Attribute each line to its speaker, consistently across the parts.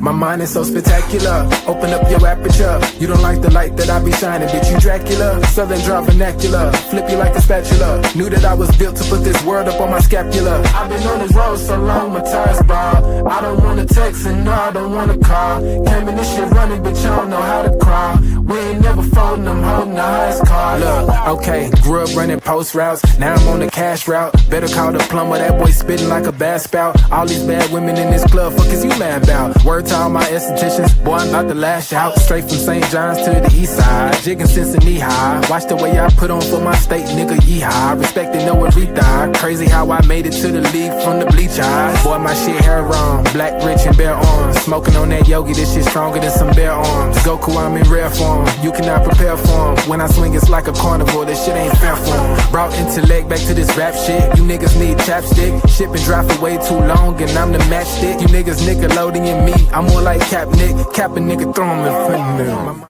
Speaker 1: My mind is so spectacular. Open up your aperture. You don't like the light that I be shining, bitch, you Dracula. Southern dry vernacular, flip you like a spatula. Knew that I was built to put this world up on my scapula. I've been on this road so long, my tires bald. I don't wanna text and no, I don't wanna call. Came in this shit running, bitch, I don't know how to crawl. We ain't never folding, I'm holding the highest car. Look, okay, grew up running post routes. Now I'm on the cash route. Better call the plumber, that boy spitting like a bass spout. All these bad women in this club, fuck is you mad about? Word to all my estheticians, boy, I'm about to lash out. Straight from St. John's to the east side, jigging since the knee high. Watch the way I put on for my state, nigga, yeehaw. Respecting no everything. Crazy how I made it to the league from the bleach eyes. Boy, my shit hair wrong, black, rich, and bare arms. Smoking on that yogi, this shit stronger than some bare arms. Goku, I'm in rare form, you cannot prepare for him. When I swing, it's like a carnivore, this shit ain't fair for him. Brought intellect back to this rap shit. You niggas need chapstick. Shit been dry for way too long, and I'm the matchstick. You niggas Nickelodeon me, I'm more like Cap Nick. Cap a nigga, throw him in front of me.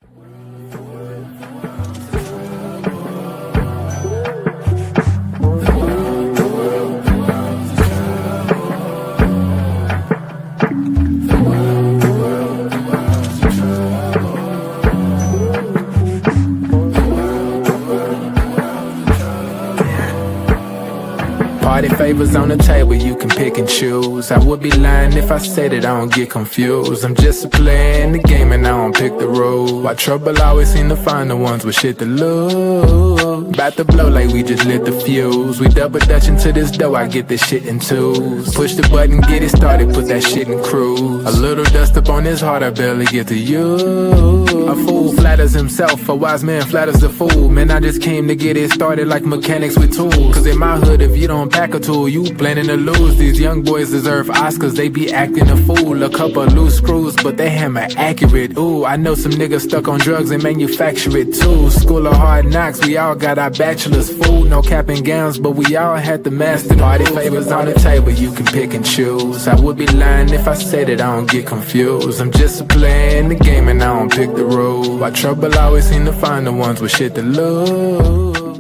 Speaker 1: Party favors on the table, you can pick and choose. I would be lying if I said it, I don't get confused. I'm just a player in the game and I don't pick the rules. Why trouble always seem to find the ones with shit to lose. About to blow like we just lit the fuse. We double dutch into this dough, I get this shit in twos. Push the button, get it started, put that shit in cruise. A little dust up on his heart, I barely get to use. A fool flatters himself, a wise man flatters the fool. Man, I just came to get it started like mechanics with tools. Cause in my hood, if you don't pack a tool, you planning to lose. These young boys deserve Oscars, they be acting a fool. A couple loose screws, but they hammer accurate. Ooh, I know some niggas stuck on drugs and manufacture it too. School of hard knocks, we all got our bachelor's. Food, no cap and gowns, but we all had the master. Party favors on the table, you can pick and choose. I would be lying if I said it, I don't get confused. I'm just a player in the game and I don't pick the rules. Why trouble always seem to find the ones with shit to lose.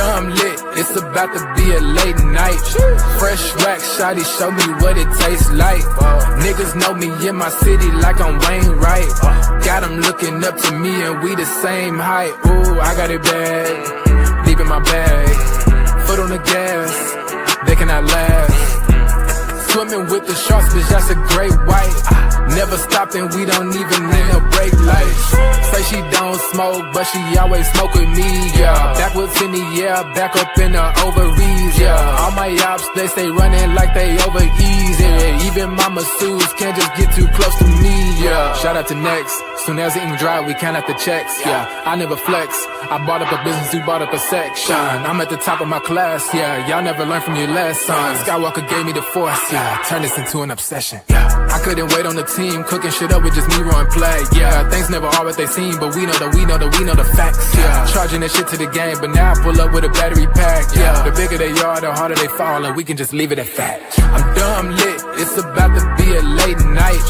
Speaker 1: I'm lit, it's about to be a late night. Fresh rack, shawty, show me what it tastes like. Niggas know me in my city like I'm Wayne Wright. Got them looking up to me and we the same height. Ooh, I got it bad, deep in my bag. Foot on the gas, they cannot last. Swimming with the sharks, bitch, that's a great white. Never stopping, we don't even need no brake lights. Say she don't smoke, but she always smoke with me, yeah. Backwards in the air, back up in the ovaries, yeah. All my ops, they stay running like they over easy. Even my masseuses can't just get too close to me, yeah. Shout out to Next, soon as it ain't dry, we count out the checks, yeah. I never flex, I bought up a business, you bought up a section. I'm at the top of my class, yeah. Y'all never learned from your lessons. Skywalker gave me the force, yeah. Turn this into an obsession, yeah. I couldn't wait on the team, cooking shit up with just me run play, yeah. Things never are what they seem, but we know the facts, yeah. Charging that shit to the game, but now I pull up with a battery pack, yeah. The bigger they are, the harder they fall, and we can just leave it at that. I'm dumb lit, it's about to be a late night.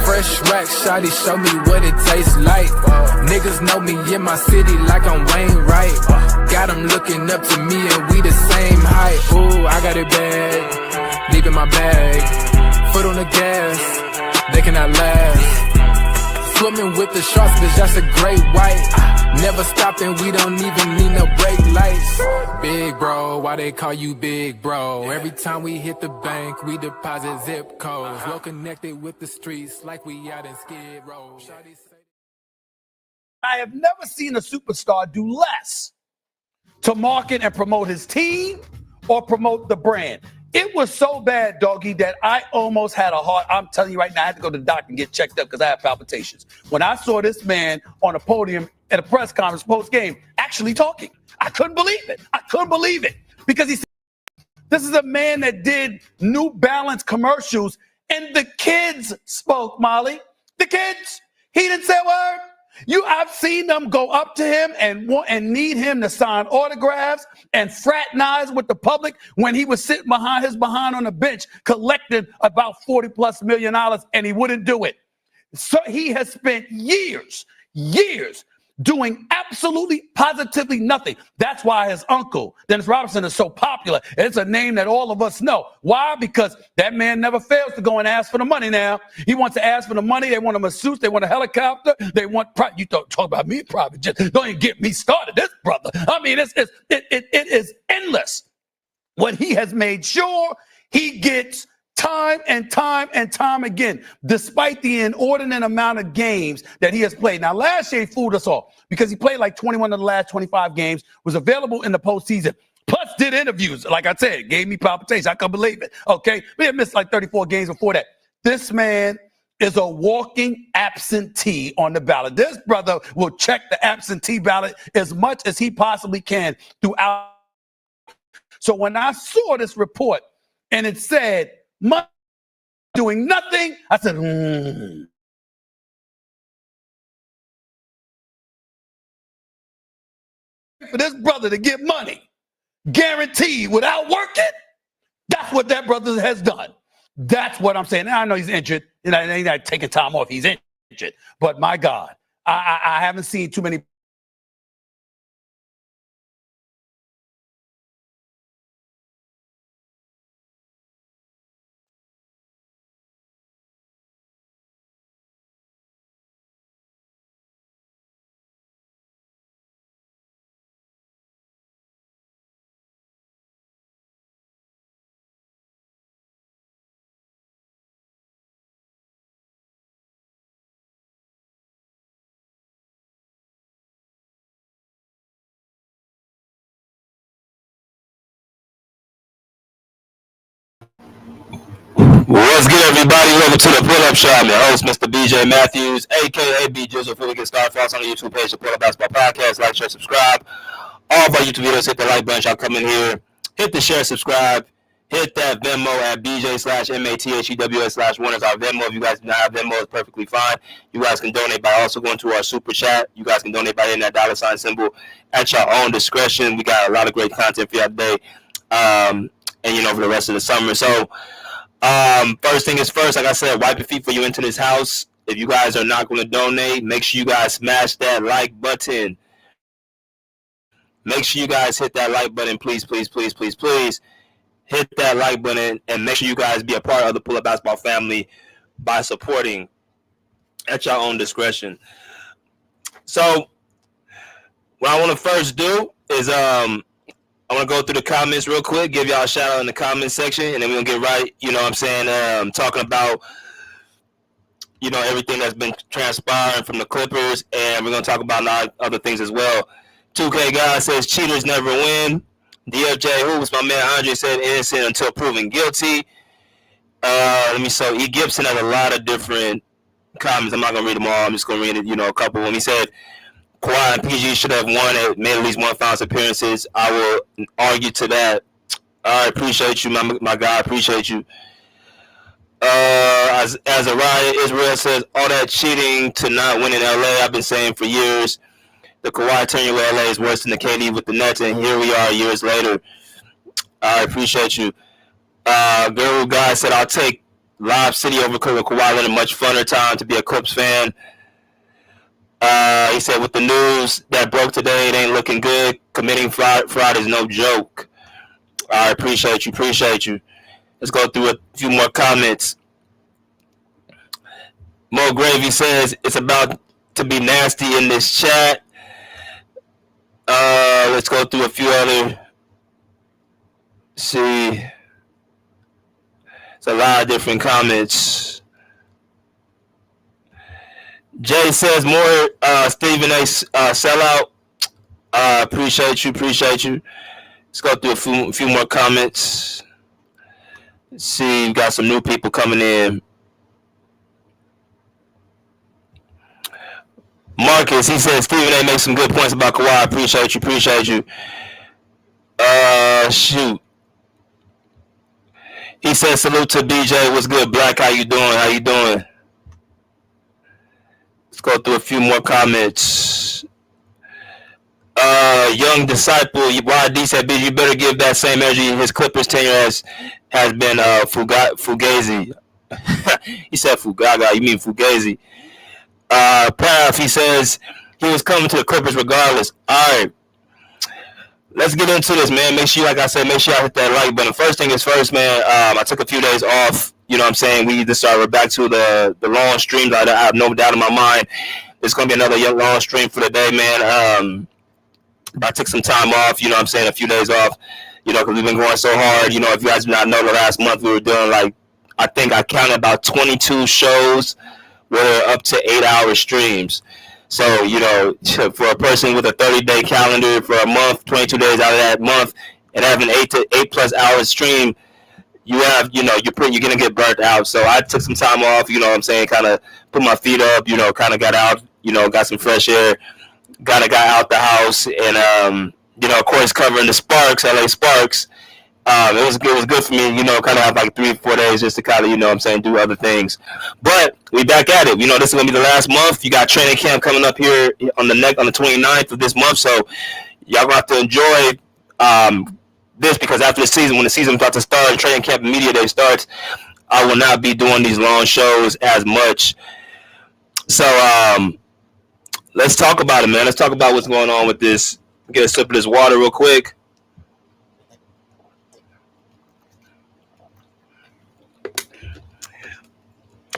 Speaker 1: Fresh rack, shawty, show me what it tastes like. Niggas know me in my city like I'm Wayne Wright. Got them looking up to me and we the same height. Ooh, I got it bad, deep in my bag. Foot on the gas, they cannot last. Swimming with the sharks, bitch, that's a great white. Never stopping, we don't even need no brake lights. Big bro, why they call you big bro? Every time we hit the bank, we deposit zip codes. Well connected with the streets like we out in Skid Row.
Speaker 2: I have never seen a superstar do less to market and promote his team or promote the brand. It was so bad, doggy, that I almost had a heart. I'm telling you right now, I had to go to the doctor and get checked up because I had palpitations. When I saw this man on a podium at a press conference post-game actually talking, I couldn't believe it. I couldn't believe it because he said, this is a man that did New Balance commercials and the kids spoke, Molly. The kids. He didn't say a word. I've seen them go up to him and need him to sign autographs and fraternize with the public when he was sitting behind on the bench collecting about $40+ million, and he wouldn't do it. So he has spent years doing absolutely positively nothing. That's why his uncle, Dennis Robinson, is so popular. It's a name that all of us know. Why? Because that man never fails to go and ask for the money now. He wants to ask for the money. They want a masseuse. They want a helicopter. They want, you talk about me, private jet. Don't even get me started, this brother. I mean, it is endless. What he has made sure he gets time and time again, despite the inordinate amount of games that he has played. Now, last year he fooled us all because he played like 21 of the last 25 games, was available in the postseason, plus did interviews. Like I said, gave me palpitations. I couldn't believe it. Okay, we had missed like 34 games before that. This man is a walking absentee on the ballot. This brother will check the absentee ballot as much as he possibly can throughout. So when I saw this report and it said, money doing nothing, I said, For this brother to get money, guaranteed without working, that's what that brother has done. That's what I'm saying. Now, I know he's injured. He's not taking time off. He's injured. But my God, I haven't seen too many.
Speaker 3: What's good, everybody? Welcome to the Pull-Up Show. I'm your host, Mr. BJ Matthews, a.k.a. B Jizzle. Before we get started, follow us on the YouTube page, the Pull-Up Basketball Podcast. Like, share, subscribe. All of our YouTube videos, hit the like button. Y'all come in here. Hit the share, subscribe. Hit that Venmo at BJ/MATHEWS/1 is our Venmo. If you guys do not have Venmo, it's perfectly fine. You guys can donate by also going to our Super Chat. You guys can donate by hitting that $ symbol at your own discretion. We got a lot of great content for you today and, for the rest of the summer. So, first thing is first, like I said, wipe your feet before you enter this house. If you guys are not going to donate, make sure you guys smash that like button. Make sure you guys hit that like button, please, please, please, please, please. Hit that like button and make sure you guys be a part of the Pull-Up Basketball family by supporting at your own discretion. So, what I want to first do is I want to go through the comments real quick, give y'all a shout out in the comment section, and then we're going to get right, talking about, everything that's been transpiring from the Clippers, and we're going to talk about a lot of other things as well. 2K Guy says, cheaters never win. DFJ Hoops, my man Andre said, innocent until proven guilty. So E. Gibson has a lot of different comments. I'm not going to read them all. I'm just going to read it, a couple of them. He said, Kawhi and PG should have made at least one finals appearances. I will argue to that. I appreciate you, my guy. Appreciate you. As a riot, Israel says, all that cheating to not win in LA, I've been saying for years. The Kawhi tenure with LA is worse than the KD with the Nets, and here we are years later. I appreciate you. Guru Guy said, I'll take Live City over Kawhi Leonard. Much funner time to be a Clips fan. He said, with the news that broke today, it ain't looking good. Committing fraud is no joke. I appreciate you. Let's go through a few more comments. Mo Gravy says, it's about to be nasty in this chat. Let's go through a few other. See. It's a lot of different comments. Jay says more Stephen A. Sellout. Appreciate you. Let's go through a few more comments. Let's see, we got some new people coming in. Marcus, he said Stephen A. makes some good points about Kawhi. Appreciate you. Shoot. He said salute to BJ. What's good, Black? How you doing? Let's go through a few more comments. Young disciple YD said, "You better give that same energy his Clippers tenure has been Fugazi." He said Fugaga. You mean Fugazi? Path, he says he was coming to the Clippers regardless. All right, let's get into this, man. Make sure, like I said, make sure I hit that like button. First thing is first, man. I took a few days off. You know what I'm saying? We just started back to the long streams. I have no doubt in my mind there's going to be another long stream for the day, man. I took some time off, you know what I'm saying, a few days off, you know, because we've been going so hard. You know, if you guys do not know, the last month we were doing, like, I think I counted about 22 shows were up to 8-hour streams. So, you know, for a person with a 30-day calendar for a month, 22 days out of that month, and having 8+ hours stream, you have, you know, you're going to get burnt out. So I took some time off, you know what I'm saying, kind of put my feet up, you know, kind of got out, you know, got some fresh air. Got a guy out the house, and you know, of course, covering the Sparks, LA Sparks. It was good for me, you know, kind of have like 3-4 days just to kind of, you know what I'm saying, do other things. But we back at it. You know, this is gonna be the last month. You got training camp coming up here on the 29th of this month, so y'all gonna have to enjoy this, because after the season, when the season's about to start and training camp and media day starts, I will not be doing these long shows as much. So let's talk about it, man. Let's talk about what's going on with this. Get a sip of this water real quick.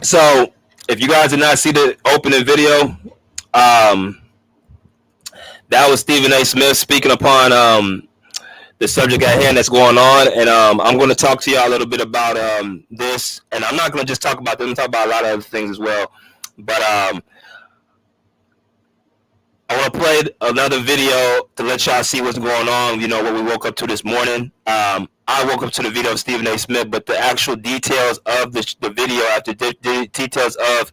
Speaker 3: So, if you guys did not see the opening video, that was Stephen A. Smith speaking upon the subject at hand that's going on. And I'm going to talk to y'all a little bit about this. And I'm not going to just talk about this. I'm going to talk about a lot of other things as well. But I want to play another video to let y'all see what's going on, you know, what we woke up to this morning. I woke up to the video of Stephen A. Smith, but the actual details of the video, after details of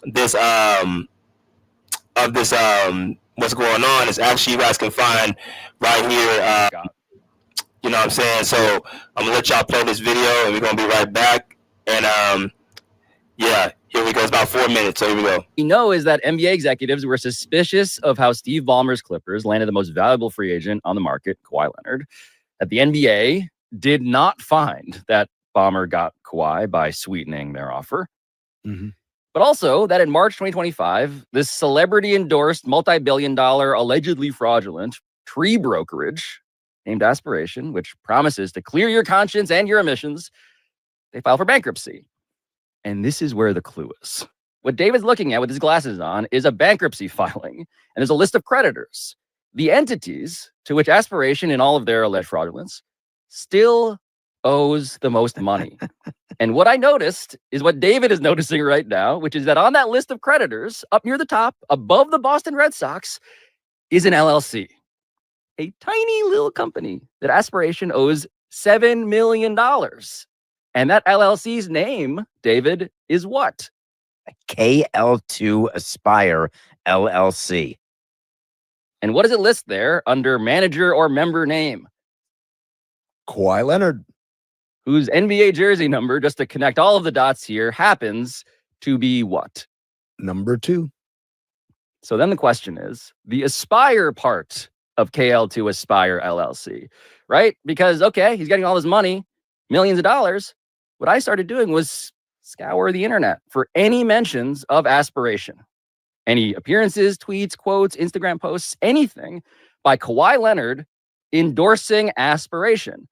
Speaker 3: this, what's going on, is actually you guys can find right here. You know what I'm saying? So I'm going to let y'all play this video, and we're going to be right back. And, yeah. Here we go. It's about 4 minutes. So here we go.
Speaker 4: We know is that NBA executives were suspicious of how Steve Ballmer's Clippers landed the most valuable free agent on the market, Kawhi-Leonard. That the NBA did not find that Ballmer got Kawhi by sweetening their offer.
Speaker 2: Mm-hmm.
Speaker 4: But also that in March 2025, this celebrity-endorsed, multi-billion-dollar, allegedly fraudulent tree brokerage named Aspiration, which promises to clear your conscience and your emissions, they filed for bankruptcy. And this is where the clue is. What David's looking at with his glasses on is a bankruptcy filing, and there's a list of creditors. The entities to which Aspiration, in all of their alleged fraudulence, still owes the most money. And what I noticed is what David is noticing right now, which is that on that list of creditors, up near the top, above the Boston Red Sox, is an LLC, a tiny little company that Aspiration owes $7 million. And that LLC's name, David, is what?
Speaker 5: KL2 Aspire LLC.
Speaker 4: And what does it list there under manager or member name?
Speaker 5: Kawhi-Leonard.
Speaker 4: Whose NBA jersey number, just to connect all of the dots here, happens to be what?
Speaker 5: Number 2.
Speaker 4: So then the question is, the Aspire part of KL2 Aspire LLC, right? Because, okay, he's getting all this money, millions of dollars. What I started doing was scour the internet for any mentions of Aspiration. Any appearances, tweets, quotes, Instagram posts, anything by Kawhi Leonard endorsing Aspiration.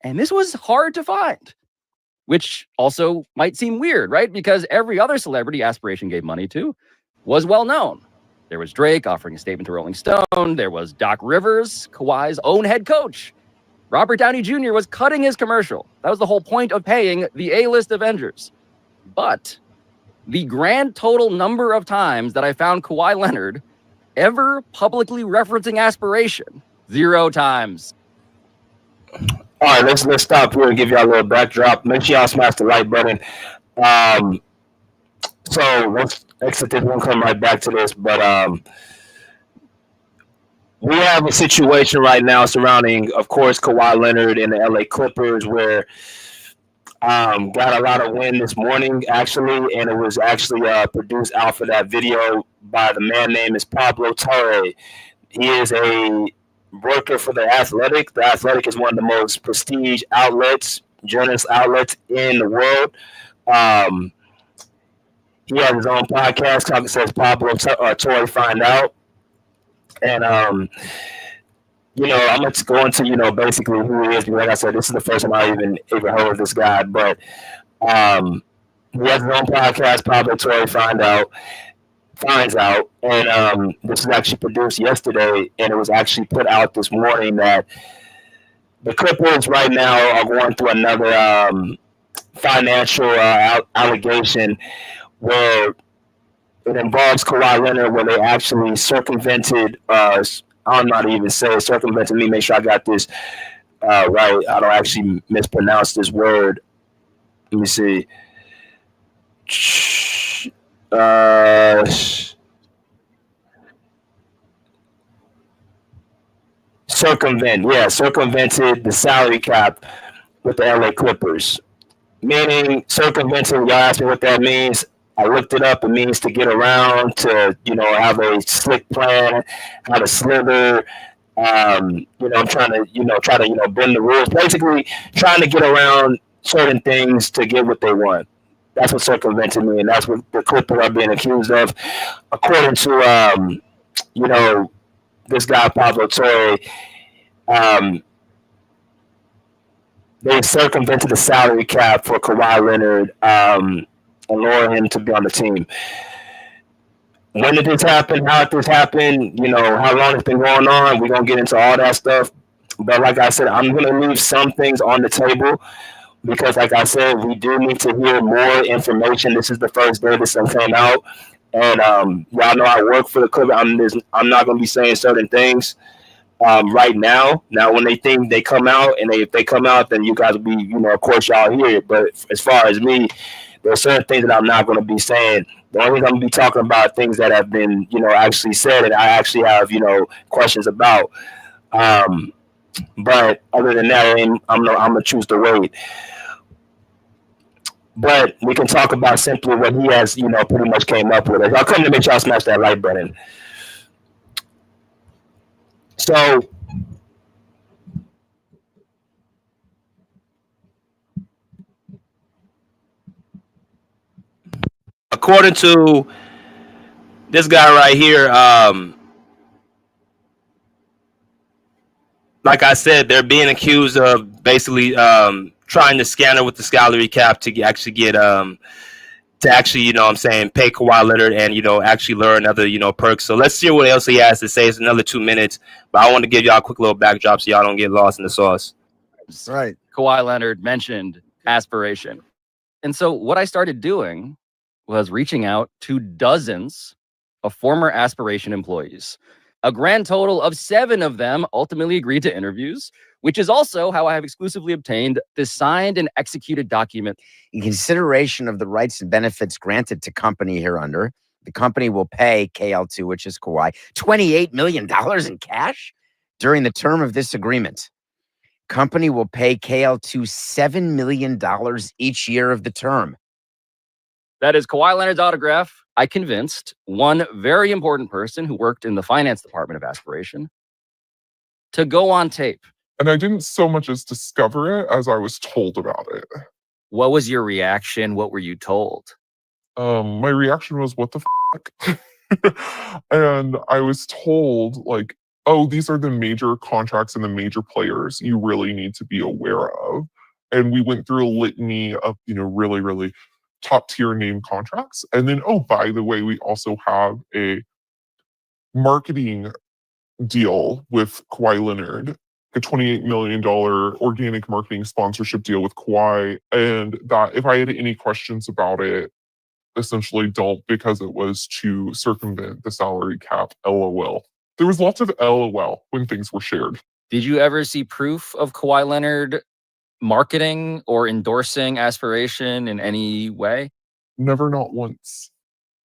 Speaker 4: And this was hard to find, which also might seem weird, right? Because every other celebrity Aspiration gave money to was well known. There was Drake offering a statement to Rolling Stone. There was Doc Rivers, Kawhi's own head coach. Robert Downey Jr. was cutting his commercial. That was the whole point of paying the A-list Avengers. But the grand total number of times that I found Kawhi Leonard ever publicly referencing Aspiration, 0 times.
Speaker 3: All right, let's stop here and give y'all a little backdrop. Make sure y'all smash the like button. So let's exit this one, come right back to this. But we have a situation right now surrounding, of course, Kawhi Leonard and the LA Clippers, where Got a lot of wind this morning, actually, and it was actually produced out for that video by the man named is Pablo Torre. He is a worker for The Athletic. The Athletic is one of the most prestige outlets, journalist outlets in the world. He has his own podcast called, it says Pablo Torre Find Out. And, I'm going to go into, basically who he is. Like I said, this is the first time I even heard of this guy. But he has his own podcast, Pablo Torre Finds Out. And this was actually produced yesterday, and it was actually put out this morning that the Clippers right now are going through another financial allegation where it involves Kawhi-Leonard, where they actually circumvented, I'm not even saying circumvented, me make sure I got this right. I don't actually mispronounce this word. Let me see. Circumvented the salary cap with the LA Clippers. Meaning circumvented, y'all asked me what that means. I looked it up. It means to get around, to, have a slick plan, how to slither. I'm trying to, bend the rules. Basically, trying to get around certain things to get what they want. That's what circumvented means, and that's what the Clippers are being accused of, according to, this guy Pablo Torre. They circumvented the salary cap for Kawhi Leonard and lure him to be on the team. When did this happen? How did this happen? How long it's been going on? We're going to get into all that stuff. But like I said, I'm going to leave some things on the table because, like I said, we do need to hear more information. This is the first day this came out. And y'all know I work for the Clippers. I'm not going to be saying certain things right now. Now, when they think they come out, and if they come out, then you guys will be, of course, y'all hear it. But as far as me, there are certain things that I'm not going to be saying. The only thing I'm going to be talking about things that have been, actually said, and I actually have, questions about. But other than that, I'm going to choose to wait. But we can talk about simply what he has, pretty much came up with. I'll come to make sure y'all smash that like button. So, according to this guy right here, like I said, they're being accused of basically trying to scandal with the salary cap to actually get pay Kawhi Leonard and, actually learn other, perks. So let's see what else he has to say. It's another 2 minutes, but I want to give y'all a quick little backdrop so y'all don't get lost in the sauce.
Speaker 4: Right. Kawhi Leonard mentioned aspiration. And so what I started doing was reaching out to dozens of former Aspiration employees. A grand total of 7 of them ultimately agreed to interviews, which is also how I have exclusively obtained this signed and executed document.
Speaker 5: In consideration of the rights and benefits granted to company hereunder, the company will pay KL2, which is Kawhi, $28 million in cash during the term of this agreement. Company will pay KL2 $7 million each year of the term.
Speaker 4: That is Kawhi Leonard's autograph. I convinced one very important person who worked in the finance department of Aspiration to go on tape.
Speaker 6: And I didn't so much as discover it as I was told about it.
Speaker 4: What was your reaction? What were you told?
Speaker 6: My reaction was, what the fuck? And I was told, like, oh, these are the major contracts and the major players you really need to be aware of. And we went through a litany of, really, really top tier name contracts. And then, oh, by the way, we also have a marketing deal with Kawhi Leonard, a $28 million organic marketing sponsorship deal with Kawhi. And that if I had any questions about it, essentially don't, because it was to circumvent the salary cap, LOL. There was lots of LOL when things were shared.
Speaker 4: Did you ever see proof of Kawhi Leonard marketing or endorsing Aspiration in any way?
Speaker 6: Never, not once.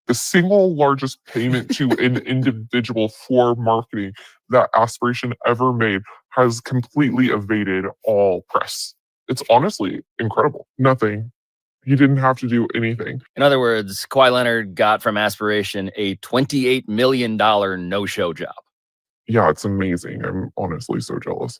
Speaker 6: The single largest payment to an individual for marketing that Aspiration ever made has completely evaded all press. It's honestly incredible. Nothing. He didn't have to do anything.
Speaker 4: In other words, Kawhi Leonard got from Aspiration a $28 million no-show job.
Speaker 6: Yeah, it's amazing. I'm honestly so jealous.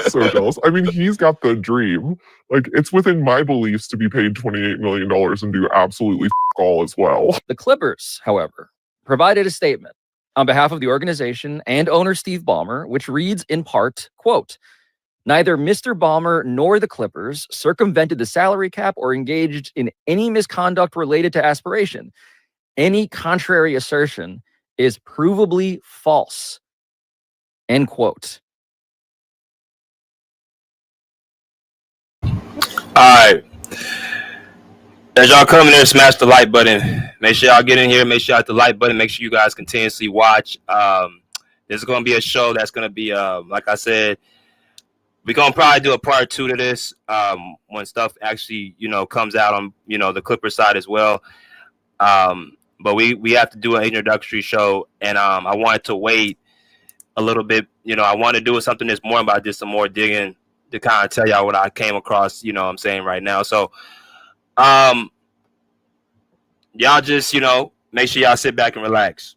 Speaker 6: So jealous. I mean, he's got the dream. Like, it's within my beliefs to be paid $28 million and do absolutely all as well.
Speaker 4: The Clippers, however, provided a statement on behalf of the organization and owner Steve Ballmer, which reads in part, quote, "Neither Mr. Ballmer nor the Clippers circumvented the salary cap or engaged in any misconduct related to Aspiration. Any contrary assertion is provably false." End quote.
Speaker 3: All right. As y'all come in there, smash the like button. Make sure y'all get in here. Make sure y'all hit the like button. Make sure you guys continuously watch. This is going to be a show that's going to be, like I said, we're going to probably do a part 2 to this when stuff actually, comes out on, the Clipper side as well. But we have to do an introductory show, and I wanted to wait a little bit. I want to do something this morning, but I did some more digging to kind of tell y'all what I came across, what I'm saying right now. So, y'all just, make sure y'all sit back and relax.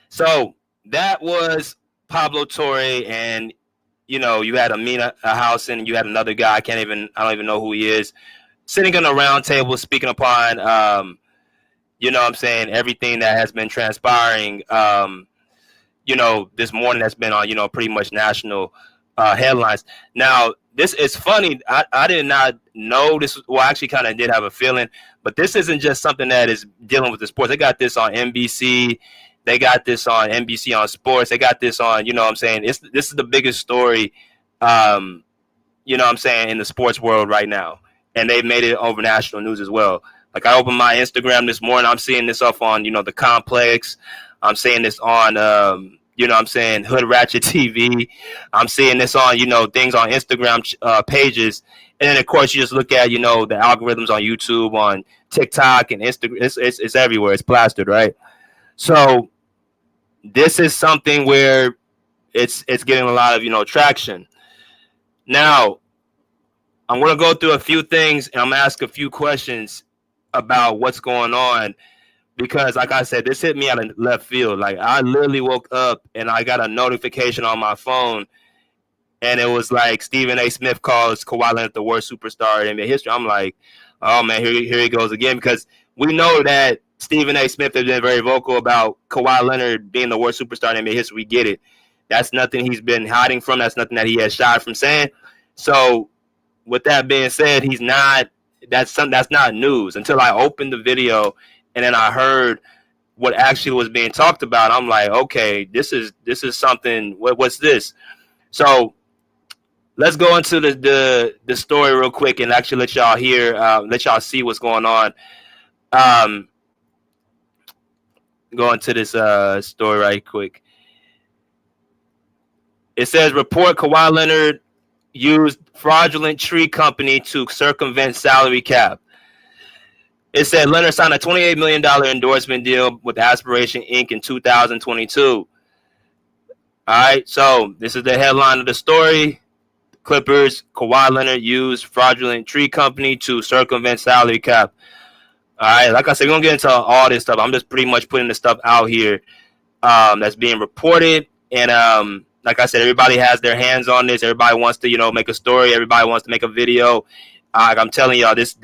Speaker 3: So that was Pablo Torre, and, you had Amina Housen, and you had another guy. I don't even know who he is, sitting on a round table speaking upon, what I'm saying, everything that has been transpiring, this morning that's been on, pretty much national headlines. Now, this is funny. I did not know this. Well, I actually kind of did have a feeling, but this isn't just something that is dealing with the sports. They got this on NBC. They got this on NBC on sports. They got this on, what I'm saying. This is the biggest story, what I'm saying, in the sports world right now. And they've made it over national news as well. Like, I opened my Instagram this morning. I'm seeing this up on, the Complex. I'm seeing this on, Hood Ratchet TV. I'm seeing this on, things on Instagram pages. And then, of course, you just look at, the algorithms on YouTube, on TikTok, and Instagram. It's everywhere. It's plastered, right? So this is something where it's getting a lot of, traction. Now, I'm going to go through a few things, and I'm going to ask a few questions about what's going on. Because, like I said, this hit me out of left field. Like, I literally woke up and I got a notification on my phone, and it was like Stephen A. Smith calls Kawhi Leonard the worst superstar in NBA history. I'm like, oh man, here he goes again. Because we know that Stephen A. Smith has been very vocal about Kawhi Leonard being the worst superstar in NBA history. We get it. That's nothing he's been hiding from. That's nothing that he has shied from saying. So, with that being said, he's not. That's not news. Until I opened the video. And then I heard what actually was being talked about. I'm like, okay, this is something. What's this? So let's go into the story real quick and actually let y'all hear, let y'all see what's going on. Go into this story right quick. It says, report Kawhi Leonard used fraudulent tree company to circumvent salary cap. It said Leonard signed a $28 million endorsement deal with Aspiration Inc. in 2022. All right, so this is the headline of the story. Clippers, Kawhi Leonard used fraudulent tree company to circumvent salary cap. All right, like I said, we're going to get into all this stuff. I'm just pretty much putting the stuff out here that's being reported. And like I said, everybody has their hands on this. Everybody wants to, make a story. Everybody wants to make a video. I'm telling y'all, this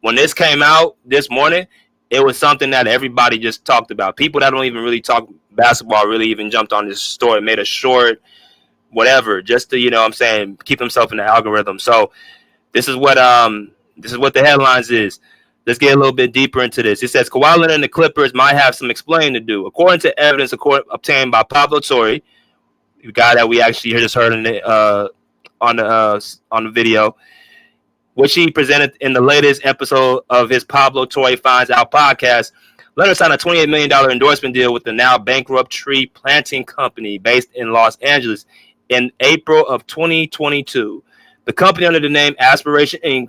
Speaker 3: when this came out this morning, it was something that everybody just talked about. People that don't even really talk basketball really even jumped on this story, made a short, whatever, just to, keep himself in the algorithm. So this is what the headlines is. Let's get a little bit deeper into this. It says Kawhi Leonard and the Clippers might have some explaining to do. According to evidence obtained by Pablo Torre, the guy that we actually just heard on the video, which he presented in the latest episode of his Pablo Torre Finds Out podcast. Leonard signed a $28 million endorsement deal with the now bankrupt tree planting company based in Los Angeles in April of 2022. The company, under the name Aspiration Inc.,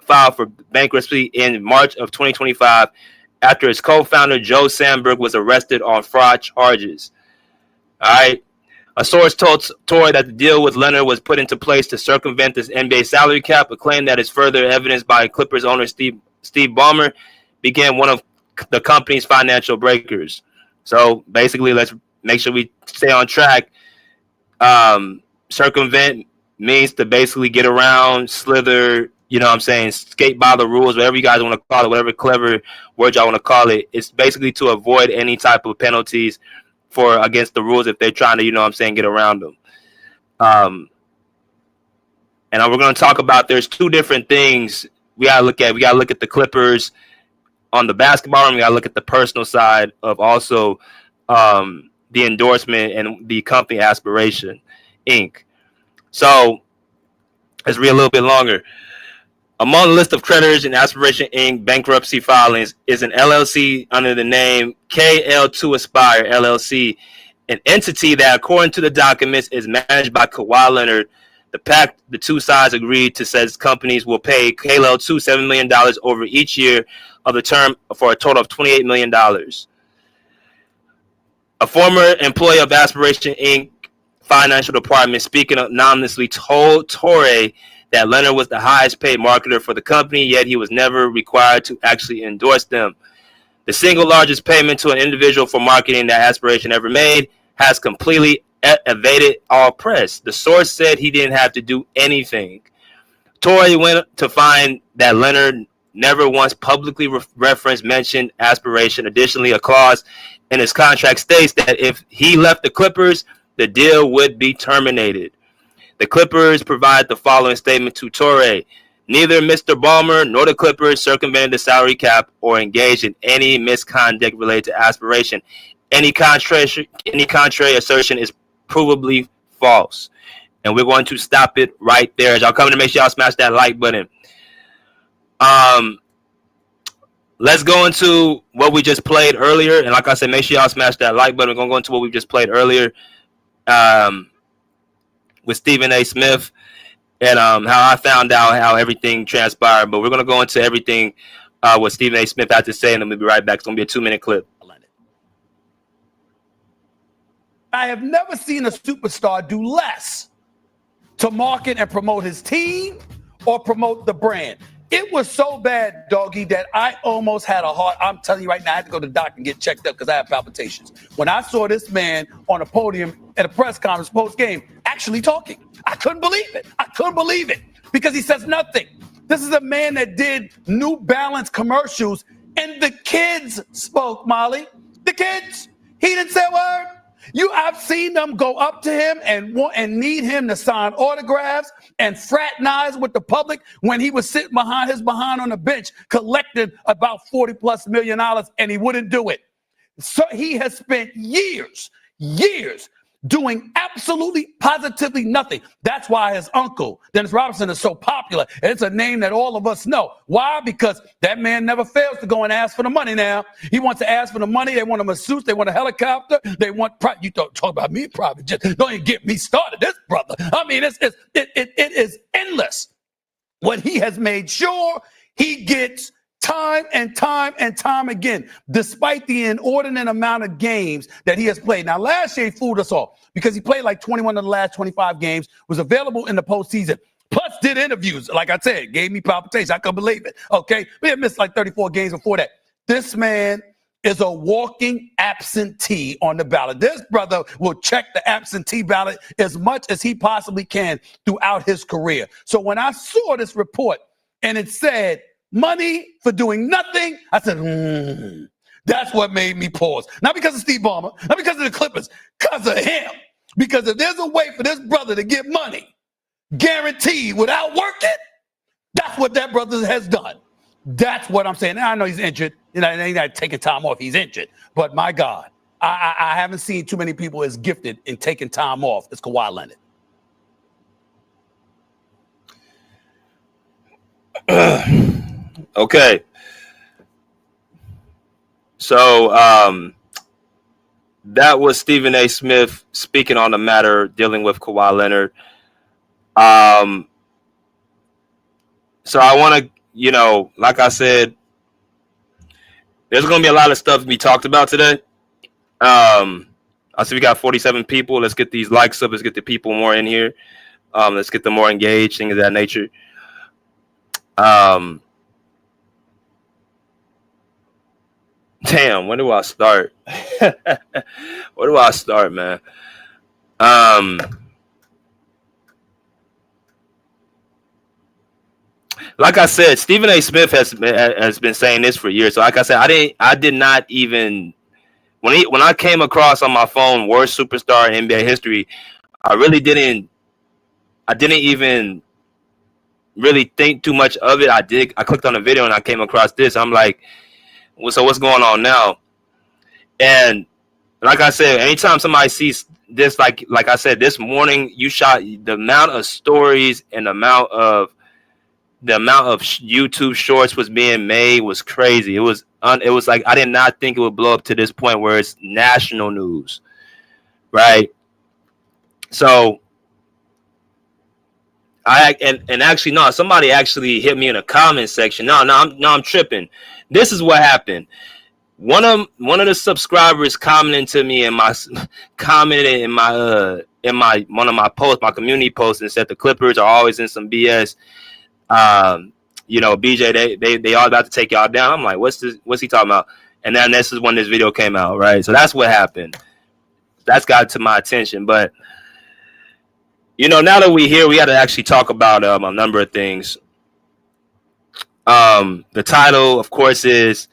Speaker 3: filed for bankruptcy in March of 2025 after its co-founder Joe Sandberg was arrested on fraud charges. All right. A source told Torrey that the deal with Leonard was put into place to circumvent this NBA salary cap, a claim that is further evidenced by Clippers owner Steve Ballmer, became one of the company's financial breakers. So basically, let's make sure we stay on track. Circumvent means to basically get around, slither, you know what I'm saying, skate by the rules, whatever you guys want to call it, whatever clever word y'all want to call it. It's basically to avoid any type of penalties for against the rules if they're trying to, you know what I'm saying, get around them. And we're going to talk about, there's two different things we got to look at. We got to look at the Clippers on the basketball, and we got to look at the personal side of also the endorsement and the company Aspiration Inc. So let's read a little bit longer. Among the list of creditors in Aspiration Inc. bankruptcy filings is an LLC under the name KL2 Aspire LLC, an entity that, according to the documents, is managed by Kawhi-Leonard. The pact, the two sides agreed to, says companies will pay KL2 $7 million over each year of the term for a total of $28 million. A former employee of Aspiration Inc. financial department, speaking anonymously, told Torrey that Leonard was the highest paid marketer for the company, yet he was never required to actually endorse them. The single largest payment to an individual for marketing that Aspiration ever made has completely evaded all press. The source said he didn't have to do anything. Torrey went to find that Leonard never once publicly mentioned Aspiration. Additionally, a clause in his contract states that if he left the Clippers, the deal would be terminated. The Clippers provide the following statement to Torrey: neither Mr. Ballmer nor the Clippers circumvented the salary cap or engaged in any misconduct related to Aspiration. Any contrary assertion is provably false. And we're going to stop it right there. As y'all come to, make sure y'all smash that like button. Let's go into what we just played earlier. And like I said, make sure y'all smash that like button. We're going to go into what we just played earlier with Stephen A. Smith and how I found out how everything transpired. But we're going to go into everything what Stephen A. Smith had to say, and then we'll be right back. It's going to be a 2-minute clip.
Speaker 2: I have never seen a superstar do less to market and promote his team or promote the brand. It was so bad, doggy, that I almost had a heart. I'm telling you right now, I had to go to the doctor and get checked up because I have palpitations. When I saw this man on a podium at a press conference post-game actually talking, I couldn't believe it. I couldn't believe it because he says nothing. This is a man that did New Balance commercials, and the kids spoke, Molly. The kids. He didn't say a word. I've seen them go up to him and need him to sign autographs and fraternize with the public when he was sitting behind on the bench collecting about $40+ million, and he wouldn't do it. So he has spent years doing absolutely positively nothing. That's why his uncle, Dennis Robinson, is so popular. It's a name that all of us know. Why? Because that man never fails to go and ask for the money now. He wants to ask for the money. They want a masseuse. They want a helicopter. They want you don't talk about me private jet. Don't even get me started, this brother. I mean, it is endless. What he has made sure he gets time and time again, despite the inordinate amount of games that he has played. Now, last year he fooled us all because he played like 21 of the last 25 games, was available in the postseason, plus did interviews. Like I said, gave me palpitations. I couldn't believe it. Okay, we had missed like 34 games before that. This man is a walking absentee on the ballot. This brother will check the absentee ballot as much as he possibly can throughout his career. So when I saw this report and it said, money for doing nothing, I said, that's what made me pause. Not because of Steve Ballmer, not because of the Clippers, because of him. Because if there's a way for this brother to get money guaranteed without working, that's what that brother has done. That's what I'm saying. Now, I know he's injured. You know, he's not taking time off. He's injured. But my God, I haven't seen too many people as gifted in taking time off as Kawhi-Leonard.
Speaker 3: Okay. So that was Stephen A. Smith speaking on the matter dealing with Kawhi-Leonard. So I want to, like I said, there's going to be a lot of stuff to be talked about today. A I see we got 47 people. Let's get these likes up. Let's get the people more in here. Let's get them more engaged, things of that nature. Damn, when do I start? Where do I start, man? Like I said, Stephen A. Smith has been saying this for years. So, like I said, I did not even when I came across on my phone worst superstar in NBA history, I didn't even really think too much of it. I clicked on the video and I came across this. I'm like, well, so what's going on now? And like I said, anytime somebody sees this, like I said, this morning you shot the amount of stories and the amount of YouTube shorts was being made was crazy. It was like I did not think it would blow up to this point where it's national news, right? So actually no, somebody actually hit me in a comment section. No, I'm tripping. This is what happened. One of the subscribers commented in my one of my posts, my community posts, and said the Clippers are always in some BS. BJ, they all about to take y'all down. I'm like, what's he talking about? And then this is when this video came out, right? So that's what happened. That's got to my attention. But now that we're here, we got to actually talk about a number of things. The title, of course, is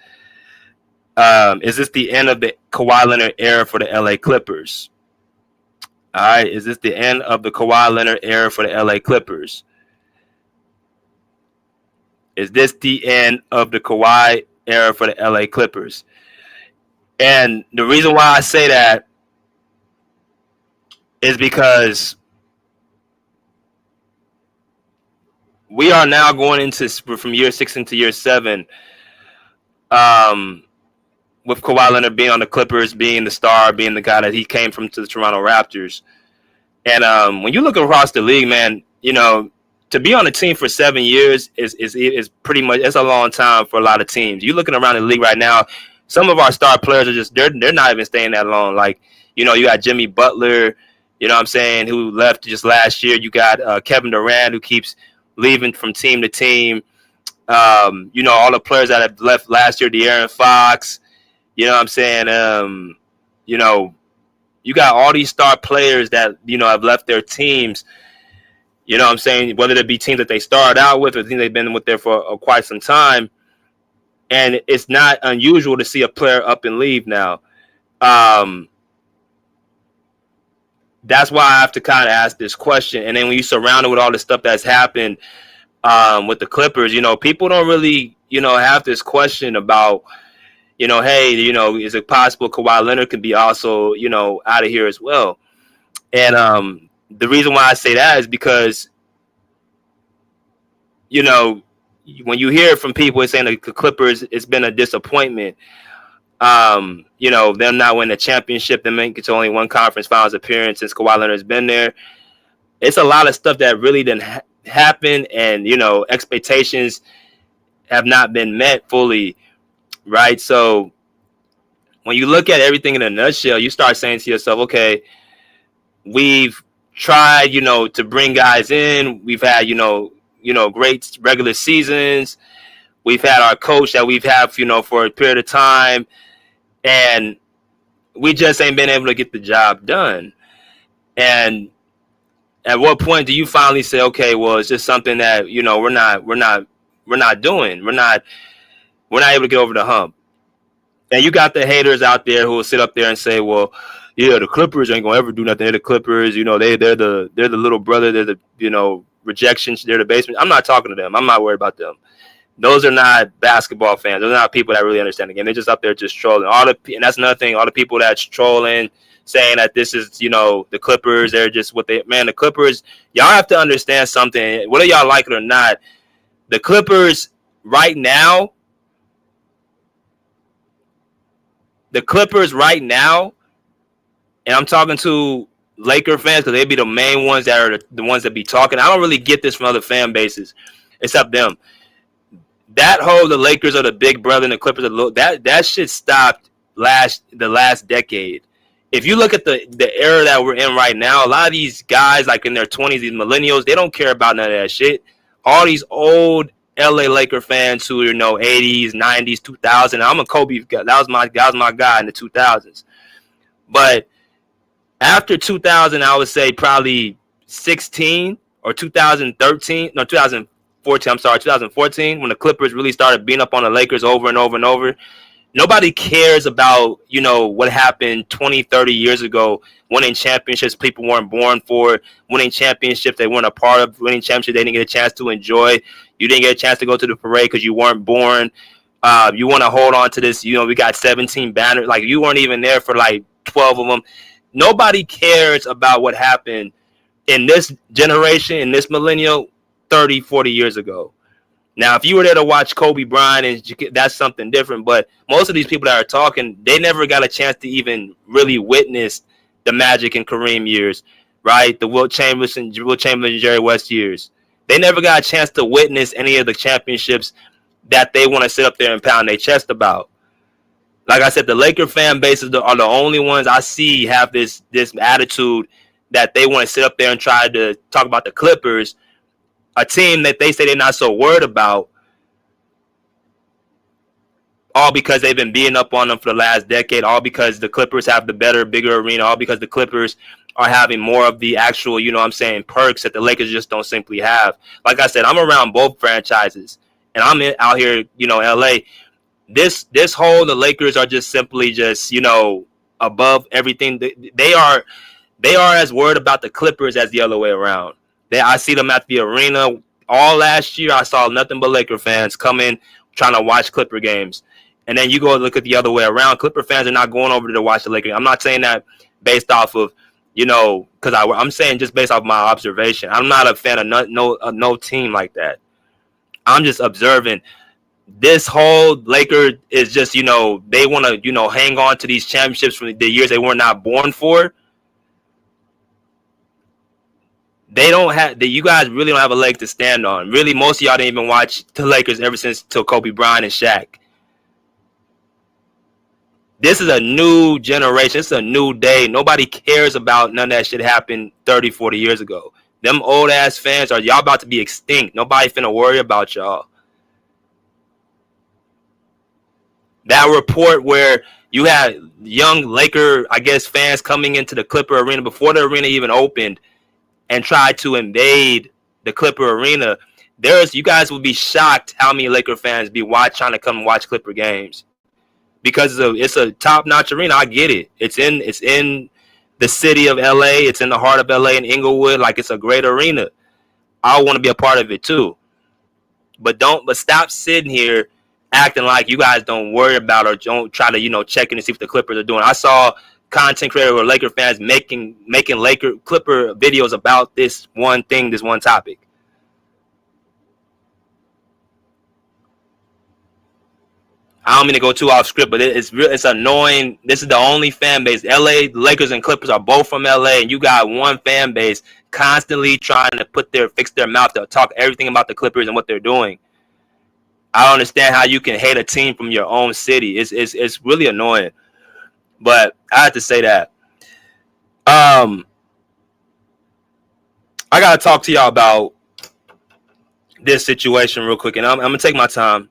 Speaker 3: this the end of the Kawhi-Leonard era for the LA Clippers? All right, is this the end of the Kawhi-Leonard era for the LA Clippers? Is this the end of the Kawhi era for the LA Clippers? And the reason why I say that is because we are now going from year 6 into year 7, with Kawhi Leonard being on the Clippers, being the star, being the guy that he came from to the Toronto Raptors. And when you look across the league, man, to be on a team for 7 years is pretty much, it's a long time for a lot of teams. You're looking around the league right now, some of our star players are just they're not even staying that long. Like, you got Jimmy Butler, who left just last year. You got Kevin Durant, who keeps leaving from team to team. All the players that have left last year, De'Aaron Fox, you got all these star players that, have left their teams. Whether it be teams that they started out with or teams they've been with there for quite some time. And it's not unusual to see a player up and leave now. That's why I have to kind of ask this question. And then when you surround it with all the stuff that's happened with the Clippers, people don't really, have this question about, hey, is it possible Kawhi Leonard could be also, out of here as well? And the reason why I say that is because, when you hear from people saying the Clippers, it's been a disappointment. Them not winning a championship, them making it to only one conference finals appearance since Kawhi Leonard has been there. It's a lot of stuff that really didn't happen, and expectations have not been met fully, right? So when you look at everything in a nutshell, you start saying to yourself, okay, we've tried, to bring guys in. We've had, great regular seasons. We've had our coach that we've had, for a period of time, and we just ain't been able to get the job done. And at what point do you finally say, okay, well, it's just something that, we're not doing. We're not able to get over the hump. And you got the haters out there who will sit up there and say, well, yeah, the Clippers ain't gonna ever do nothing. They're the Clippers, they're the little brother, they're the rejections, they're the basement. I'm not talking to them. I'm not worried about them. Those are not basketball fans. Those are not people that really understand the game. They're just up there just trolling. And that's another thing. All the people that's trolling, saying that this is, the Clippers, they're just the Clippers, y'all have to understand something. Whether y'all like it or not, the Clippers right now, and I'm talking to Laker fans because they be the main ones that are the ones that be talking. I don't really get this from other fan bases except them. That whole the Lakers are the big brother and the Clippers are the that shit stopped the last decade. if you look at the era that we're in right now, a lot of these guys like in their 20s, these millennials, they don't care about none of that shit. All these old LA Laker fans who 80s, 90s, 2000. I'm a Kobe guy. That was my guy in the 2000s. But after 2000, I would say probably 16 or 2013, no 2014. I'm sorry, 2014 when the Clippers really started beating up on the Lakers over and over and over. Nobody cares about, what happened 20, 30 years ago, winning championships people weren't born for, winning championships they weren't a part of, winning championships they didn't get a chance to enjoy. You didn't get a chance to go to the parade because you weren't born. You want to hold on to this, we got 17 banners. Like, you weren't even there for like 12 of them. Nobody cares about what happened in this generation, in this millennial, 30, 40 years ago. Now, if you were there to watch Kobe Bryant, that's something different. But most of these people that are talking, they never got a chance to even really witness the Magic and Kareem years, right? The Wilt Chamberlain and Jerry West years. They never got a chance to witness any of the championships that they want to sit up there and pound their chest about. Like I said, the Laker fan bases are the only ones I see have this attitude that they want to sit up there and try to talk about the Clippers, a team that they say they're not so worried about, all because they've been beating up on them for the last decade, all because the Clippers have the better, bigger arena, all because the Clippers are having more of the actual, perks that the Lakers just don't simply have. Like I said, I'm around both franchises, and I'm out here, LA. This whole, the Lakers are just simply above everything. They are as worried about the Clippers as the other way around. I see them at the arena all last year. I saw nothing but Laker fans come in trying to watch Clipper games. And then you go look at the other way around. Clipper fans are not going over to watch the Lakers. I'm not saying that based off of, because I'm saying just based off my observation. I'm not a fan of no team like that. I'm just observing. This whole Laker is just, they want to, hang on to these championships from the years they were not born for. They don't have you guys really don't have a leg to stand on. Really, most of y'all didn't even watch the Lakers ever since till Kobe Bryant and Shaq. This is a new generation. It's a new day. Nobody cares about none of that shit happened 30, 40 years ago. Them old ass fans y'all about to be extinct. Nobody finna worry about y'all. That report where you had young Laker, fans coming into the Clipper arena before the arena even opened and tried to invade the Clipper arena. You guys would be shocked how many Laker fans be trying to come and watch Clipper games, because it's a top-notch arena. I get it. It's in the city of LA. It's in the heart of LA in Inglewood. Like, it's a great arena. I want to be a part of it too. But stop sitting here acting like you guys don't worry about or don't try to check in and see what the Clippers are doing. I saw content creator or Laker fans making Laker Clipper videos about this one thing, this one topic. I don't mean to go too off script, but it's annoying. This is the only fan base. LA Lakers and Clippers are both from LA, and you got one fan base constantly trying to fix their mouth to talk everything about the Clippers and what they're doing. I don't understand how you can hate a team from your own city. It's really annoying. But I have to say that. I gotta talk to y'all about this situation real quick, and I'm gonna take my time.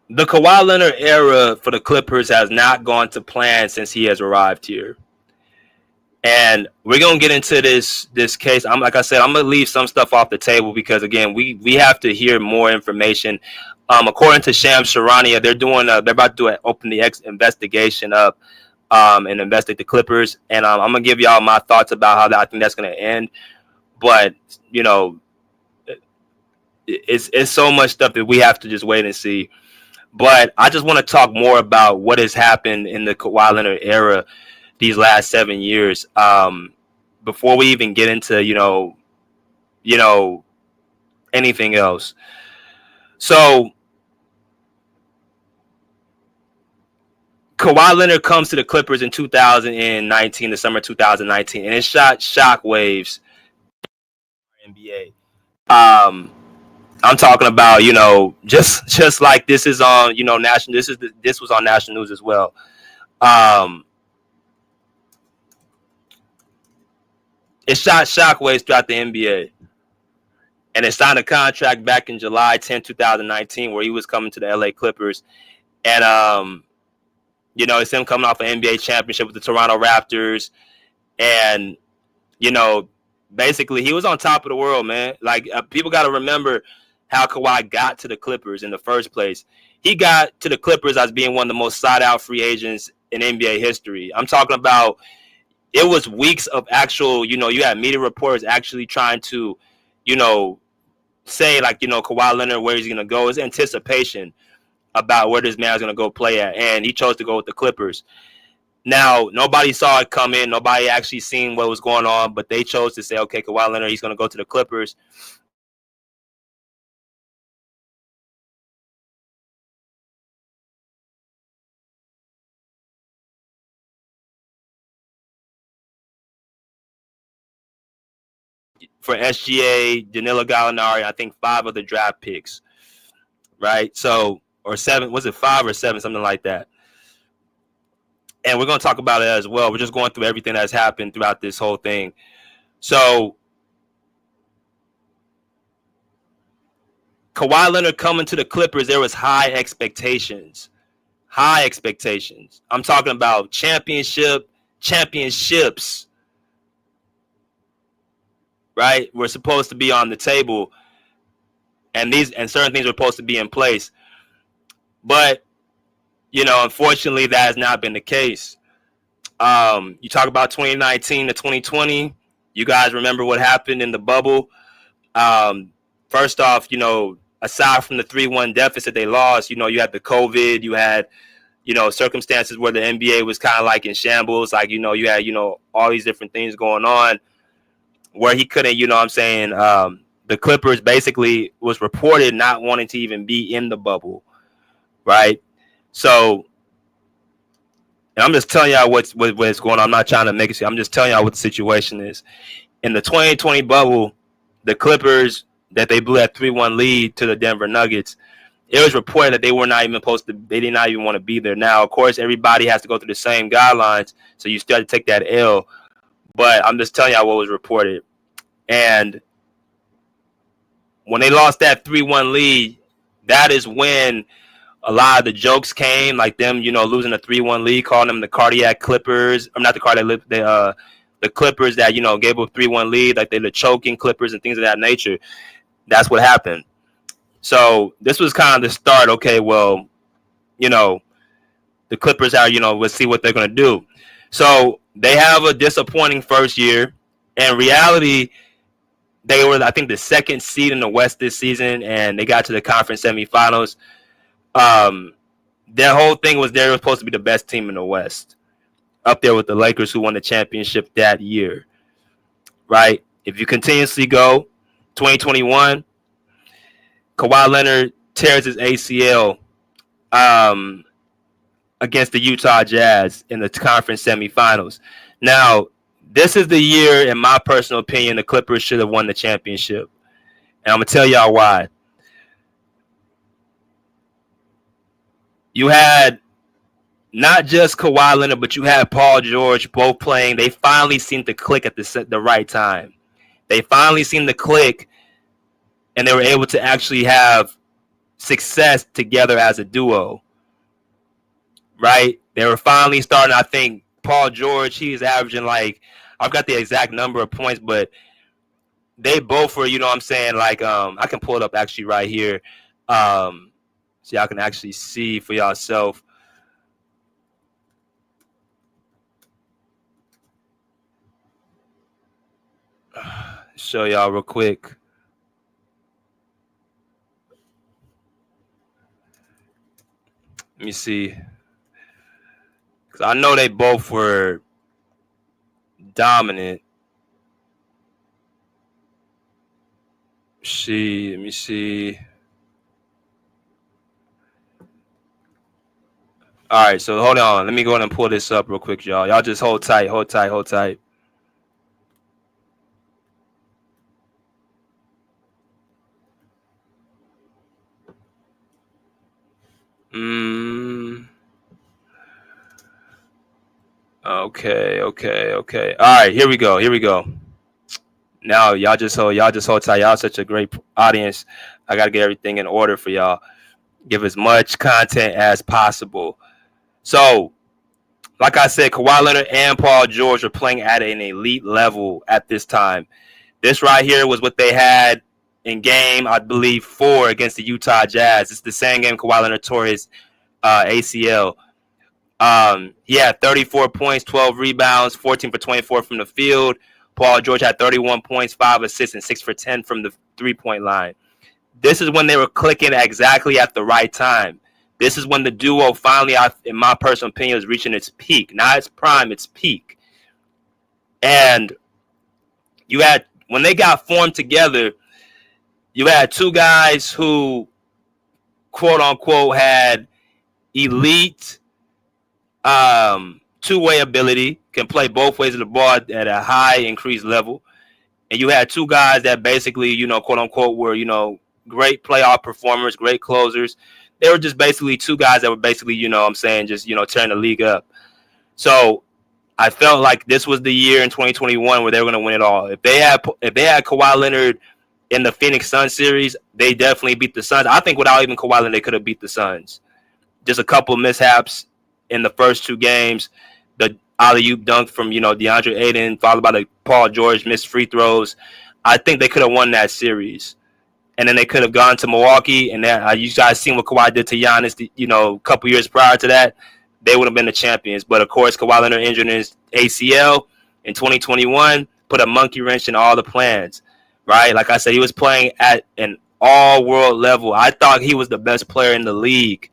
Speaker 3: The Kawhi Leonard era for the Clippers has not gone to plan since he has arrived here. And we're gonna get into this case. Like I said, I'm gonna leave some stuff off the table because again, we have to hear more information. According to Shams Charania, they're about to open the investigation up and investigate the Clippers. And I'm gonna give y'all my thoughts about how I think that's gonna end. But it's so much stuff that we have to just wait and see. But I just want to talk more about what has happened in the Kawhi Leonard era these last 7 years, before we even get into anything else. So Kawhi Leonard comes to the Clippers in 2019, the summer 2019, and it shot shockwaves in the NBA. I'm talking about, just like this is on, national. This was on national news as well. It shot shockwaves throughout the NBA. And it signed a contract back in July 10, 2019, where he was coming to the LA Clippers. And, it's him coming off an NBA championship with the Toronto Raptors. And, basically he was on top of the world, man. Like, people got to remember how Kawhi got to the Clippers in the first place. He got to the Clippers as being one of the most sought-out free agents in NBA history. I'm talking about it was weeks of actual, you had media reporters actually trying to, say, like, Kawhi Leonard, where he's going to go. It's anticipation about where this man's going to go play at. And he chose to go with the Clippers. Now, nobody saw it come in. Nobody actually seen what was going on. But they chose to say, okay, Kawhi Leonard, he's going to go to the Clippers. For SGA, Danilo Gallinari, I think 5 of the draft picks, right? So, or 7, was it 5 or 7, something like that? And we're going to talk about it as well. We're just going through everything that's happened throughout this whole thing. So, Kawhi Leonard coming to the Clippers, there was high expectations. High expectations. I'm talking about championships. Right, we're supposed to be on the table, and certain things are supposed to be in place. But unfortunately, that has not been the case. You talk about 2019 to 2020. You guys remember what happened in the bubble? First off, aside from the 3-1 deficit they lost, you had the COVID, you had circumstances where the NBA was kind of like in shambles, like you had all these different things going on, where he couldn't, the Clippers basically was reported not wanting to even be in the bubble, right? So, and I'm just telling y'all what's going on. I'm not trying to make it. I'm just telling y'all what the situation is. In the 2020 bubble, the Clippers, that they blew that 3-1 lead to the Denver Nuggets, it was reported that they were not even they did not even want to be there. Now, of course, everybody has to go through the same guidelines, so you still have to take that L. But I'm just telling y'all what was reported. And when they lost that 3-1 lead, that is when a lot of the jokes came, like them, losing a 3-1 lead, calling them the cardiac Clippers. I'm not the cardiac, the Clippers that, gave up 3-1 lead, like they're the choking Clippers and things of that nature. That's what happened. So this was kind of the start. Okay, well, the Clippers are, let's see what they're going to do. So they have a disappointing first year. In reality, they were, I think, the 2nd seed in the West this season, and they got to the conference semifinals. Their whole thing was they were supposed to be the best team in the West, up there with the Lakers, who won the championship that year, right? If you continuously go, 2021, Kawhi Leonard tears his ACL against the Utah Jazz in the conference semifinals. Now, this is the year, in my personal opinion, the Clippers should have won the championship. And I'm going to tell y'all why. You had not just Kawhi Leonard, but you had Paul George both playing. They finally seemed to click at the right time. They finally seemed to click, and they were able to actually have success together as a duo. Right? They were finally starting, I think, Paul George, he's averaging like, I've got the exact number of points, but they both were, like, I can pull it up actually right here. So y'all can actually see for yourself. Show y'all real quick. Let me see. Because I know they both were dominant. Let me see. All right, so hold on. Let me go ahead and pull this up real quick, y'all. Y'all just hold tight. Okay. All right, here we go. Now y'all just hold tight. Y'all such a great audience. I gotta get everything in order for y'all. Give as much content as possible. So, like I said, Kawhi Leonard and Paul George are playing at an elite level at this time. This right here was what they had in game, I believe, 4 against the Utah Jazz. It's the same game Kawhi Leonard tore his ACL. He had 34 points, 12 rebounds, 14 for 24 from the field. Paul George had 31 points, 5 assists, and 6 for 10 from the three-point line. This is when they were clicking exactly at the right time. This is when the duo finally, in my personal opinion, was reaching its peak. Not its prime, its peak. And you had, when they got formed together, you had two guys who, quote unquote, had elite two-way ability, can play both ways of the ball at a high increased level. And you had two guys that basically, quote unquote, were, great playoff performers, great closers. They were just basically two guys that were basically, just, tearing the league up. So I felt like this was the year in 2021 where they were going to win it all. If they had Kawhi Leonard in the Phoenix Suns series, they definitely beat the Suns. I think without even Kawhi Leonard, they could have beat the Suns. Just a couple of mishaps in the first two games. The alley-oop dunk from, DeAndre Ayton, followed by the Paul George missed free throws. I think they could have won that series. And then they could have gone to Milwaukee, and then you guys seen what Kawhi did to Giannis, a couple years prior to that. They would have been the champions. But, of course, Kawhi Leonard injured his ACL in 2021, put a monkey wrench in all the plans, right? Like I said, he was playing at an all-world level. I thought he was the best player in the league,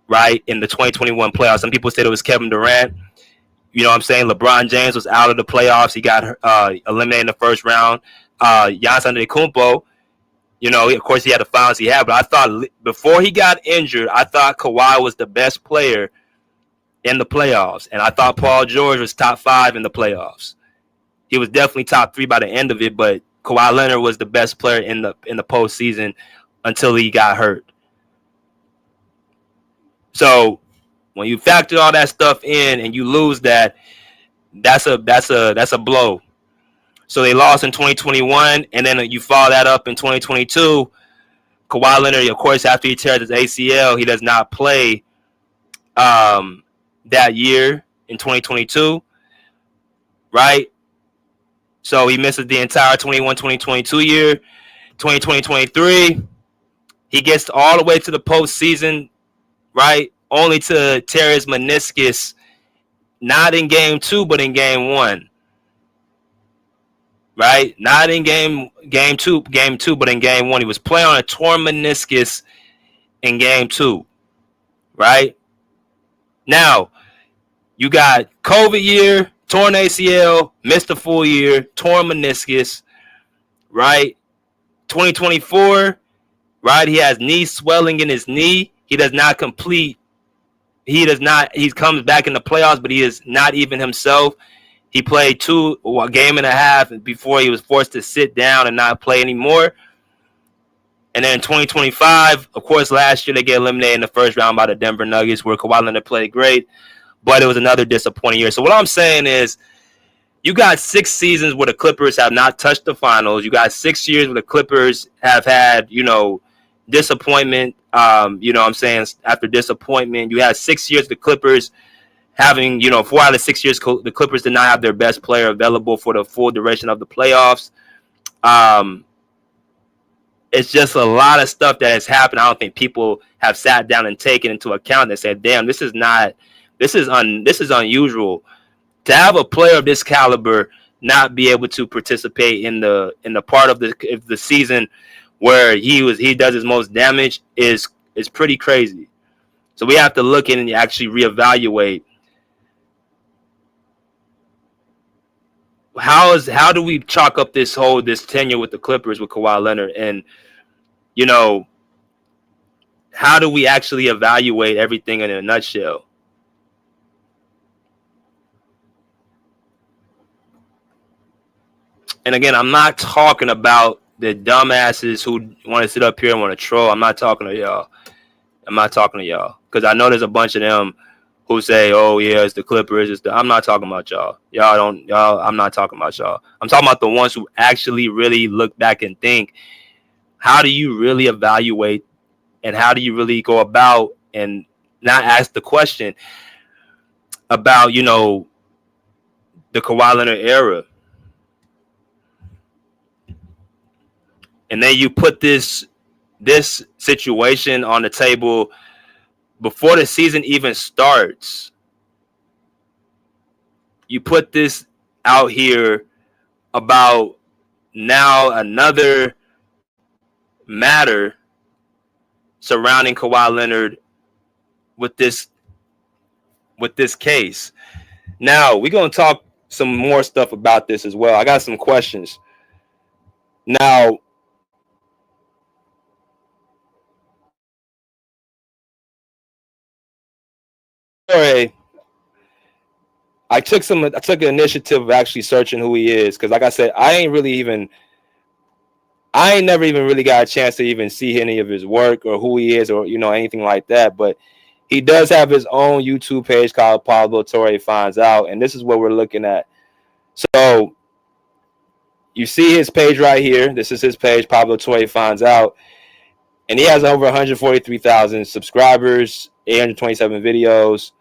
Speaker 3: right, in the 2021 playoffs. Some people said it was Kevin Durant. You know what I'm saying? LeBron James was out of the playoffs. He got eliminated in the first round. Giannis Antetokounmpo, of course, he had the finals he had, but I thought before he got injured, I thought Kawhi was the best player in the playoffs, and I thought Paul George was top 5 in the playoffs. He was definitely top 3 by the end of it, but Kawhi Leonard was the best player in the postseason until he got hurt. So when you factor all that stuff in and you lose that, that's a blow. So they lost in 2021, and then you follow that up in 2022. Kawhi Leonard, of course, after he tears his ACL, he does not play that year in 2022, right? So he misses the entire 21-2022 year. 2020-23, he gets all the way to the postseason, right? Only to tear his meniscus, not in game 2, but in game 1. Right? Not in game 2, but in game 1. He was playing on a torn meniscus in game 2. Right? Now, you got COVID year, torn ACL, missed a full year, torn meniscus. Right? 2024, right? He has knee swelling in his knee. He does not complete. He comes back in the playoffs, but he is not even himself. He played a game and a half before he was forced to sit down and not play anymore. And then 2025, of course, last year they get eliminated in the first round by the Denver Nuggets, where Kawhi Leonard played great, but it was another disappointing year. So what I'm saying is, you got 6 seasons where the Clippers have not touched the finals. You got 6 years where the Clippers have had, disappointment. After disappointment, you had 6 years the Clippers having, 4 out of 6 years, the Clippers did not have their best player available for the full duration of the playoffs. It's just a lot of stuff that has happened. I don't think people have sat down and taken into account and said, "Damn, this is unusual to have a player of this caliber not be able to participate in the part of the season where he does his most damage is pretty crazy." So we have to look in and actually reevaluate. How do we chalk up this tenure with the Clippers with Kawhi Leonard, and how do we actually evaluate everything in a nutshell? And again, I'm not talking about the dumbasses who want to sit up here and want to troll. I'm not talking to y'all. I'm not talking to y'all because I know there's a bunch of them who say, "Oh yeah, it's the Clippers." I'm not talking about y'all. I'm not talking about y'all. I'm talking about the ones who actually really look back and think, how do you really evaluate and how do you really go about and not ask the question about, the Kawhi Leonard era. And then you put this situation on the table before the season even starts. You put this out here about now another matter surrounding Kawhi Leonard with this case. Now we're gonna talk some more stuff about this as well. I got some questions. Now, I took an initiative of actually searching who he is because, like I said, I ain't never even really got a chance to even see any of his work or who he is or anything like that. But he does have his own YouTube page called Pablo Torre Finds Out, and this is what we're looking at. So you see his page right here. This is his page, Pablo Torre Finds Out, and he has over 143,000 subscribers, 827 videos.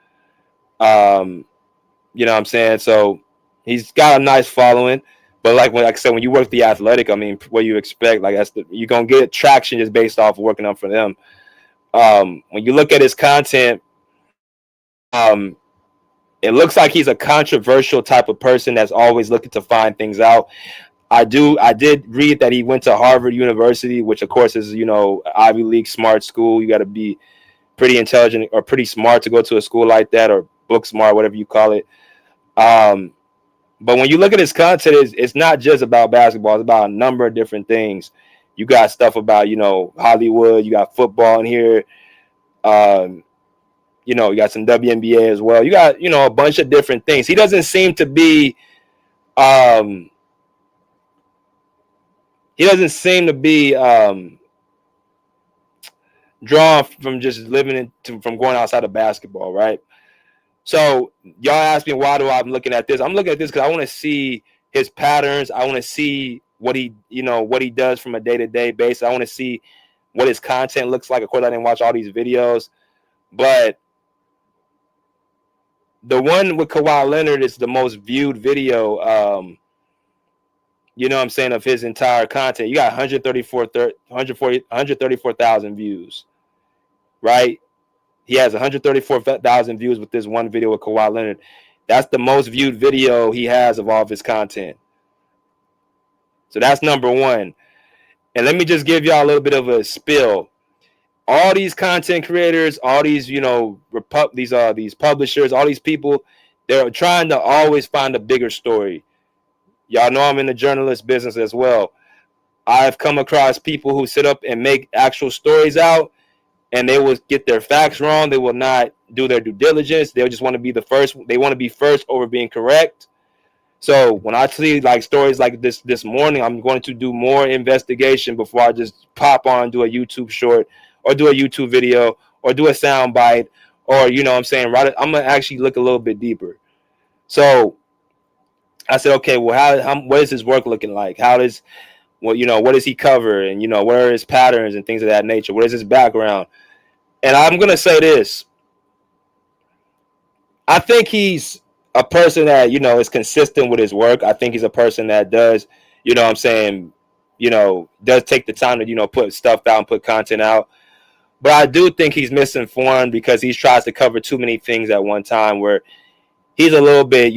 Speaker 3: You know what I'm saying? So he's got a nice following. But like I said, when you work the Athletic, I mean, what you expect, like you're gonna get traction just based off of working up for them. When you look at his content, it looks like he's a controversial type of person that's always looking to find things out. I did read that he went to Harvard University, which of course is Ivy League smart school. You got to be pretty intelligent or pretty smart to go to a school like that, or book smart, whatever you call it. But when you look at his content, it's not just about basketball. It's about a number of different things. You got stuff about, Hollywood. You got football in here. You got some WNBA as well. You got, a bunch of different things. He doesn't seem to be drawn from just from going outside of basketball, right? So y'all ask me, why do I'm looking at this? I'm looking at this because I want to see his patterns. I want to see what he does from a day-to-day basis. I want to see what his content looks like. Of course, I didn't watch all these videos, but the one with Kawhi Leonard is the most viewed video, of his entire content. You got 134,000 views, right? He has 134,000 views with this one video with Kawhi Leonard. That's the most viewed video he has of all of his content. So that's number one. And let me just give y'all a little bit of a spill. All these content creators, all these, these publishers, all these people, they're trying to always find a bigger story. Y'all know I'm in the journalist business as well. I've come across people who sit up and make actual stories out, and they will get their facts wrong. They will not do their due diligence. They'll just want to be the first. They want to be first over being correct. So when I see like stories like this morning, I'm going to do more investigation before I just pop on, do a YouTube short or do a YouTube video or do a sound bite or, I'm going to actually look a little bit deeper. So I said, okay, well, what is his work looking like? What does he cover? And, what are his patterns and things of that nature? What is his background? And I'm going to say this. I think he's a person that, is consistent with his work. I think he's a person that does, does take the time to, put stuff out and put content out. But I do think he's misinformed because he tries to cover too many things at one time where he's a little bit,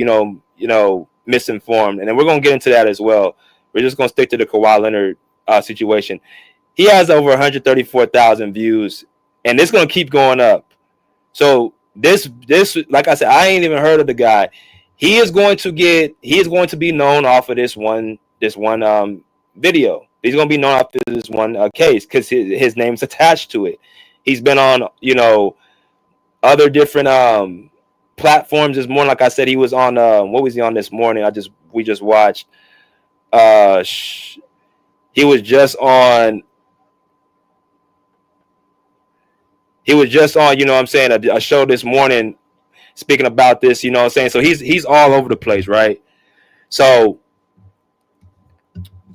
Speaker 3: misinformed. And then we're going to get into that as well. We're just going to stick to the Kawhi Leonard situation. He has over 134,000 views. And it's going to keep going up. So this, like I said, I ain't even heard of the guy. He is going to be known off of this one video. He's going to be known off of this one case because his name's attached to it. He's been on, other different platforms this morning. Like I said, he was on what was he on this morning? We just watched. He was just on He was just on, you know what I'm saying, a show this morning speaking about this, you know what I'm saying? So he's all over the place, right? So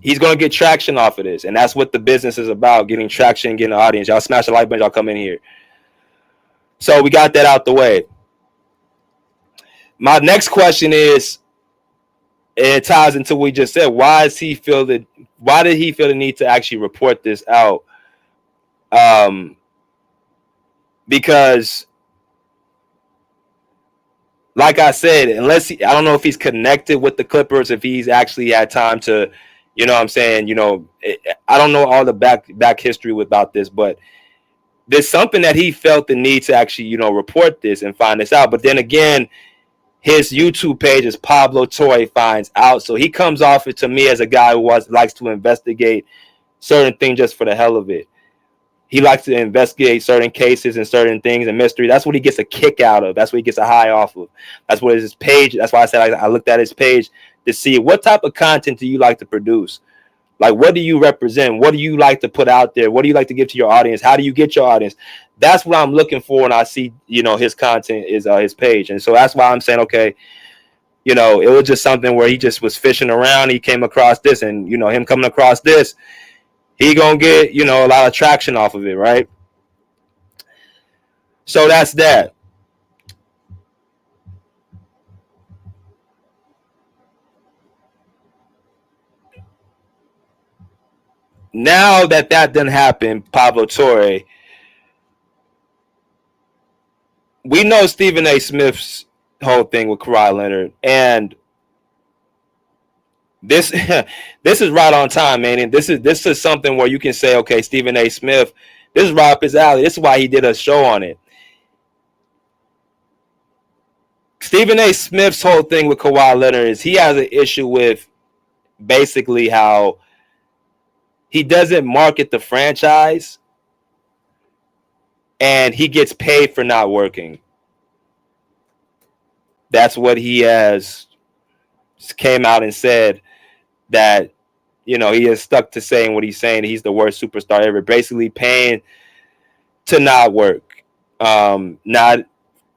Speaker 3: he's going to get traction off of this, and that's what the business is about, getting traction, getting the audience. Y'all smash the like button, y'all come in here. So we got that out the way. My next question is, and it ties into what we just said, why did he feel the need to actually report this out? Because like I said, I don't know if he's connected with the Clippers, if he's actually had time to, you know what I'm saying, you know, I don't know all the back history about this, but there's something that he felt the need to actually, you know, report this and find this out. But then again, his YouTube page is Pablo Torre Finds Out. So he comes off it to me as a guy who likes to investigate certain things just for the hell of it. He likes to investigate certain cases and certain things and mystery. That's what he gets a kick out of. That's what he gets a high off of. That's what his page. That's why I said I looked at his page to see what type of content do you like to produce? Like, what do you represent? What do you like to put out there? What do you like to give to your audience? How do you get your audience? That's what I'm looking for when I see, you know, his content is his page. And so that's why I'm saying, okay, you know, it was just something where he just was fishing around. He came across this, and, you know, him coming across this, he gonna get, you know, a lot of traction off of it, right? So that's that. Now that didn't happen, Pablo Torre, we know Stephen A. Smith's whole thing with Kawhi-Leonard, and this is right on time, man. And this is something where you can say, okay, Stephen A. Smith, this is right up his alley. This is why he did a show on it. Stephen A. Smith's whole thing with Kawhi-Leonard is he has an issue with basically how he doesn't market the franchise and he gets paid for not working. That's what he has came out and said, that, you know, he is stuck to saying what he's saying. He's the worst superstar ever, basically paying to not work, not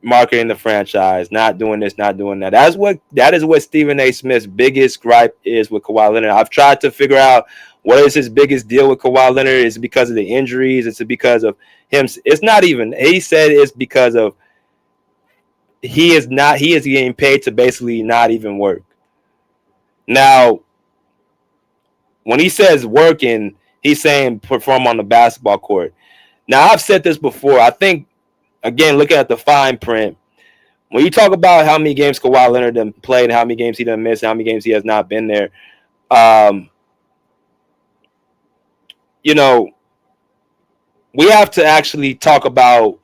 Speaker 3: marketing the franchise, not doing this, not doing that. That is what Stephen A. Smith's biggest gripe is with Kawhi Leonard. I've tried to figure out what is his biggest deal with Kawhi Leonard. Is it because of the injuries? Is it because of him? It's not even. He said it's because of he is getting paid to basically not even work. Now, when he says working, he's saying perform on the basketball court. Now, I've said this before. I think, again, looking at the fine print, when you talk about how many games Kawhi Leonard done played, how many games he done missed, how many games he has not been there, you know, we have to actually talk about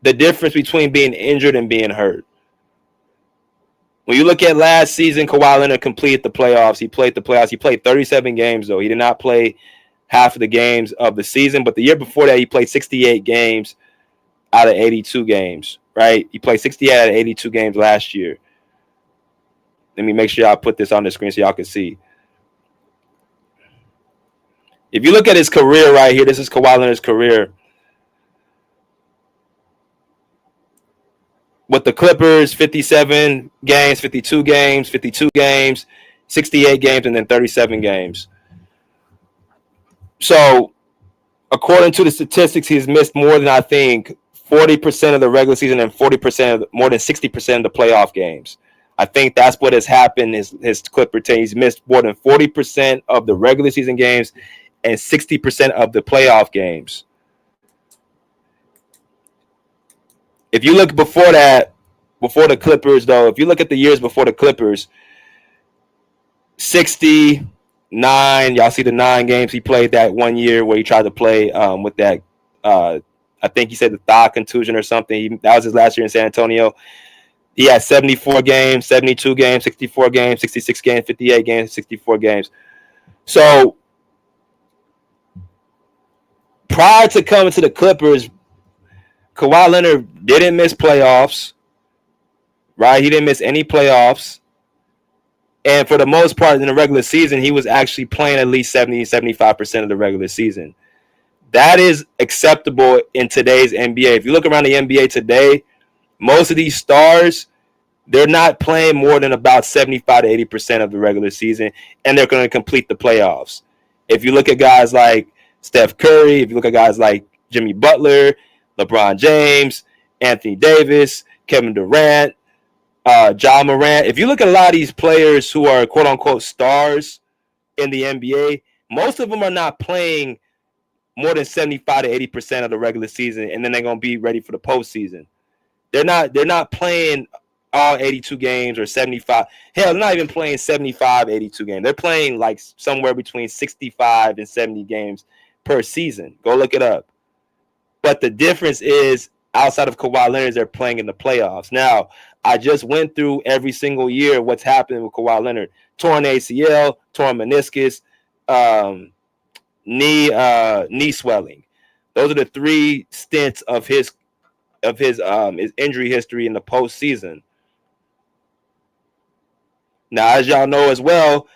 Speaker 3: the difference between being injured and being hurt. When you look at last season, Kawhi Leonard completed the playoffs. He played the playoffs. He played 37 games, though. He did not play half of the games of the season. But the year before that, he played 68 games out of 82 games, right? He played 68 out of 82 games last year. Let me make sure I put this on the screen so y'all can see. If you look at his career right here, this is Kawhi Leonard's career. With the Clippers, 57 games, 52 games, 52 games, 68 games, and then 37 games. So, according to the statistics, he's missed more than, I think, 40% of the regular season and more than 60% of the playoff games. I think that's what has happened. His Clipper team, he's missed more than 40% of the regular season games and 60% of the playoff games. If you look before that, before the Clippers, though, if you look at the years before the Clippers, 69, y'all see the 9 games he played that one year where he tried to play with that, I think he said the thigh contusion or something. That was his last year in San Antonio. He had 74 games, 72 games, 64 games, 66 games, 58 games, 64 games. So prior to coming to the Clippers, Kawhi Leonard didn't miss playoffs, right? He didn't miss any playoffs. And for the most part in the regular season, he was actually playing at least 70, 75% of the regular season. That is acceptable in today's NBA. If you look around the NBA today, most of these stars, they're not playing more than about 75 to 80% of the regular season, and they're going to complete the playoffs. If you look at guys like Steph Curry, if you look at guys like Jimmy Butler, LeBron James, Anthony Davis, Kevin Durant, Ja Morant, if you look at a lot of these players who are quote-unquote stars in the NBA, most of them are not playing more than 75 to 80% of the regular season, and then they're going to be ready for the postseason. They're not playing all 82 games or 75. Hell, they're not even playing 75, 82 games. They're playing like somewhere between 65 and 70 games per season. Go look it up. But the difference is, outside of Kawhi Leonard, they're playing in the playoffs. Now, I just went through every single year what's happening with Kawhi Leonard. Torn ACL, torn meniscus, knee swelling. Those are the 3 stints of his injury history in the postseason. Now, as y'all know as well,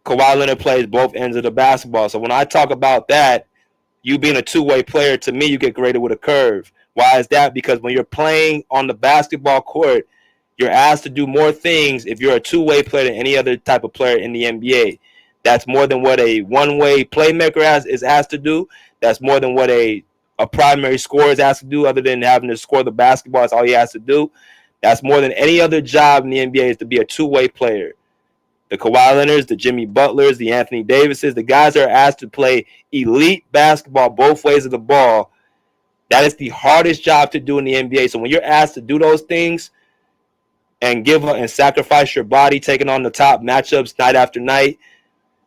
Speaker 3: Kawhi Leonard plays both ends of the basketball. So when I talk about that, you being a two-way player, to me, you get graded with a curve. Why is that? Because when you're playing on the basketball court, you're asked to do more things if you're a two-way player than any other type of player in the NBA. That's more than what a one-way playmaker is asked to do. That's more than what a primary scorer is asked to do, other than having to score the basketball. That's all he has to do. That's more than any other job in the NBA, is to be a two-way player. The Kawhi Leonards, the Jimmy Butlers, the Anthony Davises, the guys that are asked to play elite basketball both ways of the ball, that is the hardest job to do in the NBA. So when you're asked to do those things and give up and sacrifice your body, taking on the top matchups night after night,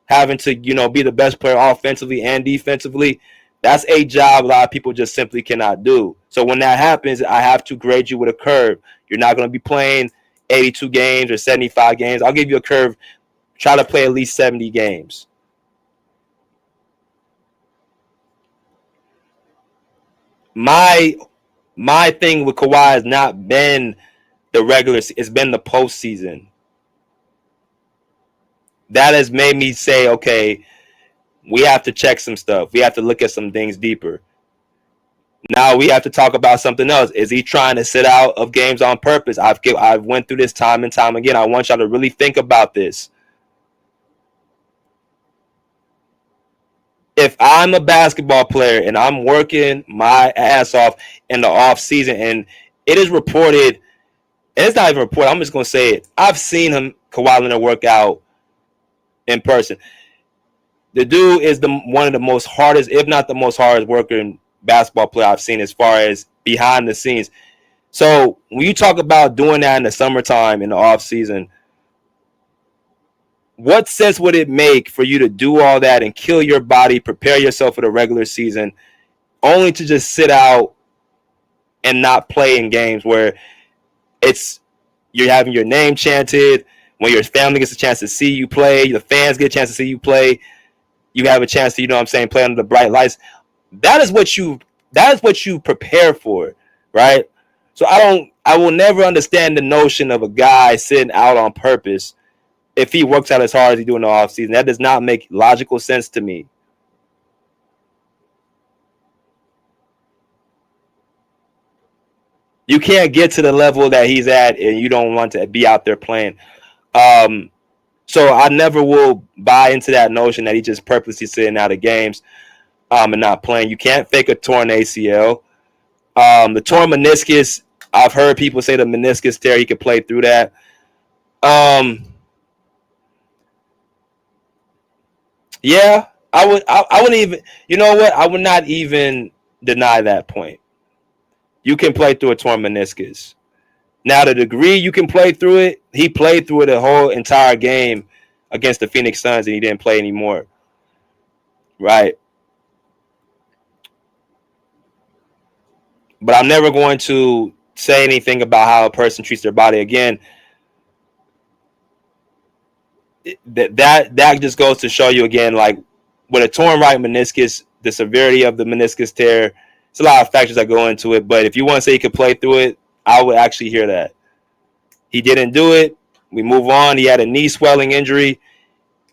Speaker 3: having to, be the best player offensively and defensively, that's a job a lot of people just simply cannot do. So when that happens, I have to grade you with a curve. You're not going to be playing 82 games or 75 games. I'll give you a curve. Try to play at least 70 games. My thing with Kawhi has not been the regular, it's been the postseason. That has made me say, okay, we have to check some stuff. We have to look at some things deeper. Now we have to talk about something else. Is he trying to sit out of games on purpose? I've went through this time and time again. I want y'all to really think about this. If I'm a basketball player and I'm working my ass off in the off season, and it is reported, and it's not even reported, I'm just going to say it. I've seen Kawhi Leonard, work out in person. The dude is one of the most hardest, if not the most hardest working basketball player I've seen as far as behind the scenes. So when you talk about doing that in the summertime, in the off season, what sense would it make for you to do all that and kill your body, prepare yourself for the regular season, only to just sit out and not play in games where you're having your name chanted, when your family gets a chance to see you play, the fans get a chance to see you play, you have a chance to, play under the bright lights. That is what you prepare for, right? So I will never understand the notion of a guy sitting out on purpose if he works out as hard as he do in the offseason. That does not make logical sense to me. You can't get to the level that he's at and you don't want to be out there playing. So I never will buy into that notion that he just purposely sitting out of games and not playing. You can't fake a torn ACL. The torn meniscus, I've heard people say the meniscus tear, he could play through that. Yeah, I wouldn't even, I would not even deny that point. You can play through a torn meniscus. Now, the degree you can play through it, he played through it the whole entire game against the Phoenix Suns, and he didn't play anymore. Right. But I'm never going to say anything about how a person treats their body again. That just goes to show you again, like with a torn right meniscus, the severity of the meniscus tear, it's a lot of factors that go into it. But if you want to say he could play through it, I would actually hear that. He didn't do it. We move on. He had a knee swelling injury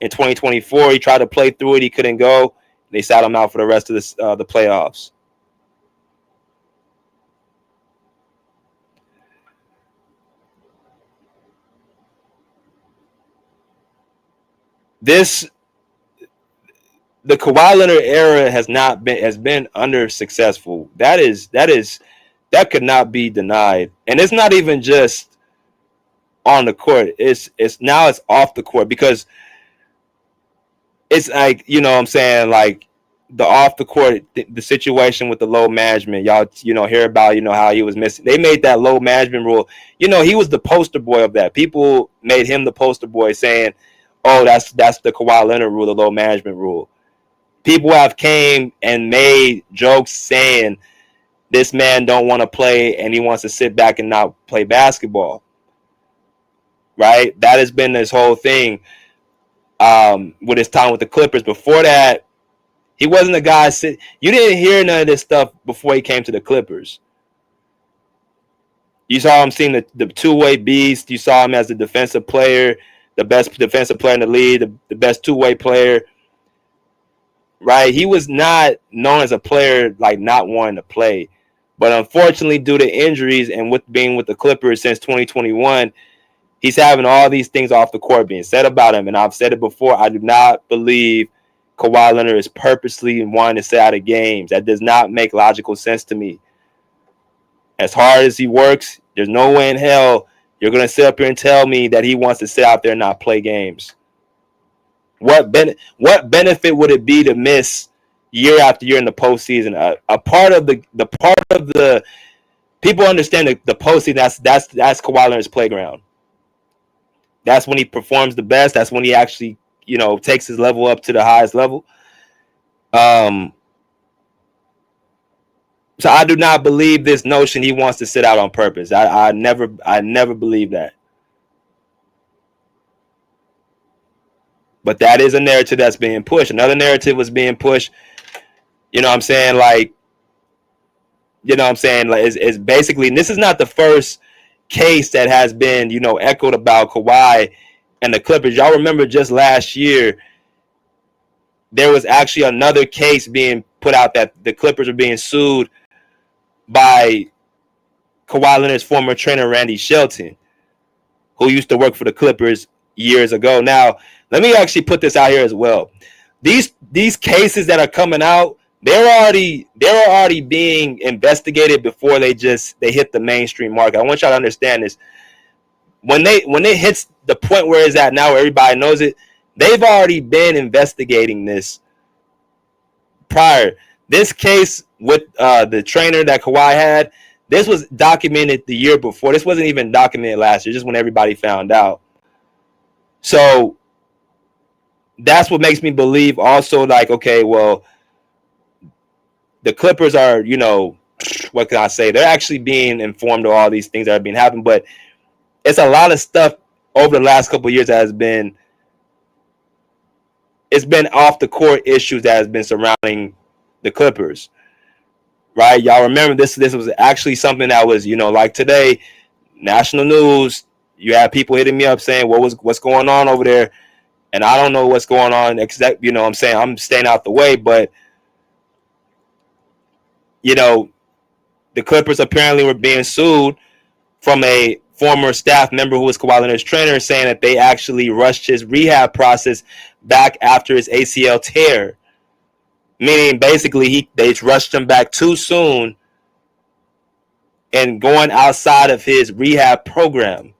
Speaker 3: in 2024. He tried to play through it. He couldn't go. They sat him out for the rest of the playoffs. The Kawhi Leonard era has been under successful. That could not be denied. And it's not even just on the court. It's off the court, because it's like, you know what I'm saying, like the off the court, the situation with the load management, y'all, hear about, how he was missing. They made that load management rule. He was the poster boy of that. People made him the poster boy, saying, oh, that's the Kawhi Leonard rule, the load management rule. People have came and made jokes saying this man don't want to play and he wants to sit back and not play basketball. Right? That has been this whole thing with his time with the Clippers. Before that, he wasn't a guy you didn't hear none of this stuff before he came to the Clippers. You saw him seeing the two-way beast. You saw him as a defensive player, the best defensive player in the league, the best two-way player. Right? He was not known as a player like not wanting to play. But unfortunately, due to injuries and with being with the Clippers since 2021, he's having all these things off the court being said about him. And I've said it before, I do not believe Kawhi Leonard is purposely wanting to sit out of games. That does not make logical sense to me. As hard as he works, there's no way in hell you're going to sit up here and tell me that he wants to sit out there and not play games. What benefit would it be to miss year after year in the postseason? A part of the people understand the postseason. That's Kawhi Leonard's playground. That's when he performs the best. That's when he actually takes his level up to the highest level. So I do not believe this notion he wants to sit out on purpose. I never believe that. But that is a narrative that's being pushed. Another narrative was being pushed. It's basically, and this is not the first case that has been, echoed about Kawhi and the Clippers. Y'all remember just last year, there was actually another case being put out that the Clippers are being sued by Kawhi Leonard's former trainer, Randy Shelton, who used to work for the Clippers years ago. Now, let me actually put this out here as well. These cases that are coming out, they're already being investigated before they hit the mainstream market. I want y'all to understand this. When it hits the point where it's at now, where everybody knows it, they've already been investigating this prior. This case with the trainer that Kawhi had, this was documented the year before. This wasn't even documented last year, just when everybody found out. So that's what makes me believe also, like, okay, well, the Clippers are, what can I say? They're actually being informed of all these things that are being happening, but it's a lot of stuff over the last couple of years that has been, it's been off the court issues that has been surrounding the Clippers, right? Y'all remember this was actually something that was, like today, national news, you have people hitting me up saying, what's going on over there? And I don't know what's going on, except, I'm saying I'm staying out the way, but the Clippers apparently were being sued from a former staff member who was Kawhi Leonard's trainer, saying that they actually rushed his rehab process back after his ACL tear. Meaning, basically, they rushed him back too soon and going outside of his rehab program.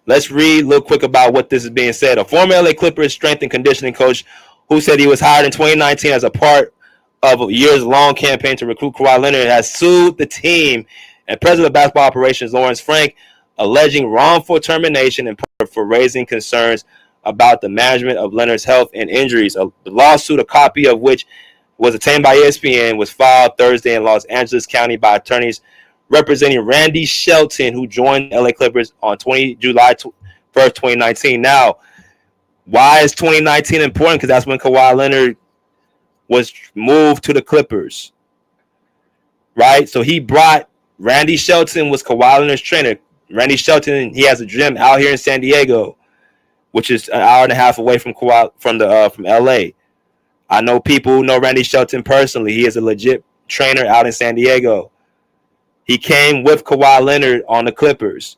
Speaker 3: Let's read real quick about what this is being said. A former LA Clippers strength and conditioning coach who said he was hired in 2019 as a part of a years-long campaign to recruit Kawhi Leonard has sued the team and president of basketball operations, Lawrence Frank, alleging wrongful termination and for raising concerns about the management of Leonard's health and injuries. The lawsuit, a copy of which was obtained by ESPN, was filed Thursday in Los Angeles County by attorneys representing Randy Shelton, who joined LA Clippers on July 1st, 2019. Now, why is 2019 important? Because that's when Kawhi Leonard was moved to the Clippers, right? So he brought Randy Shelton, was Kawhi Leonard's trainer. Randy Shelton, he has a gym out here in San Diego. which is an hour and a half away from from LA. I know people who know Randy Shelton personally. He is a legit trainer out in San Diego. He came with Kawhi Leonard on the Clippers.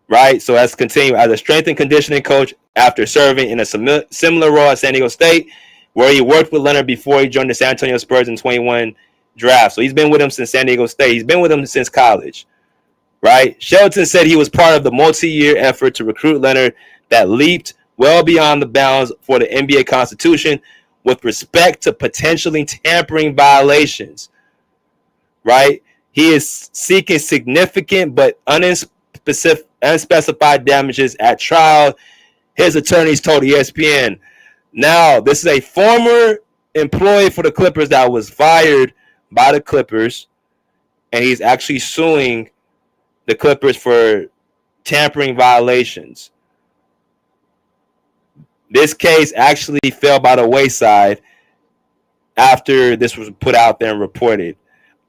Speaker 3: Right? So let's continue. As a strength and conditioning coach after serving in a similar role at San Diego State, where he worked with Leonard before he joined the San Antonio Spurs in 21 draft. So he's been with him since San Diego State. He's been with him since college. Right? Shelton said he was part of the multi-year effort to recruit Leonard that leaped well beyond the bounds for the NBA Constitution with respect to potentially tampering violations. Right? He is seeking significant but unspecified damages at trial, his attorneys told ESPN. Now, this is a former employee for the Clippers that was fired by the Clippers, and he's actually suing the Clippers for tampering violations. This case actually fell by the wayside after this was put out there and reported.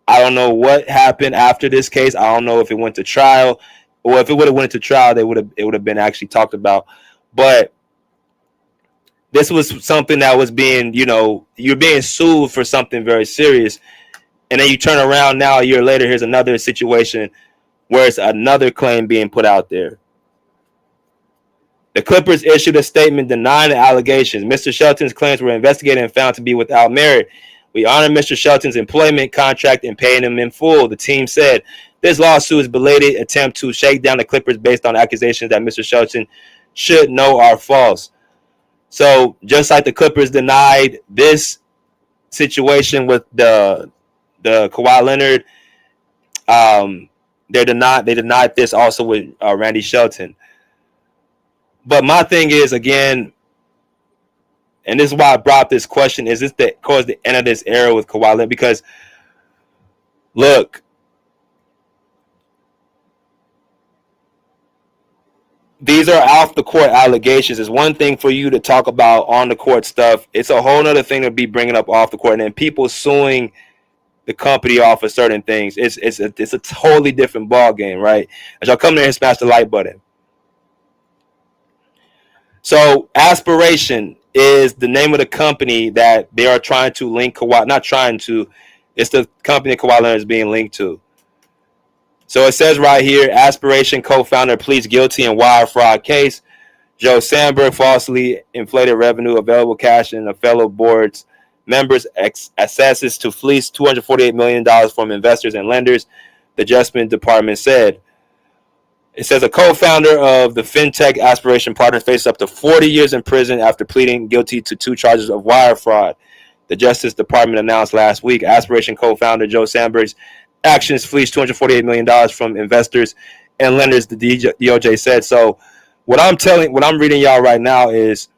Speaker 3: I don't know what happened after this case. I don't know if it went to trial, or if it would have went to trial, it would have been actually talked about. But this was something that was being, you're being sued for something very serious. And then you turn around now a year later, here's another situation where it's another claim being put out there. The Clippers issued a statement denying the allegations. Mr. Shelton's claims were investigated and found to be without merit. We honor Mr. Shelton's employment contract and paying him in full, the team said. This lawsuit is a belated attempt to shake down the Clippers based on accusations that Mr. Shelton should know are false. So just like the Clippers denied this situation with the Kawhi Leonard, they denied this also with Randy Shelton. But my thing is, again, and this is why I brought this question, is this towards the end of this era with Kawhi Leonard? Because, look, these are off the court allegations. It's one thing for you to talk about on the court stuff. It's a whole other thing to be bringing up off the court, and then people suing the company off of certain things. It's a totally different ball game, right? As y'all come there and smash the like button. So Aspiration is the name of the company that they are trying to link Kawhi. Not trying to. It's the company that Kawhi Leonard is being linked to. So it says right here, Aspiration co-founder pleads guilty in wire fraud case. Joe Sandberg falsely inflated revenue, available cash, and a fellow board's members assesses to fleece $248 million from investors and lenders, the Justice Department said. It says a co-founder of the fintech Aspiration Partners faces up to 40 years in prison after pleading guilty to 2 charges of wire fraud. The Justice Department announced last week Aspiration co-founder Joe Sandberg's actions fleeced $248 million from investors and lenders, the DOJ said. So what I'm reading y'all right now is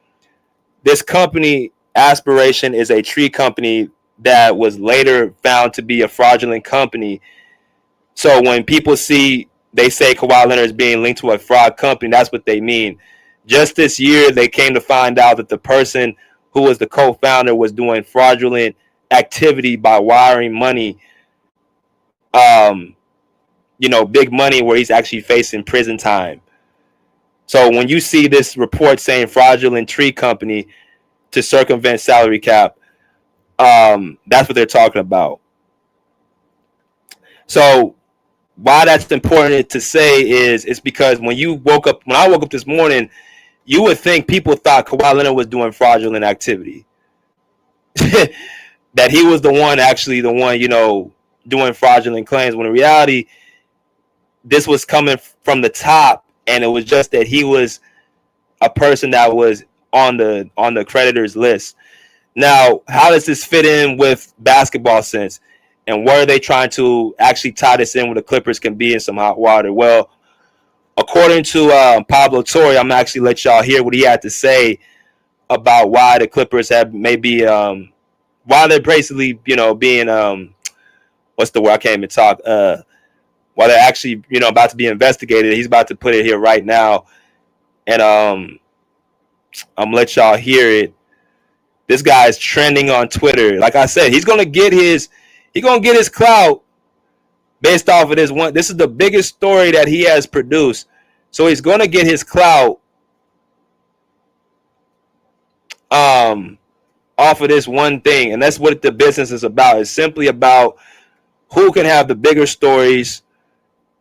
Speaker 3: this company, Aspiration, is a tree company that was later found to be a fraudulent company. So when people they say Kawhi Leonard is being linked to a fraud company, that's what they mean. Just this year, they came to find out that the person who was the co-founder was doing fraudulent activity by wiring money, big money, where he's actually facing prison time. So when you see this report saying fraudulent tree company to circumvent salary cap, that's what they're talking about. So why that's important to say is it's because when I woke up this morning, you would think people thought Kawhi Leonard was doing fraudulent activity. That he was the one doing fraudulent claims, when in reality, this was coming from the top, and it was just that he was a person that was on the creditors list. Now, how does this fit in with basketball sense? And where are they trying to actually tie this in where the Clippers can be in some hot water? Well, according to Pablo Torre, I'm actually let y'all hear what he had to say about why the Clippers why they're basically, being what's the word? I can't even talk. While they're actually, about to be investigated. He's about to put it here right now, and I'm gonna let y'all hear it. This guy is trending on Twitter. Like I said, he's gonna get his clout based off of this one. This is the biggest story that he has produced. So he's going to get his clout off of this one thing. And that's what the business is about. It's simply about who can have the bigger stories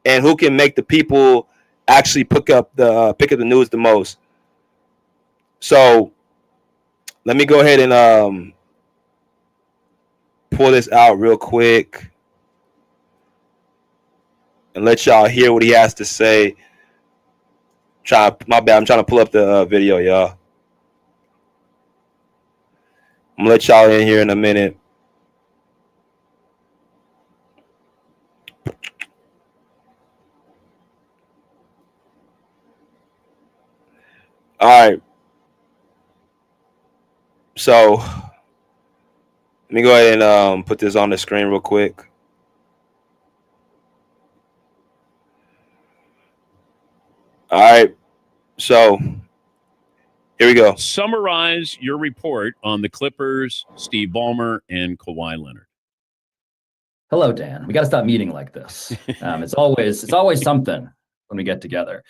Speaker 3: and who can make the people actually pick up the news the most. So let me go ahead and pull this out real quick and let y'all hear what he has to say. My bad, I'm trying to pull up the video, y'all. I'm gonna let y'all in here in a minute. All right. So let me go ahead and put this on the screen real quick. All right. So here we go.
Speaker 7: Summarize your report on the Clippers, Steve Ballmer, and Kawhi Leonard.
Speaker 4: Hello, Dan. We got to stop meeting like this. It's always something when we get together.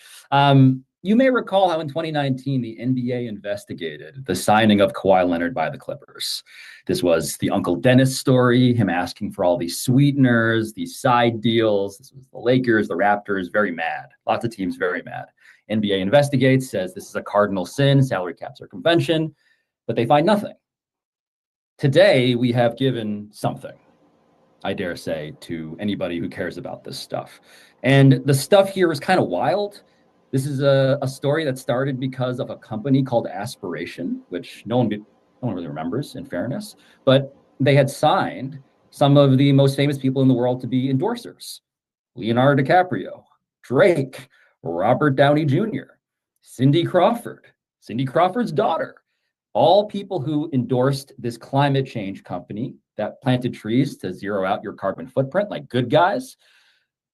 Speaker 4: You may recall how in 2019, the NBA investigated the signing of Kawhi Leonard by the Clippers. This was the Uncle Dennis story, him asking for all these sweeteners, these side deals. This was the Lakers, the Raptors, very mad. Lots of teams very mad. NBA investigates, says this is a cardinal sin, salary cap circumvention, but they find nothing. Today, we have given something, I dare say, to anybody who cares about this stuff. And the stuff here is kind of wild. This is a story that started because of a company called Aspiration, which no one really remembers, in fairness. But they had signed some of the most famous people in the world to be endorsers. Leonardo DiCaprio, Drake, Robert Downey Jr., Cindy Crawford, Cindy Crawford's daughter. All people who endorsed this climate change company that planted trees to zero out your carbon footprint, like good guys,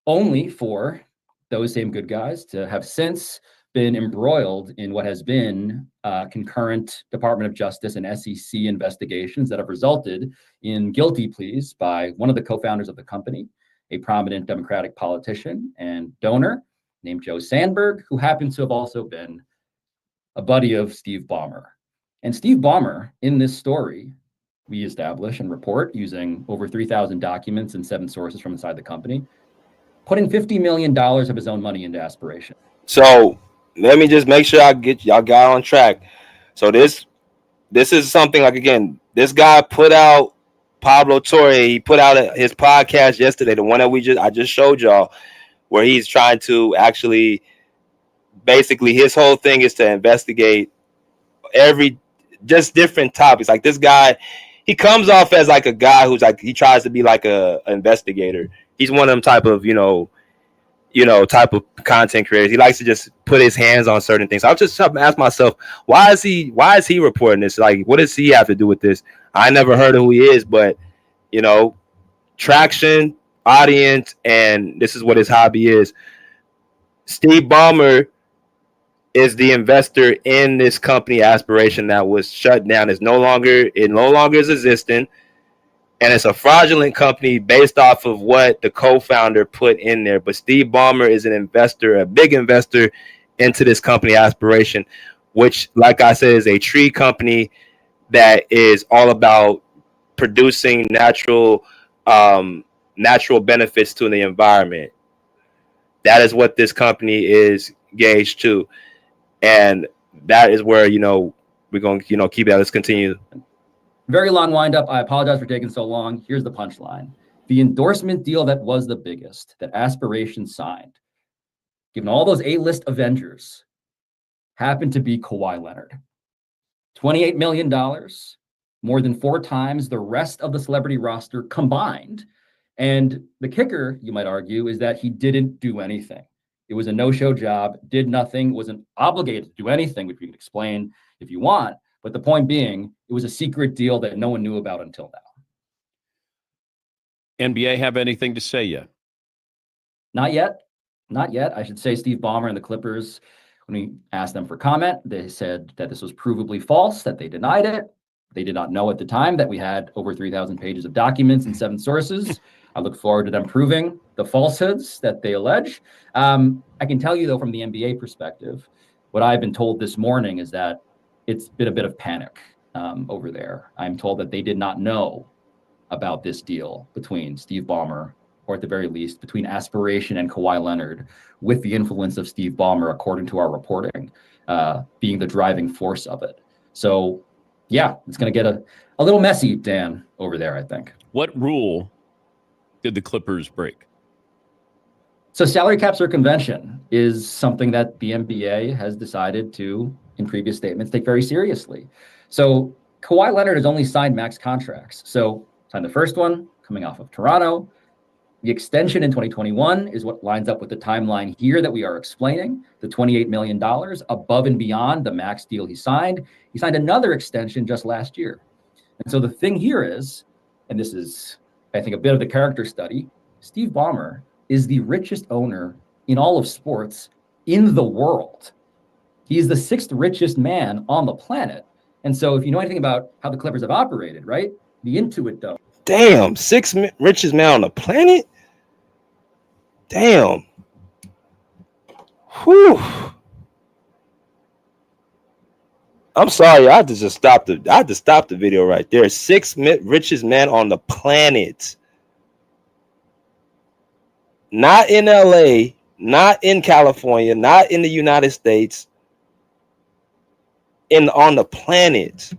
Speaker 4: only for those same good guys to have since been embroiled in what has been concurrent Department of Justice and SEC investigations that have resulted in guilty pleas by one of the co-founders of the company, a prominent Democratic politician and donor named Joe Sandberg, who happens to have also been a buddy of Steve Ballmer. And Steve Ballmer, in this story, we establish and report using over 3,000 documents and 7 sources from inside the company, putting $50 million of his own money into Aspiration.
Speaker 3: So let me just make sure I get y'all got on track. So this is something like, again, this guy put out, Pablo Torre, he put out his podcast yesterday, the one that I just showed y'all, where he's trying to actually, basically his whole thing is to investigate just different topics. Like this guy, he comes off as like a guy who's like, he tries to be like an investigator. He's one of them type of, type of content creators. He likes to just put his hands on certain things. I'll just ask myself, why is he reporting this? Like, what does he have to do with this? I never heard of who he is, but traction, audience, and this is what his hobby is. Steve Ballmer is the investor in this company, Aspiration, that was shut down. It no longer is existing. And it's a fraudulent company based off of what the co-founder put in there. But Steve Ballmer is an investor, a big investor into this company, Aspiration, which, like I said, is a tree company that is all about producing natural benefits to the environment. That is what this company is gauged to. And that is where, we're going to keep that. Let's continue.
Speaker 4: Very long windup. I apologize for taking so long. Here's the punchline. The endorsement deal that was the biggest, that Aspiration signed, given all those A-list Avengers, happened to be Kawhi Leonard. $28 million, more than 4 times the rest of the celebrity roster combined. And the kicker, you might argue, is that he didn't do anything. It was a no-show job, did nothing, wasn't obligated to do anything, which we can explain if you want. But the point being, it was a secret deal that no one knew about until now.
Speaker 7: NBA have anything to say yet?
Speaker 4: Not yet. Not yet. I should say Steve Ballmer and the Clippers, when we asked them for comment, they said that this was provably false, that they denied it. They did not know at the time that we had over 3,000 pages of documents and 7 sources. I look forward to them proving the falsehoods that they allege. I can tell you, though, from the NBA perspective, what I've been told this morning is that it's been a bit of panic over there. I'm told that they did not know about this deal between Steve Ballmer, or at the very least, between Aspiration and Kawhi-Leonard, with the influence of Steve Ballmer, according to our reporting, being the driving force of it. So, yeah, it's going to get a little messy, Dan, over there, I think.
Speaker 7: What rule did the Clippers break?
Speaker 4: So salary cap circumvention is something that the NBA has decided to, in previous statements, take very seriously. So Kawhi Leonard has only signed max contracts. So signed the first one coming off of Toronto. The extension in 2021 is what lines up with the timeline here that we are explaining, the $28 million above and beyond the max deal he signed. He signed another extension just last year. And so the thing here is, and this is, I think, a bit of the character study, Steve Ballmer is the richest owner in all of sports in the world. He's the 6th richest man on the planet. And so if you know anything about how the Clippers have operated, right? The Intuit though.
Speaker 3: Damn, 6th richest man on the planet? Damn. Whew. I'm sorry, I had to just stop the video right there. 6th richest man on the planet. Not in LA, not in California, not in the United States, on the planet.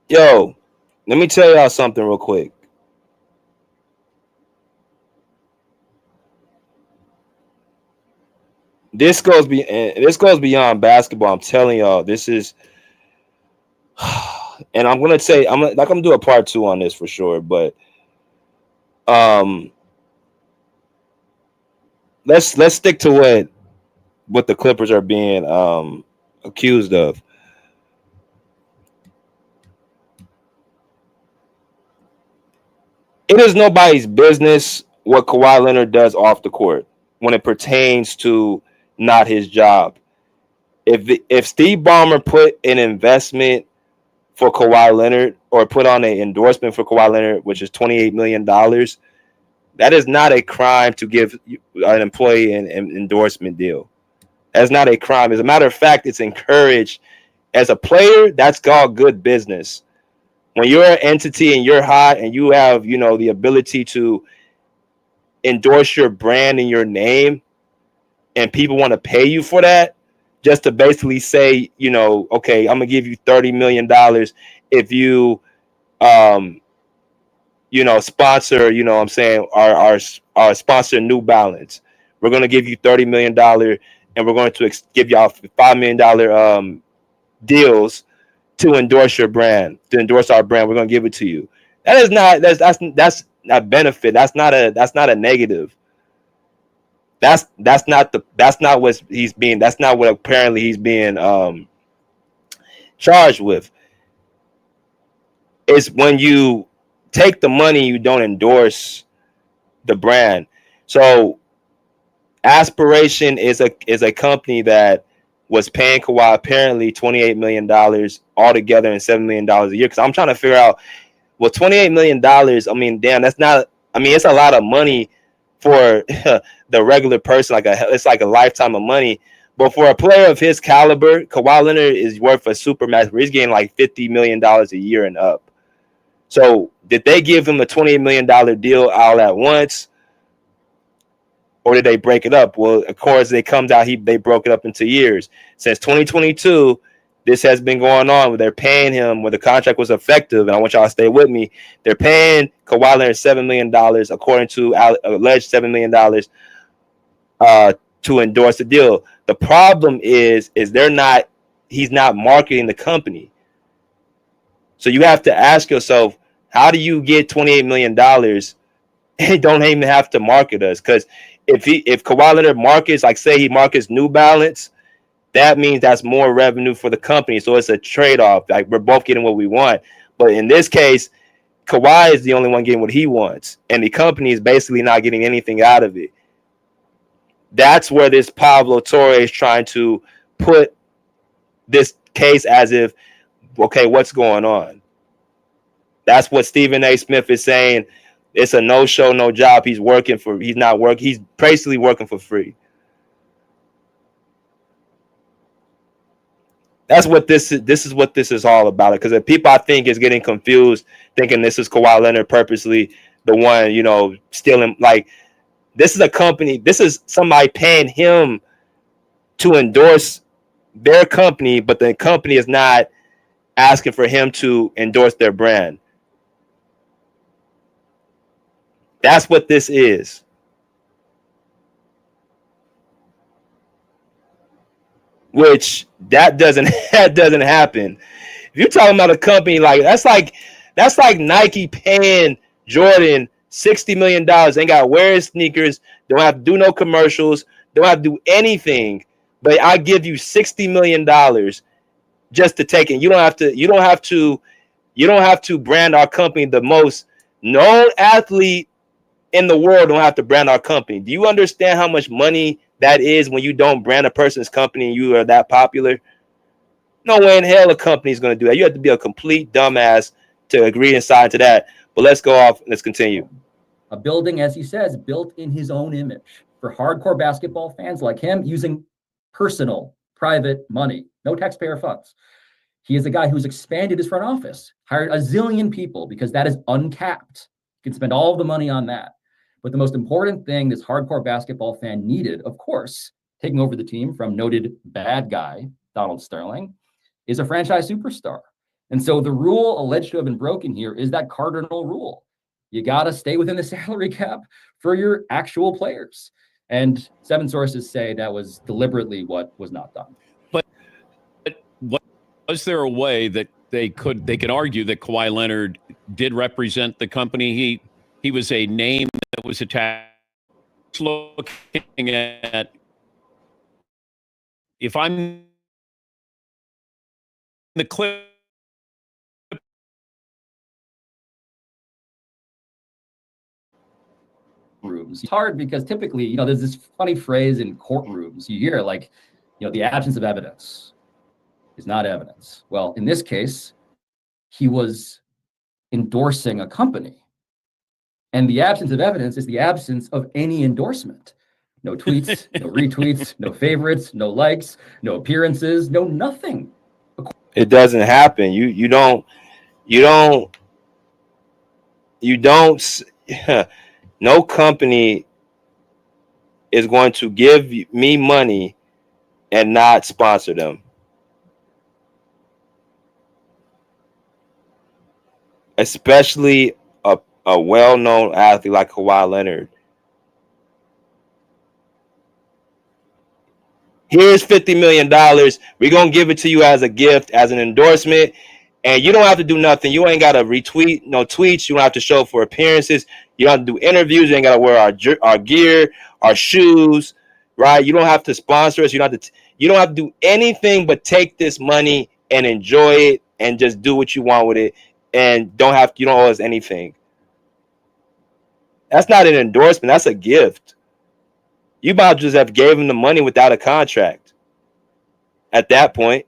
Speaker 3: Yo, let me tell y'all something real quick. This goes beyond basketball. I'm telling y'all, this is, and I'm gonna do a part 2 on this for sure. But let's stick to what the Clippers are being accused of. It is nobody's business what Kawhi Leonard does off the court when it pertains to not his job. If Steve Ballmer put an investment for Kawhi Leonard or put on an endorsement for Kawhi Leonard, which is $28 million, that is not a crime to give an employee an endorsement deal. That's not a crime. As a matter of fact, it's encouraged. As a player, that's called good business. When you're an entity and you're hot and you have, the ability to endorse your brand and your name, and people want to pay you for that, just to basically say, okay, I'm gonna give you $30 million if you, sponsor, I'm saying, our sponsor New Balance. We're gonna give you $30 million, and we're going to give y'all $5 million deals to endorse your brand, to endorse our brand. We're gonna give it to you. That is not that's a benefit. That's not a negative. That's not what apparently he's being charged with. It's when you take the money, you don't endorse the brand. So Aspiration is a company that was paying Kawhi apparently $28 million altogether and $7 million a year. Because I'm trying to figure out, well, $28 million, I mean, damn, that's not, I mean, it's a lot of money for the regular person. It's like a lifetime of money. But for a player of his caliber, Kawhi Leonard is worth a super max where he's getting like $50 million a year and up. So did they give him a $28 million deal all at once? Or did they break it up? Well, of course, it comes out they broke it up into years. Since 2022, this has been going on where they're paying him, where the contract was effective, and I want y'all to stay with me. They're paying Kawhi Leonard $7 million, according to alleged $7 million to endorse the deal. The problem is he's not marketing the company. So you have to ask yourself, how do you get $28 million and don't even have to market us? Because if Kawhi Leonard markets, like say he markets New Balance, that means that's more revenue for the company. So it's a trade-off. Like we're both getting what we want. But in this case, Kawhi is the only one getting what he wants. And the company is basically not getting anything out of it. That's where this Pablo Torre is trying to put this case as if, okay, what's going on? That's what Stephen A. Smith is saying. It's a no-show, no job. He's not working. He's basically working for free. That's what this is what this is all about. Because if people, I think, is getting confused, thinking this is Kawhi Leonard purposely the one, stealing. Like, this is a company. This is somebody paying him to endorse their company, but the company is not asking for him to endorse their brand. That's what this is. Which that doesn't happen. If you're talking about a company that's like Nike paying Jordan $60 million, ain't got to wear his sneakers, don't have to do no commercials, don't have to do anything, but I give you $60 million just to take it. You don't have to brand our company. The most known athlete in the world don't have to brand our company. Do you understand how much money that is when you don't brand a person's company and you are that popular? No way in hell a company is going to do that. You have to be a complete dumbass to agree and sign to that. But let's go off. Let's continue.
Speaker 8: A building, as he says, built in his own image for hardcore basketball fans like him, using personal, private money, no taxpayer funds. He is a guy who's expanded his front office, hired a zillion people because that is uncapped. You can spend all of the money on that. But the most important thing this hardcore basketball fan needed, of course, taking over the team from noted bad guy Donald Sterling, is a franchise superstar. And so the rule alleged to have been broken here is that cardinal rule. You got to stay within the salary cap for your actual players. And 7 sources say that was deliberately what was not done.
Speaker 7: But was there a way that they could argue that Kawhi Leonard did represent the company? He was a name that was attached. Looking at, if I'm in the clip,
Speaker 8: rooms. It's hard because typically, there's this funny phrase in courtrooms. You hear the absence of evidence is not evidence. Well, in this case, he was endorsing a company. And the absence of evidence is the absence of any endorsement. No tweets, no retweets, no favorites, no likes, no appearances, no nothing.
Speaker 3: It doesn't happen. You don't. No company is going to give me money and not sponsor them. Especially a well-known athlete like Kawhi Leonard. Here's $50 million. We're going to give it to you as a gift, as an endorsement. And you don't have to do nothing. You ain't got to retweet, no tweets. You don't have to show for appearances. You don't have to do interviews. You ain't got to wear our gear, our shoes, right? You don't have to sponsor us. You don't have to do anything but take this money and enjoy it and just do what you want with it. And you don't owe us anything. That's not an endorsement. That's a gift. You might just have gave him the money without a contract at that point.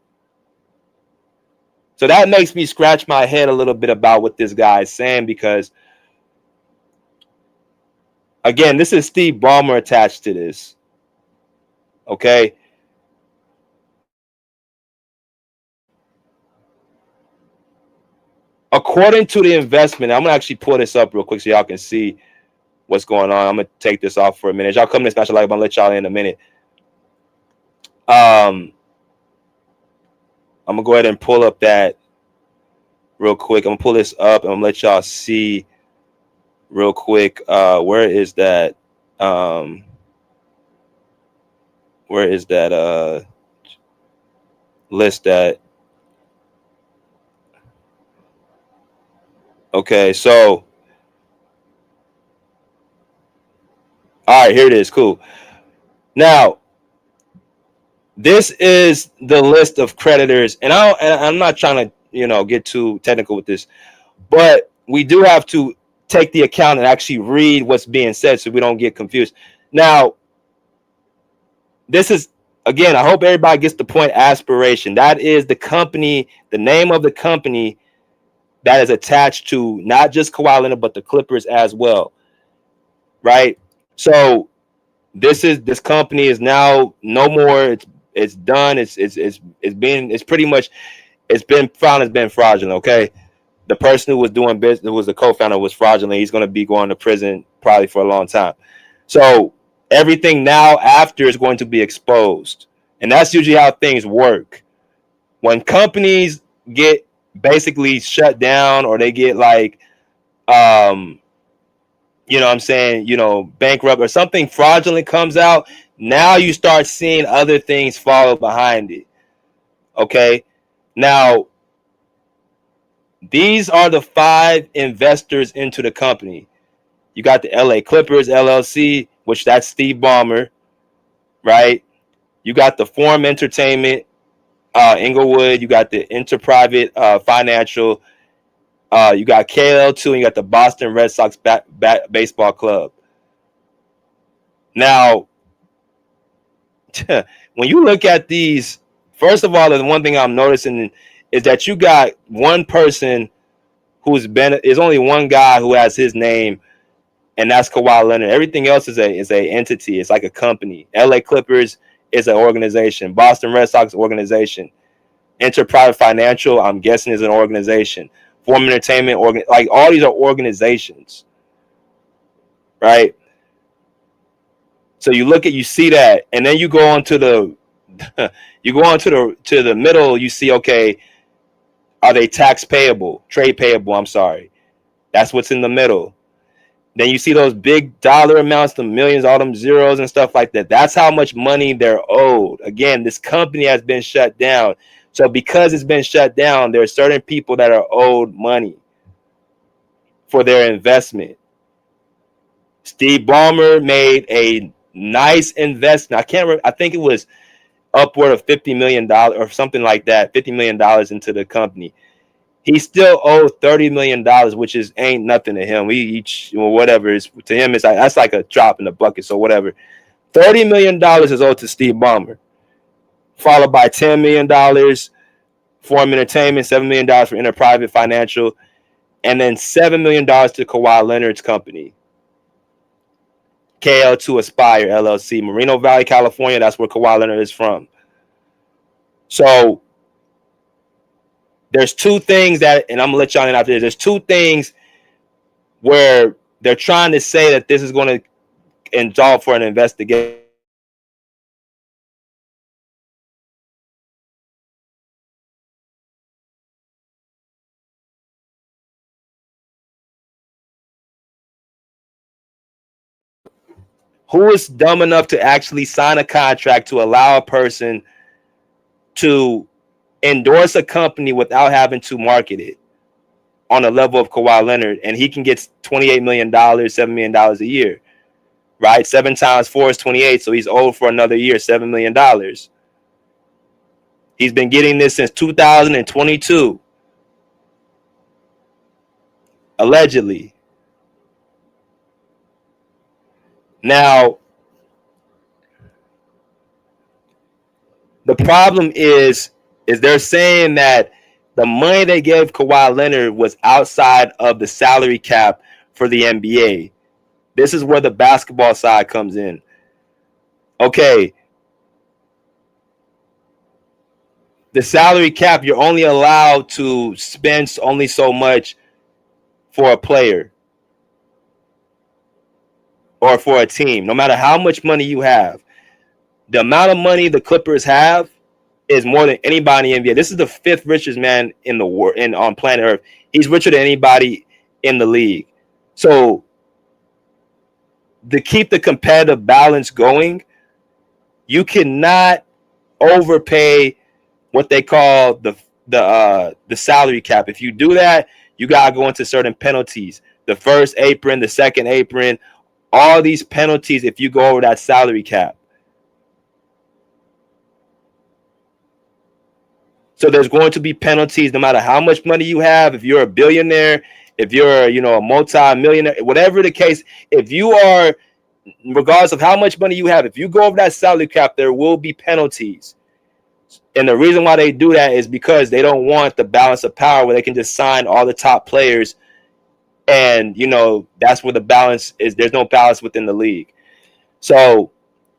Speaker 3: So that makes me scratch my head a little bit about what this guy is saying, because, again, this is Steve Ballmer attached to this. Okay. According to the investment, I'm going to actually pull this up real quick so y'all can see what's going on. I'm going to take this off for a minute. Y'all come to Special Live, I'm going to let y'all in a minute. I'm going to go ahead and pull up that real quick. I'm going to pull this up and I'm going to let y'all see real quick. Where is that list that? Okay, so all right, here it is. Cool. Now, this is the list of creditors, and I'm not trying to, get too technical with this, but we do have to take the account and actually read what's being said so we don't get confused. Now, this is, again, I hope everybody gets the point. Aspiration. That is the company, the name of the company that is attached to not just Kawhi Leonard, but the Clippers as well. Right? So this company is now no more. It's done. It's pretty much, it's been found as been fraudulent. Okay. The person who was doing business, who was the co-founder, was fraudulent. He's going to be going to prison probably for a long time. So everything now after is going to be exposed. And that's usually how things work. When companies get basically shut down, or they get like, you know what I'm saying, you know, bankrupt, or something fraudulent comes out, now you start seeing other things follow behind it. Okay. Now, these are the 5 investors into the company. You got the LA Clippers LLC, which that's Steve Ballmer, right? You got the Forum Entertainment, Inglewood. You got the Interprivate Financial. You got KL2, and you got the Boston Red Sox Baseball Club. Now, when you look at these, first of all, the one thing I'm noticing is that you got one person who's been, is only one guy who has his name, and that's Kawhi Leonard. Everything else is a entity. It's like a company. LA Clippers is an organization. Boston Red Sox organization. Interprivate Financial, I'm guessing, is an organization. Forum Entertainment, like all these are organizations, right? So you see that, and then you go on to the to the middle. You see, okay, are they tax payable, trade payable? I'm sorry, that's what's in the middle. Then you see those big dollar amounts, the millions, all them zeros and stuff like that. That's how much money they're owed. Again, this company has been shut down. So because it's been shut down, there are certain people that are owed money for their investment. Steve Ballmer made a nice investment. I can't remember. I think it was upward of $50 million or something like that, $50 million into the company. He still owed $30 million, which ain't nothing to him. Whatever is to him, it's like, that's like a drop in the bucket. So whatever. $30 million is owed to Steve Ballmer, followed by $10 million Forum Entertainment, $7 million for Interprivate Financial, and then $7 million to Kawhi Leonard's company, KL2 Aspire LLC, Moreno Valley, California. That's where Kawhi Leonard is from. So there's 2 things that, and I'm gonna let y'all in out there. There's 2 things where they're trying to say that this is going to indulge for an investigation. Who is dumb enough to actually sign a contract to allow a person to endorse a company without having to market it on the level of Kawhi Leonard, and he can get $28 million, $7 million a year, right? 7 times 4 is 28, so he's owed for another year, $7 million. He's been getting this since 2022, allegedly. Now, the problem is they're saying that the money they gave Kawhi Leonard was outside of the salary cap for the NBA. This is where the basketball side comes in. Okay. The salary cap, you're only allowed to spend only so much for a player or for a team, no matter how much money you have. The amount of money the Clippers have is more than anybody in the NBA. This is the 5th richest man in the world, on planet Earth. He's richer than anybody in the league. So to keep the competitive balance going, you cannot overpay what they call the salary cap. If you do that, you gotta go into certain penalties. The first apron, the second apron, all these penalties if you go over that salary cap. So there's going to be penalties no matter how much money you have. If you're a billionaire, if you're, a multi-millionaire, whatever the case, if you are regardless of how much money you have, if you go over that salary cap, there will be penalties. And the reason why they do that is because they don't want the balance of power where they can just sign all the top players. And, you know, that's where the balance is. There's no balance within the league. So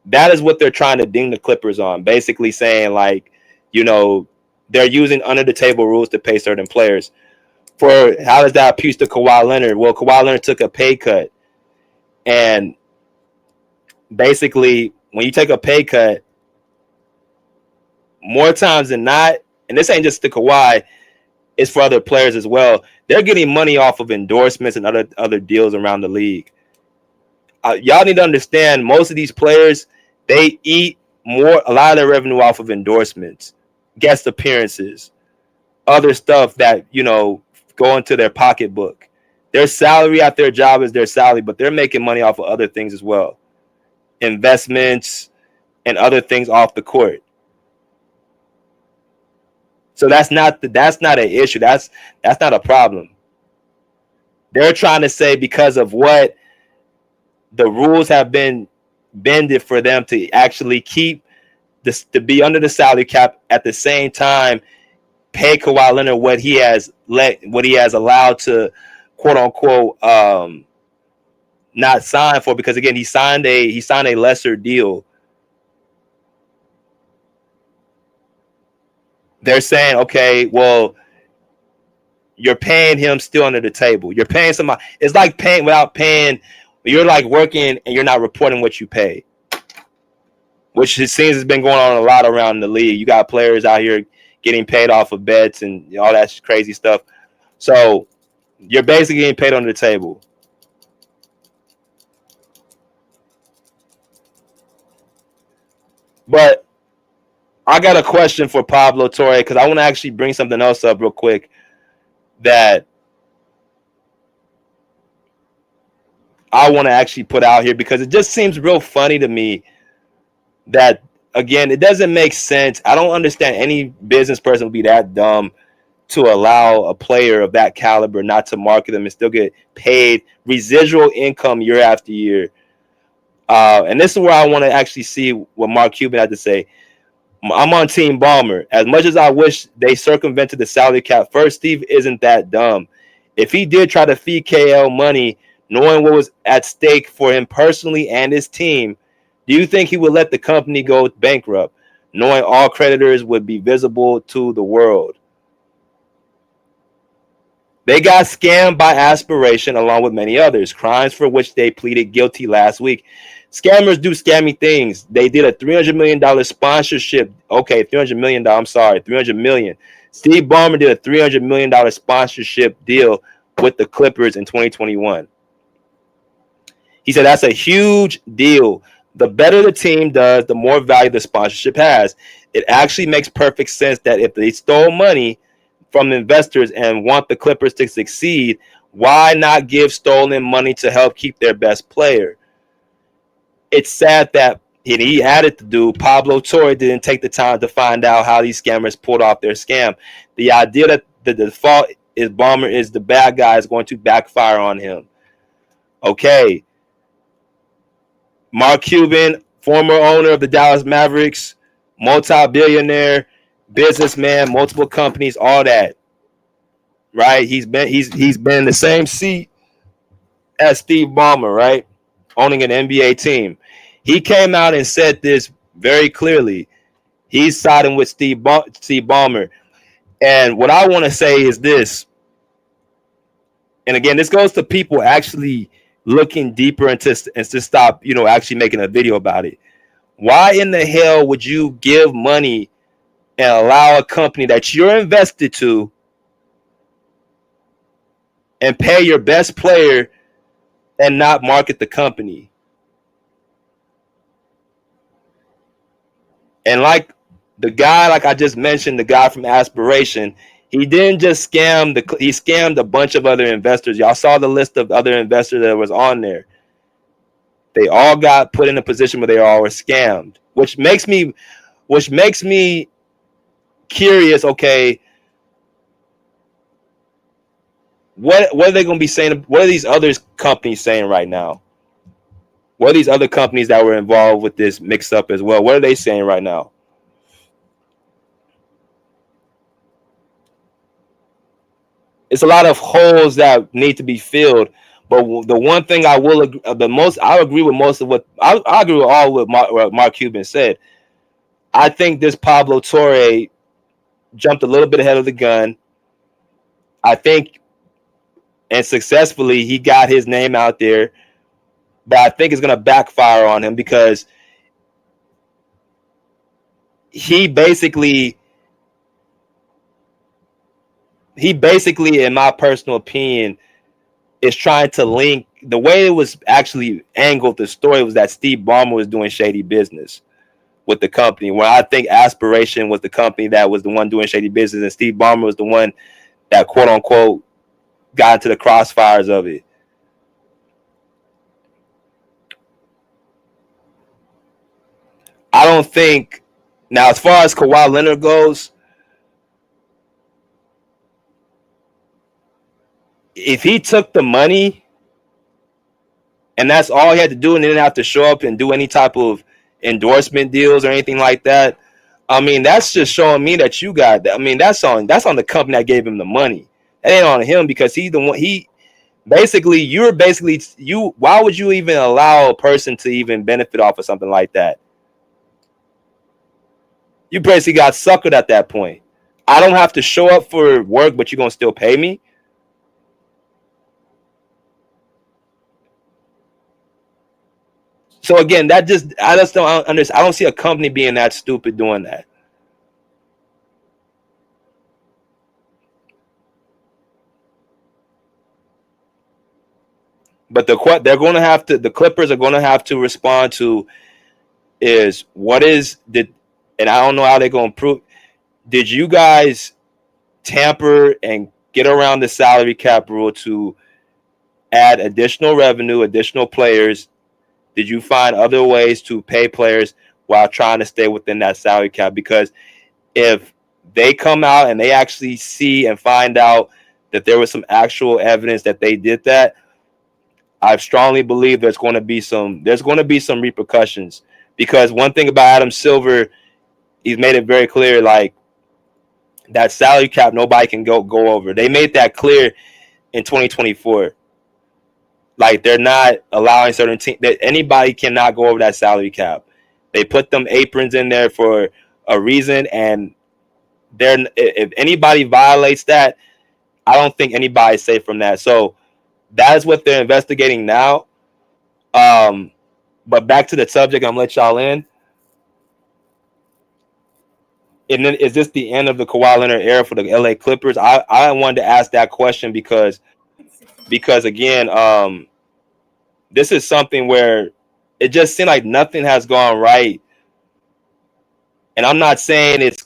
Speaker 3: that is what they're trying to ding the Clippers on, basically saying, like, you know, they're using under the table rules to pay certain players. For how does that appeal to Kawhi Leonard? Well, Kawhi Leonard took a pay cut. And basically, when you take a pay cut, more times than not, and this ain't just to Kawhi, it's for other players as well. They're getting money off of endorsements and other deals around the league. Y'all need to understand, most of these players, they eat a lot of their revenue off of endorsements, guest appearances, other stuff that, you know, go into their pocketbook. Their salary at their job is their salary, but they're making money off of other things as well, investments and other things off the court. So that's not an issue. That's not a problem. They're trying to say because of what the rules have been bended for them to actually keep this, to be under the salary cap, at the same time pay Kawhi Leonard what he has allowed to quote unquote not sign for, because again he signed a lesser deal. They're saying, okay, well, you're paying him still under the table. You're paying somebody. It's like paying without paying. You're like working and you're not reporting what you pay, which it seems has been going on a lot around the league. You got players out here getting paid off of bets and all that crazy stuff. So you're basically getting paid under the table. But I got a question for Pablo Torre, because I want to actually bring something else up real quick that I want to actually put out here, because it just seems real funny to me that, again, it doesn't make sense. I don't understand any business person would be that dumb to allow a player of that caliber not to market them and still get paid residual income year after year. And this is where I want to actually see what Mark Cuban had to say. I'm on Team Ballmer. As much as I wish they circumvented the salary cap, first, Steve isn't that dumb. If he did try to feed KL money, knowing what was at stake for him personally and his team, do you think he would let the company go bankrupt, knowing all creditors would be visible to the world? They got scammed by Aspiration along with many others, crimes for which they pleaded guilty last week. Scammers do scammy things. They did a $300 million sponsorship. Okay, $300 million. I'm sorry, $300 million. Steve Ballmer did a $300 million sponsorship deal with the Clippers in 2021. He said that's a huge deal. The better the team does, the more value the sponsorship has. It actually makes perfect sense that if they stole money from investors and want the Clippers to succeed, why not give stolen money to help keep their best player? It's sad that he had it to do. Pablo Torre didn't take the time to find out how these scammers pulled off their scam. The idea that the default is Ballmer is the bad guy is going to backfire on him. Okay. Mark Cuban, former owner of the Dallas Mavericks, multi-billionaire, businessman, multiple companies, all that. Right? He's been in the same seat as Steve Ballmer, right? Owning an NBA team. He came out and said this very clearly. He's siding with Steve Ballmer. And what I want to say is this. And again, this goes to people actually looking deeper and to stop, actually making a video about it. Why in the hell would you give money and allow a company that you're invested to and pay your best player and not market the company? And like the guy, like I just mentioned, the guy from Aspiration, he didn't just scam he scammed a bunch of other investors. Y'all saw the list of other investors that was on there. They all got put in a position where they all were scammed, which makes me curious. Okay, what are they going to be saying? What are these other companies saying right now? What are these other companies that were involved with this mix up as well? What are they saying right now? It's a lot of holes that need to be filled. But the one thing I will agree, I agree with most of what I agree with all what Mark Cuban said. I think this Pablo Torre jumped a little bit ahead of the gun. I think, and successfully, he got his name out there. But I think it's going to backfire on him because he basically, in my personal opinion, is trying to link. The way it was actually angled, the story was that Steve Ballmer was doing shady business with the company, where I think Aspiration was the company that was the one doing shady business, and Steve Ballmer was the one that, quote unquote, got into the crossfires of it. I don't think, now as far as Kawhi-Leonard goes, if he took the money and that's all he had to do and didn't have to show up and do any type of endorsement deals or anything like that, I mean, that's just showing me that you got that. I mean, that's on the company that gave him the money. That ain't on him because he's the one. Why would you even allow a person to even benefit off of something like that? You basically got suckered at that point. I don't have to show up for work, but you're gonna still pay me. So again, I just don't understand. I don't see a company being that stupid doing that. But the Clippers are going to have to respond to is and I don't know how they're going to prove. Did you guys tamper and get around the salary cap rule to add additional revenue, additional players? Did you find other ways to pay players while trying to stay within that salary cap? Because if they come out and they actually see and find out that there was some actual evidence that they did that, I strongly believe there's going to be some repercussions. Because one thing about Adam Silver, he's made it very clear, like, that salary cap nobody can go over. They made that clear in 2024. Like, they're not allowing certain teams that anybody cannot go over that salary cap. They put them aprons in there for a reason, and if anybody violates that, I don't think anybody's safe from that. So that is what they're investigating now. But back to the subject, I'm gonna let y'all in. And then, is this the end of the Kawhi Leonard era for the LA Clippers? I wanted to ask that question because again, this is something where it just seemed like nothing has gone right. And I'm not saying it's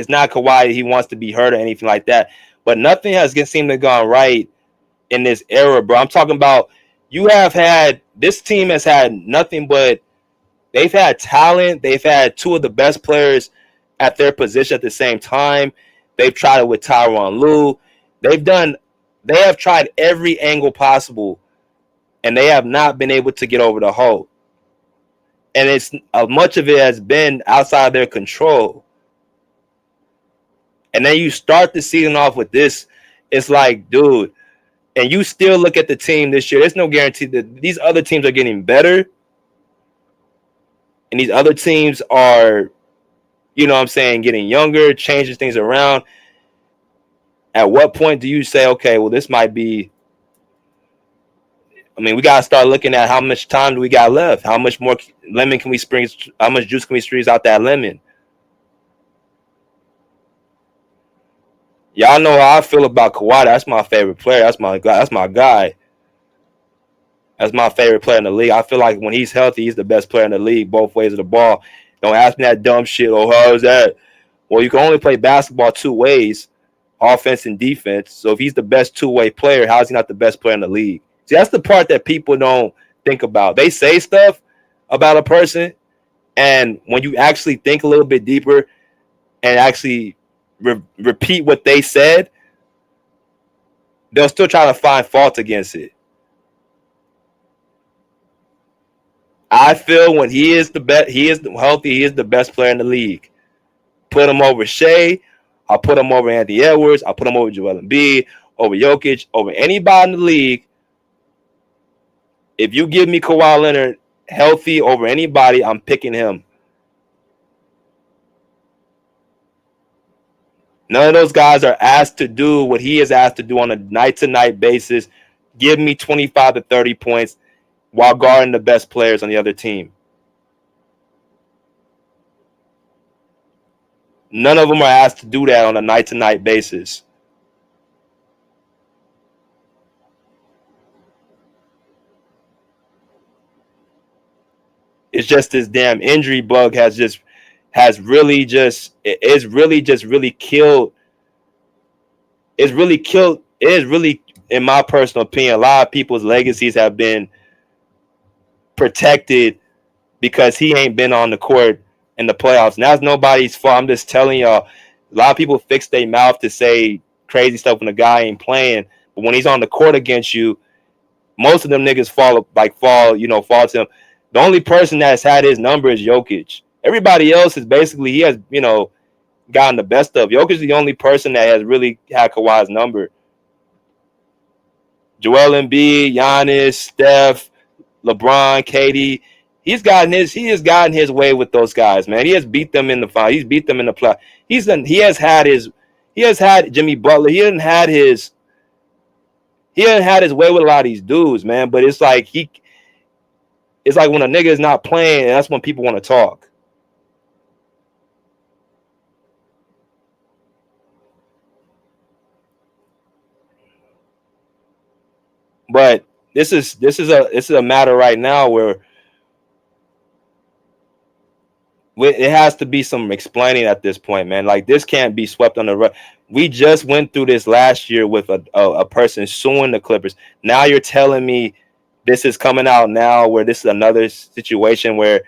Speaker 3: not Kawhi, he wants to be hurt or anything like that, but nothing has seemed to have gone right in this era, bro. I'm talking about this team has had nothing but, they've had talent. They've had two of the best players at their position at the same time. They've tried it with Tyronn Lue. They have tried every angle possible, and they have not been able to get over the hump. And much of it has been outside of their control. And then you start the season off with this. It's like, dude, and you still look at the team this year. There's no guarantee that these other teams are getting better. And these other teams are, you know what I'm saying, getting younger, changing things around. At what point do you say, okay, well, this might be, I mean, we got to start looking at how much time do we got left? How much more lemon can we how much juice can we squeeze out that lemon? Y'all know how I feel about Kawhi. That's my favorite player. That's my guy. That's my favorite player in the league. I feel like when he's healthy, he's the best player in the league, both ways of the ball. Don't ask me that dumb shit. Oh, how is that? Well, you can only play basketball two ways, offense and defense. So if he's the best two-way player, how is he not the best player in the league? See, that's the part that people don't think about. They say stuff about a person, and when you actually think a little bit deeper and actually repeat what they said, they'll still try to find fault against it. I feel when he is the best, he is healthy, he is the best player in the league. Put him over Shea. I'll put him over Anthony Edwards. I'll put him over Joel Embiid, over Jokic, over anybody in the league. If you give me Kawhi Leonard healthy over anybody, I'm picking him. None of those guys are asked to do what he is asked to do on a night-to-night basis. Give me 25 to 30 points while guarding the best players on the other team. None of them are asked to do that on a night-to-night basis. It's just this damn injury bug has really killed. It is really, in my personal opinion, a lot of people's legacies have been protected because he ain't been on the court in the playoffs. And that's nobody's fault. I'm just telling y'all, a lot of people fix their mouth to say crazy stuff when the guy ain't playing. But when he's on the court against you, most of them niggas fall to him. The only person that's had his number is Jokic. Everybody else is basically, he has, gotten the best of. Jokic is the only person that has really had Kawhi's number. Joel Embiid, Giannis, Steph, LeBron, KD, he has gotten his way with those guys, man. He has beat them in the final. He's beat them in the play. He has had Jimmy Butler. He hasn't had his way with a lot of these dudes, man. But it's like when a nigga is not playing, that's when people want to talk. But this is a matter right now where it has to be some explaining at this point, man. Like, this can't be swept under the rug. We just went through this last year with a person suing the Clippers. Now you're telling me this is coming out now where this is another situation where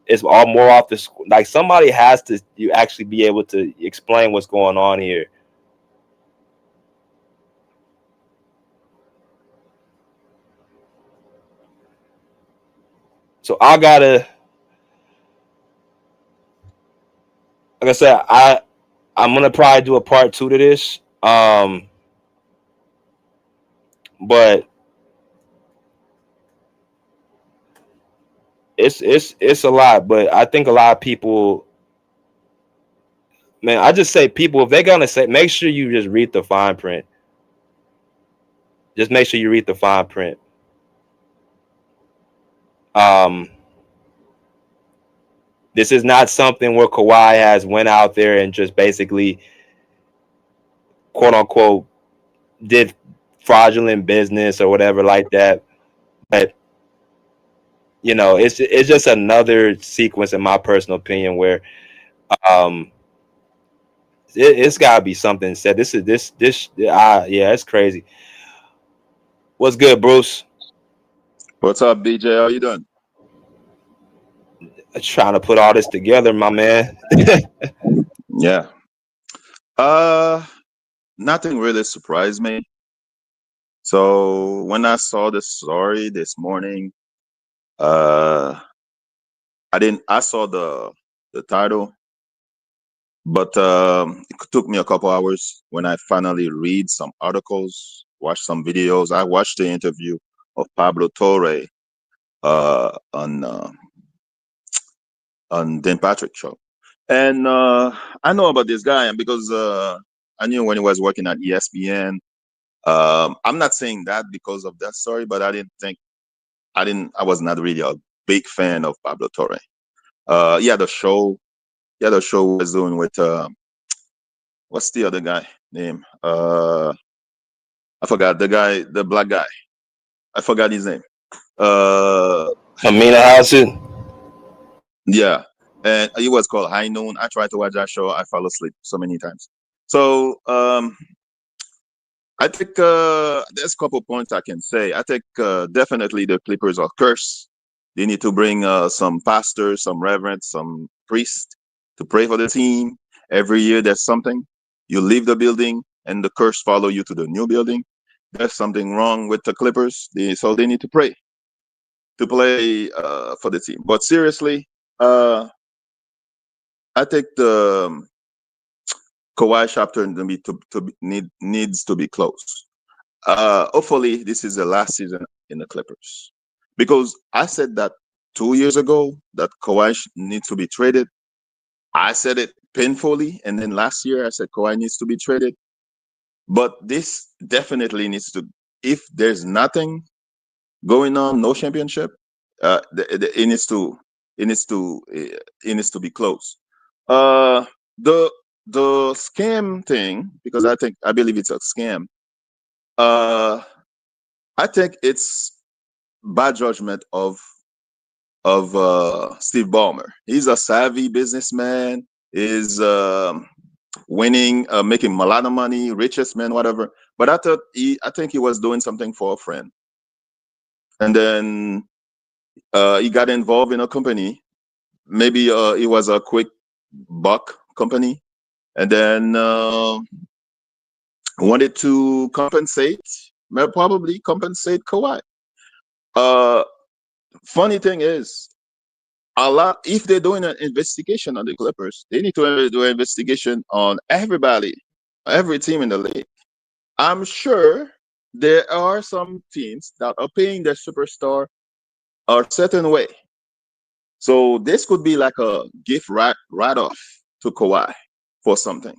Speaker 3: it's all more off the – like, somebody has to actually be able to explain what's going on here. So I gotta, like I said, I'm gonna probably do a part 2 to this. But it's a lot. But I think a lot of people, man, I just say people, if they're gonna say, make sure you just read the fine print. Just make sure you read the fine print. This is not something where Kawhi has went out there and just basically, quote unquote, did fraudulent business or whatever like that. But it's just another sequence, in my personal opinion, where it's got to be something said. Yeah, it's crazy. What's good, Bruce?
Speaker 9: What's up, BJ? How you doing?
Speaker 3: Trying to put all this together, my man.
Speaker 9: Yeah. Nothing really surprised me. So when I saw the story this morning, I saw the title, but it took me a couple hours when I finally read some articles, watched some videos. I watched the interview of Pablo Torre on Dan Patrick show. And I know about this guy because I knew when he was working at ESPN. I'm not saying that because of that story, but I was not really a big fan of Pablo Torre. The show was doing with what's the other guy name? I forgot the black guy. I forgot his name.
Speaker 3: Amina Hassan.
Speaker 9: Yeah, and it was called High Noon. I tried to watch that show. I fell asleep so many times. So I think there's a couple points I can say. I think definitely the Clippers are cursed. They need to bring some pastors, some reverends, some priests to pray for the team. Every year there's something. You leave the building and the curse follow you to the new building. There's something wrong with the Clippers, so they need to pray. for the team. But seriously, I think the Kawhi chapter needs to be closed. Hopefully, this is the last season in the Clippers, because I said that 2 years ago that Kawhi needs to be traded. I said it painfully, and then last year I said Kawhi needs to be traded. But this definitely needs to. If there's nothing going on, no championship, it needs to be closed. The scam thing, because I believe it's a scam. I think it's bad judgment of Steve Ballmer. He's a savvy businessman. Is winning, making a lot of money, richest man, whatever. But I think he was doing something for a friend, and then he got involved in a company. Maybe it was a quick buck company, and then wanted to probably compensate Kawhi. Funny thing is, if they're doing an investigation on the Clippers, they need to do an investigation on everybody, every team in the league. I'm sure there are some teams that are paying their superstar a certain way. So this could be like a gift write-off to Kawhi for something.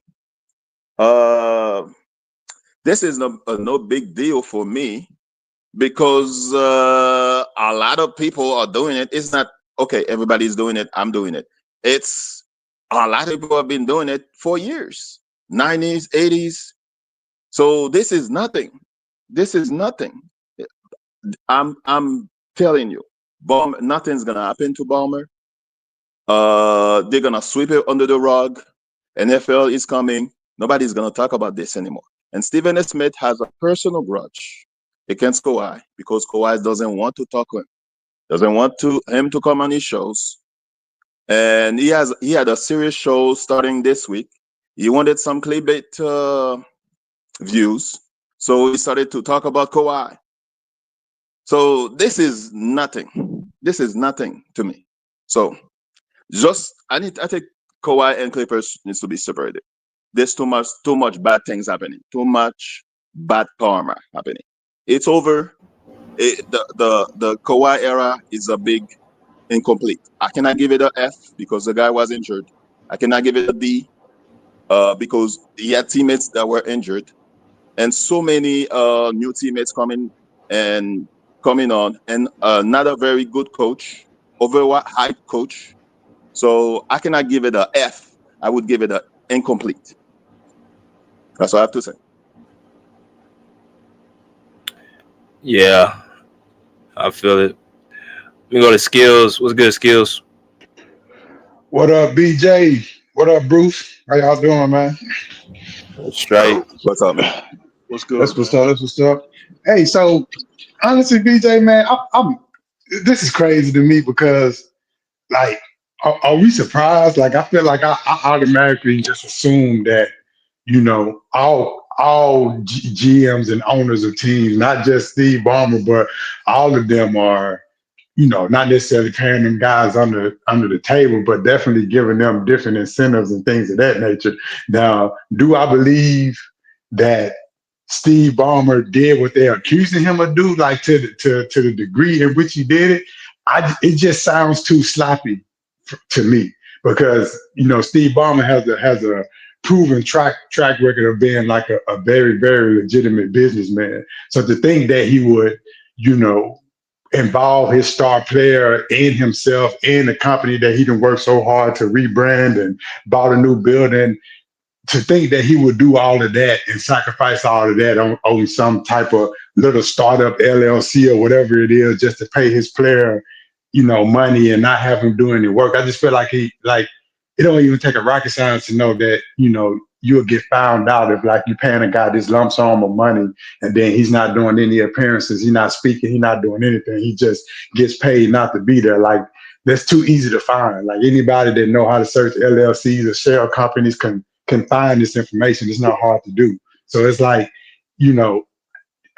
Speaker 9: This is no big deal for me, because a lot of people are doing it. It's not, okay, everybody's doing it, I'm doing it. It's a lot of people have been doing it for years, 90s, 80s. So this is nothing. This is nothing. I'm telling you, nothing's gonna happen to Ballmer. They're gonna sweep it under the rug. NFL is coming. Nobody's gonna talk about this anymore. And Stephen A. Smith has a personal grudge against Kawhi, because Kawhi doesn't want to talk to him, doesn't want him to come on his shows. And he had a serious show starting this week. He wanted some clickbait views, so he started to talk about Kawhi. So this is nothing. This is nothing to me. So I think Kawhi and Clippers needs to be separated. There's too much bad things happening, too much bad karma happening. It's over. The Kawhi era is a big incomplete. I cannot give it an F because the guy was injured. I cannot give it a D because he had teammates that were injured, and so many new teammates coming on, and not a very good coach, overhyped coach. So I cannot give it a F. I would give it an incomplete. That's all I have to say.
Speaker 3: Yeah, I feel it. We go to Skills. What's good, Skills?
Speaker 10: What up, BJ? What up, Bruce? How y'all doing, man?
Speaker 3: Straight.
Speaker 9: What's up, man? What's good?
Speaker 10: That's what's up. That's what's up. Hey, so honestly, BJ, man, I'm this is crazy to me because, like, are we surprised? Like, I feel like I automatically just assume that, you know, all GMs and owners of teams, not just Steve Ballmer, but all of them are, you know, not necessarily paying them guys under the table, but definitely giving them different incentives and things of that nature. Now, do I believe that Steve Ballmer did what they're accusing him of do, like to the degree in which he did it? It just sounds too sloppy to me, because, you know, Steve Ballmer has a proven track record of being like a very, very legitimate businessman. So to think that he would, you know, involve his star player and himself in a company that he done worked so hard to rebrand and bought a new building, to think that he would do all of that and sacrifice all of that on some type of little startup LLC or whatever it is, just to pay his player, you know, money and not have him do any work. I just feel like it don't even take a rocket science to know that, you know, you'll get found out if, like, you're paying a guy this lump sum of money and then he's not doing any appearances, he's not speaking, he's not doing anything, he just gets paid not to be there. Like, that's too easy to find. Like, anybody that know how to search LLCs or shell companies can find this information. It's not hard to do. So it's like, you know,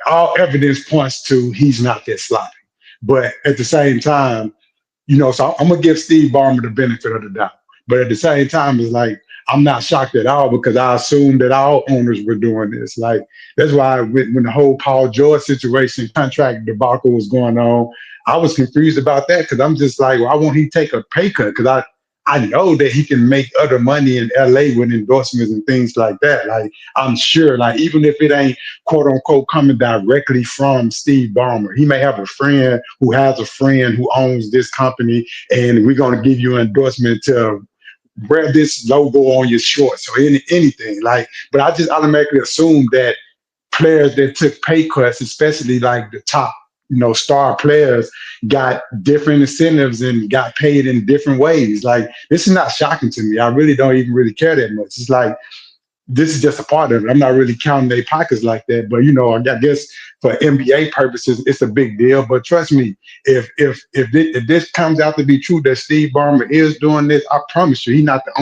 Speaker 10: all evidence points to he's not that sloppy. But at the same time, so I'm gonna give Steve Ballmer the benefit of the doubt. But at the same time, it's like I'm not shocked at all because I assumed that all owners were doing this. Like that's why when the whole Paul George situation contract debacle was going on, I was confused about that because I'm just like, why won't he take a pay cut? Because I know that he can make other money in LA with endorsements and things like that. Like I'm sure, like even if it ain't quote unquote coming directly from Steve Ballmer, he may have a friend who has a friend who owns this company, and we're gonna give you an endorsement to wear this logo on your shorts or anything. Like, but I just automatically assumed that players that took pay cuts, especially like the top, star players, got different incentives and got paid in different ways. Like, this is not shocking to me. I really don't even really care that much. It's like, this is just a part of it. I'm not really counting their pockets like that. But, I guess for NBA purposes, it's a big deal. But trust me, if this comes out to be true that Steve Ballmer is doing this, I promise you, he's not the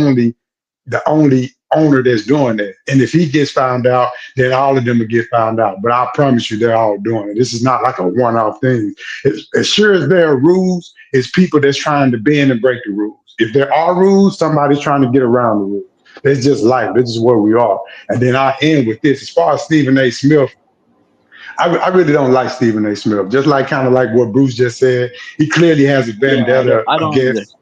Speaker 10: only owner that's doing that. And if he gets found out, then all of them will get found out. But I promise you, they're all doing it. This is not like a one-off thing. As sure as there are rules, it's people that's trying to bend and break the rules. If there are rules, somebody's trying to get around the rules. It's just life. This is where we are. And then I end with this. As far as Stephen A. Smith, I really don't like Stephen A. Smith. Just like kind of like what Bruce just said, he clearly has a vendetta against.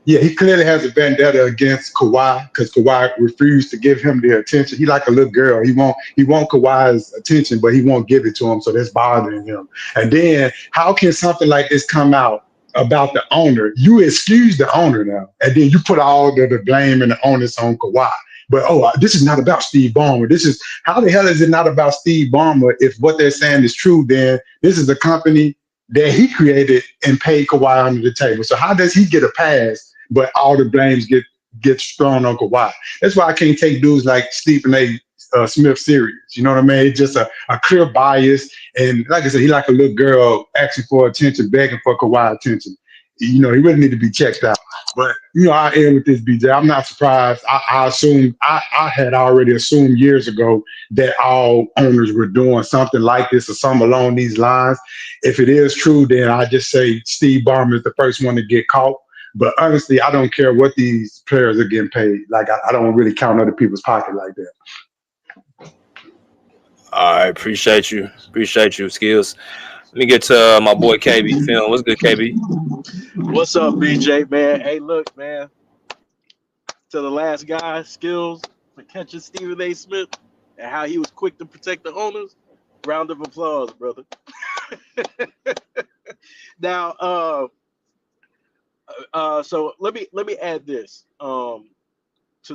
Speaker 10: Yeah, he clearly has a vendetta against Kawhi because Kawhi refused to give him the attention. He like a little girl. He want Kawhi's attention, but he won't give it to him. So that's bothering him. And then how can something like this come out about the owner? You excuse the owner now, and then you put all the blame and the onus on Kawhi. But this is not about Steve Ballmer. How the hell is it not about Steve Ballmer if what they're saying is true? Then this is a company that he created and paid Kawhi under the table. So how does he get a pass, but all the blames get thrown on Kawhi? That's why I can't take dudes like Stephen A. Smith serious. You know what I mean? It's just a clear bias. And like I said, he like a little girl asking for attention, begging for Kawhi attention. He really need to be checked out. But, I end with this, BJ. I'm not surprised. I had already assumed years ago that all owners were doing something like this or something along these lines. If it is true, then I just say Steve Ballmer is the first one to get caught. But honestly, I don't care what these players are getting paid. Like, I don't really count other people's pocket like that.
Speaker 3: All right, appreciate you, Skills. Let me get to my boy KB. Film, what's good, KB?
Speaker 11: What's up, BJ, man? Hey, look, man. To the last guy, Skills, for catching Stephen A. Smith and how he was quick to protect the owners. Round of applause, brother. Now, so let me add this to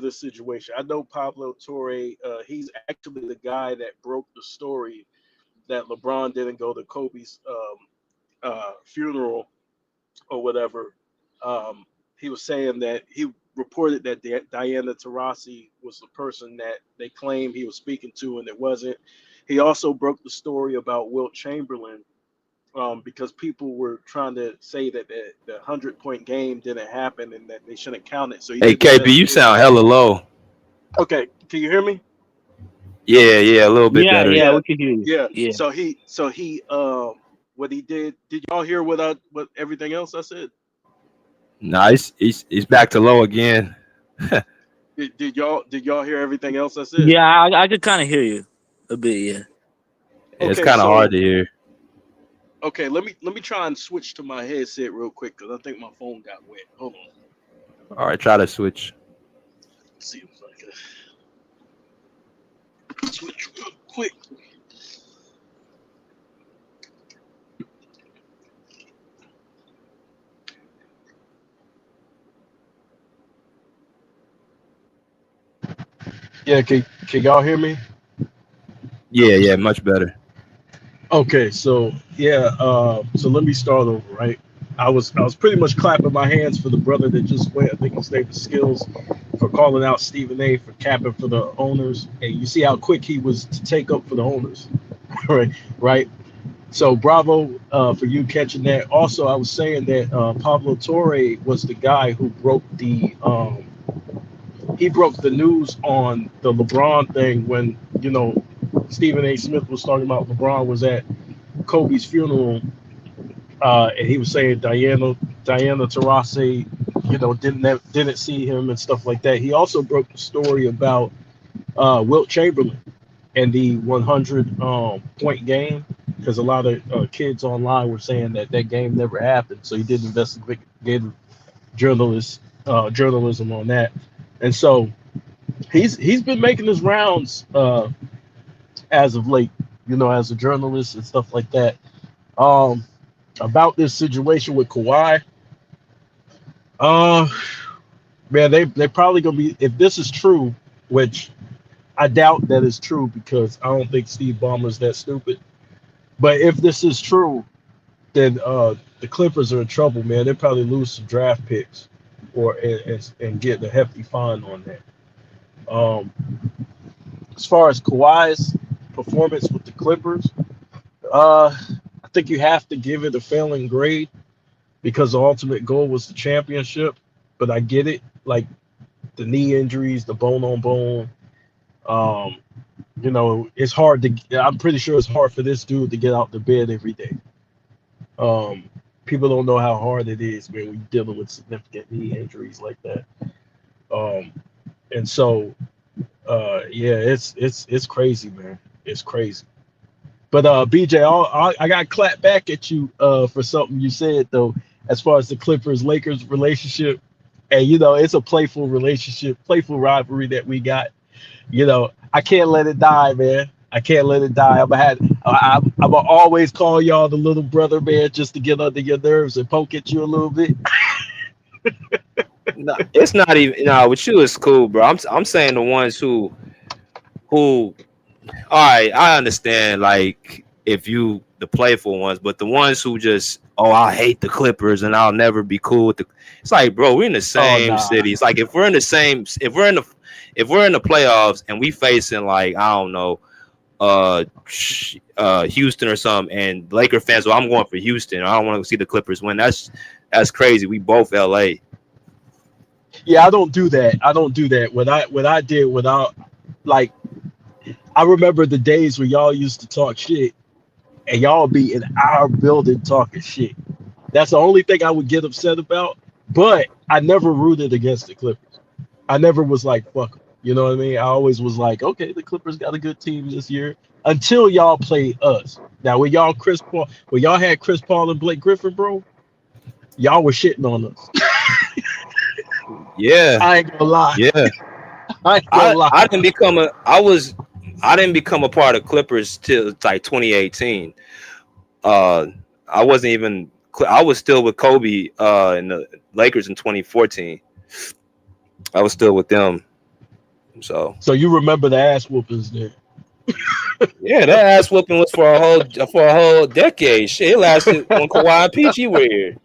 Speaker 11: the situation. I know Pablo Torre. He's actually the guy that broke the story that LeBron didn't go to Kobe's funeral or whatever. He was saying that he reported that Diana Taurasi was the person that they claimed he was speaking to, and it wasn't. He also broke the story about Wilt Chamberlain because people were trying to say that the 100-point game didn't happen and that they shouldn't count it. So
Speaker 3: hey, KB, you sound hella low.
Speaker 11: Okay, can you hear me?
Speaker 3: Yeah, a little bit better.
Speaker 11: Yeah, we can hear you. Yeah. So he what he did y'all hear what everything else I said?
Speaker 3: Nice. He's back to low again.
Speaker 11: Did y'all hear everything else I said?
Speaker 12: Yeah, I could kind of hear you a bit, yeah.
Speaker 3: It's kind of hard to hear.
Speaker 11: Okay, let me try and switch to my headset real quick because I think my phone got wet. Hold on.
Speaker 3: All right, try to switch.
Speaker 11: Let's see if I can switch real quick. Yeah, can y'all hear me?
Speaker 3: Yeah, much better.
Speaker 11: Okay, so so let me start over, right? I was pretty much clapping my hands for the brother that just went. I think his name is Skills, for calling out Stephen A. for capping for the owners, and you see how quick he was to take up for the owners, right? So bravo for you catching that. Also, I was saying that Pablo Torre was the guy who broke the news on the LeBron thing when Stephen A. Smith was talking about LeBron was at Kobe's funeral And he was saying Diana Taurasi, didn't see him and stuff like that. He also broke the story about Wilt Chamberlain and the 100 point game, because a lot of kids online were saying that game never happened. So he did investigative journalism on that, and so he's been making his rounds as of late, as a journalist and stuff like that. About this situation with Kawhi, man, they probably gonna be, if this is true, which I doubt that is true because I don't think Steve Ballmer's that stupid. But if this is true, then the Clippers are in trouble, man. They'll probably lose some draft picks and get a hefty fine on that. As far as Kawhi's performance with the Clippers, I think you have to give it a failing grade because the ultimate goal was the championship. But I get it, like the knee injuries, the bone on bone. It's hard to. I'm pretty sure it's hard for this dude to get out the bed every day. People don't know how hard it is, man, when you're dealing with significant knee injuries like that. And so, yeah, it's crazy, man. It's crazy. But BJ, I got to clap back at you for something you said though, as far as the Clippers-Lakers relationship. And it's a playful relationship, playful rivalry that we got. I can't let it die, man. I can't let it die. I'm gonna always call y'all the little brother, man, just to get under your nerves and poke at you a little bit.
Speaker 3: No, it's not even. No, with you, it's cool, bro. I'm saying the ones who. All right, I understand. Like if you the playful ones, but the ones who just, I hate the Clippers and I'll never be cool with the. It's like, bro, we're in the same city. It's like if we're in the playoffs and we facing like I don't know, Houston or something, and Laker fans, I'm going for Houston. I don't want to see the Clippers win. That's crazy. We both LA.
Speaker 11: Yeah, I don't do that. I remember the days where y'all used to talk shit and y'all be in our building talking shit. That's the only thing I would get upset about. But I never rooted against the Clippers. I never was like, fuck them. You know what I mean? I always was like, okay, the Clippers got a good team this year until y'all played us. Now, when y'all had Chris Paul and Blake Griffin, bro, y'all were shitting on us.
Speaker 3: Yeah.
Speaker 11: I ain't gonna lie.
Speaker 3: Yeah. I didn't become a part of Clippers till like 2018. I was still with Kobe in the Lakers in 2014. I was still with them. So
Speaker 11: you remember the ass whoopings there?
Speaker 3: Yeah, that ass whooping was for a whole decade. Shit, it lasted when Kawhi and PG were here.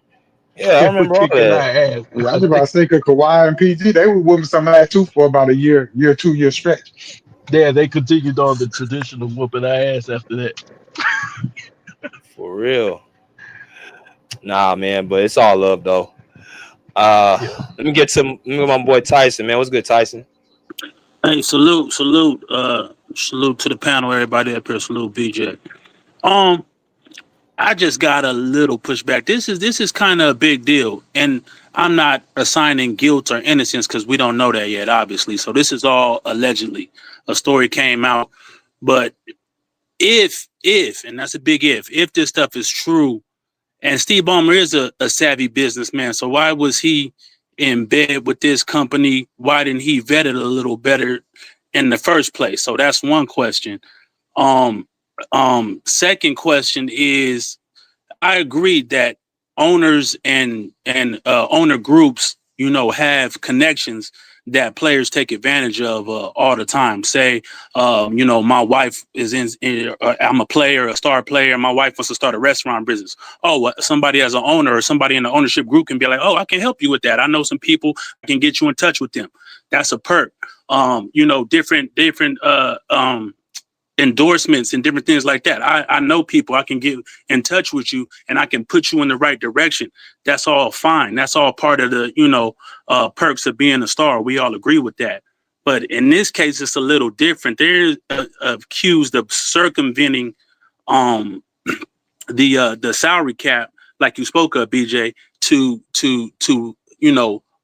Speaker 3: Yeah, I remember all that.
Speaker 10: Yeah, I was about to say, cause Kawhi and PG, they were whooping some ass too for about a year, 2 year stretch.
Speaker 11: Yeah, they continued on the tradition of whooping our ass after that.
Speaker 3: For real. Nah, man, but it's all love though. Let me get my boy Tyson, man. What's good, Tyson?
Speaker 12: Hey, salute to the panel, everybody up here. Salute, BJ. I just got a little pushback. This is kind of a big deal, and I'm not assigning guilt or innocence because we don't know that yet, obviously. So this is all allegedly. A story came out, but if, and that's a big if this stuff is true, and Steve Ballmer is a savvy businessman, so why was he in bed with this company? Why didn't he vet it a little better in the first place? So that's one question. Second question is, I agree that owners and owner groups, have connections that players take advantage of all the time. Say, my wife is I'm a player, a star player. My wife wants to start a restaurant business. Oh, somebody as an owner or somebody in the ownership group can be like, oh, I can help you with that. I know some people, I can get you in touch with them. That's a perk. Different endorsements and different things like that. I know people, I can get in touch with you and I can put you in the right direction. That's all fine. That's all part of the, perks of being a star. We all agree with that. But in this case, it's a little different. They're accused of circumventing the salary cap like you spoke of, BJ, to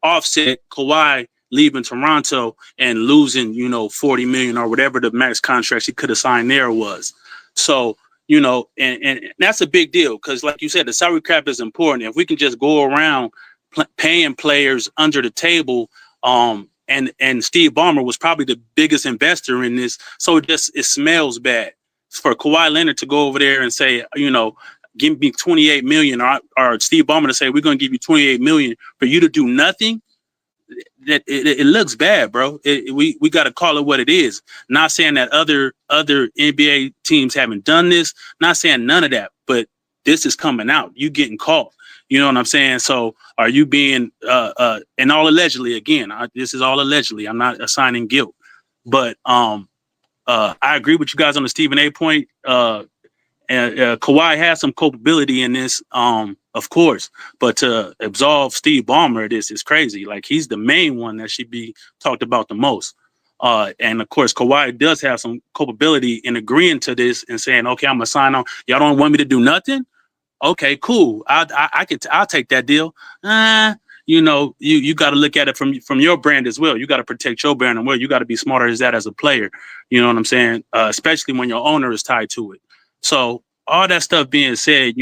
Speaker 12: offset Kawhi leaving Toronto and losing, $40 million or whatever the max contract he could have signed there was. So, and that's a big deal because, like you said, the salary cap is important. If we can just go around paying players under the table, and Steve Ballmer was probably the biggest investor in this, so it smells bad for Kawhi Leonard to go over there and say, give me $28 million, or Steve Ballmer to say we're going to give you $28 million for you to do nothing. That it looks bad, bro. We got to call it what it is. Not saying that other NBA teams haven't done this. Not saying none of that, but this is coming out. You getting caught. You know what I'm saying? So are you being and all allegedly again? This is all allegedly. I'm not assigning guilt, but I agree with you guys on the Stephen A. point. Kawhi has some culpability in this, of course, but to absolve Steve Ballmer, this is crazy. Like, he's the main one that should be talked about the most. And of course, Kawhi does have some culpability in agreeing to this and saying, okay, I'm gonna sign on. Y'all don't want me to do nothing? Okay, cool. I'll take that deal. You got to look at it from your brand as well. You got to protect your brand, and you got to be smarter as that as a player. You know what I'm saying? Especially when your owner is tied to it. So all that stuff being said,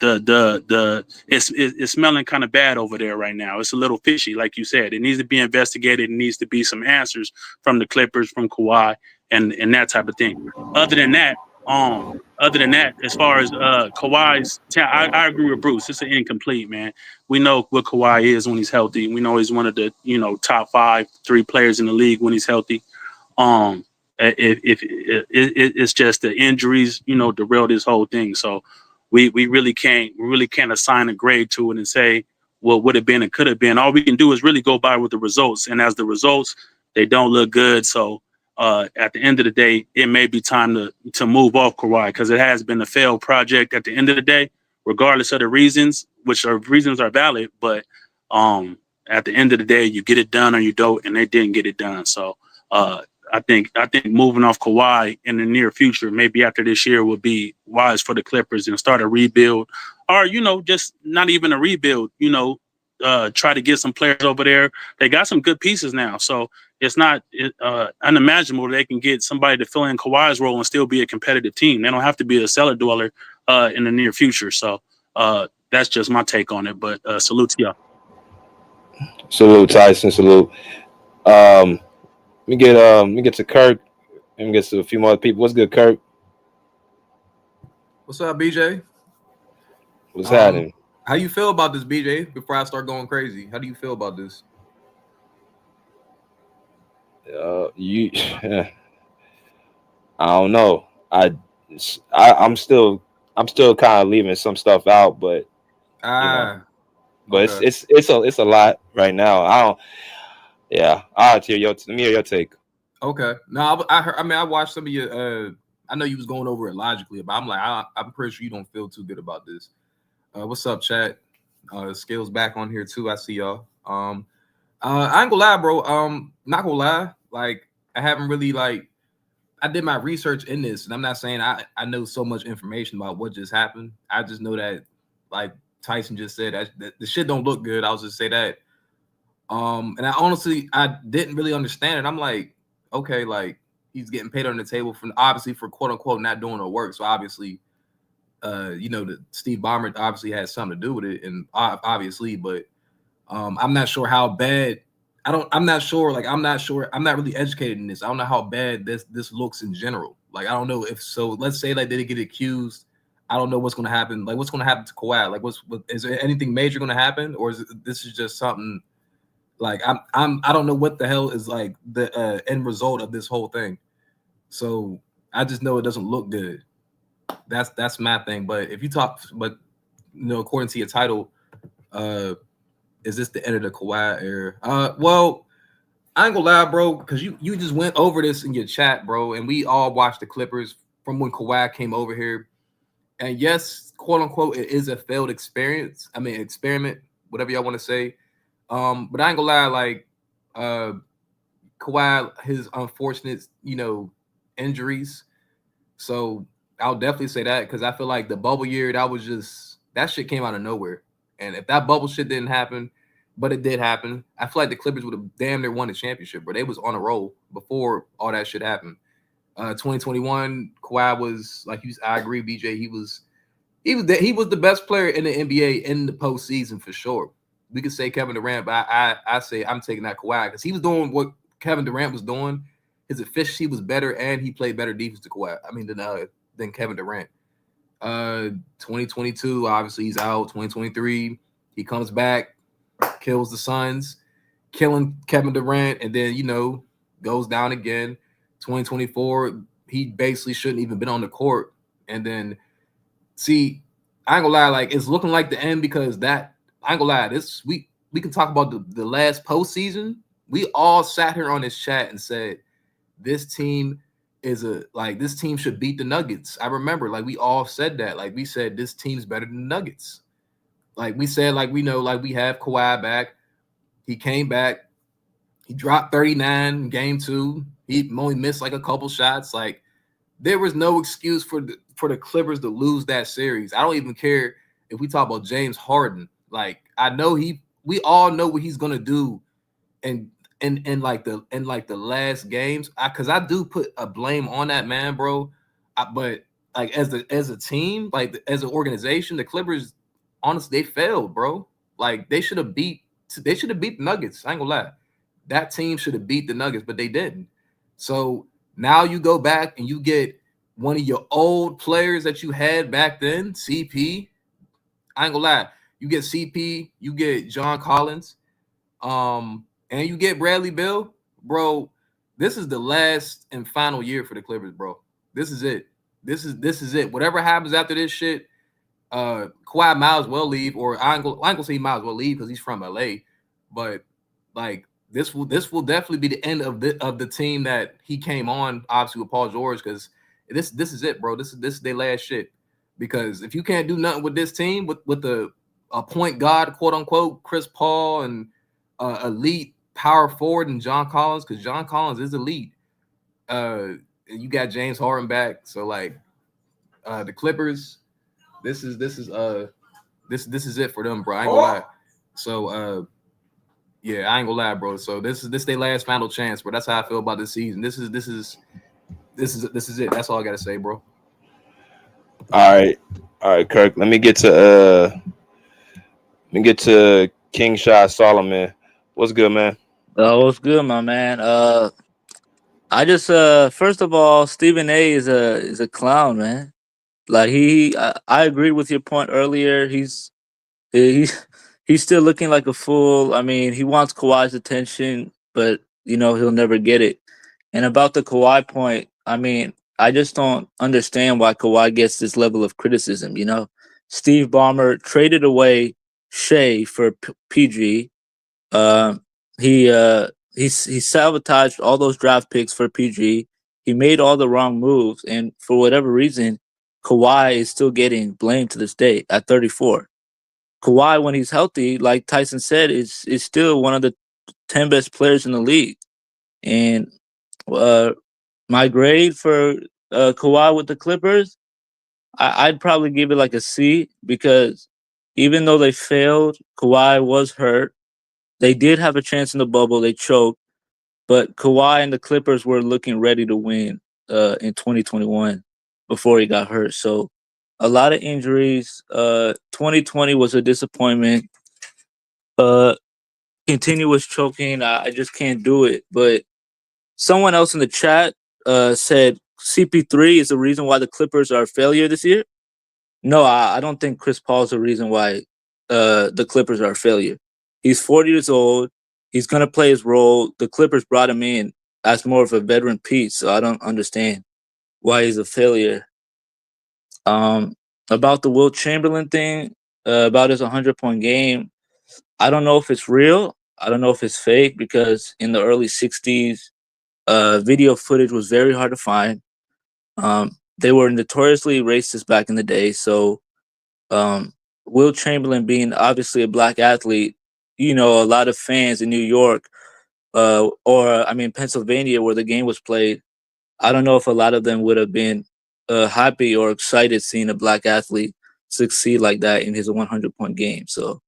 Speaker 12: it's smelling kind of bad over there right now. It's a little fishy, like you said. It needs to be investigated. It needs to be some answers from the Clippers, from Kawhi, and that type of thing. Other than that, as far as Kawhi's, I agree with Bruce. It's an incomplete, man. We know what Kawhi is when he's healthy. We know he's one of the top 3 players in the league when he's healthy. If it's just the injuries, derailed this whole thing. So we really can't assign a grade to it and say what would have been and could have been. All we can do is really go by with the results. And as the results, they don't look good. So at the end of the day, it may be time to move off Kawhi because it has been a failed project at the end of the day, regardless of the reasons, which are reasons are valid. But at the end of the day, you get it done or you don't, and they didn't get it done. So I think moving off Kawhi in the near future, maybe after this year, would be wise for the Clippers and start a rebuild, or just not even a rebuild. Try to get some players over there. They got some good pieces now, so it's not unimaginable they can get somebody to fill in Kawhi's role and still be a competitive team. They don't have to be a cellar dweller in the near future. So that's just my take on it. But salute to y'all.
Speaker 3: Salute, Tyson. Salute. Let me get to Kirk and get to a few more other people. What's good, Kirk?
Speaker 13: What's up, BJ?
Speaker 3: What's happening?
Speaker 13: How you feel about this, BJ? Before I start going crazy, how do you feel about this?
Speaker 3: I don't know. I'm still kind of leaving some stuff out, but okay. It's a lot right now. Let me hear your take.
Speaker 13: Okay. No, I watched some of your. I know you was going over it logically, but I'm like, I'm pretty sure you don't feel too good about this. What's up, chat? Skills back on here too. I see y'all. I ain't gonna lie, bro. Not gonna lie. Like, I haven't really I did my research in this, and I'm not saying I know so much information about what just happened. I just know that, like Tyson just said, that the shit don't look good. I'll just say that. And I didn't really understand it. I'm like, okay, like, he's getting paid on the table for quote unquote not doing the work. So obviously, the Steve Ballmer obviously has something to do with it, and obviously, but I'm not sure how bad. I'm not sure. I'm not really educated in this. I don't know how bad this looks in general. Like, I don't know if so. Let's say they didn't get accused. I don't know what's going to happen. Like, what's going to happen to Kawhi? Like, is there anything major going to happen, or this is just something? Like, I don't know what the hell is like the end result of this whole thing. So I just know it doesn't look good. That's my thing. But if you talk, according to your title, is this the end of the Kawhi era? Well, I ain't gonna lie, bro, because you just went over this in your chat, bro, and we all watched the Clippers from when Kawhi came over here. And yes, quote unquote, it is a failed experiment, whatever y'all want to say. But I ain't gonna lie, Kawhi, his unfortunate, injuries. So I'll definitely say that, because I feel like the bubble year, that was just That shit came out of nowhere. And if that bubble shit didn't happen, but it did happen, I feel like the Clippers would have damn near won the championship, but they was on a roll before all that shit happened. 2021, Kawhi was like I agree, BJ. He was the best player in the NBA in the postseason for sure. We could say Kevin Durant, but I say I'm taking that Kawhi because he was doing what Kevin Durant was doing. His efficiency was better, and he played better defense to Kawhi. I mean, than Kevin Durant. 2022, obviously he's out. 2023, he comes back, kills the Suns, killing Kevin Durant, and then goes down again. 2024, he basically shouldn't even been on the court. And then, see, I ain't gonna lie, like it's looking like the end because that I ain't gonna lie. We can talk about the last postseason. We all sat here on this chat and said this team this team should beat the Nuggets. I remember we all said that. Like we said this team's better than the Nuggets. Like we said, we know we have Kawhi back. He came back. He dropped 39 in game 2. He only missed a couple shots. There was no excuse for the Clippers to lose that series. I don't even care if we talk about James Harden. I know we all know what he's gonna do, and the last games, because I do put a blame on that man, bro. But as a team, as an organization, the Clippers, honestly, they failed, bro. They should have beat the Nuggets. I ain't gonna lie, that team should have beat the Nuggets, but they didn't. So now you go back and you get one of your old players that you had back then, CP. I ain't gonna lie, you get CP, you get John Collins, and you get Bradley Beal, bro. This is the last and final year for the Clippers, bro. This is it. This is it. Whatever happens after this shit, Kawhi might as well leave, or I ain't gonna say he might as well leave because he's from LA, but this will definitely be the end of the team that he came on, obviously with Paul George, because this is it, bro. This is their last shit. Because if you can't do nothing with this team, with a point guard, quote unquote, Chris Paul, and elite power forward and John Collins, because John Collins is elite. You got James Harden back, so the Clippers, this is it for them, bro. I ain't gonna lie. So yeah, I ain't gonna lie, bro. So this their last final chance, bro. That's how I feel about this season. This is it. That's all I gotta say, bro.
Speaker 3: All right, Kirk. Let me get to King Shah Solomon. What's good, man?
Speaker 14: What's good, my man? I just first of all, Stephen A is a clown, man. I agree with your point earlier. He's still looking like a fool. I mean, he wants Kawhi's attention, but he'll never get it. And about the Kawhi point, I mean, I just don't understand why Kawhi gets this level of criticism. Steve Ballmer traded away Shea for PG. He sabotaged all those draft picks for PG. He made all the wrong moves, and for whatever reason, Kawhi is still getting blamed to this day at 34. Kawhi, when he's healthy, like Tyson said, is still one of the 10 best players in the league. And my grade for Kawhi with the Clippers, I'd probably give it a C, because even though they failed, Kawhi was hurt. They did have a chance in the bubble. They choked. But Kawhi and the Clippers were looking ready to win in 2021 before he got hurt. So a lot of injuries. 2020 was a disappointment. Continuous choking. I just can't do it. But someone else in the chat said CP3 is the reason why the Clippers are a failure this year. No, I don't think Chris Paul's the reason why the Clippers are a failure. He's 40 years old. He's going to play his role. The Clippers brought him in as more of a veteran piece, so I don't understand why he's a failure. About the Wilt Chamberlain thing, about his 100-point game, I don't know if it's real. I don't know if it's fake, because in the early 60s, video footage was very hard to find. They were notoriously racist back in the day, so Wilt Chamberlain being obviously a black athlete, a lot of fans in New York Pennsylvania, where the game was played, I don't know if a lot of them would have been happy or excited seeing a black athlete succeed like that in his 100-point game. So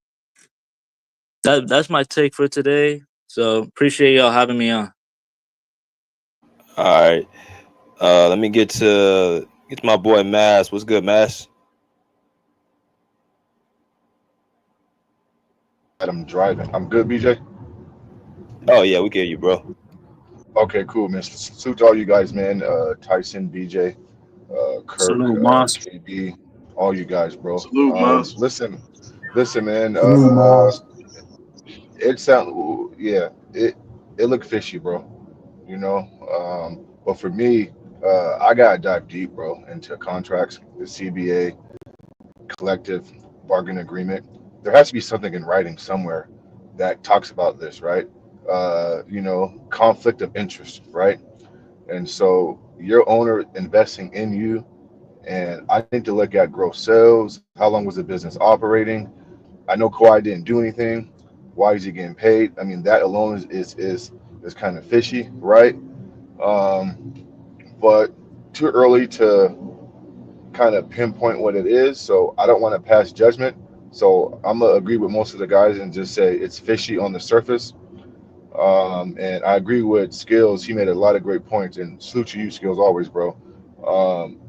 Speaker 14: that's my take for today. So appreciate y'all having me on.
Speaker 3: All right. Let me get to my boy Mass. What's good, Mass?
Speaker 15: I'm driving. I'm good, BJ.
Speaker 3: Oh yeah, we get you, bro.
Speaker 15: Okay, cool, man. Salute to all you guys, man. Tyson, BJ, Kirk,
Speaker 12: Salute, Moss.
Speaker 15: KB, all you guys, bro.
Speaker 9: Salute, Moss.
Speaker 15: Listen, man.
Speaker 10: Salute, Miles.
Speaker 15: It sound, yeah, it looked fishy, bro. You know, but for me, I gotta dive deep, bro, into contracts, the CBA, collective bargain agreement. There has to be something in writing somewhere that talks about this, right? You know, conflict of interest, right? And so your owner investing in you, and I need to look at gross sales. How long was the business operating? I know Kawhi didn't do anything. Why is he getting paid? I mean, that alone is kind of fishy, right? Um, but too early to kind of pinpoint what it is. So I don't want to pass judgment. So I'm gonna agree with most of the guys and just say it's fishy on the surface. And I agree with Skills. He made a lot of great points, and salute to you, Skills, always, bro.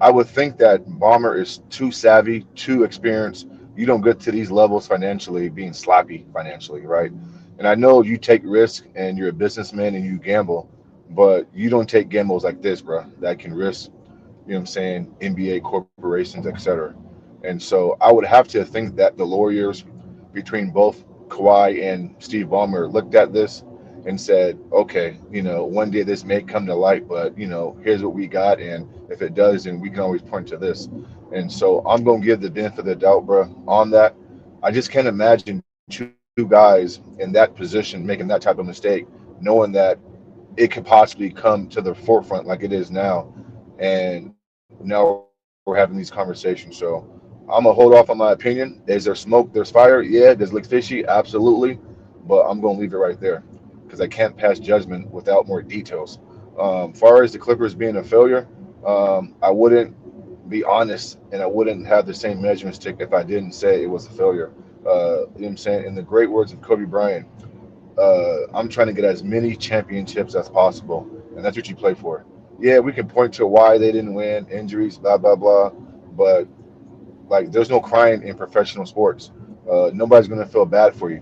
Speaker 15: I would think that Bomber is too savvy, too experienced. You don't get to these levels financially being sloppy financially, right? And I know you take risks and you're a businessman and you gamble, but you don't take gambles like this, bro, that can risk, you know what I'm saying, NBA corporations, etc. And so I would have to think that the lawyers between both Kawhi and Steve Ballmer looked at this and said, okay, you know, one day this may come to light, but, you know, here's what we got. And if it does, then we can always point to this. And so I'm going to give the benefit of the doubt, bro, on that. I just can't imagine two guys in that position making that type of mistake, knowing that it could possibly come to the forefront like it is now. And now we're having these conversations. So I'm gonna hold off on my opinion. Is there smoke? There's fire. Yeah. Does it look fishy? Absolutely. But I'm gonna leave it right there because I can't pass judgment without more details. Far as the Clippers being a failure, I wouldn't be honest and I wouldn't have the same measuring stick if I didn't say it was a failure. You know what I'm saying? In the great words of Kobe Bryant, I'm trying to get as many championships as possible, and that's what you play for. Yeah, we can point to why they didn't win, injuries, blah blah blah, but like, there's no crying in professional sports. Nobody's gonna feel bad for you,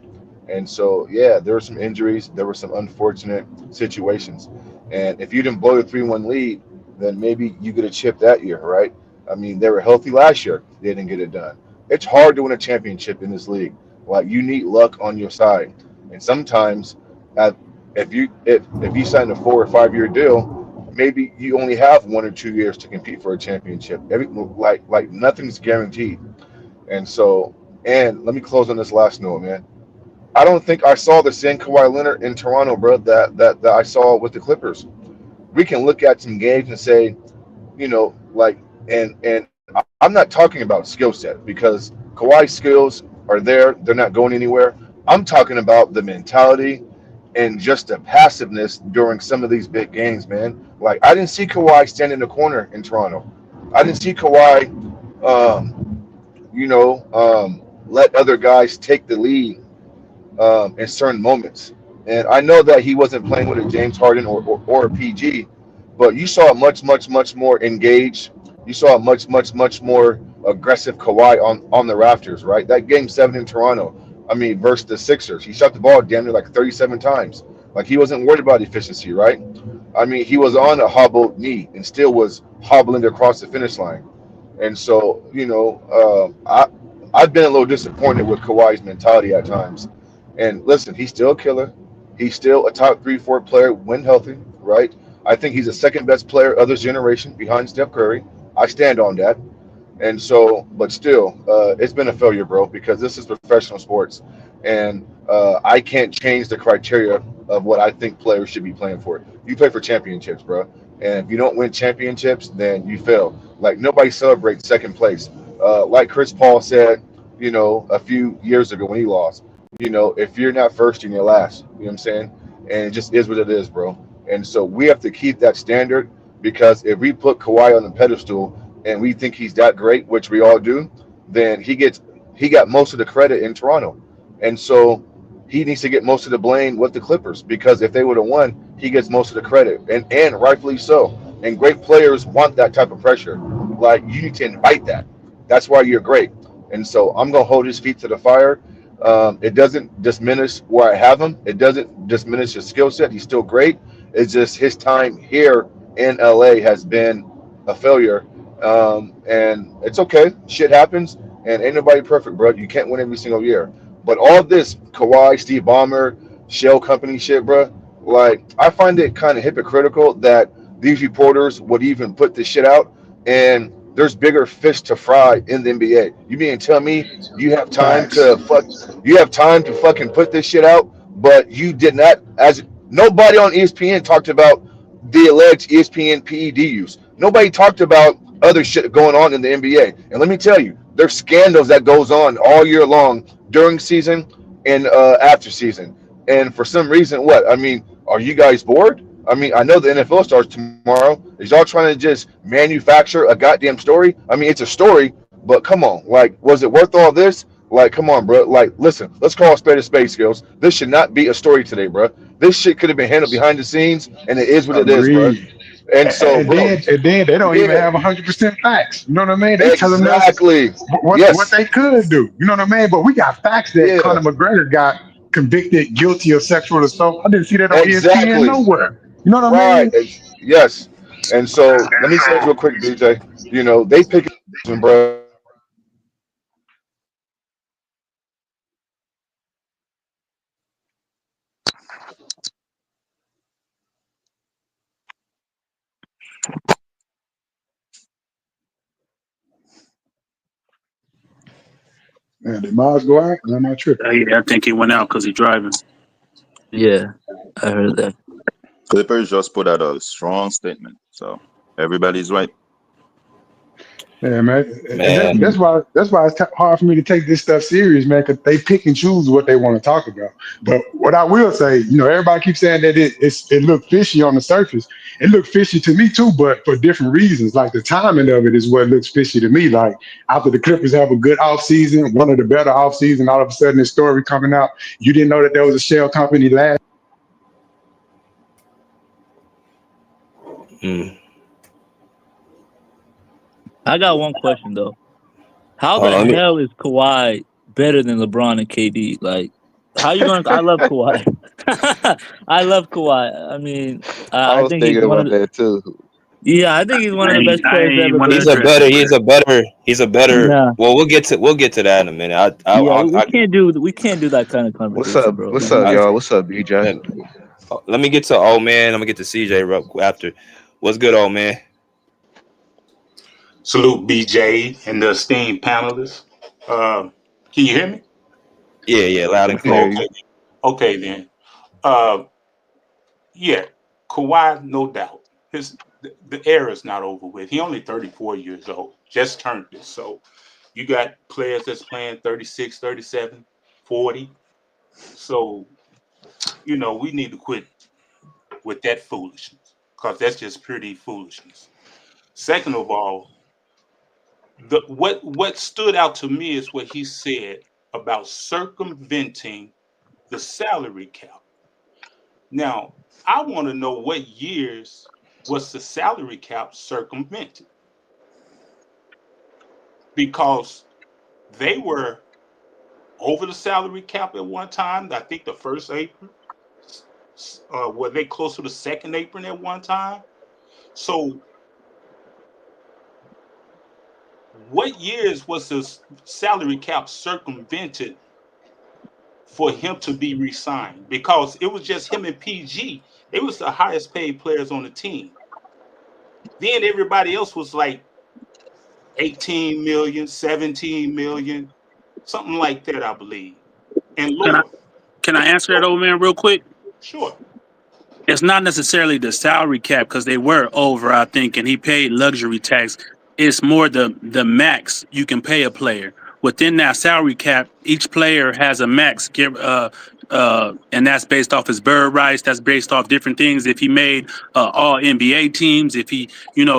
Speaker 15: and so yeah, there were some injuries, there were some unfortunate situations, and if you didn't blow the 3-1 lead, then maybe you get a chip that year, right? I mean, they were healthy last year, they didn't get it done. It's hard to win a championship in this league. Like, you need luck on your side. And sometimes, if you sign a 4 or 5 year deal, maybe you only have 1 or 2 years to compete for a championship. Like nothing's guaranteed. And so, and let me close on this last note, man. I don't think I saw the same Kawhi Leonard in Toronto, bro, that I saw with the Clippers. We can look at some games and say, you know, like, and I'm not talking about skill set because Kawhi's skills are there; they're not going anywhere. I'm talking about the mentality and just the passiveness during some of these big games, man. Like, I didn't see Kawhi stand in the corner in Toronto. I didn't see Kawhi, let other guys take the lead in certain moments. And I know that he wasn't playing with a James Harden or a PG, but you saw a much more engaged. You saw a much more aggressive Kawhi on the rafters, right? That game 7 in Toronto, I mean, versus the Sixers, he shot the ball damn near like 37 times. Like, he wasn't worried about efficiency, right? I mean, he was on a hobbled knee and still was hobbling across the finish line. And so, you know, I've been a little disappointed with Kawhi's mentality at times. And listen, he's still a killer. He's still a top 3-4 player when healthy, right? I think he's the second best player of this generation behind Steph Curry. I stand on that. And so, but still, it's been a failure, bro, because this is professional sports. And I can't change the criteria of what I think players should be playing for. You play for championships, bro. And if you don't win championships, then you fail. Like, nobody celebrates second place. Like Chris Paul said, you know, a few years ago when he lost, you know, if you're not first, you're last. You know what I'm saying? And it just is what it is, bro. And so we have to keep that standard, because if we put Kawhi on the pedestal and we think he's that great, which we all do, then he got most of the credit in Toronto, and so he needs to get most of the blame with the Clippers, because if they would have won, he gets most of the credit, and rightfully so. And great players want that type of pressure. Like, you need to invite that. That's why you're great. And so I'm gonna hold his feet to the fire. It doesn't diminish where I have him. It doesn't diminish his skill set. He's still great. It's just his time here in LA has been a failure. And it's okay. Shit happens, and ain't nobody perfect, bro. You can't win every single year. But all this Kawhi, Steve Ballmer, shell company shit, bro, like, I find it kind of hypocritical that these reporters would even put this shit out, and there's bigger fish to fry in the NBA. You mean tell me you have time to fucking put this shit out, but you did not, as nobody on ESPN talked about the alleged ESPN PED use. Nobody talked about other shit going on in the NBA. And let me tell you, there's scandals that goes on all year long during season and after season. And for some reason, what? I mean, are you guys bored? I mean, I know the NFL starts tomorrow. Is y'all trying to just manufacture a goddamn story? I mean, it's a story, but come on. Like, was it worth all this? Like, come on, bro. Like, listen, let's call a spade skills. This should not be a story today, bro. This shit could have been handled behind the scenes, and it is what it is, bro.
Speaker 10: Agreed.
Speaker 15: And so,
Speaker 10: And
Speaker 15: bro,
Speaker 10: then they don't even
Speaker 15: yeah,
Speaker 10: have 100% facts. You know what I mean? They telling us
Speaker 15: exactly.
Speaker 10: what
Speaker 15: Yes,
Speaker 10: they could do. You know what I mean? But we got facts that
Speaker 15: yeah,
Speaker 10: Conor McGregor got convicted guilty of sexual assault. I didn't see that on ESPN
Speaker 15: exactly.
Speaker 10: nowhere. You know what I
Speaker 15: Right.
Speaker 10: mean?
Speaker 15: Yes. And so let me say this real quick, BJ. You know, they pick him, bro.
Speaker 10: Man, did Miles go out? Or am I tripping?
Speaker 12: Yeah, I think he went out because he's driving.
Speaker 14: Yeah, I heard that.
Speaker 9: Clippers just put out a strong statement, so everybody's right.
Speaker 10: Yeah, man.
Speaker 3: Man,
Speaker 10: That's why it's hard for me to take this stuff serious, man, because they pick and choose what they want to talk about. But what I will say, you know, everybody keeps saying that it looked fishy on the surface. It looked fishy to me too, but for different reasons. Like the timing of it is what looks fishy to me. Like after the Clippers have a good offseason, one of the better offseason, all of a sudden this story coming out. You didn't know that there was a shell company last.
Speaker 14: I got one question though. How
Speaker 3: hold
Speaker 14: the
Speaker 3: on,
Speaker 14: hell is Kawhi better than LeBron and KD? Like, how you gonna? I love Kawhi. I love Kawhi. I mean,
Speaker 16: I
Speaker 14: I
Speaker 16: was
Speaker 14: think he's
Speaker 16: thinking
Speaker 14: one of
Speaker 16: about
Speaker 14: the.
Speaker 16: that too.
Speaker 14: Yeah, I think he's one of the best
Speaker 12: I
Speaker 14: players
Speaker 12: ain't
Speaker 14: ever.
Speaker 12: want to
Speaker 3: he's a
Speaker 12: address
Speaker 3: better.
Speaker 12: it.
Speaker 3: He's a better.
Speaker 14: Nah.
Speaker 3: Well, we'll get to that in a minute.
Speaker 14: Yeah, we can't do that kind of
Speaker 16: What's
Speaker 14: conversation,
Speaker 16: up?
Speaker 14: bro.
Speaker 16: What's up, y'all? What's up, BJ?
Speaker 3: let me get to old man. I'm gonna get to CJ after. What's good, old man?
Speaker 17: Salute BJ and the esteemed panelists. Can you hear me?
Speaker 3: Yeah, loud and
Speaker 16: We can hear
Speaker 3: clear.
Speaker 16: you.
Speaker 17: Okay then. Yeah, Kawhi, no doubt. The era is not over with. He only 34 years old. Just turned it. So you got players that's playing 36, 37, 40. So, you know, we need to quit with that foolishness, because that's just purely foolishness. Second of all, what stood out to me is what he said about circumventing the salary cap. Now, I want to know what years was the salary cap circumvented, because they were over the salary cap at one time. I think the first apron. Were they close to the second apron at one time? So, what years was the salary cap circumvented for him to be re-signed? Because it was just him and PG. They was the highest paid players on the team. Then everybody else was like 18 million, 17 million, something like that, I believe. And lower.
Speaker 12: Can I answer that, old man, real quick?
Speaker 17: Sure.
Speaker 12: It's not necessarily the salary cap, because they were over, I think, and he paid luxury tax. It's more the max you can pay a player. Within that salary cap, each player has a max, and that's based off his bird rights. That's based off different things. If he made all NBA teams, if he,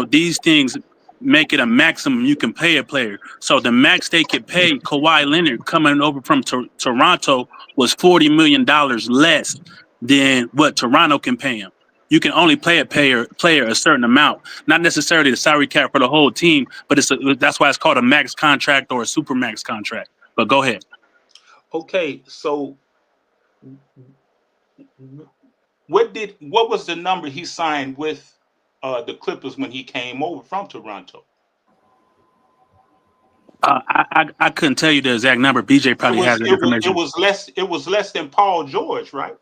Speaker 12: these things make it a maximum you can pay a player. So the max they could pay Kawhi Leonard coming over from Toronto was $40 million less than what Toronto can pay him. You can only pay a player a certain amount, not necessarily the salary cap for the whole team, but that's why it's called a max contract or a super max contract. But go ahead.
Speaker 17: Okay, so what was the number he signed with the Clippers when he came over from Toronto?
Speaker 12: I couldn't tell you the exact number. BJ probably has that information.
Speaker 17: It was less than Paul George, right?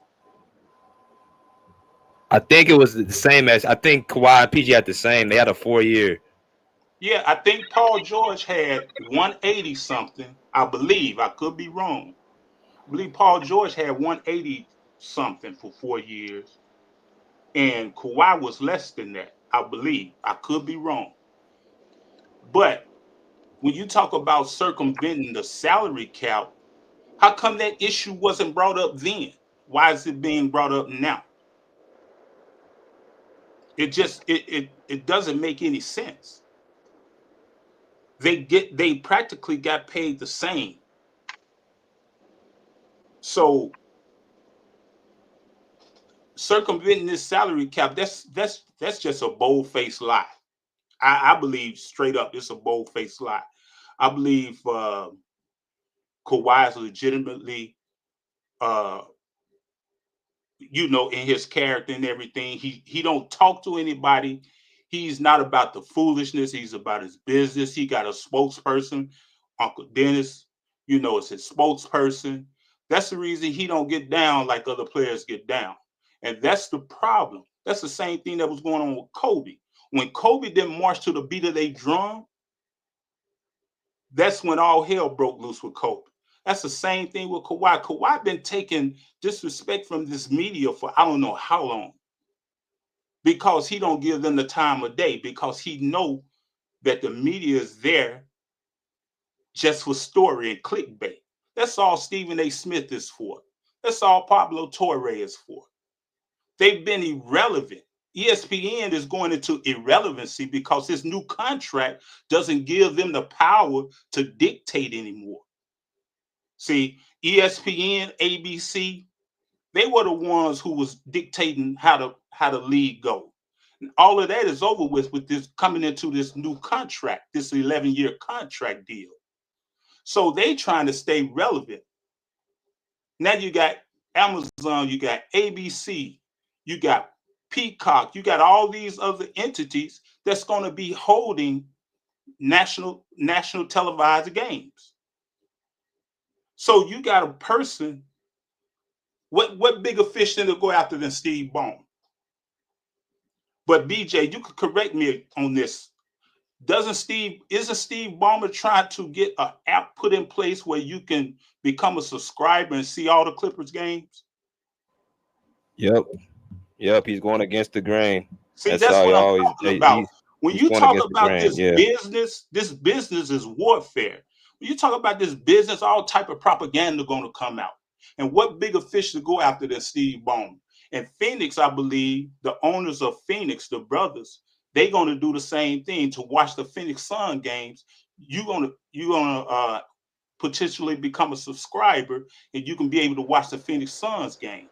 Speaker 3: I think it was the same as I think Kawhi and PG had the same. They had a 4-year.
Speaker 17: Yeah, I think Paul George had 180 something. I believe. I could be wrong. I believe Paul George had 180 something for 4 years, and Kawhi was less than that. I believe. I could be wrong. But when you talk about circumventing the salary cap, how come that issue wasn't brought up then? Why is it being brought up now? It just it doesn't make any sense. They practically got paid the same. So circumventing this salary cap, that's just a bold-faced lie. I believe straight up it's a bold-faced lie. I believe Kawhi is legitimately in his character and everything. He don't talk to anybody. He's not about the foolishness. He's about his business. He got a spokesperson. Uncle Dennis, is his spokesperson. That's the reason he don't get down like other players get down. And that's the problem. That's the same thing that was going on with Kobe. When Kobe didn't march to the beat of their drum, that's when all hell broke loose with Kobe. That's the same thing with Kawhi. Kawhi been taking disrespect from this media for I don't know how long, because he don't give them the time of day, because he know that the media is there just for story and clickbait. That's all Stephen A. Smith is for. That's all Pablo Torre is for. They've been irrelevant. ESPN is going into irrelevancy because his new contract doesn't give them the power to dictate anymore. See, ESPN, ABC, they were the ones who was dictating how the league go. And all of that is over with this coming into this new contract, this 11-year contract deal. So they trying to stay relevant. Now you got Amazon, you got ABC, you got Peacock, you got all these other entities that's going to be holding national televised games. So you got a person, what bigger fish than to go after than Steve Ballmer? But BJ, you could correct me on this. Isn't Steve Ballmer trying to get an app put in place where you can become a subscriber and see all the Clippers games?
Speaker 3: Yep, he's going against the grain.
Speaker 17: See, that's what I'm talking about. When you talk about this business is warfare. When you talk about this business, all type of propaganda going to come out. And what bigger fish to go after than Steve Ballmer? And Phoenix, I believe, the owners of Phoenix, the brothers, they're going to do the same thing. To watch the Phoenix Sun games, you're gonna potentially become a subscriber, and you can be able to watch the Phoenix Suns games.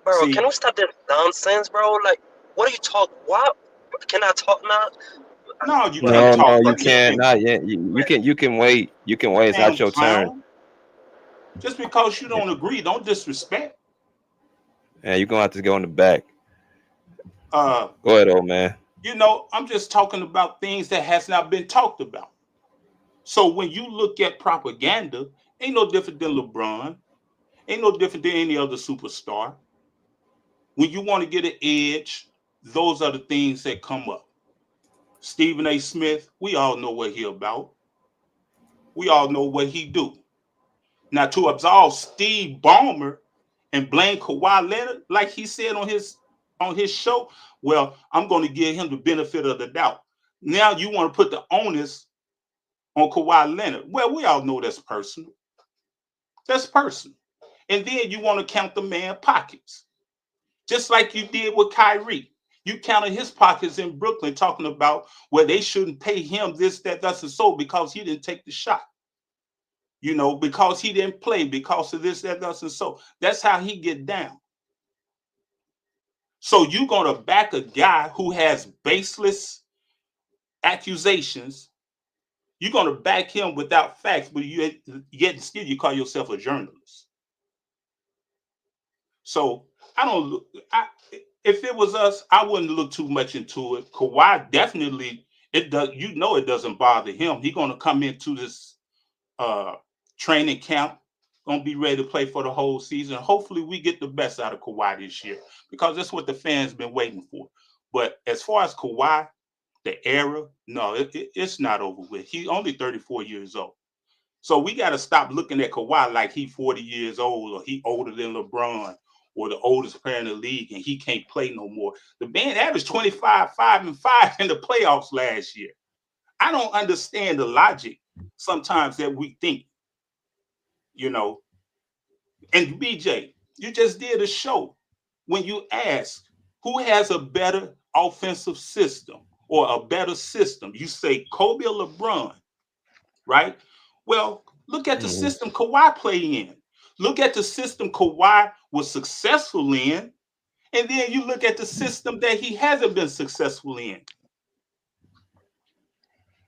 Speaker 16: Bro, can we stop that nonsense, bro? Like, what are you talking? What? Can I talk now?
Speaker 17: No, you can't talk.
Speaker 3: No, you can't. Not yet. You can wait. You can wait. It's not your turn.
Speaker 17: Just because you don't agree, don't disrespect.
Speaker 3: Yeah, you're gonna have to go in the back. Go ahead, old man.
Speaker 17: I'm just talking about things that has not been talked about. So when you look at propaganda, ain't no different than LeBron, ain't no different than any other superstar. When you want to get an edge, those are the things that come up. Stephen A. Smith, we all know what he about. We all know what he do. Now, to absolve Steve Ballmer and blame Kawhi Leonard, like he said on his show, well, I'm going to give him the benefit of the doubt. Now you want to put the onus on Kawhi Leonard. Well, we all know that's personal. That's personal. And then you want to count the man's pockets. Just like you did with Kyrie. You counted his pockets in Brooklyn talking about where they shouldn't pay him this, that, that's, and so because he didn't take the shot. You know, because he didn't play, because of this, that, that's, and so. That's how he get down. So you're going to back a guy who has baseless accusations. You're going to back him without facts, but yet still you call yourself a journalist. So if it was us, I wouldn't look too much into it. Kawhi definitely, it doesn't bother him. He's going to come into this training camp, going to be ready to play for the whole season. Hopefully we get the best out of Kawhi this year because that's what the fans been waiting for. But as far as Kawhi, the era, no, it's not over with. He's only 34 years old. So we got to stop looking at Kawhi like he's 40 years old or he older than LeBron or the oldest player in the league and he can't play no more. The man averaged 25, 5, and 5 in the playoffs last year. I don't understand the logic sometimes that we think, you know. And BJ, you just did a show when you asked who has a better offensive system or a better system. You say Kobe or LeBron, right? Well, look at the system Kawhi played in. Look at the system Kawhi was successful in. And then you look at the system that he hasn't been successful in.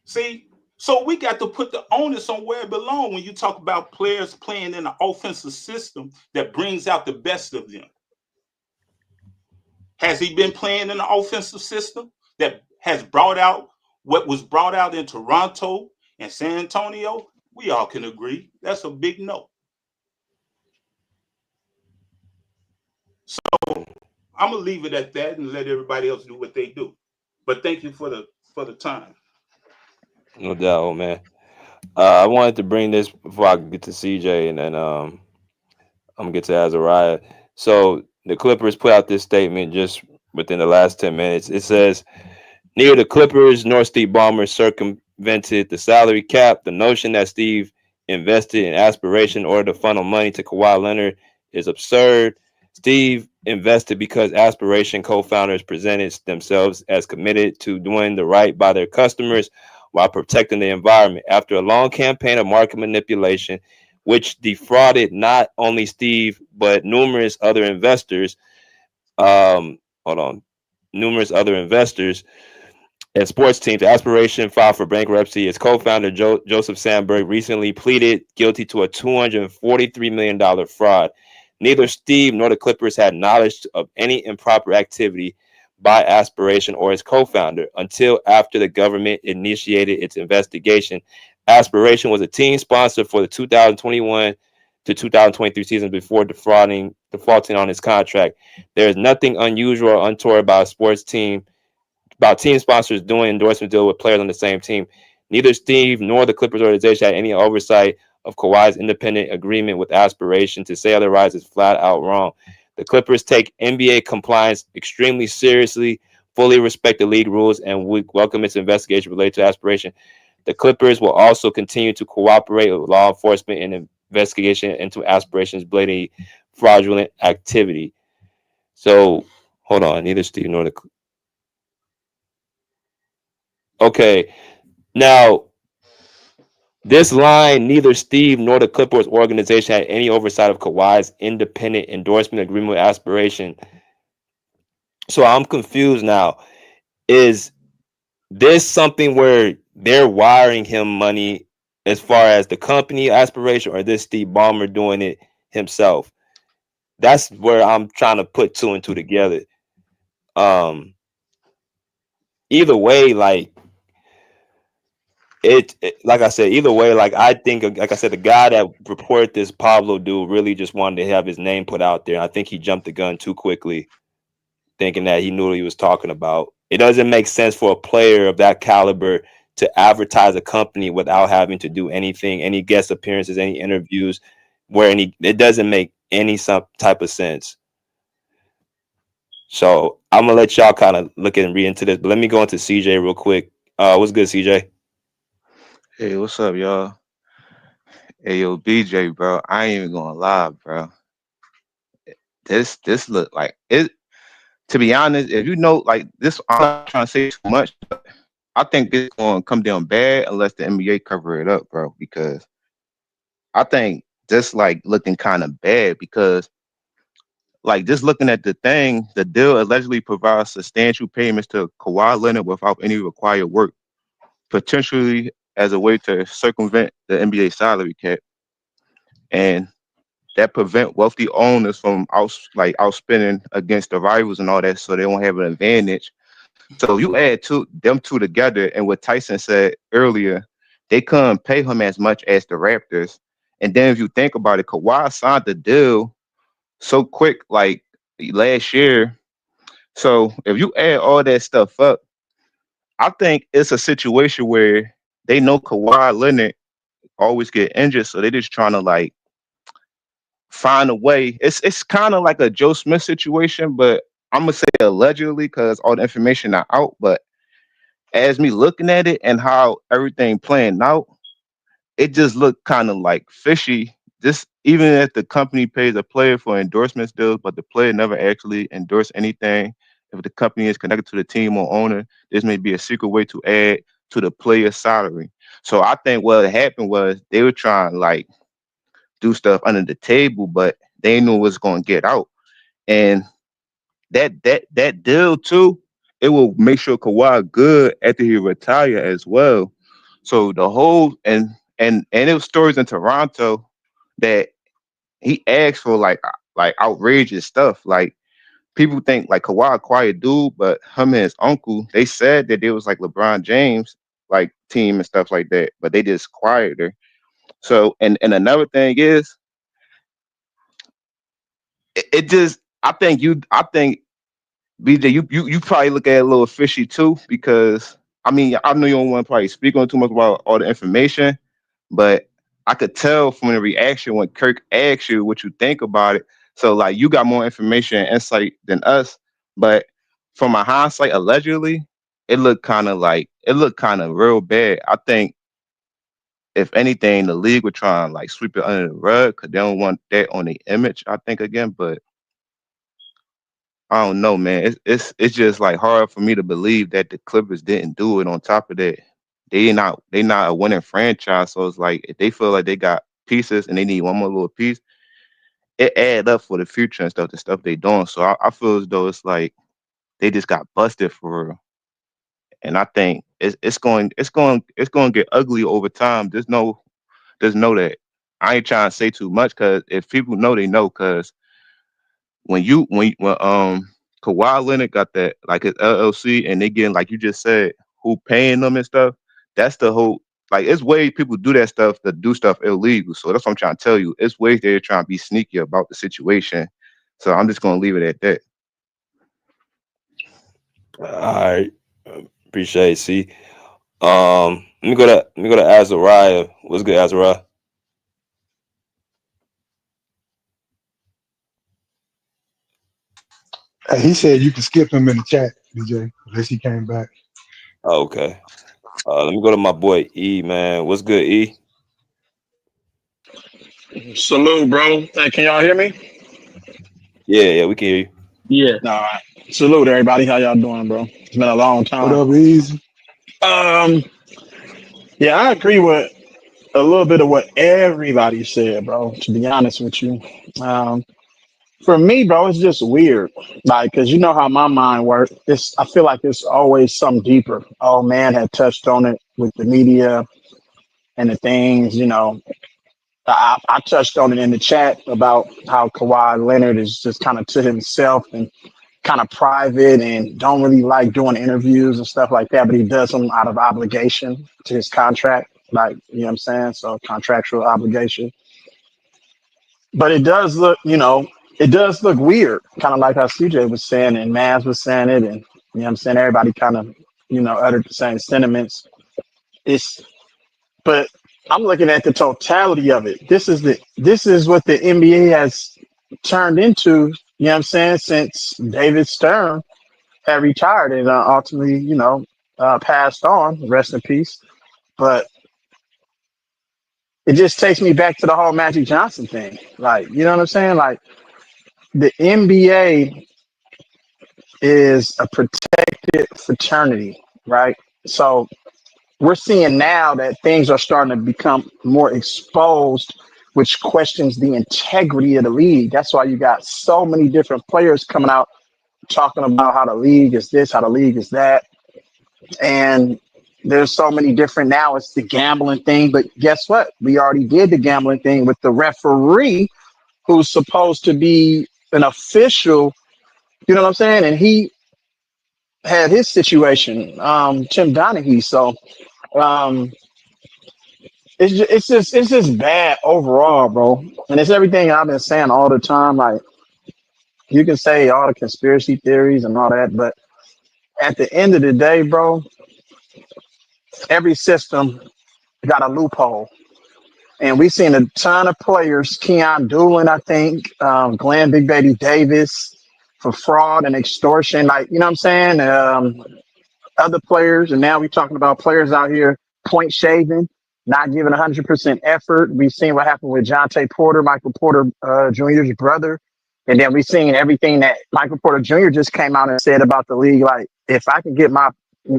Speaker 17: See? So we got to put the onus on where it belongs when you talk about players playing in an offensive system that brings out the best of them. Has he been playing in an offensive system that has brought out what was brought out in Toronto and San Antonio? We all can agree. That's a big no. So I'm going to leave it at that and let everybody else do what they do. But thank you for the time.
Speaker 3: No doubt, man. I wanted to bring this before I get to CJ, and then I'm gonna get to Azariah. So the Clippers put out this statement just within the last 10 minutes. It says, neither the Clippers nor Steve Ballmer circumvented the salary cap. The notion that Steve invested in Aspiration in order to funnel money to Kawhi Leonard is absurd. Steve invested because Aspiration co-founders presented themselves as committed to doing the right by their customers while protecting the environment. After a long campaign of market manipulation, which defrauded not only Steve, but numerous other investors, numerous other investors and sports teams, Aspiration filed for bankruptcy. Its co-founder, Joseph Sandberg, recently pleaded guilty to a $243 million fraud. Neither Steve nor the Clippers had knowledge of any improper activity by Aspiration or its co-founder until after the government initiated its investigation. Aspiration was a team sponsor for the 2021 to 2023 season before defaulting on its contract. There is nothing unusual or untoward about team sponsors doing endorsement deal with players on the same team. Neither Steve nor the Clippers organization had any oversight of Kawhi's independent agreement with Aspiration. To say otherwise is flat out wrong. The Clippers take NBA compliance extremely seriously, fully respect the league rules, and we welcome its investigation related to Aspiration. The Clippers will also continue to cooperate with law enforcement in investigation into Aspiration's blatant fraudulent activity. So, hold on. Neither Steve nor the... Okay. Now, this line, neither Steve nor the Clippers organization had any oversight of Kawhi's independent endorsement agreement with Aspiration. So I'm confused now. Is this something where they're wiring him money as far as the company Aspiration, or this Steve Ballmer doing it himself? That's where I'm trying to put two and two together. Either way, like like I said, either way, like I think, like I said, the guy that reported this Pablo dude really just wanted to have his name put out there. I think he jumped the gun too quickly, thinking that he knew what he was talking about. It doesn't make sense for a player of that caliber to advertise a company without having to do anything, any guest appearances, any interviews, it doesn't make any some type of sense. So I'm gonna let y'all kind of look and read into this, but let me go into CJ real quick. What's good, CJ?
Speaker 18: Hey, what's up, y'all? Hey, yo, BJ, bro. I ain't even gonna lie, bro. This look like it to be honest, if you know, like this, I'm not trying to say too much, but I think it's going to come down bad unless the NBA cover it up, bro. Because I think this like looking kind of bad because like just looking at the thing, the deal allegedly provides substantial payments to Kawhi Leonard without any required work, potentially as a way to circumvent the NBA salary cap, and that prevent wealthy owners from outspending against the rivals and all that, so they won't have an advantage. So you add them two together, and what Tyson said earlier, they couldn't pay him as much as the Raptors. And then if you think about it, Kawhi signed the deal so quick, like last year. So if you add all that stuff up, I think it's a situation where they know Kawhi Leonard always get injured, so they're just trying to like find a way. It's kind of like a Joe Smith situation, but I'm gonna say allegedly because all the information not out. But as me looking at it and how everything playing out, it just looked kind of like fishy. Just even if the company pays a player for endorsement deals, but the player never actually endorsed anything. If the company is connected to the team or owner, this may be a secret way to add to the player's salary. So I think what happened was they were trying like do stuff under the table, but they knew what's going to get out. And that deal too, it will make sure Kawhi good after he retire as well. So the whole and it was stories in Toronto that he asked for like outrageous stuff. Like people think like Kawhi a quiet dude, but him and his uncle, they said that there was like LeBron James like team and stuff like that, but they just quieter. So and another thing is it just I think BJ, you probably look at it a little fishy too, because I mean I know you don't want to probably speak on too much about all the information, but I could tell from the reaction when Kirk asked you what you think about it. So like you got more information and insight than us, but from a hindsight, allegedly, it looked kind of real bad. I think if anything, the league would try and like sweep it under the rug because they don't want that on the image. I think again, but I don't know, man. It's just like hard for me to believe that the Clippers didn't do it. On top of that, they not a winning franchise, so it's like if they feel like they got pieces and they need one more little piece, it add up for the future and stuff. The stuff they doing, so I feel as though it's like they just got busted for real. And I think it's going to get ugly over time. Just know that. I ain't trying to say too much because if people know, they know. Because when Kawhi Leonard got that like his LLC and they getting like you just said who paying them and stuff, that's the whole like it's ways people do that stuff to do stuff illegal. So that's what I'm trying to tell you. It's ways they're trying to be sneaky about the situation. So I'm just gonna leave it at that.
Speaker 19: All right, appreciate it. See, let me go to Azariah. What's good, Azariah?
Speaker 10: He said you can skip him in the chat, DJ, unless he came back.
Speaker 19: Oh, okay. Let me go to my boy E, man. What's good, E?
Speaker 20: Salute, bro. Hey, can y'all hear me?
Speaker 19: Yeah, we can hear you.
Speaker 14: Yeah.
Speaker 20: All right. Salute, everybody. How y'all doing, bro? It's been a long time.
Speaker 10: What up, Easy?
Speaker 20: Yeah, I agree with a little bit of what everybody said, bro. To be honest with you, for me, bro, it's just weird. Like, cause you know how my mind works. I feel like it's always something deeper. Oh man, had touched on it with the media and the things, you know. I touched on it in the chat about how Kawhi Leonard is just kind of to himself and kind of private and don't really like doing interviews and stuff like that, but he does them out of obligation to his contract, like, you know what I'm saying? So contractual obligation. But it does look, it does look weird, kind of like how CJ was saying and Maz was saying it, and you know what I'm saying, everybody kind of, uttered the same sentiments. But I'm looking at the totality of it. This is what the NBA has turned into, you know what I'm saying, since David Stern had retired and ultimately, passed on, rest in peace. But it just takes me back to the whole Magic Johnson thing. Like, you know what I'm saying? Like the NBA is a protected fraternity, right? So we're seeing now that things are starting to become more exposed, which questions the integrity of the league. That's why you got so many different players coming out talking about how the league is this, how the league is that. And there's so many different, now it's the gambling thing. But guess what? We already did the gambling thing with the referee who's supposed to be an official, you know what I'm saying? And he had his situation, Tim Donaghy. So um, it's just bad overall, bro. And it's everything I've been saying all the time. Like, you can say all the conspiracy theories and all that, but at the end of the day, bro, every system got a loophole. And we've seen a ton of players, Keon Doolin, I think, Glenn Big Baby Davis, for fraud and extortion. Like, you know what I'm saying? Other players, and now we're talking about players out here point shaving, not giving 100% effort. We've seen what happened with Jonte Porter, Michael Porter Jr.'s brother. And then we've seen everything that Michael Porter Jr. just came out and said about the league. Like, if I can get my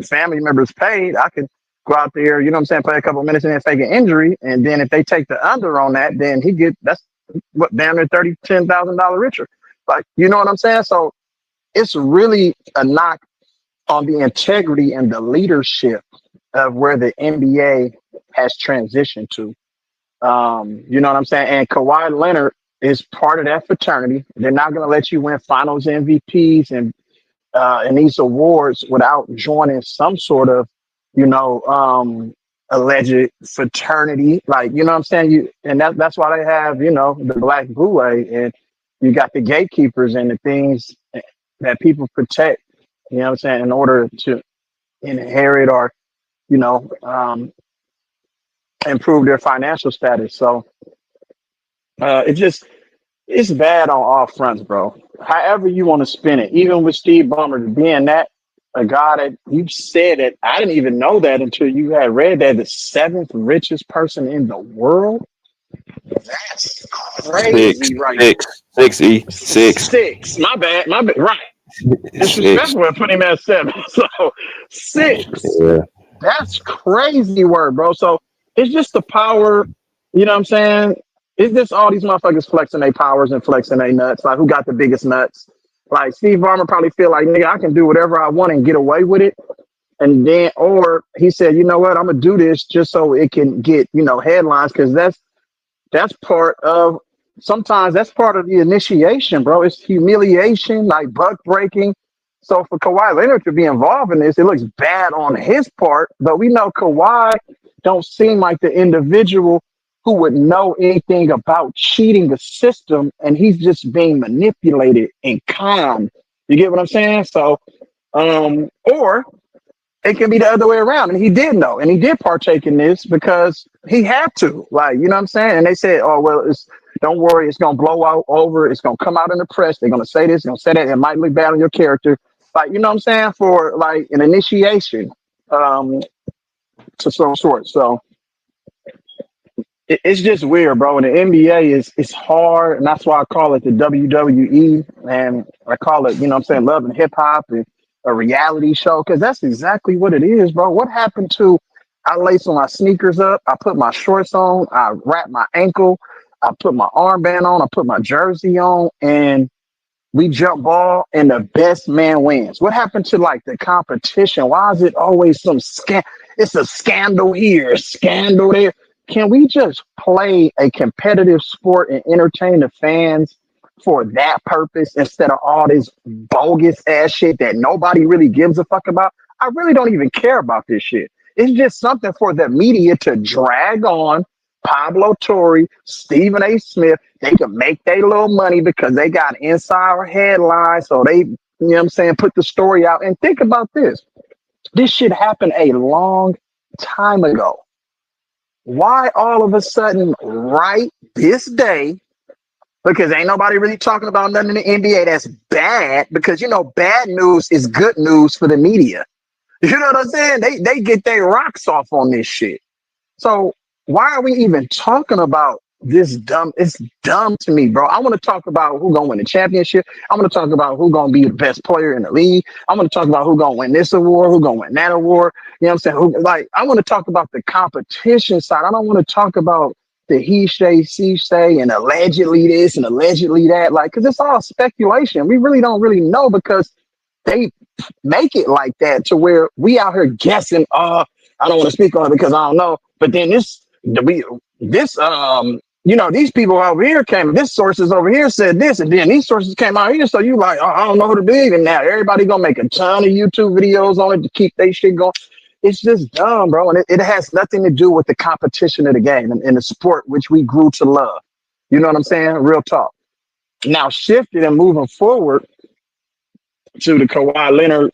Speaker 20: family members paid, I could go out there, you know what I'm saying, play a couple of minutes and then fake an injury. And then if they take the under on that, then that's what, damn near $10,000 richer. Like, you know what I'm saying? So it's really a knock on the integrity and the leadership of where the NBA has transitioned to. You know what I'm saying? And Kawhi-Leonard is part of that fraternity. They're not going to let you win finals MVPs and these awards without joining some sort of, you know, alleged fraternity. Like, you know what I'm saying? And that's why they have, you know, the black boule, and you got the gatekeepers and the things that people protect, you know what I'm saying, in order to inherit or, you know, improve their financial status. So it's bad on all fronts, bro. However you want to spin it, even with Steve Ballmer being that a guy that you said that I didn't even know that until you had read that the 7th richest person in the world. That's crazy, right? Six. My bad. Right. Disrespectful to put him at 7. So 6.
Speaker 19: Yeah.
Speaker 20: That's crazy word, bro. So it's just the power, you know what I'm saying? It's just all these motherfuckers flexing their powers and flexing their nuts. Like, who got the biggest nuts? Like, Steve Ballmer probably feel like, nigga, I can do whatever I want and get away with it. And then, or he said, you know what, I'm gonna do this just so it can get, you know, headlines, because that's part of, sometimes that's part of the initiation, bro. It's humiliation, like buck breaking. So for Kawhi Leonard to be involved in this, it looks bad on his part, but we know Kawhi don't seem like the individual who would know anything about cheating the system, and he's just being manipulated and conned. You get what I'm saying? So, or it can be the other way around, and he did know, and he did partake in this because he had to, like, you know what I'm saying? And they said, oh, well, don't worry, it's going to blow out over, it's going to come out in the press, they're going to say this, they're going to say that, it might look bad on your character. Like, you know what I'm saying? For, like, an initiation to some sort. So it's just weird, bro. And the NBA it's hard, and that's why I call it the WWE, and I call it, you know what I'm saying, love and hip hop and a reality show, because that's exactly what it is, bro. What happened to, I lace my sneakers up, I put my shorts on, I wrap my ankle, I put my armband on, I put my jersey on, and we jump ball, and the best man wins. What happened to, like, the competition? Why is it always some it's a scandal here, a scandal there? Can we just play a competitive sport and entertain the fans for that purpose instead of all this bogus ass shit that nobody really gives a fuck about? I really don't even care about this shit. It's just something for the media to drag on. Pablo Torre, Stephen A. Smith, they can make their little money because they got insider headlines. So they, you know what I'm saying, put the story out. And think about this. This shit happened a long time ago. Why all of a sudden, right this day, because ain't nobody really talking about nothing in the NBA that's bad, because, you know, bad news is good news for the media. You know what I'm saying? They get their rocks off on this shit. So why are we even talking about this dumb. It's dumb to me, bro. I want to talk about who gonna win the championship. I want to talk about who gonna be the best player in the league. I want to talk about who gonna win this award, who gonna win that award. You know what I'm saying? I want to talk about the competition side. I don't want to talk about the he say, she say, and allegedly this and allegedly that. Like, because it's all speculation. We really don't really know because they make it like that to where we out here guessing. I don't want to speak on it because I don't know. But then these people over here came. This sources over here said this, and then these sources came out here. So you like, oh, I don't know who to believe in now. Everybody gonna make a ton of YouTube videos on it to keep their shit going. It's just dumb, bro, and it has nothing to do with the competition of the game and the sport which we grew to love. You know what I'm saying? Real talk. Now shifting and moving forward to the Kawhi Leonard,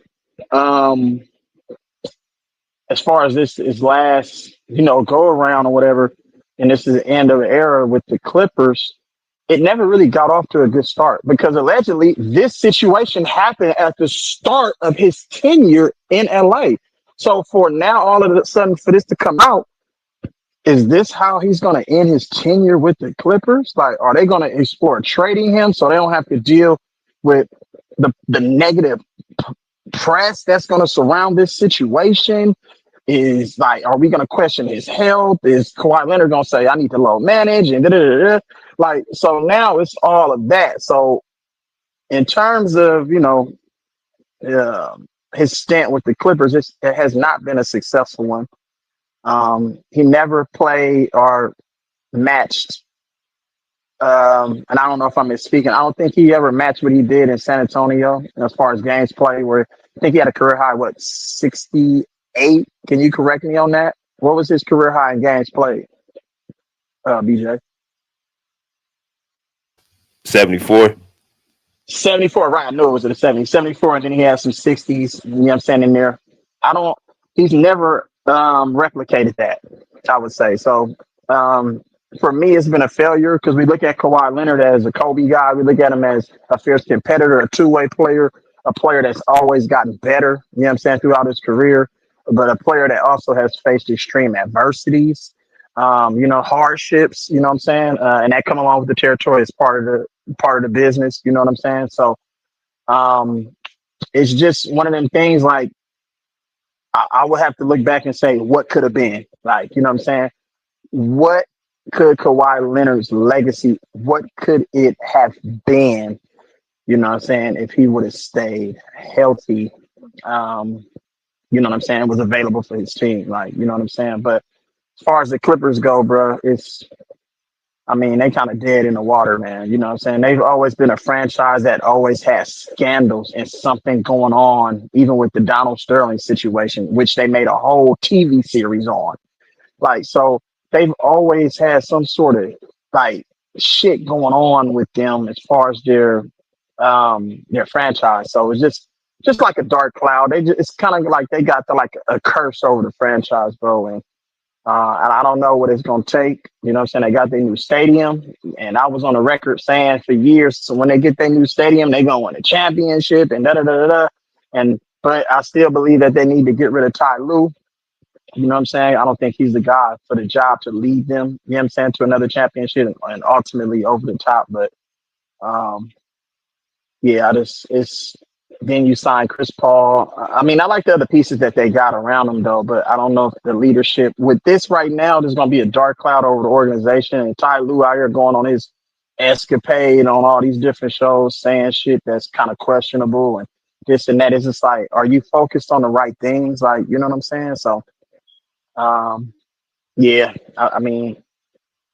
Speaker 20: as far as this is last, go around or whatever, and this is the end of the era with the Clippers, it never really got off to a good start because allegedly this situation happened at the start of his tenure in LA. So for now, all of a sudden, for this to come out, is this how he's going to end his tenure with the Clippers? Like, are they going to explore trading him so they don't have to deal with the negative press that's going to surround this situation? Is like, are we going to question his health? Is Kawhi Leonard going to say, I need to low manage and da-da-da-da? Like, so now it's all of that. So in terms of, his stint with the Clippers, it has not been a successful one. He never played or matched. And I don't know if I'm misspeaking. I don't think he ever matched what he did in San Antonio as far as games played, where I think he had a career high, 68? Can you correct me on that? What was his career high in games played, BJ?
Speaker 19: 74.
Speaker 20: 74, right. I knew it was at a 70. 74, and then he had some 60s, you know what I'm saying, in there. He's never replicated that, I would say. So for me, it's been a failure because we look at Kawhi Leonard as a Kobe guy. We look at him as a fierce competitor, a two-way player, a player that's always gotten better, you know what I'm saying, throughout his career, but a player that also has faced extreme adversities, hardships, you know what I'm saying, and that come along with the territory as part of the business, you know what I'm saying? So it's just one of them things like I would have to look back and say what could have been, like, you know what I'm saying? What could Kawhi Leonard's legacy, what could it have been, you know what I'm saying, if he would have stayed healthy, you know what I'm saying, was available for his team, like, you know what I'm saying? But as far as the Clippers go, bro, they kind of dead in the water, man. You know what I'm saying? They've always been a franchise that always has scandals and something going on, even with the Donald Sterling situation, which they made a whole TV series on. Like, so they've always had some sort of like shit going on with them as far as their franchise. So it's just like a dark cloud. It's kind of like they got a curse over the franchise, bro. And I don't know what it's going to take. You know what I'm saying? They got their new stadium. And I was on the record saying for years, so when they get their new stadium, they going to win a championship and da-da-da-da-da. But I still believe that they need to get rid of Ty Lue. You know what I'm saying? I don't think he's the guy for the job to lead them, you know what I'm saying, to another championship and ultimately over the top. But then you sign Chris Paul. I like the other pieces that they got around them, though, but I don't know if the leadership with this right now, there's going to be a dark cloud over the organization. And Ty Lue out here going on his escapade on all these different shows, saying shit that's kind of questionable and this and that. It's just like, are you focused on the right things? Like, you know what I'm saying? So,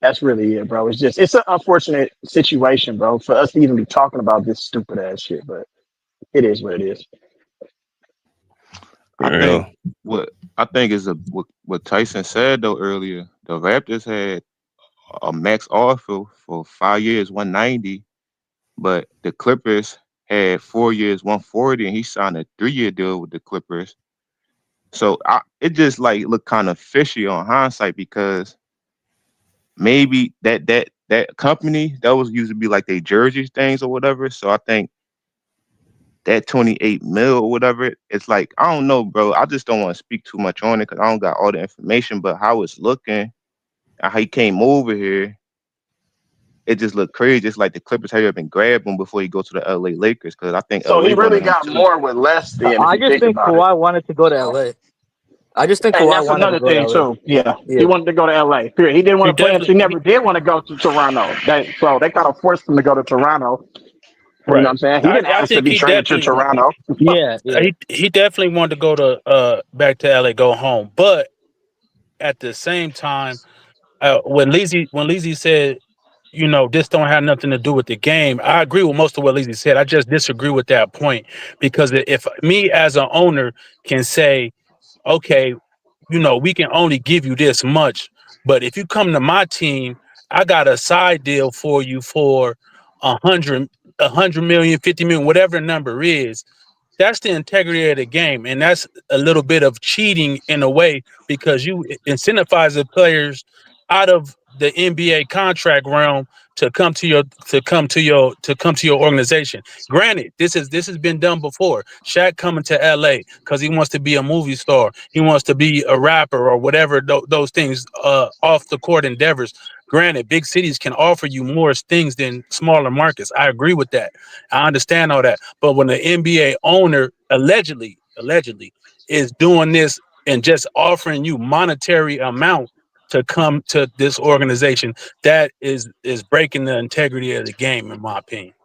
Speaker 20: that's really it, bro. It's an unfortunate situation, bro, for us to even be talking about this stupid ass shit, but it is what it is.
Speaker 18: I think is what Tyson said though earlier. The Raptors had a max offer for 5 years, 190, but the Clippers had 4 years, 140, and he signed a 3-year deal with the Clippers. So it just like looked kind of fishy on hindsight because maybe that company that was used to be like they jerseys things or whatever. So I think that 28 mil or whatever, it's like, I don't know, bro. I just don't want to speak too much on it because I don't got all the information, but how it's looking and how he came over here, it just looked crazy. It's like the Clippers hurry up and grab him before he go to the LA Lakers because I think
Speaker 20: So
Speaker 18: LA
Speaker 20: he really
Speaker 18: wanted him
Speaker 20: got
Speaker 18: too.
Speaker 20: more with less than if
Speaker 14: I
Speaker 20: you
Speaker 14: just
Speaker 20: think
Speaker 14: think
Speaker 20: about it.
Speaker 14: Kawhi wanted to go to LA. I just think
Speaker 20: And
Speaker 14: Kawhi
Speaker 20: that's
Speaker 14: wanted to
Speaker 20: another
Speaker 14: go to
Speaker 20: thing
Speaker 14: LA.
Speaker 20: too. Yeah,
Speaker 14: Yeah.
Speaker 20: he wanted to go to LA. Period. He didn't want
Speaker 11: He
Speaker 20: to play. He
Speaker 11: definitely
Speaker 20: never did want to go to Toronto. So they kind of forced him to go to Toronto. You know what
Speaker 11: right.
Speaker 20: I'm saying? He didn't
Speaker 11: I
Speaker 20: ask to
Speaker 11: think
Speaker 20: be
Speaker 11: he
Speaker 20: traded to
Speaker 11: definitely
Speaker 20: Toronto.
Speaker 14: Yeah.
Speaker 11: he definitely wanted to go to back to LA, go home. But at the same time, when Lizzie said, you know, this don't have nothing to do with the game, I agree with most of what Lizzie said. I just disagree with that point because if me as an owner can say, okay, you know, we can only give you this much, but if you come to my team, I got a side deal for you for 100 million, 50 million, whatever the number is. That's the integrity of the game, and that's a little bit of cheating in a way because you incentivize the players out of the NBA contract realm to come to your organization. Granted, this has been done before. Shaq coming to LA because he wants to be a movie star, he wants to be a rapper or whatever those things off the court endeavors. Granted, big cities can offer you more things than smaller markets. I agree with that. I understand all that. But when the NBA owner allegedly is doing this and just offering you monetary amount to come to this organization, that is breaking the integrity of the game, in my opinion.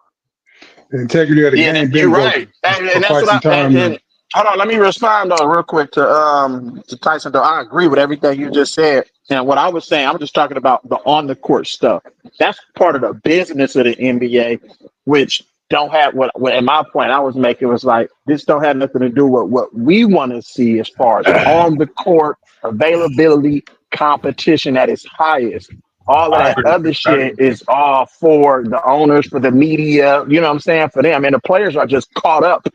Speaker 10: The integrity of the
Speaker 20: Yeah,
Speaker 10: game
Speaker 20: you're
Speaker 10: been
Speaker 20: right.
Speaker 10: broken for
Speaker 20: And that's
Speaker 10: quite
Speaker 20: what
Speaker 10: some time now.
Speaker 20: and hold on, let me respond though real quick to Tyson though. I agree with everything you just said. And what I was saying, I'm just talking about the on the court stuff. That's part of the business of the NBA, which don't have what in my point I was making was like this don't have nothing to do with what we want to see as far as on the court availability, competition at its highest. All of
Speaker 10: I
Speaker 20: that
Speaker 10: agree.
Speaker 20: other shit is all for the owners, for the media, you know what I'm saying? For them. And the players are just caught up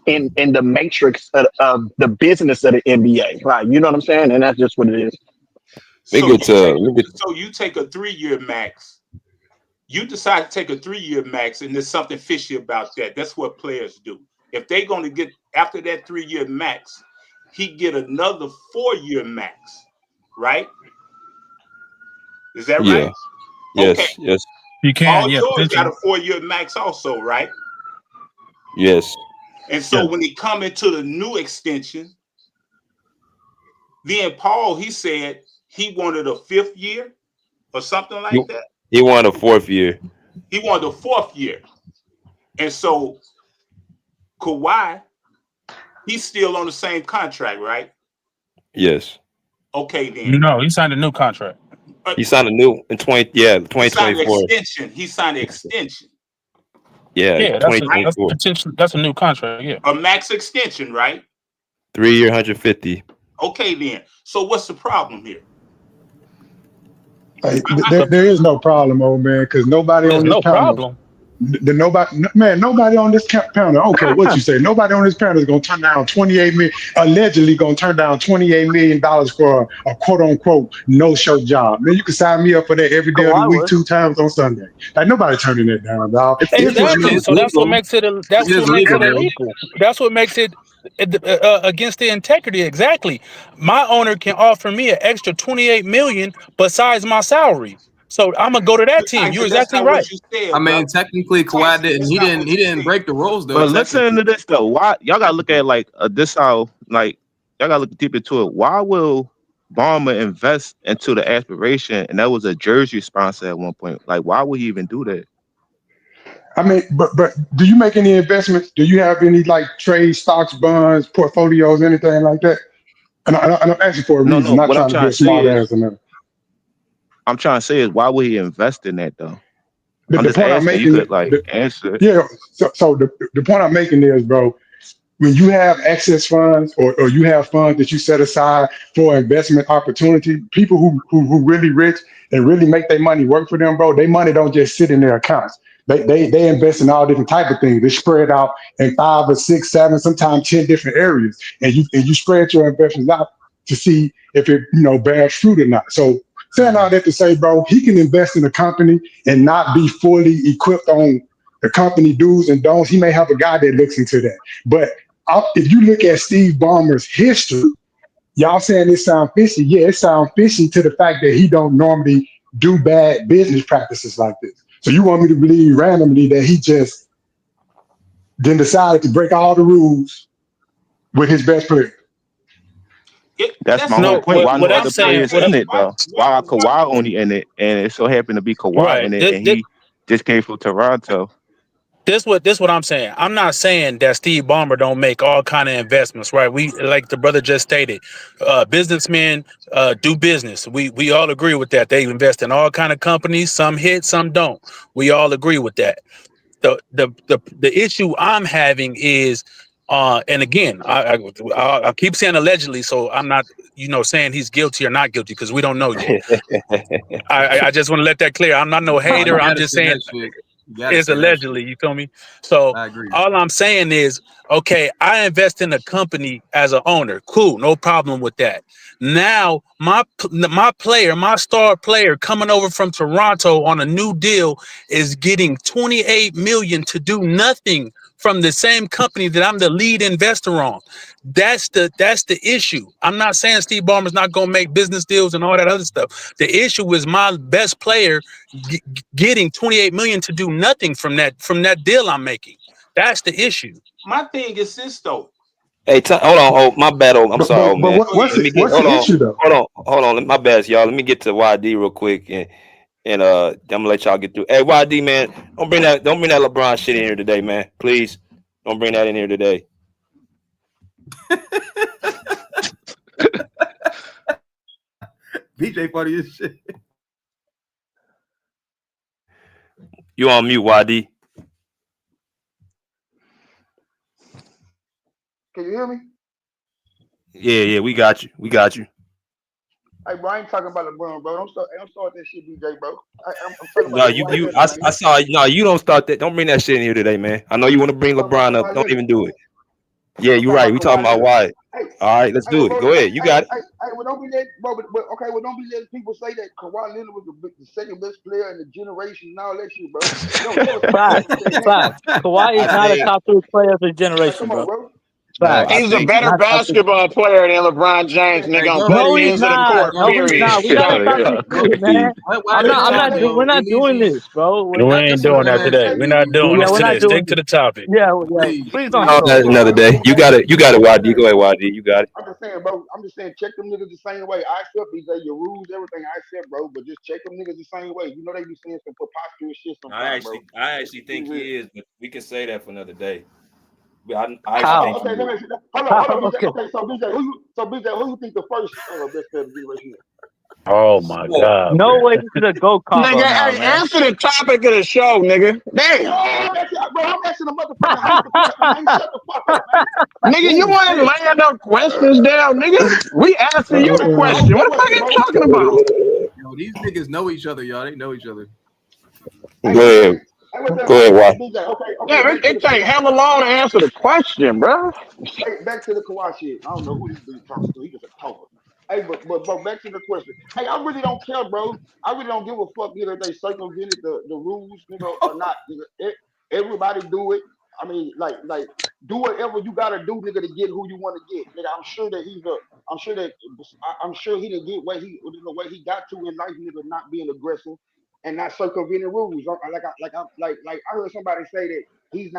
Speaker 20: in the matrix of the business of the NBA. Right. You know what I'm saying? And that's just what it is.
Speaker 17: So you take a 3-year max. You decide to take a 3-year max, and there's something fishy about that. That's what players do. If they're going to get after that 3-year max, he get another 4-year max, right? Is that right?
Speaker 19: Yes.
Speaker 17: Okay.
Speaker 19: Yes.
Speaker 11: You can,
Speaker 17: Paul
Speaker 11: yeah.
Speaker 17: George got a 4-year max also, right?
Speaker 19: Yes.
Speaker 17: And so when he come into the new extension, then Paul, he said he wanted a 5th year or something like that.
Speaker 19: He won a 4th year.
Speaker 17: He wanted a 4th year. And so Kawhi, he's still on the same contract, right?
Speaker 19: Yes.
Speaker 17: Okay, then.
Speaker 11: No, he signed a new contract.
Speaker 19: He signed a new in 2024.
Speaker 17: He signed an extension. He signed an extension.
Speaker 11: Yeah, that's
Speaker 19: 2024.
Speaker 11: that's a new contract. Yeah,
Speaker 17: a max extension, right?
Speaker 19: 3-year, 150.
Speaker 17: Okay, then. So what's the problem here?
Speaker 10: Hey, there is no problem, old man, because nobody on this panel. Nobody on this panel. I don't care what you say. Nobody on this panel is gonna turn down 28 million. Allegedly, gonna turn down $28 million for a quote unquote no-show job. Man, you can sign me up for that every day of the week, 2 times on Sunday. Like nobody turning that down, dog.
Speaker 11: exactly. So that's what makes it. That's what makes it illegal. That's what makes it against the integrity. Exactly. My owner can offer me an extra 28 million besides my salary. So I'm gonna go to that team. You're exactly right.
Speaker 13: I mean, technically, Kawhi didn't. He didn't break the rules though.
Speaker 18: But listen to this though. Why y'all gotta look at it like this? How like y'all gotta look deep into it. Why will Ballmer invest into the Aspiration? And that was a jersey sponsor at one point. Like, why would he even do that?
Speaker 10: I mean, but do you make any investments? Do you have any like trade stocks, bonds, portfolios, anything like that? And I'm asking for a reason, not
Speaker 18: what I'm
Speaker 10: trying to be a
Speaker 18: trying to say
Speaker 10: smart
Speaker 18: is,
Speaker 10: ass or nothing.
Speaker 18: I'm trying to say is why would he invest in that though?
Speaker 10: The
Speaker 18: I'm just
Speaker 10: point I'm
Speaker 18: asking.
Speaker 10: making,
Speaker 18: You could like answer it.
Speaker 10: yeah. So the point I'm making is, bro, when you have excess funds or you have funds that you set aside for investment opportunity, people who really rich and really make their money work for them, bro, their money don't just sit in their accounts. They invest in all different type of things. They spread out in 5 or 6, 7, sometimes 10 different areas, and you spread your investments out to see if it bears fruit or not. So saying all that to say, bro, he can invest in a company and not be fully equipped on the company do's and don'ts. He may have a guy that looks into that, but if you look at Steve Ballmer's history, y'all saying it sound fishy. Yeah, it sounds fishy to the fact that he don't normally do bad business practices like this. So you want me to believe randomly that he just then decided to break all the rules with his best player?
Speaker 18: That's my whole
Speaker 12: No,
Speaker 18: point. Why no
Speaker 12: what I'm
Speaker 18: other
Speaker 12: saying,
Speaker 18: players in it though? Why Kawhi only in it, and it so happened to be Kawhi
Speaker 12: right.
Speaker 18: in it, and he just came from Toronto.
Speaker 12: This what I'm saying. I'm not saying that Steve Ballmer don't make all kind of investments, right? We, like the brother just stated, businessmen do business. We all agree with that. They invest in all kind of companies. Some hit, some don't. We all agree with that. The issue I'm having is, and again, I keep saying allegedly, so I'm not saying he's guilty or not guilty because we don't know yet. I just want to let that clear. I'm not no
Speaker 13: No, you
Speaker 12: hater. I'm
Speaker 13: gotta
Speaker 12: just
Speaker 13: say
Speaker 12: saying
Speaker 13: that shit. You gotta
Speaker 12: it's
Speaker 13: say that
Speaker 12: allegedly.
Speaker 13: shit.
Speaker 12: You feel me? So
Speaker 13: I agree.
Speaker 12: all I'm saying is, okay, I invest in a company as an owner. Cool, no problem with that. Now my player, my star player coming over from Toronto on a new deal is getting 28 million to do nothing from the same company that I'm the lead investor on. That's the issue. I'm not saying Steve Ballmer's not gonna make business deals and all that other stuff. The issue is my best player getting 28 million to do nothing from that deal I'm making. That's the issue.
Speaker 17: My thing is this though.
Speaker 19: Hey, hold on. Oh, my bad. Oh, I'm sorry, old man.
Speaker 10: What's
Speaker 19: Let me get.
Speaker 10: the issue though?
Speaker 19: Hold on. My bad, y'all. Let me get to YD real quick, and I'm gonna let y'all get through. Hey, YD, man, don't bring that LeBron shit in here today, man. Please, don't bring that in here today.
Speaker 13: BJ funny as shit.
Speaker 19: You on mute, YD?
Speaker 21: Can you hear me?
Speaker 19: Yeah, we got you.
Speaker 21: Hey, bro, I ain't talking about LeBron, bro. Don't start that shit, BJ, bro. I'm talking
Speaker 19: No,
Speaker 21: about the white
Speaker 19: I saw. No, you don't start that. Don't bring that shit in here today, man. I know you want to bring
Speaker 21: I'm talking
Speaker 19: LeBron
Speaker 21: about
Speaker 19: up.
Speaker 21: Kawhi
Speaker 19: Don't
Speaker 21: Leonard.
Speaker 19: even do it. Yeah,
Speaker 21: I'm
Speaker 19: you're
Speaker 21: talking
Speaker 19: right.
Speaker 21: about
Speaker 19: We talking
Speaker 21: Kawhi
Speaker 19: about
Speaker 21: Leonard.
Speaker 19: why.
Speaker 21: Hey,
Speaker 19: All right, let's do it.
Speaker 21: bro,
Speaker 19: Go ahead. You got it.
Speaker 21: well, don't be letting, bro, but okay, well, don't be letting people say that Kawhi Leonard was the second best player in the generation and all that shit, bro. You don't never say
Speaker 14: Facts.
Speaker 21: that.
Speaker 14: Facts. Kawhi is
Speaker 19: I
Speaker 14: not a
Speaker 19: think
Speaker 14: top 3 player of his
Speaker 21: Like,
Speaker 14: generation,
Speaker 21: come on,
Speaker 14: bro.
Speaker 21: bro.
Speaker 19: no. I
Speaker 14: Facts.
Speaker 20: He's a
Speaker 19: think
Speaker 20: better
Speaker 14: Not top 3.
Speaker 20: basketball player than LeBron James,
Speaker 21: Hey,
Speaker 20: nigga, on
Speaker 13: bro,
Speaker 20: both
Speaker 14: No, he's
Speaker 20: ends of the
Speaker 14: not.
Speaker 20: court,
Speaker 14: No, he's
Speaker 20: period.
Speaker 14: not. We gotta stop this
Speaker 19: Y'all
Speaker 14: shit, man.
Speaker 13: why
Speaker 14: I'm
Speaker 13: did
Speaker 14: not.
Speaker 13: y'all
Speaker 14: We're
Speaker 13: know
Speaker 14: not doing
Speaker 13: Easy's?
Speaker 14: this, bro.
Speaker 12: We
Speaker 14: We're,
Speaker 12: ain't
Speaker 13: That's a
Speaker 12: doing
Speaker 13: real
Speaker 12: that
Speaker 13: ass
Speaker 12: today. We're not doing
Speaker 14: yeah,
Speaker 12: this
Speaker 14: we're
Speaker 12: today.
Speaker 14: not doing
Speaker 12: Stick to
Speaker 14: this.
Speaker 12: the topic.
Speaker 14: Yeah.
Speaker 13: Please.
Speaker 14: Please don't
Speaker 19: no,
Speaker 14: do
Speaker 19: that's
Speaker 14: it.
Speaker 19: another day. You got it. You got it, YD. Go ahead, YD. You got it.
Speaker 21: I'm just saying, bro. I'm just saying, check them niggas the same way. I accept BJ, your rules, everything. I accept, bro. But just check them niggas the same way. You know they be saying some preposterous shit sometimes, bro.
Speaker 19: I actually
Speaker 21: Be
Speaker 19: think
Speaker 21: real.
Speaker 19: he is, but we can say that for another day. I actually
Speaker 14: How?
Speaker 19: think he
Speaker 21: Okay, let
Speaker 19: is.
Speaker 21: me hold
Speaker 14: How?
Speaker 21: on, BJ.
Speaker 14: Okay.
Speaker 21: Okay, BJ, who you think the first best player of the generation is?
Speaker 12: Oh my
Speaker 19: Well,
Speaker 12: God,
Speaker 14: No
Speaker 12: bro.
Speaker 14: way. This is a GOAT
Speaker 20: Nigga,
Speaker 14: combo now,
Speaker 20: hey,
Speaker 14: man.
Speaker 20: answer the topic of the show, nigga.
Speaker 21: No,
Speaker 20: Damn.
Speaker 21: I'm asking a motherfucking hyper question, man. Shut the fuck up, man.
Speaker 20: Nigga, you
Speaker 21: Oh
Speaker 20: want to
Speaker 21: shit.
Speaker 20: land up questions down, nigga? We asking you the
Speaker 21: Okay, so
Speaker 20: question.
Speaker 21: okay,
Speaker 20: What the fuck are
Speaker 21: question,
Speaker 20: you
Speaker 21: bro.
Speaker 20: talking about?
Speaker 13: Yo, these niggas know each other, y'all. They know each other.
Speaker 21: Hey,
Speaker 19: go
Speaker 21: BJ.
Speaker 19: ahead.
Speaker 21: Hey, what's up?
Speaker 19: Go ahead,
Speaker 21: Hey,
Speaker 19: Y.
Speaker 21: BJ. Okay.
Speaker 20: Yeah, it take hella long to answer the question, bro.
Speaker 21: Hey, back to the Kawhi shit. I don't know who this dude talking to. He just a talker. Hey, but back to the question. Hey, I really don't care, bro. I really don't give a fuck either they circumvented the rules, nigga, or not. Nigga. Everybody do it. I mean, like do whatever you gotta do, nigga, to get who you want to get. Nigga, I'm sure he didn't get the way he got to in life, nigga, not being aggressive and not circumventing rules. I heard somebody say that he's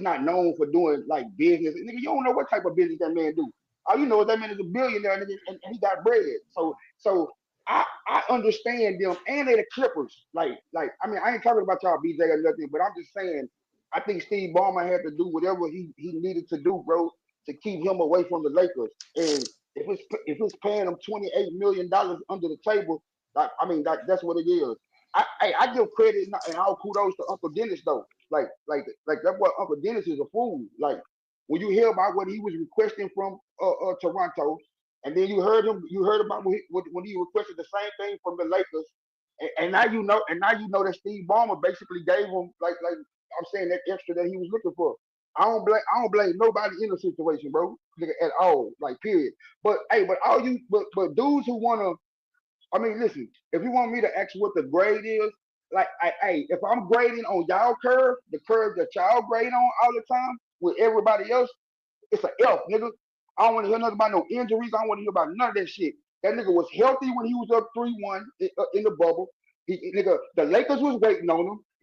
Speaker 21: not known for doing like business. Nigga, you don't know what type of business that man do. All you know is that man is a billionaire, nigga, and he got bread. So I understand them, and they the Clippers. I mean, I ain't talking about y'all BJ or nothing, but I'm just saying I think Steve Ballmer had to do whatever he needed to do, bro, to keep him away from the Lakers. And if it's paying him $28 million under the table, that's what it is. I give credit and all kudos to Uncle Dennis though. That boy Uncle Dennis is a fool. Like when you hear about what he was requesting from Toronto, and then you heard about when he requested the same thing from the Lakers, and now you know that Steve Ballmer basically gave him like I'm saying that extra that he was looking for. I don't blame nobody in the situation, bro, at all. Like period. But hey, but dudes who wanna I mean, listen, if you want me to ask what the grade is, if I'm grading on y'all curve, the curve that y'all grade on all the time with everybody else, it's an F, nigga. I don't want to hear nothing about no injuries. I don't want to hear about none of that shit. That nigga was healthy when he was up 3-1 in the bubble. Nigga, the Lakers was waiting on him.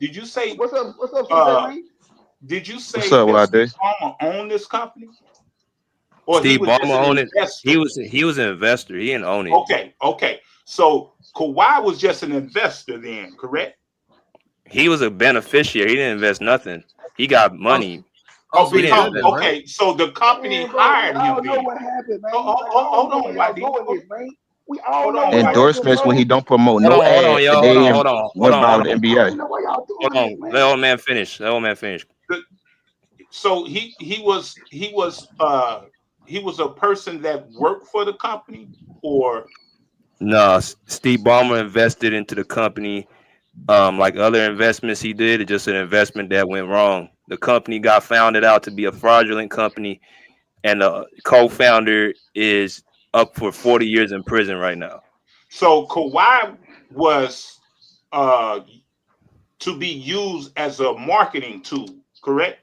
Speaker 17: Did you say
Speaker 21: What's up, CJ, man?
Speaker 17: did you say
Speaker 18: What's up,
Speaker 17: that
Speaker 18: YD?
Speaker 17: Steve Ballmer owned this company? Or he
Speaker 19: Steve
Speaker 17: was just
Speaker 19: Ballmer
Speaker 17: an
Speaker 19: owned it.
Speaker 17: investor?
Speaker 19: He was an investor. He didn't own it.
Speaker 17: Okay. So Kawhi was just an investor then, correct?
Speaker 19: He was a beneficiary. He didn't invest nothing. He got money.
Speaker 13: Oh, so
Speaker 19: He
Speaker 13: he
Speaker 19: didn't
Speaker 13: good
Speaker 19: invest.
Speaker 13: then, right?
Speaker 17: Okay, so the company
Speaker 21: Man, bro,
Speaker 17: hired
Speaker 21: I
Speaker 17: him
Speaker 21: don't know
Speaker 17: then.
Speaker 21: what happened, man.
Speaker 17: Hold
Speaker 21: Like, I don't know
Speaker 17: on,
Speaker 21: where y'all
Speaker 17: YD.
Speaker 21: going with this, man. We all
Speaker 12: Hold
Speaker 21: know
Speaker 12: on,
Speaker 21: what
Speaker 12: Mike.
Speaker 21: happened,
Speaker 15: Endorsements when
Speaker 21: bro.
Speaker 15: he don't promote
Speaker 3: Hold
Speaker 15: no
Speaker 3: on, hold on,
Speaker 15: ads
Speaker 3: y'all.
Speaker 15: today and
Speaker 3: Hold on.
Speaker 15: went by with the
Speaker 21: I
Speaker 15: NBA.
Speaker 21: don't know why y'all
Speaker 3: Hold
Speaker 21: doing
Speaker 3: on.
Speaker 21: this,
Speaker 3: Let
Speaker 21: man.
Speaker 3: old man finish. Let old man finish.
Speaker 12: So he was a person that worked for the company, or
Speaker 3: No, Steve Ballmer invested into the company. Like other investments he did, it's just an investment that went wrong. The company got founded out to be a fraudulent company, and the co-founder is up for 40 years in prison right now.
Speaker 12: so Kawhi was to be used as a marketing tool, correct?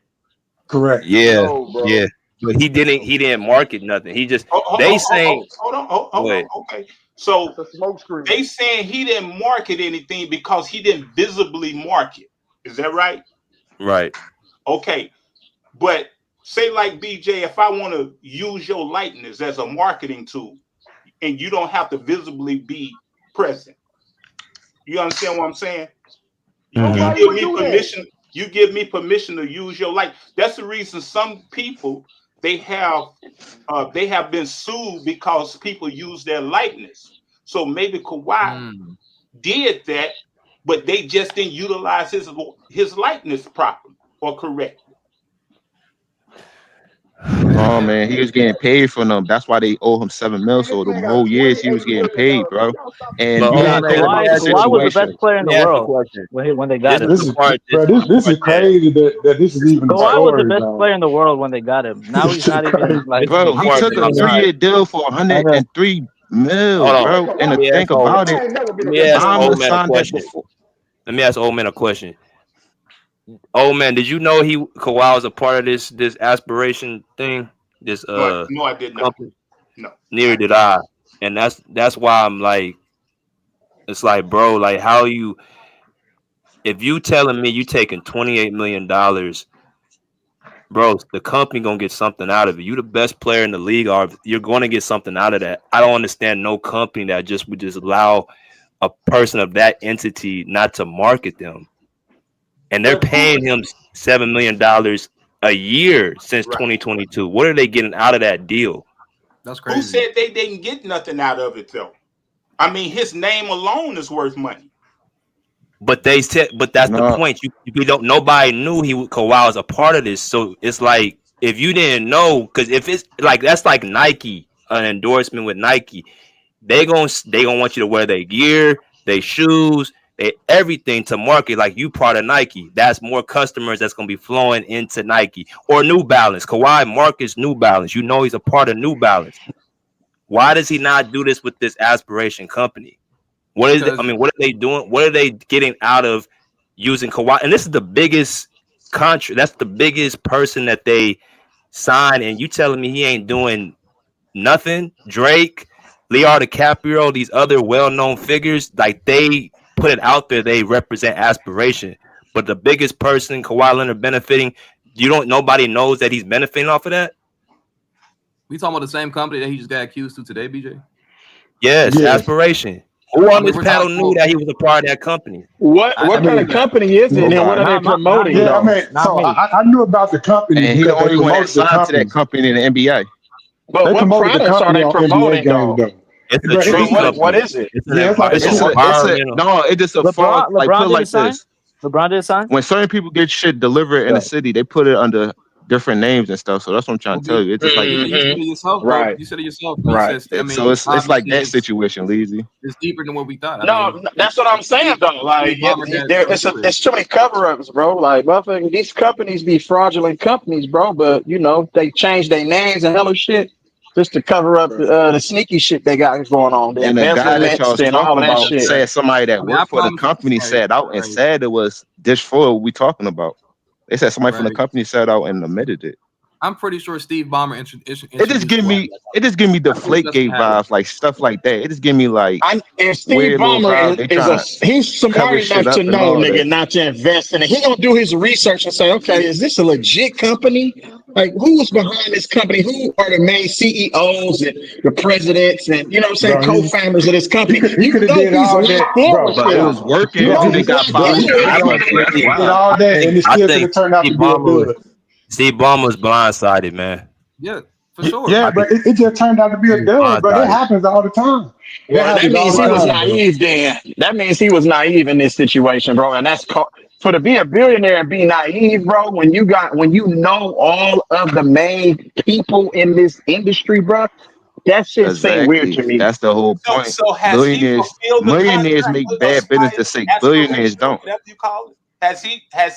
Speaker 10: Correct.
Speaker 3: Yeah,
Speaker 21: No, bro.
Speaker 3: yeah. But he didn't market nothing. He just
Speaker 12: Hold
Speaker 3: they saying
Speaker 12: on. Okay, so
Speaker 21: It's a smoke screen.
Speaker 12: they saying he didn't market anything because he didn't visibly market. Is that right?
Speaker 3: right.
Speaker 12: Okay, but say like BJ, if I want to use your likeness as a marketing tool, and you don't have to visibly be present, you understand what I'm saying? You
Speaker 21: Nobody
Speaker 12: give
Speaker 21: would
Speaker 12: me
Speaker 21: do that.
Speaker 12: permission. You give me permission to use your light. That's the reason some people they have been sued because people use their likeness. So maybe Kawhi did that, but they just didn't utilize his likeness properly or correctly.
Speaker 15: Oh man, he was getting paid for them. That's why they owe him $7 million.
Speaker 21: Man,
Speaker 15: So
Speaker 21: this
Speaker 15: the
Speaker 21: man got
Speaker 15: whole years he was
Speaker 21: $28
Speaker 15: getting
Speaker 21: million.
Speaker 15: paid, bro.
Speaker 21: Y'all stop this.
Speaker 15: And
Speaker 3: But
Speaker 15: you
Speaker 3: hold
Speaker 14: Man,
Speaker 15: gotta
Speaker 3: on,
Speaker 15: think
Speaker 3: let me
Speaker 14: Kawhi
Speaker 15: about the
Speaker 3: ask you a
Speaker 14: Kawhi was the best
Speaker 3: question.
Speaker 15: situation.
Speaker 14: player in
Speaker 3: Let
Speaker 14: the
Speaker 3: me ask you a
Speaker 14: world
Speaker 3: question.
Speaker 14: when they got
Speaker 3: This is
Speaker 14: him.
Speaker 3: the part that
Speaker 10: Bro, this is
Speaker 3: that
Speaker 10: crazy that this is even the
Speaker 14: Kawhi was the
Speaker 10: story,
Speaker 14: best
Speaker 10: man.
Speaker 14: player in the world when they got him. Now he's
Speaker 10: This is
Speaker 14: not even
Speaker 10: crazy.
Speaker 14: like.
Speaker 3: this is
Speaker 15: Bro,
Speaker 3: the
Speaker 15: he
Speaker 3: part
Speaker 15: took
Speaker 3: that
Speaker 15: a
Speaker 3: I'm not.
Speaker 15: 3-year deal for
Speaker 14: I know.
Speaker 15: 103 mil,
Speaker 3: Hold on.
Speaker 15: bro.
Speaker 3: Let
Speaker 15: And to
Speaker 3: me ask
Speaker 15: think about it,
Speaker 21: Kawhi ain't never been
Speaker 3: let
Speaker 21: the
Speaker 3: me
Speaker 21: best
Speaker 3: ask
Speaker 21: player in the
Speaker 15: Bama
Speaker 3: old
Speaker 21: world.
Speaker 3: man a
Speaker 15: signed that
Speaker 3: question.
Speaker 15: before.
Speaker 3: Let me ask old man a question. Old man, did you know Kawhi was a part of this aspiration thing? This
Speaker 12: No, I did not.
Speaker 3: company?
Speaker 12: No,
Speaker 3: Neither did I. And that's why I'm like, it's like, bro, like how you if you telling me you taking $28 million, bro, the company gonna get something out of it. You the best player in the league, or you're gonna get something out of that. I don't understand no company that just would just allow a person of that entity not to market them. And they're
Speaker 12: but who
Speaker 3: paying him $7 million a year since 2022. What are they getting out of that deal?
Speaker 13: That's
Speaker 12: who
Speaker 13: crazy.
Speaker 12: said they didn't get nothing out of it though? I mean, his name alone is worth money.
Speaker 3: But they said, but that's the
Speaker 15: No,
Speaker 3: point. You don't. Nobody knew Kawhi was a part of this. So it's like if you didn't know, because if it's like that's like Nike, an endorsement with Nike, they gonna want you to wear their gear, their shoes, their everything to market like you part of Nike. That's more customers that's gonna be flowing into Nike or New Balance. Kawhi markets New Balance. You know he's a part of New Balance. Why does he not do this with this aspiration company? What is it? I
Speaker 13: Because
Speaker 3: mean, what are they doing? What are they getting out of using Kawhi? And this is the biggest contract. That's the biggest person that they signed. And you telling me he ain't doing nothing? Drake, Leo DiCaprio, these other well-known figures, like they put it out there. They represent aspiration. But the biggest person, Kawhi Leonard, benefiting. Nobody knows that he's benefiting off of that.
Speaker 13: we talking about the same company that he just got accused to today, BJ.
Speaker 3: Yes,
Speaker 10: Yes.
Speaker 3: aspiration. Who
Speaker 13: I
Speaker 3: on
Speaker 13: mean,
Speaker 3: this
Speaker 13: we're
Speaker 3: panel
Speaker 13: talking.
Speaker 3: knew that he was a part of that company?
Speaker 20: What
Speaker 13: I
Speaker 20: what
Speaker 13: never
Speaker 20: kind
Speaker 13: knew
Speaker 20: of
Speaker 13: that.
Speaker 20: company is it, and what are
Speaker 15: nobody.
Speaker 20: they
Speaker 14: Not
Speaker 20: promoting
Speaker 14: me.
Speaker 10: Yeah, I
Speaker 20: though?
Speaker 10: mean,
Speaker 14: Not
Speaker 10: so
Speaker 14: me.
Speaker 10: I knew about the company
Speaker 15: And he the
Speaker 10: because they
Speaker 15: only one that
Speaker 10: promoted the
Speaker 15: signed to that
Speaker 10: company.
Speaker 15: company in the NBA.
Speaker 20: But
Speaker 10: They
Speaker 20: what
Speaker 10: promoted the
Speaker 20: products are
Speaker 10: company
Speaker 20: they
Speaker 10: on NBA
Speaker 20: promoting
Speaker 10: games,
Speaker 20: though?
Speaker 10: though.
Speaker 3: It's a
Speaker 10: But
Speaker 20: But
Speaker 3: tree
Speaker 20: what
Speaker 3: company.
Speaker 20: is it?
Speaker 3: It's
Speaker 10: yeah, it's like a
Speaker 15: It's
Speaker 10: tree.
Speaker 3: environmental.
Speaker 15: no, it just a far like put
Speaker 14: LeBron
Speaker 15: it
Speaker 14: didn't
Speaker 15: like
Speaker 14: sign.
Speaker 15: this.
Speaker 14: LeBron didn't sign.
Speaker 15: When certain people get shit delivered in
Speaker 10: Yeah.
Speaker 15: the city, they put it under different names and stuff. So that's what I'm trying
Speaker 13: Well,
Speaker 15: to tell you. It's just like
Speaker 13: BJ, you said it yourself, though.
Speaker 20: Right,
Speaker 13: You said it yourself. You
Speaker 20: right.
Speaker 13: said, I
Speaker 15: so
Speaker 13: mean,
Speaker 15: it's like
Speaker 13: obviously,
Speaker 15: that situation, Leezy.
Speaker 13: it's deeper than what we thought. I
Speaker 20: No,
Speaker 13: mean,
Speaker 20: that's what I'm saying though. Like,
Speaker 13: Steve Ballmer got
Speaker 20: there,
Speaker 13: something to do with it.
Speaker 20: it's too many cover-ups, bro. Like, motherfucking, these companies be fraudulent companies, bro. But you know, they change their names and hella shit just to cover up the sneaky shit they got going on, the
Speaker 15: And the guy that y'all
Speaker 20: embezzlements
Speaker 15: was
Speaker 20: and all
Speaker 15: talking
Speaker 20: of that
Speaker 15: about
Speaker 20: shit.
Speaker 15: said somebody
Speaker 13: I
Speaker 15: that
Speaker 13: mean, I
Speaker 15: worked for the
Speaker 13: promise.
Speaker 15: company
Speaker 13: Right,
Speaker 15: said out and
Speaker 13: right,
Speaker 15: said it was dish full. We talking about. They said somebody from the
Speaker 13: right.
Speaker 15: company said out and admitted it.
Speaker 13: I'm pretty sure Steve Ballmer
Speaker 15: It
Speaker 13: introduced
Speaker 15: just give
Speaker 13: Kawhi.
Speaker 15: me the
Speaker 13: I believe that's what
Speaker 15: Deflategate
Speaker 13: happened.
Speaker 15: vibes, like stuff like that. It just give me like
Speaker 20: And Steve
Speaker 15: weird little
Speaker 20: Ballmer
Speaker 15: vibes. They
Speaker 20: is
Speaker 15: trying to
Speaker 20: he's
Speaker 15: cover
Speaker 20: smart
Speaker 15: shit
Speaker 20: enough to
Speaker 15: up and
Speaker 20: know,
Speaker 15: all
Speaker 20: nigga,
Speaker 15: that.
Speaker 20: not to invest in it. He gonna do his research and say, okay, is this a legit company? Like, who's behind this company? Who are the main CEOs and the presidents and you know what I'm saying,
Speaker 10: Bro,
Speaker 20: co-founders of this company?
Speaker 10: he
Speaker 20: You
Speaker 10: could have
Speaker 20: know
Speaker 10: did
Speaker 20: he's
Speaker 10: all that,
Speaker 20: locked in
Speaker 10: bro.
Speaker 20: with
Speaker 15: But it
Speaker 20: them.
Speaker 15: was working
Speaker 20: You
Speaker 10: Bro,
Speaker 20: know
Speaker 15: until
Speaker 10: he
Speaker 15: they
Speaker 20: he's
Speaker 15: got
Speaker 20: locked
Speaker 3: But
Speaker 15: filed
Speaker 20: in
Speaker 15: for
Speaker 20: with
Speaker 3: I
Speaker 20: them.
Speaker 3: think
Speaker 15: bankruptcy. That's
Speaker 10: he did
Speaker 15: why.
Speaker 10: all that, and it
Speaker 3: I
Speaker 10: still could
Speaker 3: think
Speaker 10: have turned out to be a dud.
Speaker 3: Steve Ballmer was blindsided, man.
Speaker 13: Yeah, for sure.
Speaker 10: Yeah, but it just turned out to be a dud, bro. That happens all the time. That
Speaker 20: Well, that
Speaker 10: happens all
Speaker 20: means
Speaker 10: the
Speaker 20: he was
Speaker 10: time, bro.
Speaker 20: naive then. That means he was naive in this situation, bro. And for to be a billionaire and be naive, bro, when you know all of the main people in this industry, bro, that shit seem weird
Speaker 18: Exactly.
Speaker 20: to me.
Speaker 18: That's the whole
Speaker 17: So
Speaker 18: point.
Speaker 17: so has he
Speaker 18: Billionaires,
Speaker 17: fulfilled the
Speaker 18: millionaires
Speaker 17: contract
Speaker 18: make
Speaker 17: with
Speaker 18: bad business
Speaker 17: Aspire,
Speaker 18: decisions. Billionaires
Speaker 17: Aspiration, or
Speaker 18: don't.
Speaker 17: whatever you call it? Has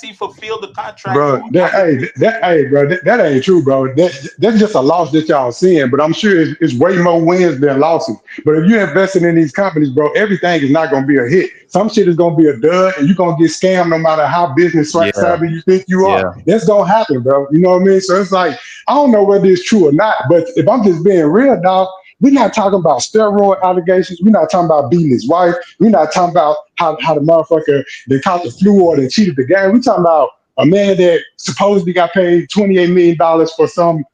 Speaker 17: he fulfilled the contract
Speaker 10: Bro,
Speaker 17: for
Speaker 10: that ain't true, bro. That's just a loss that y'all seeing, but I'm sure it's way more wins than losses. But if you're investing in these companies, bro, everything is not gonna be a hit. Some shit is gonna be a dud, and you're gonna get scammed no matter how business
Speaker 19: Yeah,
Speaker 10: savvy you think you are.
Speaker 19: yeah.
Speaker 10: That's gonna happen, bro. You know what I mean? So it's like I don't know whether it's true or not, but if I'm just being real, dog, we're not talking about steroid allegations. We're not talking about beating his wife. We're not talking about how the motherfucker they caught the flu or they cheated the game. We're talking about a man that supposedly got paid $28 million for some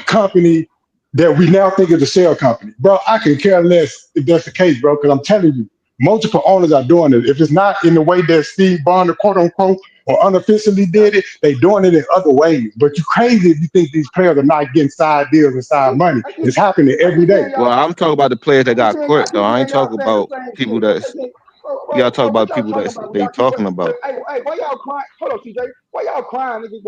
Speaker 10: company that we now think is a shell company. Bro, I can care less if that's the case, bro, because I'm telling you, multiple owners are doing it. If it's not in the way that Steve Ballmer, quote unquote, or unofficially did it, they doing it in other ways. But you crazy if you think these players are not getting side deals and side money. It's happening every day.
Speaker 18: Well, I'm talking about the players that got caught, though. I ain't talking about people that's. You gotta talk about
Speaker 21: What y'all
Speaker 18: people
Speaker 21: talking
Speaker 18: that
Speaker 21: about? When
Speaker 18: they
Speaker 21: y'all keep
Speaker 18: talking about.
Speaker 21: hey, why y'all crying? Hold on, CJ. Why y'all crying, nigga?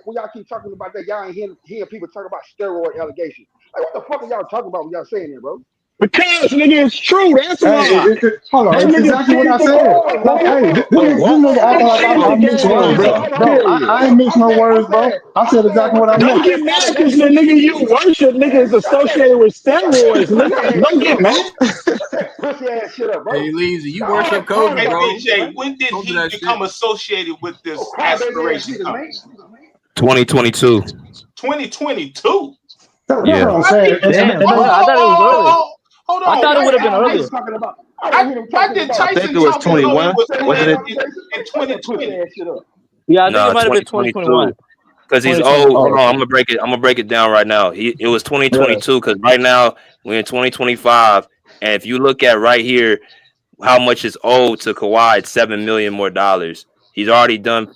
Speaker 21: When y'all keep talking about that, y'all ain't hearing people talk about steroid allegations. Like, what the fuck are y'all talking about when y'all saying that, bro?
Speaker 20: Because nigga, it's true. That's
Speaker 10: Hey,
Speaker 20: why.
Speaker 10: hold on,
Speaker 20: That
Speaker 10: that's
Speaker 20: nigga
Speaker 10: exactly what I
Speaker 20: changed the
Speaker 10: said.
Speaker 20: game.
Speaker 10: Like, hey, this
Speaker 18: Wait, what?
Speaker 10: nigga acting
Speaker 20: He
Speaker 10: like
Speaker 20: changed the
Speaker 10: I missed
Speaker 20: game,
Speaker 10: words,
Speaker 20: bro.
Speaker 10: bro.
Speaker 20: Period.
Speaker 10: I ain't missed no words, bro. I said exactly what I
Speaker 20: Don't
Speaker 10: meant.
Speaker 20: get mad because the nigga you worship nigga is associated with steroids, nigga. Don't get mad.
Speaker 21: Pussy ass shit up, bro.
Speaker 13: Hey, Leezy, you
Speaker 21: All
Speaker 13: worship
Speaker 21: that
Speaker 13: Kobe,
Speaker 21: crying
Speaker 17: Hey,
Speaker 21: about
Speaker 13: bro.
Speaker 21: nigga,
Speaker 17: BJ,
Speaker 21: man.
Speaker 17: when did
Speaker 13: Don't do
Speaker 17: he
Speaker 13: that
Speaker 17: become
Speaker 13: shit.
Speaker 17: associated with
Speaker 21: Oh,
Speaker 17: this
Speaker 21: crybaby ass
Speaker 17: aspiration
Speaker 21: niggas,
Speaker 17: company?
Speaker 21: man.
Speaker 3: 2022.
Speaker 17: 2022.
Speaker 10: That's
Speaker 3: Yeah.
Speaker 10: what I'm
Speaker 17: I
Speaker 10: saying.
Speaker 17: did.
Speaker 4: Damn,
Speaker 17: Oh,
Speaker 4: I thought it was earlier.
Speaker 17: hold
Speaker 4: I
Speaker 17: on.
Speaker 4: thought it would have been
Speaker 21: I don't hear
Speaker 4: earlier.
Speaker 21: him talking about. I don't hear him
Speaker 17: Why
Speaker 21: talking
Speaker 17: did
Speaker 21: about.
Speaker 18: I think
Speaker 17: Tyson
Speaker 18: it was
Speaker 17: talk as though he
Speaker 18: 21,
Speaker 17: was saying
Speaker 18: wasn't
Speaker 17: that
Speaker 18: it?
Speaker 21: Jason.
Speaker 17: in
Speaker 21: Shut that pussy
Speaker 17: 2020?
Speaker 21: ass shit up.
Speaker 4: Yeah, I think
Speaker 3: No,
Speaker 4: it might have been
Speaker 3: 2022.
Speaker 4: 2021.
Speaker 3: Because he's old.
Speaker 4: 2022.
Speaker 3: Hold on, I'm gonna break it down right now. It was
Speaker 4: Yeah.
Speaker 3: 2022 because right now we're in 2025, and if you look at right here, how much is owed to Kawhi? It's $7 million more dollars. He's already done.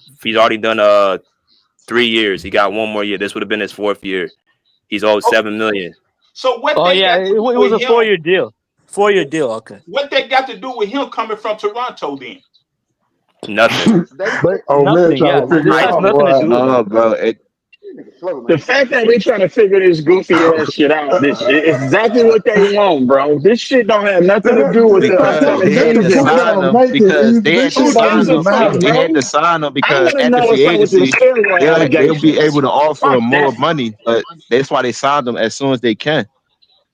Speaker 3: 3 years. He got one more year. This would have been his 4th year. He's owed
Speaker 17: Okay,
Speaker 3: $7 million.
Speaker 17: so what
Speaker 4: Oh
Speaker 17: they
Speaker 4: yeah,
Speaker 17: got to
Speaker 4: it
Speaker 17: do
Speaker 4: was
Speaker 17: with
Speaker 4: a
Speaker 17: him?
Speaker 4: 4-year deal. 4-year deal. Okay.
Speaker 17: What they got to do with him coming from Toronto then?
Speaker 3: Nothing.
Speaker 4: But
Speaker 10: Oh man,
Speaker 4: nothing.
Speaker 10: trying
Speaker 4: Yeah,
Speaker 10: to figure
Speaker 4: this
Speaker 10: it
Speaker 4: has
Speaker 10: out,
Speaker 4: nothing to
Speaker 10: boy.
Speaker 4: do with it.
Speaker 18: No, bro.
Speaker 21: This nigga slow,
Speaker 20: The
Speaker 21: man.
Speaker 20: fact that we trying to figure this goofy ass shit out, this shit is exactly what they want, bro. This shit don't have nothing to do with us
Speaker 18: Because
Speaker 20: telling
Speaker 18: they had
Speaker 20: you
Speaker 18: to
Speaker 10: That's the point
Speaker 20: this.
Speaker 10: that
Speaker 18: sign
Speaker 10: I'm
Speaker 18: them
Speaker 10: making.
Speaker 18: because
Speaker 10: Easy.
Speaker 18: they
Speaker 10: This
Speaker 18: had to
Speaker 10: shit
Speaker 20: Who
Speaker 10: don't
Speaker 18: sign
Speaker 20: gives
Speaker 10: even
Speaker 20: a
Speaker 18: them.
Speaker 20: fuck,
Speaker 10: matter.
Speaker 18: They
Speaker 20: bro?
Speaker 18: had to sign them
Speaker 20: I
Speaker 18: because
Speaker 20: want to
Speaker 18: at the
Speaker 20: know what's
Speaker 18: free
Speaker 20: up with this
Speaker 18: agency,
Speaker 20: steroid
Speaker 18: they'll be able
Speaker 20: allegations.
Speaker 18: to offer
Speaker 20: Fuck
Speaker 18: them more
Speaker 20: that.
Speaker 18: money. But that's why they signed them as soon as they can.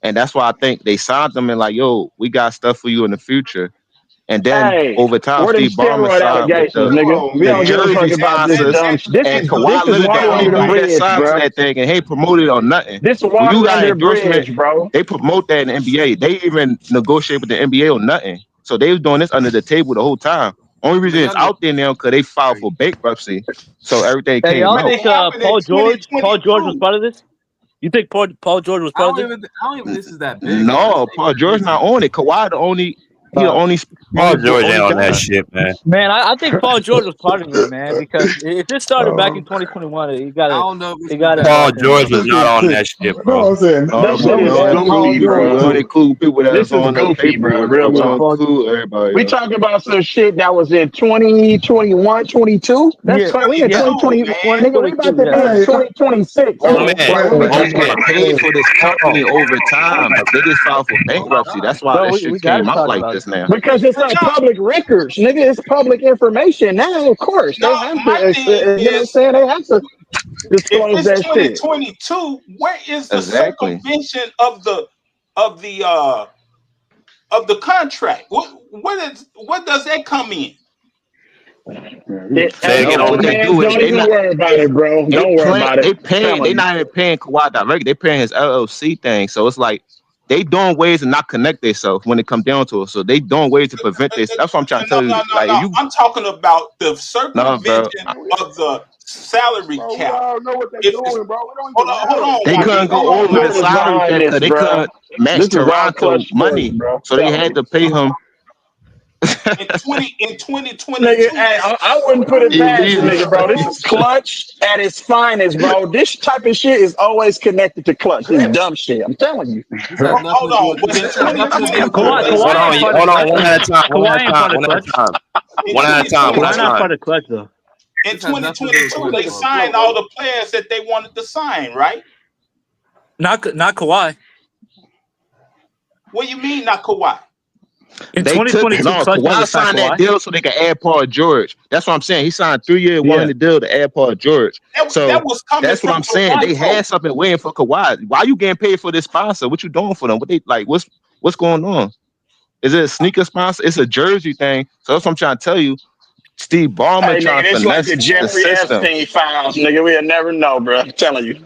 Speaker 18: And that's why I think they signed them and like, yo, we got stuff for you in the future. And then
Speaker 20: Hey,
Speaker 18: over time,
Speaker 20: where them
Speaker 18: Steve Ballmer
Speaker 20: steroid
Speaker 18: signed with
Speaker 20: allegations,
Speaker 17: Come
Speaker 20: nigga?
Speaker 17: on,
Speaker 20: We
Speaker 18: the
Speaker 20: don't give
Speaker 17: man.
Speaker 20: a fuck
Speaker 18: jersey
Speaker 20: about this
Speaker 18: sponsors,
Speaker 20: dumb shit. This
Speaker 18: and
Speaker 20: is
Speaker 18: Kawhi Leonard the
Speaker 20: water
Speaker 18: only
Speaker 20: under the
Speaker 18: dude that
Speaker 20: bridge,
Speaker 18: signed to
Speaker 20: bro.
Speaker 18: that thing and he ain't promoted or nothing.
Speaker 20: This
Speaker 18: When you
Speaker 20: water
Speaker 18: got an
Speaker 20: under the
Speaker 18: endorsement,
Speaker 20: bridge, bro.
Speaker 18: they promote that in the NBA. They even negotiate with the NBA or nothing. So they was doing this under the table the whole time. Only reason
Speaker 13: Man,
Speaker 18: it's
Speaker 13: y'all know
Speaker 18: out there now because they filed for bankruptcy. So everything
Speaker 4: Hey,
Speaker 18: came
Speaker 4: y'all
Speaker 18: out.
Speaker 4: think
Speaker 17: What happened in
Speaker 4: Paul George was
Speaker 17: 2022?
Speaker 4: part of this? You think Paul George was part of this?
Speaker 13: I don't even think this is that big,
Speaker 18: No,
Speaker 13: honestly.
Speaker 18: Paul George not on it. Kawhi he the
Speaker 4: Uh,
Speaker 18: only
Speaker 3: Paul
Speaker 18: main
Speaker 3: George ain't
Speaker 18: only
Speaker 3: on that
Speaker 18: guy.
Speaker 3: shit, man.
Speaker 4: Man, I think Paul George was part of it, man, because if this started back in
Speaker 10: Oh.
Speaker 4: 2021,
Speaker 13: I don't know if this
Speaker 4: it
Speaker 13: was
Speaker 4: gotta
Speaker 13: that
Speaker 3: Paul
Speaker 4: fucking
Speaker 3: George was not on that shit,
Speaker 10: No,
Speaker 3: bro.
Speaker 10: I'm saying
Speaker 18: No,
Speaker 20: That
Speaker 18: bro,
Speaker 20: shit
Speaker 18: we
Speaker 20: is
Speaker 18: don't
Speaker 10: Paul
Speaker 20: goofy,
Speaker 10: George
Speaker 18: include
Speaker 10: on
Speaker 18: we
Speaker 10: it
Speaker 20: bro.
Speaker 18: don't
Speaker 10: too.
Speaker 18: include people that's
Speaker 20: This is
Speaker 18: on the
Speaker 20: goofy, bro.
Speaker 18: paperwork,
Speaker 20: Real
Speaker 18: bro. We
Speaker 20: talk.
Speaker 18: don't
Speaker 4: Paul.
Speaker 18: include everybody
Speaker 20: We
Speaker 18: else.
Speaker 20: talking about some shit that was in 2021, 22.
Speaker 4: Yeah,
Speaker 20: We in
Speaker 4: yeah,
Speaker 20: 2020,
Speaker 17: 22, man.
Speaker 20: nigga. We about
Speaker 4: 2022.
Speaker 20: to
Speaker 4: Yeah.
Speaker 20: be in
Speaker 10: Hey,
Speaker 20: 2026.
Speaker 3: Oh
Speaker 10: oh,
Speaker 3: man,
Speaker 10: wait,
Speaker 20: Like, what we
Speaker 10: wait,
Speaker 18: They
Speaker 20: talking
Speaker 10: wait.
Speaker 18: getting
Speaker 20: about?
Speaker 18: paid for this company over time. Like they just filed for bankruptcy. That's why
Speaker 4: Bro,
Speaker 18: this
Speaker 4: we
Speaker 18: shit
Speaker 4: gotta
Speaker 18: came out
Speaker 4: talk
Speaker 18: like
Speaker 4: about it.
Speaker 18: this now.
Speaker 20: Because it's
Speaker 17: But
Speaker 20: not
Speaker 17: no,
Speaker 20: public records, nigga. It's public information now. Of course, they
Speaker 17: no.
Speaker 20: have to.
Speaker 17: My thing
Speaker 20: You know what I'm
Speaker 17: is,
Speaker 20: saying? They have to
Speaker 17: if
Speaker 20: disclose
Speaker 17: it's
Speaker 20: that shit.
Speaker 17: 2022, where is the
Speaker 18: Exactly.
Speaker 17: circumvention of the of the contract? What does that come in?
Speaker 3: say again
Speaker 18: All
Speaker 3: on
Speaker 18: they
Speaker 3: that.
Speaker 20: Man,
Speaker 18: do is
Speaker 20: don't
Speaker 18: they
Speaker 20: even
Speaker 18: not
Speaker 20: worry about it, bro.
Speaker 18: they
Speaker 20: Don't worry
Speaker 18: plan
Speaker 20: about it.
Speaker 18: they
Speaker 20: I'm
Speaker 18: paying they
Speaker 20: telling you.
Speaker 18: not even paying Kawhi directly. They paying his LLC thing. So it's like they doing ways to not connect themselves when it comes down to it. So they doing ways to prevent this. That's what I'm trying to
Speaker 17: No,
Speaker 18: tell
Speaker 17: no,
Speaker 18: you.
Speaker 17: no,
Speaker 18: Like if
Speaker 17: no.
Speaker 18: you
Speaker 17: I'm talking about the
Speaker 18: no, bro.
Speaker 17: circumvention of the salary
Speaker 21: Bro, we
Speaker 17: cap.
Speaker 21: all know what they
Speaker 17: If it's,
Speaker 21: doing, bro. It don't
Speaker 17: hold
Speaker 21: even
Speaker 17: on, hold
Speaker 21: matter.
Speaker 17: on,
Speaker 18: They
Speaker 17: YD.
Speaker 18: couldn't
Speaker 17: Hold
Speaker 18: go
Speaker 17: on,
Speaker 18: over the
Speaker 20: What is
Speaker 17: YD.
Speaker 18: salary
Speaker 20: behind
Speaker 18: cap
Speaker 20: this,
Speaker 18: because they
Speaker 20: bro?
Speaker 18: couldn't match
Speaker 20: This is all
Speaker 18: Toronto
Speaker 20: clutch sports,
Speaker 18: money.
Speaker 20: bro.
Speaker 18: So they had to pay him.
Speaker 17: In 2022,
Speaker 20: Nigga, hey, I wouldn't put it past the nigga, bro. This is clutch at its finest, bro. This type of shit is always connected to clutch. This dumb shit. I'm telling you.
Speaker 13: This has nothing
Speaker 17: hold
Speaker 13: to do
Speaker 17: on,
Speaker 13: with
Speaker 17: but in
Speaker 13: this has nothing to do with
Speaker 3: Hold
Speaker 13: Kawhi.
Speaker 3: on, hold on, one at a time, one at a time, one at a time, one at a time, one at a
Speaker 14: Kawhi not
Speaker 3: time.
Speaker 14: part of clutch though.
Speaker 17: in
Speaker 13: This has nothing to do with
Speaker 17: 2022,
Speaker 13: Clutch,
Speaker 17: they
Speaker 13: bro.
Speaker 17: signed all the players that they wanted to sign, right?
Speaker 14: Not Kawhi.
Speaker 17: What do you mean, not Kawhi?
Speaker 14: In
Speaker 18: They took
Speaker 14: 2022,
Speaker 18: no.
Speaker 14: Clutch never
Speaker 18: Kawhi
Speaker 14: signed
Speaker 18: signed that
Speaker 14: Kawhi.
Speaker 18: deal so they could add Paul George. That's what I'm saying. He signed 3 year,
Speaker 20: Yeah.
Speaker 18: 100 deal to add Paul George.
Speaker 17: That was coming
Speaker 18: That's what
Speaker 17: from
Speaker 18: I'm saying. They
Speaker 17: Toronto.
Speaker 18: had something waiting for Kawhi. Why you getting paid for this sponsor? What you doing for them? What they like? What's going on? Is it a sneaker sponsor? It's a jersey thing. So that's what I'm trying to tell you. Steve Ballmer
Speaker 20: Hey,
Speaker 18: trying
Speaker 20: nigga,
Speaker 18: to
Speaker 20: it's like
Speaker 18: finesse
Speaker 20: the
Speaker 18: the
Speaker 20: Jeffrey
Speaker 18: system.
Speaker 20: Epstein files, nigga. We'll never know, bro. I'm telling you.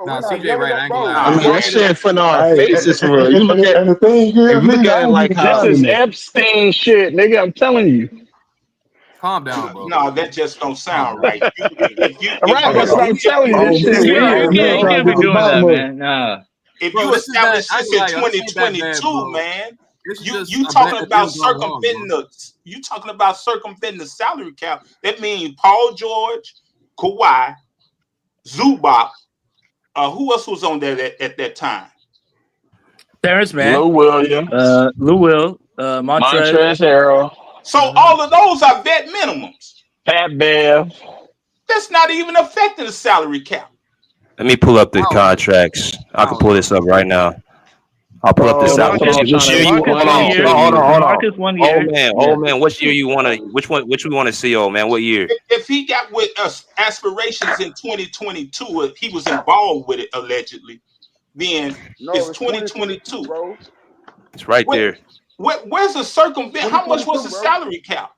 Speaker 13: Nah, CJ right. I ain't gonna lie.
Speaker 18: I mean, that shit in front of our
Speaker 10: Hey,
Speaker 18: faces for real. You look at
Speaker 10: and the thing
Speaker 18: if
Speaker 10: is,
Speaker 18: you look
Speaker 10: nigga,
Speaker 18: at
Speaker 10: I
Speaker 18: it
Speaker 10: ain't
Speaker 18: like
Speaker 10: even
Speaker 18: how
Speaker 20: This is
Speaker 10: doubting it.
Speaker 20: Epstein shit, nigga. I'm telling you.
Speaker 13: Calm down, bro.
Speaker 17: No, that just don't sound right.
Speaker 20: Right, that's what I'm telling you.
Speaker 10: Oh,
Speaker 20: This shit
Speaker 10: man,
Speaker 20: weird,
Speaker 10: man,
Speaker 14: You
Speaker 20: bro.
Speaker 14: can't
Speaker 10: trying to
Speaker 14: be
Speaker 10: get the
Speaker 14: doing that,
Speaker 10: bottom of it.
Speaker 14: man. Nah.
Speaker 17: If
Speaker 13: Bro,
Speaker 17: you
Speaker 13: this is that.
Speaker 17: establish
Speaker 13: I ain't
Speaker 17: this
Speaker 13: gonna
Speaker 17: in
Speaker 13: lie, y'all. This ain't that bad,
Speaker 17: 2022,
Speaker 13: bro.
Speaker 17: man,
Speaker 13: This is
Speaker 17: you
Speaker 13: just
Speaker 17: you
Speaker 13: a
Speaker 17: talking
Speaker 13: bet that
Speaker 17: about
Speaker 13: things gone wrong, bro.
Speaker 17: circumventing the salary cap. That means Paul George, Kawhi, Zubac. Who else was on there at that time?
Speaker 14: Terrence Mann.
Speaker 20: Lou Williams.
Speaker 14: Lou Will. Montrez.
Speaker 20: Montrezl Harrell.
Speaker 17: So all of those are vet minimums.
Speaker 20: Pat Bev.
Speaker 17: That's not even affecting the salary cap.
Speaker 3: Let me pull up the contracts. I can pull this up right now. I'll pull up the
Speaker 20: Bro,
Speaker 3: salary.
Speaker 20: that's what I'm
Speaker 3: Which
Speaker 20: trying
Speaker 3: year
Speaker 20: to
Speaker 3: you
Speaker 20: explain
Speaker 3: hold
Speaker 20: to
Speaker 3: on,
Speaker 20: you.
Speaker 3: hold on.
Speaker 14: Marcus 1 year.
Speaker 3: Old man, which year you wanna which we wanna see, old man? What year?
Speaker 17: If he got with us aspirations in 2022, if he was involved with it allegedly, then it's 2022,
Speaker 21: bro.
Speaker 3: It's right there.
Speaker 17: Where's the circumvent? How much was the salary cap?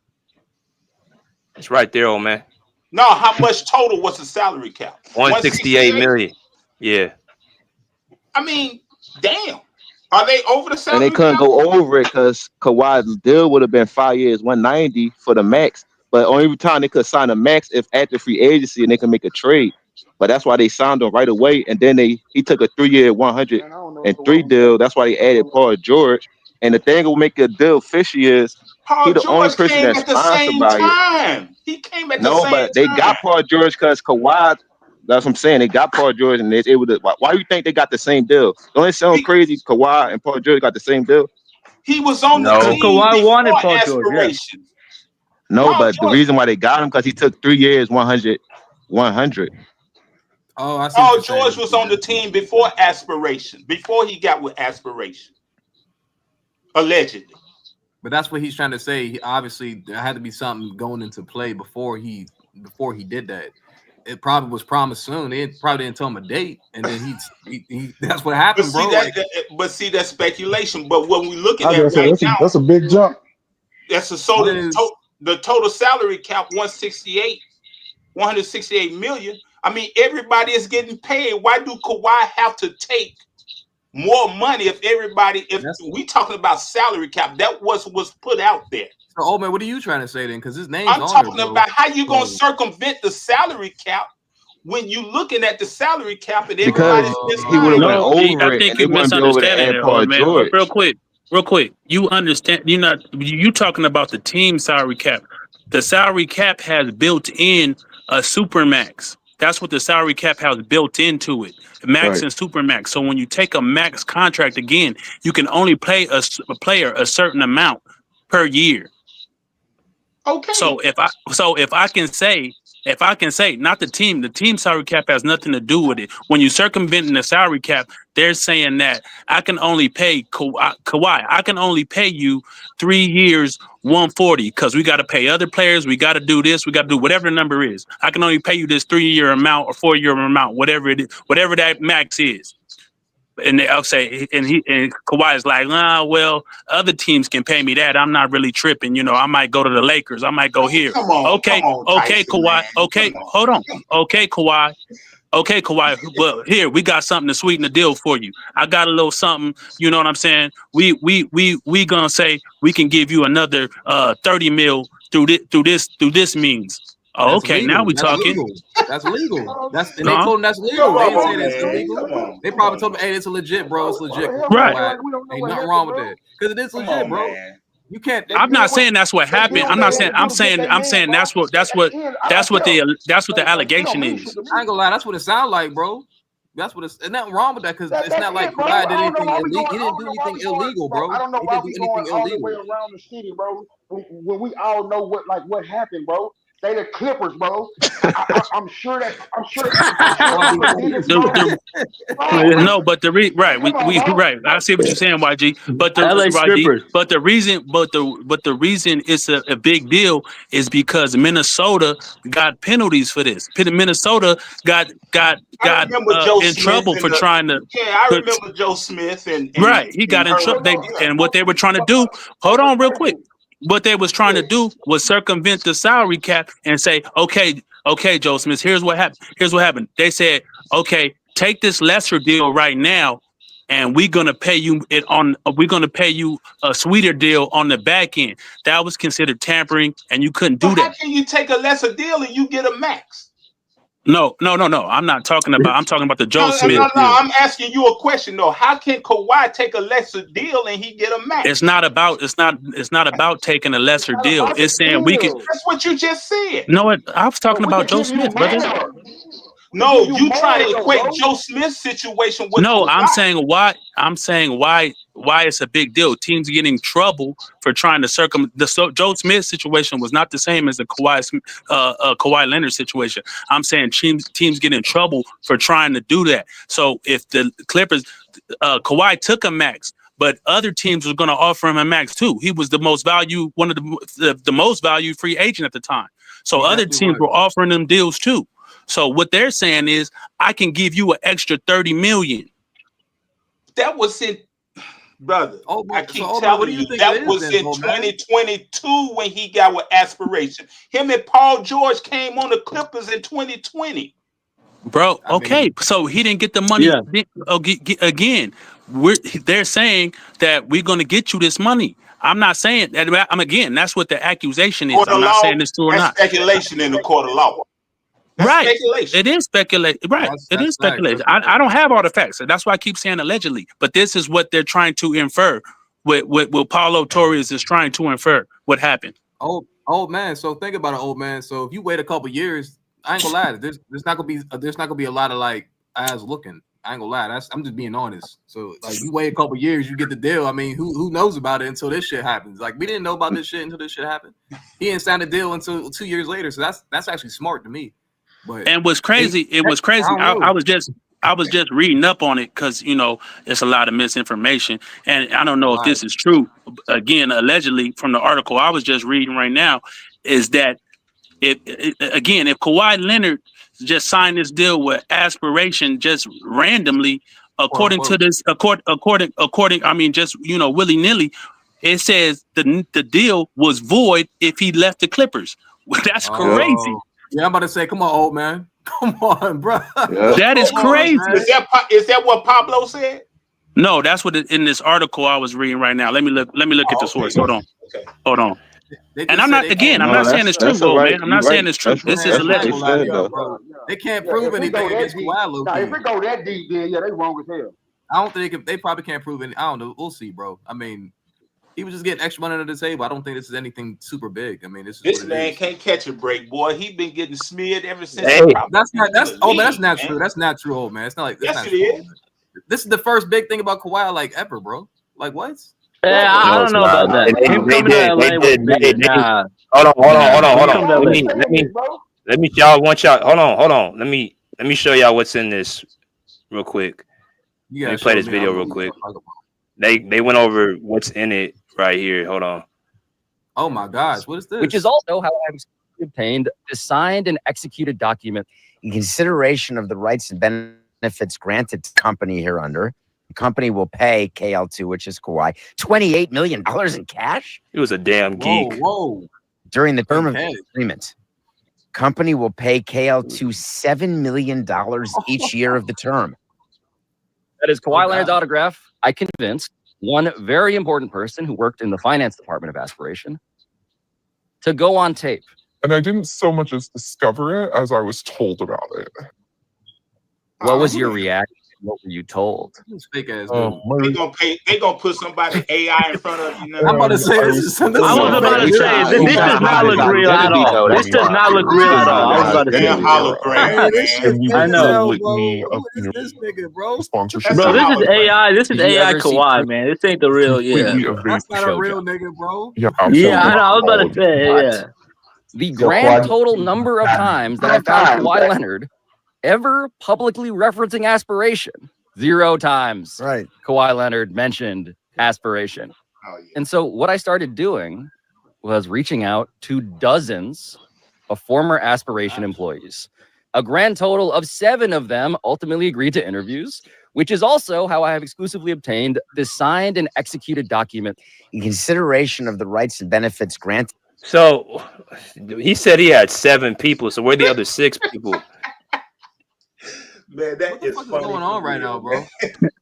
Speaker 3: It's right there, old man.
Speaker 17: No, how much total was the salary cap?
Speaker 3: 168 million. Yeah.
Speaker 17: I mean, damn. Are they over the
Speaker 18: And
Speaker 17: salary
Speaker 18: they couldn't
Speaker 17: cap?
Speaker 18: go over it because Kawhi's deal would have been 5 years, 190 for the max. But only time they could sign a max if at the free agency and they can make a trade. But that's why they signed him right away. And then he took a 3 year, 103 deal. That's why they added Paul George. And the thing that will make a deal fishy is
Speaker 17: Paul
Speaker 18: he the only
Speaker 17: George
Speaker 18: person
Speaker 17: came
Speaker 18: that's
Speaker 17: at the
Speaker 18: sponsored
Speaker 17: same
Speaker 18: by it.
Speaker 17: time. He came at the
Speaker 18: No,
Speaker 17: same
Speaker 18: but they
Speaker 17: time.
Speaker 18: got Paul George because Kawhi. That's what I'm saying. They got Paul George and they able to. Why you think they got the same deal? Don't it sound crazy? Kawhi and Paul George got the same deal.
Speaker 17: He was on the
Speaker 14: Because
Speaker 17: team
Speaker 14: Kawhi wanted
Speaker 17: before
Speaker 14: Paul George, yeah.
Speaker 17: aspirations.
Speaker 18: No,
Speaker 17: Paul
Speaker 18: but the
Speaker 17: George,
Speaker 18: reason why they got him because he took 3 years, 100.
Speaker 13: Oh, I see what
Speaker 17: Paul
Speaker 13: you're saying.
Speaker 17: George was on the team before aspiration, before he got with aspiration, allegedly.
Speaker 13: But that's what he's trying to say. Obviously, there had to be something going into play before he did that. It probably was promised soon. They probably didn't tell him a date, and then he that's what happened, bro.
Speaker 17: See that's speculation. But when we look at
Speaker 10: I
Speaker 17: that
Speaker 10: just say
Speaker 17: right now,
Speaker 10: that's a big jump.
Speaker 17: that's the total salary cap 168 million. I mean, everybody is getting paid. Why do Kawhi have to take more money if we talking about salary cap? That was put out there.
Speaker 13: So, old man, what are you trying to say then? Because his name's
Speaker 17: I'm
Speaker 13: on
Speaker 17: talking
Speaker 13: there, bro.
Speaker 17: about how you gonna circumvent the salary cap when you looking at the salary cap and
Speaker 18: Because
Speaker 17: everybody's
Speaker 18: he would have went
Speaker 12: No,
Speaker 18: over
Speaker 12: I
Speaker 18: it
Speaker 12: think
Speaker 18: and they
Speaker 12: you
Speaker 18: wouldn't be able to
Speaker 12: misunderstanding
Speaker 18: add
Speaker 12: it,
Speaker 18: Paul
Speaker 12: old man.
Speaker 18: George.
Speaker 12: Real quick. You understand? You talking about the team salary cap. The salary cap has built in a supermax. That's what the salary cap has built into it. Max
Speaker 18: Right.
Speaker 12: and supermax. So when you take a max contract again, you can only pay a player a certain amount per year.
Speaker 17: Okay.
Speaker 12: So if I can say, not the team salary cap has nothing to do with it. When you circumventing the salary cap, they're saying that I can only pay Kawhi. I can only pay you 3 years, 140, because we got to pay other players. We got to do this. We got to do whatever the number is. I can only pay you this 3-year amount or 4-year amount, whatever it is, whatever that max is. And I'll say, and Kawhi is like, well, other teams can pay me that. I'm not really tripping. I might go to the Lakers. I might go here.
Speaker 17: Come on,
Speaker 12: okay,
Speaker 17: Tyson,
Speaker 12: Kawhi.
Speaker 17: man.
Speaker 12: Okay, hold on. Okay, Kawhi. Well, here we got something to sweeten the deal for you. I got a little something. You know what I'm saying? We gonna say we can give you another 30 mil through this means. Oh,
Speaker 13: That's
Speaker 12: okay,
Speaker 13: legal.
Speaker 12: now we
Speaker 13: That's
Speaker 12: talking.
Speaker 13: legal. That's legal. And they
Speaker 12: Huh?
Speaker 13: told him that's legal. They didn't say that's
Speaker 17: man.
Speaker 13: illegal. They probably told him, "Hey, it's legit, bro. It's legit."
Speaker 12: Right.
Speaker 13: Ain't nothing wrong with that because it is legit, bro. You can't.
Speaker 12: I'm not saying that's what happened. I'm not saying. I'm saying that's what the allegation is.
Speaker 13: I ain't gonna lie. That's what it sounds like, bro. That's what it's. There's nothing wrong with that because it's not like
Speaker 21: bro.
Speaker 13: Kawhi did
Speaker 21: I don't know
Speaker 13: anything
Speaker 21: why we
Speaker 13: illegal.
Speaker 21: going.
Speaker 13: He didn't do anything illegal, bro.
Speaker 21: I don't know
Speaker 13: He
Speaker 21: why
Speaker 13: didn't
Speaker 21: we
Speaker 13: do
Speaker 21: going
Speaker 13: anything
Speaker 21: all the way
Speaker 13: illegal.
Speaker 21: around the city, bro. When we all know what happened, bro. They the Clippers, bro. I'm sure that
Speaker 12: No, but right, right. I see what you're saying, YG. But the
Speaker 14: LA
Speaker 12: YG,
Speaker 14: strippers.
Speaker 12: but the reason it's a big deal is because Minnesota got penalties for this. Minnesota got
Speaker 17: I remember Joe
Speaker 12: in
Speaker 17: Smith
Speaker 12: trouble for trying to.
Speaker 17: I remember Joe Smith and
Speaker 12: Right, he got in
Speaker 17: her.
Speaker 12: trouble. And what they were trying to do. Hold on, real quick. What they was trying to do was circumvent the salary cap and say, okay, Joe Smith, here's what happened. Here's what happened. They said, okay, take this lesser deal right now, and we're gonna pay you a sweeter deal on the back end. That was considered tampering, and you couldn't do
Speaker 17: How
Speaker 12: that.
Speaker 17: can you take a lesser deal and you get a max?
Speaker 12: No. I'm talking about the Joe Smith
Speaker 17: No.
Speaker 12: deal.
Speaker 17: I'm asking you a question though. How can Kawhi take a lesser deal and he get a max?
Speaker 12: It's not about taking a lesser deal. It's saying we can.
Speaker 17: That's what you just said.
Speaker 12: No, I was talking about Joe Smith, brother.
Speaker 17: No, you try to equate Joe Smith's situation with
Speaker 12: No,
Speaker 17: Kawhi.
Speaker 12: I'm saying why it's a big deal. Teams get in trouble for trying to Joe Smith situation was not the same as the Kawhi-Leonard situation. I'm saying teams get in trouble for trying to do that. So if the Clippers, Kawhi took a max, but other teams were going to offer him a max too. He was the most valued, one of the most valued free agent at the time. So other teams were offering them deals too. So what they're saying is, I can give you an extra $30 million.
Speaker 17: That was in, brother. I keep
Speaker 13: what
Speaker 17: telling
Speaker 13: do you
Speaker 17: you,
Speaker 13: think
Speaker 17: that
Speaker 13: it is
Speaker 17: was
Speaker 13: then,
Speaker 17: in
Speaker 13: old man?
Speaker 17: 2022 when he got with Aspiration. Him and Paul George came on the Clippers in 2020.
Speaker 12: Bro, okay, so he didn't get the money again. They're saying that we're going to get you this money. I'm not saying that. Again, that's what the accusation is. I'm not saying this true or not.
Speaker 17: Speculation in the court of law.
Speaker 12: Right.
Speaker 17: Speculation.
Speaker 12: It is speculation. Right. It is speculation. I don't have all the facts. So that's why I keep saying allegedly. But this is what they're trying to infer. What Paulo Torres is trying to infer what happened.
Speaker 13: Old man. So think about it, old man. So if you wait a couple years, I ain't gonna lie. There's not gonna be a lot of like eyes looking. I ain't gonna lie. I'm just being honest. So like you wait a couple years, you get the deal. I mean, who knows about it until this shit happens? Like we didn't know about this shit until this shit happened. He didn't sign a deal until 2 years later. So that's actually smart to me. But
Speaker 12: and what's crazy, it was crazy. I was just reading up on it because it's a lot of misinformation, and I don't know if this is true. Again, allegedly from the article I was just reading right now, is that if Kawhi-Leonard just signed this deal with Aspiration just randomly, according to this, just willy-nilly, it says the deal was void if he left the Clippers. That's crazy.
Speaker 13: Yeah, I'm about to say, come on, old man. Come on, bro.
Speaker 12: Yeah. That is crazy.
Speaker 17: Is that what Pablo said?
Speaker 12: No, that's what in this article I was reading right now. Let me look at the source. Hold on. Hold on. And I'm not saying it's true, though, man. I'm not saying it's true. This is alleged.
Speaker 13: They can't prove anything against Kawhi.
Speaker 21: Now, if it go that deep, then yeah, they wrong as hell.
Speaker 13: I don't think they probably can't prove any. I don't know. We'll see, bro. I mean, he was just getting extra money under the table. I don't think this is anything super big. I mean, this
Speaker 17: man can't catch a break, boy. He been getting smeared ever since.
Speaker 13: That's not true. That's not true, old man. It's not like
Speaker 17: yes, it is.
Speaker 13: This is the first big thing about Kawhi like ever, bro. Like what?
Speaker 14: Yeah, I don't know about that. Him coming to LA was big. Nah.
Speaker 19: Hold on. Let me y'all one shot. Hold on. Let me show y'all what's in this real quick. Let me play this video real quick. They went over what's in it right here. Hold on.
Speaker 13: Oh my gosh, what is this?
Speaker 4: Which is also how I obtained a signed and executed document
Speaker 5: in consideration of the rights and benefits granted to the company hereunder. The company will pay KL2, which is Kawhi, $28 million in cash.
Speaker 19: He was a damn geek.
Speaker 13: Whoa.
Speaker 5: During the term of the agreement. Company will pay KL2 $7 million each year of the term.
Speaker 4: That is Kawhi Leonard's autograph. I convinced one very important person who worked in the finance department of Aspiration to go on tape.
Speaker 6: And I didn't so much as discover it as I was told about it.
Speaker 4: What was your reaction What were you told?
Speaker 13: This fake ass dude.
Speaker 17: They gonna put somebody AI in front of you now.
Speaker 13: I'm about to say this is something.
Speaker 14: I was about to say this does not look real at all. This does not look real at all. I was about to say.
Speaker 6: I
Speaker 14: know.
Speaker 6: With me
Speaker 13: Who is this nigga, bro?
Speaker 6: Sponsorship.
Speaker 14: Bro, this is AI. This is AI Kawhi, man. This ain't the real. Yeah,
Speaker 13: That's not a real nigga, bro.
Speaker 6: Yeah,
Speaker 14: yeah. I know. I was about to say. Yeah.
Speaker 4: The grand total number of times that I found Kawhi Leonard ever publicly referencing aspiration, 0 times.
Speaker 1: Right.
Speaker 4: Kawhi Leonard mentioned aspiration. And so what I started doing was reaching out to dozens of former aspiration employees. A grand total of 7 of them ultimately agreed to interviews, which is also how I have exclusively obtained the signed and executed document.
Speaker 5: In consideration of the rights and benefits granted.
Speaker 19: So he said he had 7 people. So where are the other 6 people?
Speaker 17: Man, that is
Speaker 13: What's going on right now, bro?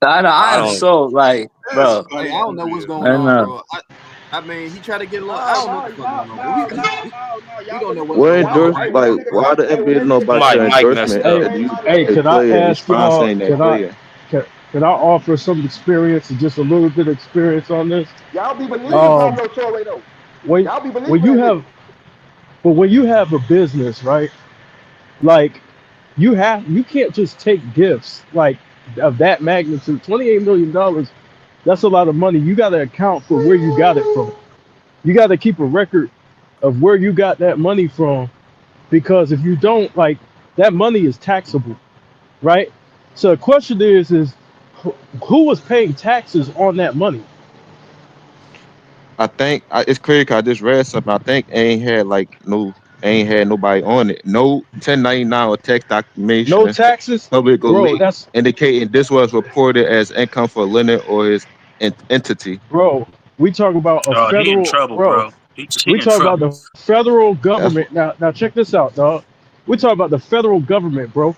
Speaker 14: I know. I'm so like, bro.
Speaker 13: I don't know what's going on, bro. I mean, he tried to get a little. I don't know what's going on, bro. We don't know what's going on.
Speaker 18: Like, why the NBA know about your endorsement?
Speaker 20: Hey, can I ask y'all? Can I offer some experience, just a little bit of experience on this?
Speaker 21: Y'all be believing Pablo Torre though.
Speaker 20: When you have a business, right? Like you can't just take gifts like of that magnitude. $28 million, that's a lot of money. You got to account for where you got it from. You got to keep a record of where you got that money from, because if you don't, like, that money is taxable, right? So the question is who was paying taxes on that money?
Speaker 18: I think it's crazy 'cause I just read something. I think ain't had nobody on it. No 1099 or tax documentation.
Speaker 20: No taxes.
Speaker 18: Publicly indicating this was reported as income for Leonard or his entity.
Speaker 20: Bro, we talk about a federal.
Speaker 12: He in trouble, bro.
Speaker 20: We talk about the federal government. Now check this out, dog. We talk about the federal government, bro.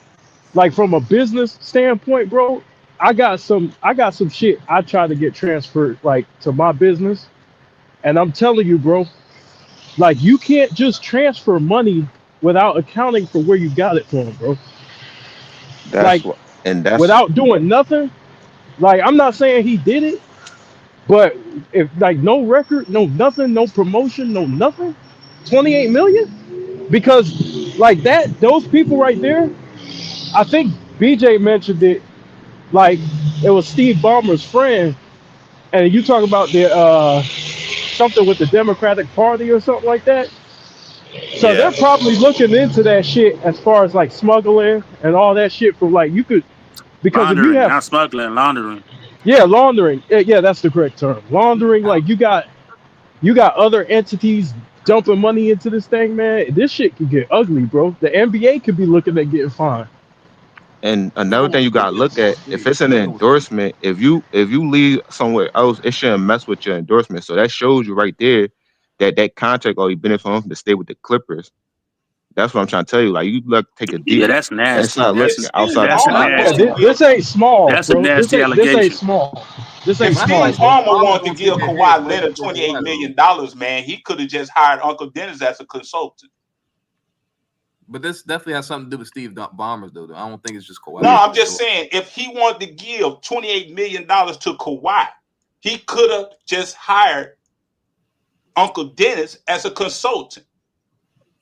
Speaker 20: Like from a business standpoint, bro. I got some shit I try to get transferred like to my business. And I'm telling you, bro, like you can't just transfer money without accounting for where you got it from, bro.
Speaker 18: That's
Speaker 20: without doing nothing. Like I'm not saying he did it, but if like no record, no nothing, no promotion, no nothing, 28 million, because like that, those people right there, I think BJ mentioned it. Like it was Steve Ballmer's friend, and you talk about the something with the Democratic Party or something like that. So they're probably looking into that shit as far as like smuggling and all that shit. From like you could, because
Speaker 12: laundering,
Speaker 20: if you have
Speaker 12: not smuggling, laundering.
Speaker 20: Yeah, laundering. Yeah, that's the correct term. Laundering. Like you got other entities dumping money into this thing, man. This shit could get ugly, bro. The NBA could be looking at getting fined.
Speaker 18: And another thing you gotta look at, if it's an endorsement, if you leave somewhere else, it shouldn't mess with your endorsement. So that shows you right there that contract already benefit from to stay with the Clippers. That's what I'm trying to tell you. Like you take a deep.
Speaker 12: Yeah, that's nasty.
Speaker 18: Looking outside.
Speaker 12: That's nasty.
Speaker 20: This ain't small.
Speaker 12: That's
Speaker 20: bro.
Speaker 12: a nasty allegation.
Speaker 20: This ain't small. This ain't
Speaker 17: If
Speaker 20: small.
Speaker 17: Steve Ballmer wanted to give Kawhi Leonard $28 million, man, he could have just hired Uncle Dennis as a consultant.
Speaker 13: But this definitely has something to do with Steve Ballmer, though. I don't think it's just Kawhi.
Speaker 17: No, I'm just saying, if he wanted to give $28 million to Kawhi, he could have just hired Uncle Dennis as a consultant.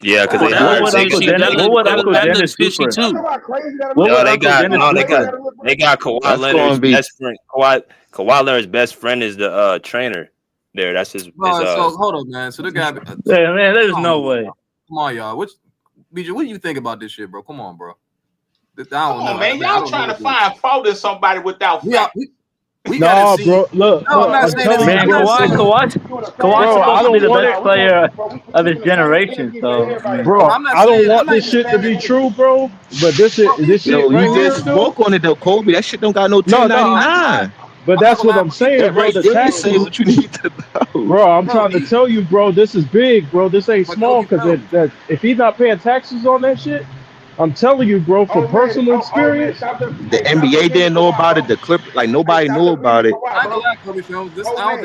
Speaker 19: Yeah, because they hired
Speaker 14: What would Uncle Dennis do for him?
Speaker 19: They got Kawhi Leonard's best friend. Kawhi Leonard's best friend is the trainer there. That's his.
Speaker 13: So hold on, man. So the guy.
Speaker 14: Yeah, man, there's no way.
Speaker 13: Come on, y'all. BJ, what do you think about this shit, bro? Come on, bro.
Speaker 17: Come on, man. Y'all trying to find fault in somebody without fact.
Speaker 13: We gotta see.
Speaker 20: Bro, look.
Speaker 13: No, I'm not saying that.
Speaker 14: Man, Kawhi's supposed to be the best player of his generation. So,
Speaker 20: bro, I don't want this shit to be true, bro. But this shit
Speaker 18: You
Speaker 20: right here,
Speaker 18: just spoke on it though, Kobe. That shit don't got no 1099.
Speaker 20: But that's what I'm saying, bro. The tax
Speaker 18: say what you need to know.
Speaker 20: Bro, I'm trying to tell you, bro, this is big, bro. This ain't small, because if he's not paying taxes on that shit, I'm telling you, bro, from personal experience.
Speaker 18: The NBA didn't know about it. The Clip, like nobody knew about it.
Speaker 13: I don't think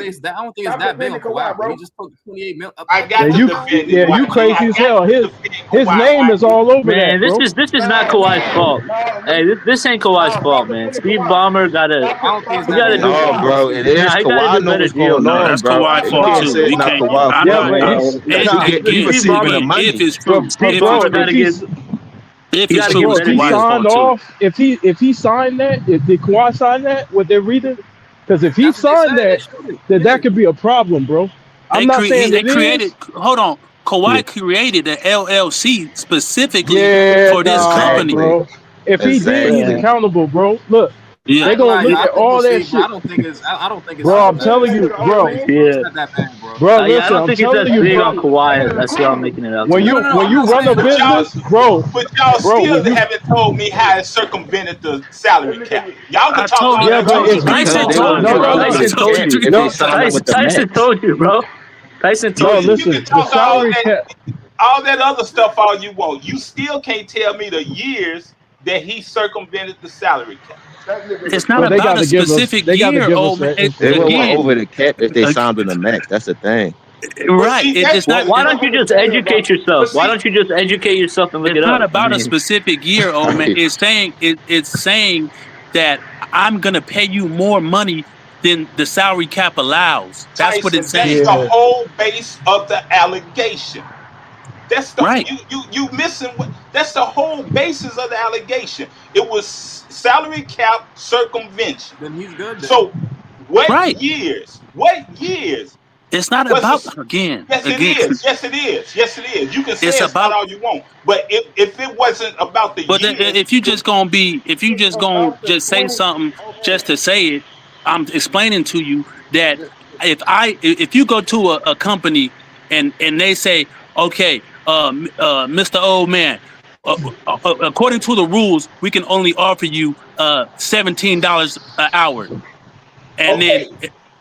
Speaker 13: it's that big on Kawhi, bro. He just took 28 million.
Speaker 17: I got to defend it.
Speaker 20: You crazy as hell.
Speaker 11: His
Speaker 17: Kawhi
Speaker 11: name is all over
Speaker 14: Man,
Speaker 11: that, bro.
Speaker 14: this is not Kawhi's fault. Hey, this ain't Kawhi's fault, man. Steve Ballmer
Speaker 13: I don't think it's
Speaker 14: he
Speaker 13: that
Speaker 14: gotta
Speaker 13: bad of
Speaker 14: do
Speaker 13: a
Speaker 18: No,
Speaker 13: deal.
Speaker 18: bro, it is.
Speaker 14: he gotta do
Speaker 18: Kawhi
Speaker 14: a
Speaker 18: know
Speaker 14: better
Speaker 18: what's
Speaker 14: deal,
Speaker 18: going
Speaker 12: No,
Speaker 14: man.
Speaker 18: on,
Speaker 12: that's
Speaker 18: bro.
Speaker 12: Kawhi
Speaker 18: You
Speaker 12: fault
Speaker 18: can't
Speaker 12: too.
Speaker 18: say it's
Speaker 12: We
Speaker 18: not
Speaker 12: can't.
Speaker 18: Kawhi
Speaker 12: I
Speaker 11: Yeah,
Speaker 12: know.
Speaker 18: fault,
Speaker 11: but
Speaker 18: man.
Speaker 12: If
Speaker 18: He
Speaker 14: Steve
Speaker 18: receiving the
Speaker 14: Ballmer,
Speaker 12: if
Speaker 18: money.
Speaker 12: it's true,
Speaker 11: but
Speaker 14: Steve
Speaker 12: if it's
Speaker 11: bro,
Speaker 14: Ballmer
Speaker 12: true,
Speaker 14: gotta get
Speaker 12: if
Speaker 14: he
Speaker 12: it's
Speaker 14: gotta
Speaker 12: true,
Speaker 14: get
Speaker 11: bro,
Speaker 12: it's
Speaker 11: if
Speaker 14: better
Speaker 11: he
Speaker 12: Kawhi's
Speaker 14: deals.
Speaker 11: signed
Speaker 12: fault too.
Speaker 11: off, if he signed that, did Kawhi sign that? What they're reading? Because if he
Speaker 13: That's what they
Speaker 11: signed
Speaker 13: said. They
Speaker 11: that,
Speaker 13: showed it.
Speaker 11: then
Speaker 13: Yeah.
Speaker 11: that could be a problem, bro. I'm not saying
Speaker 12: They
Speaker 11: it
Speaker 12: created.
Speaker 11: is.
Speaker 12: Hold on,
Speaker 11: Yeah,
Speaker 12: Kawhi created an LLC specifically
Speaker 11: yeah,
Speaker 12: for this
Speaker 11: nah,
Speaker 12: company.
Speaker 18: Exactly.
Speaker 11: bro. If he did, he's
Speaker 18: Exactly.
Speaker 11: accountable, bro. Look,
Speaker 12: Yeah,
Speaker 13: I
Speaker 11: they
Speaker 13: ain't gonna
Speaker 11: gonna
Speaker 13: lie,
Speaker 11: look
Speaker 13: I
Speaker 11: at
Speaker 13: think we'll
Speaker 11: all that
Speaker 13: see, but
Speaker 11: shit,
Speaker 13: I don't think it's
Speaker 11: bro.
Speaker 13: so
Speaker 11: I'm
Speaker 13: bad.
Speaker 11: telling you, bro.
Speaker 13: It's
Speaker 14: Yeah.
Speaker 13: not that bad, bro.
Speaker 14: Yeah, I
Speaker 11: Listen,
Speaker 14: don't
Speaker 11: I'm
Speaker 14: think it's
Speaker 11: telling
Speaker 14: as
Speaker 11: you,
Speaker 14: big on
Speaker 11: bro.
Speaker 14: Kawhi as y'all making it out to
Speaker 11: When
Speaker 14: be.
Speaker 11: you
Speaker 13: No.
Speaker 11: when
Speaker 13: I'm
Speaker 11: you
Speaker 13: not
Speaker 11: run
Speaker 13: saying
Speaker 11: a
Speaker 13: that.
Speaker 17: But y'all,
Speaker 11: business, bro,
Speaker 17: but y'all
Speaker 11: when
Speaker 17: still
Speaker 11: you
Speaker 17: haven't told me how it circumvented the salary cap. Y'all can
Speaker 12: I
Speaker 17: talk
Speaker 12: told
Speaker 17: all
Speaker 12: you.
Speaker 11: yeah,
Speaker 17: that
Speaker 11: but
Speaker 17: other
Speaker 11: if
Speaker 17: stuff.
Speaker 11: he
Speaker 14: Tyson
Speaker 18: Because they
Speaker 14: told
Speaker 18: was
Speaker 14: you,
Speaker 11: no
Speaker 18: giving
Speaker 14: bro.
Speaker 11: no
Speaker 18: over
Speaker 11: no
Speaker 18: the
Speaker 12: Tyson
Speaker 11: if
Speaker 12: told you
Speaker 18: cap
Speaker 12: three
Speaker 18: if they
Speaker 11: no
Speaker 12: times.
Speaker 18: signed with the
Speaker 14: Tyson
Speaker 18: max.
Speaker 14: told you, bro. Tyson
Speaker 11: no
Speaker 14: told you.
Speaker 17: You can
Speaker 11: listen, the
Speaker 17: talk
Speaker 11: salary cap.
Speaker 17: all that other stuff all you want. You still can't tell me the years that he circumvented the salary cap.
Speaker 12: It's not
Speaker 11: Well, they
Speaker 12: about
Speaker 11: got
Speaker 12: a
Speaker 11: to give us
Speaker 12: specific
Speaker 11: they got to
Speaker 12: year,
Speaker 11: give us
Speaker 12: old man.
Speaker 11: that
Speaker 18: They would want
Speaker 11: information.
Speaker 12: Again,
Speaker 18: over the cap if they
Speaker 12: ag-
Speaker 18: signed with the max. That's the thing.
Speaker 17: But
Speaker 12: right?
Speaker 17: see,
Speaker 12: It's not.
Speaker 14: Why don't you just educate yourself?
Speaker 17: but
Speaker 14: Why
Speaker 17: see,
Speaker 14: don't you just educate yourself and look it
Speaker 12: It's not
Speaker 14: up? I
Speaker 12: about a
Speaker 14: mean,
Speaker 12: specific year, old man.
Speaker 18: Right.
Speaker 12: It's saying it's saying that I'm gonna pay you more money than the salary cap allows. That's what
Speaker 17: Tyson,
Speaker 12: it's
Speaker 17: that's
Speaker 12: saying.
Speaker 17: the
Speaker 11: Yeah,
Speaker 17: whole base of the allegation. That's the
Speaker 12: Right.
Speaker 17: you missing what that's the whole basis of the allegation. It was salary cap circumvention.
Speaker 13: Then he's good then.
Speaker 17: So what
Speaker 12: Right.
Speaker 17: years? What years
Speaker 12: It's not
Speaker 17: was
Speaker 12: about
Speaker 17: this?
Speaker 12: again.
Speaker 17: Yes, it
Speaker 12: Again.
Speaker 17: is. Yes, it is. Yes, it is. You can say
Speaker 12: It's
Speaker 17: it's not
Speaker 12: about.
Speaker 17: all you want, but if it wasn't about the
Speaker 12: But
Speaker 17: years,
Speaker 12: if you just gonna just say something just to say it, I'm explaining to you that if you go to a company and they say, okay, Mr. Old Man, according to the rules, we can only offer you $17 an hour, and then
Speaker 17: okay,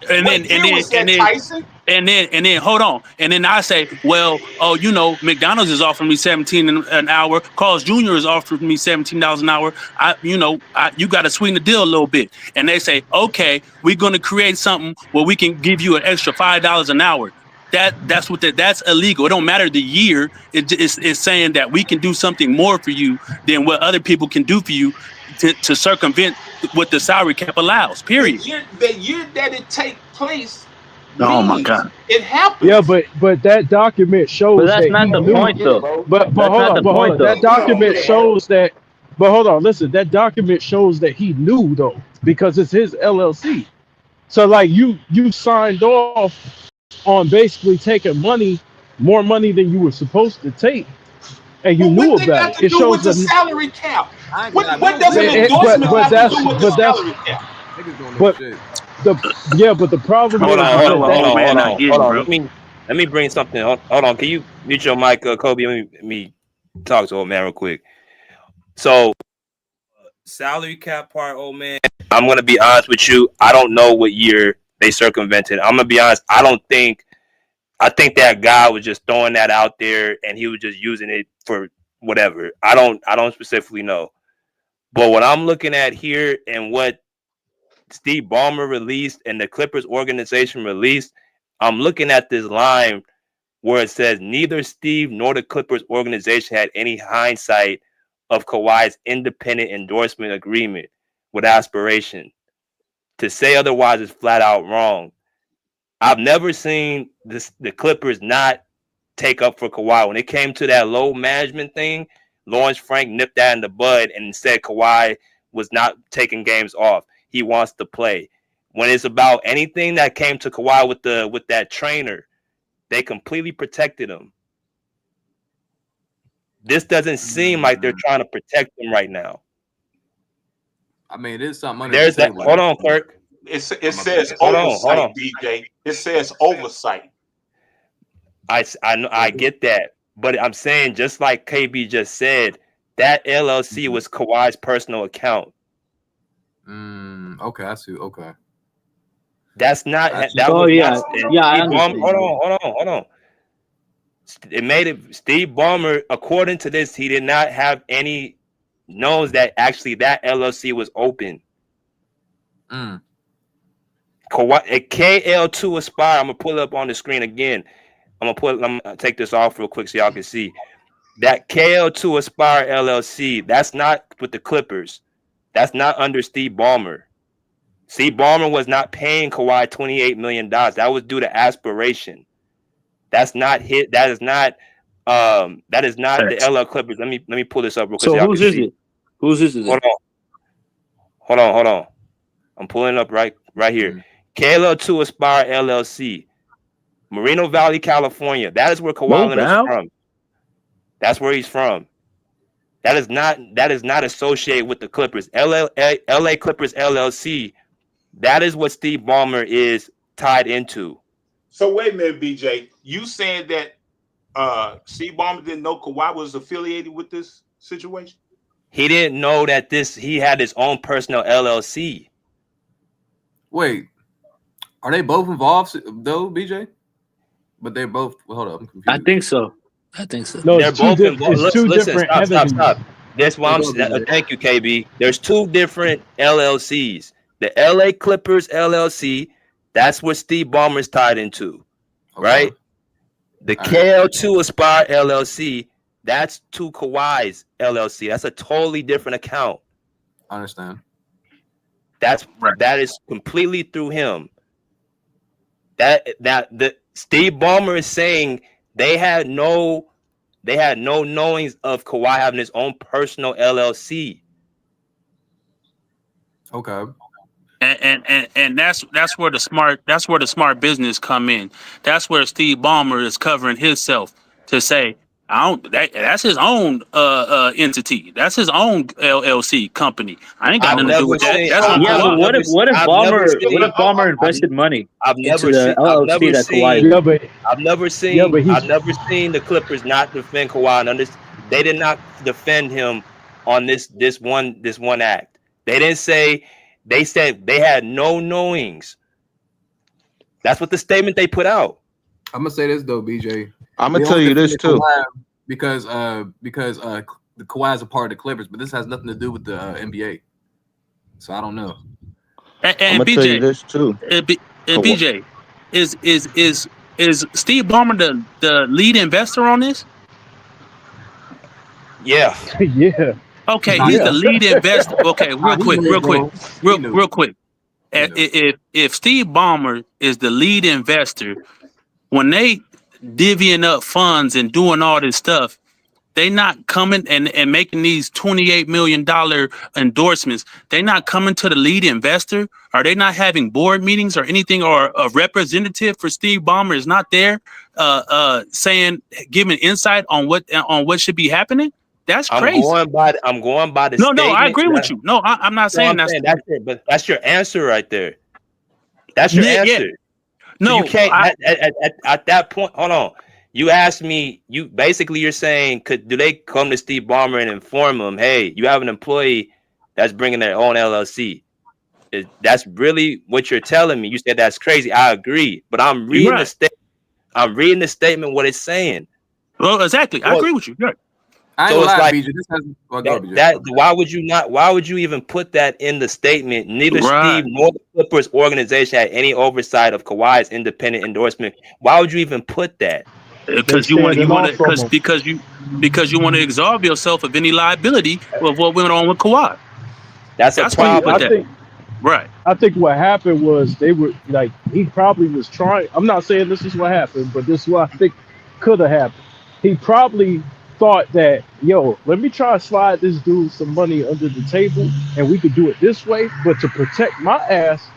Speaker 12: and
Speaker 17: what
Speaker 12: then and
Speaker 17: year
Speaker 12: then
Speaker 17: was
Speaker 12: and
Speaker 17: that,
Speaker 12: then
Speaker 17: Tyson?
Speaker 12: and then hold on. And then I say, well, oh, McDonald's is offering me 17 an hour. Carl's Jr. is offering me $17 an hour. You got to sweeten the deal a little bit. And they say, okay, we're going to create something where we can give you an extra $5 an hour. That's illegal. It don't matter the year. It's saying that we can do something more for you than what other people can do for you to circumvent what the salary cap allows. Period.
Speaker 17: The year that it take place
Speaker 12: Oh my
Speaker 17: means
Speaker 12: God.
Speaker 17: it
Speaker 11: yeah,
Speaker 17: happens.
Speaker 11: but that document
Speaker 14: but
Speaker 11: shows
Speaker 14: that's
Speaker 11: that
Speaker 14: not
Speaker 11: he
Speaker 14: the
Speaker 11: knew.
Speaker 14: point, though.
Speaker 11: But
Speaker 14: That's
Speaker 11: hold
Speaker 14: not
Speaker 11: on,
Speaker 14: the
Speaker 11: but hold
Speaker 14: point,
Speaker 11: on. That
Speaker 14: though.
Speaker 11: document shows that. But hold on, listen. That document shows that he knew though, because it's his LLC. So like you signed off on basically taking money, more money than you were supposed to take, and you
Speaker 17: But
Speaker 11: knew
Speaker 17: what they
Speaker 11: about it.
Speaker 17: got to
Speaker 11: It
Speaker 17: do
Speaker 11: shows
Speaker 17: with the
Speaker 11: that.
Speaker 17: salary cap?
Speaker 13: I ain't gonna lie.
Speaker 17: What does
Speaker 13: We
Speaker 17: an
Speaker 13: don't see
Speaker 11: But
Speaker 17: endorsement
Speaker 13: no
Speaker 17: have to
Speaker 11: that's
Speaker 17: do with the
Speaker 11: but that's
Speaker 17: salary cap?
Speaker 13: niggas don't know
Speaker 11: but
Speaker 13: shit.
Speaker 11: the yeah. But the problem
Speaker 19: Hold
Speaker 11: is
Speaker 19: on,
Speaker 11: is
Speaker 19: hold
Speaker 12: What
Speaker 11: that
Speaker 12: the
Speaker 19: on, hold
Speaker 11: that
Speaker 12: old
Speaker 19: on,
Speaker 12: man
Speaker 19: hold
Speaker 12: not
Speaker 19: on, hold
Speaker 12: getting,
Speaker 19: on.
Speaker 12: bro.
Speaker 19: Let me bring something. Hold on. Can you mute your mic, Kobe? Let me talk to old man real quick. So salary cap part, old man. I'm gonna be honest with you. I don't know what year they circumvented. I'm gonna be honest. I think that guy was just throwing that out there and he was just using it for whatever. I don't specifically know. But what I'm looking at here and what Steve Ballmer released and the Clippers organization released, I'm looking at this line where it says neither Steve nor the Clippers organization had any hindsight of Kawhi's independent endorsement agreement with Aspiration. To say otherwise is flat out wrong. I've never seen the Clippers not take up for Kawhi. When it came to that low management thing, Lawrence Frank nipped that in the bud and said Kawhi was not taking games off. He wants to play. When it's about anything that came to Kawhi with that trainer, they completely protected him. This doesn't seem like they're trying to protect him right now.
Speaker 13: I mean, there's something under the
Speaker 19: There's that.
Speaker 13: table.
Speaker 19: Hold on, Kirk.
Speaker 17: It says
Speaker 19: Hold on.
Speaker 17: oversight, DJ. It says oversight.
Speaker 19: I get that, but I'm saying just like KB just said, that LLC was Kawhi's personal account.
Speaker 13: Okay, I see. Okay.
Speaker 19: That's not
Speaker 13: I see.
Speaker 19: that
Speaker 14: Oh
Speaker 19: was not.
Speaker 14: yeah, yeah, I
Speaker 19: Steve Ballmer,
Speaker 14: understand.
Speaker 19: hold on. It made it. Steve Ballmer, according to this, he did not have any knows that actually that LLC was open. Kawhi, a KL2 Aspire. I'm gonna pull it up on the screen again. I'm gonna take this off real quick so y'all can see. That KL2 Aspire LLC, that's not with the Clippers. That's not under Steve Ballmer. Steve Ballmer was not paying Kawhi $28 million. That was due to Aspiration. That's not hit. That is not the LL Clippers. Let me pull this up real quick.
Speaker 14: So
Speaker 19: y'all
Speaker 14: whose
Speaker 19: can
Speaker 14: is
Speaker 19: see.
Speaker 14: it? Whose is it?
Speaker 19: Hold on. I'm pulling up right here. KL2 Aspire LLC, Moreno Valley, California. That is where Kawhi Leonard's from. That's where he's from. That is not associated with the Clippers. LA Clippers LLC. That is what Steve Ballmer is tied into.
Speaker 17: So wait a minute, BJ. You saying that Steve Ballmer didn't know Kawhi was affiliated with this situation?
Speaker 19: He didn't know that he had his own personal LLC.
Speaker 13: Wait, are they both involved though, BJ? But they're both. Well, hold up, I'm confused.
Speaker 14: I think so.
Speaker 11: No,
Speaker 19: They're both involved.
Speaker 11: Listen,
Speaker 19: Listen, stop. That's why thank you, KB. There's two different LLCs. The LA Clippers LLC, that's what Steve Ballmer's tied into, right? The KL2 Aspire LLC, that's to Kawhi's LLC. That's a totally different account.
Speaker 13: I understand.
Speaker 19: That is completely through him. The Steve Ballmer is saying they had no knowings of Kawhi having his own personal LLC.
Speaker 13: Okay.
Speaker 12: And that's where the smart business come in. That's where Steve Ballmer is covering himself to say, that's his own entity. That's his own LLC company. I ain't got nothing to do with that. That's
Speaker 14: but what if Ballmer invested money into the LLC that Kawhi?
Speaker 19: I've never seen the Clippers not defend Kawhi. They did not defend him on this one act. They didn't say. They said they had no knowings. That's what the statement they put out.
Speaker 13: I'm gonna say this though, BJ.
Speaker 18: I'm gonna tell you this too.
Speaker 13: Because the Kawhi is a part of the Clippers, but this has nothing to do with the NBA. So I don't know.
Speaker 12: And
Speaker 18: I'm gonna
Speaker 12: BJ,
Speaker 18: tell you this too.
Speaker 12: BJ, is Steve Ballmer the lead investor on this?
Speaker 19: Yeah.
Speaker 11: Yeah.
Speaker 12: Okay, he's the lead investor. Okay, real quick. If Steve Ballmer is the lead investor, when they divvying up funds and doing all this stuff, they not coming and making these $28 million endorsements. They not coming to the lead investor. Are they not having board meetings or anything, or a representative for Steve Ballmer is not there giving insight on what should be happening? That's crazy.
Speaker 19: I'm going by the
Speaker 12: No,
Speaker 19: statement.
Speaker 12: I agree with you. No, I'm not saying that's
Speaker 19: it, but that's your answer right there. That's your answer.
Speaker 12: Yeah. No,
Speaker 19: so you can't at that point. Hold on. You asked me. You're saying, do they come to Steve Ballmer and inform him, hey, you have an employee that's bringing their own LLC? That's really what you're telling me. You said that's crazy. I agree, but I'm reading the statement. I'm reading the statement. What it's saying.
Speaker 12: Well, exactly. I agree with you. Right.
Speaker 19: So it's like why would you not? Why would you even put that in the statement? Neither Steve nor the Clippers organization had any oversight of Kawhi's independent endorsement. Why would you even put that?
Speaker 12: Because you want to absolve yourself of any liability of what went on with Kawhi.
Speaker 19: That's a problem.
Speaker 12: Right.
Speaker 11: I think what happened was they were like, he probably was trying. I'm not saying this is what happened, but this is what I think could have happened. He probably thought that, let me try to slide this dude some money under the table and we could do it this way. But to protect my ass,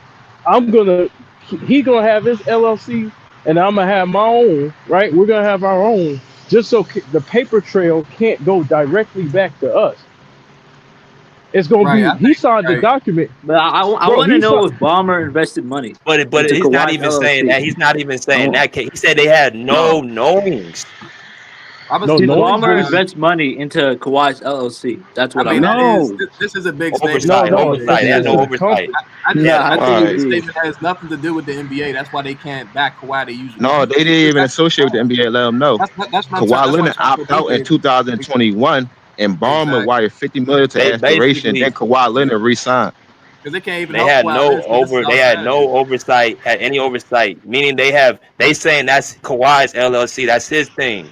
Speaker 11: he gonna have his LLC and I'm gonna have my own, right? We're gonna have our own, just so the paper trail can't go directly back to us. It's gonna be he signed the document.
Speaker 14: But I want to know if Ballmer invested money.
Speaker 19: But he's not even saying that. He's not even saying that. He said they had no knowings.
Speaker 14: Ballmer invests money into Kawhi's LLC. That's what I mean.
Speaker 13: This is a big
Speaker 19: oversight. Oversight. They had no oversight.
Speaker 13: I think this statement has nothing to do with the NBA. That's why they can't back Kawhi. They usually
Speaker 18: they didn't even associate with the NBA. Let them know. Kawhi Leonard opted out in 2021, and Ballmer wired $50 million to Aspiration. Then Kawhi Leonard re-signed.
Speaker 13: Because they can't even.
Speaker 19: They had no oversight. Had any oversight? Meaning they saying that's Kawhi's LLC. That's his thing.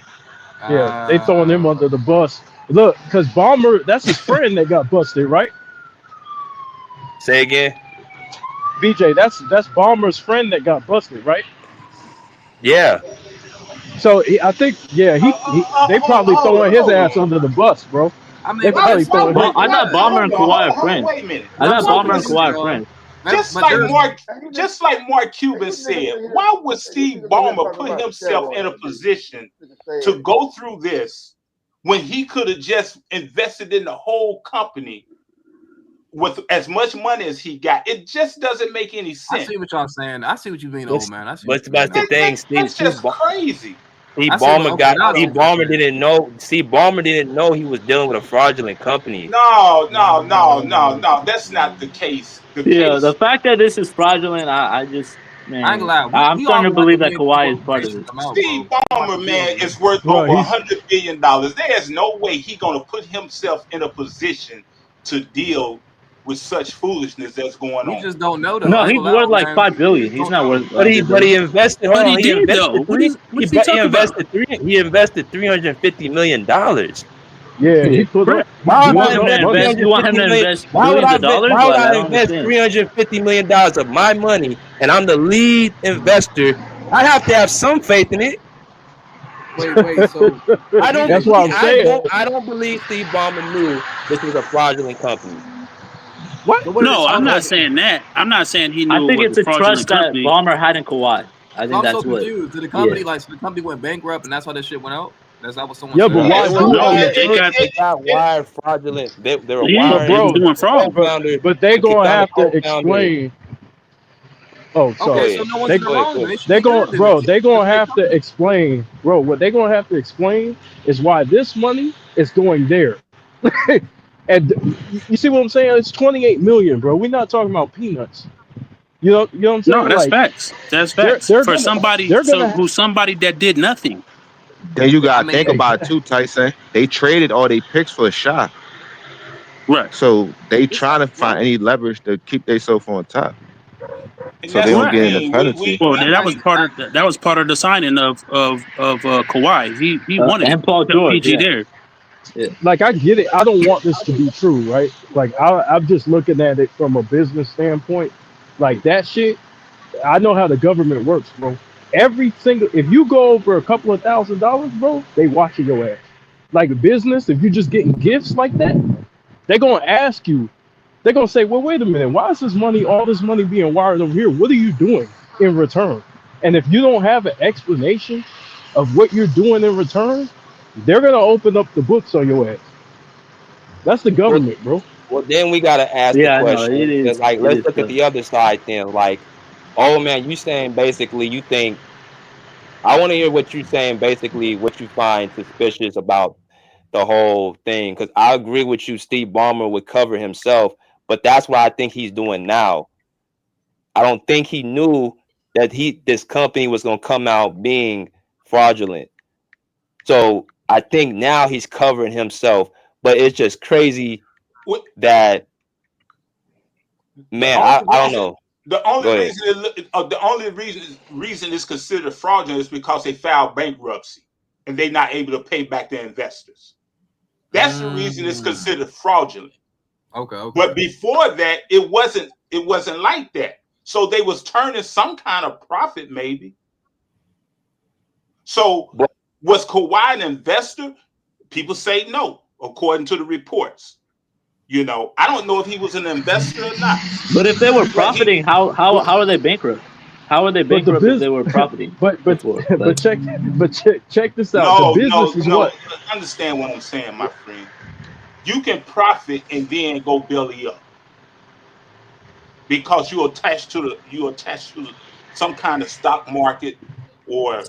Speaker 11: Yeah, they throwing him under the bus. Look, because Bomber, that's his friend that got busted, right?
Speaker 19: Say again.
Speaker 11: BJ, that's Bomber's friend that got busted, right?
Speaker 19: Yeah.
Speaker 11: So I think, yeah, they probably throwing his ass under the bus, bro.
Speaker 13: I mean,
Speaker 11: They probably throwing his.
Speaker 14: I thought Bomber and Kawhi are friends.
Speaker 17: Wait a minute.
Speaker 14: I thought Bomber and
Speaker 17: Listen,
Speaker 14: Kawhi are friends.
Speaker 17: Just like Mark Cuban said, why would Steve Ballmer put himself in a position to go through this when he could have just invested in the whole company with as much money as he got? It just doesn't make any sense.
Speaker 13: I see what y'all saying. I see what you mean, old man. I see.
Speaker 19: But that's the thing, Steve.
Speaker 17: That's just crazy.
Speaker 19: Steve Ballmer didn't know. Steve Ballmer didn't know he was dealing with a fraudulent company.
Speaker 17: No. That's not the case.
Speaker 14: The fact that this is fraudulent, I just, man,
Speaker 13: I ain't gonna lie.
Speaker 14: I'm starting to believe that Kawhi is part of it.
Speaker 17: Steve Ballmer, man, is worth over $100 billion. There's no way he's gonna put himself in a position to deal with such foolishness that's going on.
Speaker 13: We just don't know that.
Speaker 14: No, he's worth like $5 billion. He's not worth.
Speaker 19: But he invested.
Speaker 14: But he did though.
Speaker 19: He invested $350 million.
Speaker 11: Yeah, he put up.
Speaker 19: Why would I invest $350 million of my money, and I'm the lead investor? I have to have some faith in it.
Speaker 13: Wait. So
Speaker 19: I don't.
Speaker 11: That's what I'm saying.
Speaker 19: I don't believe Steve Ballmer knew this was a fraudulent company.
Speaker 11: What?
Speaker 12: No, I'm not saying that. I'm not saying he knew.
Speaker 14: I think
Speaker 12: it
Speaker 14: it's
Speaker 12: was
Speaker 14: a trust that Ballmer had in Kawhi. I think
Speaker 13: I'm
Speaker 14: that's
Speaker 13: so
Speaker 14: what.
Speaker 13: confused. Did the company so the company went bankrupt and that's why that shit went out? That's not what someone
Speaker 11: Yeah,
Speaker 13: said.
Speaker 11: but why?
Speaker 19: They got wired fraudulent. They were
Speaker 12: Yeah,
Speaker 19: wired.
Speaker 12: doing fraud.
Speaker 11: But they gonna have to explain. Oh, sorry.
Speaker 13: Okay, so no one's in the wrong.
Speaker 11: They gonna have to explain, bro. What they gonna have to explain is why this money is going there. And you see what I'm saying? It's 28 million, bro. We're not talking about peanuts. You know what I'm saying?
Speaker 12: No, that's facts. That's facts. For somebody that did nothing.
Speaker 18: Then you gotta think about it too, Tyson. They traded all their picks for a shot.
Speaker 12: Right.
Speaker 18: So they trying to find any leverage to keep themselves on top. So they don't get in the penalty.
Speaker 12: Well, that was part of the signing of Kawhi. He wanted
Speaker 14: and Paul George,
Speaker 12: PG there.
Speaker 11: Yeah. Like, I get it. I don't want this to be true, right? Like, I'm just looking at it from a business standpoint. Like, that shit, I know how the government works, bro. If you go over a couple of $1,000s, bro, they watching your ass. Like, business, if you're just getting gifts like that, they're going to ask you. They're going to say, well, wait a minute. Why is all this money being wired over here? What are you doing in return? And if you don't have an explanation of what you're doing in return, they're going to open up the books on your ass. That's the government, bro.
Speaker 19: Well, then we got to ask the question. Let's look at the other side then. Like, oh, man, you saying basically you think, I want to hear what you're saying, basically what you find suspicious about the whole thing. Because I agree with you, Steve Ballmer would cover himself, but that's what I think he's doing now. I don't think he knew that this company was going to come out being fraudulent. So I think now he's covering himself, but it's just crazy that, man, I don't know.
Speaker 17: The only reason it's considered fraudulent is because they filed bankruptcy and they're not able to pay back their investors. That's the reason it's considered fraudulent.
Speaker 13: Okay.
Speaker 17: But before that, it wasn't like that. So they was turning some kind of profit, maybe. So was Kawhi an investor? People say no, according to the reports. You know, I don't know if he was an investor or not.
Speaker 14: But if they were profiting, how are they bankrupt? How are they bankrupt if they were profiting?
Speaker 11: But check this out. The business is what?
Speaker 17: Understand what I'm saying, my friend. You can profit and then go belly up because you're attached to some kind of stock market or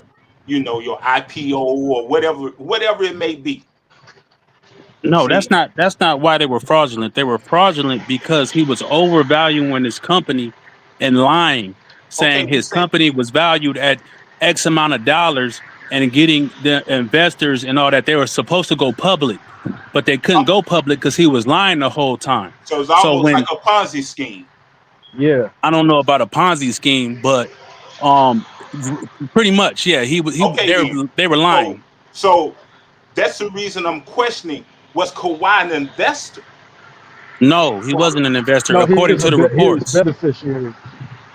Speaker 17: your IPO or whatever it may be.
Speaker 12: No, that's not why they were fraudulent. They were fraudulent because he was overvaluing his company and lying, saying his company was valued at X amount of dollars and getting the investors and all that. They were supposed to go public, but they couldn't go public because he was lying the whole time.
Speaker 17: So it's almost like a Ponzi scheme.
Speaker 11: Yeah.
Speaker 12: I don't know about a Ponzi scheme, but pretty much, yeah. They were lying.
Speaker 17: So That's the reason I'm questioning. Was Kawhi an investor?
Speaker 12: No, he wasn't an investor,
Speaker 11: No,
Speaker 12: according to the
Speaker 11: he was
Speaker 12: reports.
Speaker 11: beneficiary.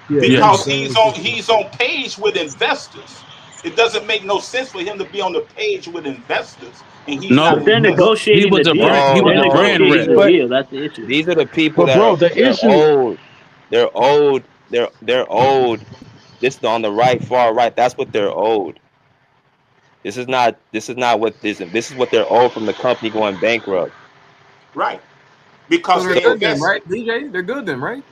Speaker 11: Yeah, he
Speaker 17: Because
Speaker 11: was
Speaker 12: Yes.
Speaker 17: he's on page with investors. It doesn't make no sense for him to be on the page with investors, and he's not
Speaker 14: But
Speaker 12: No,
Speaker 17: an
Speaker 14: they're
Speaker 17: investor.
Speaker 12: he
Speaker 14: negotiating the
Speaker 12: was a
Speaker 14: deal.
Speaker 12: brand. He
Speaker 19: No,
Speaker 12: was
Speaker 14: They're
Speaker 12: a
Speaker 19: no.
Speaker 12: brand
Speaker 19: These
Speaker 12: rep.
Speaker 14: negotiating the
Speaker 19: are
Speaker 14: deal. That's the issue.
Speaker 19: these are the people
Speaker 11: but
Speaker 19: that
Speaker 11: bro,
Speaker 19: are
Speaker 11: the
Speaker 19: they're
Speaker 11: issue,
Speaker 19: old. They're old. They're old. This is on the right, far right. That's what they're owed. This is not what this is what they're owed from the company going bankrupt.
Speaker 17: Right.
Speaker 13: So
Speaker 17: Because
Speaker 13: they're
Speaker 17: they
Speaker 13: good then,
Speaker 17: invested.
Speaker 13: right? DJ, they're good then, right?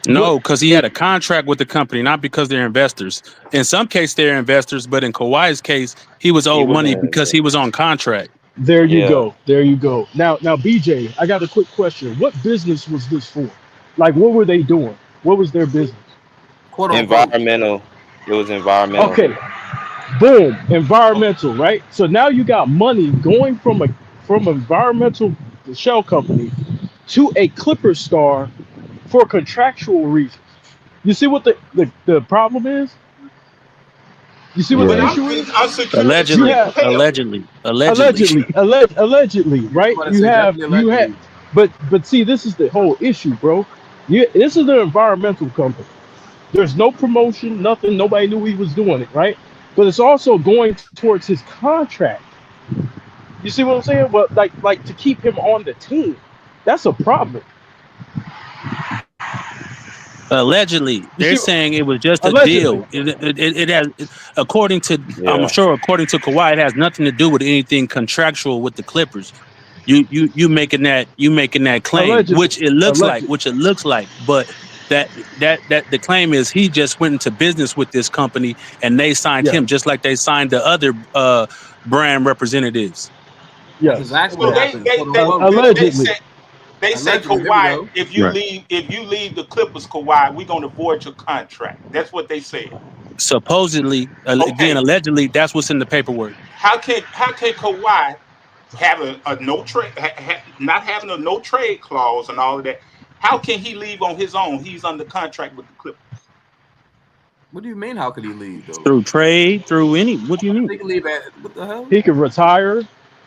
Speaker 12: No, because he had a contract with the company, not because they're investors. In some case, they're investors, but in Kawhi's case, he was
Speaker 19: He
Speaker 12: owed money
Speaker 19: wasn't.
Speaker 12: because he was on contract.
Speaker 11: there you
Speaker 19: Yeah.
Speaker 11: go. There you go. Now, BJ, I got a quick question. What business was this for? Like, what were they doing? What was their business?
Speaker 13: Quote unquote.
Speaker 19: Environmental. It was environmental.
Speaker 11: Okay, boom, environmental, right? So now you got money going from environmental shell company to a Clipper star for contractual reasons. You see what the problem is? You see what
Speaker 17: But
Speaker 11: the
Speaker 5: Yeah.
Speaker 11: issue is?
Speaker 17: unsecured
Speaker 11: You
Speaker 12: Allegedly,
Speaker 11: have
Speaker 17: hell.
Speaker 11: allegedly, right?
Speaker 13: That's what I say, definitely allegedly.
Speaker 11: But see, this is the whole issue, bro. This is an environmental company. There's no promotion, nothing. Nobody knew he was doing it, right? But it's also going towards his contract. You see what I'm saying? But like to keep him on the team, that's a problem.
Speaker 12: Allegedly,
Speaker 11: You
Speaker 12: they're
Speaker 11: see,
Speaker 12: saying it was just a
Speaker 11: allegedly.
Speaker 12: deal. It has, according to, I'm
Speaker 19: Yeah.
Speaker 12: sure, according to Kawhi, it has nothing to do with anything contractual with the Clippers. You making that claim,
Speaker 11: Allegedly.
Speaker 12: which it looks like, but that the claim is he just went into business with this company and they signed
Speaker 11: Yes.
Speaker 12: him just like they signed the other brand representatives.
Speaker 13: That's
Speaker 11: Yes.
Speaker 13: exactly
Speaker 17: So
Speaker 13: what happened. Quote unquote.
Speaker 11: Allegedly.
Speaker 17: they say
Speaker 13: Allegedly, there we
Speaker 17: Kawhi,
Speaker 13: go.
Speaker 17: if you
Speaker 11: Right.
Speaker 17: leave the Clippers, Kawhi, we're gonna void your contract. That's what they said.
Speaker 12: Supposedly, again,
Speaker 17: Okay.
Speaker 12: allegedly, that's what's in the paperwork.
Speaker 17: How can Kawhi have a no trade, not having a no trade clause and all of that? How can he leave on his own? He's under contract with the Clippers.
Speaker 13: What do you mean? How could he leave though?
Speaker 12: Through trade, through any, what do you mean?
Speaker 13: He can leave at what the hell?
Speaker 11: He could retire.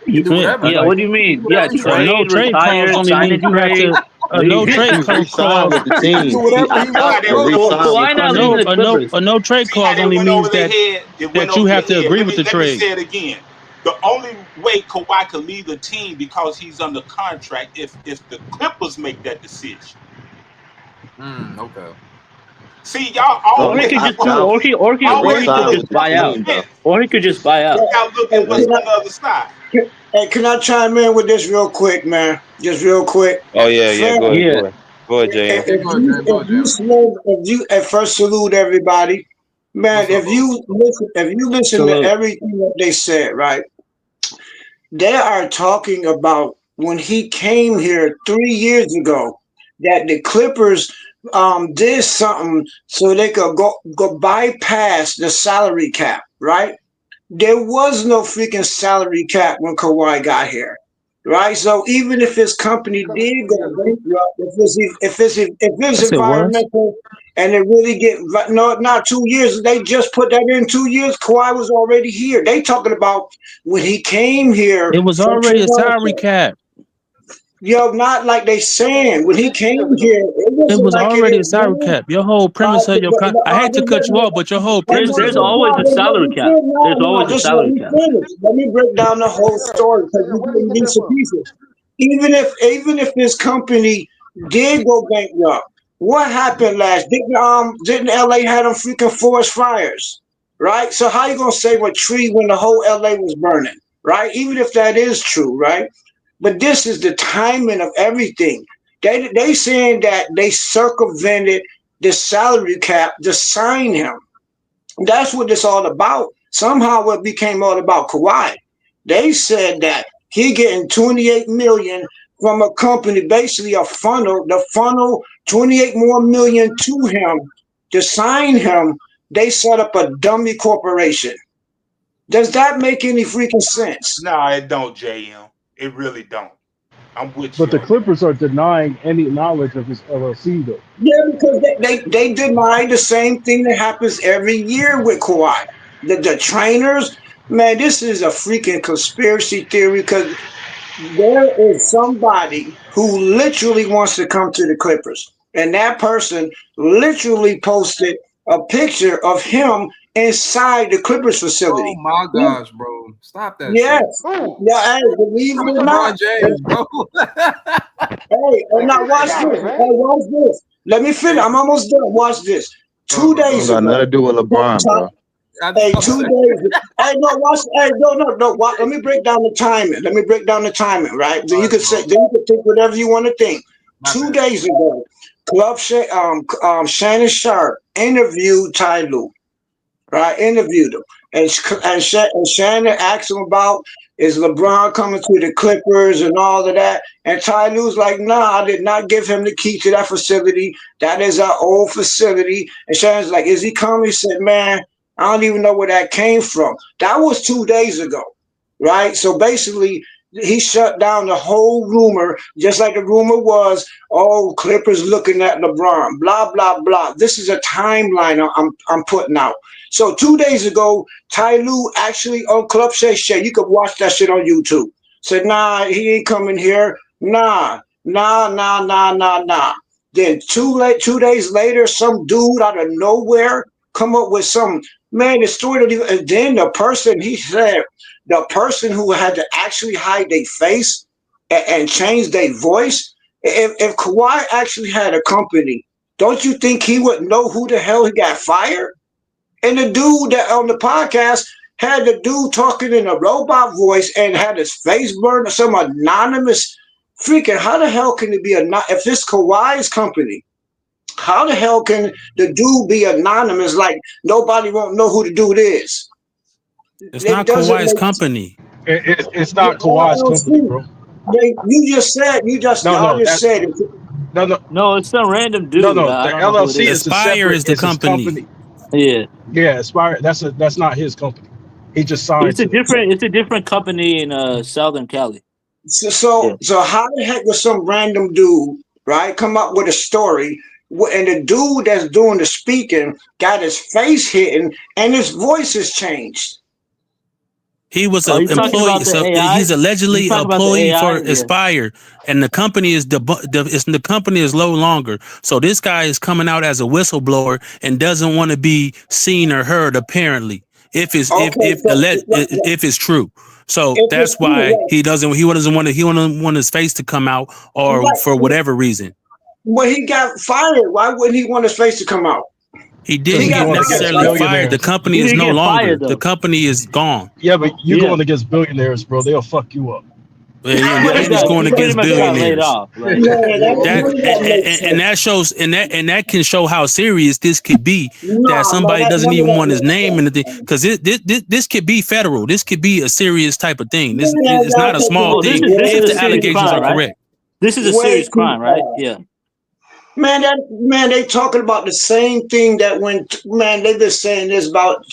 Speaker 13: He can do whatever.
Speaker 14: Yeah,
Speaker 11: Like,
Speaker 14: what do you
Speaker 13: He can
Speaker 14: mean?
Speaker 13: do
Speaker 14: Yeah,
Speaker 13: whatever he
Speaker 12: A
Speaker 13: wants.
Speaker 12: no
Speaker 14: trade,
Speaker 12: trade clause
Speaker 14: retire,
Speaker 12: only
Speaker 14: sign a
Speaker 12: means you have
Speaker 14: trade,
Speaker 12: to. A no
Speaker 14: leave.
Speaker 12: trade
Speaker 18: He's re-signed
Speaker 12: clause.
Speaker 18: with the
Speaker 13: He can do
Speaker 18: team.
Speaker 13: whatever he
Speaker 17: See how
Speaker 13: wants,
Speaker 17: they
Speaker 18: He
Speaker 13: bro.
Speaker 17: went over
Speaker 18: re-signed with
Speaker 14: Kawhi
Speaker 18: the
Speaker 14: not
Speaker 12: A
Speaker 14: leaving
Speaker 12: no
Speaker 14: the
Speaker 18: team.
Speaker 12: a no
Speaker 14: Clippers.
Speaker 12: a no trade
Speaker 17: See how
Speaker 12: clause
Speaker 17: they
Speaker 12: only
Speaker 17: went over
Speaker 12: means
Speaker 17: their
Speaker 12: that
Speaker 17: head? It went
Speaker 12: you
Speaker 17: over their
Speaker 12: have to
Speaker 17: head.
Speaker 12: agree
Speaker 17: Let
Speaker 12: with
Speaker 17: me
Speaker 12: the trade.
Speaker 17: say it again. The only way Kawhi could leave the team because he's under contract if the Clippers make that decision.
Speaker 13: Okay.
Speaker 17: See, y'all
Speaker 14: Or he
Speaker 17: always
Speaker 14: could just do,
Speaker 18: Now
Speaker 14: or
Speaker 18: he
Speaker 14: he could
Speaker 18: re-signed
Speaker 17: look
Speaker 14: just
Speaker 18: with the
Speaker 14: buy
Speaker 17: at
Speaker 14: out,
Speaker 18: team though.
Speaker 14: or he could just buy out.
Speaker 17: without looking
Speaker 1: Hey,
Speaker 17: what's on the other side.
Speaker 1: can I chime in with this real quick, man? Just real quick.
Speaker 19: Oh yeah, yeah.
Speaker 1: Fam,
Speaker 19: Go ahead,
Speaker 14: Yeah,
Speaker 19: go ahead. Go ahead, JM.
Speaker 13: Yeah, go ahead, Jam. Go ahead, Jam.
Speaker 1: at first salute everybody, man.
Speaker 13: What's up, bro?
Speaker 1: If you listen to
Speaker 14: salute.
Speaker 1: everything that they said, right? They are talking about when he came here 3 years ago that the Clippers did something so they could go bypass the salary cap, right? There was no freaking salary cap when Kawhi got here, right? So even if his company did go bankrupt, if it's
Speaker 12: I said was.
Speaker 1: environmental and it really get no, not 2 years, they just put that in 2 years. Kawhi was already here. They talking about when he came here
Speaker 12: It was
Speaker 1: from
Speaker 12: already a salary
Speaker 1: Toronto.
Speaker 12: cap.
Speaker 1: Yo, not like they saying when he came here, it
Speaker 12: It
Speaker 1: wasn't
Speaker 12: was
Speaker 1: like it
Speaker 12: already a
Speaker 1: is
Speaker 12: salary
Speaker 1: now.
Speaker 12: cap. Your whole premise of your I hate to cut you off, but your whole premise
Speaker 14: There's
Speaker 12: is wrong.
Speaker 14: always a salary cap. There's always a
Speaker 1: Just let
Speaker 14: salary
Speaker 1: me
Speaker 14: cap.
Speaker 1: finish. Let me break down the whole story because you're getting bits and pieces. Even if this company did go bankrupt, what happened last? Didn't LA had them freaking forest fires, right? So how you gonna say what tree when the whole LA was burning, right? Even if that is true, right? But this is the timing of everything. They saying that they circumvented the salary cap to sign him. That's what it's all about. Somehow it became all about Kawhi. They said that he getting 28 million from a company, basically a funnel, the funnel 28 more million to him to sign him. They set up a dummy corporation. Does that make any freaking sense?
Speaker 17: No, it don't, JM. It really don't. I'm with
Speaker 11: but
Speaker 17: you
Speaker 11: the
Speaker 17: on that.
Speaker 11: Clippers are denying any knowledge of his LLC though.
Speaker 1: Yeah, because they deny the same thing that happens every year with Kawhi. The trainers, Man, this is a freaking conspiracy theory because there is somebody who literally wants to come to the Clippers, and that person literally posted a picture of him inside the Clippers
Speaker 13: Oh
Speaker 1: facility.
Speaker 13: my gosh, bro. Stop that
Speaker 1: Yes.
Speaker 13: shit.
Speaker 1: Yeah, hey, believe it or not.
Speaker 13: LeBron James, bro.
Speaker 1: Hey, and now watch this. Hey, watch this. Let me finish. I'm almost done. Watch this.
Speaker 13: Oh,
Speaker 1: 2
Speaker 13: bro.
Speaker 1: days
Speaker 18: Don't got nothing to
Speaker 1: ago.
Speaker 18: do with LeBron, bro.
Speaker 1: Hey, 2 days. Hey, no, watch. Hey, no. Let me break down the timing. Right? Then you can say. Then you can think whatever you want to think. 2 days ago, Shannon Sharp interviewed Ty Lue. Right? Interviewed him, and Shannon asked him about is LeBron coming to the Clippers and all of that. And Ty Lue's like, nah, I did not give him the key to that facility. That is our old facility. And Shannon's like, is he coming? He said, man, I don't even know where that came from. That was 2 days ago, right? So basically, he shut down the whole rumor, just like the rumor was, oh, Clippers looking at LeBron, blah, blah, blah. This is a timeline I'm putting out. So 2 days ago, Ty Lue actually on Club Shay Shay, you could watch that shit on YouTube. Said, nah, he ain't coming here. Nah. Then 2 days later, some dude out of nowhere come up with some, man, the story don't even, and then the person, he said, the person who had to actually hide their face and change their voice, if Kawhi actually had a company, don't you think he would know who the hell he got fired? And the dude that on the podcast had the dude talking in a robot voice and had his face burned, some anonymous freaking. How the hell can it be if it's Kawhi's company? How the hell can the dude be anonymous? Like nobody won't know who the dude is.
Speaker 12: It's not Kawhi's company.
Speaker 11: It's not Kawhi's company, bro.
Speaker 1: You just said said it.
Speaker 14: No, it's some random dude.
Speaker 11: No, the
Speaker 14: I don't know who it
Speaker 11: LLC
Speaker 14: is.
Speaker 11: is Aspire
Speaker 12: is the company.
Speaker 14: Yeah,
Speaker 11: Aspire. That's not his company. He just signed.
Speaker 14: It's a different company in Southern Cali.
Speaker 1: So how the heck was some random dude, right, come up with a story, and the dude that's doing the speaking got his face hidden and his voice has changed?
Speaker 12: He was an employee. So he's allegedly an employee for Aspire, and the company is the company is no longer. So this guy is coming out as a whistleblower and doesn't want to be seen or heard. Apparently, if it's true. So that's why he doesn't want his face to come out, or for whatever reason.
Speaker 1: Well, he got fired. Why wouldn't he want his face to come out?
Speaker 12: He didn't get necessarily fired. The company is no longer. The company is gone.
Speaker 11: Yeah, but you're going against billionaires, bro. They'll fuck you up.
Speaker 12: And he's going against billionaires. That shows, and that can show how serious this could be. That somebody doesn't even want his name in the thing, because this could be federal. This could be a serious type of thing. This is not a small thing if the allegations are correct.
Speaker 14: This is a serious crime, right? Yeah.
Speaker 1: Man, they talking about the same thing that they've been saying this about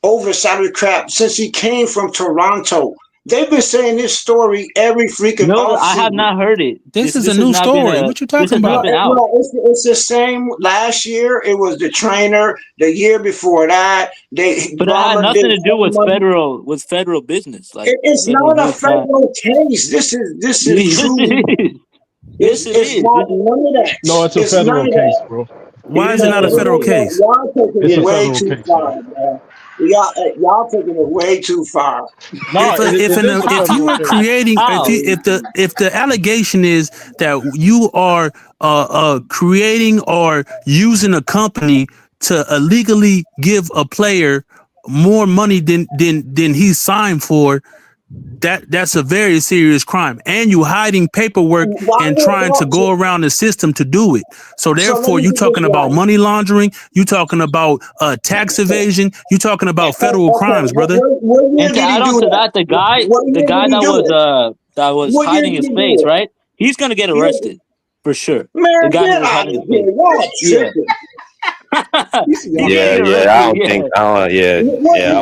Speaker 1: over salary cap since he came from Toronto. They've been saying this story every freaking
Speaker 14: No, I have not heard it.
Speaker 12: This is a new story. What you talking about?
Speaker 1: It's the same. Last year it was the trainer. The year before that,
Speaker 14: but it had nothing to do with federal business. Like
Speaker 1: it's not a federal case. This is true.
Speaker 14: Yes, it is.
Speaker 1: Not none of that.
Speaker 11: No, it's a federal case, bro.
Speaker 12: Why is it not a federal case?
Speaker 1: Y'all taking it way too far, man. Y'all taking it way too far.
Speaker 12: If you are creating, if the allegation is that you are creating or using a company to illegally give a player more money than he signed for, that's a very serious crime, and you hiding paperwork and trying to go around the system to do it. So therefore, you talking about money laundering, you talking about tax evasion, you talking about federal crimes, brother.
Speaker 14: And to add on to that, the guy that was hiding his face, right? He's gonna get arrested for sure.
Speaker 1: Man,
Speaker 14: the guy
Speaker 1: get
Speaker 14: was
Speaker 1: out
Speaker 14: hiding
Speaker 1: of here!
Speaker 19: I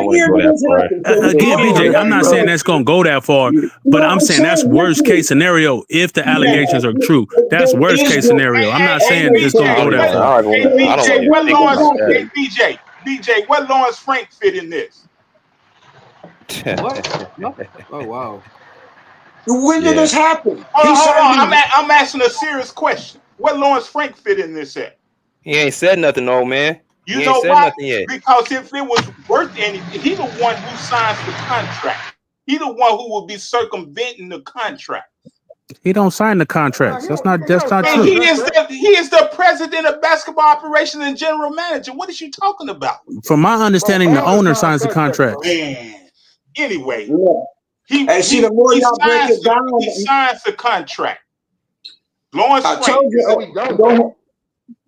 Speaker 19: wouldn't go that far.
Speaker 12: Again, BJ, I'm not saying that's gonna go that far, but I'm saying that's worst case scenario if the allegations are true. That's worst case scenario. I'm not saying it's gonna go that far.
Speaker 17: BJ, where Lawrence Frank fit in this?
Speaker 13: What? No? Oh wow.
Speaker 1: When did this happen?
Speaker 17: Hold on. I'm asking a serious question. What Lawrence Frank fit in this at?
Speaker 19: He ain't said nothing, old man.
Speaker 17: You
Speaker 19: He
Speaker 17: know
Speaker 19: ain't said
Speaker 17: why?
Speaker 19: nothing yet.
Speaker 17: Because if it was worth anything, he the one who signs the contract. He the one who will be circumventing the contract.
Speaker 2: He don't sign the contracts. That's not
Speaker 17: And
Speaker 2: true.
Speaker 17: he is the president of basketball operations and general manager. What is you talking about?
Speaker 2: From my understanding, the owner signs the contract.
Speaker 17: Man. Anyway,
Speaker 1: the more y'all break it down,
Speaker 17: he signs the contract. Lawrence
Speaker 1: I
Speaker 17: Frank.
Speaker 1: told you.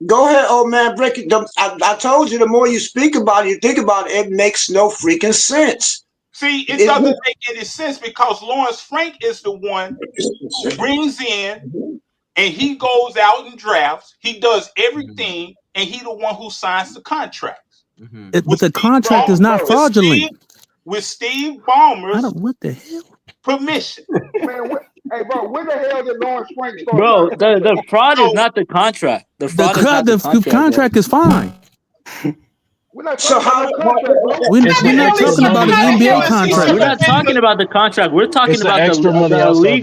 Speaker 1: Go ahead, old man. Break it. I told you. The more you speak about it, you think about it, it makes no freaking sense.
Speaker 17: See, it doesn't make any sense because Lawrence Frank is the one who brings in and he goes out and drafts. He does everything, and he the one who signs the contracts.
Speaker 2: But the contract is not fraudulent.
Speaker 17: With Steve Ballmer's
Speaker 2: what the hell?
Speaker 17: permission.
Speaker 21: Man, hey, bro, where the hell did Lawrence Frank start?
Speaker 14: Bro, the fraud is not the contract. The fraud is not the contract.
Speaker 2: The contract is fine.
Speaker 21: We're not
Speaker 1: So
Speaker 21: talking about the contract, bro.
Speaker 2: We're not talking about an NBA contract.
Speaker 14: We're not talking about the contract. We're talking
Speaker 11: It's the
Speaker 14: about
Speaker 11: extra money outside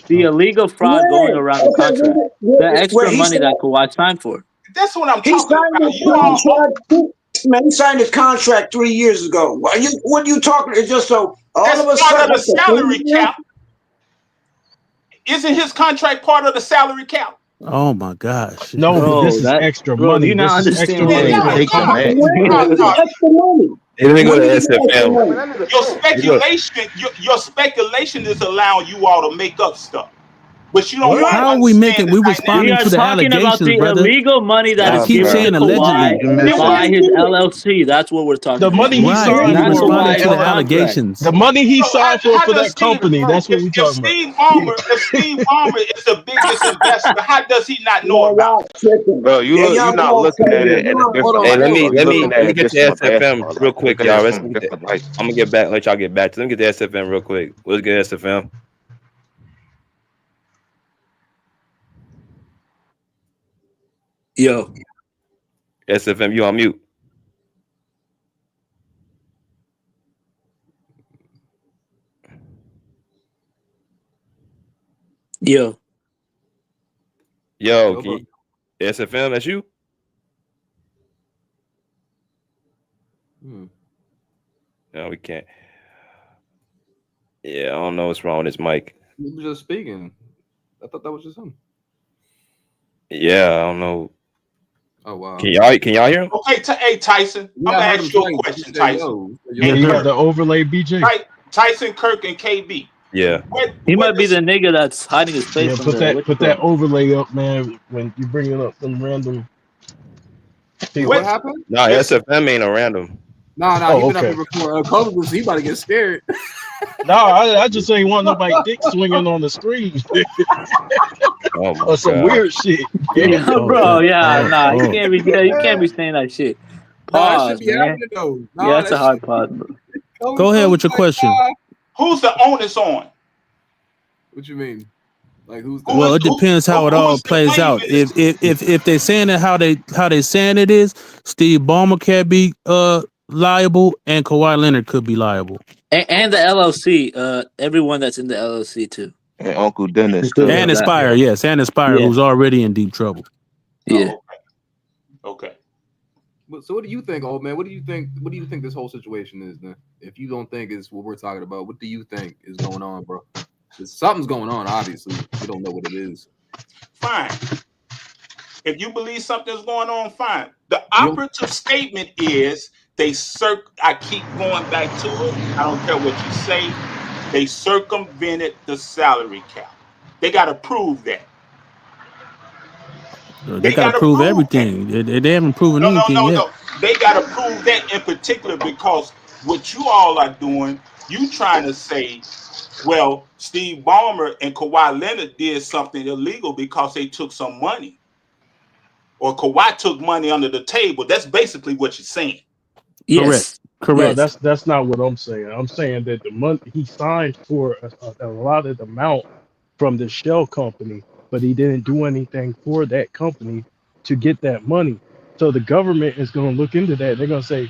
Speaker 14: the illegal fraud going around the contract. The extra money that Kawhi signed for.
Speaker 17: That's what I'm
Speaker 1: He
Speaker 17: talking
Speaker 1: signed
Speaker 17: about.
Speaker 1: Man, he signed his contract 3 years ago. What are you talking? It's just so all
Speaker 17: That's
Speaker 1: of a
Speaker 17: part
Speaker 1: sudden
Speaker 17: of the salary cap. Isn't his contract part of the salary cap?
Speaker 2: Oh my gosh!
Speaker 11: No,
Speaker 14: Bro,
Speaker 11: but this is extra money.
Speaker 14: You not
Speaker 11: This is extra
Speaker 14: understand
Speaker 11: money.
Speaker 1: extra money.
Speaker 19: Hey, let me go to SFL.
Speaker 17: Your speculation is allowing you all to make up stuff. But you don't want to
Speaker 2: How are we making? We're responding to the allegations,
Speaker 14: the
Speaker 2: brother.
Speaker 14: illegal money that is
Speaker 2: keep
Speaker 14: given
Speaker 2: saying
Speaker 14: to
Speaker 2: allegedly.
Speaker 14: Kawhi by his LLC. That's what we're talking
Speaker 11: The
Speaker 14: about.
Speaker 11: money he signed
Speaker 2: We're
Speaker 11: for
Speaker 2: responding to the
Speaker 11: contract.
Speaker 2: allegations.
Speaker 11: The money he signed for
Speaker 17: how does
Speaker 11: that company. That's what we're talking about.
Speaker 17: If Steve Ballmer is the biggest investor, how does he not know about it?
Speaker 18: Bro, you're not looking at it at a different.
Speaker 19: Hey, let me get
Speaker 18: just
Speaker 19: to
Speaker 18: from a
Speaker 19: SFM
Speaker 18: basketball
Speaker 19: real quick, y'all. I'm
Speaker 18: light.
Speaker 19: gonna get back. Let y'all get back to. Let me get to SFM real quick. Let's get SFM.
Speaker 14: Yo,
Speaker 19: SFM, you on mute?
Speaker 14: Yo,
Speaker 19: SFM, that's you? No, we can't. Yeah, I don't know what's wrong with his mic.
Speaker 13: He was just speaking. I thought that was just him.
Speaker 19: Yeah, I don't know.
Speaker 13: Oh wow.
Speaker 19: Can y'all hear him?
Speaker 17: Okay, hey Tyson, I'm gonna ask you a question, Tyson.
Speaker 11: Yeah, you got the overlay, BJ.
Speaker 17: Tyson, Kirk, and KB.
Speaker 19: Yeah.
Speaker 14: he might be the nigga that's hiding his face.
Speaker 11: Yeah, put that overlay up, man. When you bring it up, some random.
Speaker 13: What happened?
Speaker 19: No, SFM ain't a random.
Speaker 13: No,
Speaker 11: Oh,
Speaker 13: he's been up here before. Kobe, he about to get scared.
Speaker 11: No, I just ain't want nobody dick swinging on the screen. Or some weird shit.
Speaker 14: Yeah, bro. You can't be you can't be saying that shit. Pause, man. Yeah, that's a hard pause, bro.
Speaker 2: Go ahead with your question.
Speaker 17: Who's the onus on?
Speaker 13: What you mean? Like who's?
Speaker 2: Well, it depends how it all plays out. If they're saying it how they saying it is, Steve Ballmer can be liable, and Kawhi Leonard could be liable,
Speaker 14: and the LLC. Everyone that's in the LLC too.
Speaker 18: And Uncle Dennis
Speaker 2: and Aspire, yes, and Aspire, who's already in deep trouble.
Speaker 14: Yeah.
Speaker 17: Okay.
Speaker 13: So what do you think, old man? What do you think this whole situation is, then? If you don't think it's what we're talking about, what do you think is going on, bro? Something's going on, obviously. We don't know what it is.
Speaker 17: Fine. If you believe something's going on, fine. The operative statement is I keep going back to it. I don't care what you say. They circumvented the salary cap. They got to prove that.
Speaker 2: They got to prove everything. They haven't proven anything yet.
Speaker 17: No. They got to prove that in particular because what you all are doing, you trying to say, well, Steve Ballmer and Kawhi Leonard did something illegal because they took some money. Or Kawhi took money under the table. That's basically what you're saying.
Speaker 14: Yes.
Speaker 11: Correct. No, that's not what I'm saying. I'm saying that the money he signed for a lot of the amount from the shell company, but he didn't do anything for that company to get that money. So the government is going to look into that. They're going to say,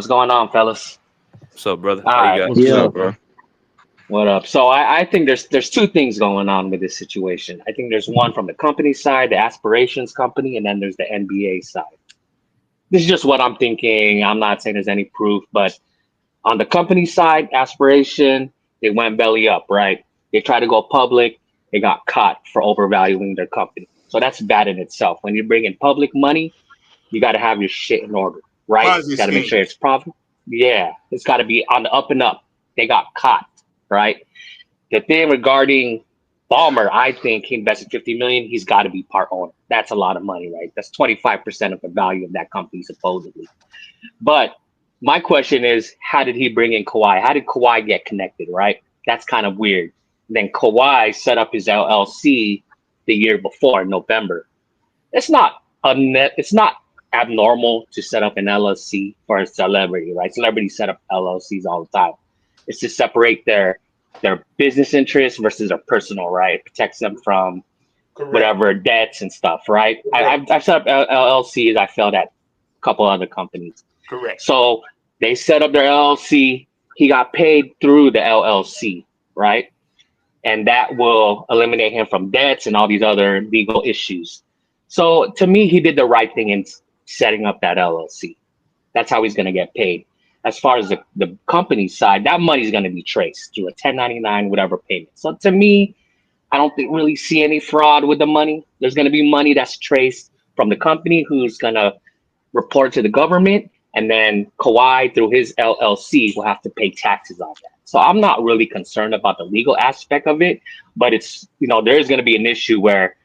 Speaker 7: What's going on, fellas?
Speaker 19: What's up, brother?
Speaker 7: All
Speaker 19: How you
Speaker 7: right.
Speaker 19: got?
Speaker 11: What's
Speaker 7: Yeah.
Speaker 11: good, bro?
Speaker 7: What up? So I think there's two things going on with this situation. I think there's one from the company side, the Aspirations company, and then there's the NBA side. This is just what I'm thinking. I'm not saying there's any proof, but on the company side, Aspiration, they went belly up, right? They tried to go public. They got caught for overvaluing their company. So that's bad in itself. When you bring in public money, you got to have your shit in order, right?
Speaker 17: Ponzi
Speaker 7: Got to make
Speaker 17: scheme.
Speaker 7: sure it's profit. Yeah, it's got to be on the up and up. They got caught, right? The thing regarding Ballmer, I think he invested 50 million. He's got to be part owner. That's a lot of money, right? That's 25% of the value of that company, supposedly. But my question is, how did he bring in Kawhi? How did Kawhi get connected, right? That's kind of weird. Then Kawhi set up his LLC the year before, November. It's not abnormal to set up an LLC for a celebrity, right? Celebrities set up LLCs all the time. It's to separate their business interests versus their personal, right? It protects them from whatever debts and stuff, right? I've set up LLCs. I failed at a couple other companies.
Speaker 17: Correct.
Speaker 7: So they set up their LLC. He got paid through the LLC, right? And that will eliminate him from debts and all these other legal issues. So to me, he did the right thing in setting up that LLC. That's how he's going to get paid. As far as the company side, that money is going to be traced through a 1099, whatever payment. So to me, I don't really see any fraud with the money. There's going to be money that's traced from the company who's going to report to the government. And then Kawhi, through his LLC, will have to pay taxes on that. So I'm not really concerned about the legal aspect of it. But it's, there's going to be an issue where,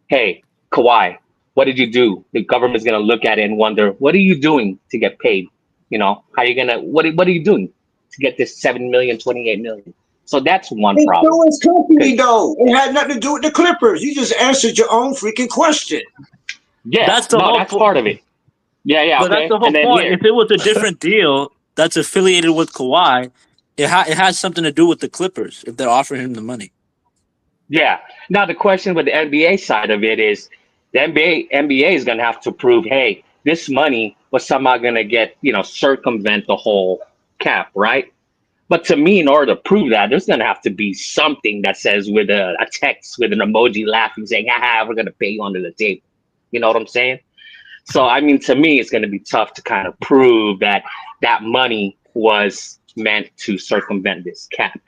Speaker 7: hey, Kawhi, what did you do? The government's going to look at it and wonder, what are you doing to get paid? How are you going to, what are you doing to get this 7 million, 28 million? So that's one problem.
Speaker 1: It's his company, though. It had nothing to do with the Clippers. You just answered your own freaking question.
Speaker 7: Yeah,
Speaker 14: That's the whole
Speaker 7: that's part of it. Yeah,
Speaker 14: But
Speaker 7: okay.
Speaker 14: that's the whole
Speaker 7: And then
Speaker 14: point.
Speaker 7: here,
Speaker 14: If it was a different deal that's affiliated with Kawhi, it has something to do with the Clippers if they're offering him the money.
Speaker 7: yeah. Now the question with the NBA side of it is, the NBA is going to have to prove, hey, this money was somehow going to get, circumvent the whole cap, right? But to me, in order to prove that, there's going to have to be something that says with a text with an emoji laughing, saying, haha, we're going to pay you under the table. You know what I'm saying? So, I mean, to me, it's going to be tough to kind of prove that that money was meant to circumvent this cap.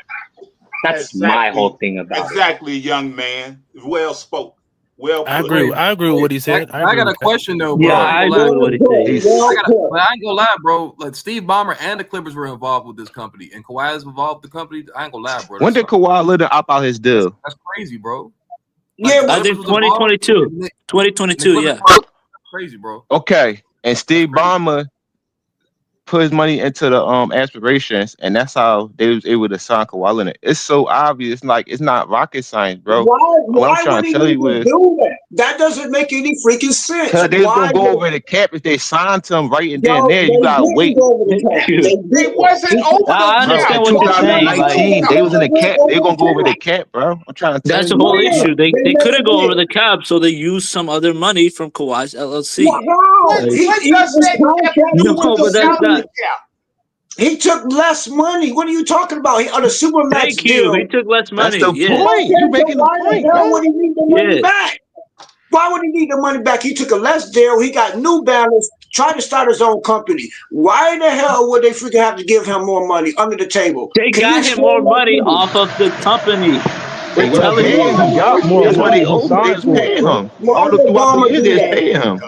Speaker 7: That's my whole thing about it.
Speaker 17: Exactly, young man. Well spoke. Well put.
Speaker 2: I agree with what he said.
Speaker 13: I got a question though, bro.
Speaker 14: Yeah, I agree with what he said.
Speaker 13: But I ain't gonna lie, bro. Like Steve Ballmer and the Clippers were involved with this company, and Kawhi is involved with the company. I ain't gonna lie, bro.
Speaker 18: When did Kawhi Leonard opt out his deal?
Speaker 13: That's crazy, bro.
Speaker 1: Yeah,
Speaker 14: I think 2022. 2022, yeah.
Speaker 13: Crazy, bro.
Speaker 18: Okay, and Steve Ballmer put his money into the aspirations, and that's how they was able to sign Kawhi Leonard. It's so obvious, like it's not rocket science, bro. What I'm trying to tell you is,
Speaker 1: do that? That doesn't make any freaking sense.
Speaker 18: because they was gonna go over the cap if they signed him right and then there. You gotta wait.
Speaker 21: It wasn't over the
Speaker 14: I understand what you're saying.
Speaker 18: 2019, they was in the cap. They're gonna go over the cap, bro. I'm trying to tell
Speaker 14: That's
Speaker 18: you.
Speaker 14: the whole issue. They couldn't go over the cap, so they used some other money from Kawhi's LLC.
Speaker 1: He took less money. What are you talking about? He on a Supermax
Speaker 14: Thank you.
Speaker 1: deal.
Speaker 14: He took less money.
Speaker 18: That's the
Speaker 14: Yeah.
Speaker 18: point. You're making the point,
Speaker 1: Why
Speaker 18: man.
Speaker 1: would he need the money back? Why would he need the money back? He took a less deal. He got New Balance, tried to start his own company. Why the hell would they freaking have to give him more money under the table?
Speaker 14: They got him more money off of the company. They telling you.
Speaker 18: He got more money. Paying him. All the throughout the years, they're paying him.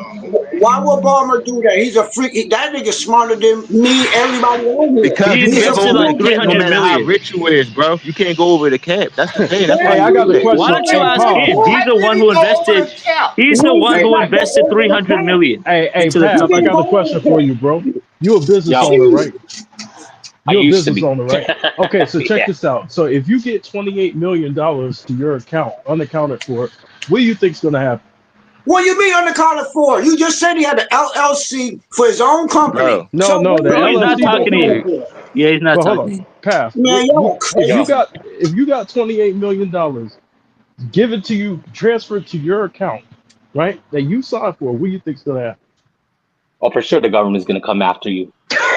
Speaker 1: Why would Ballmer do that? He's a freak. That nigga smarter than me, everybody on here.
Speaker 18: Because you can't go over the cap no matter how rich you is, bro. You can't go over the cap. That's the thing. That's why
Speaker 11: I got the question.
Speaker 14: Why don't you ask him? He's the one who invested. He's the one who invested 300 million.
Speaker 11: Hey,
Speaker 14: into the
Speaker 11: Pat, I
Speaker 14: company.
Speaker 11: got a question for you, bro. You a business owner, right? You're a business owner, right? Okay, so check this out. So if you get $28 million to your account, unaccounted for, what do you think's gonna happen?
Speaker 1: What you mean unaccounted for? You just said he had an LLC for his own company.
Speaker 11: Bro. No, the
Speaker 14: Bro, he's not
Speaker 11: LLC
Speaker 14: talking to you. Yeah, he's not
Speaker 11: But hold
Speaker 14: talking.
Speaker 11: on, Path.
Speaker 1: Man, y'all crazy.
Speaker 11: If you got $28 million given to you, transferred to your account, right? That you signed for, what do you think's gonna happen?
Speaker 7: Oh, for sure the government's going to come after you.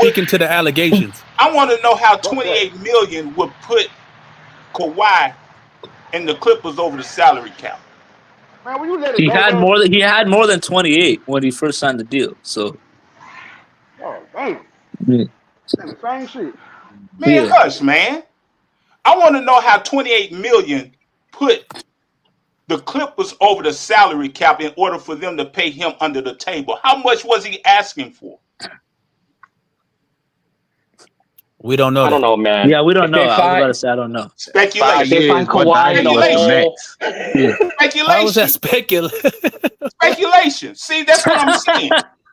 Speaker 2: speaking to the allegations.
Speaker 17: I want to know how 28 million would put Kawhi and the Clippers over the salary cap.
Speaker 21: Man, will you let it
Speaker 14: He
Speaker 21: go,
Speaker 14: had
Speaker 21: man?
Speaker 14: more than 28 when he first signed the deal. So
Speaker 21: Oh, damn.
Speaker 14: yeah.
Speaker 21: Damn, same shit.
Speaker 17: Man, hush, man. I want to know how 28 million put the Clippers over the salary cap in order for them to pay him under the table. How much was he asking for?
Speaker 2: We don't know.
Speaker 7: I don't know, man.
Speaker 14: Yeah, we don't
Speaker 7: If
Speaker 14: know.
Speaker 7: they
Speaker 14: I was
Speaker 7: find-
Speaker 14: about to say I don't know.
Speaker 17: Speculation.
Speaker 7: If they find Kawhi in the hole,
Speaker 2: How was that
Speaker 17: Speculation.
Speaker 2: speculative?
Speaker 17: Speculation. See, that's what I'm saying.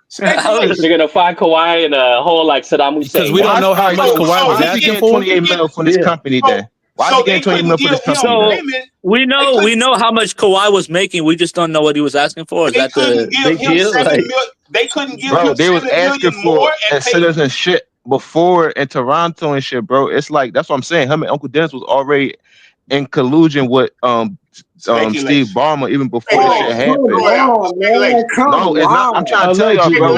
Speaker 17: Speculation.
Speaker 7: they're gonna find Kawhi in a hole like Saddam Hussein.
Speaker 2: Because we don't know how much Kawhi was asking for.
Speaker 18: 28 mil from this company then? Why is he getting 28 mil for this company?
Speaker 14: So
Speaker 18: then?
Speaker 14: we know how much Kawhi was making. We just don't know what he was asking for. Is that the big deal? Like,
Speaker 17: they couldn't give
Speaker 18: Bro,
Speaker 17: him
Speaker 18: they was
Speaker 17: 7
Speaker 18: asking
Speaker 17: million more
Speaker 18: for
Speaker 17: and pay
Speaker 18: incentives and shit before in Toronto and shit, bro. It's like that's what I'm saying. Him and Uncle Dennis was already in collusion with Steve Ballmer even before this shit happened. No, it's not. I'm trying to tell y'all, bro.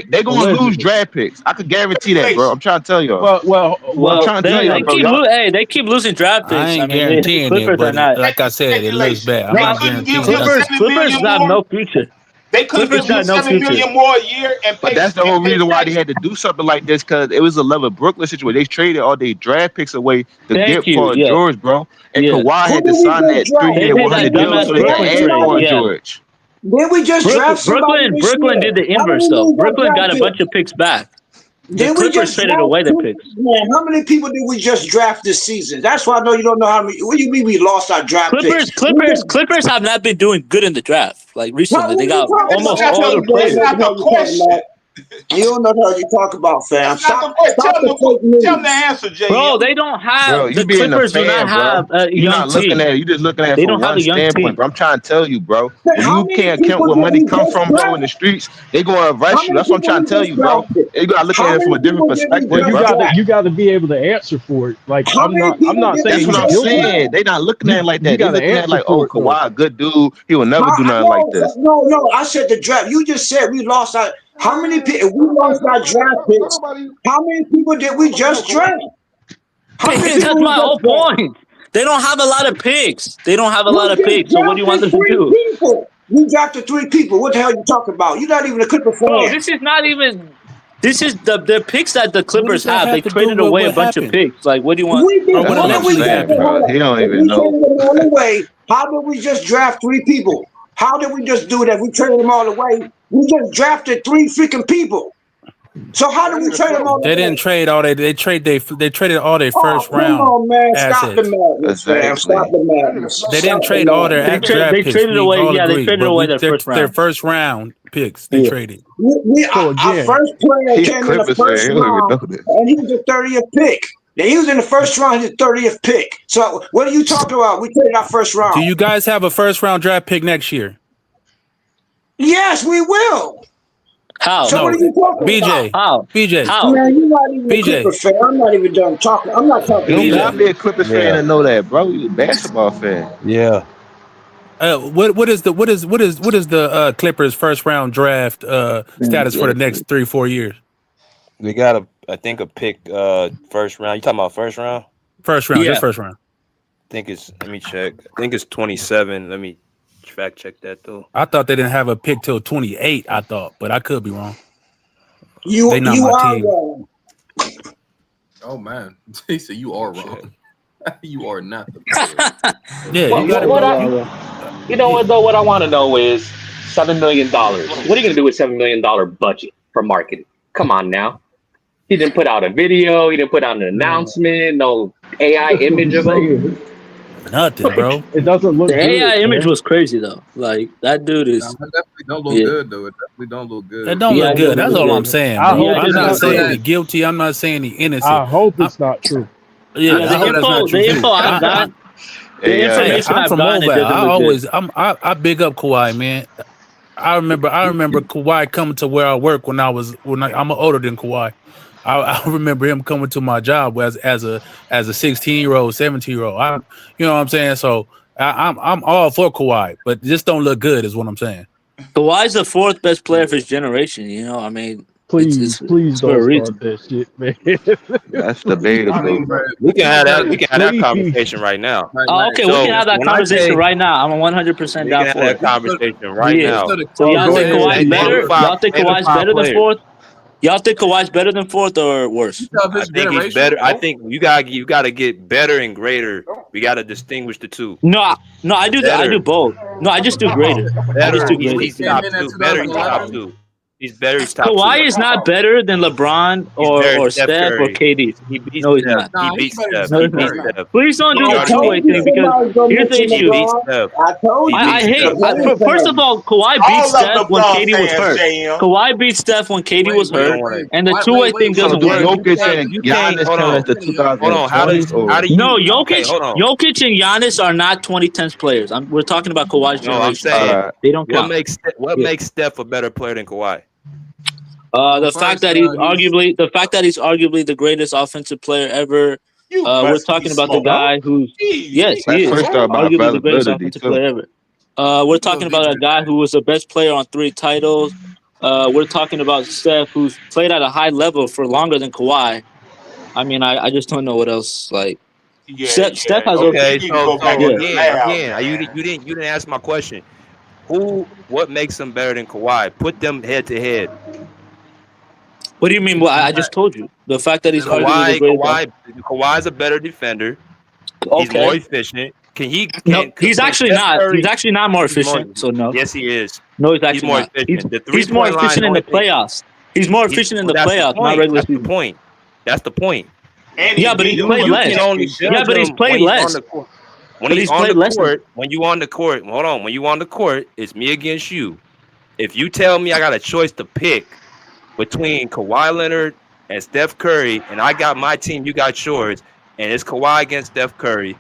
Speaker 18: They gonna lose draft picks. I could guarantee that, bro. I'm trying to tell y'all. I'm trying to tell y'all, bro.
Speaker 14: They keep losing draft picks.
Speaker 2: I ain't
Speaker 14: mean,
Speaker 2: guaranteeing
Speaker 14: Clippers
Speaker 2: it, but
Speaker 14: are not.
Speaker 2: like I said, it looks bad. I'm not guaranteeing
Speaker 17: Clippers
Speaker 2: nothing.
Speaker 17: have
Speaker 14: no future.
Speaker 17: They could give you $7 million more a year and pay.
Speaker 18: But that's the whole reason why they had to do something like this, because it was a level Brooklyn situation. They traded all their draft picks away to get Paul George, bro. And Kawhi had to sign that 3-year $100 deal so they could add Paul George.
Speaker 1: Then we just draft somebody.
Speaker 14: Brooklyn did the inverse though. Brooklyn got a bunch of picks back. The Clippers traded away the picks.
Speaker 1: Man, how many people did we just draft this season? That's why I know you don't know how many. What do you mean we lost our draft picks?
Speaker 14: Clippers have not been doing good in the draft. Like recently, they got almost all their players.
Speaker 1: You don't know what you talk about, fam.
Speaker 17: Tell them the answer, Jay.
Speaker 14: Bro, they don't have the Clippers. Do not have a
Speaker 18: You're
Speaker 14: young
Speaker 18: not looking
Speaker 14: team.
Speaker 18: at it. You're just looking at it
Speaker 14: They
Speaker 18: from
Speaker 14: don't have
Speaker 18: one
Speaker 14: a young
Speaker 18: standpoint.
Speaker 14: team.
Speaker 18: But I'm trying to tell you, bro. When you can't count where money comes from, bro, in the streets, they gonna arrest you. That's what I'm trying to tell you, bro. You gotta look at it from a different perspective.
Speaker 11: Well, you gotta be able to answer for it. Like I'm not saying
Speaker 18: that's what I'm saying. They not looking at it like that. They looking at it like, oh, Kawhi, a good dude. He will never do nothing like this.
Speaker 1: No. I said the draft. You just said we lost our. How many people? We lost our draft picks. How many people did we just draft?
Speaker 14: That's my whole point. They don't have a lot of picks. So what do you want them to do?
Speaker 1: You drafted 3 people. What the hell are you talking about? You're not even a Clipper fan.
Speaker 14: Bro, this is not even. This is the picks that the Clippers have. They traded away a bunch of picks. Like, what do you want?
Speaker 18: He don't even know.
Speaker 1: How did we just draft 3 people? How did we just do that? We traded them all away. We just drafted 3 freaking people. So how did we trade them all?
Speaker 2: They didn't trade all they traded all their first round.
Speaker 1: Come on, man.
Speaker 2: assets.
Speaker 1: Stop the madness, man. Stop the madness.
Speaker 2: They didn't trade all their draft picks.
Speaker 14: They traded away. Yeah, they traded away their
Speaker 2: first round picks. They traded.
Speaker 1: Our first player came in the first round, and he was the 30th pick. He was in the first round, his 30th pick. So what are you talking about? We traded our first round.
Speaker 2: Do you guys have a first round draft pick next year?
Speaker 1: Yes, we will.
Speaker 14: How?
Speaker 1: So what are you talking about?
Speaker 14: How?
Speaker 2: BJ.
Speaker 14: How?
Speaker 1: Man, you're not even a Clippers fan. I'm not even done talking. I'm not talking.
Speaker 18: You don't gotta be a Clippers fan to know that, bro. You a basketball fan.
Speaker 8: Yeah.
Speaker 2: What is the Clippers first round draft status for the next 3-4 years?
Speaker 8: They got a pick first round. You talking about first round?
Speaker 2: First round, just first round.
Speaker 8: I think it's. Let me check. I think it's 27. Let me fact check that though.
Speaker 2: I thought they didn't have a pick till 28. I thought, but I could be wrong.
Speaker 1: You
Speaker 2: are
Speaker 1: wrong.
Speaker 13: Oh man, he said you are wrong. You are not.
Speaker 2: Yeah, you got
Speaker 7: You know what though? What I want to know is $7 million. What are you gonna do with $7 million budget for marketing? Come on now. He didn't put out a video. He didn't put out an announcement. No AI image of him.
Speaker 2: Nothing, bro.
Speaker 11: It doesn't look.
Speaker 14: The AI image was crazy though. Like that dude is.
Speaker 13: It definitely don't look good though. It definitely don't look good.
Speaker 2: It don't look good. That's all I'm saying. I'm not saying the guilty. I'm not saying the innocent.
Speaker 11: I hope it's not true.
Speaker 2: Yeah,
Speaker 14: the info I got. The information
Speaker 2: I'm
Speaker 14: I've
Speaker 2: from
Speaker 14: gotten.
Speaker 2: Mobile. I big up Kawhi, man. I remember Kawhi coming to where I work when I'm older than Kawhi. I remember him coming to my job as a 16-year-old, 17-year-old. You know what I'm saying? So I'm all for Kawhi, but just don't look good is what I'm saying.
Speaker 14: Kawhi's the 4th best player of his generation. You know, I mean,
Speaker 11: please don't start that shit, man.
Speaker 18: That's debatable.
Speaker 8: We can have that conversation right now.
Speaker 14: Okay, we can have that conversation right now. I'm 100% down for it.
Speaker 8: That conversation right now.
Speaker 14: So y'all think Kawhi's better? Y'all think Kawhi's better than 4th? Y'all think Kawhi's better than 4th or worse?
Speaker 8: I think he's better. I think you gotta get better and greater. We gotta distinguish the two.
Speaker 14: No, I do that. I do both. No, I just do greater. I just do greater.
Speaker 8: He's top 2. Better. He's top 2. He's better. He's top 2.
Speaker 14: Kawhi is not better than LeBron or Steph or KD.
Speaker 8: He beats
Speaker 14: no, he's
Speaker 8: Steph.
Speaker 14: not.
Speaker 8: He beats Steph.
Speaker 14: No,
Speaker 8: He beats Steph.
Speaker 14: Please don't do the two-way thing because here's the issue.
Speaker 1: I told you.
Speaker 14: I hate. First of all, Kawhi beat Steph when KD was hurt. Kawhi beat Steph when KD was hurt, and the two-way thing doesn't work.
Speaker 18: Jokic and Giannis count as the 2020s.
Speaker 8: Hold on. How do you?
Speaker 14: No, Jokic and Giannis are not 2010s players. We're talking about Kawhi's generation.
Speaker 8: No, I'm saying
Speaker 14: they don't count.
Speaker 8: What makes Steph a better player than Kawhi?
Speaker 14: The fact that he's arguably the greatest offensive player ever We're talking about the guy who's yes, he is
Speaker 18: First off, about
Speaker 14: arguably the greatest
Speaker 18: availability
Speaker 14: offensive
Speaker 18: too.
Speaker 14: player ever. We're talking about a guy who was the best player on 3 titles. We're talking about Steph, who's played at a high level for longer than Kawhi. I mean, I just don't know what else. Like, Steph has
Speaker 19: Okay, so
Speaker 14: yeah.
Speaker 19: again, you didn't ask my question. What makes them better than Kawhi? Put them head to head.
Speaker 14: What do you mean? Well, I just told you the fact that he's arguably the greatest.
Speaker 19: Kawhi's a better defender. He's
Speaker 14: Okay.
Speaker 19: more efficient.
Speaker 14: No, he's actually
Speaker 19: Steph
Speaker 14: not.
Speaker 19: Curry-
Speaker 14: He's actually not more efficient. So no.
Speaker 19: Yes, he is.
Speaker 14: No, he's actually
Speaker 19: more
Speaker 14: not.
Speaker 19: efficient.
Speaker 14: He's more efficient in the playoffs. He's more efficient in the playoffs, not regular season.
Speaker 19: That's the point.
Speaker 14: Yeah, but he's played less. Yeah, but he's played less.
Speaker 19: When he's on the court, when you on the court, hold on. When you on the court, it's me against you. If you tell me I got a choice to pick between Kawhi Leonard and Steph Curry, and I got my team, you got yours, and it's Kawhi against Steph Curry,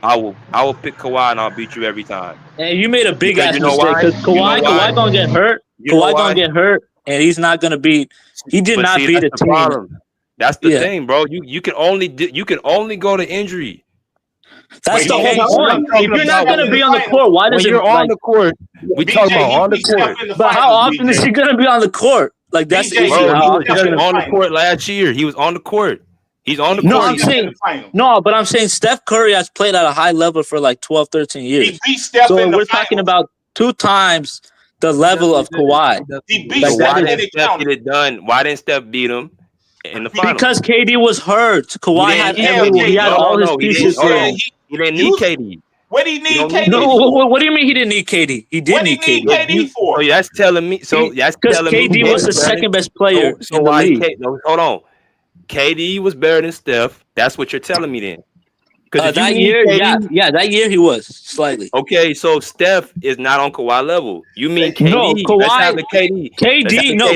Speaker 19: I will pick Kawhi and I'll beat you every time.
Speaker 14: And you made a big ass
Speaker 19: You know
Speaker 14: mistake
Speaker 19: why?
Speaker 14: because Kawhi gonna get hurt. Kawhi gonna get hurt, and he's not gonna beat. He did not beat a team.
Speaker 19: Problem. That's the thing, bro. You can only go to injury.
Speaker 14: That's the whole point. If you're not going to be on the court, why does
Speaker 19: when you're on the court? We talking about on the court.
Speaker 14: But how often is he going to be on the court? Like that's the issue.
Speaker 19: He was just on the court last year. He was on the court. He's on the court.
Speaker 14: But I'm saying Steph Curry has played at a high level for like 12, 13 years.
Speaker 17: He beat Steph
Speaker 14: so
Speaker 17: in the
Speaker 14: we're talking about 2 times the level of Kawhi.
Speaker 17: He beat
Speaker 19: Why didn't Steph get it done? Why didn't Steph beat him in the finals?
Speaker 14: Because KD was hurt. Kawhi had everything. He had all his pieces.
Speaker 19: He didn't need KD.
Speaker 17: What do you need KD
Speaker 14: No,
Speaker 17: for?
Speaker 14: what do you mean he didn't need KD? He did need KD.
Speaker 17: KD for?
Speaker 19: So that's telling me. So that's
Speaker 14: because
Speaker 19: telling me
Speaker 14: KD was the second best player
Speaker 19: So
Speaker 14: in the
Speaker 19: why?
Speaker 14: league.
Speaker 19: Hold on. KD was better than Steph. That's what you're telling me then. Because
Speaker 14: that year, that year he was slightly.
Speaker 19: Okay, so Steph is not on Kawhi level. You mean KD?
Speaker 14: No,
Speaker 19: Let's have
Speaker 14: Kawhi.
Speaker 19: the KD.
Speaker 14: KD, no,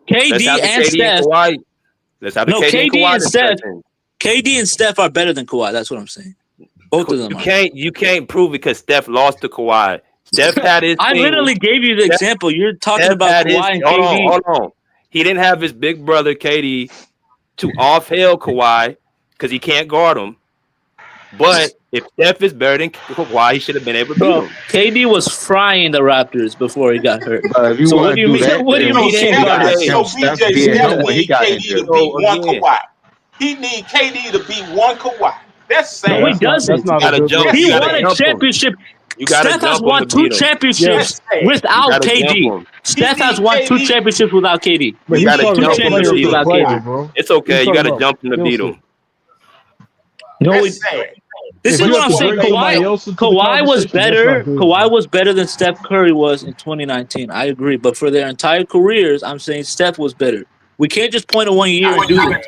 Speaker 14: KD and Steph.
Speaker 19: Let's have the
Speaker 14: No,
Speaker 19: KD
Speaker 14: KD and Steph.
Speaker 19: discussion.
Speaker 14: KD and Steph are better than Kawhi. That's what I'm saying. Both of them.
Speaker 19: You can't prove because Steph lost to Kawhi. Steph had his.
Speaker 14: I literally gave you the example. You're talking about Kawhi and KD.
Speaker 19: Hold on. He didn't have his big brother KD to off-hail Kawhi because he can't guard him. But if Steph is better than Kawhi, he should have been able to beat him.
Speaker 14: KD was frying the Raptors before he got hurt.
Speaker 18: If you
Speaker 14: So
Speaker 18: want
Speaker 14: what
Speaker 18: to
Speaker 14: do you
Speaker 18: do
Speaker 14: mean?
Speaker 18: that,
Speaker 14: What do you
Speaker 18: then
Speaker 14: mean?
Speaker 18: we
Speaker 14: He
Speaker 18: can't
Speaker 14: can't
Speaker 18: guard
Speaker 14: guard
Speaker 18: him.
Speaker 17: So
Speaker 18: Steph
Speaker 17: BJ,
Speaker 18: being
Speaker 17: Steph
Speaker 18: him when he
Speaker 17: need
Speaker 18: got
Speaker 17: KD
Speaker 18: injured.
Speaker 17: to beat one Kawhi. He need KD to beat one Kawhi. That's sad.
Speaker 14: No, he doesn't. He won a championship. Steph has won 2 championships without KD. Steph has won 2 championships without KD.
Speaker 19: You gotta
Speaker 14: 2
Speaker 19: jump him to
Speaker 14: championships
Speaker 19: beat
Speaker 14: without
Speaker 19: him.
Speaker 14: KD.
Speaker 19: It's okay. You got to jump him to beat him.
Speaker 14: No, this is what I'm saying. Kawhi was better. Kawhi was better than Steph Curry was in 2019. I agree, but for their entire careers, I'm saying Steph was better. We can't just point to 1 year and do it.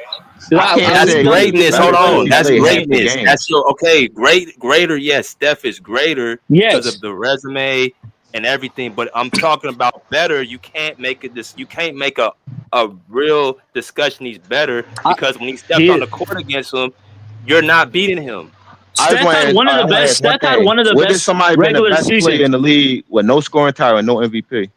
Speaker 19: That's greatness. Hold on. That's greatness. That's greater. Yes, Steph is greater because of the resume and everything. But I'm talking about better. You can't make it. You can't make a real discussion. He's better because when he steps on the court against him, you're not beating him.
Speaker 14: Steph had one of the best. Steph had one of the best regular seasons
Speaker 18: in the league with no scoring title and no MVP.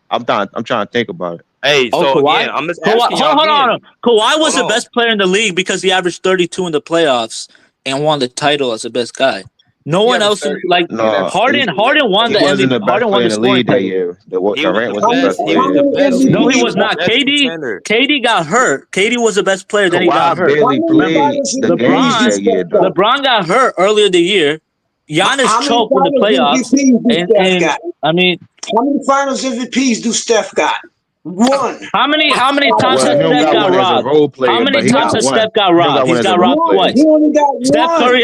Speaker 18: I'm trying to think about it.
Speaker 19: Hey, so
Speaker 14: Kawhi?
Speaker 19: again, I'm just asking
Speaker 14: Hold on. Kawhi was the best player in the league because he averaged 32 in the playoffs and won the title as the best guy. No one else like Harden. Harden won the MVP. Harden won the scoring
Speaker 18: that year. Durant was the best player.
Speaker 14: No, he was not. KD got hurt. KD was the best player. Then he got hurt. LeBron got hurt earlier the year. Giannis choked in the playoffs. And I mean,
Speaker 1: how many Finals MVPs do Steph got? 1.
Speaker 14: How many times has Steph got robbed? How many times has Steph got robbed? He's got robbed twice. Steph Curry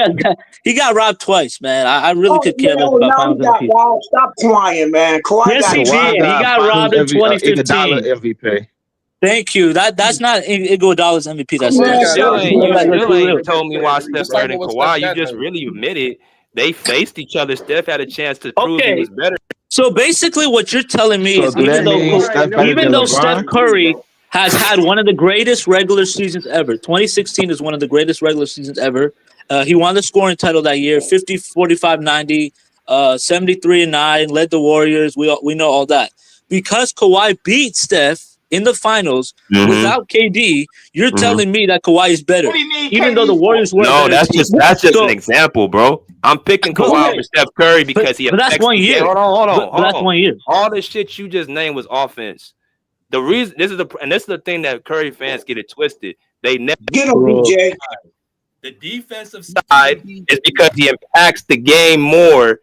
Speaker 14: he got robbed twice, man. I really could care less about Finals MVP.
Speaker 1: Stop crying, man.
Speaker 14: Yes, he did. He got robbed in 2015.
Speaker 18: MVP.
Speaker 14: Thank you. That's not Iguodala's MVP. That's
Speaker 19: You still ain't told me why Steph better than Kawhi. You just really admitted they faced each other. Steph had a chance to prove he was better.
Speaker 14: So basically, what you're telling me is even though Steph Curry has had one of the greatest regular seasons ever, 2016 is one of the greatest regular seasons ever. He won the scoring title that year, 50, 45, 90, 73 and 9, led the Warriors. We know all that. Because Kawhi beat Steph in the finals
Speaker 19: Mhm.
Speaker 14: without KD, you're
Speaker 19: Mhm.
Speaker 14: telling me that Kawhi is better,
Speaker 17: What do you mean
Speaker 14: even though the
Speaker 17: KD's
Speaker 14: Warriors were a
Speaker 19: No,
Speaker 14: better
Speaker 19: that's
Speaker 14: team.
Speaker 19: just
Speaker 14: So,
Speaker 19: an example, bro. I'm picking
Speaker 14: but
Speaker 19: Kawhi
Speaker 14: okay,
Speaker 19: over Steph Curry because he
Speaker 14: but that's
Speaker 19: affects
Speaker 14: 1
Speaker 19: the game.
Speaker 14: year.
Speaker 19: Hold on.
Speaker 14: But that's 1 year.
Speaker 19: All the shit you just named was offense. The reason this is the thing that Curry fans get it twisted. They never
Speaker 1: Get him, BJ.
Speaker 19: the defensive side is because he impacts the game more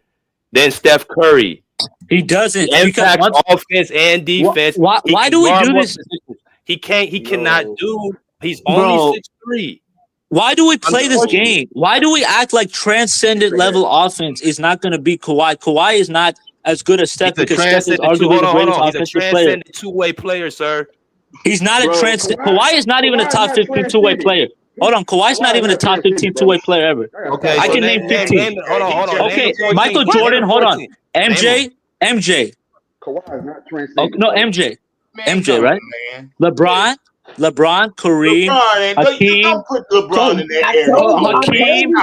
Speaker 19: than Steph Curry.
Speaker 14: He doesn't
Speaker 19: He
Speaker 14: because
Speaker 19: impacts
Speaker 14: once.
Speaker 19: offense and defense. He
Speaker 14: Why
Speaker 19: can
Speaker 14: do we
Speaker 19: guard
Speaker 14: do
Speaker 19: more
Speaker 14: this,
Speaker 19: positions. He cannot do. He's only
Speaker 14: bro?
Speaker 19: 6'3".
Speaker 14: Why do we play this
Speaker 19: Unfortunately.
Speaker 14: game? Why do we act like transcendent level offense is not going to beat Kawhi? Kawhi is not as good as Steph
Speaker 19: He's a
Speaker 14: because Steph is
Speaker 19: transcendent
Speaker 14: arguably the greatest
Speaker 19: He's a
Speaker 14: offensive player.
Speaker 19: transcendent two-way player, sir.
Speaker 14: He's not a Kawhi is not even a top 15 two-way player. Hold on, Kawhi's not even a top 15 two-way player ever.
Speaker 19: Okay,
Speaker 14: I
Speaker 19: so
Speaker 14: can name 15.
Speaker 19: hold on.
Speaker 14: Okay, Michael Jordan. Hold on, MJ.
Speaker 21: Kawhi is not
Speaker 14: Oh,
Speaker 21: transcendent.
Speaker 14: no, MJ,
Speaker 17: Man, come
Speaker 14: right?
Speaker 17: on, man.
Speaker 14: LeBron, Kareem,
Speaker 17: LeBron,
Speaker 14: Hakeem,
Speaker 17: don't put LeBron in that
Speaker 1: I
Speaker 17: area.
Speaker 1: told you, I told
Speaker 14: Hakeem,
Speaker 1: you to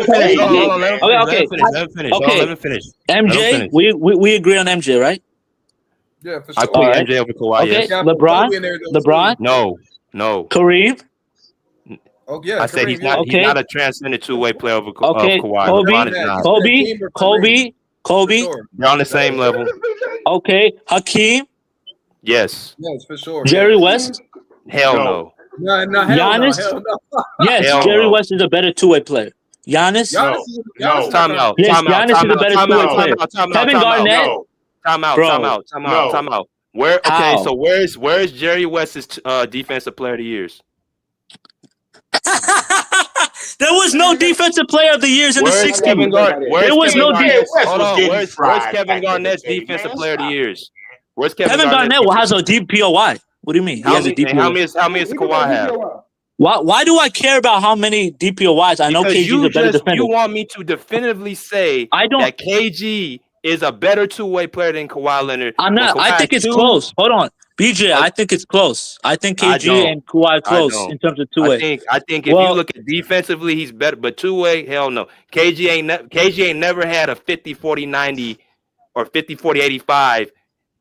Speaker 1: say
Speaker 19: Okay, hold on.
Speaker 1: LeBron.
Speaker 19: Let me finish. Hold on. Let me finish.
Speaker 14: MJ. We agree on MJ, right?
Speaker 13: Yeah, for
Speaker 19: I
Speaker 13: sure.
Speaker 19: put
Speaker 14: All right.
Speaker 19: MJ over Kawhi.
Speaker 14: Okay,
Speaker 19: Yes.
Speaker 13: Yeah,
Speaker 14: LeBron,
Speaker 13: Kobe in there, though, too.
Speaker 19: No.
Speaker 14: Kareem.
Speaker 13: Oh yeah,
Speaker 19: I said he's
Speaker 13: Kareem,
Speaker 19: not.
Speaker 14: Okay.
Speaker 19: He's not a transcendent two-way player over
Speaker 14: Okay,
Speaker 19: Kawhi.
Speaker 14: Kobe,
Speaker 19: LeBron is not.
Speaker 14: Kobe,
Speaker 13: For sure.
Speaker 19: They're on the same level.
Speaker 14: Okay, Hakeem,
Speaker 19: Yes.
Speaker 13: Yes, for sure.
Speaker 14: Jerry
Speaker 13: yes.
Speaker 14: West,
Speaker 19: Hell no.
Speaker 13: No, hell
Speaker 14: Giannis.
Speaker 13: no, hell no.
Speaker 14: Yes,
Speaker 19: Hell
Speaker 14: Jerry
Speaker 19: no.
Speaker 14: West is a better two-way player. Giannis.
Speaker 13: Giannis is
Speaker 19: Time
Speaker 13: not
Speaker 19: out.
Speaker 14: Yes,
Speaker 19: Time out.
Speaker 14: Giannis is
Speaker 19: Time
Speaker 14: a
Speaker 19: out.
Speaker 14: better
Speaker 19: Time
Speaker 14: two-way
Speaker 19: out.
Speaker 14: player.
Speaker 19: Time out.
Speaker 14: Kevin
Speaker 19: Time out.
Speaker 14: Garnett,
Speaker 19: Time out.
Speaker 14: bro.
Speaker 19: Time out. Where? Okay.
Speaker 14: How?
Speaker 19: So where's Jerry West's defensive player of the years?
Speaker 14: There was no defensive player of the years in the
Speaker 19: Where's
Speaker 14: 60s.
Speaker 19: Kevin Garnett?
Speaker 14: There was no
Speaker 17: West
Speaker 19: Hold
Speaker 17: was
Speaker 19: on.
Speaker 17: getting
Speaker 19: Where's
Speaker 17: fried
Speaker 19: Kevin
Speaker 17: back in the
Speaker 19: Garnett's
Speaker 17: day,
Speaker 19: defensive
Speaker 17: man.
Speaker 19: player of the
Speaker 17: Stop.
Speaker 19: years? Where's Kevin
Speaker 14: Kevin Garnett
Speaker 19: Garnett's
Speaker 14: has a DPOY. What do you mean? He has a DPOY.
Speaker 19: How many does Kawhi have?
Speaker 14: Why do I care about how many DPOYs? I know
Speaker 19: Because
Speaker 14: KG's a better defender.
Speaker 19: you want me to definitively say that KG is a better two-way player than Kawhi Leonard.
Speaker 14: I'm not. I think it's close. Hold on, BJ. I think it's close. I think KG and Kawhi are close in terms of two-way.
Speaker 19: I think if you look at defensively, he's better, but two-way, hell no. KG ain't never had a 50-40-90 or 50-40-85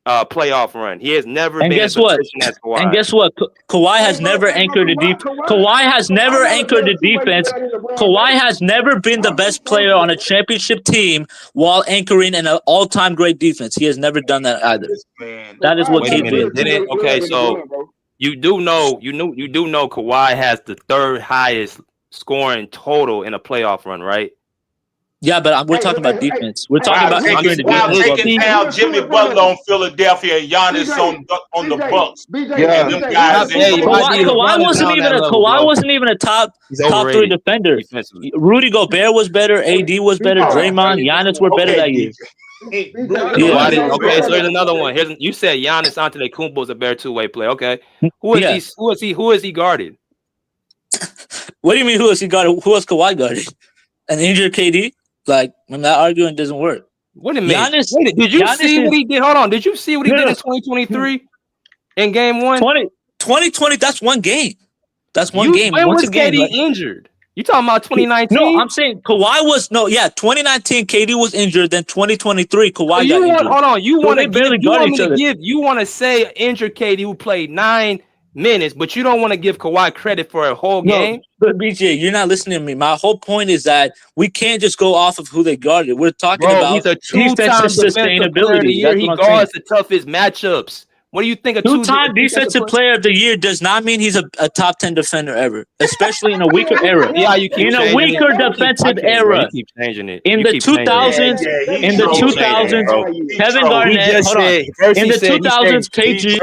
Speaker 19: playoff run. He has never been as efficient as Kawhi.
Speaker 14: And guess what? Kawhi has never anchored the deep. Kawhi has never anchored the defense. Kawhi has never been the best player on a championship team while anchoring an all-time great defense. He has never done that either. That is what
Speaker 19: Wait a minute.
Speaker 14: KG is.
Speaker 19: Okay, so you do know Kawhi has the third highest scoring total in a playoff run, right?
Speaker 14: Yeah, but we're talking about defense. We're talking about anchoring the defense.
Speaker 17: Taking down Jimmy Butler on Philadelphia and Giannis on the Bucks.
Speaker 19: Yeah.
Speaker 17: Them guys
Speaker 14: Kawhi wasn't even a top 3 defender. Rudy Gobert was better. AD was better. Draymond, Giannis were better that year.
Speaker 19: Okay, so here's another one. You said Giannis Antetokounmpo is a better two-way player. Okay, who is he guarded?
Speaker 14: What do you mean? Who is he guarded? Who else Kawhi guarded? An injured KD? Like, when that argument doesn't work.
Speaker 19: What a minute. Did you see what he did? Hold on. Did you see what he did in 2023 in game 1?
Speaker 14: 2020, that's one game. That's one game.
Speaker 19: When was KD injured? You talking about 2019?
Speaker 14: No, I'm saying Kawhi was 2019 KD was injured, then 2023 Kawhi got injured.
Speaker 19: Hold on. You want to say injured KD who played 9 minutes, but you don't want to give Kawhi credit for a whole game?
Speaker 14: But BJ, you're not listening to me. My whole point is that we can't just go off of who they guarded. We're talking about
Speaker 19: he's a two-time
Speaker 14: sustainability.
Speaker 19: He guards the toughest matchups. What do you think? A
Speaker 14: two-time defensive player of the year does not mean he's a top 10 defender ever, especially in a weaker era.
Speaker 19: Yeah, you keep
Speaker 14: in a weaker defensive era.
Speaker 19: You keep changing it.
Speaker 14: In the 2000s, Kevin Garnett. Hold on. In the 2000s, KG.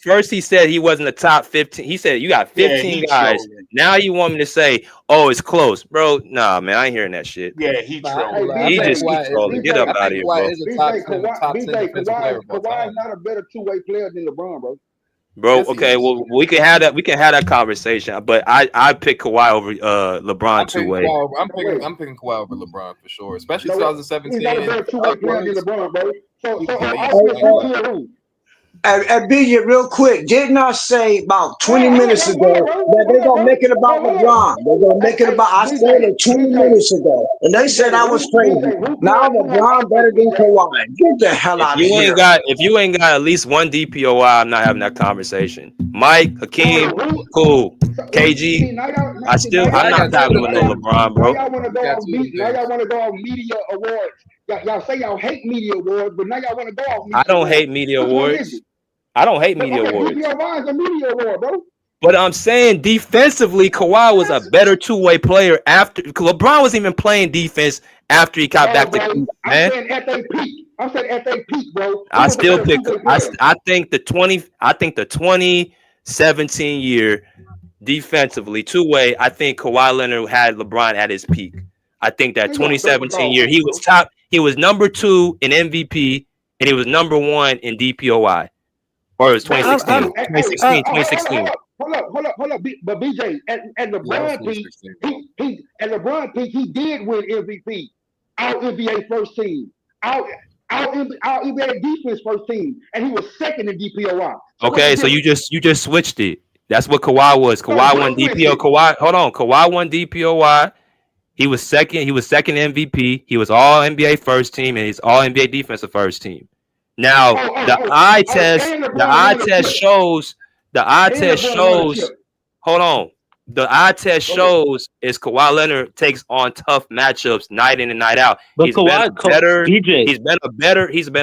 Speaker 19: First, he said he wasn't the top 15. He said you got 15 guys. Now you want me to say, oh, it's close, bro? Nah, man, I ain't hearing that shit.
Speaker 17: Yeah, he
Speaker 19: just keeps trolling. Get up out of here, bro.
Speaker 21: Kawhi is not a better two-way player than LeBron, bro.
Speaker 19: Bro, okay, well, we can have that conversation, but I pick Kawhi over LeBron two-way.
Speaker 13: I'm picking Kawhi over LeBron for sure, especially 2017.
Speaker 21: He's not a better two-way player than LeBron, bro.
Speaker 1: And BJ, real quick, didn't I say about 20 minutes ago that they're gonna make it about LeBron? They're gonna make it about. I said it 20 minutes ago, and they said I was crazy. Now LeBron better than Kawhi. Get the hell out of here.
Speaker 8: If you ain't got at least one DPOI, I'm not having that conversation. Mike, Hakeem, cool. KG, I'm not diving with no LeBron, bro.
Speaker 21: Now y'all want to go off media awards. Y'all say y'all hate media awards, but now y'all want to go off media
Speaker 8: I don't
Speaker 21: awards.
Speaker 8: hate media
Speaker 21: Which one
Speaker 8: awards.
Speaker 21: is it?
Speaker 8: I don't hate media awards.
Speaker 21: DPOI is a media award, bro.
Speaker 8: But I'm saying defensively, Kawhi was a better two-way player after LeBron wasn't even playing defense after he got back to Cleveland, man.
Speaker 21: I'm saying at their peak. I'm saying at their peak, bro.
Speaker 8: I still pick. I think the 2017 year defensively two-way. I think Kawhi Leonard had LeBron at his peak. I think that 2017 year he was top. He was number 2 in MVP and he was number 1 in DPOI. Or it was 2016. 2016.
Speaker 21: Hold up. But BJ, at LeBron peak, he did win MVP, All NBA first team, All NBA defense first team, and he was second in DPOI.
Speaker 8: Okay, so you just switched it. That's what Kawhi was. Kawhi won DPO. Kawhi won DPOI. He was second. He was second MVP. He was All NBA first team, and he's All NBA defensive first team. Now the eye test shows. Hold on. The eye test shows is Kawhi Leonard takes on tough matchups night in and night out.
Speaker 14: But
Speaker 8: He's been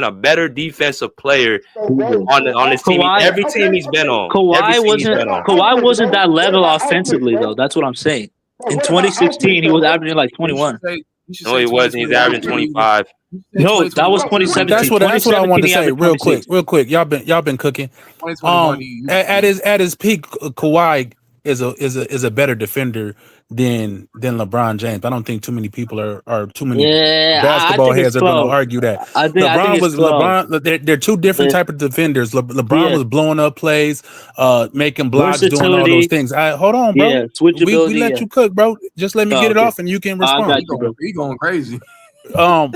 Speaker 8: a better defensive player on this team. Every team he's been on.
Speaker 14: Kawhi wasn't that level offensively though. That's what I'm saying. In 2016, he was averaging like 21.
Speaker 8: No, he wasn't. He's averaging 25.
Speaker 14: No, that was 2017.
Speaker 2: That's what I wanted to say. Real quick. Y'all been cooking. At his peak, Kawhi is a better defender than LeBron James. I don't think too many people are too many basketball heads are going to argue that. They're two different type of defenders. LeBron was blowing up plays, making blocks, doing all those things. Hold on, bro.
Speaker 14: Yeah,
Speaker 2: we let you cook, bro. Just let me get it off and you can respond.
Speaker 13: He going crazy.
Speaker 2: But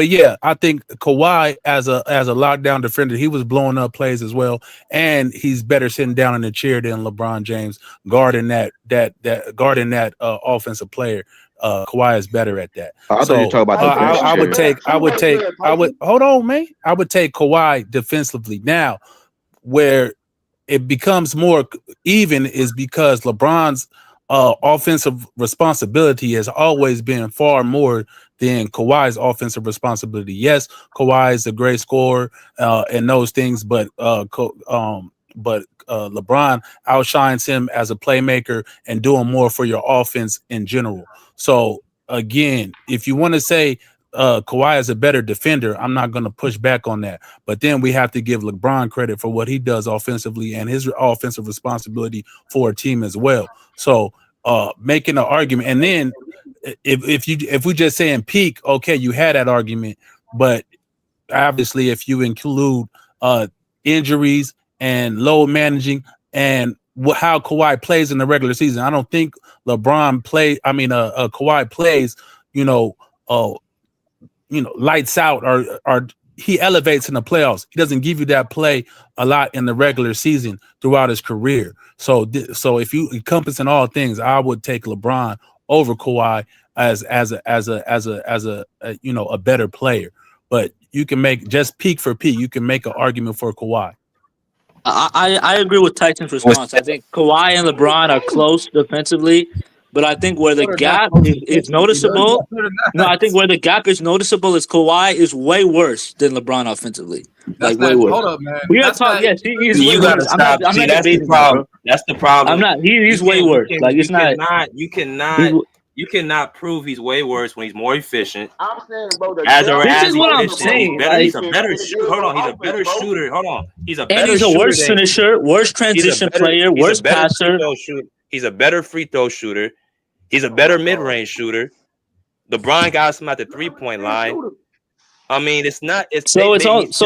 Speaker 2: yeah, I think Kawhi as a lockdown defender, he was blowing up plays as well, and he's better sitting down in the chair than LeBron James guarding that offensive player. Kawhi is better at that.
Speaker 18: I thought you were talking about
Speaker 2: I would take hold on, man. I would take Kawhi defensively. Now, where it becomes more even is because LeBron's offensive responsibility has always been far more than Kawhi's offensive responsibility. Yes, Kawhi is a great scorer and those things, but LeBron outshines him as a playmaker and doing more for your offense in general. So again, if you want to say Kawhi is a better defender, I'm not going to push back on that. But then we have to give LeBron credit for what he does offensively and his offensive responsibility for a team as well. So making an argument, and then if we just say in peak, okay, you had that argument, but obviously if you include injuries and load managing and how Kawhi plays in the regular season, I don't think Kawhi plays, lights out or he elevates in the playoffs. He doesn't give you that play a lot in the regular season throughout his career. So if you encompassing all things, I would take LeBron over Kawhi as a better player. But you can make just peak for peak. You can make an argument for Kawhi.
Speaker 14: I agree with Tyson's response. I think Kawhi and LeBron are close defensively, but I think where the gap is noticeable. No, I think where the gap is noticeable is Kawhi is way worse than LeBron offensively. Way worse.
Speaker 13: Hold up, man.
Speaker 14: We are talking. Yes, he is.
Speaker 8: You gotta stop. See, that's the problem. That's the problem.
Speaker 14: I'm not. He's way worse. It's not.
Speaker 8: You cannot prove he's way worse when he's more efficient.
Speaker 21: I'm saying, bro,
Speaker 14: this is what I'm saying.
Speaker 8: He's a better shooter. Hold on, he's a better shooter. Hold on, he's a better
Speaker 14: shooter. And he's a worse finisher, worse transition player, worse passer.
Speaker 8: He's a better free throw shooter. He's a better mid-range shooter. LeBron got him at the 3-point line. I mean, it's not. It's only
Speaker 14: shooting.
Speaker 8: He's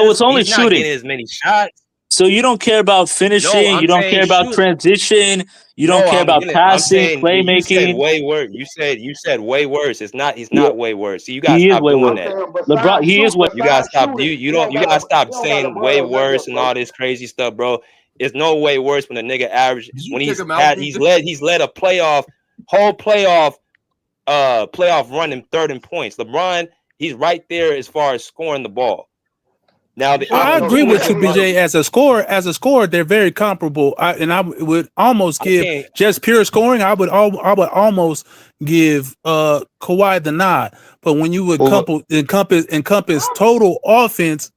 Speaker 8: not getting as many shots.
Speaker 14: So you don't care about finishing.
Speaker 8: I'm
Speaker 14: You don't
Speaker 8: saying
Speaker 14: care about
Speaker 8: shoot.
Speaker 14: transition. You
Speaker 8: No,
Speaker 14: don't care about
Speaker 8: I'm
Speaker 14: passing,
Speaker 8: saying you said
Speaker 14: playmaking.
Speaker 8: way worse. You said way worse. He's
Speaker 14: Yeah,
Speaker 8: not way worse. See, you gotta
Speaker 14: he is
Speaker 8: stop
Speaker 14: way
Speaker 8: doing
Speaker 14: worse.
Speaker 21: I'm
Speaker 8: that.
Speaker 21: saying
Speaker 14: LeBron, he is way.
Speaker 8: You gotta
Speaker 21: besides
Speaker 8: stop.
Speaker 21: shooting,
Speaker 8: You don't. You gotta stop saying way
Speaker 21: LeBron like
Speaker 8: worse
Speaker 21: that,
Speaker 8: and
Speaker 21: bro.
Speaker 8: all this crazy stuff, bro. It's no way worse when a nigga average
Speaker 13: Did you
Speaker 8: when
Speaker 13: kick him out,
Speaker 8: he's
Speaker 13: BJ?
Speaker 8: led a whole playoff run in third in points. LeBron, he's right there as far as scoring the ball. Now
Speaker 1: So
Speaker 2: I agree with you, BJ. As a scorer, they're very comparable. I would almost give just pure scoring. I would almost give Kawhi the nod. But when you would encompass total offense,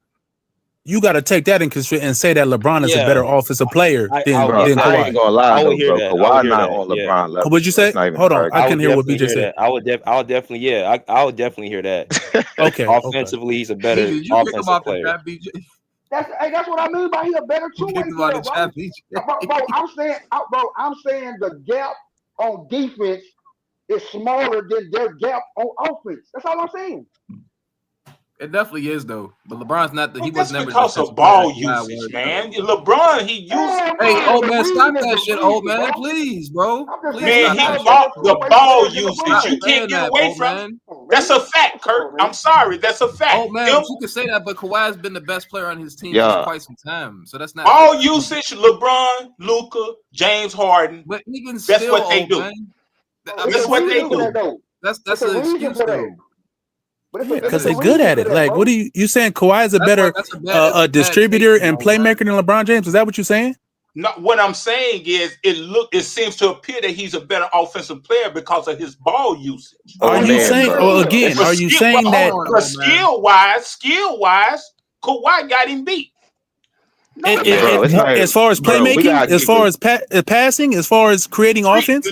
Speaker 2: you got to take that in consideration and say that LeBron is a better offensive player than
Speaker 18: I
Speaker 2: Kawhi.
Speaker 18: ain't gonna lie
Speaker 8: I would
Speaker 18: though,
Speaker 8: hear
Speaker 18: bro.
Speaker 8: that.
Speaker 18: Kawhi not on LeBron level.
Speaker 2: What'd you
Speaker 18: so
Speaker 2: say?
Speaker 18: it's not even
Speaker 2: Hold
Speaker 18: an
Speaker 2: on, I
Speaker 18: argument.
Speaker 2: can hear what BJ said.
Speaker 8: I would definitely I would definitely hear that.
Speaker 2: Okay.
Speaker 8: Offensively, he's a better
Speaker 13: BJ, you kick him
Speaker 8: offensive
Speaker 13: off the
Speaker 8: player.
Speaker 13: draft, BJ.
Speaker 21: That's what I mean by he a better
Speaker 13: You
Speaker 21: two-way
Speaker 13: kicked him out
Speaker 21: player,
Speaker 13: the
Speaker 21: bro.
Speaker 13: draft, BJ.
Speaker 21: Bro, I'm saying the gap on defense is smaller than their gap on offense. That's all I'm saying.
Speaker 13: It definitely is though, but LeBron's not the. He
Speaker 17: That's
Speaker 13: was never
Speaker 17: because
Speaker 13: the
Speaker 17: of ball usage, man. LeBron, he used.
Speaker 13: Hey, old man, stop that shit, old man, please, bro. Please
Speaker 17: Man,
Speaker 13: stop
Speaker 17: he
Speaker 13: that shit.
Speaker 17: bought the ball usage.
Speaker 13: Stop
Speaker 17: You
Speaker 13: saying
Speaker 17: can't get
Speaker 13: that,
Speaker 17: away
Speaker 13: old
Speaker 17: from.
Speaker 13: man.
Speaker 17: That's a fact, Kurt. I'm sorry, that's a fact.
Speaker 13: Old man, but you can say that, but Kawhi's been the best player on his team for quite some time, so that's not
Speaker 17: ball usage. LeBron, Luka, James Harden.
Speaker 13: But even
Speaker 17: that's
Speaker 13: still,
Speaker 17: what they
Speaker 13: old
Speaker 17: do.
Speaker 13: man,
Speaker 17: That's what they do.
Speaker 13: That's an excuse though.
Speaker 2: Because they're good at it. Like, what are you saying? Kawhi is a better distributor and playmaker than LeBron James? Is that what you're saying?
Speaker 17: No, what I'm saying is, it seems to appear that he's a better offensive player because of his ball usage.
Speaker 2: Are you saying? Or again, are you saying that?
Speaker 17: Skill wise, Kawhi got him beat.
Speaker 2: As far as playmaking, as far as passing, as far as creating offense?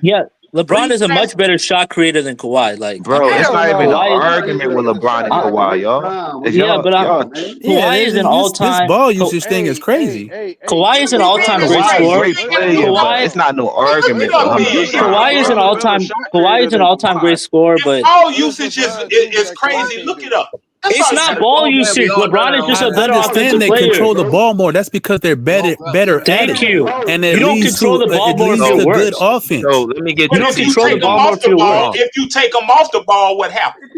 Speaker 14: Yeah, LeBron is a much better shot creator than Kawhi. Like,
Speaker 18: Bro, it's not even an argument with LeBron and Kawhi, y'all.
Speaker 14: Kawhi is an all-time.
Speaker 2: This ball usage thing is crazy.
Speaker 14: Kawhi is an all-time great scorer.
Speaker 18: It's not no argument.
Speaker 14: Kawhi is an all-time. Kawhi is an all-time great scorer, but
Speaker 17: ball usage is crazy. Look it up.
Speaker 14: it's not ball usage. LeBron is just a better offensive
Speaker 2: they
Speaker 14: player.
Speaker 2: control the ball more. That's because they're better at it.
Speaker 14: Thank you.
Speaker 2: And
Speaker 14: You don't control the ball more if you're
Speaker 2: a good
Speaker 14: worse.
Speaker 2: offense.
Speaker 8: So let me get
Speaker 14: You don't control the ball more if you're worse.
Speaker 17: If you take him off the ball, what happens?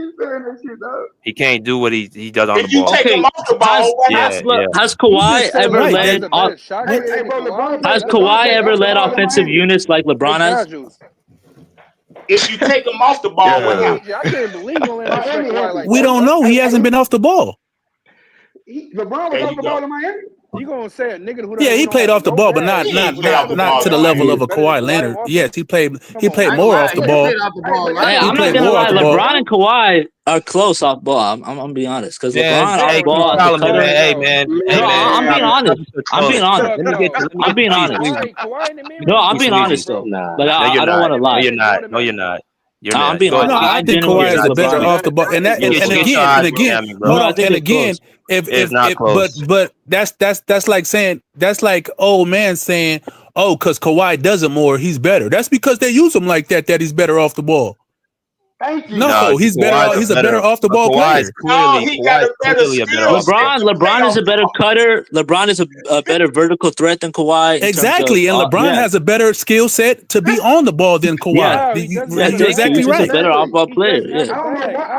Speaker 8: He can't do what he does on the
Speaker 17: If you
Speaker 8: ball.
Speaker 17: take him off the ball, what happens?
Speaker 14: Has Kawhi ever led? Has Kawhi ever led offensive units like LeBron has?
Speaker 17: If you take him off the ball, what happens?
Speaker 21: I can't believe you
Speaker 2: We don't know. He hasn't been off the ball.
Speaker 21: LeBron was off the ball in Miami.
Speaker 10: You gonna say a nigga who?
Speaker 2: Yeah, he played off the ball, but not to the level of a Kawhi Leonard. Yes, he played more off the ball.
Speaker 14: Hey, I'm not gonna lie. LeBron and Kawhi are close off ball. I'm gonna be honest, because LeBron off ball.
Speaker 8: Hey man,
Speaker 14: I'm being honest. I'm being honest. I'm being honest. No, I'm being honest though. Like I don't want to lie.
Speaker 8: No, you're not. No, you're not.
Speaker 14: I'm being honest.
Speaker 2: I think Kawhi is the better off the ball, and again, hold on, and again, but that's like saying old man saying, oh, because Kawhi does it more, he's better. That's because they use him like that he's better off the ball.
Speaker 21: Thank you.
Speaker 2: No, he's better. He's a better off the ball player.
Speaker 14: LeBron is a better cutter. LeBron is a better vertical threat than Kawhi.
Speaker 2: Exactly, and LeBron has a better skill set to be on the ball than Kawhi. You're exactly right.
Speaker 14: He's a better off ball player.
Speaker 21: I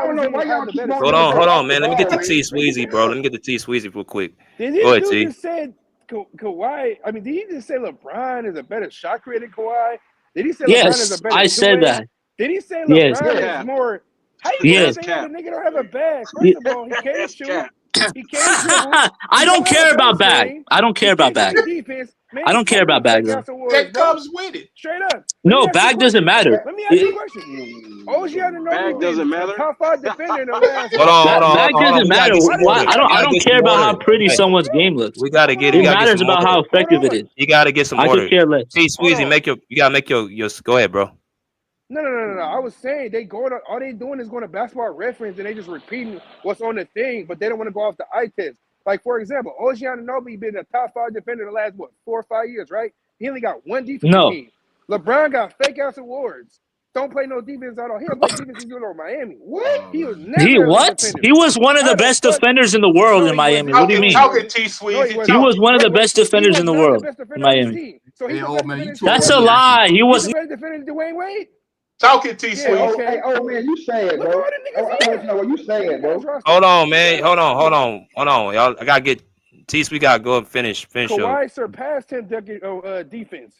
Speaker 21: don't know why y'all keep
Speaker 8: Hold on, man. Let me get the T Sweezy, bro. Let me get the T Sweezy real quick.
Speaker 10: Did he
Speaker 8: Go ahead, T.
Speaker 10: just say Kawhi? I mean, did he just say LeBron is a better shot creator than Kawhi? Did he say LeBron is a better?
Speaker 14: I said that.
Speaker 10: Did he say LeBron is more? How you say the nigga don't have a bag? First of all, he can't shoot. He can't dribble.
Speaker 14: I don't care about bag. I don't care about bag. I don't care about bag.
Speaker 17: That comes with it.
Speaker 10: Straight up.
Speaker 14: No, bag doesn't matter.
Speaker 10: Let me ask you a question. Bag doesn't matter. Top 5 defender in the last.
Speaker 8: Hold on.
Speaker 14: Bag doesn't matter. I don't care about how pretty someone's game looks.
Speaker 8: We gotta get.
Speaker 14: It matters about how effective it is.
Speaker 8: You gotta get some
Speaker 14: I
Speaker 8: order.
Speaker 14: could care less.
Speaker 8: T Sweezy, you gotta make your. Go ahead, bro.
Speaker 10: No. I was saying all they doing is going to Basketball Reference and they just repeating what's on the thing, but they don't want to go off the eye test. Like, for example, OG Anunoby been a top 5 defender the last 4 or 5 years, right? He only got one defensive team. LeBron got fake ass awards.
Speaker 9: Don't play no defense at all. He don't play defense. He's doing on Miami.
Speaker 21: What?
Speaker 9: He was
Speaker 14: He
Speaker 9: never a
Speaker 14: what?
Speaker 9: defender.
Speaker 14: He was one of the
Speaker 9: How the
Speaker 14: best
Speaker 9: fuck?
Speaker 14: defenders in the world
Speaker 9: No,
Speaker 14: in
Speaker 9: he
Speaker 14: Miami.
Speaker 9: wasn't.
Speaker 14: What do you mean?
Speaker 17: Talking T
Speaker 9: No, he
Speaker 17: Sweezy.
Speaker 9: wasn't.
Speaker 14: He was one of the
Speaker 9: Wait,
Speaker 14: best
Speaker 9: he
Speaker 14: defenders
Speaker 9: was
Speaker 14: in the
Speaker 9: not the
Speaker 14: world
Speaker 9: best
Speaker 14: in
Speaker 9: defender on his
Speaker 14: Miami.
Speaker 9: team. So he's
Speaker 13: Hey,
Speaker 9: the
Speaker 13: old
Speaker 9: best
Speaker 13: man, you
Speaker 9: defender
Speaker 13: too
Speaker 9: than
Speaker 14: That's
Speaker 9: Dwayne
Speaker 14: a
Speaker 13: overreacting.
Speaker 9: Wade.
Speaker 14: lie. He
Speaker 9: He's
Speaker 14: was.
Speaker 9: the best defender than Dwayne Wade.
Speaker 17: Talking T
Speaker 9: Yeah,
Speaker 17: Sweezy.
Speaker 9: okay.
Speaker 21: Hey, oh man, you saying,
Speaker 9: Look at
Speaker 21: bro?
Speaker 9: all the niggas
Speaker 21: I
Speaker 9: he
Speaker 21: want to know what you saying, bro.
Speaker 8: Hold on, man. Hold on. Y'all, I gotta get we gotta go and finish your.
Speaker 9: Kawhi surpassed him defense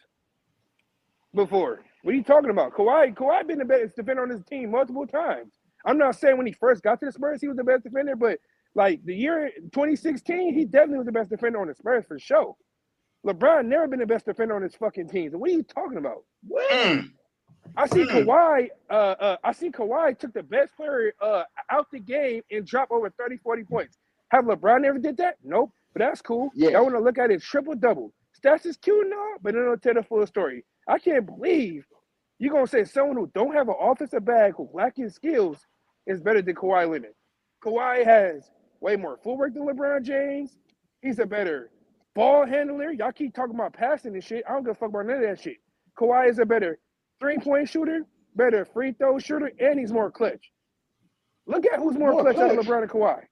Speaker 9: before. What are you talking about? Kawhi been the best defender on his team multiple times. I'm not saying when he first got to the Spurs he was the best defender, but like the year 2016, he definitely was the best defender on the Spurs for sure. LeBron never been the best defender on his fucking teams. What are you talking about? I see Kawhi. I see Kawhi took the best player out the game and dropped over 30, 40 points. Have LeBron ever did that? Nope. But that's cool.
Speaker 21: Yes.
Speaker 9: Y'all want to look at his triple-double. Stats is cute and all, but it don't tell the full story. I can't believe you're going to say someone who don't have an offensive bag, who lacking skills, is better than Kawhi Leonard. Kawhi has way more footwork than LeBron James. He's a better ball handler. Y'all keep talking about passing and shit. I don't give a fuck about none of that shit. Kawhi is a better three-point shooter, better free throw shooter, and he's more clutch. Look at who's more clutch out of LeBron and Kawhi.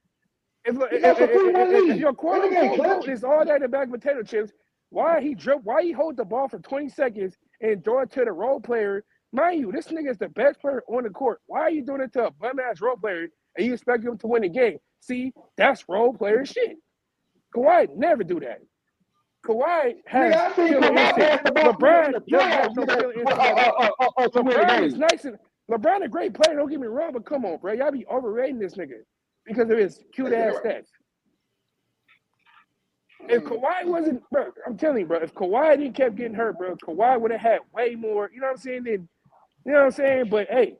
Speaker 9: If your quote-unquote is all that in the bag of potato chips, why he hold the ball for 20 seconds and throw it to the role player? Mind you, this nigga is the best player on the court. Why are you doing it to a bum-ass role player and you expect him to win the game? See, that's role player shit. Kawhi never do that. Kawhi has killer instinct. LeBron doesn't have no killer instinct. LeBron is nice and LeBron a great player, don't get me wrong, but come on, bro. Y'all be overrating this nigga because of his cute ass stats. If Kawhi wasn't, bro, I'm telling you, bro, if Kawhi didn't kept getting hurt, bro, Kawhi would have had way more, you know what I'm saying? You know what I'm saying? But hey,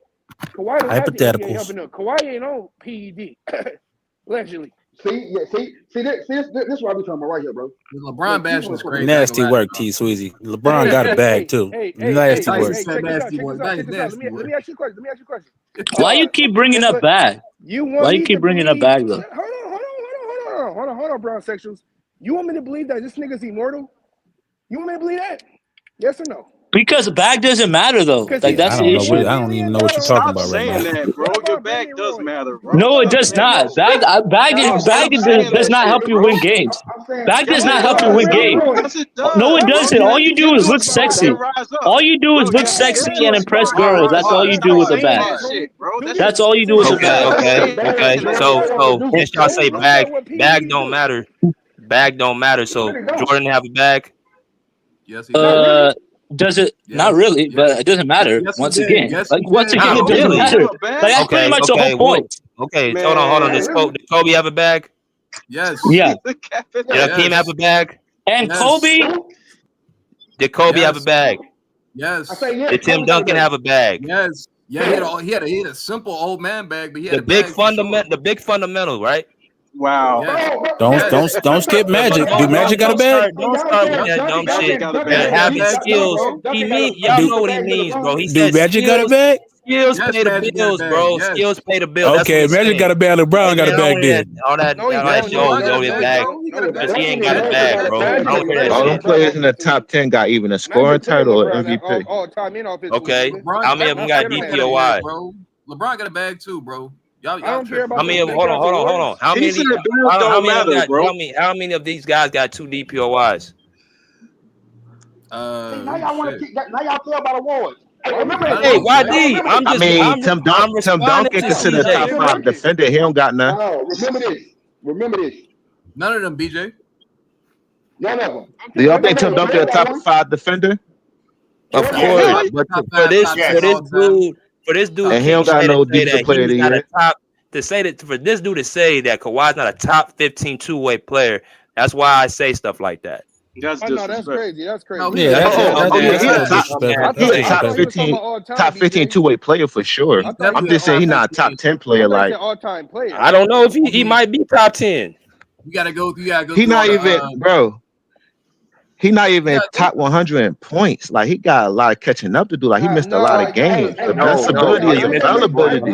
Speaker 9: Kawhi don't have the NBA helping him. Kawhi ain't on PED, allegedly.
Speaker 21: See, this is what I be talking about right here, bro.
Speaker 13: LeBron bashing is crazy.
Speaker 2: Nasty work, T Sweezy. LeBron got a bag too. Nasty work.
Speaker 9: Check this out. Let me ask you a question.
Speaker 14: Why you keep bringing up bag? Why you keep bringing up bag though?
Speaker 9: Hold on, brown sexuals. You want me to believe that this nigga's immortal? You want me to believe that? Yes or no?
Speaker 14: Because bag doesn't matter though. Like that's the issue.
Speaker 2: I don't even know what you're talking about right now.
Speaker 11: That, bro. Your bag does matter, bro.
Speaker 14: No, it does not. Bag does not help you win games. Bag does not help you win games. No, it doesn't. All you do is look sexy. All you do is look sexy and impress girls. That's all you do with a bag. That's all you do with a bag.
Speaker 8: Okay. So since y'all say bag don't matter. Bag don't matter. So Jordan have a bag?
Speaker 13: Yes,
Speaker 14: does it? Yeah. Not really, but it doesn't matter.
Speaker 13: Yes,
Speaker 14: once again, it doesn't
Speaker 8: really
Speaker 14: matter. Like that's pretty much the whole point.
Speaker 8: Okay, hold on. Did Kobe have a bag?
Speaker 13: Yes.
Speaker 14: Yeah.
Speaker 8: Did Hakeem have a bag?
Speaker 14: And Kobe?
Speaker 8: Did Kobe have a bag?
Speaker 13: Yes.
Speaker 8: Did Tim Duncan have a bag?
Speaker 13: Yes. Yeah, he had a simple old man bag, but he had
Speaker 8: the big fundamental, right?
Speaker 11: Wow.
Speaker 2: Yes. Don't skip Magic. Do Magic got a bag?
Speaker 8: Don't start with that dumb shit. Having skills. Y'all know what he means, bro. He
Speaker 2: said Magic got a bag?
Speaker 8: Skills pay the bills, bro. Yes. Skills pay the bills.
Speaker 2: Okay, Magic got a bag. LeBron got a bag then.
Speaker 8: All that show his bag. Because he ain't got a bag, bro. I don't hear that
Speaker 18: All
Speaker 8: shit.
Speaker 18: the players in the top 10 got even a scoring title or MVP.
Speaker 8: Okay. How many of them got DPOY?
Speaker 13: LeBron got a bag too, bro. Y'all
Speaker 9: I don't care about.
Speaker 8: Hold on. How many of these guys got 2 DPOYs?
Speaker 21: Now y'all care about awards. Hey,
Speaker 8: YD.
Speaker 18: Tim Duncan considered a top 5 defender. He don't got none.
Speaker 21: No, remember this.
Speaker 13: None of them, BJ.
Speaker 21: None of them.
Speaker 18: Do y'all think Tim Duncan a top 5 defender?
Speaker 8: Of course, but for this dude,
Speaker 18: and he don't got no defensive player of the year.
Speaker 8: For this dude to say that Kawhi's not a top 15 two-way player, that's why I say stuff like that.
Speaker 11: That's
Speaker 9: that's crazy. That's crazy.
Speaker 2: No, he's
Speaker 18: a top 15 two-way player for sure. I'm just saying he's not a top 10 player. Like
Speaker 9: all-time player.
Speaker 8: I don't know if he might be top 10.
Speaker 13: You gotta go.
Speaker 18: He's not even, bro. He's not even top 100 in points. Like he got a lot of catching up to do. Like he missed a lot of games. The best ability is availability.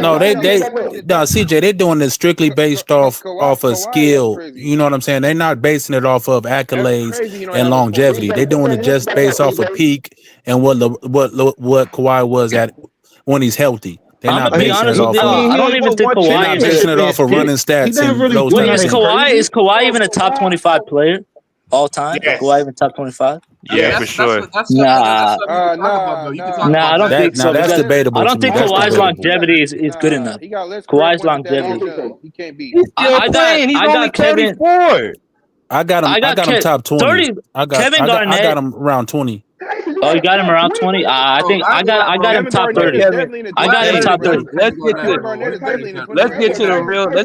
Speaker 2: No, CJ, they're doing this strictly based off of skill. You know what I'm saying? They're not basing it off of accolades and longevity. They're doing it just based off of peak and what Kawhi was at when he's healthy. They're
Speaker 14: I'm
Speaker 2: not
Speaker 14: gonna be
Speaker 2: basing it
Speaker 14: honest with
Speaker 2: off
Speaker 14: y'all.
Speaker 2: of.
Speaker 14: I don't even think
Speaker 2: They're
Speaker 14: Kawhi
Speaker 2: not
Speaker 14: is.
Speaker 2: basing it off of running stats and those
Speaker 14: Wait,
Speaker 2: type
Speaker 14: is
Speaker 2: of things.
Speaker 14: Kawhi even a top 25 player all time? Is
Speaker 17: Yes.
Speaker 14: Kawhi even top 25?
Speaker 8: Yeah, for sure.
Speaker 14: Nah, nah, I don't think so.
Speaker 2: That's
Speaker 14: Because
Speaker 2: debatable
Speaker 14: I
Speaker 2: to
Speaker 14: don't
Speaker 2: me.
Speaker 14: think
Speaker 2: That's
Speaker 14: Kawhi's
Speaker 2: debatable.
Speaker 14: longevity is good enough.
Speaker 9: He got less career
Speaker 14: Kawhi's
Speaker 9: points than
Speaker 14: longevity.
Speaker 9: He can't beat.
Speaker 8: He's still playing. He's
Speaker 14: I
Speaker 8: only
Speaker 14: got Kevin.
Speaker 8: 34.
Speaker 2: I got him top 20.
Speaker 14: 30. Kevin
Speaker 2: I
Speaker 14: Garnett.
Speaker 2: got him around 20.
Speaker 14: Oh, you got him around 20. I think I got him
Speaker 9: Kevin
Speaker 14: top
Speaker 9: Garnett
Speaker 14: 30.
Speaker 9: is definitely in the
Speaker 14: I got him
Speaker 9: 20
Speaker 14: top 30.
Speaker 8: Let's get to
Speaker 9: Kevin Garnett is definitely in the 20.
Speaker 8: let's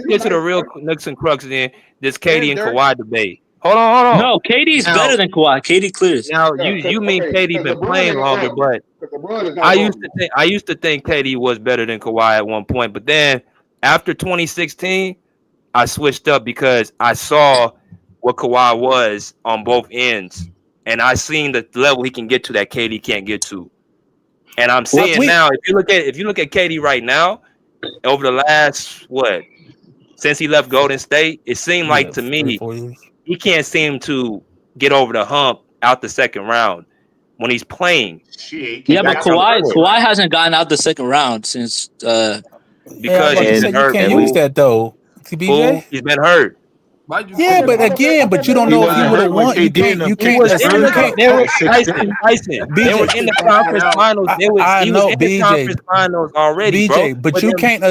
Speaker 8: get to the real nooks and crux then. This KD and
Speaker 9: Dirk.
Speaker 8: Kawhi debate. Hold on.
Speaker 14: No, KD's better than Kawhi. KD clears.
Speaker 8: Now you mean KD been playing longer, but I used to think KD was better than Kawhi at one point, but then after 2016, I switched up because I saw what Kawhi was on both ends, and I seen the level he can get to that KD can't get to. And I'm seeing now, if you look at KD right now, over the last since he left Golden State, it seemed like to me he can't seem to get over the hump out the second round when he's playing.
Speaker 14: Yeah, but Kawhi hasn't gotten out the second round since
Speaker 8: because he's been hurt.
Speaker 2: You can't use that though.
Speaker 8: BJ? He's been hurt.
Speaker 2: Yeah, but again, you don't know if he would have won. You can't.
Speaker 8: Tyson. They were in the conference finals. He was in the conference finals already,
Speaker 2: BJ,
Speaker 8: bro.
Speaker 2: but you can't.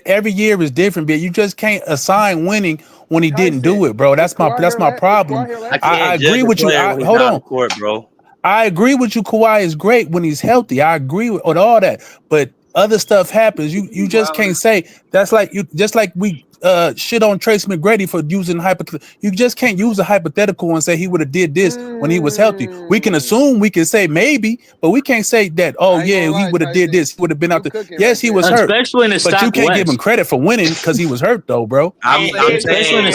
Speaker 2: Every year is different, but you just can't assign winning when he didn't do it, bro. That's my problem. I agree with you. Hold on,
Speaker 8: court, bro.
Speaker 2: I agree with you. Kawhi is great when he's healthy. I agree with all that, but other stuff happens. You just can't say that's like you. Just like we shit on Tracy McGrady for using hypothetical. You just can't use a hypothetical and say he would have did this when he was healthy. We can assume, we can say maybe, but we can't say that. Oh yeah, he would have did this. He would have been out there. Yes, he was hurt,
Speaker 14: especially in the
Speaker 2: but you can't give him credit for winning because he was hurt though, bro.
Speaker 8: I'm saying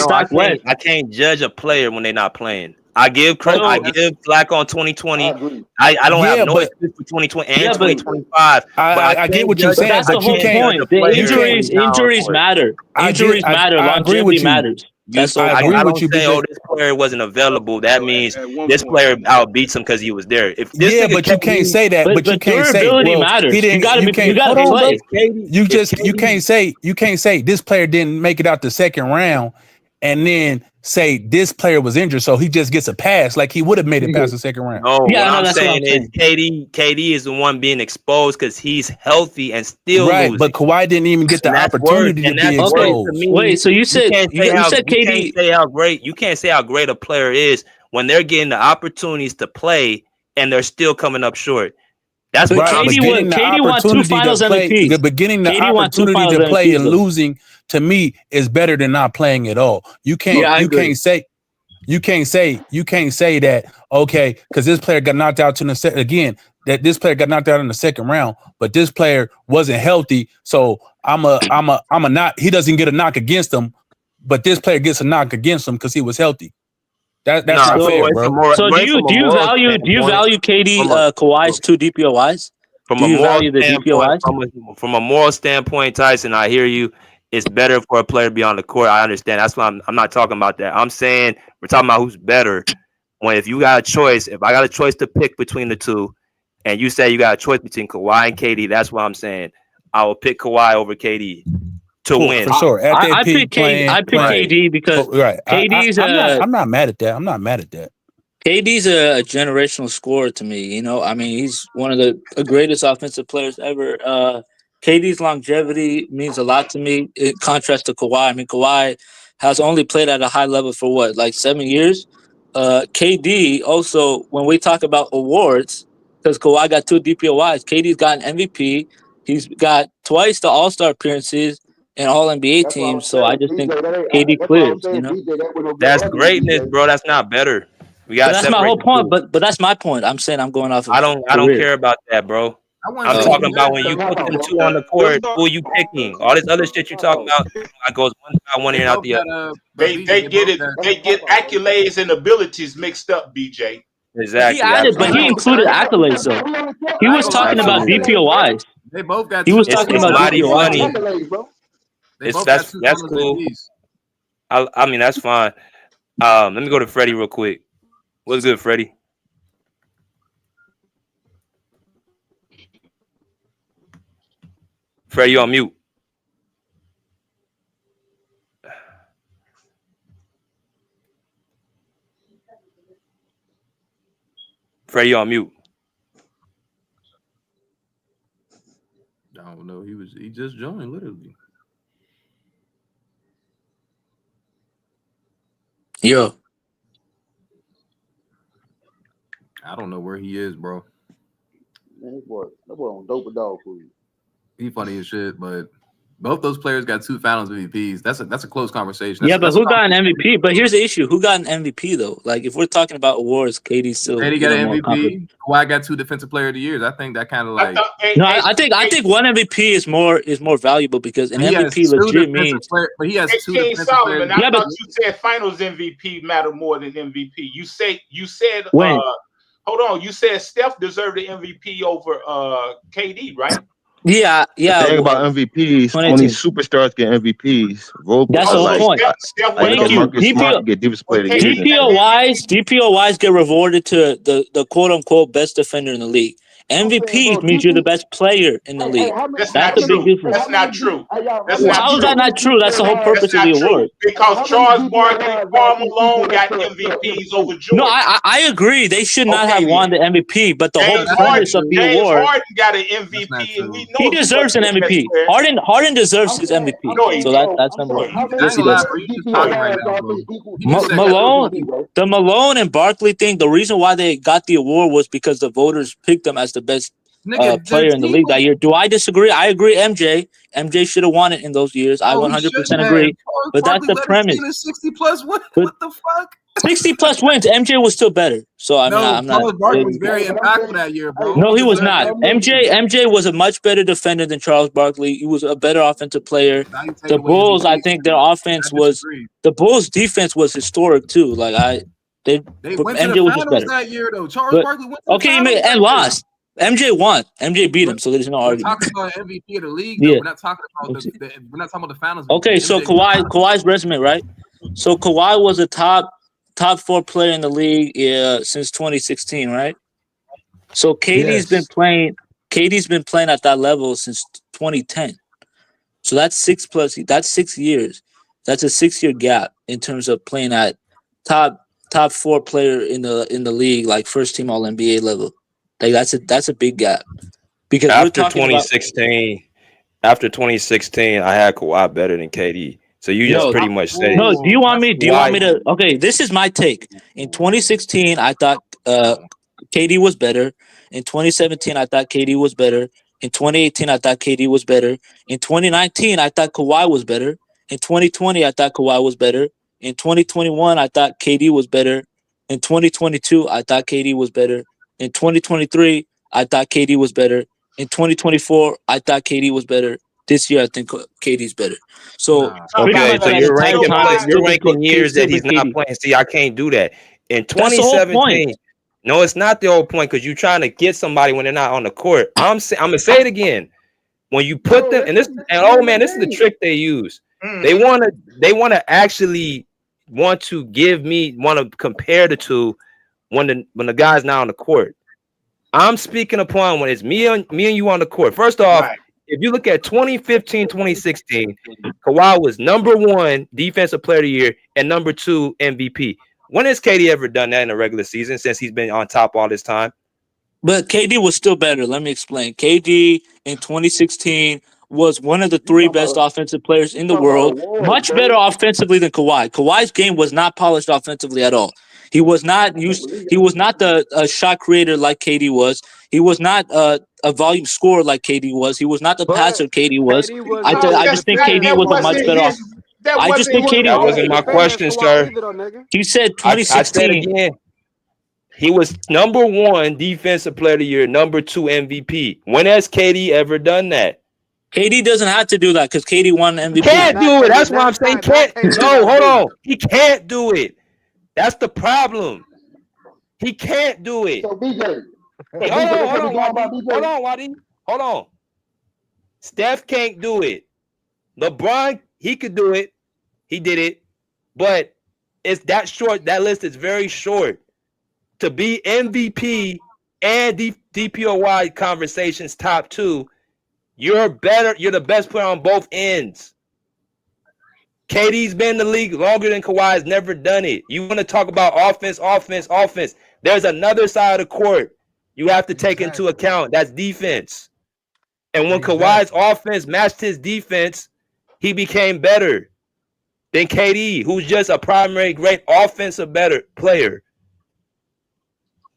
Speaker 8: I can't judge a player when they're not playing. I give credit. I give slack on 2020. I don't have no excuse for 2020 and 2025.
Speaker 2: I get what you're saying, but you can't.
Speaker 14: Injuries matter. Injuries matter. Longevity matters.
Speaker 8: I agree with you. Oh, this player wasn't available. That means this player outbeats him because he was there. If this
Speaker 2: but you can't say that. But you can't say
Speaker 14: matters.
Speaker 2: He didn't.
Speaker 14: You gotta play.
Speaker 2: You can't say this player didn't make it out the second round, and then say this player was injured, so he just gets a pass like he would have made it past the second round.
Speaker 8: No, what I'm saying is KD is the one being exposed because he's healthy and still losing.
Speaker 2: But Kawhi didn't even get the opportunity to be exposed.
Speaker 14: Wait, so you said KD?
Speaker 8: You can't say how great a player is when they're getting the opportunities to play and they're still coming up short. That's what
Speaker 14: KD won 2 finals MVPs.
Speaker 2: The beginning, the opportunity to play and losing to me is better than not playing at all. You can't say that, okay, because this player got knocked out that this player got knocked out in the second round, but this player wasn't healthy, so I'm a not. He doesn't get a knock against him, but this player gets a knock against him because he was healthy. That's not fair, bro.
Speaker 14: So do you value KD Kawhi's 2 DPOYs?
Speaker 8: From a moral standpoint, Tyson, I hear you. It's better for a player to be on the court. I understand. That's why I'm not talking about that. I'm saying we're talking about who's better. If you got a choice, if I got a choice to pick between the two, and you say you got a choice between Kawhi and KD, that's what I'm saying. I will pick Kawhi over KD to win.
Speaker 2: For sure.
Speaker 14: I pick KD because KD's
Speaker 2: I'm not mad at that.
Speaker 14: KD's a generational scorer to me. You know, I mean, he's one of the greatest offensive players ever. KD's longevity means a lot to me in contrast to Kawhi. I mean, Kawhi has only played at a high level for 7 years. KD also, when we talk about awards, because Kawhi got 2 DPOYs, KD's got an MVP. He's got twice the All-Star appearances and All-NBA teams. So I just think KD clears, you know?
Speaker 8: That's greatness, bro. That's not better.
Speaker 14: That's my whole point, but that's my point. I'm saying I'm going off of
Speaker 8: I don't care about that, bro. I'm talking about when you put them 2 on the court, who you picking? All this other shit you talking about, I goes one ear and out the other.
Speaker 17: They get accolades and abilities mixed up, BJ.
Speaker 8: Exactly.
Speaker 14: But he included accolades, though. He was talking about DPOYs.
Speaker 13: They both got.
Speaker 14: He was talking about
Speaker 8: DPOYs. That's cool. I mean, that's fine. Let me go to Freddie real quick. What's good, Freddie? Fred, you on mute. Fred, you on mute.
Speaker 13: I don't know. He just joined literally.
Speaker 14: Yo.
Speaker 13: I don't know where he is, bro.
Speaker 21: Man, that boy on dope dog food.
Speaker 13: He funny as shit, but both those players got 2 Finals MVPs. That's a close conversation.
Speaker 14: Yeah, but who got an MVP? But here's the issue: who got an MVP though? Like, if we're talking about awards, KD still.
Speaker 13: KD got an
Speaker 14: more confident.
Speaker 13: MVP. Kawhi got 2 Defensive Player of the Years. I think that kind of like.
Speaker 14: No, I think one MVP is more valuable because an
Speaker 13: He has
Speaker 14: MVP
Speaker 13: 2
Speaker 14: legit
Speaker 13: defensive
Speaker 14: means.
Speaker 13: but he has 2
Speaker 17: King
Speaker 13: defensive
Speaker 17: Solomon,
Speaker 13: players.
Speaker 17: I thought you said Finals MVP matter more than MVP. You said
Speaker 14: When?
Speaker 17: hold on, you said Steph deserved the MVP over KD, right?
Speaker 14: Yeah.
Speaker 18: The thing about MVPs, 20 superstars get MVPs. Role
Speaker 14: That's the
Speaker 18: players
Speaker 14: whole point.
Speaker 18: like Marcus Smart get Defensive Player of the Year.
Speaker 14: DPOYs get rewarded to the quote unquote best defender in the league. MVP means you're the best player in the league. That's the big difference.
Speaker 17: That's not true. That's
Speaker 14: How is that not true? That's the whole purpose of the award.
Speaker 17: Because Charles Barkley, Karl Malone got MVPs over Jordan.
Speaker 14: No, I agree. They should not have won the MVP, but the whole premise of the award.
Speaker 17: Harden got an MVP, and we know
Speaker 14: He deserves an MVP. Harden deserves his MVP. So that's number one. Yes, he does. The Malone and Barkley thing, the reason why they got the award was because the voters picked them as the best player in the league that year. Do I disagree? I agree. MJ should have won it in those years. I 100% agree. But that's the premise.
Speaker 13: 60+ wins. What the fuck?
Speaker 14: 60+ wins. MJ was still better. So I'm not.
Speaker 13: Charles Barkley was very impactful that year, bro.
Speaker 14: No, he was not. MJ was a much better defender than Charles Barkley. He was a better offensive player. The Bulls, I think their offense was. The Bulls' defense was historic too. Like
Speaker 13: they went to
Speaker 14: MJ
Speaker 13: the
Speaker 14: was just
Speaker 13: finals
Speaker 14: better.
Speaker 13: that year though. Charles Barkley went to the
Speaker 14: Okay,
Speaker 13: finals
Speaker 14: and lost. MJ won. MJ beat him, so there's no
Speaker 13: We're
Speaker 14: argument.
Speaker 13: talking about MVP of the league. Though.
Speaker 14: Yeah.
Speaker 13: We're not talking about we're not talking about the finals.
Speaker 14: Okay, so Kawhi's resume, right? So Kawhi was a top 4 player in the league since 2016, right? So KD's been playing at that level since 2010. So that's 6 years. That's a 6-year gap in terms of playing at top 4 player in the league, like first team All NBA level. Like that's a big gap. Because
Speaker 8: after 2016, I had Kawhi better than KD. So you just pretty much said it.
Speaker 14: No, do you want me to? Okay, this is my take. In 2016, I thought KD was better. In 2017, I thought KD was better. In 2018, I thought KD was better. In 2019, I thought Kawhi was better. In 2020, I thought Kawhi was better. In 2021, I thought KD was better. In 2022, I thought KD was better. In 2023, I thought KD was better. In 2024, I thought KD was better. This year, I think KD's better. So
Speaker 8: okay, so you're ranking years that he's not playing. See, I can't do that. In 2017, no, it's not the whole point because you're trying to get somebody when they're not on the court. I'm gonna say it again. When you put them, this is the trick they use. They want to actually want to compare the two when the guy's not on the court. I'm speaking upon when it's me and you on the court. First off, if you look at 2015, 2016, Kawhi was number 1 defensive player of the year and number 2 MVP. When has KD ever done that in a regular season since he's been on top all this time?
Speaker 14: But KD was still better. Let me explain. KD in 2016 was one of the 3 best offensive players in the world. Much better offensively than Kawhi. Kawhi's game was not polished offensively at all. He was not the shot creator like KD was. He was not a volume scorer like KD was. He was not the passer KD was. I just think KD was a much better. I just think KD.
Speaker 8: That wasn't my question, sir.
Speaker 14: He said 2016.
Speaker 8: I said again. He was number 1 defensive player of the year, number 2 MVP. When has KD ever done that?
Speaker 14: KD doesn't have to do that because KD won MVP.
Speaker 8: He can't do it. That's why I'm saying can't. No, hold on. He can't do it. That's the problem. He can't do it.
Speaker 21: So BJ,
Speaker 8: Hold on, Wadi. Hold on. Steph can't do it. LeBron, he could do it. He did it. But it's that short. That list is very short. To be MVP and DPOY conversations top 2,
Speaker 19: You're better. You're the best player on both ends. KD's been in the league longer than Kawhi has never done it. You want to talk about offense. There's another side of the court you have to take into account. That's defense. And when Kawhi's offense matched his defense, he became better than KD, who's just a primary great offensive better player.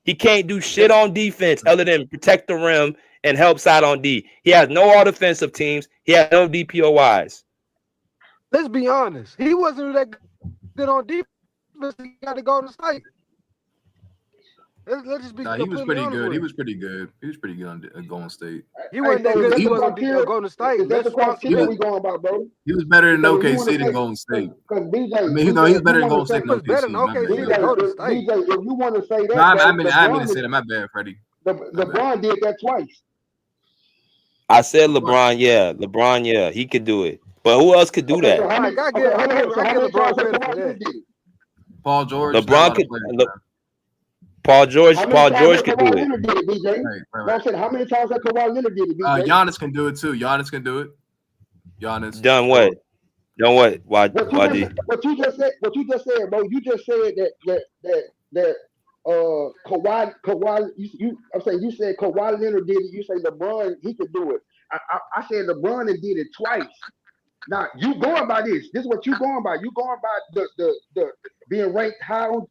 Speaker 19: He can't do shit on defense other than protect the rim and help side on D. He has no all defensive teams. He has no DPOYs.
Speaker 16: Let's be honest. He wasn't that good on defense. He got to Golden State. Let's just be.
Speaker 13: Nah, he was
Speaker 16: completely
Speaker 13: pretty
Speaker 16: honest
Speaker 13: good.
Speaker 16: with
Speaker 13: He
Speaker 16: him.
Speaker 13: was pretty good. He was pretty good on Golden State.
Speaker 16: He wasn't that good. He was on Golden State.
Speaker 21: Is that the criteria we going by, bro?
Speaker 13: He was better than
Speaker 21: So you
Speaker 13: OKC
Speaker 21: wanna
Speaker 13: than
Speaker 21: say-
Speaker 13: Golden State.
Speaker 21: Because BJ,
Speaker 13: I mean, he was better than Golden State
Speaker 21: say,
Speaker 13: than OKC. My bad.
Speaker 21: BJ, if you want to say that,
Speaker 13: No, I
Speaker 21: though,
Speaker 13: mean, I mean to say that. My bad, Freddie.
Speaker 21: LeBron did that twice.
Speaker 19: I said LeBron, yeah. LeBron, yeah. He could do it. But who else could do that?
Speaker 16: I get LeBron credit for that.
Speaker 13: Paul George.
Speaker 19: LeBron could. Paul George could do it.
Speaker 21: No, I said, how many times that Kawhi Leonard did it, BJ?
Speaker 13: Giannis can do it too. Giannis can do it. Giannis.
Speaker 19: Done what? Done what? Why?
Speaker 21: What you just said, bro. You just said that Kawhi. I'm saying you said Kawhi Leonard did it. You say LeBron, he could do it. I said LeBron did it twice. Now you going by this. This is what you going by. You going by the being ranked high on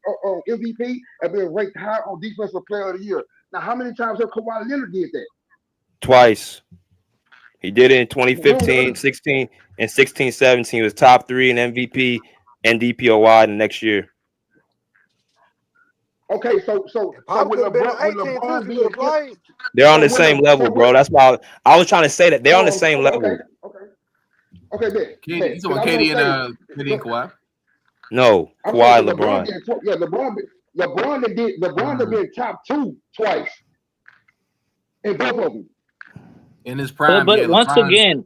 Speaker 21: MVP and being ranked high on Defensive Player of the Year. Now, how many times have Kawhi Leonard did that?
Speaker 19: Twice. He did it in 2015, 16, and 16, 17. He was top 3 in MVP and DPOY the next year.
Speaker 21: Okay, so with LeBron being
Speaker 19: They're on the same level, bro. That's why I was trying to say that they're on the same level.
Speaker 21: Okay, bet.
Speaker 13: You talking about KD and Kawhi?
Speaker 19: No, Kawhi, LeBron.
Speaker 21: Yeah, LeBron did been top 2 twice. In both of them.
Speaker 13: In his prime.
Speaker 14: But once again,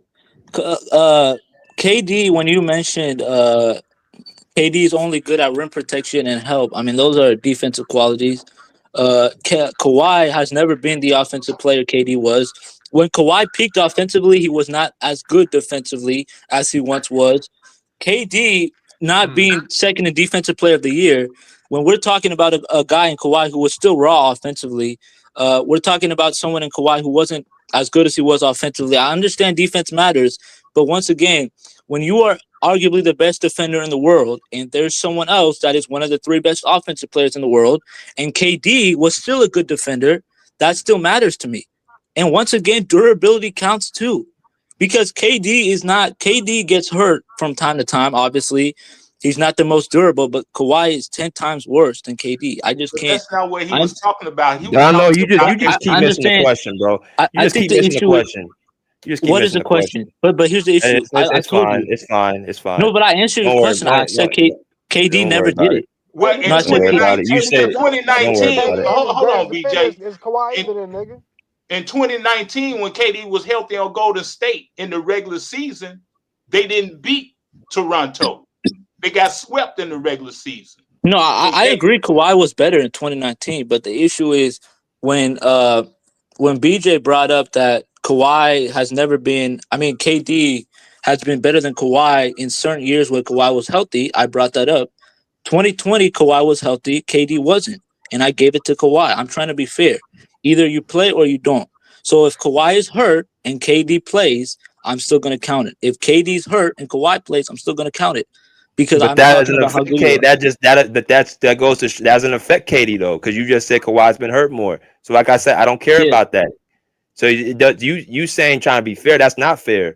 Speaker 14: KD, when you mentioned KD is only good at rim protection and help, I mean, those are defensive qualities. Kawhi has never been the offensive player KD was. When Kawhi peaked offensively, he was not as good defensively as he once was. KD not being second in defensive player of the year, when we're talking about a guy in Kawhi who was still raw offensively, we're talking about someone in Kawhi who wasn't as good as he was offensively. I understand defense matters, but once again, when you are arguably the best defender in the world, and there's someone else that is one of the 3 best offensive players in the world, and KD was still a good defender, that still matters to me. And once again, durability counts too. Because KD gets hurt from time to time, obviously. He's not the most durable, but Kawhi is 10 times worse than KD. I just can't.
Speaker 17: That's not what he was talking about. He was
Speaker 19: I know
Speaker 17: talking
Speaker 19: you
Speaker 17: about-
Speaker 19: just keep missing the question, bro. You just keep missing the question. You just keep
Speaker 14: What is
Speaker 19: missing
Speaker 14: the question? But here's the issue.
Speaker 19: It's fine. It's fine. It's fine.
Speaker 14: No, but I answered your question. I said KD never did it.
Speaker 17: Well, in
Speaker 14: No, I said
Speaker 17: 2019,
Speaker 19: You said-
Speaker 17: 2019
Speaker 19: don't worry about it.
Speaker 17: hold on, BJ.
Speaker 16: It's Kawhi in there, nigga.
Speaker 17: In 2019, when KD was healthy on Golden State in the regular season, they didn't beat Toronto. They got swept in the regular season.
Speaker 14: No, I agree. Kawhi was better in 2019, but the issue is when BJ brought up that Kawhi has never been. I mean, KD has been better than Kawhi in certain years where Kawhi was healthy. I brought that up. 2020, Kawhi was healthy. KD wasn't, and I gave it to Kawhi. I'm trying to be fair. Either you play or you don't. So if Kawhi is hurt and KD plays, I'm still going to count it. If KD's hurt and Kawhi plays, I'm still going to count it. Because
Speaker 19: But
Speaker 14: I'm
Speaker 19: that
Speaker 14: talking
Speaker 19: doesn't
Speaker 14: about how
Speaker 19: affect
Speaker 14: good you are.
Speaker 19: that goes to that doesn't affect KD though, because you just said Kawhi's been hurt more. So like I said, I don't care about that. So you saying trying to be fair, that's not fair,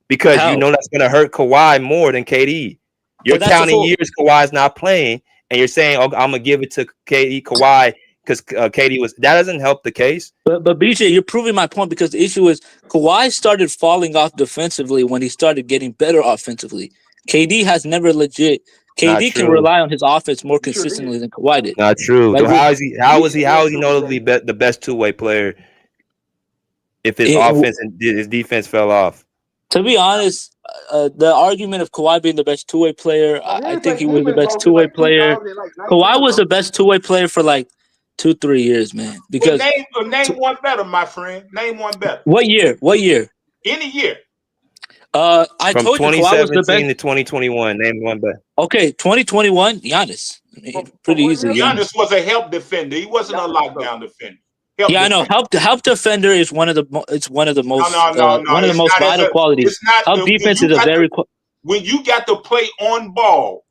Speaker 19: because you know that's gonna hurt Kawhi more than KD. You're counting years Kawhi's not playing, and you're saying, "Oh, I'm gonna give it to Kawhi because KD was." That doesn't help the case.
Speaker 14: But BJ, you're proving my point, because the issue is Kawhi started falling off defensively when he started getting better offensively. KD has never legit. KD can rely on his offense more consistently than Kawhi did.
Speaker 19: Not true.
Speaker 14: Like,
Speaker 19: How is he notably the best two-way player if his offense and his defense fell off?
Speaker 14: To be honest, the argument of Kawhi being the best two-way player, I think he was the best two-way player. Kawhi was the best two-way player for like 2-3 years, man. Because
Speaker 17: name one better, my friend. Name one better.
Speaker 14: What year?
Speaker 17: Any year.
Speaker 14: I
Speaker 19: From
Speaker 14: told you Kawhi was the
Speaker 19: 2017
Speaker 14: best.
Speaker 19: to 2021, name one best.
Speaker 14: Okay, 2021, Giannis. Pretty easily.
Speaker 17: Giannis was a help defender. He wasn't a lockdown defender.
Speaker 14: Yeah, I know. Help defender is one of the it's one of the most
Speaker 17: No.
Speaker 14: one of the
Speaker 17: It's
Speaker 14: most
Speaker 17: not as
Speaker 14: vital
Speaker 17: a.
Speaker 14: qualities.
Speaker 17: It's not
Speaker 14: Help defense is a very
Speaker 17: when you got to play on ball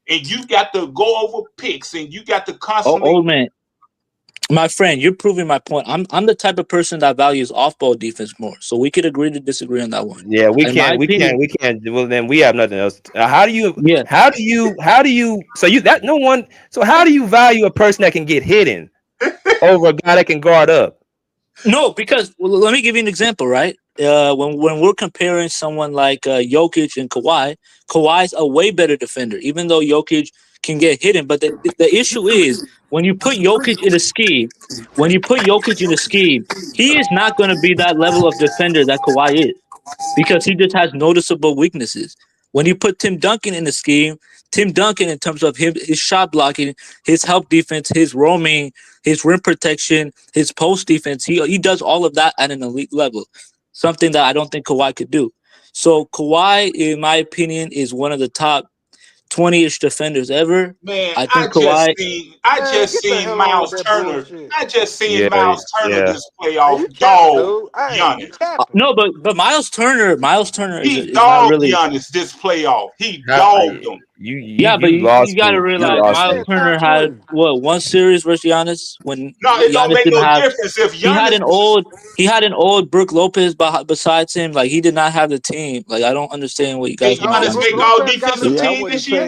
Speaker 17: and you got to go over picks and you got to constantly.
Speaker 14: old man. My friend, you're proving my point. I'm the type of person that values off-ball defense more. So we could agree to disagree on that one.
Speaker 19: Yeah, we
Speaker 14: In my
Speaker 19: can't.
Speaker 14: opinion,
Speaker 19: Well, then we have nothing else. How do you?
Speaker 14: Yeah.
Speaker 19: How do you? So you that no one. So how do you value a person that can get hidden over a guy that can guard up?
Speaker 14: No, because let me give you an example, right? When we're comparing someone like Jokic and Kawhi, Kawhi's a way better defender, even though Jokic can get hidden. But the issue is when you put Jokic in a scheme, he is not going to be that level of defender that Kawhi is because he just has noticeable weaknesses. When you put Tim Duncan in the scheme, Tim Duncan, in terms of his shot blocking, his help defense, his roaming, his rim protection, his post defense, he does all of that at an elite level, something that I don't think Kawhi could do. So Kawhi, in my opinion, is one of the top 20-ish defenders ever.
Speaker 17: Man,
Speaker 14: I think Kawhi.
Speaker 17: I just seen Miles Turner. I just seen
Speaker 19: Yeah,
Speaker 17: Miles Turner
Speaker 19: yeah.
Speaker 17: this playoff dog Giannis.
Speaker 14: No, but Miles Turner
Speaker 17: He
Speaker 14: is not
Speaker 17: dogged
Speaker 14: really.
Speaker 17: Giannis this playoff. He dogged him.
Speaker 14: Yeah, but you got to realize Miles Turner had one series versus Giannis when
Speaker 17: No, it don't
Speaker 14: Giannis
Speaker 17: make
Speaker 14: didn't
Speaker 17: no
Speaker 14: have.
Speaker 17: difference if
Speaker 14: He had
Speaker 17: Giannis.
Speaker 14: an old Brook Lopez besides him. Like he did not have the team. Like I don't understand what you guys.
Speaker 17: Did Giannis make all defensive team this year?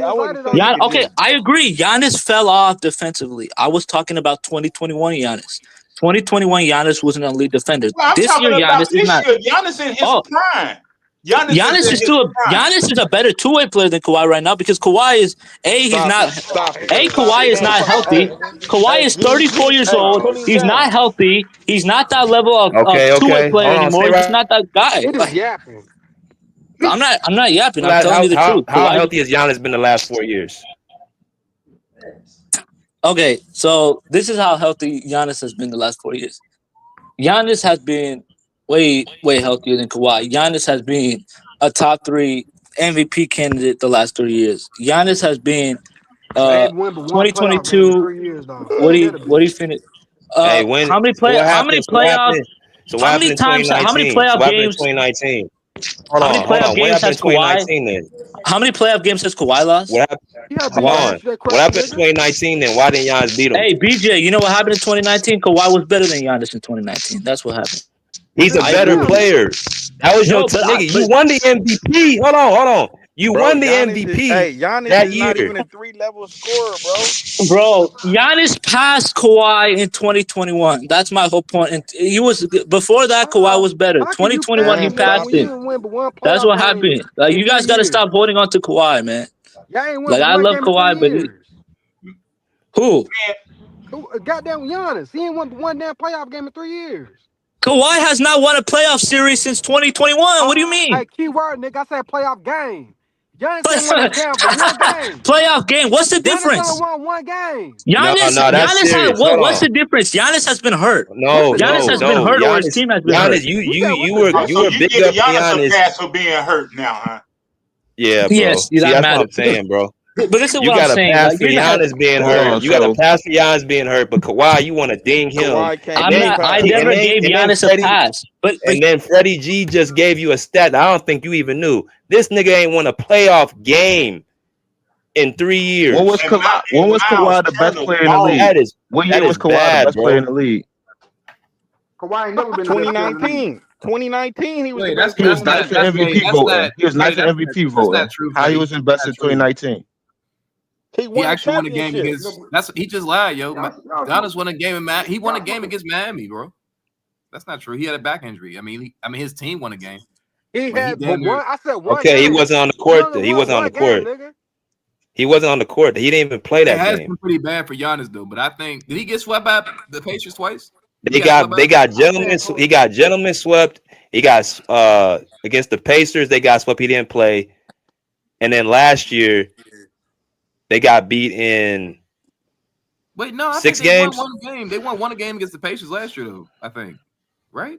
Speaker 14: Yeah, okay, I agree. Giannis fell off defensively. I was talking about 2021 Giannis. 2021 Giannis was an elite defender.
Speaker 17: Well, I'm
Speaker 14: This
Speaker 17: talking
Speaker 14: year
Speaker 17: about
Speaker 14: Giannis is
Speaker 17: this
Speaker 14: not.
Speaker 17: year. Giannis in his prime.
Speaker 14: Giannis
Speaker 17: in
Speaker 14: is
Speaker 17: his
Speaker 14: still
Speaker 17: prime.
Speaker 14: Giannis is a better two-way player than Kawhi right now because Kawhi is Kawhi is not healthy. Kawhi is 34 years old. He's not healthy. He's not that level of two-way player
Speaker 19: Hold on,
Speaker 14: anymore.
Speaker 19: stay
Speaker 14: He's just
Speaker 19: right.
Speaker 14: not that guy.
Speaker 16: It is yapping.
Speaker 14: I'm not yapping. I'm telling you the truth.
Speaker 19: How
Speaker 14: Kawhi,
Speaker 19: healthy has Giannis been the last 4 years?
Speaker 14: okay, so this is how healthy Giannis has been the last 4 years. Giannis has been way healthier than Kawhi. Giannis has been a top 3 MVP candidate the last 3 years. Giannis has been
Speaker 16: They ain't won but one playoff game in
Speaker 14: 2022.
Speaker 16: 3 years though.
Speaker 14: What
Speaker 16: That'll be
Speaker 14: he finished?
Speaker 19: Hey, when
Speaker 14: How many
Speaker 19: so what
Speaker 14: How many
Speaker 19: happened? So what
Speaker 14: playoff?
Speaker 19: happened? So what
Speaker 14: How
Speaker 19: happened
Speaker 14: many
Speaker 19: in
Speaker 14: times? How many
Speaker 19: 2019? So
Speaker 14: playoff
Speaker 19: what happened in
Speaker 14: games?
Speaker 19: 2019?
Speaker 14: How many
Speaker 19: Hold
Speaker 14: playoff
Speaker 19: on. What
Speaker 14: games
Speaker 19: happened
Speaker 14: has
Speaker 19: in
Speaker 14: Kawhi?
Speaker 19: 2019 then?
Speaker 14: How many playoff games has Kawhi lost?
Speaker 19: What happened?
Speaker 16: Yeah,
Speaker 19: Hold
Speaker 16: BJ,
Speaker 19: on.
Speaker 16: answer that
Speaker 19: What happened in
Speaker 16: question,
Speaker 19: 2019 then? Why didn't Giannis beat him?
Speaker 14: Hey, BJ, you know what happened in 2019? Kawhi was better than Giannis in 2019. That's what happened.
Speaker 19: He's a
Speaker 14: I
Speaker 19: better
Speaker 14: agree.
Speaker 19: player. That was your
Speaker 14: No, but
Speaker 19: nigga. You won the MVP. Hold on. You
Speaker 15: Bro,
Speaker 19: won the
Speaker 15: Giannis
Speaker 19: MVP
Speaker 15: Giannis
Speaker 19: that
Speaker 15: is not
Speaker 19: year.
Speaker 15: even a 3-level scorer, bro.
Speaker 14: Bro, Giannis passed Kawhi in 2021. That's my whole point. And he was before that. Kawhi was better.
Speaker 16: How can you
Speaker 14: 2021, he
Speaker 15: Man,
Speaker 16: claim that
Speaker 14: passed
Speaker 15: stop
Speaker 16: when you
Speaker 14: him.
Speaker 15: it.
Speaker 16: didn't win but one
Speaker 14: That's
Speaker 16: playoff
Speaker 14: what
Speaker 16: game
Speaker 14: happened. Like
Speaker 16: in
Speaker 14: you
Speaker 16: 3
Speaker 14: guys got to
Speaker 16: years?
Speaker 14: stop holding on to Kawhi, man.
Speaker 16: Y'all ain't won
Speaker 14: Like
Speaker 16: but
Speaker 14: I
Speaker 16: one
Speaker 14: love
Speaker 16: game in 3
Speaker 14: Kawhi, but
Speaker 16: years.
Speaker 14: who?
Speaker 16: Goddamn Giannis. He ain't won but one damn playoff game in 3 years.
Speaker 14: Kawhi has not won a playoff series since 2021. What do you mean?
Speaker 16: Hey, key word, nigga. I said playoff game. Giannis ain't won a damn but one game.
Speaker 14: Playoff game. What's the
Speaker 16: Giannis
Speaker 14: difference?
Speaker 16: only won one game.
Speaker 14: Giannis
Speaker 19: that's serious. Hold
Speaker 14: what's the
Speaker 19: on.
Speaker 14: difference? Giannis has been hurt.
Speaker 19: No.
Speaker 14: Giannis has been hurt, or his
Speaker 19: Giannis,
Speaker 14: team has been hurt.
Speaker 19: you
Speaker 17: So
Speaker 19: were
Speaker 17: you
Speaker 19: big
Speaker 17: give
Speaker 19: up
Speaker 17: Giannis a
Speaker 19: Giannis.
Speaker 17: pass for being hurt now, huh?
Speaker 19: Yeah, bro.
Speaker 14: Yes,
Speaker 19: See,
Speaker 14: that
Speaker 19: that's what
Speaker 14: matters.
Speaker 19: I'm saying, bro.
Speaker 14: But this is
Speaker 19: You
Speaker 14: what I'm
Speaker 19: got a
Speaker 14: saying.
Speaker 19: pass
Speaker 14: Like
Speaker 19: for
Speaker 14: you're not.
Speaker 19: Giannis being
Speaker 15: Hold
Speaker 19: hurt.
Speaker 15: on,
Speaker 19: You got a
Speaker 15: so
Speaker 19: pass for Giannis being hurt, but Kawhi, you want to ding him.
Speaker 15: Kawhi can't
Speaker 14: I'm
Speaker 15: get
Speaker 14: not. I
Speaker 15: past.
Speaker 14: never gave Giannis a pass. But
Speaker 19: And then Freddie G just gave you a stat that I don't think you even knew. This nigga ain't won a playoff game in 3 years.
Speaker 15: When was Kawhi the best player in the league? What year was Kawhi the best player in the league?
Speaker 21: Kawhi ain't never been the best player in the league.
Speaker 15: 2019, he was the
Speaker 13: Wait,
Speaker 15: best. He was ninth in MVP voting. He was ninth in MVP voting.
Speaker 13: not true,
Speaker 15: How he
Speaker 13: Freddie.
Speaker 15: was in best in 2019? He
Speaker 13: He
Speaker 15: won a
Speaker 13: actually won a game
Speaker 15: championship.
Speaker 13: against. He just lied, yo.
Speaker 21: Y'all-
Speaker 13: Giannis won a game in Miami. He won a game against Miami, bro. That's not true. He had a back injury. I mean, his team won a game.
Speaker 16: He
Speaker 13: But
Speaker 16: had
Speaker 13: damn
Speaker 16: but
Speaker 13: near-
Speaker 16: one. I said one
Speaker 19: Okay, he
Speaker 16: game.
Speaker 19: wasn't on the
Speaker 16: He
Speaker 19: court.
Speaker 16: only
Speaker 19: He
Speaker 16: won
Speaker 19: wasn't on the
Speaker 16: one game,
Speaker 19: court.
Speaker 16: nigga.
Speaker 19: He wasn't on the court. He didn't even play
Speaker 13: It
Speaker 19: that
Speaker 13: has
Speaker 19: game.
Speaker 13: been pretty bad for Giannis though. But I think did he get swept by the Pacers twice?
Speaker 19: They got gentlemen. He got gentlemen swept. He got against the Pacers. They got swept. He didn't play. And then last year, they got beat in.
Speaker 13: Wait, no, I
Speaker 19: 6
Speaker 13: think they
Speaker 19: games.
Speaker 13: won one game. They won one game against the Pacers last year, though. I think, right?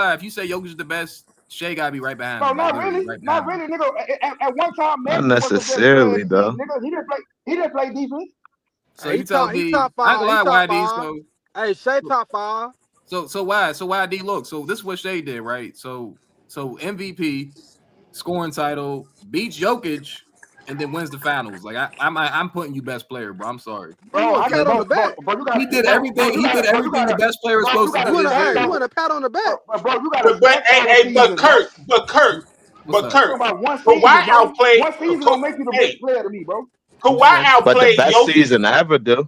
Speaker 13: lie. If you say Jokic is the best, Shea gotta be right behind
Speaker 21: No,
Speaker 13: him. Like,
Speaker 21: not really,
Speaker 13: right
Speaker 21: not
Speaker 13: behind
Speaker 21: really, nigga. At one time,
Speaker 18: Not
Speaker 21: Magic was the best player
Speaker 18: necessarily
Speaker 21: in the league,
Speaker 18: though.
Speaker 21: nigga. He didn't play defense.
Speaker 13: So
Speaker 16: Hey,
Speaker 13: you tell
Speaker 16: he
Speaker 13: me,
Speaker 16: top
Speaker 13: I ain't
Speaker 16: five.
Speaker 13: gonna
Speaker 16: He
Speaker 13: lie,
Speaker 16: top
Speaker 13: YD.
Speaker 16: 5. Hey, Shea top 5.
Speaker 13: So why D look? So this is what Shea did, right? So MVP, scoring title, beats Jokic, and then wins the finals. Like I'm putting you best player, bro. I'm sorry.
Speaker 16: You want a pat on the back?
Speaker 21: Bro, you got,
Speaker 13: He did
Speaker 21: bro,
Speaker 13: everything. He did everything the best player is
Speaker 21: bro, you
Speaker 13: supposed to
Speaker 21: got
Speaker 13: do
Speaker 21: to
Speaker 13: his
Speaker 21: stack
Speaker 13: year.
Speaker 16: You
Speaker 21: over.
Speaker 16: want a pat on the back?
Speaker 21: Bro, you got to
Speaker 17: But
Speaker 21: stack over seasons, bro.
Speaker 13: What's up?
Speaker 21: I'm talking about one
Speaker 17: Kawhi
Speaker 21: season, bro.
Speaker 17: outplayed.
Speaker 21: One season don't make you the best player to me, bro.
Speaker 17: Kawhi
Speaker 18: But the
Speaker 17: outplayed
Speaker 18: best
Speaker 17: Jokic.
Speaker 18: season ever, do.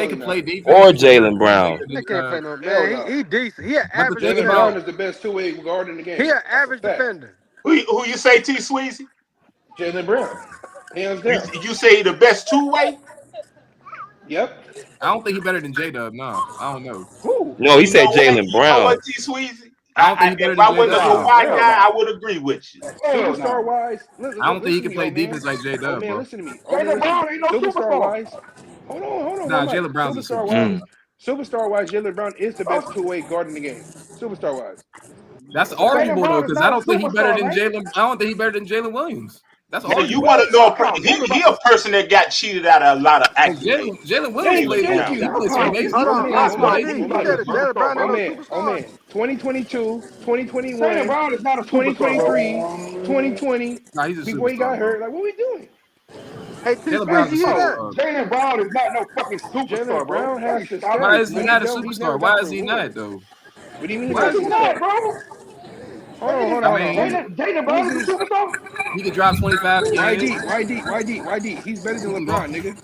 Speaker 13: Shea can play defense.
Speaker 8: Or
Speaker 13: He's a better
Speaker 8: Jaylen Brown.
Speaker 13: playmaker
Speaker 16: They
Speaker 13: than,
Speaker 16: can't play no
Speaker 9: Hell
Speaker 16: man.
Speaker 9: no.
Speaker 16: He decent. He an
Speaker 13: but the
Speaker 16: average
Speaker 13: thing
Speaker 9: Jaylen
Speaker 16: defender.
Speaker 9: Brown
Speaker 13: about
Speaker 9: is the best two-way guard in the game.
Speaker 16: He an
Speaker 9: That's a
Speaker 16: average
Speaker 9: fact.
Speaker 16: defender.
Speaker 17: Who you say, T. Sweezy?
Speaker 9: Jaylen Brown, hands down.
Speaker 17: You say the best two-way?
Speaker 9: Yep.
Speaker 13: I don't think he's better than J-Dub. No, I don't know.
Speaker 9: Who?
Speaker 8: No, he
Speaker 17: You know
Speaker 8: said
Speaker 17: what?
Speaker 8: Jaylen
Speaker 17: You know what,
Speaker 8: Brown.
Speaker 17: T. Sweezy?
Speaker 13: I don't think he's better
Speaker 17: If
Speaker 13: than
Speaker 17: I wasn't a
Speaker 13: J-Dub.
Speaker 17: Kawhi
Speaker 9: Hell
Speaker 17: guy, I
Speaker 9: no.
Speaker 17: would agree with you.
Speaker 9: Superstar
Speaker 21: no.
Speaker 9: wise,
Speaker 13: I don't think he
Speaker 9: listen
Speaker 13: can
Speaker 9: to me,
Speaker 13: play
Speaker 9: oh man.
Speaker 13: defense like
Speaker 9: Oh
Speaker 13: J-Dub,
Speaker 9: man,
Speaker 13: bro.
Speaker 9: listen to me. Oh man,
Speaker 21: Jaylen
Speaker 9: listen.
Speaker 21: Brown ain't no
Speaker 9: Superstar
Speaker 21: superstar.
Speaker 9: wise, hold on,
Speaker 13: Nah,
Speaker 9: one mic.
Speaker 13: Jaylen Brown's a
Speaker 9: Superstar
Speaker 13: superstar.
Speaker 9: wise, superstar wise, Jaylen Brown is the best two-way guard in the game. Superstar wise,
Speaker 13: That's
Speaker 9: that's a fact.
Speaker 13: arguable
Speaker 21: Jaylen
Speaker 13: though,
Speaker 21: Brown is
Speaker 13: because I
Speaker 21: not a
Speaker 13: don't think he's better
Speaker 21: superstar,
Speaker 13: than
Speaker 21: man.
Speaker 13: Jalen. I don't think he's better than Jalen Williams. That's
Speaker 17: So you
Speaker 13: arguable.
Speaker 17: want to know?
Speaker 21: Come on,
Speaker 17: He a person that got cheated out of a lot of
Speaker 13: Because
Speaker 17: accolades.
Speaker 13: Jalen Williams
Speaker 17: Jaylen
Speaker 13: played.
Speaker 9: Thank
Speaker 17: Brown.
Speaker 13: He
Speaker 9: you.
Speaker 13: plays for
Speaker 9: Thank you.
Speaker 13: Mason.
Speaker 16: Hold
Speaker 9: Oh
Speaker 16: on,
Speaker 9: man,
Speaker 16: Boss
Speaker 9: oh
Speaker 16: Boss
Speaker 9: man,
Speaker 16: D.
Speaker 9: oh
Speaker 16: You
Speaker 9: man,
Speaker 16: said that Jalen Brown ain't
Speaker 9: oh
Speaker 16: no
Speaker 9: man, oh
Speaker 16: superstar.
Speaker 9: man. 2022, 2021,
Speaker 21: Jaylen Brown is not a superstar,
Speaker 9: 2023,
Speaker 21: bro.
Speaker 9: 2020,
Speaker 13: Nah, he's a
Speaker 9: before he
Speaker 13: superstar,
Speaker 9: got
Speaker 13: bro.
Speaker 9: hurt. Like, what we doing?
Speaker 16: Hey, T
Speaker 13: Jalen
Speaker 16: Sweezy,
Speaker 13: Brown's a
Speaker 16: you hear
Speaker 21: Bro,
Speaker 16: that?
Speaker 13: superstar.
Speaker 21: Jaylen Brown is not no fucking superstar,
Speaker 9: Jalen
Speaker 21: bro.
Speaker 9: Brown
Speaker 21: Let
Speaker 9: has
Speaker 21: me
Speaker 9: to
Speaker 21: stop
Speaker 13: Why
Speaker 9: start,
Speaker 21: this,
Speaker 13: is he
Speaker 9: but
Speaker 13: not
Speaker 21: man.
Speaker 13: a
Speaker 9: he's never
Speaker 13: superstar?
Speaker 9: got
Speaker 13: Why
Speaker 9: the
Speaker 13: is he not
Speaker 9: award.
Speaker 13: though?
Speaker 9: What do you mean he's
Speaker 13: Why
Speaker 9: not
Speaker 21: Because
Speaker 9: a
Speaker 13: is
Speaker 21: he's
Speaker 13: he not?
Speaker 21: not,
Speaker 9: superstar?
Speaker 21: bro.
Speaker 9: Hold
Speaker 21: That
Speaker 9: on,
Speaker 21: nigga,
Speaker 9: hold
Speaker 13: I
Speaker 9: on, hold on, hold
Speaker 13: mean,
Speaker 9: on.
Speaker 21: Jaylen
Speaker 9: He's
Speaker 21: Brown is a
Speaker 9: his
Speaker 21: superstar.
Speaker 13: he could drop 25 a game.
Speaker 9: YD. He's better than
Speaker 13: He can go.
Speaker 9: LeBron, nigga.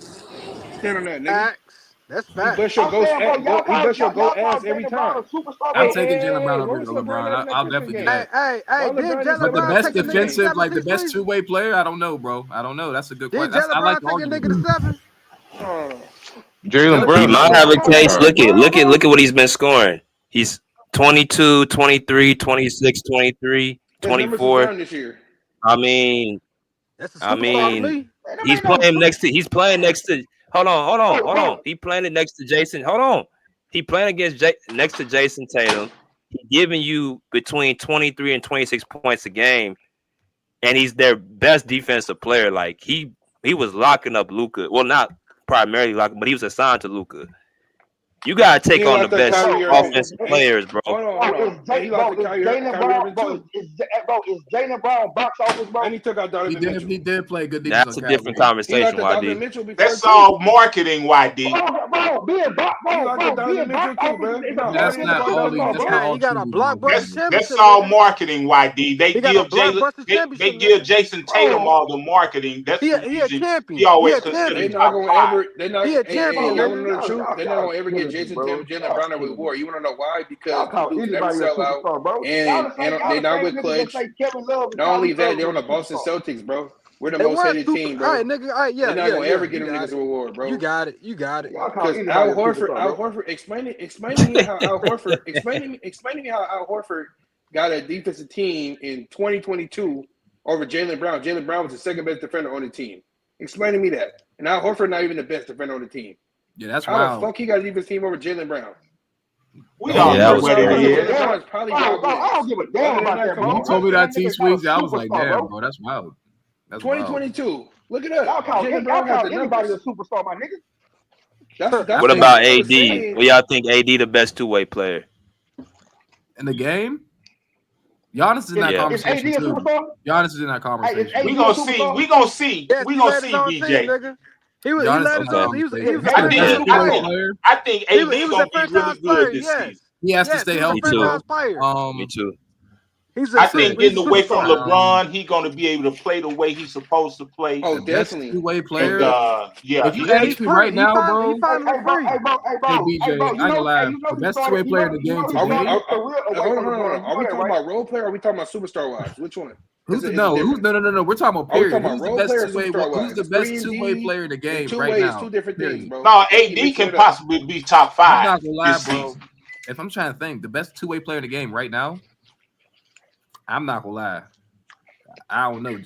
Speaker 9: Stand on that, nigga.
Speaker 16: Facts. That's
Speaker 9: He
Speaker 16: facts.
Speaker 9: bust your
Speaker 21: I'm saying, bro,
Speaker 9: he bust your
Speaker 21: y'all
Speaker 9: goat
Speaker 21: call
Speaker 9: ass every
Speaker 21: Jaylen Brown a
Speaker 9: time.
Speaker 21: superstar,
Speaker 13: I'm
Speaker 9: Hey,
Speaker 21: bro.
Speaker 13: taking Jalen Brown
Speaker 9: what
Speaker 13: over
Speaker 9: was
Speaker 13: LeBron.
Speaker 9: LeBron at in that
Speaker 13: I'll
Speaker 9: Christian
Speaker 13: definitely do
Speaker 9: game?
Speaker 13: that.
Speaker 16: Hey,
Speaker 9: Why
Speaker 16: did
Speaker 9: LeBron is
Speaker 16: Jalen
Speaker 13: But the
Speaker 9: better
Speaker 16: Brown
Speaker 9: than
Speaker 13: best
Speaker 16: take a
Speaker 9: Christian
Speaker 16: nigga to
Speaker 9: game?
Speaker 13: defensive,
Speaker 16: 7,
Speaker 13: like
Speaker 16: T
Speaker 13: the best
Speaker 16: Sweezy?
Speaker 13: two-way player, I don't know, bro. I don't know. That's a good
Speaker 16: Did
Speaker 13: question.
Speaker 16: Jalen
Speaker 13: I like
Speaker 16: Brown
Speaker 13: the
Speaker 16: take a nigga
Speaker 13: argument.
Speaker 16: to 7?
Speaker 9: No.
Speaker 18: Jalen
Speaker 8: He
Speaker 18: Brown.
Speaker 8: might have a case. Look at what he's been scoring. He's 22, 23, 26, 23,
Speaker 9: His numbers was
Speaker 8: 24.
Speaker 9: down this year.
Speaker 8: I mean,
Speaker 16: That's a superstar to me.
Speaker 8: he's playing next to. Hold on. He playing it next to Jason. Hold on. He playing next to Jason Tatum. He giving you between 23 and 26 points a game, and he's their best defensive player. Like he was locking up Luka. Well, not primarily locking, but he was assigned to Luka. You gotta take on the best offensive players, bro.
Speaker 9: Hold on. Is
Speaker 21: Jaylen Brown box office, bro?
Speaker 9: And he took out Donovan Mitchell.
Speaker 4: He did play good defense.
Speaker 8: That's a different conversation, YD.
Speaker 17: That's all marketing, YD.
Speaker 4: That's not all.
Speaker 16: He got a blockbuster championship.
Speaker 17: That's all marketing, YD. They
Speaker 16: He got a blockbuster
Speaker 17: they
Speaker 16: championship.
Speaker 17: give Jason Tatum all the marketing. That's
Speaker 16: He
Speaker 17: the
Speaker 16: a
Speaker 17: reason
Speaker 16: champion.
Speaker 17: he always
Speaker 16: He a
Speaker 17: considered
Speaker 16: champion.
Speaker 9: They're not gonna ever. They're not.
Speaker 16: He a champion.
Speaker 9: Y'all wanna know the truth? They're not gonna ever get Jason Tatum, Jaylen Brown there with War. You wanna know why? Because dudes never sell out, and they're not with clutch. Not only that, they're on the Boston Celtics, bro. We're the most hated team, bro.
Speaker 16: All right, nigga. All right, yeah.
Speaker 9: They're not gonna ever get them niggas a reward, bro.
Speaker 16: You got it.
Speaker 9: Because Al Horford, explain to me how Al Horford, explain to me how Al Horford got a defensive team in 2022 over Jaylen Brown. Jaylen Brown was the second best defender on the team. Explain to me that. And Al Horford not even the best defender on the team.
Speaker 4: Yeah, that's
Speaker 9: how
Speaker 4: wild.
Speaker 9: the fuck he got a defensive team over Jaylen Brown?
Speaker 17: We all know where it is.
Speaker 21: I don't give a damn about that, bro.
Speaker 4: When you told me that T Sweets, I was like, damn, bro, that's wild. That's
Speaker 9: 2022. Look it up.
Speaker 21: Y'all call
Speaker 9: Jaylen Brown has the
Speaker 21: anybody a
Speaker 9: numbers.
Speaker 21: superstar, my nigga.
Speaker 9: That's
Speaker 8: What about AD? What y'all think AD the best two-way player?
Speaker 4: In the game? Giannis is in that conversation too. Giannis is in that conversation.
Speaker 17: We gonna see. We gonna see. We gonna see, BJ.
Speaker 16: He was
Speaker 17: I think AD gonna be really good this season.
Speaker 4: He has to stay healthy.
Speaker 8: Me too.
Speaker 17: I think getting away from LeBron, he's going to be able to play the way he's supposed to play.
Speaker 9: Oh, definitely.
Speaker 4: Two-way player.
Speaker 17: And, yeah.
Speaker 4: If you ask me right now, bro, hey, BJ, I ain't gonna lie. The best two-way player in the game today.
Speaker 9: Hold on. Are we talking about role player or are we talking about superstar wise? Which one?
Speaker 4: No. We're talking about period.
Speaker 9: Who's
Speaker 4: the best two-way player in the game right now?
Speaker 9: Two different things, bro.
Speaker 17: No, AD can possibly be top 5.
Speaker 4: I'm not gonna lie, bro. If I'm trying to think, the best two-way player in the game right now, I'm not gonna lie. I don't know.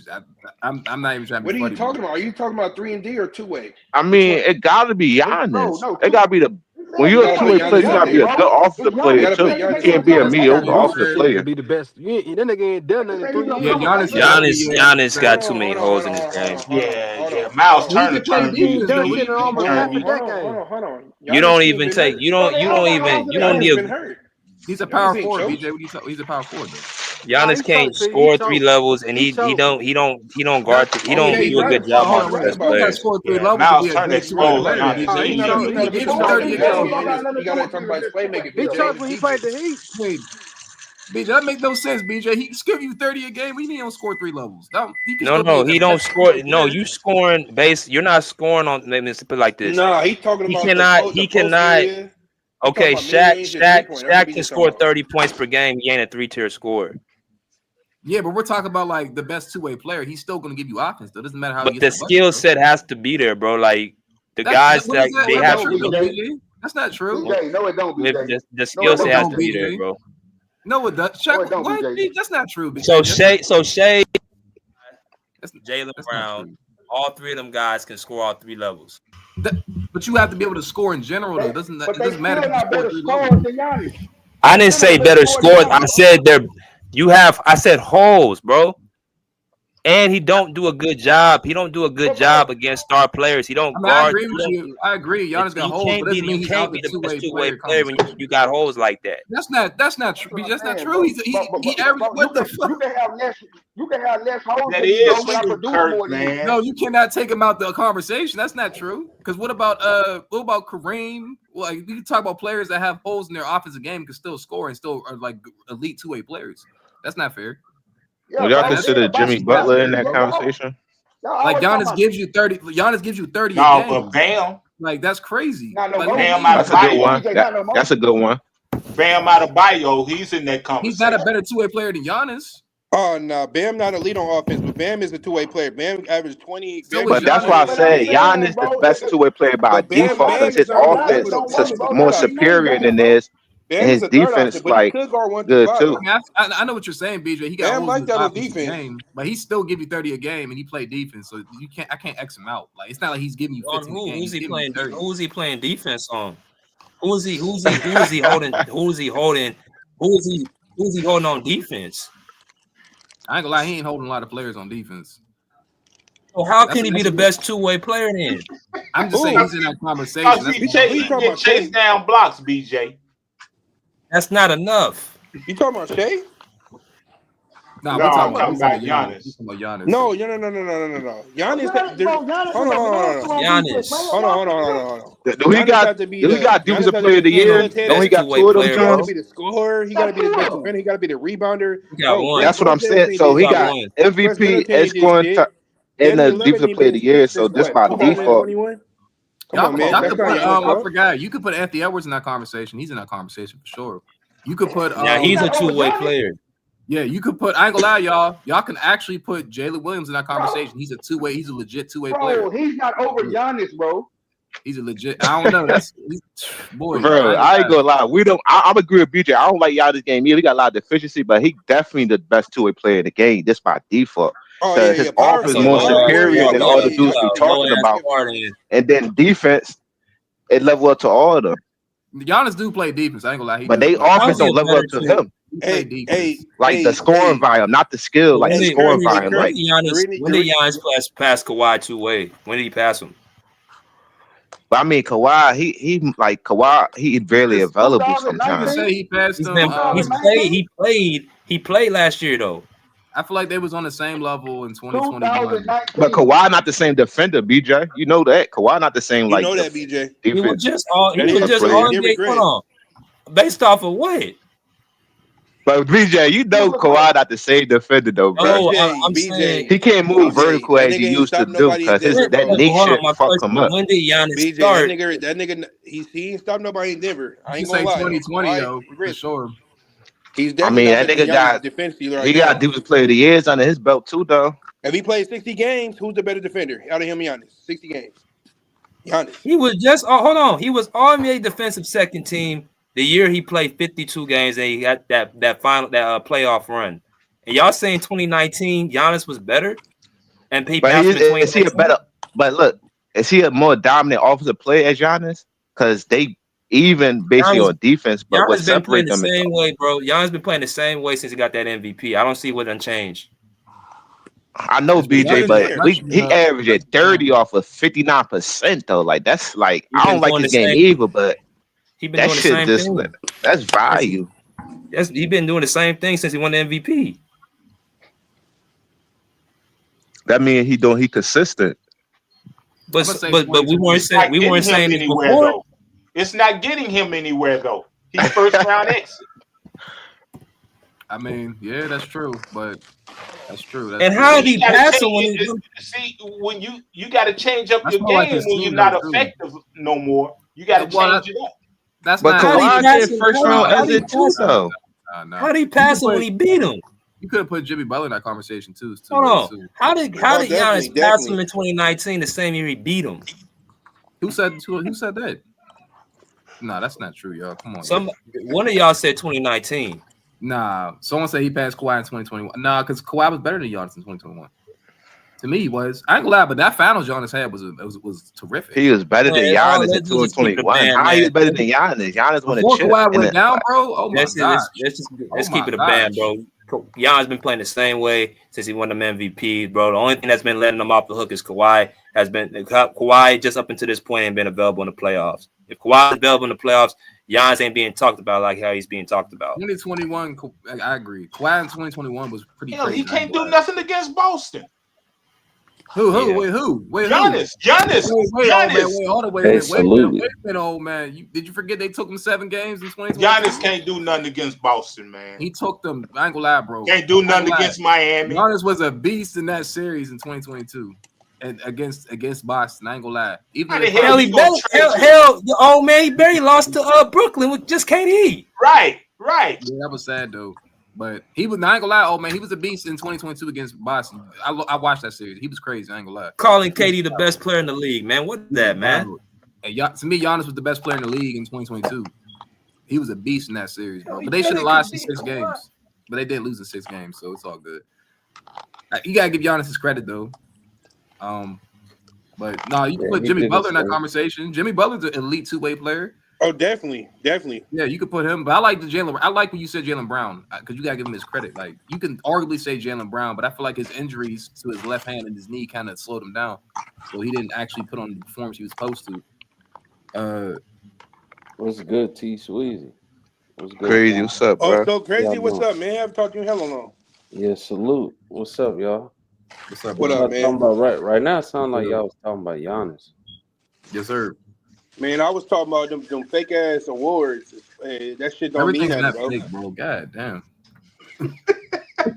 Speaker 4: I'm not even trying to.
Speaker 9: What are you talking about? Are you talking about 3-and-D or two-way?
Speaker 18: I mean, it gotta be Giannis. It gotta be the when you're a two-way player, you gotta be a good offensive player too. You can't be a mediocre offensive player.
Speaker 16: Be the best. That nigga ain't done nothing.
Speaker 8: Giannis got too many holes in his game.
Speaker 17: Yeah. Miles Turner turned
Speaker 8: You don't even take. You don't even.
Speaker 4: He's a power forward, BJ. He's a power forward, though.
Speaker 8: Giannis can't score 3 levels, and he don't guard. He don't do a good job on the best players.
Speaker 17: Miles Turner exposed.
Speaker 9: You gotta talk about his playmaking.
Speaker 16: He choked when he played the Heat.
Speaker 4: BJ, that makes no sense, BJ. He give you 30 a game. We need him to score 3 levels.
Speaker 8: No, he don't score. No, you scoring base. You're not scoring on. Let me put it like this.
Speaker 9: No, he's talking about.
Speaker 8: He cannot. Okay, Shaq can score 30 points per game. He ain't a 3-tier scorer.
Speaker 4: Yeah, but we're talking about like the best two-way player. He's still going to give you offense, though. Doesn't matter how.
Speaker 8: But the skill set has to be there, bro. Like the guys that they have.
Speaker 4: That's not true.
Speaker 21: No, it don't.
Speaker 8: The skill set has to be there, bro.
Speaker 4: No, it does. Shaq, that's not true.
Speaker 8: So Shea, Jaylen Brown, all 3 of them guys can score all 3 levels.
Speaker 4: But you have to be able to score in general, though. It doesn't matter if you score 3 levels.
Speaker 8: I didn't say better scores. I said I said holes, bro. And he don't do a good job. He don't do a good job against star players. He don't guard.
Speaker 4: I agree with you. I agree. Giannis got holes, but doesn't mean he's out the
Speaker 8: two-way player when you got holes like that.
Speaker 4: That's not true. That's not true. He averaged what the fuck?
Speaker 21: You can have less holes.
Speaker 17: That is true, Kurt, man.
Speaker 4: No, you cannot take him out the conversation. That's not true. Because what about Kareem? Well, like, we can talk about players that have holes in their offensive game can still score and still are like elite two-way players. That's not fair.
Speaker 18: Would y'all consider Jimmy Butler in that conversation?
Speaker 4: Like Giannis gives you 30. Giannis gives you 30.
Speaker 17: No, but Bam.
Speaker 4: Like that's crazy.
Speaker 17: Bam out of Bio.
Speaker 18: That's a good one.
Speaker 17: Bam out of Bio. He's in that conversation.
Speaker 4: He's not a better two-way player than Giannis.
Speaker 9: Oh no, Bam not elite on offense, but Bam is a two-way player. Bam averaged 20.
Speaker 4: So
Speaker 9: Bam
Speaker 4: was
Speaker 18: But that's why I said Giannis the best two-way player by
Speaker 9: But
Speaker 18: default because
Speaker 9: Bam
Speaker 18: his
Speaker 9: is a
Speaker 18: offense is more superior than theirs, and
Speaker 9: Bam is
Speaker 18: his
Speaker 9: a third option,
Speaker 18: defense
Speaker 9: but he
Speaker 18: like
Speaker 9: could guard 1 through
Speaker 18: good
Speaker 9: 5.
Speaker 18: too.
Speaker 4: I mean, I know what you're saying, BJ. He got
Speaker 9: Bam
Speaker 4: holes in
Speaker 9: like
Speaker 4: his
Speaker 9: that on
Speaker 4: offensive
Speaker 9: defense.
Speaker 4: game, but he still give you 30 a game, and he play defense. So I can't X him out. Like it's not like he's giving you 15 a game.
Speaker 8: Who's he
Speaker 4: He's giving
Speaker 8: playing?
Speaker 4: you 30.
Speaker 8: Who's he playing defense on? Who is he holding? Who is he holding? Who is he holding on defense?
Speaker 4: I ain't gonna lie, he ain't holding a lot of players on defense.
Speaker 8: So how can he be the best two-way player then?
Speaker 4: I'm just saying he's in that conversation.
Speaker 17: Because he can chase down blocks, BJ.
Speaker 8: That's not enough.
Speaker 9: You talking about Shea?
Speaker 4: Nah,
Speaker 17: No,
Speaker 4: we're
Speaker 17: I'm
Speaker 4: talking
Speaker 17: talking
Speaker 4: about
Speaker 17: about
Speaker 4: Giannis. We're talking about Giannis.
Speaker 9: No. Giannis. Hold on.
Speaker 18: Do he got defensive player of the year? Don't he got two of them,
Speaker 9: He got to
Speaker 18: Jones?
Speaker 9: be the scorer. He got to be the best defender. He got to be the rebounder.
Speaker 18: That's what I'm saying. So he got MVP and scoring and the defensive player of the year. So just by default.
Speaker 4: Y'all could put, I
Speaker 9: bro.
Speaker 4: forgot. You could put Anthony Edwards in that conversation. He's in that conversation for sure. You could put.
Speaker 8: Yeah, he's a two-way player.
Speaker 4: Yeah, you could put. I ain't gonna lie, y'all. Y'all can actually put Jalen Williams in that conversation. He's a two-way. He's a legit two-way player.
Speaker 21: Bro, he's not over Giannis, bro.
Speaker 4: He's a legit. I don't know. That's boy.
Speaker 18: Bro, I ain't gonna lie. I'm agree with BJ. I don't like y'all this game. Yeah, he got a lot of deficiency, but he definitely the best two-way player in the game just by default. Because his offense is more superior than all the dudes we're talking about. And then defense, it level up to all of them.
Speaker 4: Giannis do play defense. I ain't gonna lie.
Speaker 18: But they offense don't level up to him. Like the scoring volume, not the skill, like the scoring volume. Like
Speaker 8: When did Giannis pass Kawhi two-way? When did he pass him?
Speaker 18: But I mean, Kawhi, he barely available sometimes.
Speaker 4: He passed him.
Speaker 8: He played last year though.
Speaker 4: I feel like they was on the same level in 2021.
Speaker 18: But Kawhi not the same defender, BJ. You know that. Kawhi not the same. Like
Speaker 9: You know that, BJ.
Speaker 8: He was just all hold on. Based off of what?
Speaker 18: But BJ, you know Kawhi not the same defender though, bro.
Speaker 8: I'm saying
Speaker 18: he can't move vertical as he used to do because that knee shit fucked him up.
Speaker 8: When did Giannis
Speaker 9: BJ,
Speaker 8: start?
Speaker 9: that nigga, he ain't stopped nobody in Denver. I ain't
Speaker 4: You
Speaker 9: gonna
Speaker 4: say
Speaker 9: lie.
Speaker 4: 2020 though, for sure.
Speaker 9: He's
Speaker 18: I mean, that
Speaker 9: definitely
Speaker 18: nigga got
Speaker 9: defensive right
Speaker 18: he
Speaker 9: now.
Speaker 18: got defensive player of the years under his belt too, though.
Speaker 9: If he played 60 games, who's the better defender out of him and Giannis? 60 games. Giannis.
Speaker 8: He was just hold on. He was All-NBA defensive second team the year he played 52 games and he got that final playoff run. And y'all saying 2019 Giannis was better? And
Speaker 18: is he a better? But look, is he a more dominant offensive player as Giannis? Because they even basically on defense, but what
Speaker 8: Giannis been playing
Speaker 18: separates
Speaker 8: the
Speaker 18: them?
Speaker 8: same way, bro. Giannis been playing the same way since he got that MVP. I don't see what done changed.
Speaker 18: I know BJ, but he averaged 30 off of 59% though. Like that's like I don't like his game either, but
Speaker 8: he been
Speaker 18: that
Speaker 8: doing the
Speaker 18: shit
Speaker 8: same
Speaker 18: just
Speaker 8: thing.
Speaker 18: that's value.
Speaker 8: He been doing the same thing since he won the MVP.
Speaker 18: That means he consistent.
Speaker 8: But we weren't saying it
Speaker 17: anywhere
Speaker 8: before.
Speaker 17: though. It's not getting him anywhere though. He's first round exit.
Speaker 4: I mean, yeah, that's true, but that's true.
Speaker 8: And how did he pass him
Speaker 17: when you got to change up your game when you're not effective no more. You got to change it up.
Speaker 4: That's
Speaker 18: but Kawhi did first round exit too though.
Speaker 8: How did he pass him when he beat him?
Speaker 4: You could have put Jimmy Butler in that conversation too.
Speaker 8: Hold on. How did Giannis pass him in 2019 the same year he beat him?
Speaker 4: Who said that? Nah, that's not true, y'all. Come on.
Speaker 8: One of y'all said 2019.
Speaker 4: Nah, someone said he passed Kawhi in 2021. Nah, because Kawhi was better than Giannis in 2021. To me, he was. I ain't gonna lie, but that finals Giannis had was terrific.
Speaker 18: He was better than Giannis in 2021. How he was better than Giannis? Giannis won a chip.
Speaker 4: Before Kawhi went down, bro. Oh my god.
Speaker 8: Let's keep it a band, bro. Giannis been playing the same way since he won them MVPs, bro. The only thing that's been letting him off the hook is Kawhi just up until this point ain't been available in the playoffs. If Kawhi is available in the playoffs, Giannis ain't being talked about like how he's being talked about.
Speaker 4: 2021, I agree. Kawhi in 2021 was pretty crazy.
Speaker 17: He can't do nothing against Boston.
Speaker 4: Who?
Speaker 17: Yeah.
Speaker 4: Wait, who? Wait,
Speaker 17: Giannis.
Speaker 4: Wait, old man. Did you forget they took him 7 games in 2020?
Speaker 17: Giannis can't do nothing against Boston, man.
Speaker 4: He took them. I ain't gonna lie, bro.
Speaker 17: Can't do nothing against Miami.
Speaker 4: Giannis was a beast in that series in 2022. And against Boston, I ain't gonna lie. Even
Speaker 8: hell, the old man, he barely lost to Brooklyn with just KD.
Speaker 17: Right.
Speaker 4: Yeah, that was sad though.
Speaker 13: But he was. I ain't gonna lie, old man. He was a beast in 2022 against Boston. I watched that series. He was crazy. I ain't gonna lie.
Speaker 8: Calling KD the best player in the league, man. What's that, man?
Speaker 13: And to me, Giannis was the best player in the league in 2022. He was a beast in that series, bro. But they should have lost in 6 games. But they did lose in 6 games, so it's all good. You gotta give Giannis his credit though. But no, you can put Jimmy Butler in that conversation. Jimmy Butler's an elite 2-way player.
Speaker 9: Oh, definitely.
Speaker 13: Yeah, you could put him. But I like I like when you said Jaylen Brown because you gotta give him his credit. Like you can arguably say Jaylen Brown, but I feel like his injuries to his left hand and his knee kind of slowed him down, so he didn't actually put on the performance he was supposed to.
Speaker 20: What's good, T Sweezy? What's good?
Speaker 18: Crazy, what's up, bro?
Speaker 9: Oh, so crazy. What's up, man? I haven't talked to you in hell long.
Speaker 20: Yeah, salute. What's up, y'all?
Speaker 13: What's up?
Speaker 9: What up, man?
Speaker 20: Talking about right now, it sounds like y'all was talking about Giannis.
Speaker 13: Yes, sir.
Speaker 9: Man, I was talking about them fake ass awards. Hey, that shit don't mean
Speaker 13: Everything's
Speaker 9: nothing,
Speaker 13: not
Speaker 9: bro.
Speaker 13: fake, bro. God damn.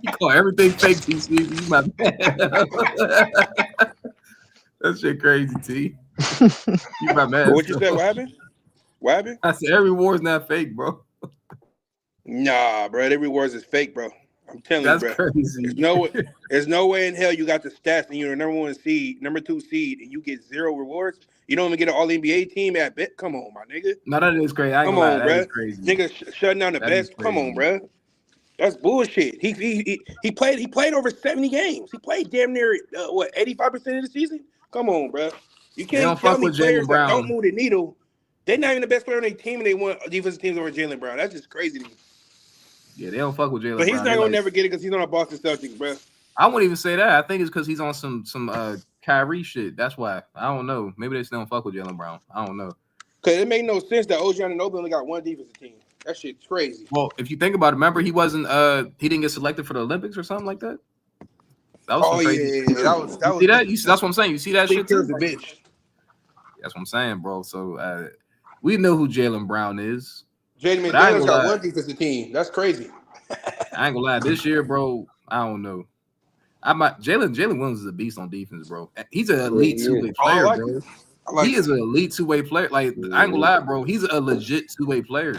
Speaker 13: You call everything fake, TC. You my man. That shit crazy, T. You my man.
Speaker 9: What you said? What happened? What happened?
Speaker 13: I said every award's not fake, bro.
Speaker 9: Nah, bro. Every award is fake, bro. I'm telling
Speaker 13: That's
Speaker 9: you, bro.
Speaker 13: crazy.
Speaker 9: There's no way in hell you got the stats and you're the number 1 seed, number 2 seed, and you get 0 rewards. You don't even get an All-NBA team at bet. Come on, my nigga.
Speaker 13: No, that is crazy. I ain't
Speaker 9: Come
Speaker 13: gonna
Speaker 9: on,
Speaker 13: lie,
Speaker 9: bro.
Speaker 13: that is crazy.
Speaker 9: Nigga shutting down the
Speaker 13: That is
Speaker 9: best. Come on,
Speaker 13: crazy.
Speaker 9: bro. That's bullshit. He played over 70 games. He played damn near 85% of the season. Come on, bro. You
Speaker 13: They don't
Speaker 9: can't tell
Speaker 13: fuck
Speaker 9: me
Speaker 13: with
Speaker 9: players
Speaker 13: Jaylen
Speaker 9: that don't
Speaker 13: Brown.
Speaker 9: move the needle. They're not even the best player on their team, and they want defensive teams over Jaylen Brown. That's just crazy to me.
Speaker 13: Yeah, they don't fuck with Jaylen
Speaker 9: But he's
Speaker 13: Brown.
Speaker 9: not
Speaker 13: They
Speaker 9: gonna
Speaker 13: like,
Speaker 9: never get it because he's on a Boston Celtics, bro.
Speaker 13: I wouldn't even say that. I think it's because he's on some Kyrie shit. That's why. I don't know. Maybe they still don't fuck with Jaylen Brown. I don't know.
Speaker 9: Because it made no sense that OG Anunoby only got 1 defensive team. That shit's crazy.
Speaker 13: Well, if you think about it, remember he didn't get selected for the Olympics or something like that. That was some crazy.
Speaker 9: Yeah. That was
Speaker 13: You see that? That's what I'm saying. You see that shit too?
Speaker 9: the bitch.
Speaker 13: That's what I'm saying, bro. So we know who Jaylen Brown is.
Speaker 9: Jaden
Speaker 13: But I ain't
Speaker 9: McDaniels
Speaker 13: gonna
Speaker 9: got
Speaker 13: lie.
Speaker 9: 1 defensive team. That's crazy.
Speaker 13: I ain't gonna lie. This year, bro, I don't know. Jalen Williams is a beast on defense, bro. He's an elite 2-way player, bro. He is an elite 2-way player. Like I ain't gonna lie, bro. He's a legit 2-way player.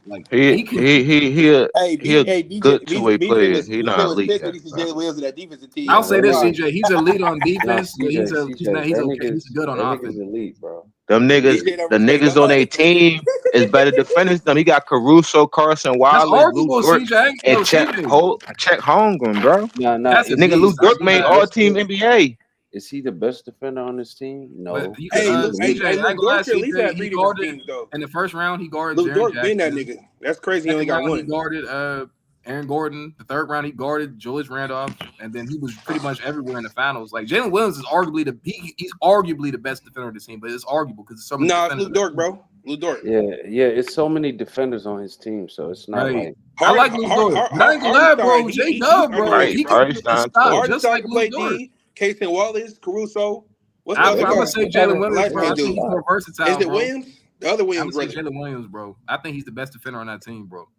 Speaker 13: Like
Speaker 18: He a
Speaker 9: DJ,
Speaker 18: good 2-way
Speaker 9: BJ
Speaker 18: player.
Speaker 9: was
Speaker 18: He not elite
Speaker 9: pissed when
Speaker 18: yet,
Speaker 9: he said
Speaker 18: bro.
Speaker 9: Jalen Williams in that defensive team.
Speaker 13: I'll say this,
Speaker 9: Wow.
Speaker 13: CJ. He's elite on defense, but he's
Speaker 20: CJ,
Speaker 13: he's good on offense.
Speaker 20: That nigga's elite, bro.
Speaker 18: Them niggas,
Speaker 9: DJ don't
Speaker 18: the
Speaker 9: respect
Speaker 18: niggas on
Speaker 9: nobody.
Speaker 18: their team is better defenders than them. He got Caruso, Carson
Speaker 13: That's
Speaker 18: Wiley, Lou
Speaker 13: arguable,
Speaker 18: Dort,
Speaker 13: CJ.
Speaker 18: and
Speaker 13: Yo,
Speaker 18: Chet
Speaker 13: CJ.
Speaker 18: Holmgren, bro.
Speaker 20: Nah,
Speaker 13: That's a
Speaker 18: Nigga, Lou
Speaker 13: beast. I
Speaker 18: Dort
Speaker 13: give
Speaker 18: made
Speaker 13: you that.
Speaker 18: all-team NBA.
Speaker 20: Is he the best defender on this team? No.
Speaker 13: But you
Speaker 9: Hey,
Speaker 13: can,
Speaker 9: Lou
Speaker 13: CJ, I ain't
Speaker 9: Lou
Speaker 13: gonna lie,
Speaker 9: Dort should at least
Speaker 13: CJ.
Speaker 9: have 3
Speaker 13: He
Speaker 9: defensive
Speaker 13: guarded
Speaker 9: teams, though.
Speaker 13: in the first round. He guarded
Speaker 9: Lou
Speaker 13: Jaren
Speaker 9: Dort been that
Speaker 13: Jackson.
Speaker 9: nigga. That's crazy. He only
Speaker 13: Second
Speaker 9: got
Speaker 13: round, he
Speaker 9: 1.
Speaker 13: guarded Aaron Gordon. The third round, he guarded Julius Randolph, and then he was pretty much everywhere in the finals. Like Jalen Williams is arguably he's arguably the best defender of the team, but it's arguable because it's so many
Speaker 9: Nah, it's
Speaker 13: defenders.
Speaker 9: Lou Dort, bro. Lou Dort.
Speaker 20: Yeah, it's so many defenders on his team, so it's not
Speaker 13: Right.
Speaker 20: like
Speaker 13: I like Lou Dort. But I ain't gonna lie, bro. J Dub, bro. He can get a stop just like Lou
Speaker 9: play
Speaker 13: Dort.
Speaker 9: D, Casey Wallace, Caruso. What's the
Speaker 13: I'm
Speaker 9: other
Speaker 13: gonna
Speaker 9: guard?
Speaker 13: say Jalen Williams,
Speaker 9: Light
Speaker 13: bro. I
Speaker 9: skinned
Speaker 13: think
Speaker 9: dude.
Speaker 13: he's more versatile.
Speaker 9: Is it
Speaker 13: bro.
Speaker 9: Williams? The other
Speaker 13: I'm
Speaker 9: Williams
Speaker 13: gonna say
Speaker 9: brother.
Speaker 13: Jalen Williams, bro. I think he's the best defender on that team, bro.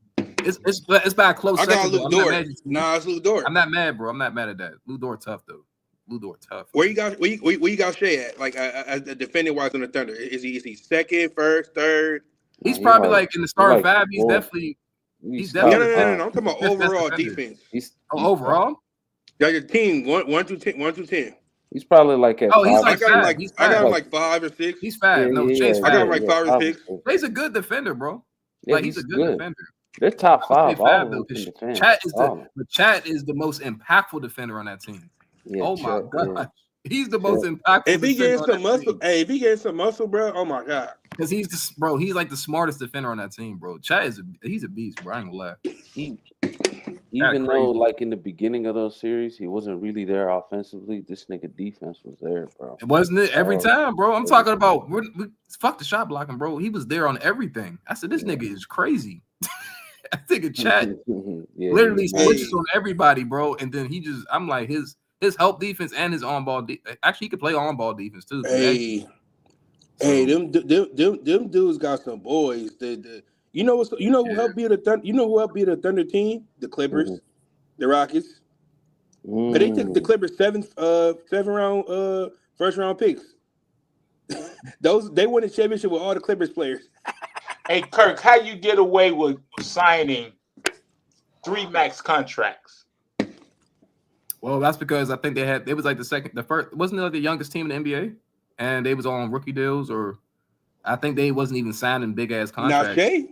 Speaker 13: It's by a close
Speaker 9: I got
Speaker 13: second.
Speaker 9: Lou
Speaker 13: though. I'm not
Speaker 9: Dort.
Speaker 13: mad at you.
Speaker 9: Nah, it's Lou Dort.
Speaker 13: I'm not mad, bro. I'm not mad at that. Lou Dort tough though. Lou Dort tough.
Speaker 9: Where you got Shea at? Like as a defending wise on the Thunder. Is he second, first, third?
Speaker 13: He's probably like in the starting 5. He's definitely.
Speaker 9: No. I'm talking about overall defense.
Speaker 13: Overall.
Speaker 9: Yeah, your team 1 through 10.
Speaker 20: He's probably like at.
Speaker 13: Oh, he's
Speaker 20: 5.
Speaker 13: like
Speaker 9: I
Speaker 13: 5.
Speaker 9: got him like 5 or 6.
Speaker 13: He's 5. No, Shay's 5.
Speaker 9: I got him like 5 or 6.
Speaker 13: Shay's a good defender, bro.
Speaker 20: Yeah,
Speaker 13: Like he's a good defender.
Speaker 20: They're top
Speaker 13: I would
Speaker 20: 5.
Speaker 13: say
Speaker 20: All
Speaker 13: 5
Speaker 20: of
Speaker 13: though,
Speaker 20: them can
Speaker 13: 'cause
Speaker 20: defend.
Speaker 13: Chat is the most impactful defender on that team.
Speaker 20: Yeah,
Speaker 13: oh my
Speaker 20: Chet,
Speaker 13: god,
Speaker 20: yeah.
Speaker 13: he's the most impactful.
Speaker 9: If he
Speaker 13: defender
Speaker 9: gets
Speaker 13: on
Speaker 9: some
Speaker 13: that
Speaker 9: muscle,
Speaker 13: team.
Speaker 9: if he gets some muscle, bro, oh my god.
Speaker 13: Because he's like the smartest defender on that team, bro. Chat he's a beast, bro. I ain't gonna lie.
Speaker 20: Even though, like in the beginning of those series, he wasn't really there offensively. This nigga defense was there, bro.
Speaker 13: Wasn't it every time, bro? I'm talking about fuck the shot blocking, bro. He was there on everything. I said this nigga is crazy. I think a Chat literally switches on everybody, bro. And then I'm like his help defense and his on ball. Actually, he could play on ball defense too.
Speaker 9: Hey, them dudes got some boys. You know who helped beat the Thunder team? The Clippers, the Rockets. But they took the Clippers 7 first round picks. They won the championship with all the Clippers players.
Speaker 17: Hey Kirk, how you get away with signing 3 max contracts.
Speaker 13: Well, that's because I think they was like the first, wasn't it like the youngest team in the NBA, and they was all on rookie deals, or I think they wasn't even signing big ass contracts.
Speaker 5: Now Shay,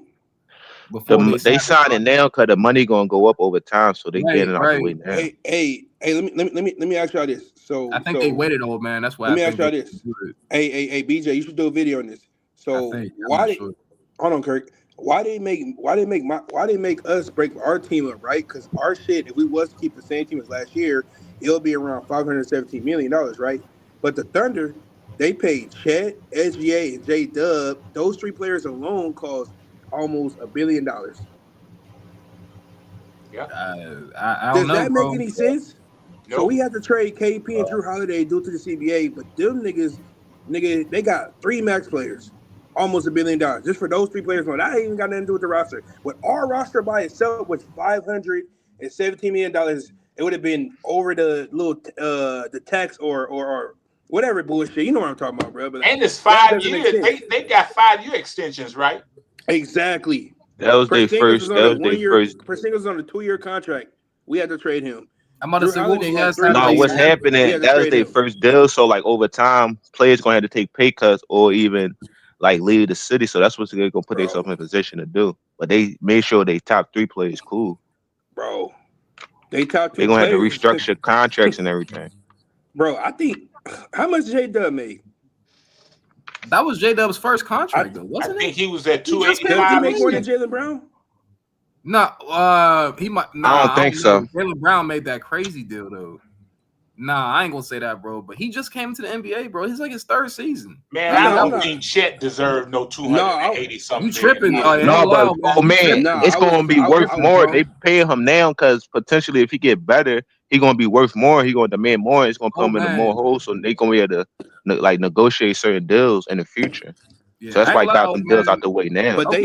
Speaker 13: before
Speaker 18: They sign it now because the money gonna go up over time, so they getting it out the way now.
Speaker 5: hey, let me ask y'all this. So
Speaker 13: I think they waited, old man. That's why.
Speaker 5: Let me ask y'all this. Hey, BJ, you should do a video on this. So hold on, Kirk. Why they make us break our team up, right? Because our shit, if we was to keep the same team as last year, it'll be around $517 million, right? But the Thunder, they paid Chet, SGA, and J Dub. Those 3 players alone cost almost $1 billion.
Speaker 17: Yeah.
Speaker 13: I
Speaker 5: Does
Speaker 13: don't know,
Speaker 5: that
Speaker 13: bro.
Speaker 5: make any sense?
Speaker 17: Nope.
Speaker 5: So we had to trade KP and Drew Holiday due to the CBA, but them niggas, they got 3 max players, almost $1 billion just for those 3 players. No, that ain't even got nothing to do with the roster. But our roster by itself was $517 million. It would have been over the little the tax or whatever bullshit. You know what I'm talking about, bro. But
Speaker 17: and it's 5 years. They got 5-year extensions, right?
Speaker 5: Exactly.
Speaker 18: That was their first. That was their first.
Speaker 5: Porzingis was on a 2-year contract. We had to trade him.
Speaker 13: I'm about to say,
Speaker 18: what's happening? That was their first deal. So like over time, players gonna have to take pay cuts or even like leave the city. So that's what they're gonna put themselves in a position to do. But they made sure they top 3 players cool.
Speaker 5: Bro, they top 2.
Speaker 18: They're gonna have to restructure contracts and everything.
Speaker 5: Bro, I think how much J Dub made?
Speaker 13: That was J Dub's first contract, though, wasn't
Speaker 17: I think he was at
Speaker 5: Did he
Speaker 17: 285.
Speaker 5: make more than Jaylen Brown?
Speaker 13: No, he might. Nah,
Speaker 18: I don't think so.
Speaker 13: Jaylen Brown made that crazy deal though. Nah, I ain't gonna say that, bro. But he just came into the NBA, bro. He's like his 3rd season.
Speaker 17: Man, I don't think Chet deserved no 280 something.
Speaker 13: You tripping?
Speaker 18: It's gonna be worth more. They pay him now because potentially, if he get better, he gonna be worth more. He gonna demand more. It's gonna put him in more holes, so they gonna be able to negotiate certain deals in the future.
Speaker 13: Yeah,
Speaker 18: so that's why he got them deals out the way now.
Speaker 5: But they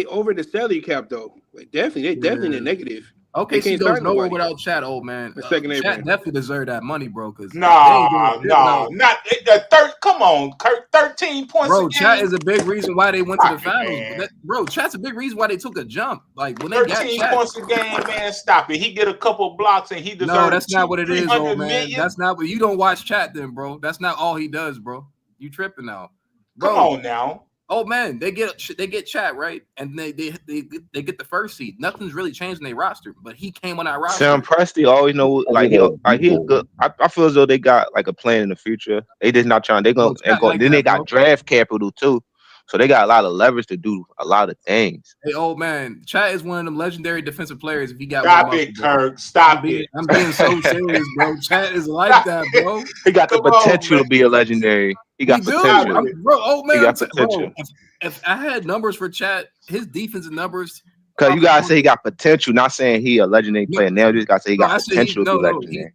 Speaker 5: over the salary cap though. Like definitely in the negative.
Speaker 13: Okay,
Speaker 5: They
Speaker 13: she
Speaker 5: can't
Speaker 13: goes
Speaker 5: start
Speaker 13: nowhere
Speaker 5: nobody.
Speaker 13: without Chat, old man.
Speaker 5: The second
Speaker 13: Chat
Speaker 5: Abraham.
Speaker 13: definitely deserved that money, bro. Because
Speaker 17: not the third. Come on, Kirk. 13 points.
Speaker 13: Bro,
Speaker 17: a
Speaker 13: Chat
Speaker 17: game.
Speaker 13: is a big reason why they went to the finals. Bro, Chat's a big reason why they took a jump. Like when they got
Speaker 17: 13
Speaker 13: Chat.
Speaker 17: points a game, man. Stop it. He get a couple blocks and he deserves.
Speaker 13: No, that's not what it is, old man.
Speaker 17: million.
Speaker 13: That's not what you don't watch Chat then, bro. That's not all he does, bro. You tripping now, bro?
Speaker 17: Come on now.
Speaker 13: Oh man, they get Chat right, and they get the first seed. Nothing's really changed in their roster, but he came on our roster.
Speaker 18: Sam Presti always know he's good. I feel as though they got like a plan in the future. They just not trying. They gonna then they got draft capital too, so they got a lot of leverage to do a lot of things.
Speaker 13: Hey, old man, Chat is one of them legendary defensive players. If he got
Speaker 17: Stop it, Kirk. Stop it.
Speaker 13: I'm being so serious, bro. Chat is like that, bro.
Speaker 18: He got the potential to be a legendary. He got potential.
Speaker 13: Bro, old man,
Speaker 18: he got potential.
Speaker 13: If I had numbers for Chat, his defensive numbers.
Speaker 18: Because you gotta say he got potential, not saying he a legendary player. Now you just gotta say he got potential to be legendary.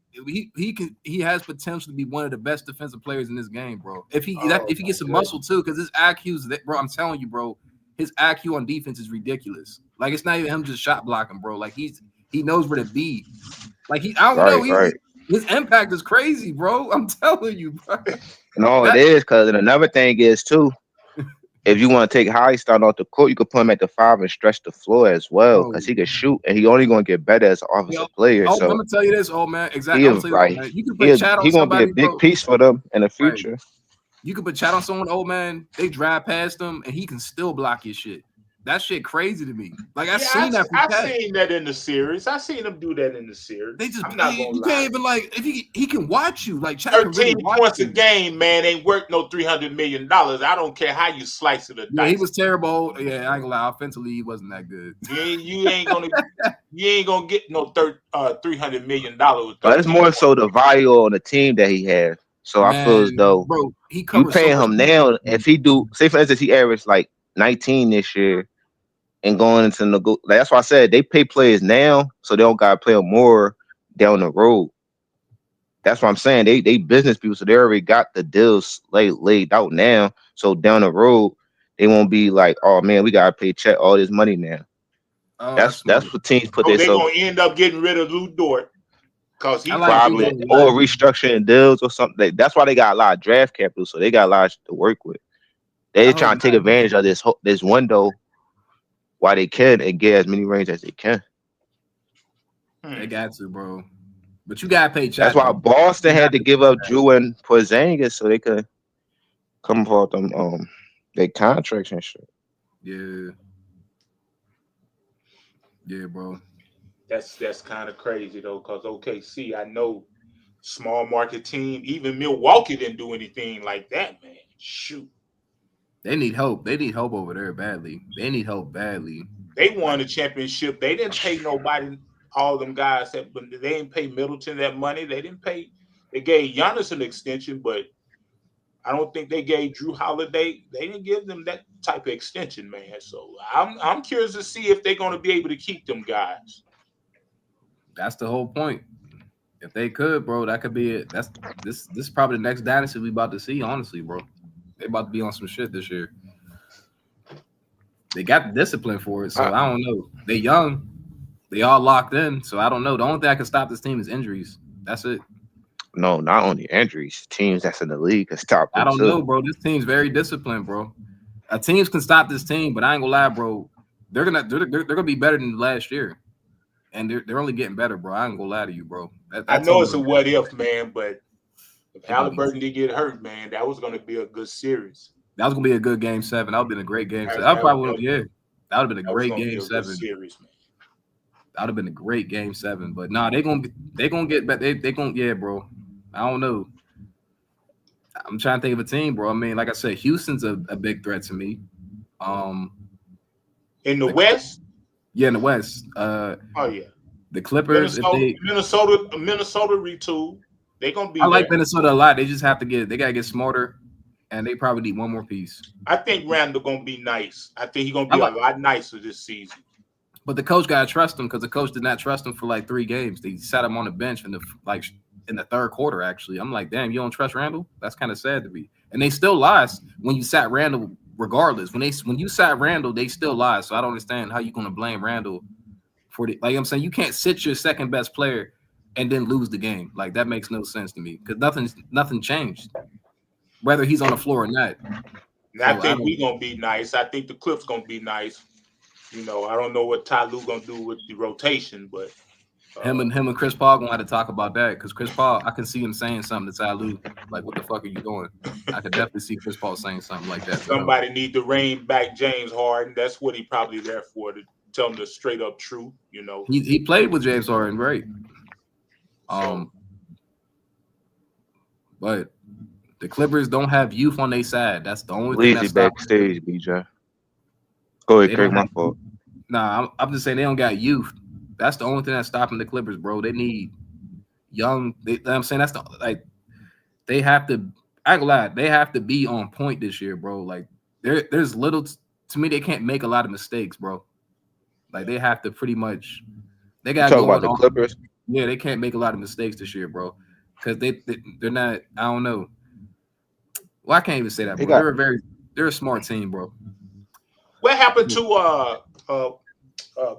Speaker 13: He has potential to be one of the best defensive players in this game, bro. If he gets some muscle too, because his IQ's that, bro. I'm telling you, bro, his IQ on defense is ridiculous. Like it's not even him just shot blocking, bro. Like he knows where to be. Like I don't know. His impact is crazy, bro. I'm telling you, bro.
Speaker 18: No, it is because another thing is too. If you want to take high start off the court, you could put him at the 5 and stretch the floor as well because he can shoot and he only gonna get better as an offensive player.
Speaker 13: So
Speaker 18: I'm
Speaker 13: gonna tell you this, old man. Exactly. You can put Chat on
Speaker 18: he's gonna
Speaker 13: somebody,
Speaker 18: be a big
Speaker 13: bro.
Speaker 18: piece for them in the future.
Speaker 13: Right. You can put Chat on someone, old man. They drive past him and he can still block your shit. That shit crazy to me. Like I've seen that.
Speaker 17: I've seen that in the series. I seen him do that in the series.
Speaker 13: They just
Speaker 17: I'm not gonna
Speaker 13: you
Speaker 17: lie.
Speaker 13: can't even like if he can watch you. Like Chat
Speaker 17: 13
Speaker 13: can really watch
Speaker 17: points
Speaker 13: you.
Speaker 17: a game, man, ain't worth no $300 million. I don't care how you slice it or
Speaker 13: Yeah,
Speaker 17: dice.
Speaker 13: he was terrible. Yeah, I ain't gonna lie. Offensively, he wasn't that good.
Speaker 17: You ain't gonna get no $300 million.
Speaker 18: But it's more so the value on the team that he has. So I feel as though
Speaker 13: bro,
Speaker 18: you paying him now. If he do, say for instance, he averaged like 19 this year. And going into that's why I said they pay players now, so they don't gotta play them more down the road. That's what I'm saying. They business people, so they already got the deals laid out now. So down the road, they won't be like, oh man, we gotta pay Chet all this money now. That's what teams put
Speaker 17: they're
Speaker 18: themselves.
Speaker 17: gonna end up getting rid of Lou Dort because he
Speaker 18: Probably or restructuring deals or something. That's why they got a lot of draft capital, so they got a lot to work with. They're trying to take advantage of this window while they can and get as many rings as they can.
Speaker 4: They got to, bro. But you gotta pay
Speaker 18: That's
Speaker 4: chat.
Speaker 18: why
Speaker 4: Though.
Speaker 18: Boston had to give up Drew and Porzingis so they could come off them their contracts and shit.
Speaker 4: Yeah. Yeah, bro.
Speaker 17: That's kind of crazy though, because OKC, I know, small market team. Even Milwaukee didn't do anything like that, man. Shoot.
Speaker 4: They need help. They need help over there badly. They need help badly.
Speaker 17: They won the championship. They didn't pay nobody, all them guys that, but they didn't pay Middleton that money. They didn't pay. They gave Giannis an extension, but I don't think they gave Drew Holiday. They didn't give them that type of extension, man. So I'm curious to see if they're going to be able to keep them guys.
Speaker 4: That's the whole point. If they could, bro, that could be it. This is probably the next dynasty we about to see, honestly, bro. They about to be on some shit this year. They got the discipline for it, so I don't know. They young. They all locked in, so I don't know. The only thing that can stop this team is injuries. That's it.
Speaker 18: No, not only injuries. Teams that's in the league can stop them.
Speaker 4: I don't know, bro. This team's very disciplined, bro. Teams can stop this team, but I ain't gonna lie, bro. They're gonna be better than last year. And they're only getting better, bro. I ain't gonna lie to you, bro.
Speaker 17: I know it's a what if, man, but if Halliburton did get hurt, man, that was gonna be a good series.
Speaker 4: That was gonna be a good game 7. That would have been a great game 7. That would have been a great game 7.
Speaker 17: Series, man.
Speaker 4: That would have been a great game 7. But nah, they gonna get back. They gonna bro. I don't know. I'm trying to think of a team, bro. I mean, like I said, Houston's a big threat to me.
Speaker 17: In the West?
Speaker 4: Yeah, in the West.
Speaker 17: Oh yeah.
Speaker 4: The Clippers.
Speaker 17: Minnesota retool. They gonna be.
Speaker 4: I like Minnesota a lot. They just have to they gotta get smarter, and they probably need one more piece.
Speaker 17: I think Randall gonna be nice. I think he's gonna be a lot nicer this season.
Speaker 4: But the coach gotta trust him because the coach did not trust him for like 3 games. They sat him on the bench in the third quarter. Actually, I'm like, damn, you don't trust Randall? That's kind of sad to be. And they still lost when you sat Randall. Regardless, when you sat Randall, they still lost. So I don't understand how you're gonna blame Randall for the. Like I'm saying, you can't sit your second best player and then lose the game. Like that makes no sense to me because nothing changed, whether he's on the floor or not.
Speaker 17: I think we're gonna be nice. I think the Clips gonna be nice. You know, I don't know what Ty Lue gonna do with the rotation, but
Speaker 4: him and Chris Paul gonna have to talk about that because Chris Paul, I can see him saying something to Ty Lue, like, "What the fuck are you doing?" I could definitely see Chris Paul saying something like that.
Speaker 17: Somebody need to rein back James Harden. That's what he probably there for, to tell him the straight up truth. You know,
Speaker 4: he played with James Harden, right? But the Clippers don't have youth on their side. That's the only thing that's
Speaker 18: backstage, BJ. Go ahead, Craig. My fault.
Speaker 4: Nah, I'm just saying they don't got youth. That's the only thing that's stopping the Clippers, bro. They need young. I'm saying that's they have to. I ain't gonna lie, they have to be on point this year, bro. Like there's little to me. They can't make a lot of mistakes, bro. Like they have to pretty much. They got to
Speaker 18: talk about the Clippers.
Speaker 4: Yeah, they can't make a lot of mistakes this year, bro. Because they're not. I don't know. Well, I can't even say that, bro. They're a smart team, bro.
Speaker 17: What happened to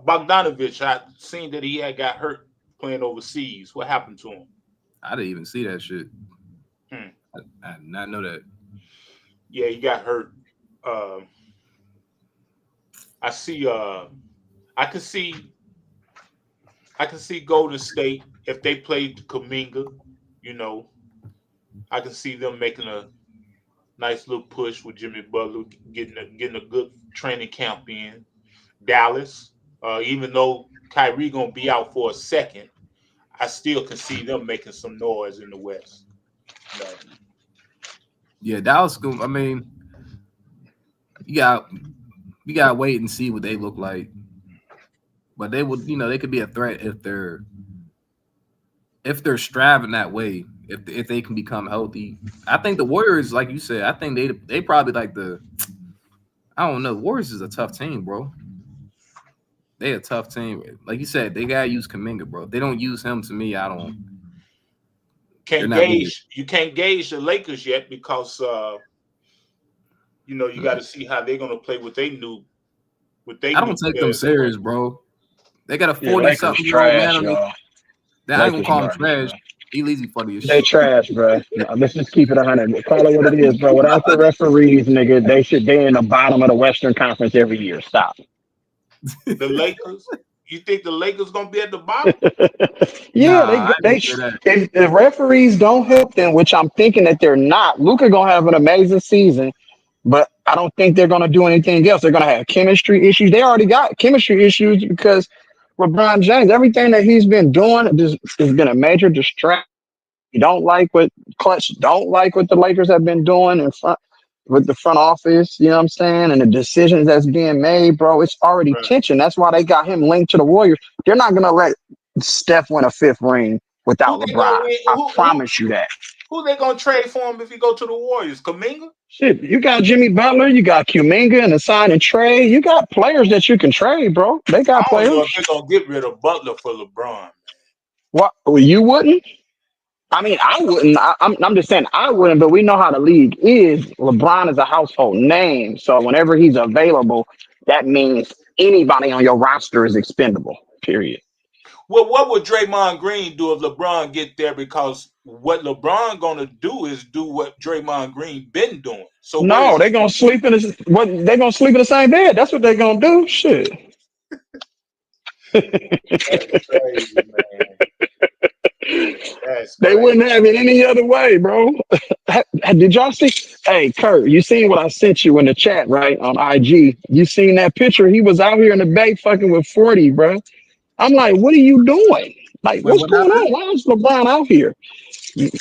Speaker 17: Bogdanovich? I seen that he had got hurt playing overseas. What happened to him?
Speaker 4: I didn't even see that shit. I did not know that.
Speaker 17: Yeah, he got hurt. I can see Golden State if they played Kuminga. You know, I can see them making a nice little push with Jimmy Butler, getting a good training camp in. Dallas, even though Kyrie gonna be out for a second, I still can see them making some noise in the West.
Speaker 4: Yeah, Dallas. I mean, you gotta wait and see what they look like. But they would, they could be a threat if they're striving that way. If they can become healthy, I think the Warriors, like you said, I think they probably like I don't know. Warriors is a tough team, bro. They a tough team. Like you said, they gotta use Kuminga, bro. If they don't use him, to me, I don't.
Speaker 17: You can't gauge the Lakers yet because you got to see how they're gonna play with they new. I
Speaker 4: don't take them serious, bro. They got a 40-something-year-old man on me. I ain't gonna call him trash. He lazy funny as shit.
Speaker 12: They trash, bro. Let's just keep it 100. Call it what it is, bro. Without the referees, nigga, they in the bottom of the Western Conference every year. Stop.
Speaker 17: The Lakers, You think the Lakers gonna be at the bottom?
Speaker 3: Yeah, if the referees don't help them, which I'm thinking that they're not, Luka gonna have an amazing season, but I don't think they're gonna do anything else. They're gonna have chemistry issues. They already got chemistry issues because LeBron James, everything that he's been doing has been a major distraction. You don't like what don't like what the Lakers have been doing in front with the front office, you know what I'm saying? And the decisions that's being made, bro, it's already tension. That's why they got him linked to the Warriors. They're not gonna let Steph win a fifth ring without LeBron. I promise you that.
Speaker 17: Who they gonna trade for him if he go to the Warriors? Kuminga?
Speaker 3: Shit, you got Jimmy Butler, you got Kuminga and a sign and trade. You got players that you can trade, bro. They got
Speaker 17: I don't know
Speaker 3: players.
Speaker 17: if they're gonna get rid of Butler for LeBron.
Speaker 3: What? You wouldn't? I mean, I wouldn't. I'm just saying I wouldn't, but we know how the league is. LeBron is a household name. So whenever he's available, that means anybody on your roster is expendable, period.
Speaker 17: Well, what would Draymond Green do if LeBron get there? Because what LeBron gonna do is do what Draymond Green been doing. So
Speaker 3: no, they're gonna sleep in they're gonna sleep in the same bed. That's what they're gonna do. Shit.
Speaker 17: That's crazy, man.
Speaker 3: They wouldn't have it any other way, bro. Did y'all see? Hey, Kurt, you seen what I sent you in the chat, right? On IG. You seen that picture? He was out here in the bay fucking with 40, bro. I'm like, what are you doing? Like, what's going on? Why is LeBron out here?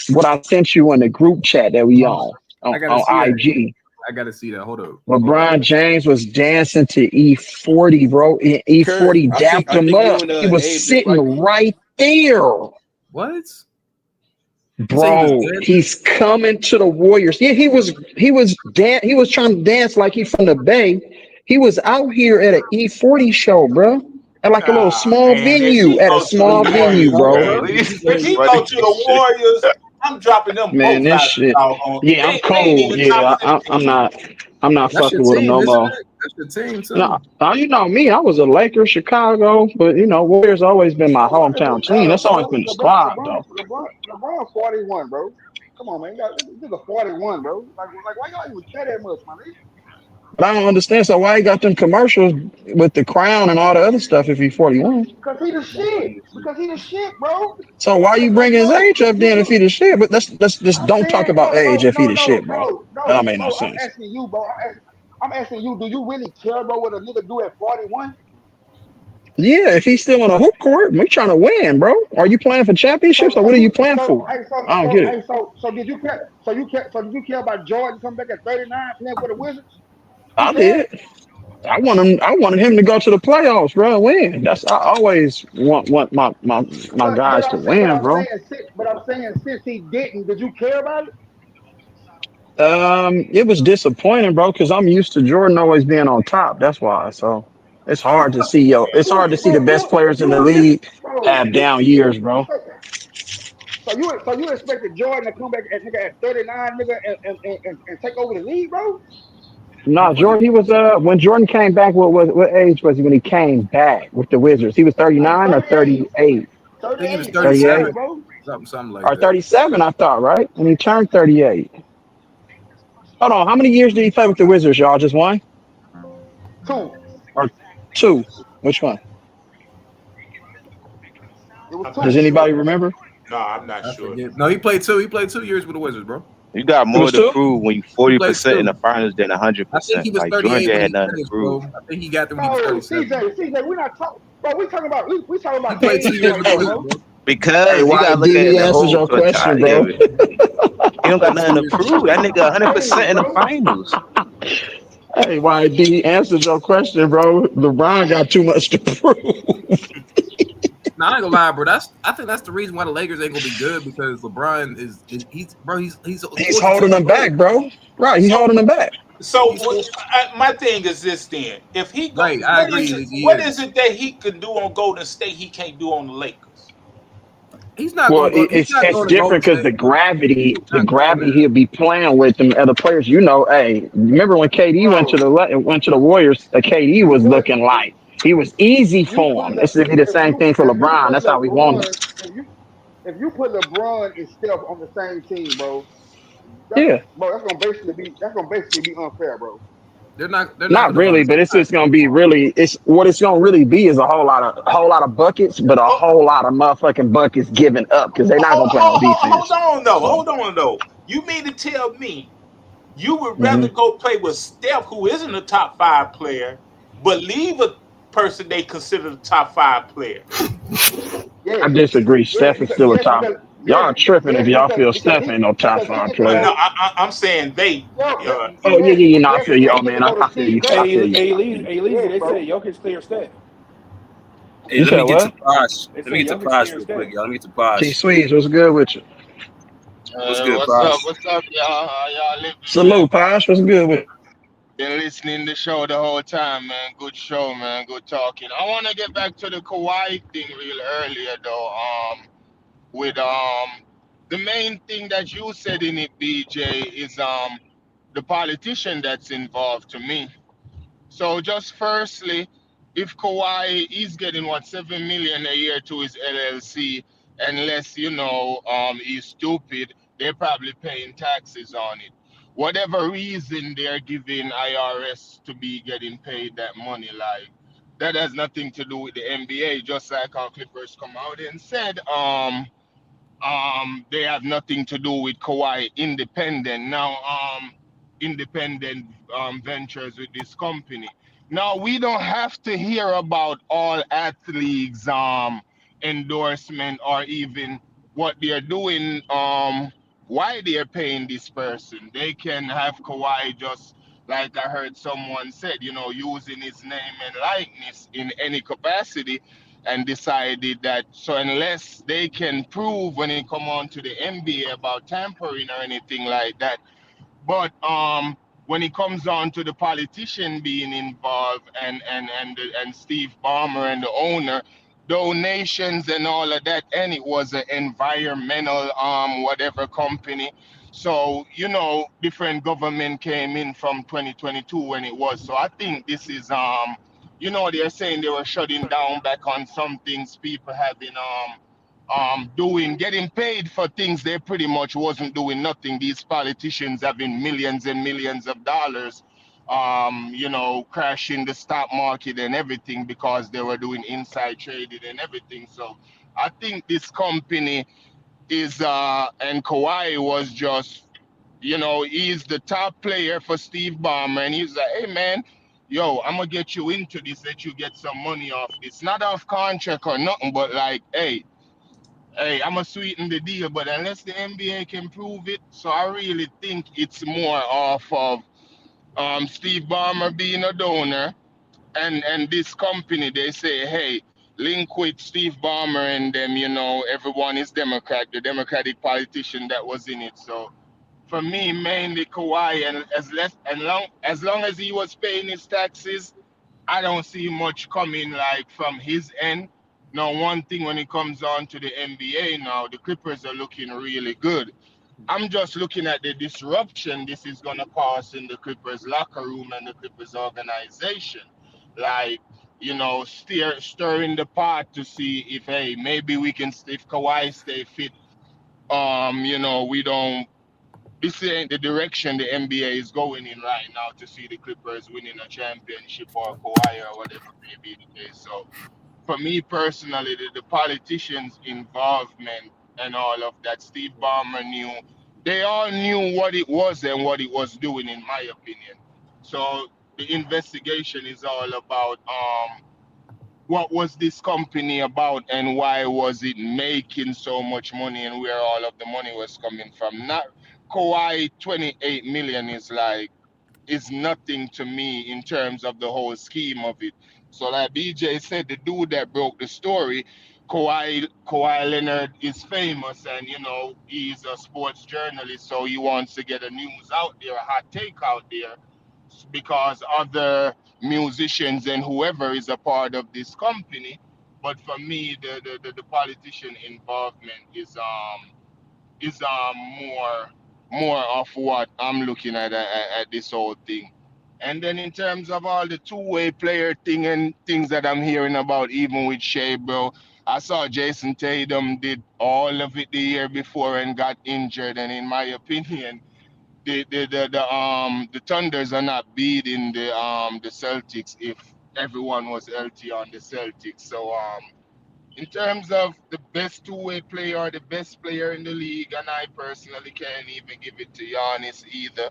Speaker 3: What I sent you in the group chat that we on IG.
Speaker 13: I gotta see that. Hold up.
Speaker 3: LeBron James was dancing to E40, bro. E40 dapped him up. He was sitting right there.
Speaker 13: What?
Speaker 3: Bro, he's coming to the Warriors. Yeah, he was trying to dance like he from the Bay. He was out here at an E40 show, bro. At like a little small venue. At a small venue, bro.
Speaker 17: If he go to the Warriors, I'm dropping them.
Speaker 3: Man, this shit. Yeah, I'm cold. Yeah, I'm not fucking with him no more.
Speaker 13: That's your team too.
Speaker 3: No, you know me. I was a Lakers, Chicago, but you know, Warriors always been my hometown team. That's always been the squad, though.
Speaker 21: LeBron 41, bro. Come on, man. This is a 41, bro. Like, why y'all even care that much, man?
Speaker 3: But I don't understand. So why he got them commercials with the crown and all the other stuff if he's 41?
Speaker 21: Because he the shit. Because he the shit, bro.
Speaker 3: So why you bring his age up then if he the shit? But let's just don't talk about age if he the shit, bro. That don't make no sense.
Speaker 21: I'm asking you, bro. I'm asking you, do you really care about what a nigga do at 41?
Speaker 3: Yeah, if he's still on a hoop court, we trying to win, bro. Are you playing for championships or what are you playing for? I don't get it.
Speaker 21: So did you care? So did you care about Jordan coming back at 39 playing for the Wizards?
Speaker 3: I did. I wanted him to go to the playoffs, bro, and win. I always want my guys to win, bro.
Speaker 21: But I'm saying since he didn't, did you care about it?
Speaker 3: It was disappointing, bro, because I'm used to Jordan always being on top. That's why. So it's hard to see the best players in the league have down years, bro.
Speaker 21: So you expected Jordan to come back at 39, nigga, and take over the league, bro?
Speaker 3: No, Jordan. He was when Jordan came back. What age was he when he came back with the Wizards? He was 39 or 38.
Speaker 13: I think he was 37, bro. Something like that.
Speaker 3: Or 37, I thought, right? When he turned 38. Hold on, how many years did he play with the Wizards, y'all? Just one?
Speaker 21: 2.
Speaker 3: Or 2? Which one?
Speaker 21: It was 2.
Speaker 3: Does anybody remember?
Speaker 17: No, I'm not sure.
Speaker 13: No, he played 2. He played 2 years with the Wizards, bro.
Speaker 18: You got more to prove when you 40% in the finals than 100%.
Speaker 13: I think he was 38
Speaker 18: had nothing to prove.
Speaker 13: I think he got them when he was 37.
Speaker 21: CJ, we're not talking. Bro, we talking about
Speaker 13: He played 2 years with the Wizards, bro.
Speaker 18: Because you gotta look at the whole
Speaker 3: your question, bro.
Speaker 18: You don't got nothing to prove. That nigga 100% in the finals.
Speaker 3: Hey, YD, answered your question, bro. LeBron got too much to prove.
Speaker 13: Nah, I ain't gonna lie, bro. I think that's the reason why the Lakers ain't gonna be good because LeBron he's
Speaker 3: holding them back, bro. Right, he's holding them back.
Speaker 17: So my thing is this then: if he goes,
Speaker 13: right, I agree.
Speaker 17: What is it that he can do on Golden State he can't do on the Lakers?
Speaker 13: He's not.
Speaker 3: Well, it's different because the gravity he'll be playing with them other players. You know, hey, remember when KD went to the Warriors? KD was looking like he was easy for him. This would be the same thing for LeBron. That's how we want it.
Speaker 21: If you put LeBron and Steph on the same team, bro,
Speaker 3: yeah,
Speaker 21: bro, that's gonna basically be unfair, bro.
Speaker 4: They're not
Speaker 3: Not
Speaker 4: going to
Speaker 3: really,
Speaker 4: run
Speaker 3: but it's just gonna be really. It's what it's gonna really be is a whole lot of buckets, but a whole lot of motherfucking buckets given up because they're not gonna play on defense.
Speaker 17: Hold on though. You mean to tell me you would rather
Speaker 3: Mhm.
Speaker 17: go play with Steph, who isn't a top 5 player, but leave a person they consider the top 5 player?
Speaker 3: I
Speaker 21: Yes,
Speaker 3: disagree. Steph is still a
Speaker 21: yes,
Speaker 3: top.
Speaker 21: because
Speaker 3: Y'all tripping if y'all feel
Speaker 21: because
Speaker 3: Steph ain't no top
Speaker 21: he
Speaker 3: 5
Speaker 21: can
Speaker 3: player.
Speaker 17: No,
Speaker 21: play.
Speaker 17: I'm saying they.
Speaker 3: Oh yeah, yeah, yeah. No, I
Speaker 21: Yes,
Speaker 3: feel you. Oh
Speaker 21: he can
Speaker 3: man,
Speaker 21: go to
Speaker 3: I feel
Speaker 21: Steve
Speaker 3: you. I
Speaker 21: Kerr.
Speaker 3: feel you. I feel you.
Speaker 9: Hey, Leezy,
Speaker 21: Yes,
Speaker 9: they
Speaker 21: bro.
Speaker 9: said Jokic stay or stay.
Speaker 2: Hey,
Speaker 3: You
Speaker 2: let
Speaker 3: said
Speaker 2: me get to
Speaker 3: what?
Speaker 2: Posh.
Speaker 9: They
Speaker 2: Let me
Speaker 9: said
Speaker 2: get to
Speaker 9: Jokic stay
Speaker 2: Posh
Speaker 9: or
Speaker 2: real quick,
Speaker 9: stay.
Speaker 2: y'all. Let me get to
Speaker 3: T
Speaker 2: Posh.
Speaker 3: Swedes, what's good with you?
Speaker 2: What's good,
Speaker 7: What's up?
Speaker 2: Posh?
Speaker 7: What's up, y'all? How y'all living, man?
Speaker 3: Salute, Posh. What's good with you?
Speaker 7: Been listening to the show the whole time, man. Good show, man. Good talking. I want to get back to the Kawhi thing real earlier, though. With the main thing that you said in it, BJ, is the politician that's involved to me. So just firstly, if Kawhi is getting what 7 million a year to his LLC, unless he's stupid, they're probably paying taxes on it. Whatever reason they're giving IRS to be getting paid that money, like that has nothing to do with the NBA. Just like our Clippers come out and said, they have nothing to do with Kawhi independent now independent ventures with this company. Now we don't have to hear about all athletes endorsement or even what they're doing why they're paying this person. They can have Kawhi just like I heard someone said, using his name and likeness in any capacity and decided that so unless they can prove when it come on to the NBA about tampering or anything like that, but when it comes on to the politician being involved and Steve Ballmer and the owner, donations and all of that, and it was an environmental whatever company. So different government came in from 2022 when it was. So I think this is they're saying they were shutting down back on some things people having doing getting paid for things they pretty much wasn't doing nothing. These politicians having millions and millions of dollars crashing the stock market and everything because they were doing inside trading and everything. So I think this company is and Kawhi was just he's the top player for Steve Ballmer, and he's like, hey man, yo, I'm gonna get you into this, let you get some money off this, not off contract or nothing, but like, hey, I'm gonna sweeten the deal, but unless the NBA can prove it, so I really think it's more off of Steve Ballmer being a donor, and this company they say, hey, link with Steve Ballmer and them, everyone is Democrat, the Democratic politician that was in it. So for me, mainly Kawhi, and as long as he was paying his taxes, I don't see much coming like from his end. Now, one thing when it comes on to the NBA now, the Clippers are looking really good. I'm just looking at the disruption this is gonna cause in the Clippers locker room and the Clippers organization. Like, stirring the pot to see if hey, maybe we can if Kawhi stay fit, we don't this ain't the direction the NBA is going in right now to see the Clippers winning a championship or Kawhi or whatever may be the case. So for me personally, the politicians' involvement and all of that, Steve Ballmer knew, they all knew what it was and what it was doing, in my opinion. So the investigation is all about what was this company about and why was it making so much money and where all of the money was coming from. Not Kawhi 28 million is nothing to me in terms of the whole scheme of it. So like BJ said, the dude that broke the story, Kawhi-Leonard is famous and he's a sports journalist, so he wants to get a news out there, a hot take out there because other musicians and whoever is a part of this company. But for me, the politician involvement is more of what I'm looking at this whole thing. And then in terms of all the two-way player thing and things that I'm hearing about, even with Shea, bro, I saw Jason Tatum did all of it the year before and got injured. And in my opinion, the Thunders are not beating the Celtics if everyone was healthy on the Celtics. So in terms of the best two-way player, the best player in the league, and I personally can't even give it to Giannis either.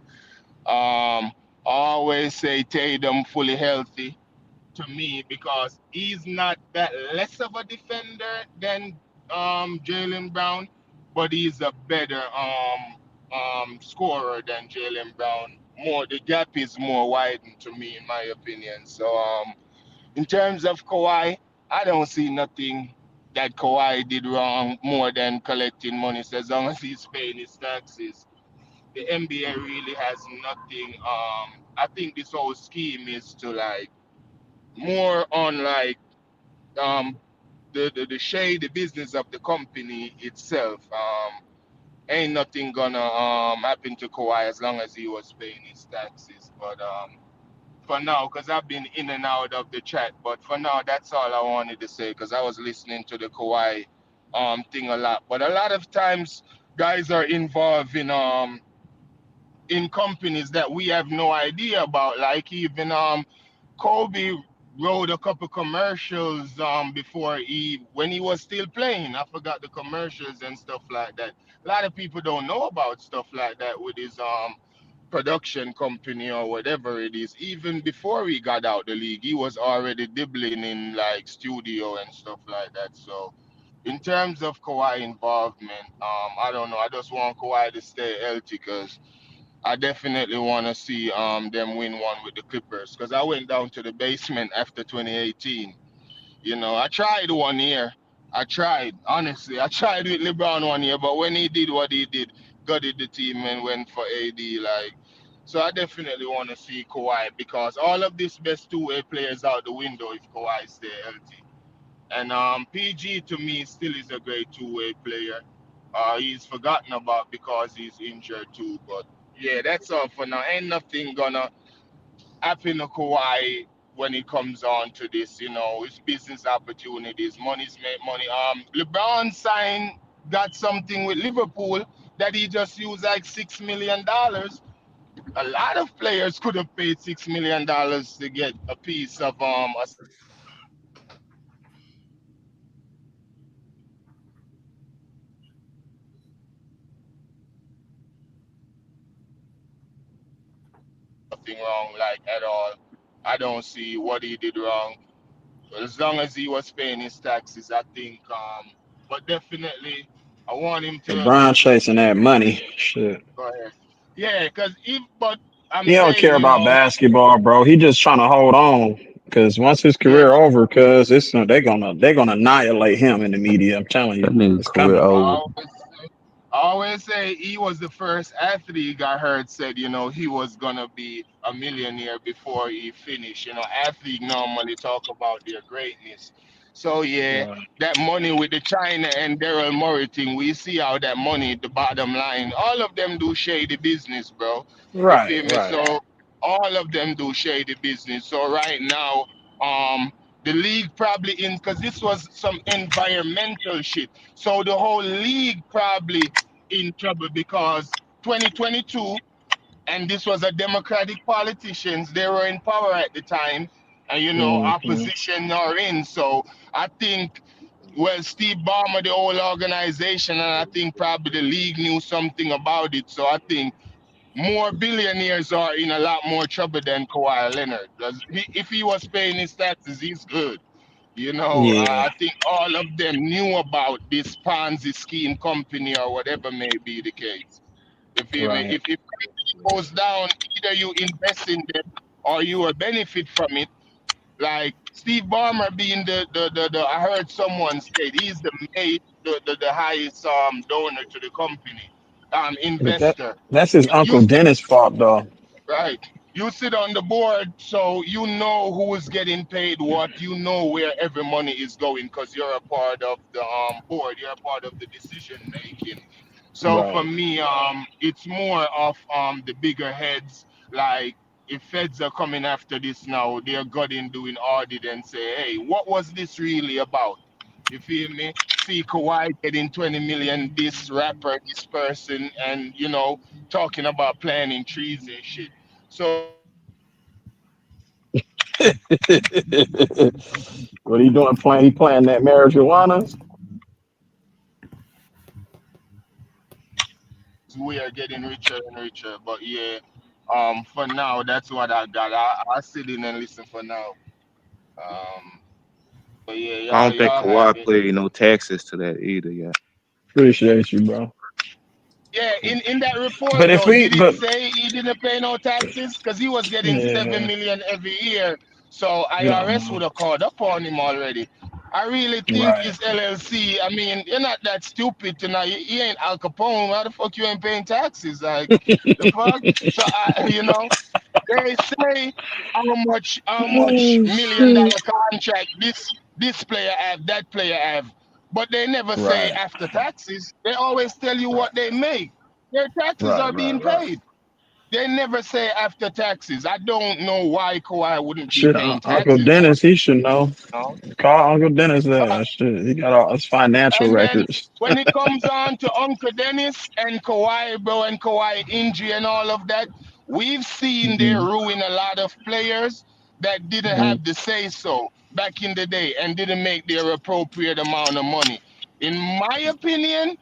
Speaker 7: I always say Tatum fully healthy to me because he's not that less of a defender than Jaylen Brown, but he's a better scorer than Jaylen Brown. More the gap is more widened to me, in my opinion. So in terms of Kawhi, I don't see nothing that Kawhi did wrong more than collecting money. So as long as he's paying his taxes, the NBA really has nothing. I think this whole scheme is to like more on like um the shade, the business of the company itself. Ain't nothing gonna happen to Kawhi as long as he was paying his taxes. But for now, because I've been in and out of the chat, but for now that's all I wanted to say because I was listening to the Kawhi thing a lot. But a lot of times guys are involved in companies that we have no idea about. Like even Kobe wrote a couple commercials before when he was still playing. I forgot the commercials and stuff like that. A lot of people don't know about stuff like that with his production company or whatever it is. Even before he got out the league, he was already dibbling in like studio and stuff like that. So in terms of Kawhi involvement, I don't know. I just want Kawhi to stay healthy because I definitely want to see them win one with the Clippers because I went down to the basement after 2018. You know, I tried 1 year. I tried, honestly. I tried with LeBron 1 year, but when he did what he did, gutted the team and went for AD. Like, so I definitely want to see Kawhi because all of these best two-way players out the window if Kawhi stay healthy. And PG to me still is a great two-way player. He's forgotten about because he's injured too. But yeah, that's all for now. Ain't nothing gonna happen to Kawhi when it comes on to this. You know, it's business opportunities. Money's make money. LeBron got something with Liverpool that he just used like $6 million. A lot of players could have paid $6 million to get a piece of nothing wrong, like at all. I don't see what he did wrong. As long as he was paying his taxes, I think. But definitely, I want him to
Speaker 3: LeBron chasing that money. Shit.
Speaker 7: go ahead. Yeah, because but I'm
Speaker 3: He don't care
Speaker 7: saying, you
Speaker 3: about
Speaker 7: know,
Speaker 3: basketball, bro. He just trying to hold on. Cause once his
Speaker 7: yeah,
Speaker 3: career over, cause they're gonna annihilate him in the media. I'm telling
Speaker 18: That
Speaker 3: you,
Speaker 18: nigga
Speaker 3: it's
Speaker 18: career
Speaker 3: coming.
Speaker 18: over.
Speaker 7: I always say he was the first athlete he got hurt, said, you know, he was going to be a millionaire before he finished. You know, athletes normally talk about their greatness. So, yeah,
Speaker 3: Right.
Speaker 7: that money with the China and Daryl Morey thing, we see how that money, the bottom line, all of them do shady business, bro. You
Speaker 3: Right.
Speaker 7: feel me?
Speaker 3: Right.
Speaker 7: So, all of them do shady business. So, right now, the league probably because this was some environmental shit. So the whole league probably in trouble because 2022, and this was a Democratic politicians, they were in power at the time, and you know,
Speaker 3: Hmm.
Speaker 7: opposition are in. So I think, well, Steve Ballmer, the whole organization, and I think probably the league knew something about it. So I think more billionaires are in a lot more trouble than Kawhi Leonard. If he was paying his taxes, he's good. You know,
Speaker 3: Yeah.
Speaker 7: I think all of them knew about this Ponzi scheme company or whatever may be the case. You feel me?
Speaker 3: Right.
Speaker 7: If it goes down, either you invest in them or you will benefit from it. Like Steve Ballmer being the I heard someone say he's the highest donor to the company,
Speaker 3: But
Speaker 7: investor.
Speaker 3: that's his
Speaker 7: You
Speaker 3: uncle Dennis' fault, though.
Speaker 7: Right. You sit on the board, so you know who is getting paid what. You know where every money is going because you're a part of the board. You're a part of the decision making. So for
Speaker 3: Right.
Speaker 7: me, it's more of the bigger heads. Like if feds are coming after this now, they're going doing audit and say, hey, what was this really about? You feel me? see Kawhi getting 20 million, this rapper, this person, and talking about planting trees and shit. So
Speaker 3: What are you doing? He playing that marijuana?
Speaker 7: we are getting richer and richer. But yeah, for now, that's what I got. I sit in and listen for now. Um, but yeah,
Speaker 18: I don't think
Speaker 7: y'all have
Speaker 18: Kawhi
Speaker 7: it.
Speaker 18: paid no taxes to that either yet.
Speaker 3: Appreciate you, bro.
Speaker 7: Yeah, in that report
Speaker 3: But if
Speaker 7: though,
Speaker 3: we,
Speaker 7: did it
Speaker 3: but
Speaker 7: say he didn't pay no taxes? Because he was getting 7 million every year. So IRS
Speaker 3: yeah,
Speaker 7: would have called up on him already. I really think
Speaker 3: right.
Speaker 7: it's LLC. I mean, you're not that stupid to know. You ain't Al Capone. Why the fuck you ain't paying taxes? Like the fuck. So they say how much
Speaker 3: Oh
Speaker 7: million
Speaker 3: shit.
Speaker 7: dollar contract this player have, that player have, but they never say
Speaker 3: Right,
Speaker 7: after taxes. They always tell you what they make. Their taxes
Speaker 3: right,
Speaker 7: are being
Speaker 3: right, right.
Speaker 7: paid. They never say after taxes. I don't know why Kawhi wouldn't be
Speaker 3: Shit,
Speaker 7: paying
Speaker 3: Uncle
Speaker 7: taxes.
Speaker 3: Dennis, he should know.
Speaker 7: You
Speaker 3: Call Uncle Dennis
Speaker 7: know?
Speaker 3: that shit. He got all his financial
Speaker 7: And then
Speaker 3: records.
Speaker 7: when it comes on to Uncle Dennis and Kawhi, bro, and Kawhi injury and all of that, we've seen they
Speaker 3: Hmm.
Speaker 7: ruin a lot of players that didn't
Speaker 3: Hmm.
Speaker 7: have the say so back in the day and didn't make their appropriate amount of money. In my opinion,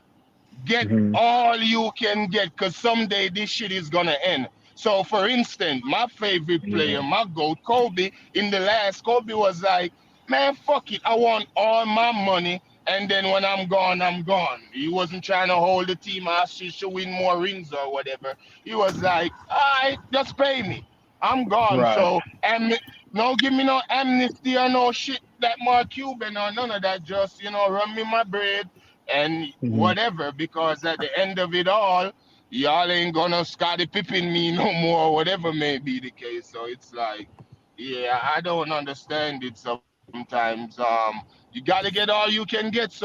Speaker 7: get
Speaker 3: Hmm.
Speaker 7: all you can get because someday this shit is gonna end. So for instance, my favorite
Speaker 3: Yeah.
Speaker 7: player, my GOAT, Kobe, in the last, Kobe was like, man, fuck it. I want all my money. And then when I'm gone, I'm gone. He wasn't trying to hold the team hostage to win more rings or whatever. He was like, all right, just pay me. I'm gone.
Speaker 3: Right.
Speaker 7: So, and no, give me no amnesty or no shit that Mark Cuban or none of that. Just, run me my bread and
Speaker 3: Hmm.
Speaker 7: whatever, because at the end of it all, y'all ain't gonna Scottie Pippen me no more, whatever may be the case. So it's like, yeah, I don't understand it sometimes. You gotta get all you can get. So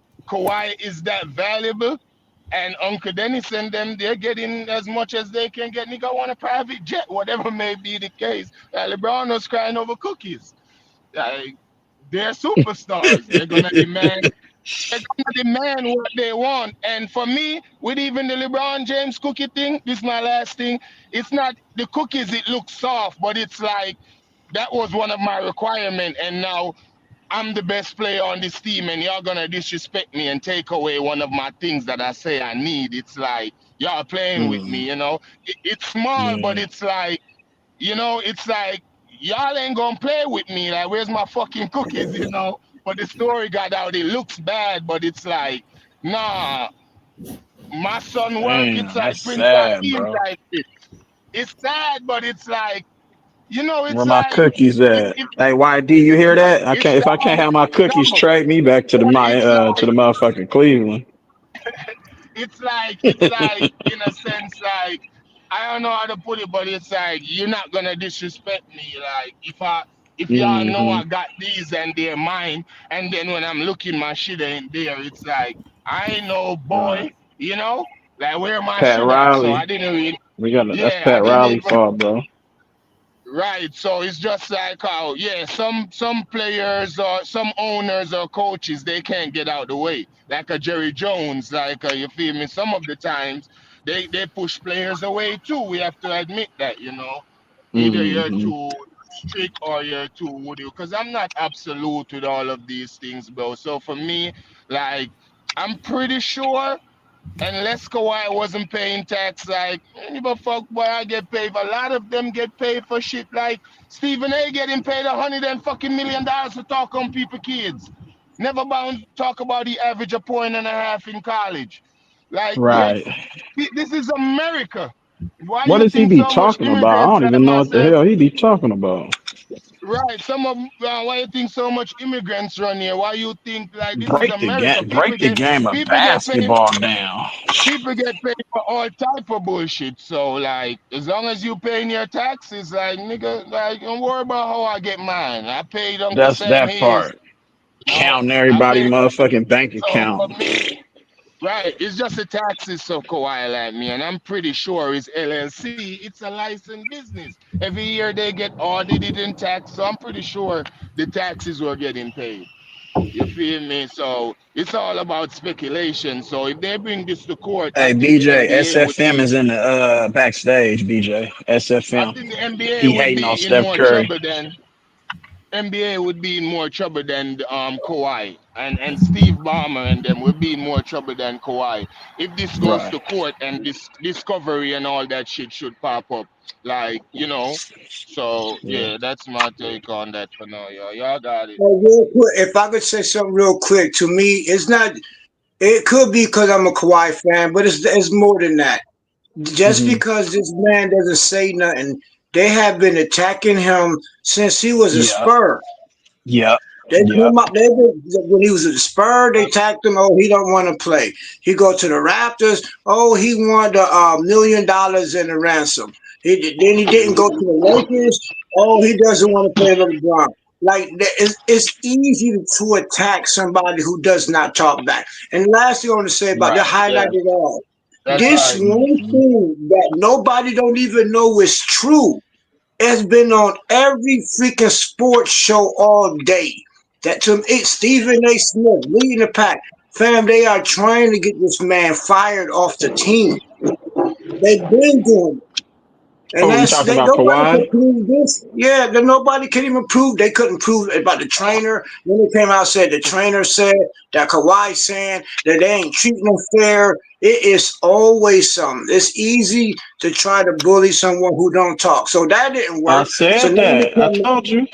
Speaker 7: Kawhi is that valuable, and Uncle Dennis and them, they're getting as much as they can get. Nigga want a private jet, whatever may be the case. LeBron was crying over cookies. Like, they're superstars. They're gonna demand what they want. And for me, with even the LeBron James cookie thing, this is my last thing. It's not the cookies, it looks soft, but it's like that was one of my requirements. And now I'm the best player on this team, and y'all gonna disrespect me and take away one of my things that I say I need. It's like y'all playing with
Speaker 3: Hmm.
Speaker 7: me. It's small, but
Speaker 3: Yeah.
Speaker 7: it's like, it's like y'all ain't gonna play with me. Like, where's my fucking cookies? But the story got out. It looks bad, but it's like, nah, my son work
Speaker 3: Damn,
Speaker 7: inside
Speaker 3: that's
Speaker 7: Prince
Speaker 3: sad,
Speaker 7: Hakeem
Speaker 3: bro.
Speaker 7: type shit. It's sad, but it's like,
Speaker 3: Where
Speaker 7: it's
Speaker 3: my
Speaker 7: like,
Speaker 3: cookies at? Hey, YD, you hear that? I
Speaker 7: it's
Speaker 3: can't. If I
Speaker 7: sad,
Speaker 3: can't
Speaker 7: but
Speaker 3: have my cookies,
Speaker 7: no,
Speaker 3: trade me back to the
Speaker 7: but
Speaker 3: my
Speaker 7: it's
Speaker 3: to
Speaker 7: like,
Speaker 3: the motherfucking Cleveland.
Speaker 7: it's like in a sense, like, I don't know how to put it, but it's like you're not gonna disrespect me. Like, if y'all know
Speaker 3: Hmm.
Speaker 7: I got these and they're mine, and then when I'm looking, my shit ain't there. It's like I ain't no
Speaker 3: Right.
Speaker 7: boy, like, where my
Speaker 3: Pat
Speaker 7: shit at? So I
Speaker 3: Riley.
Speaker 7: didn't really,
Speaker 3: That's
Speaker 7: yeah, I
Speaker 3: Pat
Speaker 7: didn't
Speaker 3: Riley
Speaker 7: even.
Speaker 3: fault, bro.
Speaker 7: Right. So it's just like how, yeah, some players or some owners or coaches, they can't get out the way. Like a Jerry Jones, like, you feel me? Some of the times they push players away too. We have to admit that. Either you're
Speaker 3: Hmm.
Speaker 7: too strict or you're too woody. Because I'm not absolute with all of these things, bro. So for me, like, I'm pretty sure, unless Kawhi wasn't paying tax, like, give a fuck, boy, I get paid. A lot of them get paid for shit like Stephen A. getting paid $100 million to talk on people kids. Never bound talk about the average of point and a half in college. Like,
Speaker 3: Right.
Speaker 7: this is America. Why
Speaker 3: What
Speaker 7: you
Speaker 3: does he
Speaker 7: think
Speaker 3: be
Speaker 7: so much
Speaker 3: talking about? I
Speaker 7: immigrants
Speaker 3: don't
Speaker 7: like
Speaker 3: even know what the
Speaker 7: myself?
Speaker 3: hell he be talking about.
Speaker 7: Right, some of why you think so much immigrants run here? Why you think like this is
Speaker 3: Break the
Speaker 7: America?
Speaker 3: game. Break the game of
Speaker 7: People get paid
Speaker 3: basketball down.
Speaker 7: people get paid for all type of bullshit. So like, as long as you paying your taxes, like, nigga, like, don't worry about how I get mine. I paid Uncle
Speaker 3: That's
Speaker 7: Sam
Speaker 3: that
Speaker 7: his.
Speaker 3: part. Counting
Speaker 7: I
Speaker 3: everybody
Speaker 7: paid.
Speaker 3: motherfucking bank
Speaker 7: So for
Speaker 3: account.
Speaker 7: me, right, it's just the taxes of Kawhi like me, and I'm pretty sure it's LLC. It's a licensed business. Every year they get audited and taxed, so I'm pretty sure the taxes were getting paid. You feel me? So it's all about speculation. So if they bring this to court, I
Speaker 3: Hey,
Speaker 7: think the
Speaker 3: BJ,
Speaker 7: NBA would
Speaker 3: SFM
Speaker 7: be.
Speaker 3: is in the backstage. BJ,
Speaker 7: I
Speaker 3: SFM.
Speaker 7: think the NBA
Speaker 3: He
Speaker 7: would
Speaker 3: hating on
Speaker 7: be in
Speaker 3: Steph
Speaker 7: more
Speaker 3: Curry.
Speaker 7: trouble than NBA would be in more trouble than Kawhi and Steve Ballmer and them would be in more trouble than Kawhi if this goes
Speaker 3: Right.
Speaker 7: to court and this discovery and all that shit should pop up, like So
Speaker 3: Yeah.
Speaker 7: yeah, that's my take on that for now. Y'all got it.
Speaker 1: Well, real quick, if I could say something real quick, to me, it's not. It could be because I'm a Kawhi fan, but it's more than that. Just
Speaker 3: Mm-hmm.
Speaker 1: because this man doesn't say nothing, they have been attacking him since he was a
Speaker 3: Yeah.
Speaker 1: Spur.
Speaker 3: Yeah.
Speaker 1: They
Speaker 3: Yeah.
Speaker 1: come up. When he was a Spur, they attacked him. Oh, he don't want to play. He go to the Raptors. Oh, he wanted $1 million in a ransom. Then he didn't go to the Lakers. Oh, he doesn't want to play with LeBron. Like it's easy to attack somebody who does not talk back. And last thing I want to say about the
Speaker 7: Right.
Speaker 1: highlight
Speaker 7: Yeah.
Speaker 1: it all.
Speaker 7: That's
Speaker 1: This
Speaker 7: right.
Speaker 1: one thing that nobody don't even know is true. It's been on every freaking sports show all day. That to me, Stephen A. Smith leading the pack. Fam, they are trying to get this man fired off the team. They've been doing it. And
Speaker 3: Oh, you talking about
Speaker 1: nobody can
Speaker 3: Kawhi?
Speaker 1: prove this. Yeah, nobody can even prove. They couldn't prove about the trainer. When they came out and said the trainer said that Kawhi saying that they ain't treating him fair. It is always something. It's easy to try to bully someone who don't talk. So that didn't
Speaker 3: I
Speaker 1: work. So
Speaker 3: said
Speaker 1: now they
Speaker 3: that. I
Speaker 1: come.
Speaker 3: told you.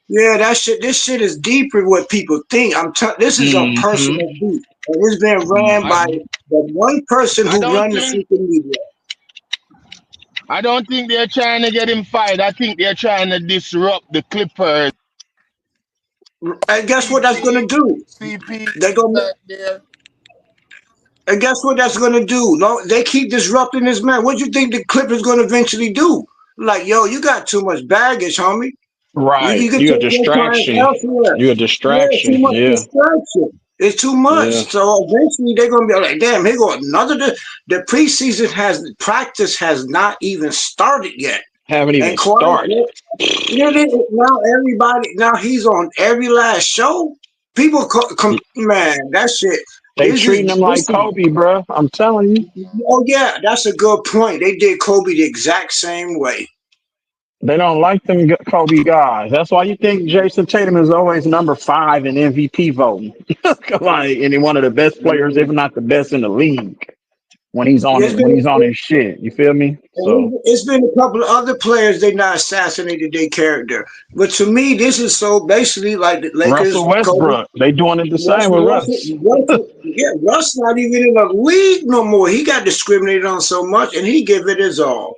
Speaker 1: Yeah, that shit. This shit is deeper than what people think. This is a
Speaker 3: Mm-hmm.
Speaker 1: personal beat, and it's been ran
Speaker 7: I
Speaker 1: by the one person
Speaker 7: I
Speaker 1: who
Speaker 7: don't
Speaker 1: run the
Speaker 7: think
Speaker 1: freaking media.
Speaker 7: I don't think they're trying to get him fired. I think they're trying to disrupt the Clippers.
Speaker 1: And guess what that's gonna do?
Speaker 7: CP
Speaker 1: They're gonna.
Speaker 7: back there.
Speaker 1: And guess what that's gonna do? No, they keep disrupting this man. What do you think the Clippers gonna eventually do? Like, yo, you got too much baggage, homie. You
Speaker 3: Right.
Speaker 1: can
Speaker 3: You a
Speaker 1: take your clients
Speaker 3: distraction.
Speaker 1: elsewhere.
Speaker 3: You a
Speaker 1: Yeah, too
Speaker 3: distraction.
Speaker 1: much
Speaker 3: Yeah.
Speaker 1: distraction. It's too much.
Speaker 3: Yeah.
Speaker 1: So eventually they're gonna be like, damn, here go another. The preseason practice has not even started yet.
Speaker 3: Haven't even
Speaker 1: And Kawhi,
Speaker 3: started.
Speaker 1: now everybody, now he's on every last show. People, man, that shit.
Speaker 3: They treating him like
Speaker 1: This is.
Speaker 3: Kobe, bro. I'm telling you.
Speaker 1: Oh yeah, that's a good point. They did Kobe the exact same way.
Speaker 3: They don't like them Kobe guys. That's why you think Jason Tatum is always number 5 in MVP voting. Like, and he's one of the best players, if not the best in the league. When he's on
Speaker 1: Yeah,
Speaker 3: it, when he's on his shit. You feel me? So
Speaker 1: it's been a couple of other players they not assassinated their character, but to me, this is so basically like the Lakers.
Speaker 3: Russell
Speaker 1: Kobe,
Speaker 3: Westbrook, they doing it the same with Russ.
Speaker 1: Yeah, Russ not even in the league no more. He got discriminated on so much, and he give it his all.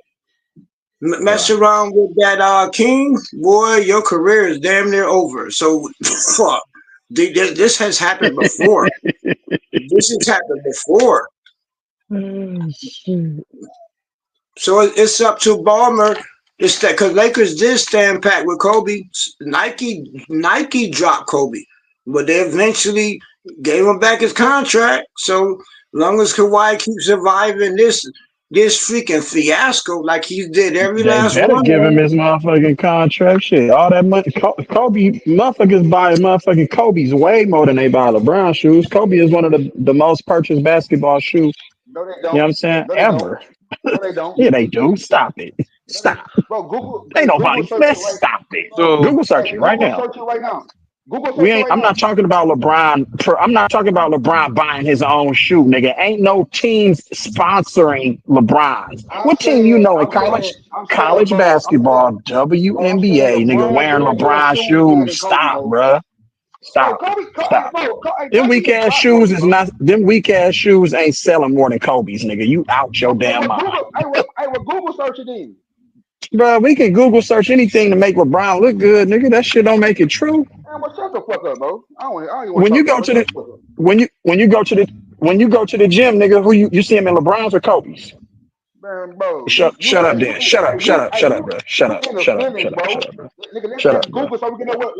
Speaker 1: Mess around with that King, boy, your career is damn near over. So, fuck. This has happened before. This has happened before. So it's up to Ballmer. It's that because Lakers did stand pat with Kobe. Nike dropped Kobe, but they eventually gave him back his contract. So long as Kawhi keeps surviving this freaking fiasco like he did every
Speaker 3: They
Speaker 1: last
Speaker 3: better
Speaker 1: one
Speaker 3: give
Speaker 1: of
Speaker 3: him
Speaker 1: them.
Speaker 3: his motherfucking contract. Shit, all that money. Kobe, motherfuckers buy motherfucking Kobe's way more than they buy LeBron shoes. Kobe is one of the most purchased basketball shoes.
Speaker 21: No, they
Speaker 3: You
Speaker 21: don't.
Speaker 3: know what I'm saying?
Speaker 21: No, they don't.
Speaker 3: Ever.
Speaker 21: No, they don't.
Speaker 3: Yeah, they do. Stop it. Stop.
Speaker 21: Bro, Google.
Speaker 3: Ain't
Speaker 21: Google
Speaker 3: nobody.
Speaker 21: search
Speaker 3: Man,
Speaker 21: it right.
Speaker 3: stop it.
Speaker 21: So,
Speaker 3: Google search
Speaker 21: hey,
Speaker 3: it right
Speaker 21: Google
Speaker 3: now.
Speaker 21: search it right now. Google search it right
Speaker 3: I'm
Speaker 21: now.
Speaker 3: not talking about LeBron. I'm not talking about LeBron buying his own shoe, nigga. Ain't no teams sponsoring LeBron's. What team you know in college? College basketball, WNBA, nigga,
Speaker 21: LeBron
Speaker 3: wearing
Speaker 21: wear more
Speaker 3: LeBron
Speaker 21: shoes better
Speaker 3: shoes.
Speaker 21: than Kobe,
Speaker 3: Stop,
Speaker 21: bro.
Speaker 3: bruh. Stop. Stop. Them weak ass shoes is not. Them weak ass shoes ain't selling more than Kobe's, nigga. You out your
Speaker 21: Hey,
Speaker 3: damn
Speaker 21: well,
Speaker 3: mind.
Speaker 21: Google search it in.
Speaker 3: Bro, we can Google search anything to make LeBron look good, nigga. That shit don't make it true.
Speaker 21: Man, well, shut the fuck up, bro. I don't even want
Speaker 3: When
Speaker 21: to
Speaker 3: you
Speaker 21: talk
Speaker 3: go
Speaker 21: about
Speaker 3: to
Speaker 21: it.
Speaker 3: the
Speaker 21: Shut the fuck up.
Speaker 3: when you go to the gym, nigga, who you see him in LeBron's or Kobe's?
Speaker 21: Man, bro,
Speaker 3: Shut up,
Speaker 21: you
Speaker 3: then. Shut up, bro. Shut
Speaker 21: you
Speaker 3: up,
Speaker 21: in the
Speaker 3: shut up,
Speaker 21: feelings,
Speaker 3: shut up,
Speaker 21: bro.
Speaker 3: shut up, bro.
Speaker 21: Nigga,
Speaker 3: Shut
Speaker 21: let's
Speaker 3: up, bro.
Speaker 21: Google so we can know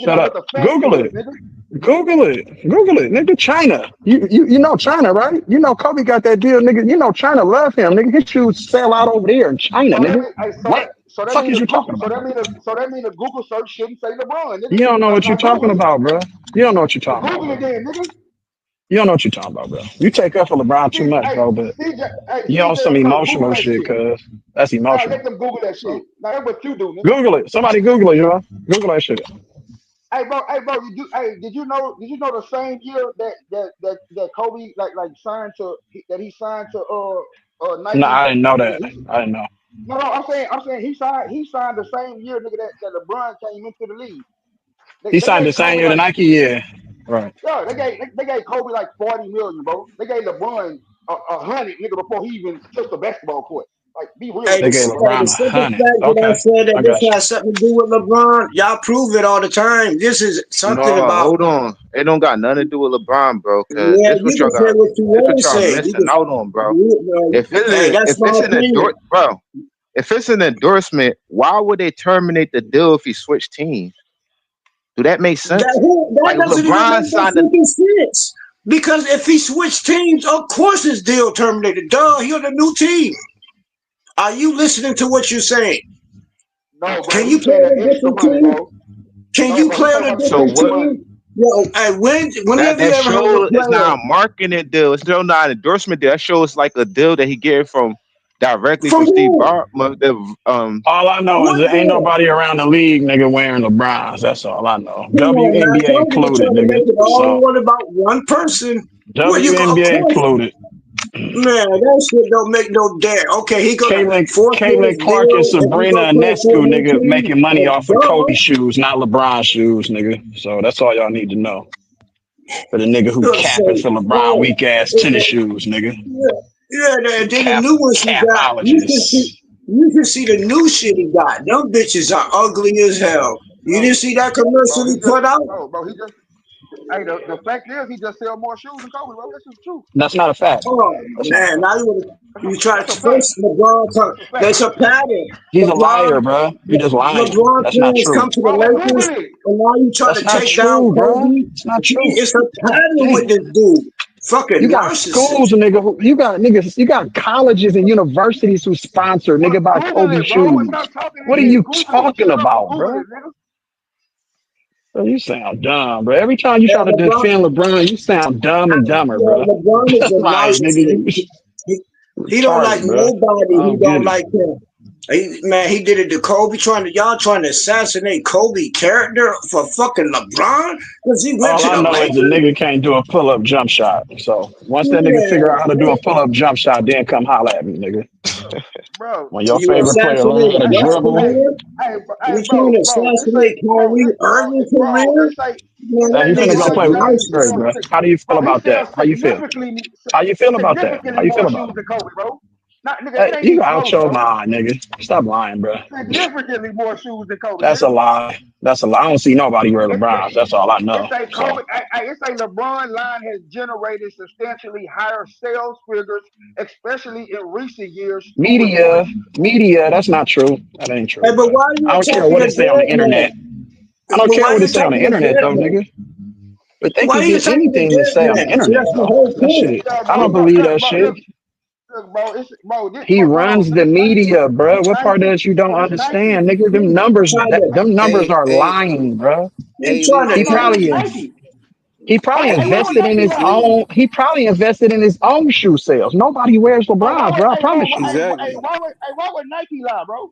Speaker 3: Shut
Speaker 21: what
Speaker 3: up.
Speaker 21: the fact
Speaker 3: Google
Speaker 21: is,
Speaker 3: it.
Speaker 21: nigga.
Speaker 3: Google it, China. You know China, right? You know Kobe got that deal, nigga. You know China love him, nigga. His shoes sell out over there in China, nigga. What?
Speaker 21: So that
Speaker 3: Fuck
Speaker 21: means
Speaker 3: is
Speaker 21: the
Speaker 3: you
Speaker 21: Google.
Speaker 3: talking
Speaker 21: So
Speaker 3: about?
Speaker 21: that means the Google search shouldn't say LeBron, nigga.
Speaker 3: You don't know
Speaker 21: Now,
Speaker 3: what you're
Speaker 21: now
Speaker 3: talking
Speaker 21: Google it.
Speaker 3: about, bro. You don't know what you're talking
Speaker 21: Google
Speaker 3: about,
Speaker 21: it
Speaker 3: bro.
Speaker 21: then, nigga.
Speaker 3: You don't know what you're talking about, bro. You take up for LeBron too much,
Speaker 21: Hey,
Speaker 3: bro, but you on
Speaker 21: CJ
Speaker 3: some
Speaker 21: and Kurt, Google
Speaker 3: emotional
Speaker 21: that
Speaker 3: shit,
Speaker 21: shit.
Speaker 3: cuz. That's
Speaker 21: Now let
Speaker 3: emotional.
Speaker 21: them Google that
Speaker 3: So
Speaker 21: shit. Now that's what you do, nigga.
Speaker 3: Google it. Somebody Google it, yo. Google that shit.
Speaker 21: Hey, bro, did you know the same year that Kobe signed to that he signed to
Speaker 3: No,
Speaker 21: Nike?
Speaker 3: I didn't know that.
Speaker 21: He,
Speaker 3: I didn't know.
Speaker 21: no, I'm saying he signed the same year, nigga, that LeBron came into the league.
Speaker 3: He
Speaker 21: They
Speaker 3: signed the
Speaker 21: gave
Speaker 3: same
Speaker 21: Kobe
Speaker 3: year to
Speaker 21: like
Speaker 3: Nike, yeah. Right.
Speaker 21: yeah, they gave Kobe like 40 million, bro. They gave LeBron 100, nigga, before he even touched the basketball court. Like, be real
Speaker 1: Hey,
Speaker 3: They
Speaker 21: with
Speaker 3: gave
Speaker 21: niggas, bro.
Speaker 3: LeBron
Speaker 1: the
Speaker 3: a
Speaker 1: simple
Speaker 3: hundred.
Speaker 1: fact that I
Speaker 3: Okay.
Speaker 1: said that
Speaker 3: I
Speaker 1: this
Speaker 3: got you.
Speaker 1: has something to do with LeBron, y'all prove it all the time. This is something
Speaker 18: No,
Speaker 1: about.
Speaker 18: hold on. It don't got nothing to do with LeBron, bro. Cause
Speaker 1: Yeah, you can say what you
Speaker 18: this what
Speaker 1: want to
Speaker 18: y'all
Speaker 1: say.
Speaker 18: missing out on, bro.
Speaker 1: Hey, that's
Speaker 18: If
Speaker 1: my
Speaker 18: it's an
Speaker 1: opinion.
Speaker 18: bro, if it's an endorsement, why would they terminate the deal if he switched teams? Do that make sense?
Speaker 1: That
Speaker 18: Like
Speaker 1: doesn't even
Speaker 18: LeBron
Speaker 1: make no
Speaker 18: signed
Speaker 1: freaking sense. Because if he switched teams, of course his deal terminated. Duh, he on a new team. Are you listening to what you're saying?
Speaker 21: No, bro,
Speaker 1: Can
Speaker 21: he's
Speaker 1: you play
Speaker 21: paying
Speaker 1: on
Speaker 21: that
Speaker 1: a
Speaker 21: extra
Speaker 1: different
Speaker 21: money,
Speaker 1: team?
Speaker 21: bro.
Speaker 1: Can
Speaker 21: No,
Speaker 1: you
Speaker 21: bro, he
Speaker 1: play on
Speaker 21: talking
Speaker 1: a
Speaker 21: about the
Speaker 18: so
Speaker 1: different
Speaker 21: extra
Speaker 18: what?
Speaker 21: money.
Speaker 1: team? Yo,
Speaker 18: That
Speaker 1: whenever you
Speaker 18: that
Speaker 1: ever heard a
Speaker 18: show is
Speaker 1: player
Speaker 18: not a marketing deal. It's still not an endorsement deal. That show is like a deal that he get from directly
Speaker 1: from
Speaker 18: from Steve
Speaker 1: who?
Speaker 18: Ballmer.
Speaker 3: All I know is
Speaker 1: What
Speaker 3: there ain't
Speaker 1: deal?
Speaker 3: nobody around the league, nigga, wearing LeBrons. That's all I know.
Speaker 1: Come on, man.
Speaker 3: WNBA
Speaker 1: Some people
Speaker 3: included,
Speaker 1: try to
Speaker 3: nigga.
Speaker 1: make it
Speaker 3: So
Speaker 1: all about one person. Well, you go, of
Speaker 3: WNBA
Speaker 1: course.
Speaker 3: included.
Speaker 1: Man, that shit don't make no damn. Okay, he gonna forfeit
Speaker 3: Caitlin
Speaker 1: his
Speaker 3: Clark and
Speaker 1: deal and he
Speaker 3: Sabrina
Speaker 1: gonna play for a
Speaker 3: Ionescu,
Speaker 1: new
Speaker 3: nigga,
Speaker 1: team.
Speaker 3: making money off of Kobe
Speaker 1: Duh.
Speaker 3: shoes, not LeBron shoes, nigga. So that's all y'all need to know. For the nigga who
Speaker 1: You'll say,
Speaker 3: capping for LeBron
Speaker 1: oh,
Speaker 3: weak ass tennis shoes, nigga.
Speaker 1: yeah, and then the new ones he got.
Speaker 3: Capologist.
Speaker 1: You can see the new shit he got. Them bitches are ugly as hell. You
Speaker 21: Bro,
Speaker 1: didn't see that
Speaker 21: bro,
Speaker 1: commercial
Speaker 21: he
Speaker 1: he
Speaker 21: just,
Speaker 1: put out?
Speaker 21: he just. Hey, the fact is, he just sell more shoes than Kobe, bro. That's just true.
Speaker 3: That's not a fact.
Speaker 1: Oh
Speaker 3: That's not a
Speaker 1: man,
Speaker 3: fact.
Speaker 1: now you try
Speaker 21: That's
Speaker 1: to
Speaker 21: a fact.
Speaker 1: first LeBron.
Speaker 21: That's a fact.
Speaker 1: There's a pattern.
Speaker 3: He's a liar,
Speaker 1: LeBron,
Speaker 3: bro. You're just lying.
Speaker 1: LeBron
Speaker 3: That's not
Speaker 1: fans
Speaker 3: true.
Speaker 1: come to the
Speaker 21: Bro,
Speaker 1: Lakers,
Speaker 21: Google it.
Speaker 1: and now you try
Speaker 3: That's
Speaker 1: to
Speaker 3: not
Speaker 1: take down
Speaker 3: true, bro.
Speaker 1: Kobe.
Speaker 3: It's not true.
Speaker 1: It's a
Speaker 3: God
Speaker 1: pattern with
Speaker 3: damn.
Speaker 1: this dude.
Speaker 3: You
Speaker 1: Fucking
Speaker 3: got
Speaker 1: narcissist.
Speaker 3: schools, nigga. You got niggas. You got colleges and universities who sponsor nigga buy
Speaker 21: Google
Speaker 3: Kobe
Speaker 21: it, bro. It's
Speaker 3: shoes.
Speaker 21: not talking
Speaker 3: What
Speaker 21: in
Speaker 3: are
Speaker 21: here.
Speaker 3: you
Speaker 21: Google it.
Speaker 3: talking
Speaker 21: Shut up and
Speaker 3: about,
Speaker 21: Google
Speaker 3: bro?
Speaker 21: it, nigga.
Speaker 3: Bro, you sound dumb, bro. Every time you
Speaker 1: Yeah,
Speaker 3: try to defend LeBron, you sound dumb and dumber, bro.
Speaker 1: LeBron is a
Speaker 3: Like, nigga, you
Speaker 1: narcissist. He don't like
Speaker 3: retarded, bro.
Speaker 1: nobody.
Speaker 3: I
Speaker 1: He
Speaker 3: don't
Speaker 1: don't
Speaker 3: get it.
Speaker 1: like him. He did it to Kobe. Y'all trying to assassinate Kobe character for fucking LeBron because he went
Speaker 3: All
Speaker 1: to
Speaker 3: I
Speaker 1: the
Speaker 3: know is the
Speaker 1: Lakers.
Speaker 3: nigga can't do a pull-up jump shot. So once that nigga figure out how to do a pull-up jump shot, then come holler at me, nigga.
Speaker 21: Bro,
Speaker 3: When your
Speaker 1: You
Speaker 3: favorite player learn how
Speaker 1: assassinate
Speaker 3: to
Speaker 1: what
Speaker 3: dribble,
Speaker 1: career?
Speaker 21: hey,
Speaker 1: You trying to
Speaker 21: this ain't,
Speaker 1: assassinate Kyrie Irving career?
Speaker 21: this
Speaker 1: Man, that
Speaker 3: he
Speaker 21: ain't
Speaker 3: finna
Speaker 1: nigga's
Speaker 3: go
Speaker 1: a
Speaker 21: LeBron
Speaker 3: play with
Speaker 21: James.
Speaker 3: Pittsburgh,
Speaker 1: narcissist.
Speaker 3: bro. How do you feel
Speaker 21: Bro, he
Speaker 3: about that?
Speaker 21: sells
Speaker 3: How you feel? How you feel about that? How you feel
Speaker 21: more
Speaker 3: about
Speaker 21: shoes
Speaker 3: it?
Speaker 21: than Kobe, bro. Not nigga,
Speaker 3: Hey,
Speaker 21: it ain't
Speaker 3: you
Speaker 21: even
Speaker 3: out
Speaker 21: close,
Speaker 3: your
Speaker 21: bro.
Speaker 3: mind, nigga. Stop lying, bro.
Speaker 21: Significantly more shoes than Kobe,
Speaker 3: That's
Speaker 21: nigga.
Speaker 3: a lie. That's a lie. I don't see nobody wear
Speaker 21: It,
Speaker 3: LeBrons. That's all I
Speaker 21: it's
Speaker 3: know.
Speaker 21: a
Speaker 3: So
Speaker 21: Kobe. It's a LeBron line has generated substantially higher sales figures, especially in recent years over
Speaker 3: media,
Speaker 21: sports.
Speaker 3: that's not true. That ain't true,
Speaker 1: Hey, but
Speaker 3: bro.
Speaker 1: why are you
Speaker 3: I don't care
Speaker 1: attacking
Speaker 3: what
Speaker 1: the
Speaker 3: it say on the
Speaker 1: dead
Speaker 3: internet.
Speaker 1: man?
Speaker 3: I don't
Speaker 1: But
Speaker 3: care
Speaker 1: why are
Speaker 3: what
Speaker 1: you
Speaker 3: it say on the
Speaker 1: attacking the
Speaker 3: internet
Speaker 1: dead
Speaker 3: though,
Speaker 1: man?
Speaker 3: nigga. But they
Speaker 1: Why
Speaker 3: can
Speaker 1: are you
Speaker 3: get
Speaker 1: attacking the
Speaker 3: anything to
Speaker 1: dead
Speaker 3: say on the
Speaker 1: man? See,
Speaker 3: internet
Speaker 1: that's the
Speaker 3: though.
Speaker 1: whole
Speaker 3: That
Speaker 1: point.
Speaker 3: shit, I don't
Speaker 21: Bro,
Speaker 3: believe
Speaker 21: look,
Speaker 3: that
Speaker 21: bro,
Speaker 3: shit.
Speaker 21: look, bro. It's bro. This,
Speaker 3: He
Speaker 21: bro, hold
Speaker 3: runs
Speaker 21: on.
Speaker 3: the
Speaker 21: This
Speaker 3: media, bro. What part of
Speaker 21: Nike.
Speaker 3: that you don't
Speaker 21: This Nike.
Speaker 3: understand, nigga? Them numbers,
Speaker 1: Trying to,
Speaker 3: them numbers
Speaker 5: Hey,
Speaker 3: are
Speaker 5: hey,
Speaker 3: lying, bro.
Speaker 1: he trying to,
Speaker 21: Bro, bro, this
Speaker 1: he,
Speaker 21: Nike.
Speaker 3: He probably
Speaker 21: Why would
Speaker 3: invested in
Speaker 21: Nike
Speaker 3: his
Speaker 21: lie?
Speaker 3: own. He probably invested in his own shoe sales. Nobody wears
Speaker 21: Bro, why
Speaker 3: LeBrons,
Speaker 21: would
Speaker 3: bro. I promise you.
Speaker 5: exactly.
Speaker 21: why would Nike lie, bro?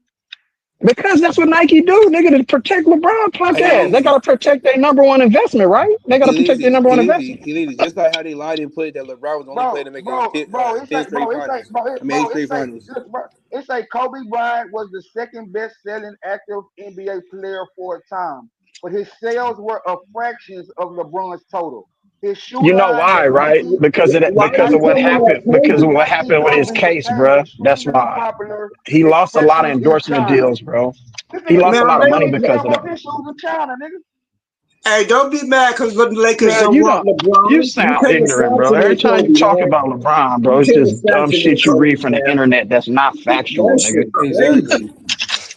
Speaker 3: Because that's what Nike do, nigga, to protect LeBron punk
Speaker 5: Hey,
Speaker 3: ass. They
Speaker 5: easy,
Speaker 3: gotta protect their number one investment, right? They gotta protect their number one investment.
Speaker 5: Just like how they lied and put that LeBron was the only player to make it
Speaker 21: It's
Speaker 5: 10
Speaker 21: like,
Speaker 5: straight finals. I mean, 8 straight finals.
Speaker 21: it's like Kobe Bryant was the second best selling active NBA player for a time, but his sales were a fractions of LeBron's total. His shoe
Speaker 3: You know
Speaker 21: line,
Speaker 3: why, right? Because of that,
Speaker 1: why are
Speaker 3: because of
Speaker 1: you
Speaker 3: what
Speaker 1: coming
Speaker 3: happened.
Speaker 1: at
Speaker 3: Because of
Speaker 1: Kobe?
Speaker 3: what
Speaker 21: Nike
Speaker 3: happened with his
Speaker 21: Kobe
Speaker 3: case,
Speaker 21: became
Speaker 3: bro. That's
Speaker 21: extremely
Speaker 3: why
Speaker 21: popular,
Speaker 3: he lost a lot of
Speaker 21: especially in
Speaker 3: endorsement
Speaker 21: China.
Speaker 3: deals, bro.
Speaker 21: This
Speaker 3: He
Speaker 21: nigga,
Speaker 3: lost a
Speaker 1: Man,
Speaker 3: lot of money
Speaker 21: LeBron
Speaker 1: they,
Speaker 21: sell
Speaker 3: because of
Speaker 21: more
Speaker 3: that.
Speaker 21: of his shoes in China, nigga.
Speaker 1: hey, don't be mad because the Lakers
Speaker 3: Man,
Speaker 1: don't want
Speaker 3: you
Speaker 1: LeBron. You
Speaker 3: sound
Speaker 1: can't
Speaker 3: ignorant, bro. Every
Speaker 1: assassinate
Speaker 3: time
Speaker 1: Kobe,
Speaker 3: you talk
Speaker 1: man.
Speaker 3: about LeBron, bro,
Speaker 1: You
Speaker 3: it's
Speaker 1: can't
Speaker 3: just dumb
Speaker 1: assassinate
Speaker 3: shit you
Speaker 1: Kobe,
Speaker 3: read from the
Speaker 1: man.
Speaker 3: internet that's not factual,
Speaker 1: That
Speaker 3: nigga.
Speaker 1: shit
Speaker 5: Exactly.
Speaker 1: crazy.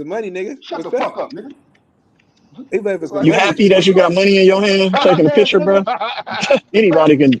Speaker 5: some money, nigga.
Speaker 21: Shut the fuck up, nigga.
Speaker 5: He playing for some
Speaker 3: You
Speaker 5: money.
Speaker 3: happy that you got money in your hand,
Speaker 21: That's
Speaker 3: taking a
Speaker 21: what I
Speaker 3: picture, bro?
Speaker 21: said, nigga.
Speaker 3: Anybody can.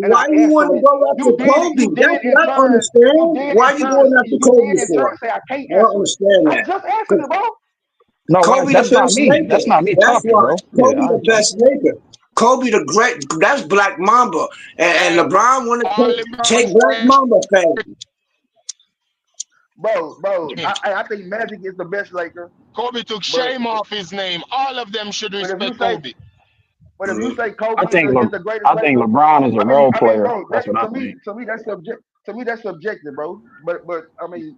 Speaker 21: and I
Speaker 1: why you want
Speaker 21: answer
Speaker 1: to
Speaker 21: it.
Speaker 1: go
Speaker 21: You
Speaker 1: after
Speaker 21: did
Speaker 1: Kobe?
Speaker 21: you
Speaker 1: That's
Speaker 21: did in
Speaker 1: what I
Speaker 21: turn. You
Speaker 1: understand.
Speaker 21: did
Speaker 1: Why
Speaker 21: in
Speaker 1: you
Speaker 21: turn.
Speaker 1: going after
Speaker 21: You
Speaker 1: Kobe
Speaker 21: did in
Speaker 1: for?
Speaker 21: turn say I can't
Speaker 1: I don't
Speaker 21: answer it.
Speaker 1: understand
Speaker 21: I
Speaker 1: that.
Speaker 21: just answered it, bro.
Speaker 3: No,
Speaker 1: Kobe the
Speaker 3: that's not
Speaker 1: best
Speaker 3: me.
Speaker 1: maker.
Speaker 3: That's not me
Speaker 1: That's
Speaker 3: talking,
Speaker 1: why
Speaker 3: bro.
Speaker 1: Kobe
Speaker 3: Yeah,
Speaker 1: the best maker. Kobe the great. That's Black Mamba, and LeBron want
Speaker 7: All
Speaker 1: to take
Speaker 7: LeBron's
Speaker 1: Black
Speaker 7: great.
Speaker 1: Mamba fame.
Speaker 21: Bro, I think Magic is the best Laker.
Speaker 7: Kobe took
Speaker 21: But
Speaker 7: shame off his name. All of them should
Speaker 21: but if you
Speaker 7: respect
Speaker 21: say
Speaker 7: Kobe.
Speaker 21: but if you say Kobe
Speaker 3: I think
Speaker 21: is the greatest
Speaker 3: I think
Speaker 21: Laker,
Speaker 3: LeBron is a role player.
Speaker 21: bro,
Speaker 3: That's what I
Speaker 21: to me
Speaker 3: think.
Speaker 21: that's subjective, bro. But I mean,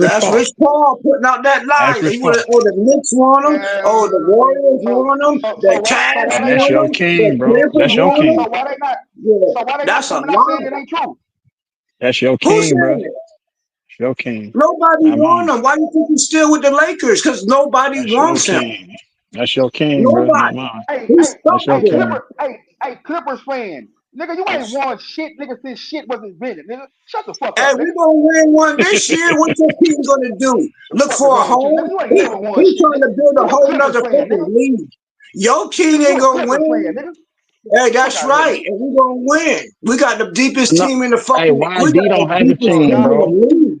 Speaker 3: Rich
Speaker 1: That's
Speaker 3: Paul.
Speaker 1: Rich Paul putting out that lie.
Speaker 3: That's Rich
Speaker 1: He
Speaker 3: Paul.
Speaker 1: would, oh, the Knicks want him. Oh, the Warriors want him. The Cavs
Speaker 3: And that's
Speaker 1: want
Speaker 3: your
Speaker 1: him.
Speaker 3: king,
Speaker 1: The
Speaker 3: bro.
Speaker 1: Clippers
Speaker 3: That's your
Speaker 1: want
Speaker 3: king.
Speaker 1: him.
Speaker 21: So why they not?
Speaker 1: Yeah,
Speaker 21: So why they not
Speaker 1: that's a
Speaker 21: coming out saying
Speaker 1: lie.
Speaker 21: it ain't true?
Speaker 3: That's your
Speaker 1: Who
Speaker 3: king, bro.
Speaker 1: said
Speaker 3: That's
Speaker 1: it?
Speaker 3: your king.
Speaker 1: Nobody
Speaker 3: Not
Speaker 1: want
Speaker 3: mine.
Speaker 1: him. Why do you think he's still with the Lakers? Because nobody
Speaker 3: That's your
Speaker 1: wants him.
Speaker 3: king. That's your king, bro. Not
Speaker 1: Nobody.
Speaker 3: mine.
Speaker 1: He's stuck
Speaker 3: That's your
Speaker 1: there.
Speaker 3: king.
Speaker 21: Clippers fan. Nigga, you ain't won shit, nigga, since shit was invented, nigga. Shut the fuck
Speaker 1: Hey,
Speaker 21: up,
Speaker 1: we
Speaker 21: nigga.
Speaker 1: gonna win one this year. What's your team gonna do?
Speaker 21: The
Speaker 1: Look
Speaker 21: fuck is
Speaker 1: for a
Speaker 21: wrong with you,
Speaker 1: home?
Speaker 21: nigga? You ain't
Speaker 1: He,
Speaker 21: never won
Speaker 1: he's
Speaker 21: shit,
Speaker 1: trying
Speaker 21: nigga.
Speaker 1: to build a
Speaker 21: You a
Speaker 1: whole
Speaker 21: Clippers
Speaker 1: nother
Speaker 21: fan,
Speaker 1: fucking
Speaker 21: nigga.
Speaker 1: league. Your king
Speaker 21: Nigga,
Speaker 1: ain't
Speaker 21: you a
Speaker 1: gonna
Speaker 21: Clippers
Speaker 1: win.
Speaker 21: fan, nigga.
Speaker 1: Hey,
Speaker 21: Fuck
Speaker 1: that's
Speaker 21: out of here,
Speaker 1: right.
Speaker 21: nigga.
Speaker 1: And we gonna win. We got the deepest
Speaker 3: No.
Speaker 1: team in the
Speaker 3: Hey,
Speaker 1: fucking. We got
Speaker 3: YD
Speaker 1: the
Speaker 3: don't have a
Speaker 1: deepest
Speaker 21: Oh,
Speaker 3: team,
Speaker 1: team
Speaker 21: y'all,
Speaker 1: in the
Speaker 3: bro.
Speaker 1: league.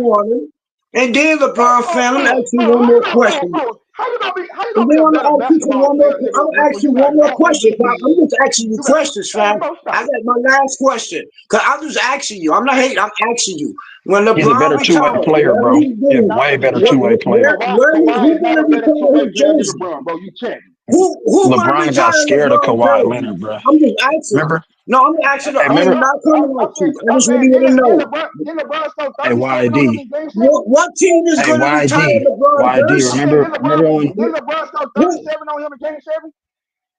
Speaker 1: want him. And then LeBron fan, I'm asking you one
Speaker 21: How you
Speaker 1: more
Speaker 21: gonna,
Speaker 1: question.
Speaker 21: how you gonna be
Speaker 1: And then
Speaker 21: a
Speaker 1: I'm
Speaker 21: better
Speaker 1: gonna ask you
Speaker 21: basketball
Speaker 1: one more.
Speaker 21: player, nigga,
Speaker 1: I'm gonna ask
Speaker 21: when
Speaker 1: you
Speaker 21: you got
Speaker 1: one more
Speaker 21: no
Speaker 1: question, fam. I'm
Speaker 21: MVP?
Speaker 1: just asking you questions, fam.
Speaker 21: Man, bro,
Speaker 1: I
Speaker 21: stop.
Speaker 1: got my last question. Cause I'm just asking you. I'm not hating. I'm asking you. When
Speaker 3: He's a
Speaker 1: LeBron
Speaker 3: better two-way
Speaker 1: retires,
Speaker 3: player,
Speaker 1: whatever
Speaker 3: bro.
Speaker 1: he
Speaker 3: He's a
Speaker 1: do,
Speaker 3: way better two-way player.
Speaker 1: who's
Speaker 21: Kawhi is not
Speaker 1: gonna
Speaker 21: a better
Speaker 1: retire
Speaker 21: two-way
Speaker 1: his
Speaker 21: player than
Speaker 1: jersey?
Speaker 21: LeBron, bro. You can't.
Speaker 1: Who gonna
Speaker 3: LeBron got
Speaker 1: retire
Speaker 3: scared of
Speaker 1: LeBron jersey?
Speaker 3: Kawhi-Leonard, bro.
Speaker 1: I'm just asking.
Speaker 3: Remember?
Speaker 1: No, I'm asking.
Speaker 3: Hey,
Speaker 1: I
Speaker 3: remember?
Speaker 1: am not coming at you. I
Speaker 21: I'm
Speaker 1: just
Speaker 21: saying,
Speaker 1: want you to know.
Speaker 21: didn't LeBron score
Speaker 3: Hey,
Speaker 21: 37 on him
Speaker 3: YD.
Speaker 21: in Game 7?
Speaker 1: What team is
Speaker 3: Hey,
Speaker 1: going to retire
Speaker 3: YD.
Speaker 1: LeBron
Speaker 3: YD.
Speaker 1: jersey?
Speaker 3: Remember when?
Speaker 21: Didn't LeBron score
Speaker 1: Who
Speaker 21: 37 on him in Game 7?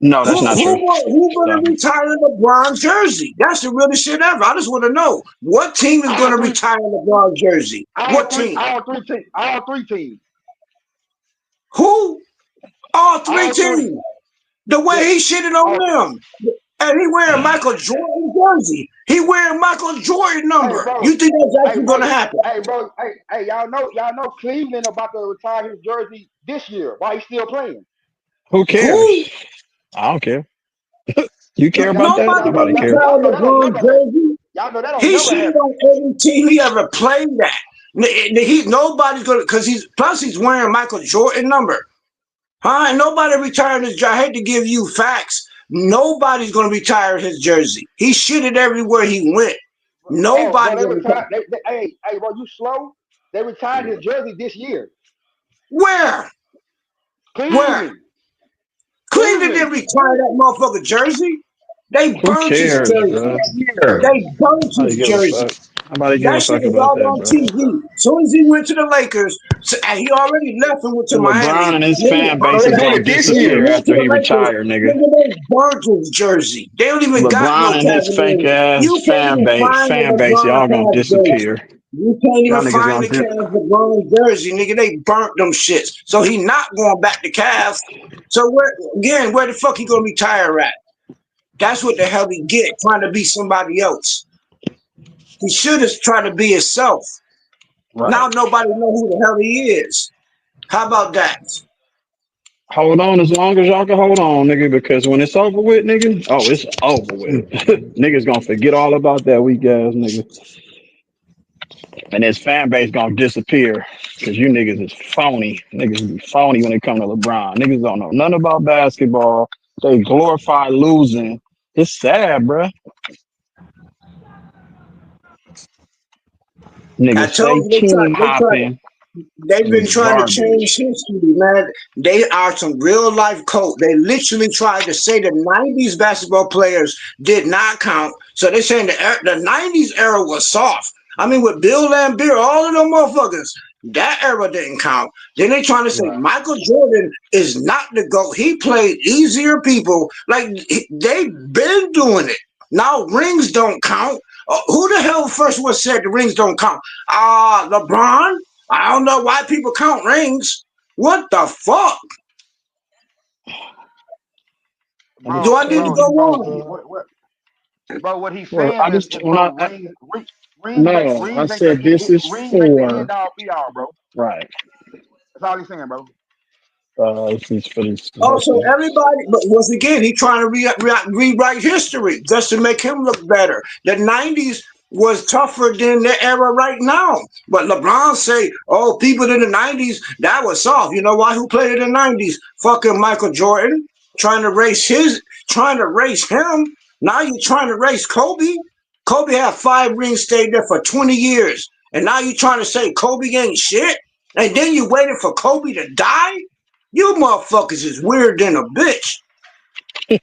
Speaker 3: No, that's not true.
Speaker 1: Who going to retire LeBron jersey? That's the realest shit ever. I just want to know what team is going to retire LeBron jersey. What team?
Speaker 21: All three teams.
Speaker 1: Who? All three
Speaker 21: All three.
Speaker 1: teams. The way he shitted on them. And he wearing Michael Jordan jersey. He wearing Michael Jordan number.
Speaker 21: Hey, bro.
Speaker 1: You think that's
Speaker 21: Hey,
Speaker 1: actually
Speaker 21: bro.
Speaker 1: gonna happen?
Speaker 21: Hey, bro. Hey, y'all know Cleveland about to retire his jersey this year. Why he's still playing?
Speaker 3: Who cares?
Speaker 1: Who?
Speaker 3: I don't care. You care about that?
Speaker 1: Nobody
Speaker 3: Nobody
Speaker 1: gonna
Speaker 3: cares.
Speaker 1: retire LeBron jersey.
Speaker 21: Y'all know that don't
Speaker 1: He
Speaker 21: never
Speaker 1: shit
Speaker 21: happen.
Speaker 1: on every team he ever played at. Nobody's gonna because he's wearing Michael Jordan number. Huh? And nobody retired his jersey. I hate to give you facts. Nobody's gonna retire his jersey. He shitted everywhere he went. Nobody
Speaker 21: They
Speaker 1: gonna retire.
Speaker 21: retired. Hey, bro, you slow? They retired his jersey this year.
Speaker 1: Where?
Speaker 21: Cleveland.
Speaker 1: Cleveland didn't retire that motherfucker jersey. They
Speaker 3: Who
Speaker 1: burnt his
Speaker 3: cares,
Speaker 1: jersey.
Speaker 3: bro?
Speaker 1: They burnt
Speaker 3: Nobody
Speaker 1: his
Speaker 3: give a
Speaker 1: jersey.
Speaker 3: fuck. Nobody give
Speaker 1: That
Speaker 3: a
Speaker 1: shit
Speaker 3: fuck
Speaker 1: was
Speaker 3: about
Speaker 1: all
Speaker 3: that,
Speaker 1: on
Speaker 3: bro.
Speaker 1: TV. As soon as he went to the Lakers, and he already left and went to
Speaker 3: LeBron
Speaker 1: Miami.
Speaker 3: and his fan
Speaker 1: So
Speaker 3: base is
Speaker 1: they
Speaker 3: gonna
Speaker 1: went
Speaker 3: disappear
Speaker 1: to
Speaker 3: after
Speaker 1: the
Speaker 3: he
Speaker 1: Lakers.
Speaker 3: retired, nigga.
Speaker 1: Nigga, they burnt his jersey. They don't even got no
Speaker 3: LeBron and his fake
Speaker 1: Cavaliers.
Speaker 3: ass
Speaker 1: You can't even find the
Speaker 3: fan base,
Speaker 1: LeBron
Speaker 3: y'all gonna
Speaker 1: Cavs jersey.
Speaker 3: disappear.
Speaker 1: You can't even
Speaker 3: Y'all niggas
Speaker 1: find
Speaker 3: gonna
Speaker 1: the Cavs LeBron jersey, nigga. They burnt them shits. So he not going back to Cavs. So where the fuck he gonna retire at? That's what the hell he get, trying to be somebody else. He should have tried to be himself.
Speaker 3: Right.
Speaker 1: Now nobody know who the hell he is. How about that?
Speaker 3: Hold on as long as y'all can hold on, nigga, because when it's over with, nigga, oh, it's over with. Niggas gonna forget all about that weak ass nigga. And his fan base gonna disappear because you niggas is phony. Niggas be phony when it come to LeBron. Niggas don't know nothing about basketball. They glorify losing. It's sad, bruh.
Speaker 1: I
Speaker 3: Niggas
Speaker 1: told
Speaker 3: fake
Speaker 1: you
Speaker 3: team hopping.
Speaker 1: they've been
Speaker 3: Niggas
Speaker 1: trying to change
Speaker 3: garbage.
Speaker 1: history, man. They are some real life code. They literally tried to say the 90s basketball players did not count. So they're saying the 90s era was soft. I mean, with Bill Laimbeer, all of them motherfuckers, that era didn't count. Then they trying to say Michael Jordan is not the GOAT. He played easier people. Like, they've been doing it. Now rings don't count. Who the hell first was said the rings don't count? LeBron? I don't know why people count rings. What the fuck?
Speaker 21: Bro,
Speaker 1: Do I need to go on?
Speaker 21: Bro, what he's
Speaker 3: Well,
Speaker 21: saying
Speaker 3: I
Speaker 21: is,
Speaker 3: just
Speaker 21: bro,
Speaker 3: I said this is
Speaker 21: rings ain't the
Speaker 3: for
Speaker 21: end all be all, bro.
Speaker 3: right.
Speaker 21: That's all he's saying, bro.
Speaker 3: This is for this.
Speaker 1: Oh, so everybody, but once again, he trying to rewrite history just to make him look better. The 90s was tougher than the era right now. But LeBron say, oh, people in the 90s, that was soft. You know why? Who played in the 90s? Fucking Michael Jordan. Trying to race him. Now you're trying to race Kobe. Kobe had 5 rings, stayed there for 20 years. And now you're trying to say Kobe ain't shit? And then you waiting for Kobe to die? You motherfuckers is weird than a bitch.
Speaker 21: Who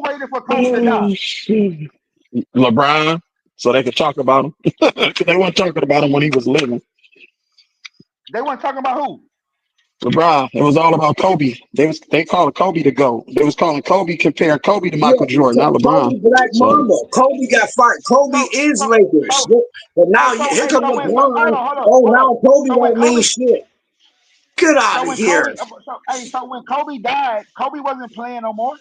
Speaker 21: waited for Kobe to die?
Speaker 3: LeBron, so they could talk about him. Because they weren't talking about him when he was living.
Speaker 21: They weren't talking about who?
Speaker 3: LeBron. It was all about Kobe. They called Kobe the GOAT. They was calling Kobe, comparing Kobe to Michael Jordan, not LeBron.
Speaker 1: Kobe Black Mamba. Kobe got fired. Kobe is Lakers. But now here comes LeBron. Now Kobe don't mean shit. Get out of here.
Speaker 21: So when Kobe died, Kobe wasn't playing no more.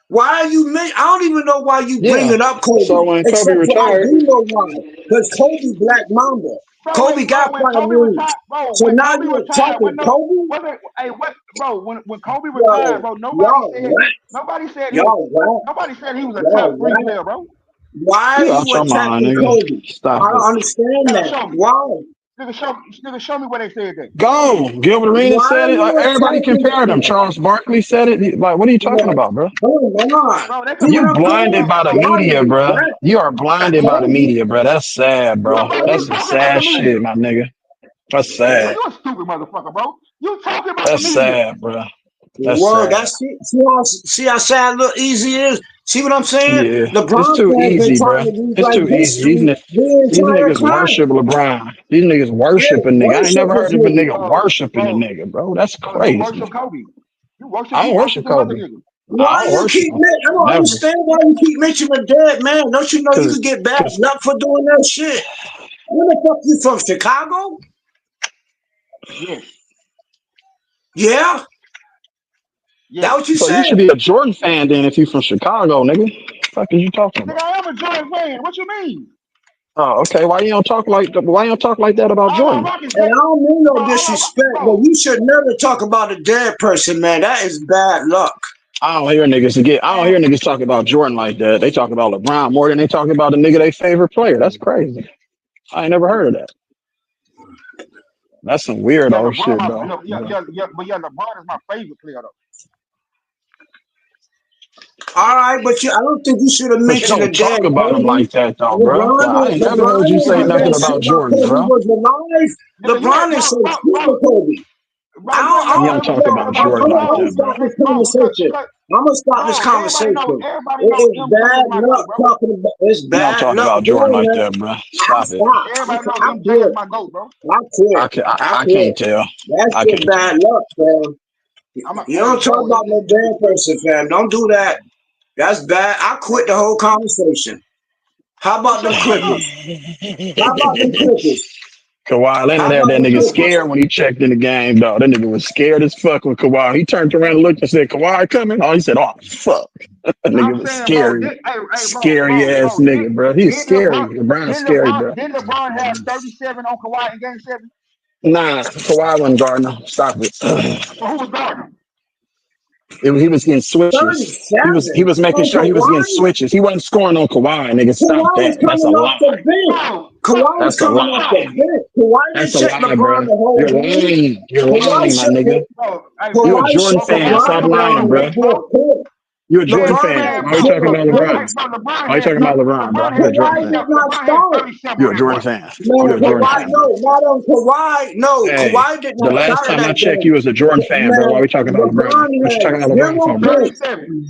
Speaker 1: Why are you? I don't even know why you bringing up Kobe.
Speaker 3: So when Kobe
Speaker 1: except for I
Speaker 3: retired,
Speaker 1: do know why. Because Kobe Black Mamba. Kobe got 5 rings. So now you're attacking Kobe?
Speaker 21: When Kobe retired, bro, nobody said he was a top 3 player, bro.
Speaker 1: Why are you attacking Kobe? I don't understand that. Why?
Speaker 21: Nigga, show me where they said that.
Speaker 3: Go. Gilbert Arenas said it. Everybody compared him. Charles Barkley said it. Like, what are you talking about, bro? You blinded by the media, bro. You are blinded by the media, bro. That's sad, bro. That's some sad shit, my nigga. That's sad.
Speaker 21: You a stupid motherfucker, bro. You talking about
Speaker 3: That's
Speaker 21: the media.
Speaker 3: sad, bro. That's
Speaker 1: Word,
Speaker 3: sad.
Speaker 1: See how sad little easy is? See what I'm saying?
Speaker 3: Yeah,
Speaker 1: LeBron
Speaker 3: it's too
Speaker 1: fans been
Speaker 3: easy, bro.
Speaker 1: trying to
Speaker 3: It's
Speaker 1: rewrite
Speaker 3: too easy.
Speaker 1: history the
Speaker 3: These
Speaker 1: entire
Speaker 3: niggas
Speaker 1: time.
Speaker 3: worship LeBron. These niggas worship a nigga. I ain't never heard of a nigga worshiping a
Speaker 21: bro.
Speaker 3: nigga, bro. That's
Speaker 21: You
Speaker 3: crazy.
Speaker 21: worship Kobe.
Speaker 3: I don't worship Kobe.
Speaker 1: Why
Speaker 3: I don't
Speaker 1: you
Speaker 3: worship
Speaker 1: keep?
Speaker 3: him.
Speaker 1: I don't
Speaker 3: Never.
Speaker 1: understand why you keep mentioning a dead man. Don't you know you could get bad luck for doing that shit? Where the fuck you from? Chicago?
Speaker 21: Yes.
Speaker 1: Yeah.
Speaker 21: Yes.
Speaker 1: That what you
Speaker 3: So
Speaker 1: said?
Speaker 3: you should be a Jordan fan then if you from Chicago, nigga. What the fuck are you talking
Speaker 21: Nigga,
Speaker 3: about?
Speaker 21: I am a Jordan fan. What you mean?
Speaker 3: Oh, okay. Why you don't talk like that about
Speaker 21: All
Speaker 3: Jordan?
Speaker 21: I can
Speaker 1: And
Speaker 21: say,
Speaker 1: I don't mean no
Speaker 21: bro,
Speaker 1: disrespect, but
Speaker 21: bro.
Speaker 1: you should never talk about a dead person, man. That is bad luck.
Speaker 3: I don't hear niggas talk about Jordan like that. They talk about LeBron more than they talk about the nigga they favorite player. That's crazy. I ain't never heard of that. That's some
Speaker 21: Yeah,
Speaker 3: weirdo
Speaker 21: LeBron,
Speaker 3: shit, though.
Speaker 21: but LeBron is my favorite player though.
Speaker 1: All right, but I don't think you should have
Speaker 3: But you
Speaker 1: mentioned a
Speaker 3: don't
Speaker 1: dead
Speaker 3: talk about him
Speaker 1: Kobe.
Speaker 3: like that, though, bro. I ain't never
Speaker 1: LeBron
Speaker 3: heard you say
Speaker 1: didn't
Speaker 3: nothing
Speaker 1: say shit
Speaker 3: about
Speaker 1: about
Speaker 3: Jordan,
Speaker 1: Kobe
Speaker 3: bro.
Speaker 1: was alive. LeBron didn't say shit to Kobe.
Speaker 3: You don't talk about Jordan like
Speaker 1: I'm gonna
Speaker 3: that, bro.
Speaker 1: stop this conversation. I'm gonna stop this conversation.
Speaker 21: Everybody
Speaker 1: It
Speaker 21: know
Speaker 1: is
Speaker 21: MJ is
Speaker 1: bad
Speaker 21: my
Speaker 1: luck
Speaker 21: GOAT, bro.
Speaker 1: talking about. It's
Speaker 3: You don't
Speaker 1: bad
Speaker 3: talk
Speaker 1: luck
Speaker 3: about Jordan
Speaker 1: doing
Speaker 3: like
Speaker 1: that.
Speaker 3: that, bro.
Speaker 1: I
Speaker 3: Stop it.
Speaker 1: stop.
Speaker 21: Everybody know
Speaker 1: I
Speaker 21: MJ is
Speaker 1: quit.
Speaker 21: my GOAT, bro.
Speaker 1: I quit. I
Speaker 3: I
Speaker 1: quit.
Speaker 3: can't tell.
Speaker 1: That's
Speaker 3: I
Speaker 1: just
Speaker 3: can't tell.
Speaker 1: bad luck, fam. You don't talk
Speaker 21: Bro,
Speaker 1: about no bad person, fam. Don't do that. That's bad. I quit the whole conversation. How about them Clippers? How about them Clippers?
Speaker 3: Kawhi Leonard
Speaker 1: How
Speaker 3: had
Speaker 1: about
Speaker 3: that
Speaker 1: them
Speaker 3: nigga
Speaker 1: Clippers?
Speaker 3: scared when he checked in the game, dog. That nigga was scared as fuck with Kawhi. He turned around and looked and said, Kawhi coming? Oh, he said, oh, fuck. That nigga
Speaker 21: I'm
Speaker 3: was
Speaker 21: saying, bro,
Speaker 3: scary.
Speaker 21: bro,
Speaker 3: Scary ass nigga, bro. He's scary. LeBron's scary, bro.
Speaker 21: didn't LeBron have 37 on Kawhi in Game 7?
Speaker 3: Nah, Kawhi wasn't guarding him. Stop it.
Speaker 21: So who was guarding him?
Speaker 3: He was getting switches. He
Speaker 1: 37
Speaker 3: was making
Speaker 1: on
Speaker 3: sure he was getting
Speaker 1: Kawhi.
Speaker 3: switches. He wasn't scoring on Kawhi, nigga. Stop
Speaker 1: Kawhi was
Speaker 3: that. That's a
Speaker 1: coming off
Speaker 3: lie.
Speaker 1: the bench. Kawhi was
Speaker 3: That's a
Speaker 1: coming off
Speaker 3: lie.
Speaker 1: the bench. Kawhi didn't
Speaker 3: That's a
Speaker 1: check
Speaker 3: lie,
Speaker 1: LeBron
Speaker 3: bro.
Speaker 1: the whole
Speaker 3: You're
Speaker 1: game.
Speaker 3: lying. You're
Speaker 1: Kawhi
Speaker 3: lying, my
Speaker 1: checked
Speaker 3: nigga. You a
Speaker 1: Kawhi
Speaker 3: Jordan
Speaker 1: checked
Speaker 3: fan. Stop
Speaker 1: LeBron
Speaker 21: LeBron
Speaker 3: lying,
Speaker 1: around
Speaker 3: bro.
Speaker 1: the fourth quarter.
Speaker 3: You a Jordan
Speaker 1: LeBron
Speaker 3: fan.
Speaker 1: had
Speaker 3: Why are you talking about
Speaker 1: 12
Speaker 3: LeBron?
Speaker 1: points.
Speaker 3: Why are you talking about LeBron, bro? You're a Jordan
Speaker 1: Kawhi
Speaker 3: fan.
Speaker 1: did not start.
Speaker 3: You're a Jordan fan.
Speaker 1: Man,
Speaker 3: You're a Jordan
Speaker 1: Kawhi,
Speaker 3: fan, bro.
Speaker 1: no, not on Kawhi. No,
Speaker 3: Hey,
Speaker 1: Kawhi did
Speaker 3: the
Speaker 1: not
Speaker 3: last
Speaker 1: start in
Speaker 3: time I
Speaker 1: that
Speaker 3: checked,
Speaker 1: game.
Speaker 3: you was a Jordan fan, bro. Why are
Speaker 1: Man,
Speaker 3: we talking about LeBron?
Speaker 1: LeBron
Speaker 3: What you talking
Speaker 1: had
Speaker 3: about LeBron
Speaker 1: 0
Speaker 3: for, bro?
Speaker 1: points.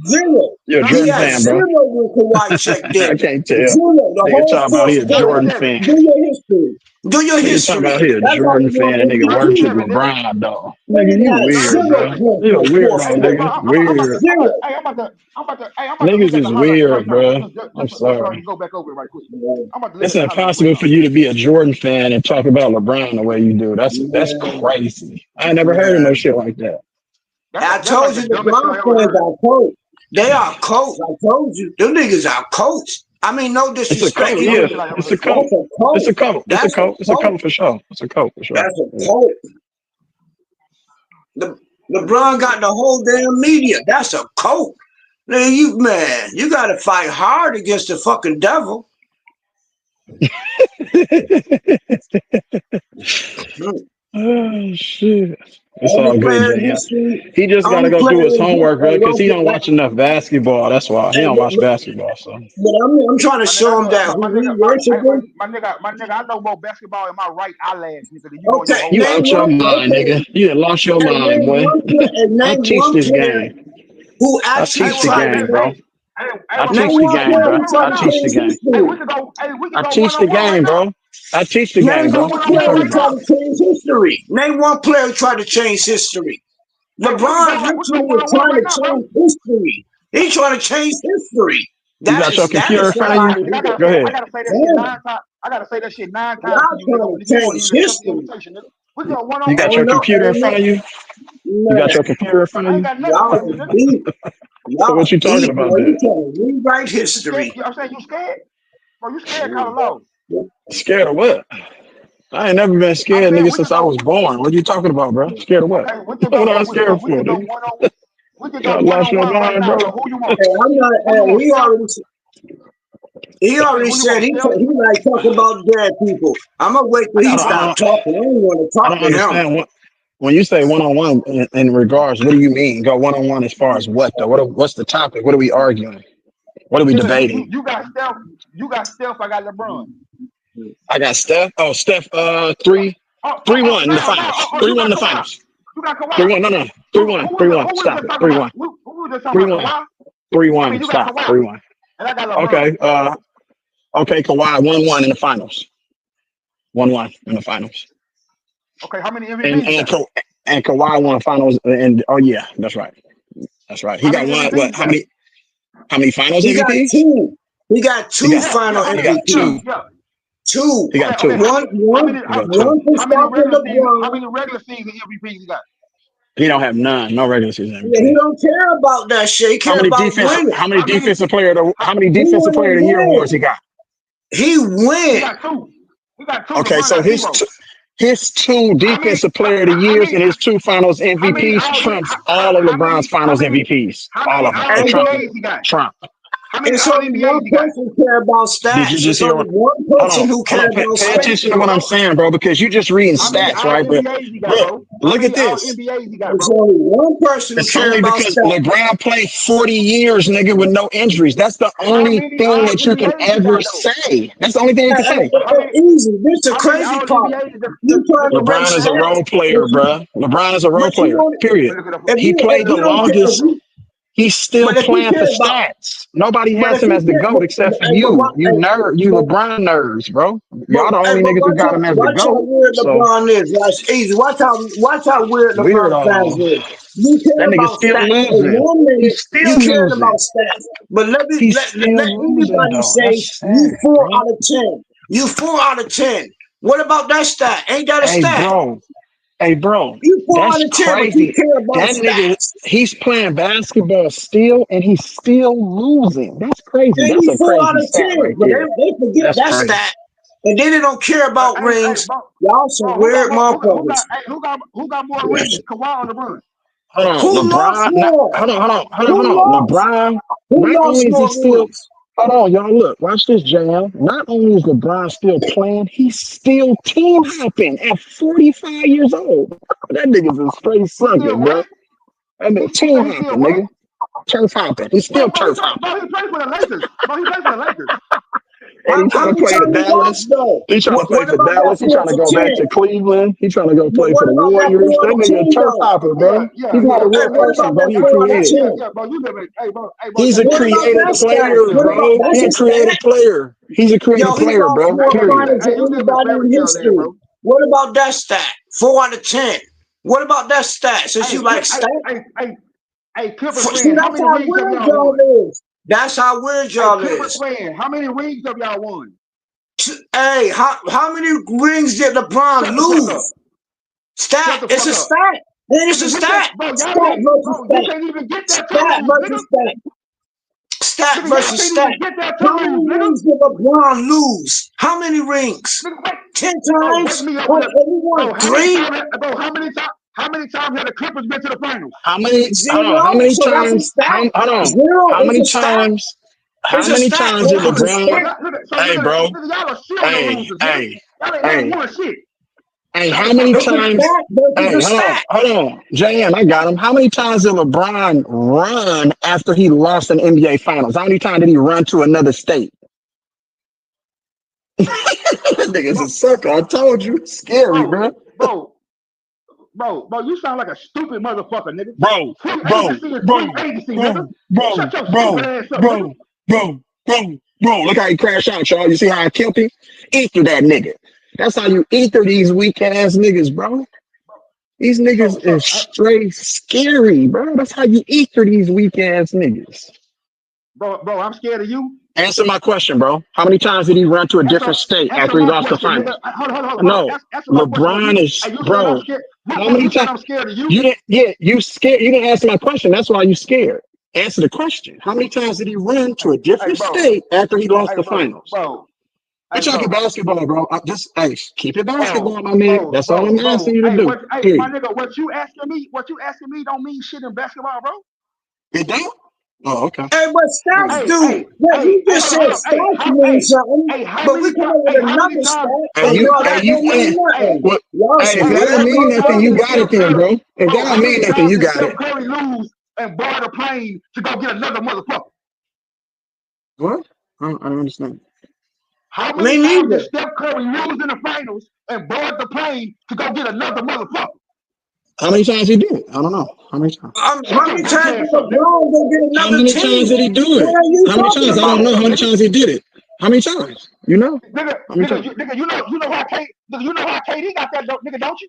Speaker 1: 0.
Speaker 3: You're a
Speaker 1: He
Speaker 3: Jordan
Speaker 1: had
Speaker 3: fan, bro.
Speaker 1: 0 when Kawhi checked
Speaker 3: I
Speaker 1: in.
Speaker 3: can't tell.
Speaker 1: 0, the
Speaker 3: Nigga
Speaker 1: whole
Speaker 3: talking about he
Speaker 1: fourth
Speaker 3: a
Speaker 1: quarter.
Speaker 3: Jordan fan.
Speaker 1: Do your history. Do your
Speaker 3: Nigga talking
Speaker 1: history.
Speaker 3: about he a
Speaker 1: That's how
Speaker 3: Jordan
Speaker 1: you
Speaker 3: fan
Speaker 1: want
Speaker 3: and nigga worship
Speaker 1: MVP.
Speaker 3: LeBron, dog. Nigga,
Speaker 1: Man
Speaker 3: you
Speaker 1: had
Speaker 3: weird,
Speaker 1: 0
Speaker 3: bro.
Speaker 1: points
Speaker 3: You a
Speaker 1: in the fourth
Speaker 3: weirdo,
Speaker 1: quarter.
Speaker 3: nigga. Weird.
Speaker 21: I'm about to look
Speaker 3: Niggas
Speaker 21: at the
Speaker 3: is
Speaker 21: highlights right
Speaker 3: weird,
Speaker 21: now.
Speaker 3: bro. I'm
Speaker 21: Just so I
Speaker 3: sorry.
Speaker 21: can go back over it right quick. I'm about to look
Speaker 3: It's
Speaker 21: at the highlights right
Speaker 3: impossible
Speaker 21: now.
Speaker 3: for you to be a Jordan fan and talk about LeBron the way you do. That's crazy. I ain't never heard of no shit like that.
Speaker 1: I told you the Bron fans are coached. They are coached. I told you. Them niggas are coached. I mean, no
Speaker 3: It's a
Speaker 1: disrespect.
Speaker 3: coat, yeah. It's a coat. It's a coat. It's a coat. It's a coat for sure. It's a coat for sure.
Speaker 1: That's a coat. LeBron got the whole damn media. That's a coat. Man, you gotta fight hard against the fucking devil.
Speaker 3: Oh shit. It's all good,
Speaker 1: player in
Speaker 3: Jay.
Speaker 1: history.
Speaker 3: He just gotta
Speaker 1: Only
Speaker 3: go do
Speaker 1: player
Speaker 3: his
Speaker 1: in
Speaker 3: homework, bro, because he don't
Speaker 1: history.
Speaker 3: watch enough basketball. That's why. He don't watch basketball, so
Speaker 1: But I'm trying to show him that who we worshiping.
Speaker 21: My nigga, I know more basketball in my right eyelash, nigga, than you know in your
Speaker 1: Okay,
Speaker 21: whole
Speaker 3: you
Speaker 21: body.
Speaker 3: out your mind, nigga. You done lost your mind, boy. I teach this game.
Speaker 1: Who
Speaker 3: I
Speaker 1: actually
Speaker 3: teach the
Speaker 1: tried
Speaker 3: game,
Speaker 1: to
Speaker 3: bro. I
Speaker 1: name
Speaker 3: teach the
Speaker 1: one
Speaker 3: game,
Speaker 1: player
Speaker 3: bro.
Speaker 1: who tried
Speaker 3: I
Speaker 1: to
Speaker 3: teach the
Speaker 1: change
Speaker 3: game.
Speaker 1: history.
Speaker 3: I teach the game, bro. I teach the game,
Speaker 1: Name
Speaker 3: bro.
Speaker 1: one
Speaker 3: What you
Speaker 1: player
Speaker 3: talking
Speaker 1: who tried
Speaker 3: about?
Speaker 1: to change history. Name one player who tried to change history. LeBron literally is trying to change history. He's trying to change history.
Speaker 3: You got your
Speaker 1: That
Speaker 3: computer
Speaker 1: is
Speaker 3: in front of you?
Speaker 1: somebody who
Speaker 3: Go ahead.
Speaker 21: I gotta say that shit 9 times. I gotta say that shit 9 times to
Speaker 1: Y'all
Speaker 21: you, nigga.
Speaker 1: trying
Speaker 21: And
Speaker 1: to
Speaker 21: you won't
Speaker 1: change
Speaker 21: even accept the
Speaker 1: history.
Speaker 21: invitation, nigga. We go one
Speaker 3: You
Speaker 21: on
Speaker 3: got
Speaker 21: one.
Speaker 3: your computer in front of you? You got your computer in front
Speaker 21: I
Speaker 3: of
Speaker 21: ain't
Speaker 3: you?
Speaker 21: got nothing in front of me,
Speaker 1: Y'all
Speaker 21: nigga.
Speaker 1: deep.
Speaker 3: So what you talking about
Speaker 1: Bro. You
Speaker 3: then?
Speaker 1: trying to rewrite
Speaker 21: You scared?
Speaker 1: history.
Speaker 21: I'm saying you scared? Bro, you scared kind of low.
Speaker 3: Scared of what? I ain't never been scared, nigga, since I was born. What are you talking about, bro? Scared of what?
Speaker 21: Okay, we can
Speaker 3: What
Speaker 21: go.
Speaker 3: am I
Speaker 21: We can go.
Speaker 3: scared
Speaker 21: We
Speaker 3: for,
Speaker 21: can go
Speaker 3: nigga?
Speaker 21: one on. We can go
Speaker 3: I
Speaker 21: one
Speaker 3: lost
Speaker 21: on
Speaker 3: your
Speaker 21: one right
Speaker 3: mind,
Speaker 21: now.
Speaker 3: bro.
Speaker 21: So who you want?
Speaker 1: Hey, I'm not.
Speaker 21: Who you want,
Speaker 1: He
Speaker 21: Steph?
Speaker 1: already
Speaker 21: Who you
Speaker 1: said
Speaker 21: want,
Speaker 1: he
Speaker 21: Steph?
Speaker 1: like talking about dead people. I'm gonna wait till he stop talking. I don't want to
Speaker 3: I
Speaker 1: talk
Speaker 3: don't
Speaker 1: to him.
Speaker 3: understand what when you say one-on-one in regards, what do you mean? Go one-on-one as far as what though? What's the topic? What are we arguing? What are we
Speaker 21: Nigga,
Speaker 3: debating?
Speaker 21: you got Steph. You got Steph. I got LeBron.
Speaker 3: I got Steph. Oh, Steph, 3-1 in the finals. 3-1 in the finals.
Speaker 21: You got Kawhi.
Speaker 3: 3-1. No. 3-1.
Speaker 21: Who
Speaker 3: 3-1.
Speaker 21: we
Speaker 3: Stop
Speaker 21: just
Speaker 3: it.
Speaker 21: talking
Speaker 3: 3-1.
Speaker 21: about? Who we just talking about?
Speaker 3: 3-1.
Speaker 21: Kawhi. I mean,
Speaker 3: 3-1.
Speaker 21: you got
Speaker 3: Stop.
Speaker 21: Kawhi.
Speaker 3: 3-1.
Speaker 21: And I got LeBron.
Speaker 3: Okay, Kawhi 1-1 in the finals. 1-1 in the finals.
Speaker 21: Okay, how many MVPs you got?
Speaker 3: And Kawhi won finals. And oh yeah, that's right. That's right. He got one. What? How many finals
Speaker 1: He got
Speaker 3: MVPs?
Speaker 1: two. He got two final
Speaker 3: He got
Speaker 1: MVPs.
Speaker 3: two.
Speaker 1: Two.
Speaker 3: He got two.
Speaker 1: One
Speaker 21: How many
Speaker 1: for
Speaker 21: regular season?
Speaker 1: LeBron.
Speaker 21: How many regular season MVPs you got?
Speaker 3: He don't have none. No regular season
Speaker 1: Yeah, he
Speaker 3: MVP.
Speaker 1: don't care about that shit. He care about winning.
Speaker 3: How many defensive player of the year awards he got?
Speaker 1: He win.
Speaker 21: He got two.
Speaker 3: Okay,
Speaker 21: LeBron
Speaker 3: so
Speaker 21: got zero.
Speaker 3: his two defensive player of the years and his two finals MVPs trumps all of LeBron's finals MVPs. All of them. They trump him. Trump.
Speaker 1: It's only one person care about
Speaker 3: Did you
Speaker 1: stats.
Speaker 3: just
Speaker 1: It's
Speaker 3: hear
Speaker 1: only
Speaker 3: what?
Speaker 1: one person who care about
Speaker 3: Pay
Speaker 1: stats.
Speaker 3: attention to what I'm saying, bro, because you just reading stats, right? But look at this.
Speaker 1: There's only one person who
Speaker 3: It's
Speaker 1: care
Speaker 3: only
Speaker 1: about
Speaker 3: because
Speaker 1: stats.
Speaker 3: LeBron played 40 years, nigga, with no injuries. That's the only thing that you can ever say. That's the only thing you can say.
Speaker 1: Easy. This is the crazy part. You trying to race
Speaker 3: LeBron is a
Speaker 1: stats.
Speaker 3: role player, bro. LeBron is a role
Speaker 1: But you
Speaker 3: player,
Speaker 1: don't.
Speaker 3: period.
Speaker 1: If
Speaker 3: He
Speaker 1: you
Speaker 3: played the
Speaker 1: don't care,
Speaker 3: longest. He's still
Speaker 1: but if you
Speaker 3: playing for
Speaker 1: care about,
Speaker 3: stats. Nobody
Speaker 1: but
Speaker 3: has
Speaker 1: if
Speaker 3: him
Speaker 1: you
Speaker 3: as the
Speaker 1: care,
Speaker 3: GOAT except for
Speaker 1: but
Speaker 3: you. You
Speaker 1: hey,
Speaker 3: nerd, you LeBron nerds, bro. Y'all the only
Speaker 1: but
Speaker 3: niggas who got him as the
Speaker 1: watch how
Speaker 3: GOAT.
Speaker 1: weird
Speaker 3: So
Speaker 1: LeBron is. That's easy. Watch how weird LeBron fans
Speaker 3: weirdo.
Speaker 1: is. You
Speaker 3: That
Speaker 1: care
Speaker 3: nigga
Speaker 1: about
Speaker 3: still
Speaker 1: stats for
Speaker 3: losing.
Speaker 1: 1 minute.
Speaker 3: He's still
Speaker 1: You caring
Speaker 3: losing.
Speaker 1: about stats, but let me
Speaker 3: He's
Speaker 1: let,
Speaker 3: still
Speaker 1: let
Speaker 3: losing
Speaker 1: anybody
Speaker 3: though.
Speaker 1: say
Speaker 3: That's
Speaker 1: you
Speaker 3: sad,
Speaker 1: 4
Speaker 3: bro.
Speaker 1: out of 10. You 4 out of 10. What about that stat? Ain't that a
Speaker 3: Hey,
Speaker 1: stat?
Speaker 3: bro. Hey, bro.
Speaker 1: You 4 out
Speaker 3: That's
Speaker 1: of 10, but you
Speaker 3: crazy.
Speaker 1: care about
Speaker 3: That nigga,
Speaker 1: stats.
Speaker 3: he's playing basketball still, and he's still losing. That's crazy.
Speaker 1: And
Speaker 3: That's
Speaker 1: you
Speaker 3: a
Speaker 1: 4 out
Speaker 3: crazy
Speaker 1: of
Speaker 3: stat
Speaker 1: 10,
Speaker 3: right
Speaker 1: but
Speaker 3: there.
Speaker 1: they forget
Speaker 3: That's
Speaker 1: that
Speaker 3: crazy.
Speaker 1: stat, and then they don't care about rings. Y'all some weird motherfuckers.
Speaker 21: Who got more rings? Kawhi or LeBron?
Speaker 3: Hold on,
Speaker 1: Who lost
Speaker 3: LeBron.
Speaker 1: more?
Speaker 3: Hold
Speaker 1: Who
Speaker 3: on.
Speaker 1: lost?
Speaker 3: LeBron.
Speaker 1: Who
Speaker 3: Not
Speaker 1: lost
Speaker 3: only is he
Speaker 1: more
Speaker 3: still.
Speaker 1: rings?
Speaker 3: Hold on, y'all. Look, watch this, JM. Not only is LeBron still playing, he's still team hopping at 45 years old. That nigga's a straight sucker, bro. That nigga team hopping, nigga. Turf hopping. He's still turf hopping.
Speaker 21: He played for the Lakers. Bro, he played for the Lakers.
Speaker 3: And he
Speaker 1: How
Speaker 3: trying to
Speaker 1: many
Speaker 3: play for
Speaker 1: times he
Speaker 3: Dallas.
Speaker 1: lost though?
Speaker 3: He trying to play
Speaker 1: What
Speaker 3: for
Speaker 1: about that
Speaker 3: Dallas. He
Speaker 1: 4
Speaker 3: trying to
Speaker 1: out
Speaker 3: go
Speaker 1: of
Speaker 3: back
Speaker 1: 10?
Speaker 3: to Cleveland. He trying to go
Speaker 1: But
Speaker 3: play for
Speaker 1: what
Speaker 3: the
Speaker 1: about that
Speaker 3: Warriors.
Speaker 1: 4 out
Speaker 3: That
Speaker 1: of
Speaker 3: nigga a
Speaker 1: 10
Speaker 3: turf
Speaker 1: though?
Speaker 3: hopper, bro. He's not a
Speaker 1: Hey,
Speaker 3: real
Speaker 1: what
Speaker 3: person,
Speaker 1: about
Speaker 3: bro.
Speaker 1: that
Speaker 3: He a
Speaker 1: 4 out of
Speaker 3: created.
Speaker 1: 10?
Speaker 21: Bro, you live in, bro,
Speaker 3: He's a
Speaker 1: What about
Speaker 3: creative
Speaker 1: that stat?
Speaker 3: player,
Speaker 1: What about
Speaker 3: bro. He's
Speaker 1: that's
Speaker 3: a
Speaker 1: a stat?
Speaker 3: creative player. He's a creative
Speaker 1: Yo, he
Speaker 3: player,
Speaker 1: lost
Speaker 3: bro.
Speaker 1: more
Speaker 3: Period.
Speaker 1: finals than anybody in history. What about that stat? 4 out of 10. What about that stat? Since you like stats,
Speaker 21: Clippers
Speaker 1: see
Speaker 21: fan, how
Speaker 1: that's
Speaker 21: many
Speaker 1: how
Speaker 21: rings have
Speaker 1: weird
Speaker 21: y'all
Speaker 1: y'all
Speaker 21: won?
Speaker 1: is. That's how weird
Speaker 21: Hey,
Speaker 1: y'all
Speaker 21: Clippers
Speaker 1: is.
Speaker 21: fan, how many rings have y'all won?
Speaker 1: Hey, how many rings did LeBron
Speaker 21: Shut the fuck up.
Speaker 1: lose? Stat.
Speaker 21: Shut the
Speaker 1: It's
Speaker 21: fuck
Speaker 1: a
Speaker 21: up.
Speaker 1: stat. Then it's a
Speaker 21: Nigga, you
Speaker 1: stat.
Speaker 21: can't, bro, y'all
Speaker 1: Stat
Speaker 21: can't,
Speaker 1: versus
Speaker 21: bro, you
Speaker 1: stat.
Speaker 21: can't even get that to
Speaker 1: Stat
Speaker 21: lose, nigga.
Speaker 1: versus stat. Stat
Speaker 21: Nigga, y'all
Speaker 1: versus
Speaker 21: can't
Speaker 1: stat.
Speaker 21: even get that to
Speaker 1: How
Speaker 21: lose,
Speaker 1: many
Speaker 21: nigga.
Speaker 1: rings did LeBron lose? How many rings?
Speaker 21: Nigga, wait.
Speaker 1: 10
Speaker 21: Bro, wake
Speaker 1: times?
Speaker 21: me up
Speaker 1: Oh,
Speaker 21: with that.
Speaker 1: and he won
Speaker 21: Bro, how many
Speaker 1: 3?
Speaker 21: times, how many times have the Clippers been to the finals?
Speaker 3: How many? Hold on. How
Speaker 1: 0.
Speaker 3: many
Speaker 1: So that's a
Speaker 3: times?
Speaker 1: stat.
Speaker 3: Hold on.
Speaker 1: 0
Speaker 3: How
Speaker 1: is
Speaker 3: many
Speaker 1: a stat.
Speaker 3: times? How
Speaker 1: It's a
Speaker 3: many
Speaker 1: stat.
Speaker 3: times did
Speaker 1: Rings is a
Speaker 3: LeBron?
Speaker 1: stat.
Speaker 3: Hey, bro.
Speaker 21: Nigga, y'all are pseudo
Speaker 3: Hey,
Speaker 21: losers, nigga.
Speaker 3: hey,
Speaker 21: Y'all ain't
Speaker 3: hey.
Speaker 21: won shit.
Speaker 3: Hey,
Speaker 21: Shut
Speaker 3: how
Speaker 21: the fuck
Speaker 3: many
Speaker 21: up.
Speaker 1: It's a
Speaker 3: times?
Speaker 1: stat versus
Speaker 3: Hey,
Speaker 1: a stat.
Speaker 3: hold on. JM, I got him. How many times did LeBron run after he lost an NBA Finals? How many times did he run to another state? That nigga's a sucker. I told you. It's scary, bro.
Speaker 21: Bro, you sound like a stupid motherfucker, nigga.
Speaker 3: Bro,
Speaker 21: Free
Speaker 3: bro,
Speaker 21: agency is
Speaker 3: bro,
Speaker 21: free agency, nigga.
Speaker 3: bro,
Speaker 21: Shut your
Speaker 3: bro,
Speaker 21: stupid ass up, nigga.
Speaker 3: bro. Look how he crashed out, y'all. You see how I killed him? Ether that nigga. That's how you ether these weak ass niggas, bro. These niggas is straight scary, bro. That's how you ether these weak ass niggas.
Speaker 21: Bro, I'm scared of you.
Speaker 3: Answer my question, bro. How many times did he run to a different state
Speaker 21: Answer
Speaker 3: after he
Speaker 21: my
Speaker 3: lost the
Speaker 21: question,
Speaker 3: finals?
Speaker 21: nigga. Hold on.
Speaker 3: No,
Speaker 21: Answer my question, bro.
Speaker 3: LeBron is,
Speaker 21: You said I'm
Speaker 3: bro.
Speaker 21: scared.
Speaker 3: How many
Speaker 21: You said
Speaker 3: times?
Speaker 21: I'm scared of you?
Speaker 3: You didn't. Yeah, you scared. You didn't answer my question. That's why you scared. Answer the question. How many times did he run to a different state after he lost the finals? We talking basketball, bro. Hey, keep it basketball, my man. That's all I'm asking you to do.
Speaker 21: My nigga, what you asking me don't mean shit in basketball, bro.
Speaker 3: It don't? Oh, okay.
Speaker 1: Hey, what stats do? Yeah, you just said stats mean something, but we come up with another stat, and y'all that don't mean nothing. Y'all
Speaker 3: Hey, if
Speaker 1: some
Speaker 3: that don't
Speaker 1: weird
Speaker 3: mean nothing, you got it
Speaker 1: motherfuckers.
Speaker 3: then, bro. If that don't mean nothing, you
Speaker 21: Did
Speaker 3: got it.
Speaker 21: Steph Curry lose and board a plane to go get another motherfucker?
Speaker 3: What? I don't understand.
Speaker 21: How many times did Steph Curry lose in the finals and board the plane to go get another motherfucker?
Speaker 3: How many times he did it? I don't know. How many times?
Speaker 1: How many times did LeBron go get
Speaker 3: How
Speaker 1: another
Speaker 3: many
Speaker 1: team?
Speaker 3: times did he do it?
Speaker 1: What are you
Speaker 3: How many
Speaker 1: talking
Speaker 3: times? I
Speaker 1: about?
Speaker 3: don't know how many times he did it. How many times? You know?
Speaker 21: Nigga,
Speaker 3: How many times?
Speaker 21: you know how KD got that, nigga, don't you?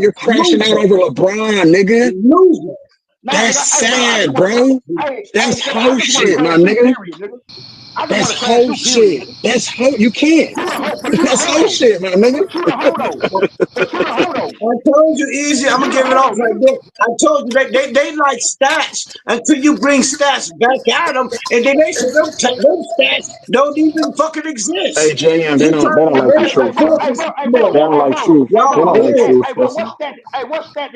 Speaker 3: you're crashing out over LeBron, nigga.
Speaker 1: Loser.
Speaker 3: That's sad, bro. That's whole shit, my nigga. That's whole shit. That's whole. You can't. That's whole shit, my nigga.
Speaker 1: I told you easy. I'm gonna give it off right there. I told you they like stats until you bring stats back at them, and then they say them stats don't even fucking
Speaker 3: Hey,
Speaker 1: exist.
Speaker 3: JM, they
Speaker 1: You
Speaker 3: don't
Speaker 1: trying to
Speaker 3: like the
Speaker 1: bring
Speaker 3: truth,
Speaker 1: that
Speaker 3: bro.
Speaker 1: bullshit
Speaker 3: They
Speaker 1: more.
Speaker 3: don't like truth. They
Speaker 1: Y'all
Speaker 3: don't like
Speaker 1: did.
Speaker 3: truth. That's all.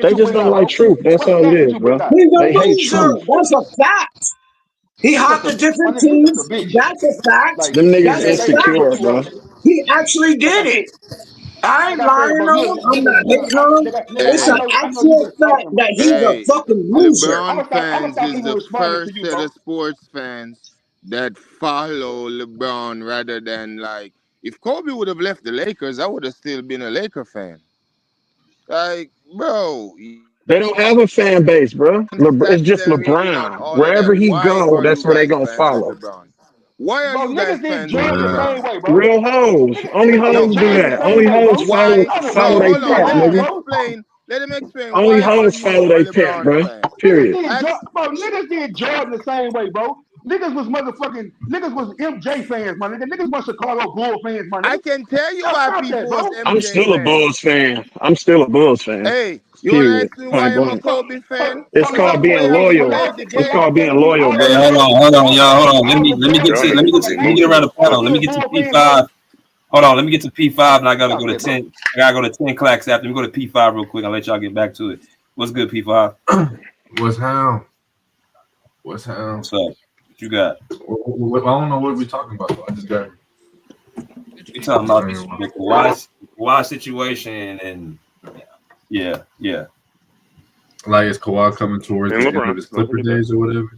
Speaker 3: They just don't like truth. That's all it is, bro.
Speaker 1: He's a
Speaker 3: They hate
Speaker 1: loser.
Speaker 3: truth.
Speaker 1: That's a fact. He hopped to different teams. That's a fact.
Speaker 3: Them niggas
Speaker 1: That's a
Speaker 3: insecure,
Speaker 1: fact.
Speaker 3: bro.
Speaker 1: He actually did it. I ain't lying on him. I'm not hating on him. It's an
Speaker 7: Hey,
Speaker 1: actual fact that he's a
Speaker 7: hey,
Speaker 1: fucking loser.
Speaker 7: LeBron fans is the first set of sports fans that follow LeBron rather than like if Kobe would have left the Lakers, I would have still been a Laker fan.
Speaker 21: Like, bro,
Speaker 3: They don't have a fan base, bro. It's just
Speaker 21: statutory and
Speaker 3: LeBron.
Speaker 21: all of
Speaker 3: Wherever
Speaker 21: them.
Speaker 3: he
Speaker 21: Why
Speaker 3: go,
Speaker 21: are
Speaker 3: that's
Speaker 21: you
Speaker 3: where they
Speaker 21: guys
Speaker 3: gonna
Speaker 21: fans of
Speaker 3: follow.
Speaker 21: LeBron? Why are
Speaker 9: Bro,
Speaker 21: you guys
Speaker 9: niggas did
Speaker 21: fans of
Speaker 9: Jordan the
Speaker 21: LeBron?
Speaker 9: same way, bro.
Speaker 3: Real hoes. Only
Speaker 21: No,
Speaker 3: hoes do
Speaker 9: James the
Speaker 3: that.
Speaker 9: same
Speaker 3: Only
Speaker 9: way,
Speaker 3: hoes
Speaker 9: bro.
Speaker 3: follow
Speaker 21: why?
Speaker 9: I don't
Speaker 21: No,
Speaker 3: follow
Speaker 9: care
Speaker 3: they
Speaker 9: who
Speaker 21: hold
Speaker 9: you
Speaker 21: on.
Speaker 3: pimp,
Speaker 21: Let him
Speaker 9: are,
Speaker 3: nigga.
Speaker 9: bro.
Speaker 21: explain. Let him explain.
Speaker 3: Only
Speaker 21: Why are
Speaker 3: hoes
Speaker 21: you
Speaker 3: follow
Speaker 21: a
Speaker 3: they pimp,
Speaker 21: LeBron
Speaker 3: bro.
Speaker 21: fan?
Speaker 3: Period.
Speaker 21: Ask.
Speaker 9: Niggas did Jordan the same way, bro. Niggas was MJ fans, my nigga. Niggas was Chicago Bull fans, my
Speaker 21: I
Speaker 9: nigga.
Speaker 21: can tell you
Speaker 9: Now
Speaker 21: why
Speaker 9: stop that,
Speaker 21: people was
Speaker 9: bro.
Speaker 3: I'm
Speaker 21: MJ
Speaker 3: still a
Speaker 21: fans.
Speaker 3: Bulls fan. I'm still a Bulls fan.
Speaker 21: Hey, you wanna
Speaker 3: Period.
Speaker 21: ask me
Speaker 3: Point
Speaker 21: why I'm a
Speaker 3: blank.
Speaker 21: Kobe fan?
Speaker 3: It's called being
Speaker 21: Where
Speaker 3: loyal.
Speaker 21: the
Speaker 3: It's
Speaker 21: game?
Speaker 3: called being loyal,
Speaker 10: Okay,
Speaker 3: bro.
Speaker 10: hold on, y'all. Hold on.
Speaker 15: Y'all niggas is
Speaker 10: Let me get around the
Speaker 15: emotional.
Speaker 10: panel. Let me get to P5. Hold on, let me get to P5 and I gotta go to 10. I gotta go to 10 clacks after. Let me go to P5 real quick. I'll let y'all get back to it. What's good, P5?
Speaker 22: What's how? What's how?
Speaker 10: What's up? What you got?
Speaker 22: I don't know what we're talking about. Though. I just got.
Speaker 10: We talking about the Kawhi situation and yeah.
Speaker 22: Like, is Kawhi coming towards
Speaker 15: And
Speaker 22: the end
Speaker 15: LeBron.
Speaker 22: of his Clipper days or whatever?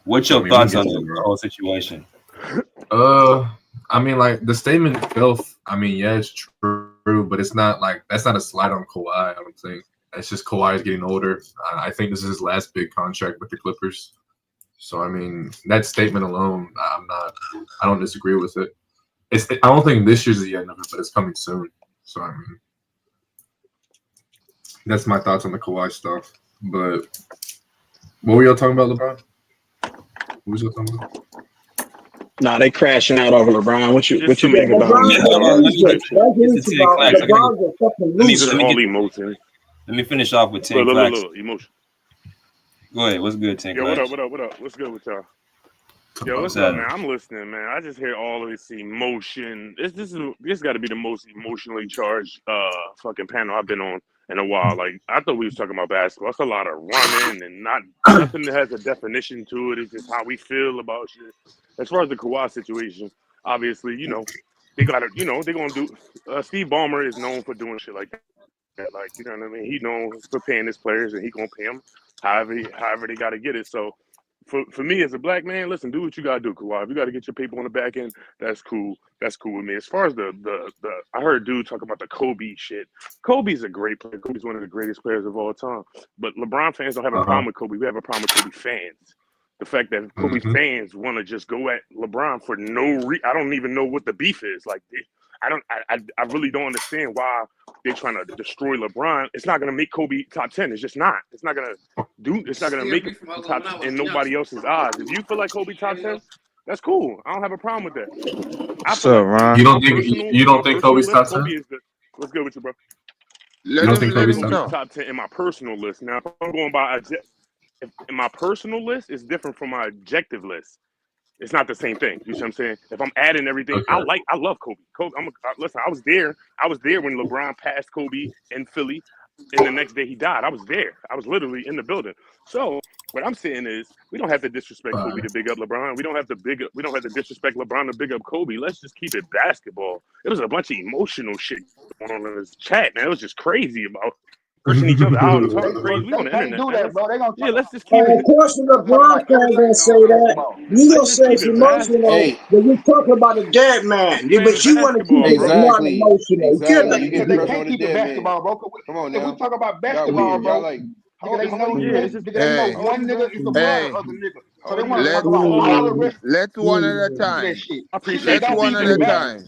Speaker 10: What's your thoughts on the whole situation?
Speaker 22: I mean, like the statement itself. I mean, yeah, it's true, but it's not like that's not a slight on Kawhi. I don't think it's just Kawhi is getting older. I think this is his last big contract with the Clippers. So I mean, that statement alone, I don't disagree with it. I don't think this year's the end of it, but it's coming soon. So I mean, that's my thoughts on the Kawhi stuff. But what were y'all talking about, LeBron? What was y'all talking about?
Speaker 3: Nah, they crashing out over LeBron. What you think about
Speaker 15: LeBron's a fucking loser. All emotion.
Speaker 10: Let me finish off with 10 clacks.
Speaker 15: Emotion.
Speaker 10: Go ahead. What's good, 10
Speaker 15: Yo,
Speaker 10: clacks?
Speaker 15: what up? What's good with y'all? Yo, what's up, man? I'm listening, man. I just hear all of this emotion. This got to be the most emotionally charged fucking panel I've been on in a while. Like, I thought we was talking about basketball. It's a lot of running and nothing that has a definition to it. It's just how we feel about shit. As far as the Kawhi situation, obviously, they got to, they're gonna do. Steve Ballmer is known for doing shit like that. Like, you know what I mean? He known for paying his players, and he gonna pay them however they got to get it. So. For me as a black man, listen, do what you gotta do, Kawhi. If you gotta get your people on the back end, that's cool. That's cool with me. As far as the I heard dude talk about the Kobe shit. Kobe's a great player. Kobe's one of the greatest players of all time. But LeBron fans don't have a problem with Kobe. We have a problem with Kobe fans. The fact that Kobe fans want to just go at LeBron for no reason. I don't even know what the beef is. Like, I really don't understand why they're trying to destroy LeBron. It's not gonna make Kobe top 10. It's just not. It's not gonna make it top 10 in nobody else's eyes. If you feel like Kobe top 10, that's cool. I don't have a problem with that.
Speaker 18: What's up, Ron?
Speaker 22: You don't think Kobe's top 10?
Speaker 15: Kobe is what's good with you, bro?
Speaker 22: You don't think Kobe's
Speaker 15: top 10 in my personal list. Now, if I'm going by in my personal list, it's different from my objective list. It's not the same thing. You see what I'm saying? If I'm adding everything, I love Kobe. Listen, I was there. I was there when LeBron passed Kobe in Philly, and the next day he died. I was there. I was literally in the building. So what I'm saying is, we don't have to disrespect Kobe to big up LeBron. We don't have to disrespect LeBron to big up Kobe. Let's just keep it basketball. It was a bunch of emotional shit going on in this chat, man. It was just crazy about pushing each other out and talking crazy. We on the internet,
Speaker 21: do that, bro. They gonna
Speaker 15: let's just keep it.
Speaker 21: Of course, the LeBron fan gonna say that. You gonna say it's emotional, but you talking about a dead man. But you want to keep it non-emotional. They can't keep it basketball, bro. Come on now. If we talk about basketball, bro, they know one nigga is LeBron, other nigga. So they want to talk about all the rest.
Speaker 7: Let's one at a time.
Speaker 15: I appreciate
Speaker 7: Let's one at a time.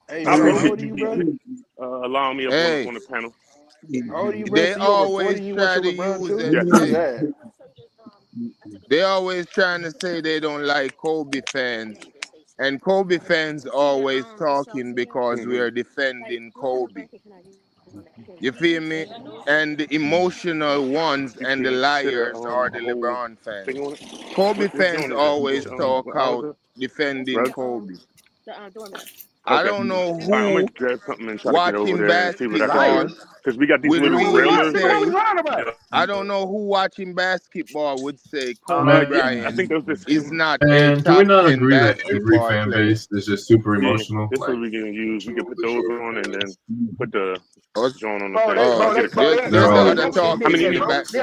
Speaker 15: Hey, I appreciate you allowing me up on the panel.
Speaker 7: They always try to use it. They always trying to say they don't like Kobe fans. And Kobe fans always talking because we are defending Kobe. You feel me? And the emotional ones and the liars are the LeBron fans. Kobe fans always talk out defending Kobe. I don't know
Speaker 15: I'm gonna
Speaker 7: who
Speaker 15: grab something and try to get over
Speaker 7: watching
Speaker 15: there and see what I can. Because we got these
Speaker 7: would
Speaker 15: little
Speaker 7: really
Speaker 15: railers.
Speaker 7: say, I don't know who watching basketball would say Kobe Bryant is not a
Speaker 22: And can we
Speaker 7: top
Speaker 22: not
Speaker 7: 10
Speaker 22: agree that every
Speaker 7: basketball
Speaker 22: fan
Speaker 7: player.
Speaker 22: base is just super emotional?
Speaker 15: This is
Speaker 22: Like,
Speaker 15: what we can use. We can put those on and then put the joint on the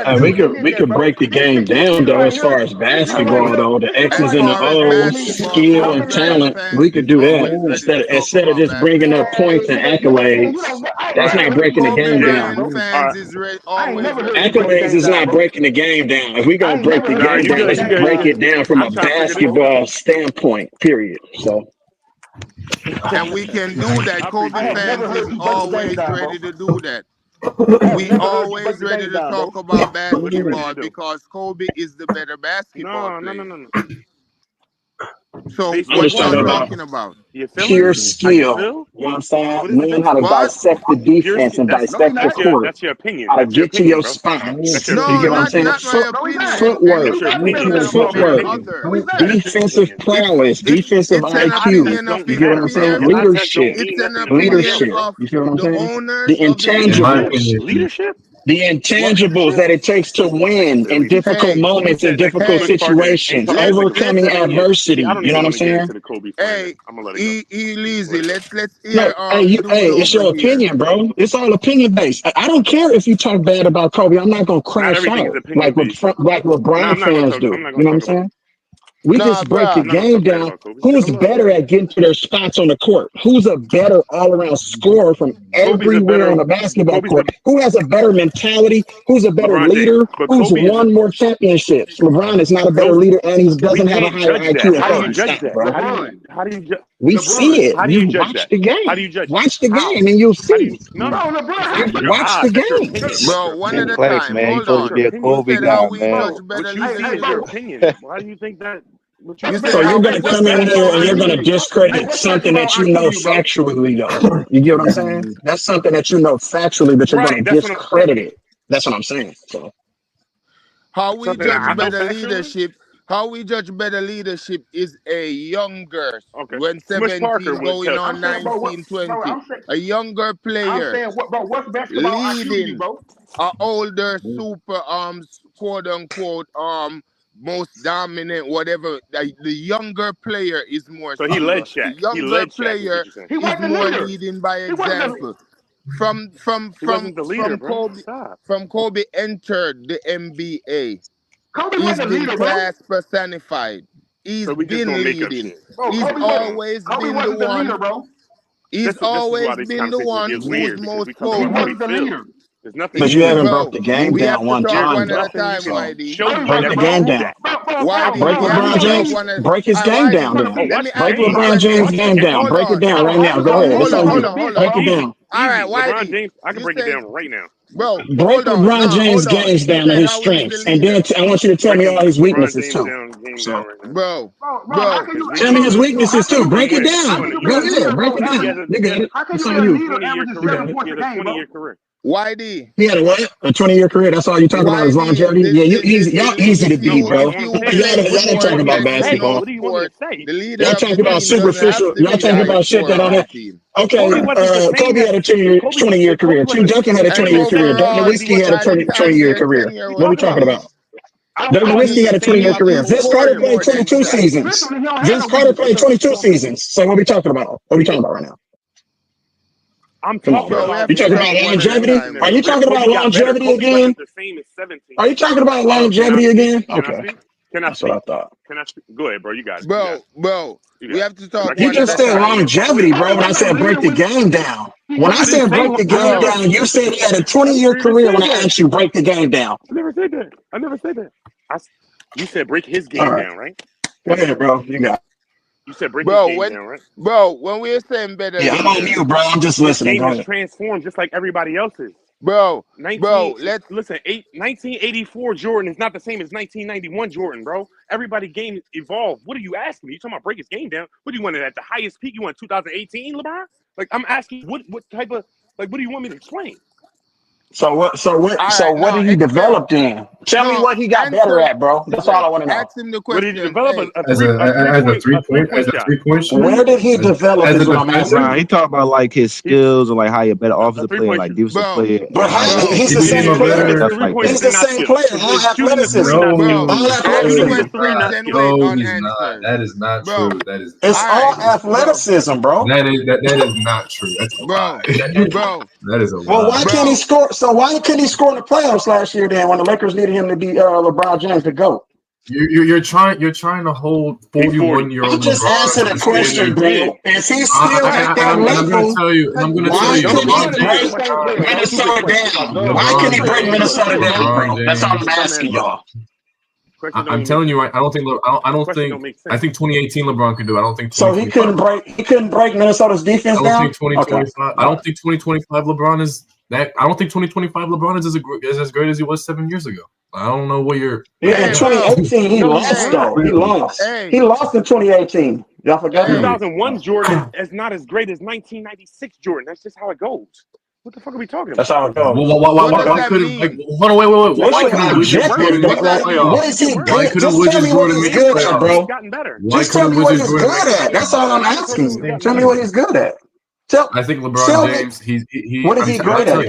Speaker 3: And we could break the game down though as far as basketball though, the X's and the O's, skill and talent. We could do that instead of just bringing up points and accolades, that's not breaking the game down. Accolades is not breaking the game down. If we're gonna break the game down, let's break it down from a basketball standpoint. Period. So.
Speaker 7: And we can do that. Kobe fans is always ready to do that. We always ready to talk about basketball because Kobe is the better basketball player.
Speaker 15: No.
Speaker 7: So what y'all talking about?
Speaker 3: Pure skill. You know what I'm saying? Knowing how to dissect the defense and dissect the court.
Speaker 15: That's your opinion.
Speaker 3: How to get to your spots. You get what I'm saying? Footwork. Defensive prowess. Defensive IQ. You get what I'm saying? Leadership. Leadership. You feel what I'm saying? The intangibles.
Speaker 15: Leadership?
Speaker 3: The intangibles that it takes to win in difficult moments, in difficult situations, overcoming adversity. You know what I'm saying?
Speaker 7: Hey, Easy. Let's
Speaker 3: No,
Speaker 7: hear.
Speaker 3: It's your opinion, bro. It's all opinion based. I don't care if you talk bad about Kobe. I'm not gonna crash out like LeBron fans do. You know what I'm saying? We just break the game down. Who's better at getting to their spots on the court? Who's a better all-around scorer from everywhere on the basketball court? Who has a better mentality? Who's a better leader? Who's won more championships? LeBron is not a better leader, and he doesn't have a higher IQ.
Speaker 15: How do you judge that? How do you judge?
Speaker 3: We see it. You watch the game.
Speaker 15: How do you judge?
Speaker 3: Watch the game, and you'll see. Watch the game,
Speaker 7: bro. One at a time.
Speaker 18: Man,
Speaker 7: Hold
Speaker 18: you supposed to be a Kobe guy, man.
Speaker 15: What you see is your opinion. Why do you think that?
Speaker 3: So you're going to come in here and you're going to discredit something that you know factually, though. You get what I'm saying? That's something that you know factually, but you're going to discredit it. That's what I'm saying. So,
Speaker 7: how we judge better leadership? How we judge better leadership is a younger, when 17 going on 19, 20, a younger player leading an older super quote unquote most dominant, whatever. The younger player is more.
Speaker 15: So he led Shaq.
Speaker 7: The younger player is more leading by example. From Kobe entered the NBA. He's been class personified. He's been leading. He's always been the one. He's always been the one who's most focused.
Speaker 3: But you haven't broke the game down one time.
Speaker 7: One at a time, YD.
Speaker 3: Break the game down. Break LeBron James. Break his game down. Break LeBron James' game down. Break it down right now. Go ahead. It's on you. Break it down.
Speaker 7: All right,
Speaker 15: LeBron James, I can break it down right now.
Speaker 7: Bro,
Speaker 3: break LeBron James' games down and his strengths, and then I want you to tell me all his weaknesses too. So,
Speaker 7: bro,
Speaker 3: tell me his weaknesses too. Break it down. Go ahead, break it down. You got it. It's on you.
Speaker 15: 20-year career.
Speaker 7: YD.
Speaker 3: He had a what? A 20-year career. That's all you talk about is longevity. Yeah, y'all easy to beat, bro. Y'all don't talk about basketball. Y'all talk about superficial. Y'all talk about shit that don't have. Okay, Kobe had a 20-year career. Tim Duncan had a 20-year career. Dirk Nowitzki had a 20-year career. What are we talking about? Dirk Nowitzki had a 20-year career. Vince Carter played 22 seasons. Vince Carter played 22 seasons. So what are we talking about? What are we talking about right now?
Speaker 15: I'm talking about.
Speaker 3: You talking about longevity? Are you talking about longevity again? Are you talking about longevity again? Okay. That's what I thought.
Speaker 15: Can I speak? Go ahead, bro. You got it.
Speaker 7: Bro. We have to talk.
Speaker 3: You just said longevity, bro. When I said break the game down. When I said break the game down, you said he had a 20-year career when I asked you break the game down.
Speaker 15: I never said that. You said break his game down, right?
Speaker 3: Go ahead, bro. You got it.
Speaker 15: You said break his game down, right?
Speaker 7: Bro, when we're saying better.
Speaker 3: Yeah, I'm on you, bro. I'm just listening.
Speaker 15: Game is transformed just like everybody else's.
Speaker 7: Bro,
Speaker 15: let's listen. 1984 Jordan is not the same as 1991 Jordan, bro. Everybody game evolved. What are you asking me? You talking about break his game down? What do you want it at the highest peak? You want 2018, LeBron? Like I'm asking, what type of what do you want me to explain?
Speaker 3: So what did he develop then? Tell me what he got better at, bro. That's all I want to know.
Speaker 7: Ask him the question.
Speaker 15: What did he develop?
Speaker 22: As a three-point shot.
Speaker 3: Where did he develop? Is what I'm asking.
Speaker 18: He talked about like his skills and like how you're a better offensive player, like defensive player.
Speaker 3: But he's the same player. He's the same player. All athleticism. All athleticism.
Speaker 22: No, that is not true. That is.
Speaker 3: It's all athleticism, bro.
Speaker 22: That is not true. That's a lie.
Speaker 7: Bro.
Speaker 22: That is a lie.
Speaker 3: Well, why can't he score? So why couldn't he score in the playoffs last year then when the Lakers needed him to be LeBron James the GOAT?
Speaker 22: You're trying to hold 41-year-old.
Speaker 1: Just answer the question, bro. If he's still at that level, why couldn't he break Minnesota down? Why couldn't he break Minnesota down, bro? That's all I'm asking y'all.
Speaker 22: I'm telling you, right? I don't think. I think 2018 LeBron could do it. I don't think.
Speaker 3: So he couldn't break Minnesota's defense down.
Speaker 22: I don't think 2025. I don't think 2025 LeBron is that. I don't think 2025 LeBron is as great as he was 7 years ago. I don't know what you're.
Speaker 3: Yeah, in 2018 he lost though. He lost. He lost in 2018. Y'all forgot.
Speaker 15: 2001 Jordan is not as great as 1996 Jordan. That's just how it goes. What the fuck are we talking about?
Speaker 3: That's how it goes.
Speaker 22: Why couldn't like? Hold on, wait. Why couldn't Wizards Jordan make the playoffs?
Speaker 1: What is he good?
Speaker 22: Why couldn't
Speaker 1: Just tell
Speaker 22: Wizards
Speaker 1: me what
Speaker 22: Jordan
Speaker 1: he's
Speaker 22: make the
Speaker 1: good at,
Speaker 22: playoffs?
Speaker 1: bro.
Speaker 22: Why
Speaker 1: Just tell
Speaker 22: couldn't
Speaker 1: me what
Speaker 22: Wizards
Speaker 1: he's
Speaker 22: Jordan
Speaker 1: good
Speaker 22: make the
Speaker 1: at. That's all I'm asking. Tell me what he's good at.
Speaker 22: I think LeBron James. He.
Speaker 1: What is he great at?
Speaker 15: He's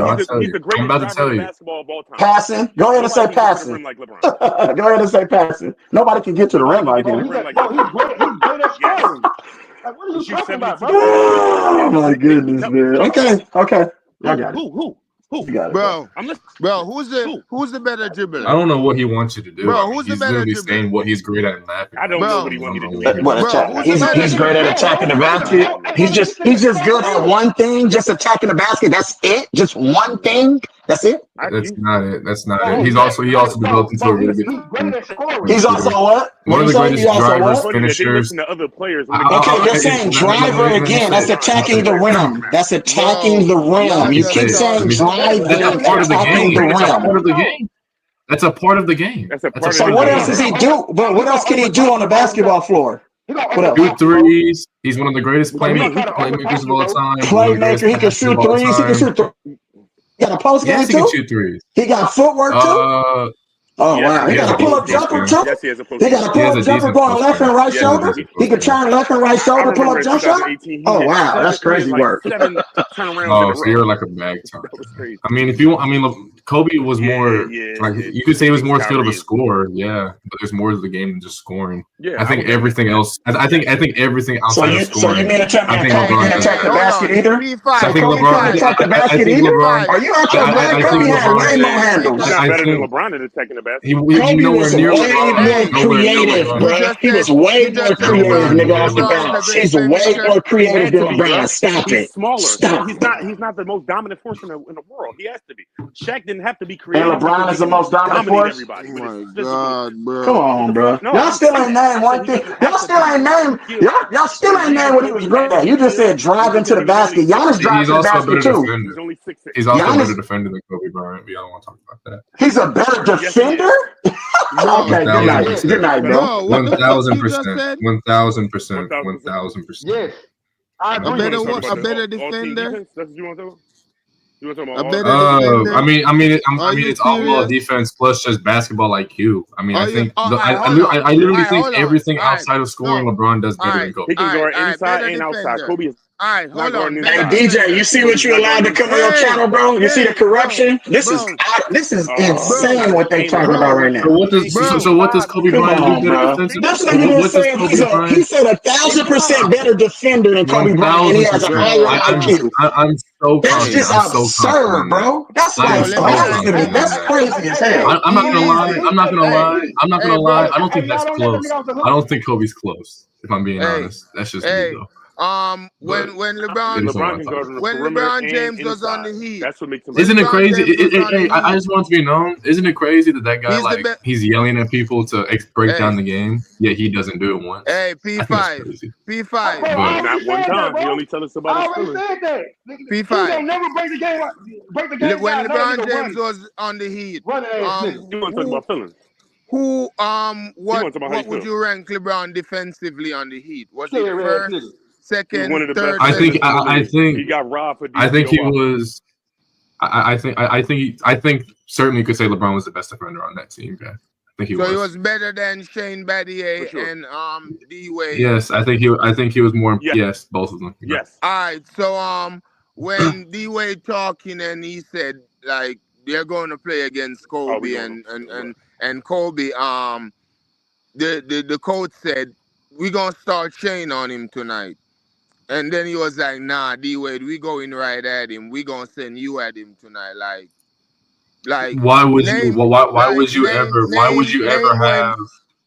Speaker 15: the greatest driver in basketball of all time.
Speaker 3: Passing. Go ahead and say passing.
Speaker 15: Like LeBron.
Speaker 3: Go ahead and say passing. Nobody can get to the rim like him.
Speaker 21: He's great at scoring. Like, what are you talking about, bro?
Speaker 3: Oh my goodness, man. Okay. I got it.
Speaker 15: Who?
Speaker 3: You got it,
Speaker 11: bro. Bro, who's the better dribbler?
Speaker 22: I don't know what he wants you to do.
Speaker 11: Bro, who's the
Speaker 22: he's
Speaker 11: better
Speaker 22: literally
Speaker 11: dribbler?
Speaker 22: saying what he's great at in that.
Speaker 15: I don't know what he wants you to do.
Speaker 3: He's great at attacking the basket. He's just good at one thing, just attacking the basket. That's it. Just one thing. That's it.
Speaker 22: That's not it. He also developed into a really good.
Speaker 3: He's also what?
Speaker 22: One of the greatest drivers, finishers.
Speaker 1: Okay, you're saying driver again. That's attacking the rim. That's attacking the rim. You keep saying driving.
Speaker 22: That's part of the game. That's a part of the game. That's a part of the game.
Speaker 1: So what else does he do? But what else can he do on the basketball floor? What else?
Speaker 22: Shoot threes. He's one of the greatest playmakers of all time.
Speaker 3: Playmaker. He can shoot threes. He can shoot threes. He got a post game
Speaker 22: Yes, he
Speaker 3: too.
Speaker 22: can shoot threes.
Speaker 3: He got footwork too. Oh wow! He got a pull-up jumper too.
Speaker 15: Yes, he has a
Speaker 3: He got a pull-up jumper going left and right shoulder. He can turn left and right shoulder, pull-up jump shot. Oh wow, that's crazy work.
Speaker 22: Oh, so you're like a bag time. I mean, if you want, Kobe was more like you could say he was more skilled of a scorer, yeah. But there's more to the game than just scoring.
Speaker 15: Yeah,
Speaker 22: I think everything else. I think everything outside of scoring.
Speaker 1: So you mean to tell me
Speaker 22: I think
Speaker 1: Kobe
Speaker 22: LeBron
Speaker 1: didn't attack the basket either?
Speaker 22: I think LeBron
Speaker 1: attack the basket either. Are you out your mind? Kobe had way more handles.
Speaker 15: He's not better than LeBron at attacking the basket.
Speaker 1: Kobe was way more creative, bro. He was way more creative, nigga, off the bounce. He's way more creative than LeBron. Stop it.
Speaker 15: He's smaller.
Speaker 1: Stop.
Speaker 15: He's not the most dominant force in the world. He has to be. Shaq didn't have to be creative.
Speaker 3: And LeBron is the most dominant force.
Speaker 15: Everybody.
Speaker 11: Oh my God, bro.
Speaker 3: Come on, bro. Y'all still ain't named one thing. Y'all still ain't named what he was great at. You just said driving to the basket. Giannis drives to the basket too.
Speaker 22: He's also a better defender than Kobe Bryant. We don't want to talk about that.
Speaker 3: He's a better defender. Okay, good night, bro.
Speaker 22: 1,000%. 1,000%. 1,000%.
Speaker 11: Yes.
Speaker 15: A
Speaker 11: better defender.
Speaker 15: That's what you want to talk? You want to talk
Speaker 11: A
Speaker 15: about
Speaker 11: better defender?
Speaker 22: I mean,
Speaker 11: you
Speaker 22: it's all
Speaker 11: serious?
Speaker 22: defense plus just basketball IQ. I mean,
Speaker 11: Are
Speaker 22: I think
Speaker 11: you-
Speaker 22: I literally think
Speaker 11: hold on.
Speaker 22: everything
Speaker 11: Alright,
Speaker 22: outside of scoring, LeBron does better than Kobe.
Speaker 15: He can guard inside
Speaker 11: better
Speaker 15: and outside.
Speaker 11: defender.
Speaker 15: Kobe is
Speaker 11: All right, hold on.
Speaker 1: Hey DJ, you see what you allowed to come on your channel, bro? You see the corruption? This is insane what they talking about right now.
Speaker 22: So what does Kobe Bryant do better defensively?
Speaker 1: That's what you were saying. He said 1,000% better defender than Kobe Bryant, and he has a higher IQ.
Speaker 22: I'm so
Speaker 1: That's just absurd, bro. That's like blasphemy. That's crazy as hell.
Speaker 22: I'm not gonna lie. I don't think that's close. I don't think Kobe's close. If I'm being honest, that's just me though.
Speaker 11: When LeBron James goes on the Heat,
Speaker 15: that's what makes him.
Speaker 22: Isn't it crazy? I just want it to be known. Isn't it crazy that guy he's yelling at people to break down the game, yet he doesn't do it once?
Speaker 11: Hey, P5.
Speaker 15: Not one time. He only tell us about his feelings.
Speaker 11: P5.
Speaker 21: He'll never break the game.
Speaker 11: When LeBron James was on the Heat,
Speaker 15: You want to talk about feelings?
Speaker 11: What would you rank LeBron defensively on the Heat? Was it first, second,
Speaker 15: one of the
Speaker 11: third?
Speaker 15: best.
Speaker 22: I think
Speaker 15: he got robbed for.
Speaker 22: I think he was. I think certainly you could say LeBron was the best defender on that team. Yeah. I think he was.
Speaker 11: So he was better than Shane Battier and D Wade.
Speaker 22: Yes, I think he was more. Yes, both of them.
Speaker 15: Yes.
Speaker 11: All right. So when D Wade talking and he said like they're going to play against Kobe and Kobe, the coach said we're gonna start Shane on him tonight. And then he was like, nah, D-Wade, we going right at him. We gonna send you at him tonight. Like
Speaker 22: why would you ever have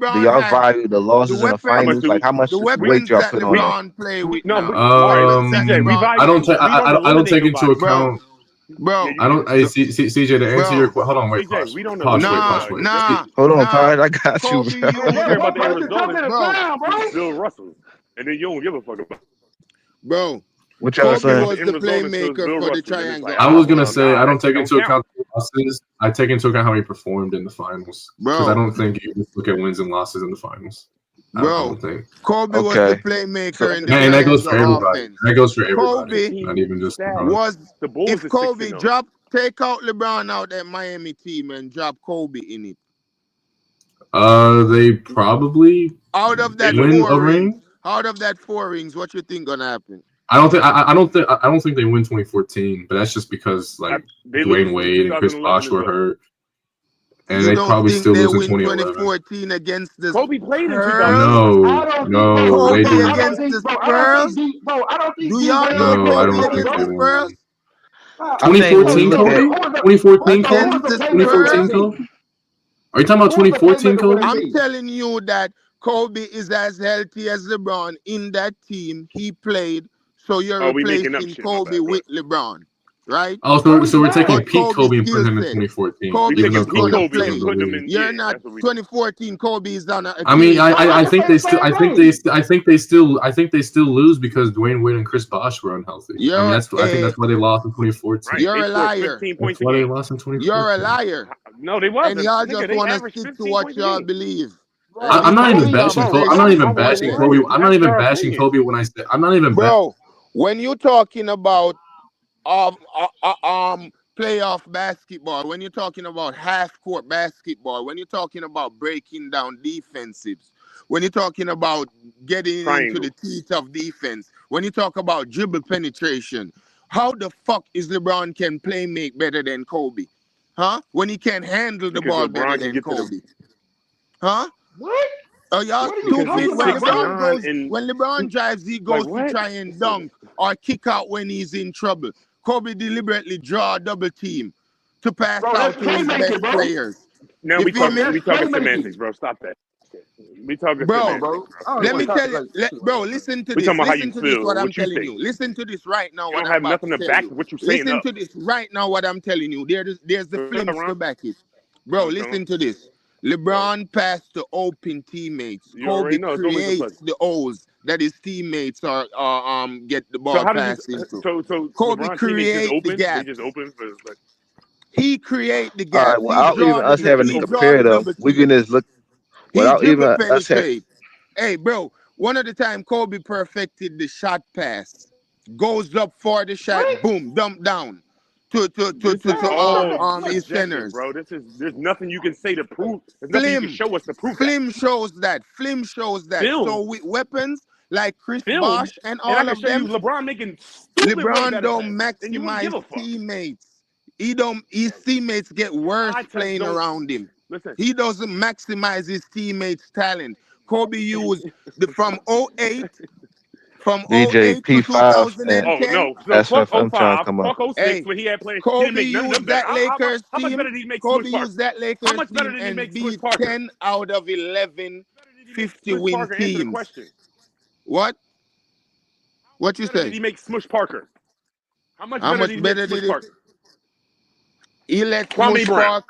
Speaker 18: Do y'all value the losses in the finals? Like how much
Speaker 11: the
Speaker 18: weight
Speaker 11: weapons
Speaker 18: y'all
Speaker 11: that
Speaker 18: put on that?
Speaker 11: LeBron play with
Speaker 15: No,
Speaker 11: now.
Speaker 15: all right, CJ, we
Speaker 22: I don't take into account.
Speaker 11: Bro,
Speaker 22: I don't. Hey, CJ, to answer your question, hold on, wait,
Speaker 15: CJ,
Speaker 22: pause.
Speaker 15: we don't know.
Speaker 22: Pause, wait.
Speaker 18: Hold on, Pod, I got you,
Speaker 11: Kobe,
Speaker 18: bro.
Speaker 15: You care about the end result,
Speaker 11: bro.
Speaker 15: Bill Russell, and then you don't give a fuck about.
Speaker 11: Bro,
Speaker 18: What y'all
Speaker 11: Kobe
Speaker 18: saying?
Speaker 11: was the playmaker for the triangle.
Speaker 22: I was gonna say I don't take into account the losses. I take into account how he performed in the finals because I don't think you just look at wins and losses in the finals. I don't think
Speaker 11: Kobe was the playmaker in the
Speaker 22: and that goes for
Speaker 11: triangle
Speaker 22: everybody.
Speaker 11: offense.
Speaker 22: That goes for everybody,
Speaker 11: Kobe
Speaker 22: not even just
Speaker 11: was
Speaker 15: the Bulls.
Speaker 11: If Kobe take out LeBron out that Miami team and drop Kobe in it.
Speaker 22: They probably
Speaker 11: out of that
Speaker 22: win a
Speaker 11: 4 rings.
Speaker 22: ring.
Speaker 11: Out of that 4 rings, what you think gonna happen?
Speaker 22: I don't think they win 2014, but that's just because like Dwayne Wade and Chris Bosh were hurt, and
Speaker 11: you
Speaker 22: they
Speaker 11: don't
Speaker 22: probably
Speaker 11: think
Speaker 22: still
Speaker 11: they
Speaker 22: lose in
Speaker 11: win
Speaker 22: 2011.
Speaker 11: 2014 against the
Speaker 15: Kobe played in
Speaker 11: 2000.
Speaker 22: No, they
Speaker 11: Kobe
Speaker 22: didn't.
Speaker 11: against the Spurs. Do y'all know
Speaker 22: No, I
Speaker 11: Kobe
Speaker 22: don't think
Speaker 11: against
Speaker 22: they
Speaker 11: the
Speaker 22: won.
Speaker 11: Spurs?
Speaker 22: 2014 Kobe? 2014 Kobe?
Speaker 11: Against the
Speaker 22: 2014
Speaker 11: Spurs?
Speaker 22: Kobe? Are you talking about 2014 Kobe?
Speaker 11: I'm telling you that Kobe is as healthy as LeBron in that team. He played, so you're
Speaker 15: we making up
Speaker 11: replacing
Speaker 15: shit.
Speaker 11: Kobe with LeBron, right?
Speaker 22: Oh, so we're taking
Speaker 11: But
Speaker 22: peak Kobe and
Speaker 11: skill
Speaker 22: putting him in
Speaker 11: set.
Speaker 22: 2014.
Speaker 11: Kobe
Speaker 22: Even though
Speaker 11: is gonna
Speaker 22: Kobe
Speaker 11: play.
Speaker 22: was the league.
Speaker 11: You're not 2014. Kobe is on a
Speaker 22: I mean,
Speaker 11: Achilles.
Speaker 22: I think they still, I think they still lose because Dwayne Wade and Chris Bosh were unhealthy. I mean, I think that's why they lost in 2014.
Speaker 11: You're a liar.
Speaker 15: 15 points
Speaker 22: That's why they lost in 2014.
Speaker 11: You're a liar.
Speaker 15: No, they wasn't.
Speaker 11: And y'all
Speaker 15: Nigga,
Speaker 11: just
Speaker 15: they
Speaker 11: want to
Speaker 15: averaged
Speaker 11: stick to
Speaker 15: 15
Speaker 11: what
Speaker 15: points a
Speaker 11: y'all
Speaker 15: game.
Speaker 11: believe.
Speaker 22: I'm not even bashing Kobe. I'm not even bashing Kobe. I'm not even
Speaker 15: That's our
Speaker 22: bashing
Speaker 15: opinion.
Speaker 22: Kobe when I say I'm not even.
Speaker 11: Bro, when you're talking about playoff basketball, when you're talking about half court basketball, when you're talking about breaking down defensives, when you're talking about getting into the teeth of defense, when you talk about dribble penetration, how the fuck is LeBron can play make better than Kobe? Huh? When he can handle the ball better than Kobe. Huh?
Speaker 21: What?
Speaker 11: Oh, y'all
Speaker 21: What are you
Speaker 11: stupid.
Speaker 21: talking about, bro?
Speaker 11: When LeBron drives, he goes to try and dunk or kick out when he's in trouble. Kobe deliberately draw a double team to pass out to his best players.
Speaker 15: Now we talking semantics, bro. Stop that. We talking semantics, bro.
Speaker 11: Let me tell you, bro. Listen to
Speaker 15: We
Speaker 11: this.
Speaker 15: talking about how
Speaker 11: Listen
Speaker 15: you
Speaker 11: to this.
Speaker 15: feel,
Speaker 11: What I'm
Speaker 15: what you
Speaker 11: telling
Speaker 15: think.
Speaker 11: you. Listen to this right now.
Speaker 15: You
Speaker 11: What
Speaker 15: don't
Speaker 11: I'm
Speaker 15: have
Speaker 11: about
Speaker 15: nothing
Speaker 11: to
Speaker 15: to
Speaker 11: tell
Speaker 15: back
Speaker 11: you.
Speaker 15: what you're saying
Speaker 11: Listen
Speaker 15: up.
Speaker 11: to this right now. What I'm telling you. There's the films to back it. Bro, listen to this. LeBron passed to open teammates.
Speaker 15: You
Speaker 11: Kobe
Speaker 15: already know it's always a
Speaker 11: creates the O's that his teammates are get the
Speaker 15: So
Speaker 11: ball
Speaker 15: how does
Speaker 11: passed
Speaker 15: this?
Speaker 11: into.
Speaker 15: So
Speaker 11: Kobe
Speaker 15: LeBron teammates just
Speaker 11: create the
Speaker 15: open. They
Speaker 11: gaps.
Speaker 15: just open for like.
Speaker 11: He create the
Speaker 18: All right,
Speaker 11: gaps.
Speaker 18: without even us having to
Speaker 11: He draw
Speaker 18: compare
Speaker 11: the
Speaker 18: them,
Speaker 11: double
Speaker 18: we can
Speaker 11: team.
Speaker 18: just look.
Speaker 11: He
Speaker 18: Without even
Speaker 11: dribble
Speaker 18: us having.
Speaker 11: penetrate. Hey, bro, one of the time Kobe perfected the shot pass. Goes up for the shot, boom, dump down to his centers.
Speaker 15: Bro, there's nothing you can say to prove. There's nothing you can show us to prove that.
Speaker 11: Flim shows that.
Speaker 15: Film.
Speaker 11: So with weapons like Chris
Speaker 15: Film.
Speaker 11: Bosh and all
Speaker 15: I can
Speaker 11: of
Speaker 15: show
Speaker 11: them,
Speaker 15: you LeBron making stupid way
Speaker 11: LeBron
Speaker 15: better
Speaker 11: don't
Speaker 15: passes, and you wouldn't give
Speaker 11: maximize
Speaker 15: a fuck.
Speaker 11: teammates. His teammates get worse playing around him.
Speaker 15: Listen.
Speaker 11: He doesn't maximize his teammates' talent. Kobe used from 08
Speaker 18: DJ
Speaker 11: to
Speaker 18: P5 and
Speaker 11: 2010.
Speaker 18: SF.
Speaker 15: Fuck
Speaker 18: I'm trying to
Speaker 15: 05,
Speaker 18: come up.
Speaker 15: fuck 06 when he had played. He
Speaker 11: Kobe
Speaker 15: didn't make none of them
Speaker 11: used
Speaker 15: better.
Speaker 11: that Lakers
Speaker 15: How much
Speaker 11: team.
Speaker 15: better did he make
Speaker 11: Kobe
Speaker 15: Smush Parker?
Speaker 11: used that
Speaker 15: How
Speaker 11: Lakers
Speaker 15: much better
Speaker 11: team
Speaker 15: did he make
Speaker 11: and
Speaker 15: Smush
Speaker 11: beat
Speaker 15: Parker?
Speaker 11: 10 out of 11 50-win
Speaker 15: Parker, answer the
Speaker 11: teams.
Speaker 15: question.
Speaker 11: What? What you
Speaker 15: Did
Speaker 11: say?
Speaker 15: he make Smush Parker? How much
Speaker 11: How
Speaker 15: better
Speaker 11: much
Speaker 15: did he
Speaker 11: better
Speaker 15: make Smush
Speaker 11: did
Speaker 15: Parker?
Speaker 11: he let
Speaker 15: Kwame Brown.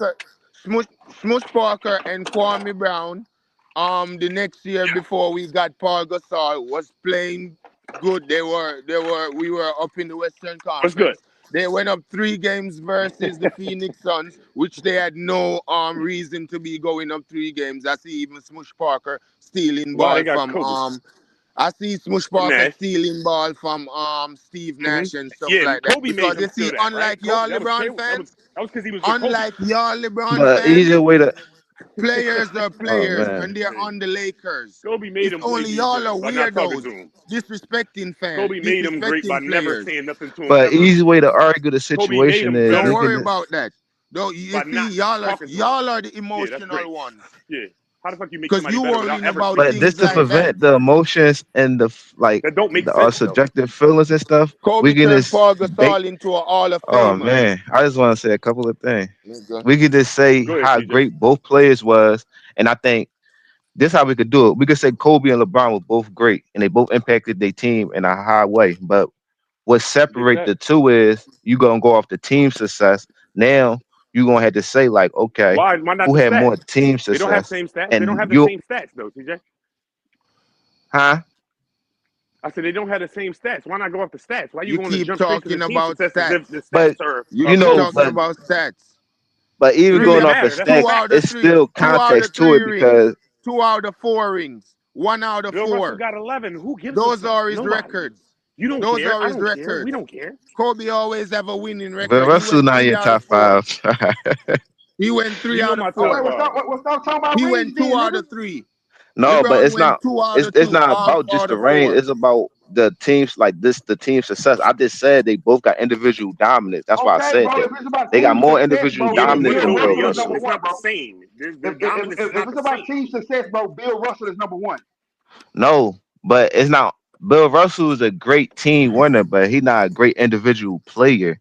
Speaker 11: Smush Parker and Kwame Brown the next year before we got Paul Gasol was playing good. We were up in the Western Conference.
Speaker 15: Good.
Speaker 11: They went up 3 games versus the Phoenix Suns, which they had no reason to be going up 3 games. I see even Smush Parker stealing
Speaker 15: Why
Speaker 11: ball
Speaker 15: they got
Speaker 11: from
Speaker 15: Kobe?
Speaker 11: I see Smush Parker
Speaker 15: Nash.
Speaker 11: stealing ball from Steve Nash and stuff
Speaker 15: Yeah,
Speaker 11: like that.
Speaker 15: Kobe
Speaker 11: Because
Speaker 15: made him
Speaker 11: you see,
Speaker 15: steal that,
Speaker 11: unlike
Speaker 15: right?
Speaker 11: y'all
Speaker 15: That was
Speaker 11: LeBron fans,
Speaker 15: that was because he was with Kobe.
Speaker 11: unlike y'all LeBron
Speaker 18: But
Speaker 11: fans,
Speaker 18: easier way to.
Speaker 11: players are
Speaker 18: Oh
Speaker 11: players
Speaker 18: man.
Speaker 11: when they're on the Lakers.
Speaker 15: Kobe made
Speaker 11: It's
Speaker 15: him play
Speaker 11: only y'all are
Speaker 15: defense by not talking
Speaker 11: weirdos,
Speaker 15: to him.
Speaker 11: disrespecting fans,
Speaker 15: Kobe made him great by
Speaker 11: disrespecting
Speaker 15: never
Speaker 11: players.
Speaker 15: saying nothing to him
Speaker 18: But
Speaker 15: ever.
Speaker 18: easy way to argue the
Speaker 15: Kobe made
Speaker 18: situation
Speaker 15: him
Speaker 18: is
Speaker 11: Don't
Speaker 18: we
Speaker 11: worry
Speaker 18: can.
Speaker 11: about that. Don't you
Speaker 15: by
Speaker 11: see
Speaker 15: not
Speaker 11: y'all
Speaker 15: talking to him.
Speaker 11: are the
Speaker 15: Yeah, that's
Speaker 11: emotional
Speaker 15: great.
Speaker 11: ones.
Speaker 15: Yeah. How the fuck you make
Speaker 11: Because
Speaker 15: somebody
Speaker 11: you
Speaker 15: better without
Speaker 11: worrying
Speaker 15: ever
Speaker 11: about
Speaker 15: saying
Speaker 18: But this
Speaker 11: things
Speaker 18: to
Speaker 11: like that.
Speaker 18: prevent the emotions and the
Speaker 15: that don't make
Speaker 18: our
Speaker 15: sense though?
Speaker 18: subjective feelings and stuff. We
Speaker 11: Kobe
Speaker 18: can
Speaker 11: turned
Speaker 18: just
Speaker 11: Paul
Speaker 18: bait.
Speaker 11: Gasol into a Hall of
Speaker 18: Oh
Speaker 11: Famer.
Speaker 18: man, I just want to say a couple of things.
Speaker 11: Nigga.
Speaker 18: We could just say
Speaker 15: Go ahead,
Speaker 18: how
Speaker 15: TJ.
Speaker 18: great both players was, and I think this how we could do it. We could say Kobe and LeBron were both great, and they both impacted their team in a high way. But what separate the two is you gonna go off the team success. Now you gonna have to say like, okay,
Speaker 15: Why not
Speaker 18: who
Speaker 15: the
Speaker 18: had more
Speaker 15: stats?
Speaker 18: team
Speaker 15: They don't have
Speaker 18: success?
Speaker 15: same stats. They don't
Speaker 18: And
Speaker 15: have the
Speaker 18: you,
Speaker 15: same stats though, TJ.
Speaker 18: huh?
Speaker 15: I said they don't have the same stats. Why not go off the stats? Why you
Speaker 11: You
Speaker 15: going to
Speaker 11: keep
Speaker 15: jump straight to the
Speaker 11: talking
Speaker 15: team
Speaker 11: about
Speaker 15: success as if
Speaker 11: stats.
Speaker 15: the
Speaker 18: But
Speaker 15: stats are
Speaker 11: You
Speaker 18: you
Speaker 11: keep
Speaker 18: know,
Speaker 11: talking about stats.
Speaker 18: but
Speaker 15: It
Speaker 18: even
Speaker 15: don't
Speaker 18: going
Speaker 15: even
Speaker 18: off the
Speaker 15: matter. That's just
Speaker 18: stats,
Speaker 11: 2 out
Speaker 15: facts.
Speaker 11: of
Speaker 18: it's
Speaker 11: 3.
Speaker 18: still
Speaker 11: 2 out of
Speaker 18: context to
Speaker 11: 3
Speaker 18: it
Speaker 11: rings.
Speaker 18: because
Speaker 11: 2 out of 4 rings. 1 out of
Speaker 15: Bill
Speaker 11: 4.
Speaker 15: Russell got 11. Who gives a
Speaker 11: Those
Speaker 15: fuck?
Speaker 11: are his
Speaker 15: Nobody.
Speaker 11: records.
Speaker 15: You don't
Speaker 11: Those
Speaker 15: care.
Speaker 11: are
Speaker 15: I
Speaker 11: his
Speaker 15: don't care. We
Speaker 11: records.
Speaker 15: don't care.
Speaker 11: Kobe always have a winning
Speaker 18: Bill
Speaker 11: record. He
Speaker 18: Russell
Speaker 11: went
Speaker 18: not
Speaker 11: 3
Speaker 18: your
Speaker 11: out of
Speaker 18: top
Speaker 11: 4.
Speaker 18: 5.
Speaker 11: He went 3
Speaker 15: You know
Speaker 11: out
Speaker 15: my
Speaker 11: of
Speaker 15: top
Speaker 11: 4.
Speaker 21: Wait, stop talking about
Speaker 11: He
Speaker 21: rings
Speaker 11: went 2
Speaker 21: then,
Speaker 11: out
Speaker 21: nigga.
Speaker 11: of 3.
Speaker 18: No, but
Speaker 11: LeBron
Speaker 18: it's
Speaker 11: went
Speaker 18: not.
Speaker 11: 2 out of
Speaker 18: It's
Speaker 11: 2.
Speaker 18: not
Speaker 11: All
Speaker 18: about just
Speaker 11: out
Speaker 18: the
Speaker 11: of
Speaker 18: range.
Speaker 11: 4.
Speaker 18: It's about the teams like this. The team success. I just said they both got individual dominance. That's why I
Speaker 21: Okay,
Speaker 18: said
Speaker 21: bro.
Speaker 18: that
Speaker 21: If it's about
Speaker 18: they got
Speaker 21: team
Speaker 18: more
Speaker 21: success,
Speaker 18: individual
Speaker 21: bro,
Speaker 15: Yeah, but
Speaker 18: dominance
Speaker 15: with
Speaker 21: Bill
Speaker 18: than Bill
Speaker 15: nobody
Speaker 21: Russell is
Speaker 15: else,
Speaker 21: number
Speaker 18: Russell.
Speaker 15: it's
Speaker 21: 1,
Speaker 15: not the
Speaker 21: bro.
Speaker 15: same. Their
Speaker 21: If, if,
Speaker 15: dominance
Speaker 21: if,
Speaker 15: is
Speaker 21: if
Speaker 15: not
Speaker 21: it's
Speaker 15: the
Speaker 21: about
Speaker 15: same.
Speaker 21: team success, bro, Bill Russell is number 1.
Speaker 18: No, but it's not. Bill Russell is a great team winner, but he's not a great individual player.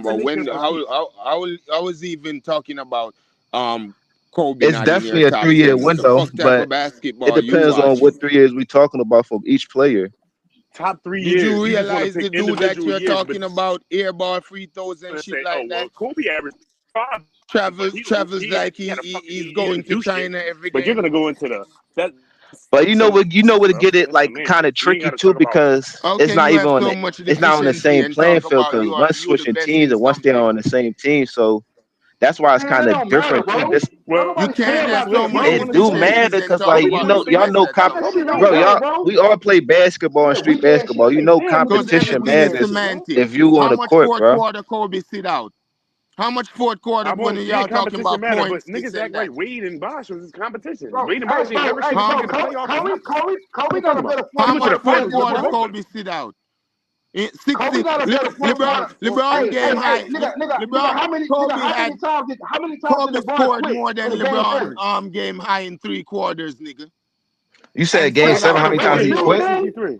Speaker 11: about. When I was even talking about Kobe
Speaker 18: It's
Speaker 11: not in your
Speaker 18: definitely a
Speaker 11: top
Speaker 18: 3-year
Speaker 11: 10. What the
Speaker 18: window,
Speaker 11: fuck type
Speaker 18: but
Speaker 11: of
Speaker 18: it
Speaker 11: basketball you
Speaker 18: depends on
Speaker 11: watching?
Speaker 18: what 3 years we talking about for each player.
Speaker 15: Top 3
Speaker 11: Did
Speaker 15: years.
Speaker 11: you
Speaker 15: You just want to
Speaker 11: realize
Speaker 15: pick
Speaker 11: the dude that
Speaker 15: individual
Speaker 11: you're
Speaker 15: years, but
Speaker 11: talking about, airball free throws and shit
Speaker 15: say,
Speaker 11: like
Speaker 15: oh well,
Speaker 11: that?
Speaker 15: Kobe averaged 5. But
Speaker 11: Travels like
Speaker 15: he had a fucking
Speaker 11: he's
Speaker 15: he
Speaker 11: going
Speaker 15: didn't
Speaker 11: to
Speaker 15: do shit.
Speaker 11: China every
Speaker 15: But you're
Speaker 11: game.
Speaker 15: gonna go into the that.
Speaker 18: But you know what to
Speaker 15: Bro.
Speaker 18: get it
Speaker 15: That's
Speaker 18: like
Speaker 15: semantics.
Speaker 18: kind of
Speaker 15: We ain't
Speaker 18: tricky
Speaker 15: got to
Speaker 18: too,
Speaker 15: talk about.
Speaker 18: because
Speaker 11: How
Speaker 18: it's
Speaker 11: can
Speaker 18: not
Speaker 11: you
Speaker 18: even
Speaker 11: have
Speaker 18: on
Speaker 11: so
Speaker 18: the,
Speaker 11: much
Speaker 18: it's not on the
Speaker 11: deficiency
Speaker 18: same
Speaker 11: and
Speaker 18: playing
Speaker 11: talk
Speaker 18: field,
Speaker 11: about
Speaker 18: because
Speaker 11: you
Speaker 18: one's
Speaker 11: the
Speaker 18: switching
Speaker 11: best
Speaker 18: teams
Speaker 11: in
Speaker 18: and once they're
Speaker 11: something?
Speaker 18: on the same team. So that's why it's
Speaker 21: Man, it
Speaker 18: kind of
Speaker 21: don't matter,
Speaker 18: different too.
Speaker 21: bro.
Speaker 18: This
Speaker 21: Don't
Speaker 15: Well,
Speaker 11: You
Speaker 21: nobody care
Speaker 11: can't have
Speaker 21: about
Speaker 11: so
Speaker 21: that,
Speaker 11: much
Speaker 21: bro.
Speaker 18: it do matter,
Speaker 11: deficiencies and
Speaker 18: because
Speaker 11: talk
Speaker 18: like
Speaker 21: Kobe
Speaker 11: about the
Speaker 18: y'all
Speaker 11: best
Speaker 18: know
Speaker 11: at
Speaker 21: that
Speaker 11: something.
Speaker 21: shit don't
Speaker 18: bro,
Speaker 21: matter,
Speaker 18: y'all
Speaker 21: bro.
Speaker 18: we all play basketball and
Speaker 21: That
Speaker 18: street
Speaker 21: weak ass shit.
Speaker 18: basketball.
Speaker 21: I
Speaker 18: You
Speaker 21: can't
Speaker 18: know
Speaker 21: stand niggas
Speaker 11: Because
Speaker 21: saying that
Speaker 18: competition
Speaker 21: weak
Speaker 11: everything is
Speaker 21: ass
Speaker 18: matters
Speaker 21: shit, bro.
Speaker 11: semantics.
Speaker 18: if you
Speaker 11: How
Speaker 18: on the
Speaker 11: much
Speaker 18: court,
Speaker 11: fourth
Speaker 18: bro.
Speaker 11: quarter Kobe sit out? How much fourth quarter
Speaker 15: I
Speaker 11: when
Speaker 15: won't yeah,
Speaker 11: y'all talking
Speaker 15: competition
Speaker 11: about
Speaker 15: matter, but
Speaker 11: points, this
Speaker 15: niggas
Speaker 11: and
Speaker 15: act
Speaker 11: that?
Speaker 15: like Wade and Bosh was his competition.
Speaker 21: Bro,
Speaker 15: Wade and
Speaker 21: hey,
Speaker 15: Bosh ain't
Speaker 21: bro,
Speaker 15: never
Speaker 21: hey,
Speaker 15: seen a
Speaker 21: bro,
Speaker 15: nigga in the playoffs or nothing.
Speaker 21: Kobe
Speaker 15: What you
Speaker 21: got
Speaker 15: talking
Speaker 21: a
Speaker 15: about?
Speaker 21: better
Speaker 15: He
Speaker 11: How
Speaker 21: fourth
Speaker 15: went to
Speaker 11: much
Speaker 15: the
Speaker 21: quarter
Speaker 11: fourth
Speaker 21: than
Speaker 15: finals with
Speaker 11: quarter
Speaker 15: them both.
Speaker 11: Kobe sit out?
Speaker 21: Kobe
Speaker 11: 60
Speaker 21: got a better fourth quarter.
Speaker 11: LeBron
Speaker 21: Hey,
Speaker 11: game
Speaker 21: hey, hey,
Speaker 11: high.
Speaker 21: nigga, how many times did
Speaker 11: Kobe
Speaker 21: LeBron
Speaker 11: scored
Speaker 21: quit
Speaker 11: more
Speaker 21: in
Speaker 11: than
Speaker 21: a game
Speaker 11: LeBron
Speaker 21: 7?
Speaker 11: game high in 3 quarters, nigga.
Speaker 18: You
Speaker 11: And
Speaker 18: said game
Speaker 11: still
Speaker 18: seven,
Speaker 11: out
Speaker 18: how
Speaker 11: the
Speaker 18: many
Speaker 21: What
Speaker 18: times
Speaker 21: the
Speaker 18: he
Speaker 11: playoffs.
Speaker 21: new
Speaker 18: quit?
Speaker 21: game?
Speaker 15: 63.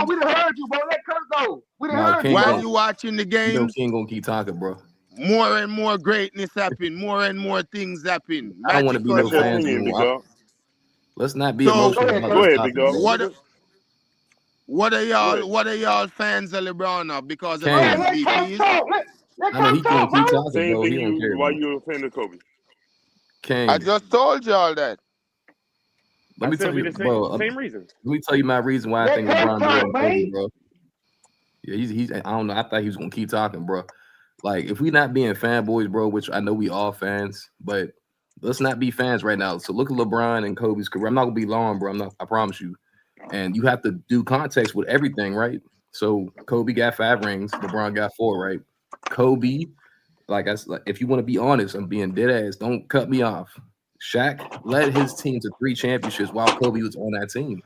Speaker 21: on, we done heard you, bro. Let Kurt go. We done heard you.
Speaker 11: While you watching the games,
Speaker 13: King gonna keep talking, bro.
Speaker 11: more and more greatness happen. More and more things happen.
Speaker 13: I don't want to be no fans anymore. Let's not be emotional.
Speaker 11: Go ahead, Big Dog. What are y'all fans of LeBron of? Because of MVPs?
Speaker 13: I know he can't keep talking,
Speaker 15: Same
Speaker 13: bro. He don't
Speaker 15: thing
Speaker 13: care.
Speaker 15: why you a fan of Kobe.
Speaker 11: I just told y'all that.
Speaker 13: Let me tell you, bro.
Speaker 15: Same reason.
Speaker 13: Let me tell you my reason why I think LeBron better than Kobe, bro. Yeah, he's. I don't know. I thought he was gonna keep talking, bro. Like, if we not being fanboys, bro, which I know we all fans, but let's not be fans right now. So look at LeBron and Kobe's career. I'm not gonna be long, bro. I'm not. I promise you. And you have to do context with everything, right? So Kobe got 5 rings. LeBron got 4, right? Kobe, like if you want to be honest, I'm being dead ass. Don't cut me off. Shaq led his team to 3 championships while Kobe was on that team.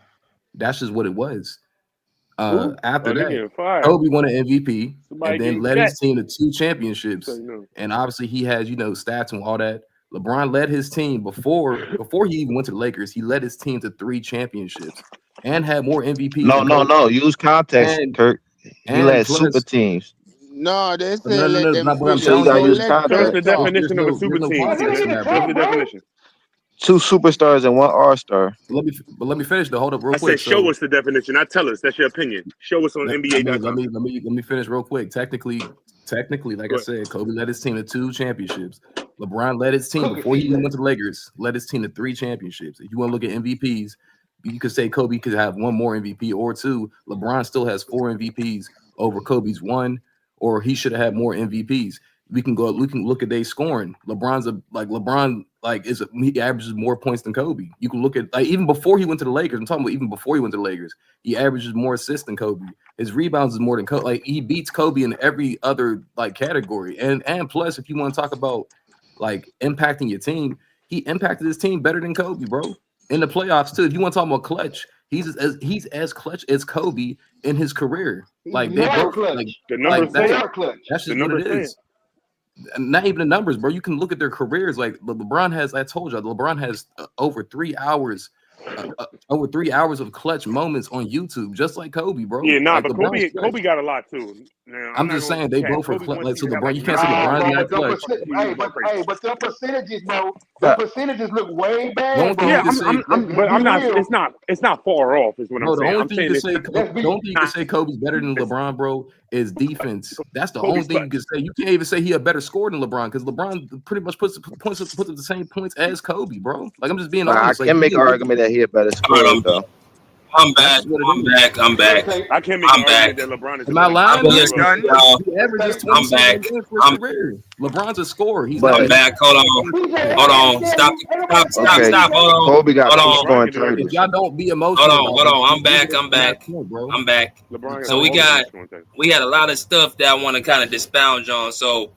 Speaker 13: That's just what it was.
Speaker 6: After
Speaker 15: Oh, they
Speaker 6: that,
Speaker 15: getting fired.
Speaker 6: Kobe won an MVP
Speaker 15: Somebody
Speaker 6: and then
Speaker 15: getting
Speaker 6: led his
Speaker 15: jet.
Speaker 6: team to 2 championships.
Speaker 15: So, you know.
Speaker 6: And obviously, he has stats and all that. LeBron led his team before he even went to the Lakers. He led his team to 3 championships and had more MVPs than Kobe.
Speaker 18: No. Use context, Kirk. He led
Speaker 6: Plus,
Speaker 18: super teams.
Speaker 11: No, they say
Speaker 6: no,
Speaker 11: let them
Speaker 6: no, but I'm
Speaker 11: finish.
Speaker 18: So you
Speaker 6: telling
Speaker 18: gotta
Speaker 11: So
Speaker 6: you,
Speaker 18: use
Speaker 11: let
Speaker 15: Show us
Speaker 11: Kirk
Speaker 15: the
Speaker 18: context.
Speaker 11: talk.
Speaker 15: definition of a super
Speaker 6: no
Speaker 15: team.
Speaker 6: context in that, bro.
Speaker 15: What's the definition?
Speaker 18: 2 superstars and 1 all-star.
Speaker 6: Let me finish the hold up real
Speaker 15: I
Speaker 6: quick.
Speaker 15: said, show us the definition. Not tell us. That's your opinion. Show us on NBA.com.
Speaker 6: Let me finish real quick. Technically, like I said, Kobe led his team to 2 championships. LeBron led his team before he even went to the Lakers. Led his team to 3 championships. If you want to look at MVPs, you could say Kobe could have 1 more MVP or 2. LeBron still has 4 MVPs over Kobe's 1, or he should have had more MVPs. We can look at their scoring. LeBron he averages more points than Kobe. You can look at even before he went to the Lakers. I'm talking about even before he went to the Lakers. He averages more assists than Kobe. His rebounds is more than Kobe. He beats Kobe in every other category. And plus, if you want to talk about impacting your team, he impacted his team better than Kobe, bro. In the playoffs too. If you want to talk about clutch, he's as clutch as Kobe in his career. They both
Speaker 15: clutch. The numbers say
Speaker 6: that's just what it is. Not even the numbers, bro. You can look at their careers. LeBron has, I told you, LeBron has over 3 hours of clutch moments on YouTube, just like Kobe, bro.
Speaker 15: Yeah, but Kobe got a lot too. Now,
Speaker 6: I'm just saying they both are clutch. So LeBron, you can't say LeBron's not clutch.
Speaker 21: But the percentages, bro, the percentages look way bad, bro.
Speaker 15: Yeah, I'm not. It's not far off. Is what I'm saying.
Speaker 6: The only thing you can say Kobe's better than LeBron, bro, is defense. That's the only thing you can say. You can't even say he a better scorer than LeBron because LeBron pretty much puts up the same points as Kobe, bro. I'm just being honest.
Speaker 18: I can make an argument that he a better scorer though.
Speaker 10: I'm back. I'm back.
Speaker 15: I can't make an argument that LeBron is.
Speaker 6: Am I lying?
Speaker 10: He
Speaker 6: averages 27
Speaker 10: I'm back.
Speaker 6: points for his career. LeBron's a scorer.
Speaker 10: I'm back. Hold on. Stop. Hold on.
Speaker 18: Kobe got
Speaker 10: hold
Speaker 18: 2 scoring titles.
Speaker 6: If y'all don't be emotional.
Speaker 10: Hold on. I'm back. I'm back. So we had a lot of stuff that I want to kind of dispound on. So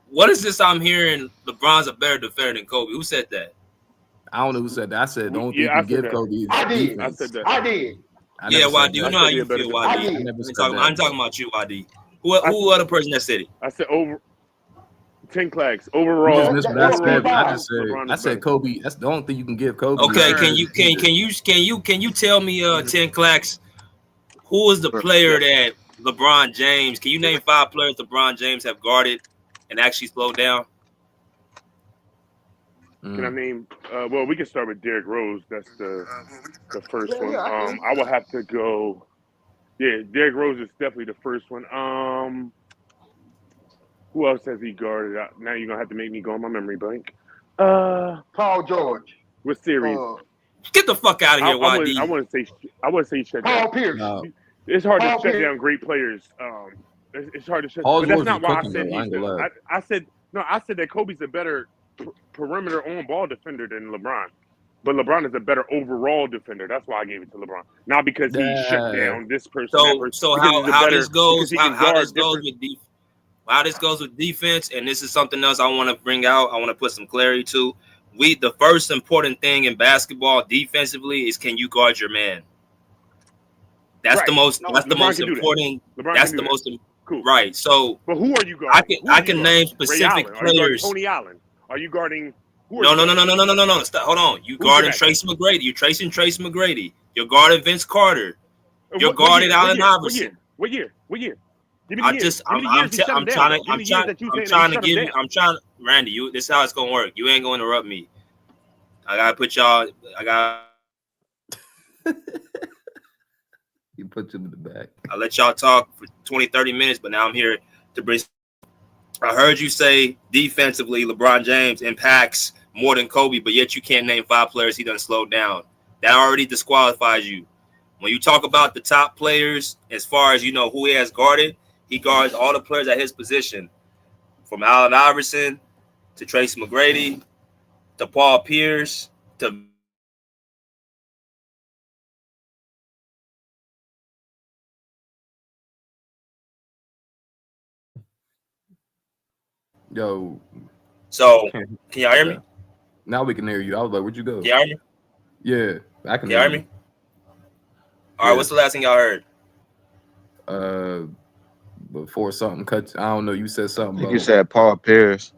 Speaker 10: what is this I'm hearing? LeBron's a better defender than Kobe. Who said that?
Speaker 6: I don't know who said that. I said the only thing you can give Kobe is
Speaker 21: defense.
Speaker 15: I said that.
Speaker 21: I did.
Speaker 10: Yeah, YD. You know how you feel, YD. I'm talking about you, YD. Who other person that said it?
Speaker 15: I said over 10 clacks overall.
Speaker 6: I said Kobe. That's the only thing you can give Kobe.
Speaker 10: Okay, can you tell me 10 clacks? Who is the player that LeBron James? Can you name 5 players LeBron James have guarded and actually slowed down?
Speaker 15: Can I name? Well, we can start with Derrick Rose. That's the first one. I would have to go. Yeah, Derrick Rose is definitely the first one. Who else has he guarded? Now you're gonna have to make me go on my memory blank.
Speaker 21: Paul George.
Speaker 15: What series?
Speaker 10: Get the fuck out of here, YD.
Speaker 15: I wouldn't say shut
Speaker 21: Paul
Speaker 15: down.
Speaker 21: Pierce.
Speaker 6: No.
Speaker 15: It's hard
Speaker 21: Paul
Speaker 15: to shut
Speaker 21: Pierce.
Speaker 15: down great players. It's hard to shut.
Speaker 6: Paul
Speaker 15: But that's
Speaker 6: George
Speaker 15: not
Speaker 6: is
Speaker 15: why I
Speaker 6: cooking,
Speaker 15: said
Speaker 6: though. I ain't gonna lie.
Speaker 15: I said that Kobe's a better perimeter on ball defender than LeBron, but LeBron is a better overall defender. That's why I gave it to LeBron, not because he shut down this person.
Speaker 10: So how this goes with defense, and this is something else I want to bring out. I want to put some clarity to. The first important thing in basketball defensively is, can you guard your man? That's the most. That's the most important. That's the most.
Speaker 15: Cool.
Speaker 10: Right. So,
Speaker 15: but who are you guarding?
Speaker 10: I can name specific players.
Speaker 15: Tony Allen. Are you guarding?
Speaker 10: No. Stop. Hold on. You guarding Tracy McGrady. You're tracing Tracy McGrady. You're guarding Vince Carter. You're guarding Allen Iverson.
Speaker 15: What year? Give me
Speaker 10: I'm trying to give you. I'm trying, Randy. This is how it's gonna work. You ain't gonna interrupt me. I gotta put y'all.
Speaker 6: You put them in the back.
Speaker 10: I let y'all talk for 20, 30 minutes, but now I'm here to bring. I heard you say defensively, LeBron James impacts more than Kobe, but yet you can't name 5 players he doesn't slow down. That already disqualifies you. When you talk about the top players, as far as who he has guarded, he guards all the players at his position, from Allen Iverson to Tracy McGrady to Paul Pierce to
Speaker 6: Yo.
Speaker 10: So, can y'all hear me?
Speaker 6: Now we can hear you. I was like, where'd you go?
Speaker 10: Can y'all hear me?
Speaker 6: Yeah, I can
Speaker 10: hear me. All right, what's the last thing y'all heard?
Speaker 13: Before something cut, I don't know. You said something.
Speaker 18: I think
Speaker 13: about,
Speaker 18: you said Paul Pierce.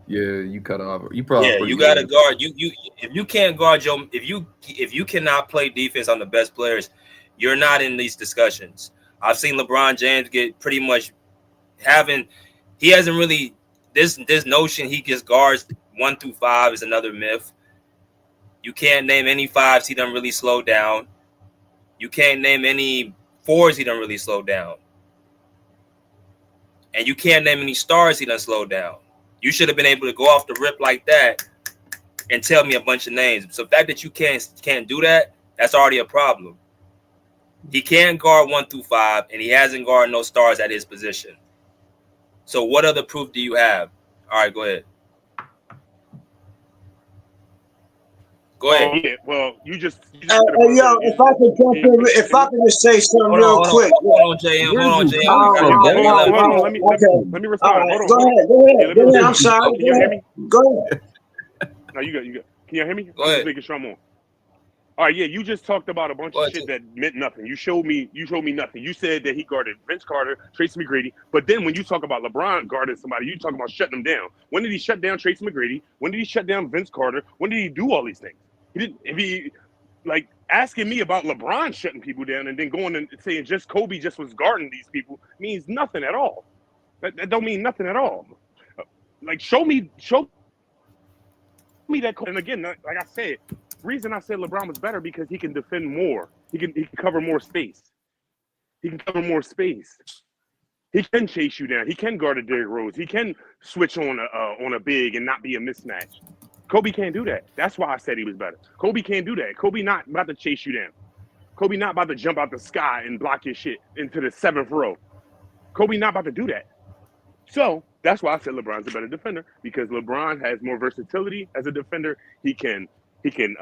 Speaker 13: Yeah, you cut off. You probably.
Speaker 10: Yeah, you got to guard. You if you can't guard if you cannot play defense on the best players, you're not in these discussions. I've seen LeBron James get pretty much he hasn't really this notion he gets guards 1 through 5 is another myth. You can't name any 5s he done really slow down. You can't name any 4s he done really slow down. And you can't name any stars he done slow down. You should have been able to go off the rip like that and tell me a bunch of names. So the fact that you can't do that, that's already a problem. He can't guard 1 through 5, and he hasn't guarded no stars at his position. So what other proof do you have? All right, go ahead. Go ahead.
Speaker 15: Oh, yeah, well, you just
Speaker 1: yo, if I could jump in, if I could just say something real quick.
Speaker 10: Hold on, JM.
Speaker 15: Let me respond.
Speaker 1: Right,
Speaker 15: hold
Speaker 1: go
Speaker 15: on.
Speaker 1: ahead. I'm sorry.
Speaker 15: Can you hear me?
Speaker 1: Go ahead.
Speaker 15: No, you got. Can you hear me?
Speaker 10: Go ahead.
Speaker 15: Just making sure I'm on. All right, yeah, you just talked about a bunch of shit that meant nothing. You showed me nothing. You said that he guarded Vince Carter, Tracy McGrady, but then when you talk about LeBron guarding somebody, you talk about shutting them down. When did he shut down Tracy McGrady? When did he shut down Vince Carter? When did he do all these things? He didn't. If he like asking me about LeBron shutting people down and then going and saying just Kobe just was guarding these people means nothing at all. That don't mean nothing at all. Like show me that. And again, like I said. Reason I said LeBron was better because he can defend more. He can cover more space. He can chase you down. He can guard a Derrick Rose. He can switch on a big and not be a mismatch. Kobe can't do that. That's why I said he was better. Kobe can't do that. Kobe not about to chase you down. Kobe not about to jump out the sky and block your shit into the 7th row. Kobe not about to do that. So that's why I said LeBron's a better defender because LeBron has more versatility as a defender. He can defend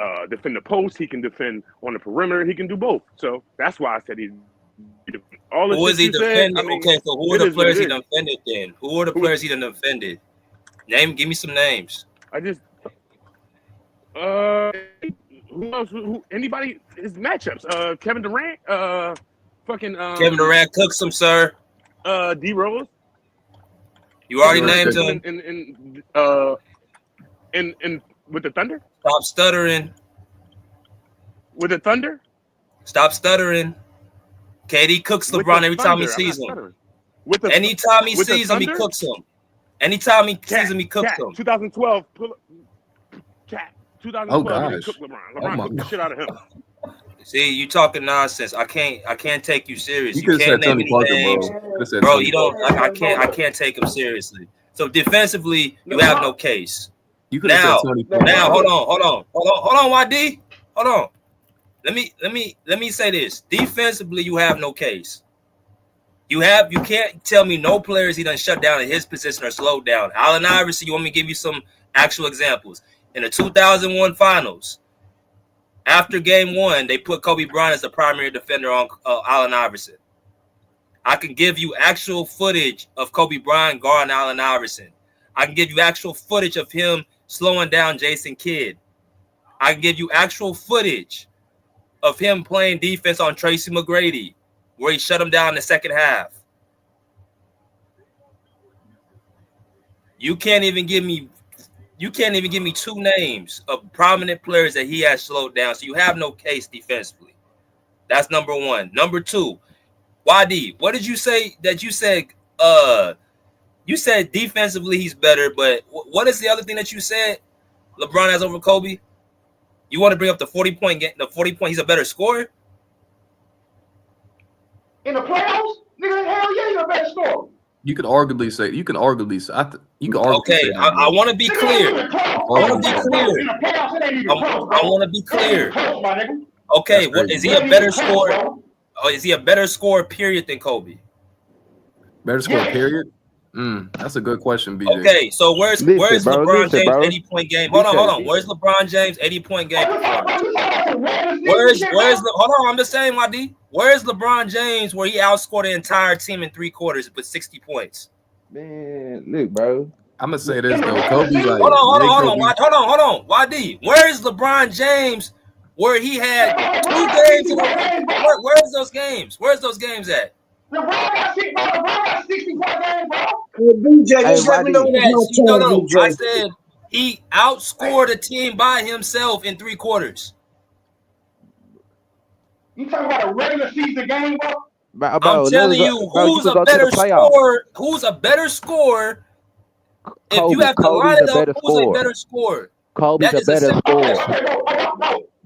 Speaker 15: the post. He can defend on the perimeter. He can do both. So that's why I said he's all the
Speaker 10: who is he defending?
Speaker 15: I mean,
Speaker 10: okay, so who are the players he defended then? Who are the players he done defended? Give me some names.
Speaker 15: I just who else? Who anybody? His matchups. Kevin Durant.
Speaker 10: Kevin Durant cooks him, sir.
Speaker 15: D Rose.
Speaker 10: You already named him.
Speaker 15: And with the Thunder.
Speaker 10: Stop stuttering.
Speaker 15: With the Thunder?
Speaker 10: Stop stuttering. KD cooks LeBron every time he sees him. Anytime he sees him, he cooks him. Anytime he sees him, he cooks him.
Speaker 15: 2012. 2012, he cooked LeBron. LeBron
Speaker 13: my
Speaker 15: cooked the shit out of him.
Speaker 10: See, you talking nonsense. I can't take you serious.
Speaker 13: You
Speaker 10: can't name
Speaker 13: Tony
Speaker 10: any
Speaker 13: Parker,
Speaker 10: names, bro. You don't. I can't take him seriously. So defensively, you have no case.
Speaker 13: You could have said Tony Parker.
Speaker 10: Now, hold on, YD. Hold on. Let me say this. Defensively, you have no case. You can't tell me no players he done shut down in his position or slowed down. Allen Iverson, you want me to give you some actual examples. In the 2001 finals, after game 1, they put Kobe Bryant as the primary defender on Allen Iverson. I can give you actual footage of Kobe Bryant guarding Allen Iverson. I can give you actual footage of him slowing down Jason Kidd. I can give you actual footage of him playing defense on Tracy McGrady, where he shut him down in the second half. You can't even give me 2 names of prominent players that he has slowed down. So you have no case defensively. That's number 1. Number 2, YD, what did you say that you said? You said defensively he's better, but what is the other thing that you said LeBron has over Kobe? You want to bring up the 40-point game? The 40-point, he's a better scorer?
Speaker 21: In the playoffs? Nigga, hell yeah, you're a better scorer.
Speaker 13: You could arguably say.
Speaker 10: Okay, I want to be clear. I want to be clear. Okay, what is he a better scorer? Oh, is he a better scorer, period, than Kobe?
Speaker 13: Better scorer, period? That's a good question, BJ.
Speaker 10: Okay, so where's LeBron James 80-point game? Hold on. Where's LeBron James 80-point game? Hold on, I'm just saying, YD. Where's LeBron James where he outscored the entire team in 3 quarters with 60 points?
Speaker 12: Man, look, bro.
Speaker 13: I'm gonna say this though. Kobe, like,
Speaker 10: hold on. YD. Where is LeBron James where he had 2 games in a row. Where's those games? Where's those games at?
Speaker 21: LeBron got 60 point game, bro.
Speaker 1: BJ, just let me know
Speaker 10: Yes,
Speaker 1: it's my turn,
Speaker 10: no.
Speaker 1: BJ.
Speaker 10: I said he outscored a team by himself in 3 quarters.
Speaker 21: You talking about a regular season game, bro?
Speaker 10: I'm telling you, who's a better scorer? Who's a better scorer? If you have to line it up, who's a better scorer?
Speaker 14: Kobe's a better scorer.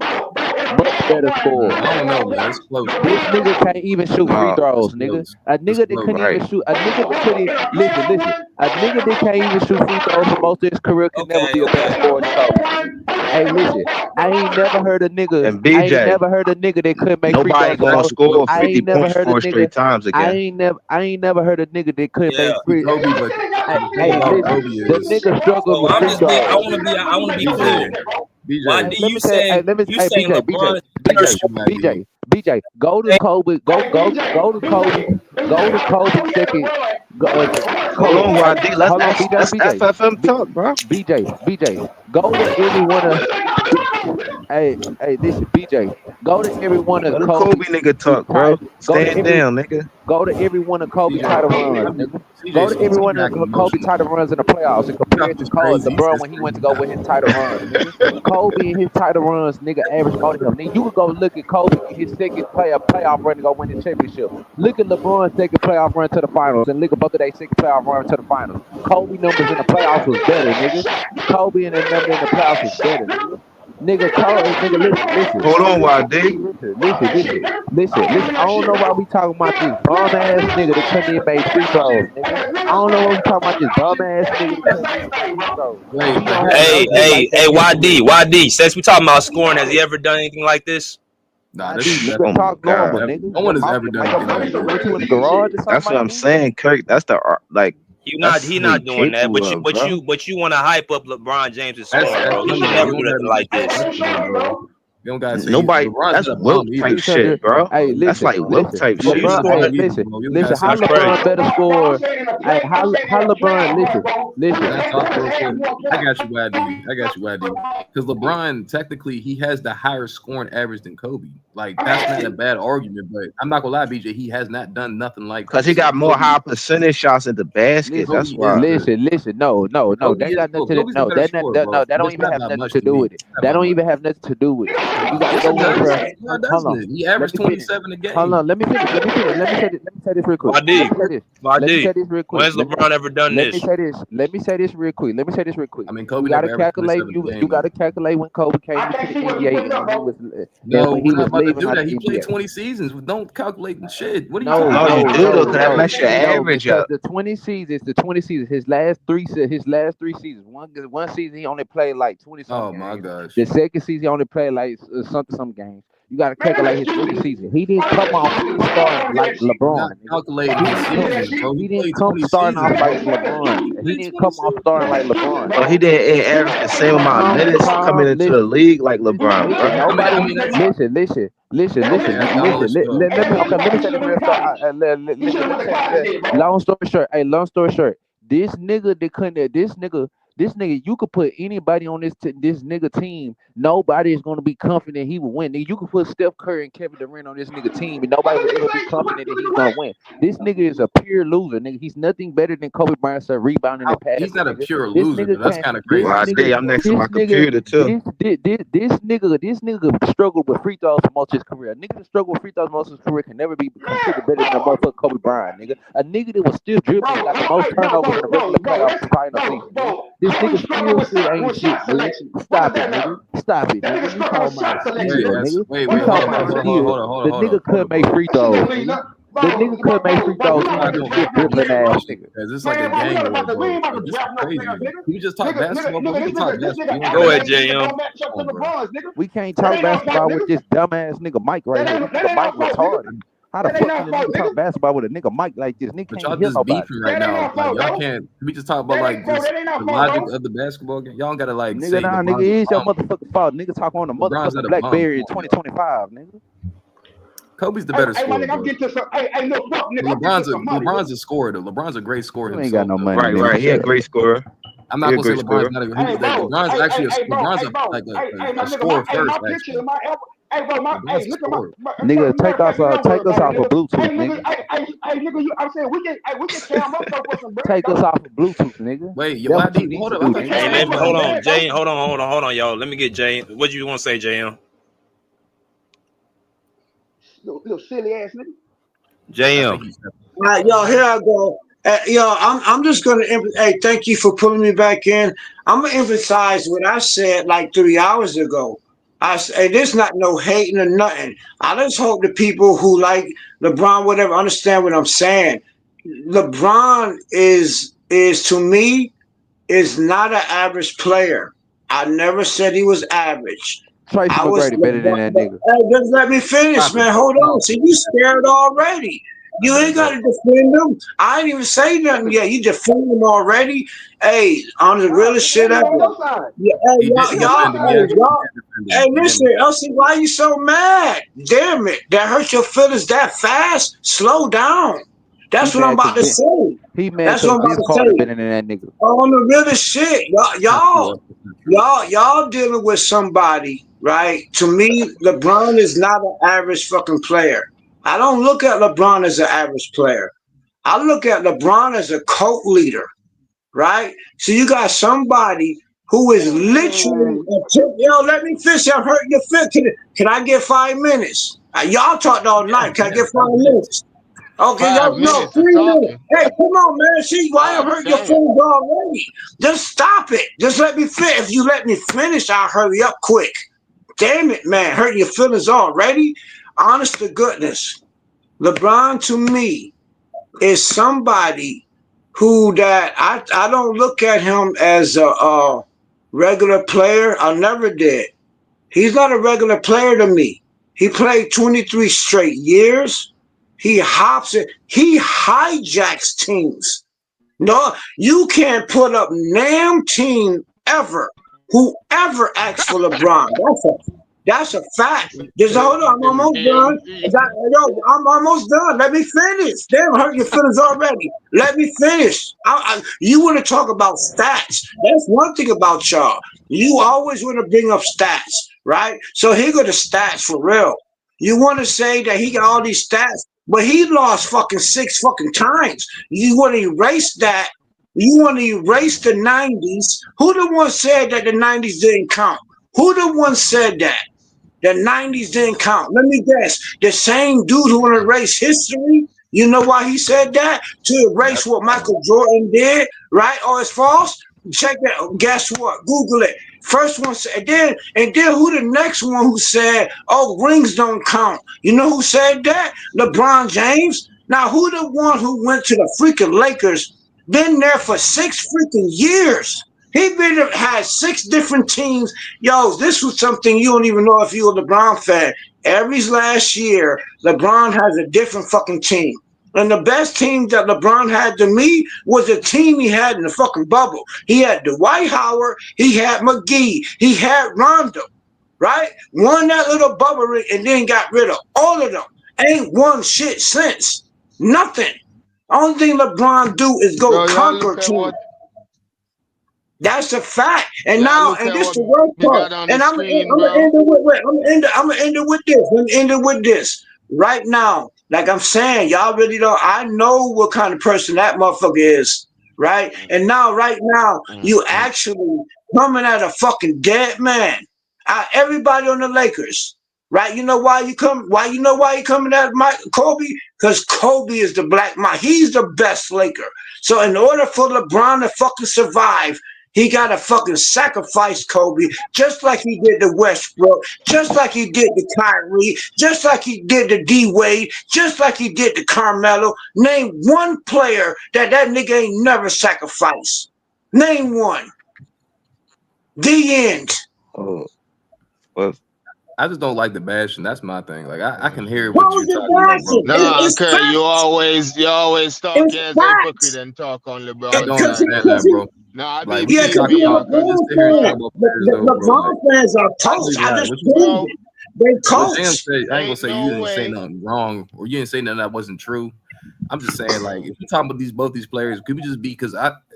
Speaker 14: Much better scorer.
Speaker 6: I don't know, man. It's close.
Speaker 14: This nigga can't even shoot free throws, nigga. A nigga that couldn't even shoot. A nigga that couldn't listen. A nigga that can't even shoot free throws for most of his career can never be a better scorer than Kobe. Hey, listen. I ain't never heard a nigga.
Speaker 18: And BJ,
Speaker 14: I ain't never heard a nigga that couldn't make free
Speaker 18: nobody
Speaker 14: throws.
Speaker 18: gonna score 50 points 4 straight times again.
Speaker 14: I ain't never heard a nigga that couldn't make free.
Speaker 6: Kobe, but
Speaker 14: Hey, listen. The nigga struggled with free throws.
Speaker 10: I want to be clear.
Speaker 6: BJ,
Speaker 14: BJ, go to Kobe, go to Kobe second.
Speaker 18: Hold on, YD. Let's FFM talk, bro.
Speaker 14: BJ, go to every one of. Hey, this is BJ. Go to every one of
Speaker 18: Kobe nigga talk, bro. Stand down, nigga.
Speaker 14: Go to every one of Kobe title runs, nigga. Go to every one of Kobe title runs in the playoffs and compare it to LeBron when he went to go with his title runs, nigga. Kobe and his title runs, nigga, average more than him. Nigga, you could go look at Kobe his second playoff run to go win the championship. Look at LeBron's second playoff run to the finals and look at both of their second playoff run to the finals. Kobe numbers in the playoffs was better, nigga. Kobe and their number in the playoffs was better, nigga. Nigga, listen.
Speaker 18: Hold on, YD.
Speaker 14: Listen. I don't know why we talking about this bum ass nigga that couldn't even make free throws, nigga. I don't know why we talking about this bum ass nigga that couldn't make free throws.
Speaker 19: Hey, YD. Since we talking about scoring, has he ever done anything like this?
Speaker 6: Nah,
Speaker 14: nigga talk normal, nigga.
Speaker 6: No one has ever done anything like
Speaker 14: that. In the garage or something.
Speaker 18: That's what I'm saying, Kirk. That's the like.
Speaker 19: He not doing that, but you want to hype up LeBron James' scoring, bro. He should never do nothing like this.
Speaker 6: You don't gotta say
Speaker 18: nobody. That's Wilt type shit, bro.
Speaker 14: Hey, listen,
Speaker 18: that's like Wilt type shit.
Speaker 14: Listen, how LeBron better score? Hey, how LeBron? Listen.
Speaker 6: I got you, YD. Because LeBron, technically, he has the higher scoring average than Kobe. Like, that's not a bad argument, but I'm not gonna lie, BJ. He has not done nothing like that.
Speaker 18: Because he got more high percentage shots at the basket. That's why.
Speaker 14: Listen. No. That got nothing to do. That don't even have nothing to do with it. That don't even have nothing to do with it. You gotta go in first. Hold on.
Speaker 6: He averaged 27 a game.
Speaker 14: Hold on. Let me finish. Let me say this real quick. Let me say this real quick.
Speaker 19: When's LeBron ever done this?
Speaker 14: Let me say this real quick.
Speaker 6: I mean, Kobe.
Speaker 14: You gotta calculate. You gotta calculate when Kobe came into the NBA. He was leaving.
Speaker 6: He played 20 seasons. Don't calculate shit. What are you
Speaker 18: talking about? No, you do though. That mess your average up.
Speaker 14: The 20 seasons. His last three seasons. One season he only played like 20.
Speaker 6: Oh my gosh.
Speaker 14: The second season he only played like some games. You got to calculate his rookie season. He didn't come off starting like LeBron. He didn't come starting off like LeBron. He didn't come off starting like LeBron.
Speaker 18: So he didn't average the same amount of minutes coming into the league like LeBron.
Speaker 14: Listen. Let me say this real long story short. This nigga, you could put anybody on this nigga team. Nobody is gonna be confident he will win. Nigga, you could put Steph Curry and Kevin Durant on this nigga team, and nobody will ever be confident that he's gonna win. This nigga is a pure loser, nigga. He's nothing better than Kobe Bryant, rebounding and passing.
Speaker 6: He's not a pure loser. That's kind of crazy.
Speaker 18: I'm next to my computer too.
Speaker 14: This nigga struggled with free throws for most of his career. A nigga that struggled with free throws most of his career can never be considered better than a motherfucker Kobe Bryant, nigga. A nigga that was still dribbling got the most turnovers in the regular playoff final season. Nigga. This nigga still shit ain't shit, nigga. Stop it, nigga. You talking about skill, nigga. You talking about skill. The nigga couldn't make free throws, nigga. The nigga couldn't make free throws. Dribbling ass nigga.
Speaker 6: It's like a game war, bro. This is crazy. We just talk basketball, but we can talk basketball.
Speaker 19: Go ahead, JM.
Speaker 14: We can't talk basketball with this dumbass nigga Mike right here. This nigga Mike retarded. How the fuck can a nigga talk basketball with a nigga Mike like this? Nigga
Speaker 6: but
Speaker 14: can't
Speaker 6: y'all
Speaker 14: hear
Speaker 6: just beefing right now. Like y'all can't. We just talk about like just the logic of the basketball game. Y'all gotta like.
Speaker 14: Nigga, nigga, it's your motherfucking fault. Nigga talk on the motherfucking BlackBerry in 2025, nigga.
Speaker 6: Kobe's the better scorer. LeBron's a scorer though. LeBron's a great scorer.
Speaker 14: He ain't got no money.
Speaker 18: Right. He a great scorer.
Speaker 6: I'm not gonna say LeBron's not a
Speaker 21: Hey, bro.
Speaker 6: LeBron's
Speaker 21: Hey,
Speaker 6: actually
Speaker 21: hey, bro.
Speaker 6: LeBron's
Speaker 21: Hey, bro. Hey, my
Speaker 6: a
Speaker 21: nigga,
Speaker 6: scorer
Speaker 21: my
Speaker 6: first,
Speaker 21: picture,
Speaker 6: actually.
Speaker 21: my album. Hey, bro,
Speaker 6: LeBron's a
Speaker 21: look at
Speaker 6: scorer.
Speaker 14: Nigga,
Speaker 21: matter of fact, nigga, don't worry
Speaker 14: take us
Speaker 21: about
Speaker 14: off
Speaker 21: it,
Speaker 14: of
Speaker 21: nigga.
Speaker 14: Bluetooth,
Speaker 21: Hey,
Speaker 14: nigga.
Speaker 21: nigga, hey, nigga, I'm saying we can cam up for some bread,
Speaker 14: Take us
Speaker 21: though.
Speaker 14: off of Bluetooth, nigga.
Speaker 6: Wait,
Speaker 14: That's
Speaker 6: why
Speaker 14: what you
Speaker 6: did
Speaker 14: need
Speaker 6: hold
Speaker 14: to
Speaker 6: up?
Speaker 14: do,
Speaker 6: I thought
Speaker 14: nigga.
Speaker 6: you
Speaker 10: Hey,
Speaker 6: said
Speaker 10: let me
Speaker 6: something.
Speaker 10: hold on, Jay. Hold on, y'all. Let me get Jay. What you want to say, JM?
Speaker 21: Little silly ass nigga.
Speaker 10: JM.
Speaker 1: All right, yo, here I go. I'm just gonna. Hey, thank you for pulling me back in. I'm gonna emphasize what I said like 3 hours ago. Hey, there's not no hating or nothing. I just hope the people who like LeBron, whatever, understand what I'm saying. LeBron is to me is not an average player. I never said he was average.
Speaker 14: Tracy
Speaker 1: I was,
Speaker 14: McGrady better than that nigga.
Speaker 1: hey, just let me finish,
Speaker 6: Stop it,
Speaker 1: man.
Speaker 6: bro.
Speaker 1: Hold on. See, you scared already. You ain't got to defend them. I ain't even say nothing yet. You defend them already. Hey, on the realest shit ever. Yeah, hey,
Speaker 6: He didn't defend him, yeah. He
Speaker 1: y'all.
Speaker 6: didn't defend him.
Speaker 1: Hey,
Speaker 6: He didn't
Speaker 1: listen, Elsie, why you so mad? Damn it. That hurt your feelings that fast? Slow down.
Speaker 14: He
Speaker 1: That's what I'm
Speaker 14: mad
Speaker 1: about to
Speaker 14: cause
Speaker 1: say.
Speaker 14: he mad
Speaker 1: That's what
Speaker 14: cause
Speaker 1: I'm about
Speaker 14: Vince
Speaker 1: to
Speaker 14: Carter
Speaker 1: say.
Speaker 14: better than that nigga.
Speaker 1: On the realest shit. Y'all dealing with somebody, right? To me, LeBron is not an average fucking player. I don't look at LeBron as an average player. I look at LeBron as a cult leader, right? So you got somebody who is literally, yo, let me finish. I'm hurting your feelings. Can I get 5 minutes? Y'all talked all night. Can I get 5 minutes? Okay, yo,
Speaker 7: 5
Speaker 1: no,
Speaker 7: minutes of
Speaker 1: 3 minutes.
Speaker 7: talking.
Speaker 1: Hey, come on, man. See why I'm
Speaker 7: God
Speaker 1: hurting your
Speaker 7: damn.
Speaker 1: feelings already? Just stop it. Just let me finish. If you let me finish, I'll hurry up quick. Damn it, man. Hurting your feelings already? Honest to goodness. LeBron to me is somebody who that I don't look at him as a regular player. I never did. He's not a regular player to me. He played 23 straight years. He hops it. He hijacks teams. No, you can't put up NAM team ever. Whoever asks for LeBron, that's a fact. Just hold on, I'm almost done. I'm almost done. Let me finish. Damn, hurt your feelings already. Let me finish. You want to talk about stats? That's one thing about y'all. You always want to bring up stats, right? So here go the stats for real. You want to say that he got all these stats, but he lost fucking 6 fucking times. You want to erase that? You want to erase the 90s? Who the one said that the 90s didn't count? Who the one said that? The 90s didn't count. Let me guess. The same dude who want to erase history. You know why he said that? To erase what Michael Jordan did, right? Or it's false? Check that. Guess what? Google it. First one said, and then who the next one who said, oh, rings don't count? You know who said that? LeBron James. Now, who the one who went to the freaking Lakers, been there for 6 freaking years? He had 6 different teams. Yo, this was something you don't even know if you're a LeBron fan. Every last year, LeBron has a different fucking team. And the best team that LeBron had to me was the team he had in the fucking bubble. He had Dwight Howard, he had McGee, he had Rondo, right? Won that little bubble and then got rid of all of them. Ain't won shit since. Nothing. Only thing LeBron do is go
Speaker 7: Bro, y'all
Speaker 1: conquer
Speaker 7: look at
Speaker 1: teams.
Speaker 7: what
Speaker 1: That's a fact. And
Speaker 7: y'all
Speaker 1: now,
Speaker 7: look
Speaker 1: and
Speaker 7: at
Speaker 1: this
Speaker 7: what
Speaker 1: the worst
Speaker 7: we
Speaker 1: part.
Speaker 7: got on the
Speaker 1: And I'm gonna
Speaker 7: screen,
Speaker 1: end
Speaker 7: bro.
Speaker 1: it with wait, I'm gonna end it with this. Let me end it with this. Right now, like I'm saying, y'all really don't. I know what kind of person that motherfucker is, right? And now, right now, you actually coming at a fucking dead man. Everybody on the Lakers, right? You know why you come? Why you know why you coming at Mike Kobe? Because Kobe is the black man. He's the best Laker. So in order for LeBron to fucking survive, he got to fucking sacrifice Kobe, just like he did to Westbrook, just like he did to Kyrie, just like he did to D Wade, just like he did to Carmelo. Name one player that nigga ain't never sacrificed. Name one. The end.
Speaker 6: I just don't like the bashing. That's my thing. Like I can hear what
Speaker 1: What was
Speaker 6: you're
Speaker 1: the
Speaker 6: talking about, bro.
Speaker 1: bashing?
Speaker 7: Nah,
Speaker 1: It's
Speaker 7: okay, you
Speaker 1: facts.
Speaker 7: always talk
Speaker 1: It's
Speaker 7: as a hypocrite
Speaker 1: facts.
Speaker 7: and talk on
Speaker 6: I
Speaker 7: LeBron
Speaker 6: don't
Speaker 1: Because
Speaker 7: side,
Speaker 6: understand
Speaker 7: man.
Speaker 6: that, bro.
Speaker 7: Nah,
Speaker 6: Like
Speaker 7: be
Speaker 6: what
Speaker 1: yeah,
Speaker 6: you
Speaker 7: be
Speaker 1: because
Speaker 6: talking
Speaker 1: you're
Speaker 7: be
Speaker 1: a
Speaker 6: about, bro? Just
Speaker 1: LeBron
Speaker 6: to hear you talk
Speaker 1: fan.
Speaker 6: about players, though, bro.
Speaker 1: LeBron
Speaker 6: Like
Speaker 1: fans are
Speaker 6: I
Speaker 1: coach.
Speaker 6: believe
Speaker 1: I
Speaker 6: that.
Speaker 1: just
Speaker 6: What you
Speaker 1: proved
Speaker 7: bro.
Speaker 1: it. They
Speaker 6: what Jam
Speaker 1: coach.
Speaker 6: say? I ain't gonna
Speaker 7: Ain't
Speaker 6: say you
Speaker 7: no
Speaker 6: didn't say
Speaker 7: way.
Speaker 6: nothing wrong or you didn't say nothing that wasn't true. I'm just saying, like, if you're talking about both these players, could we just be because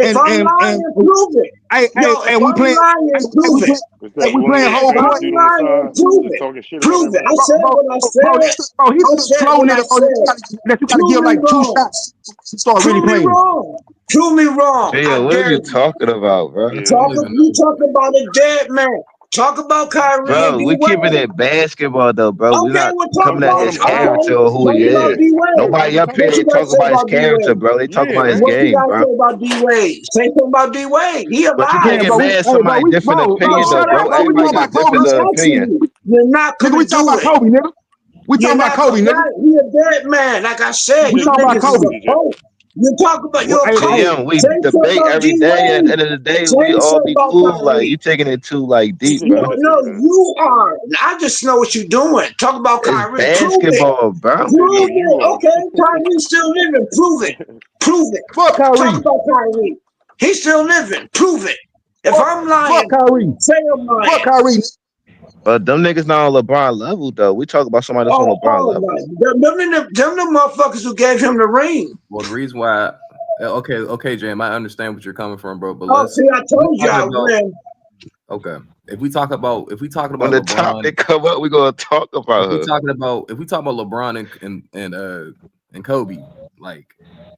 Speaker 1: If I'm lying, prove it. Yo, if I'm lying, prove it.
Speaker 3: Hey, we playing whole
Speaker 1: If I'm lying, prove it. Prove it. I said what I said.
Speaker 3: Bro, he's
Speaker 1: I
Speaker 3: just
Speaker 1: said
Speaker 3: trolling
Speaker 1: what I
Speaker 3: it, bro.
Speaker 1: said.
Speaker 3: You gotta give like 2 shots to start really
Speaker 1: Prove me
Speaker 3: playing.
Speaker 1: wrong. Prove me wrong.
Speaker 18: Yeah,
Speaker 1: I
Speaker 18: what are
Speaker 1: dare
Speaker 18: you
Speaker 1: you.
Speaker 18: talking about, bro?
Speaker 1: You talk about a dead man. Talk about Kyrie and
Speaker 18: Bro, we keeping
Speaker 1: D-Wade.
Speaker 18: it basketball though, bro. We're
Speaker 1: Okay,
Speaker 18: not
Speaker 1: well, talk
Speaker 18: coming at
Speaker 1: about
Speaker 18: his
Speaker 1: it. Okay,
Speaker 18: character or who
Speaker 1: talk
Speaker 18: he
Speaker 1: about
Speaker 18: is.
Speaker 1: D-Wade.
Speaker 18: Nobody up here
Speaker 1: What you
Speaker 18: they
Speaker 1: got to
Speaker 18: talk
Speaker 1: say
Speaker 18: about his
Speaker 1: about
Speaker 18: character,
Speaker 1: D-Wade?
Speaker 18: bro. They talk about his
Speaker 1: What you
Speaker 18: game,
Speaker 1: got to
Speaker 18: bro.
Speaker 1: say about D-Wade? Say something about D-Wade. He
Speaker 18: But you
Speaker 1: alive.
Speaker 18: can't get mad at somebody different opinion though,
Speaker 3: shut
Speaker 18: bro.
Speaker 3: up, bro. We
Speaker 18: Everybody
Speaker 3: talking
Speaker 18: got
Speaker 3: about Kobe.
Speaker 18: different
Speaker 1: I'm asking
Speaker 18: opinion.
Speaker 1: you. You're not
Speaker 3: Nigga,
Speaker 1: going
Speaker 3: we
Speaker 1: to
Speaker 3: talking
Speaker 1: do
Speaker 3: about
Speaker 1: it.
Speaker 3: Kobe, nigga. We talking about Kobe, nigga.
Speaker 1: Right. He a dead man. Like I said,
Speaker 3: We
Speaker 1: you
Speaker 3: talking about
Speaker 1: niggas is
Speaker 3: Kobe.
Speaker 1: a cult. You talk about you're a
Speaker 3: Hey,
Speaker 1: cult.
Speaker 18: JM, we
Speaker 1: Say something
Speaker 18: debate
Speaker 1: about
Speaker 18: every day. At the
Speaker 1: D-Wade.
Speaker 18: end of the day,
Speaker 1: Say
Speaker 18: we all
Speaker 1: something
Speaker 18: be
Speaker 1: about
Speaker 18: cool. Like
Speaker 1: Kyrie.
Speaker 18: you taking it too like deep,
Speaker 1: No,
Speaker 18: bro.
Speaker 1: you are. I just know what you're doing. Talk about
Speaker 18: It's
Speaker 1: Kyrie. Prove it.
Speaker 18: basketball, bro.
Speaker 1: Prove it. Okay, Kyrie's still living. Prove it. Prove it.
Speaker 3: Fuck Kyrie.
Speaker 1: Talk about Kyrie. He's still living. Prove it. If I'm lying,
Speaker 3: Fuck Kyrie.
Speaker 1: say I'm lying.
Speaker 3: Fuck Kyrie.
Speaker 18: But them niggas not on LeBron level though. We talk about somebody that's on LeBron level.
Speaker 1: Them the motherfuckers who gave him the ring.
Speaker 6: Well, the reason why, okay, Jam, I understand what you're coming from, bro. But
Speaker 1: Oh, see, I told you I win.
Speaker 6: Okay, if we talking about
Speaker 18: When the
Speaker 6: LeBron,
Speaker 18: topic come up, we gonna talk about her.
Speaker 6: if we talking about LeBron and Kobe, like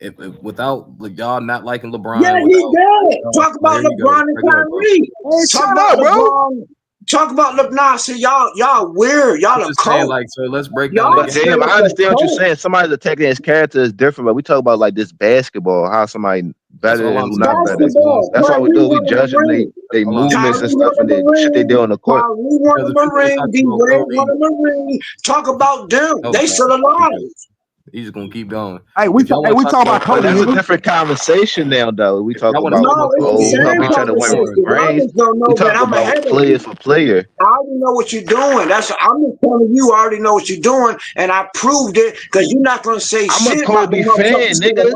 Speaker 6: if without like, y'all not liking LeBron,
Speaker 1: Yeah, he did. Talk about
Speaker 6: there you go.
Speaker 1: LeBron and
Speaker 6: There you go, bro.
Speaker 1: Kyrie.
Speaker 3: Hey,
Speaker 1: Talk
Speaker 3: shut
Speaker 1: about
Speaker 3: up, bro.
Speaker 1: LeBron. Talk about LeBron. See, y'all weird. Y'all are cold.
Speaker 6: Like, so let's break
Speaker 1: down.
Speaker 18: But damn, I understand what you're saying. Somebody's attacking his character is different, but we talk about like this basketball, how somebody better and who not better. That's why we do. We judge them, they movements and stuff, and they shit they do on the court.
Speaker 1: We want a Marine. D-Wade want a Marine. Talk about them. They still alive.
Speaker 6: He's just gonna keep going.
Speaker 3: Hey, we talk about Kobe.
Speaker 18: That's a different conversation now, though. We talk about we trying to win rings. We talk about player for player.
Speaker 1: I already know what you're doing. I'm just telling you. I already know what you're doing, and I proved it because you're not gonna say
Speaker 18: I'm
Speaker 1: shit.
Speaker 18: a Kobe fan, nigga.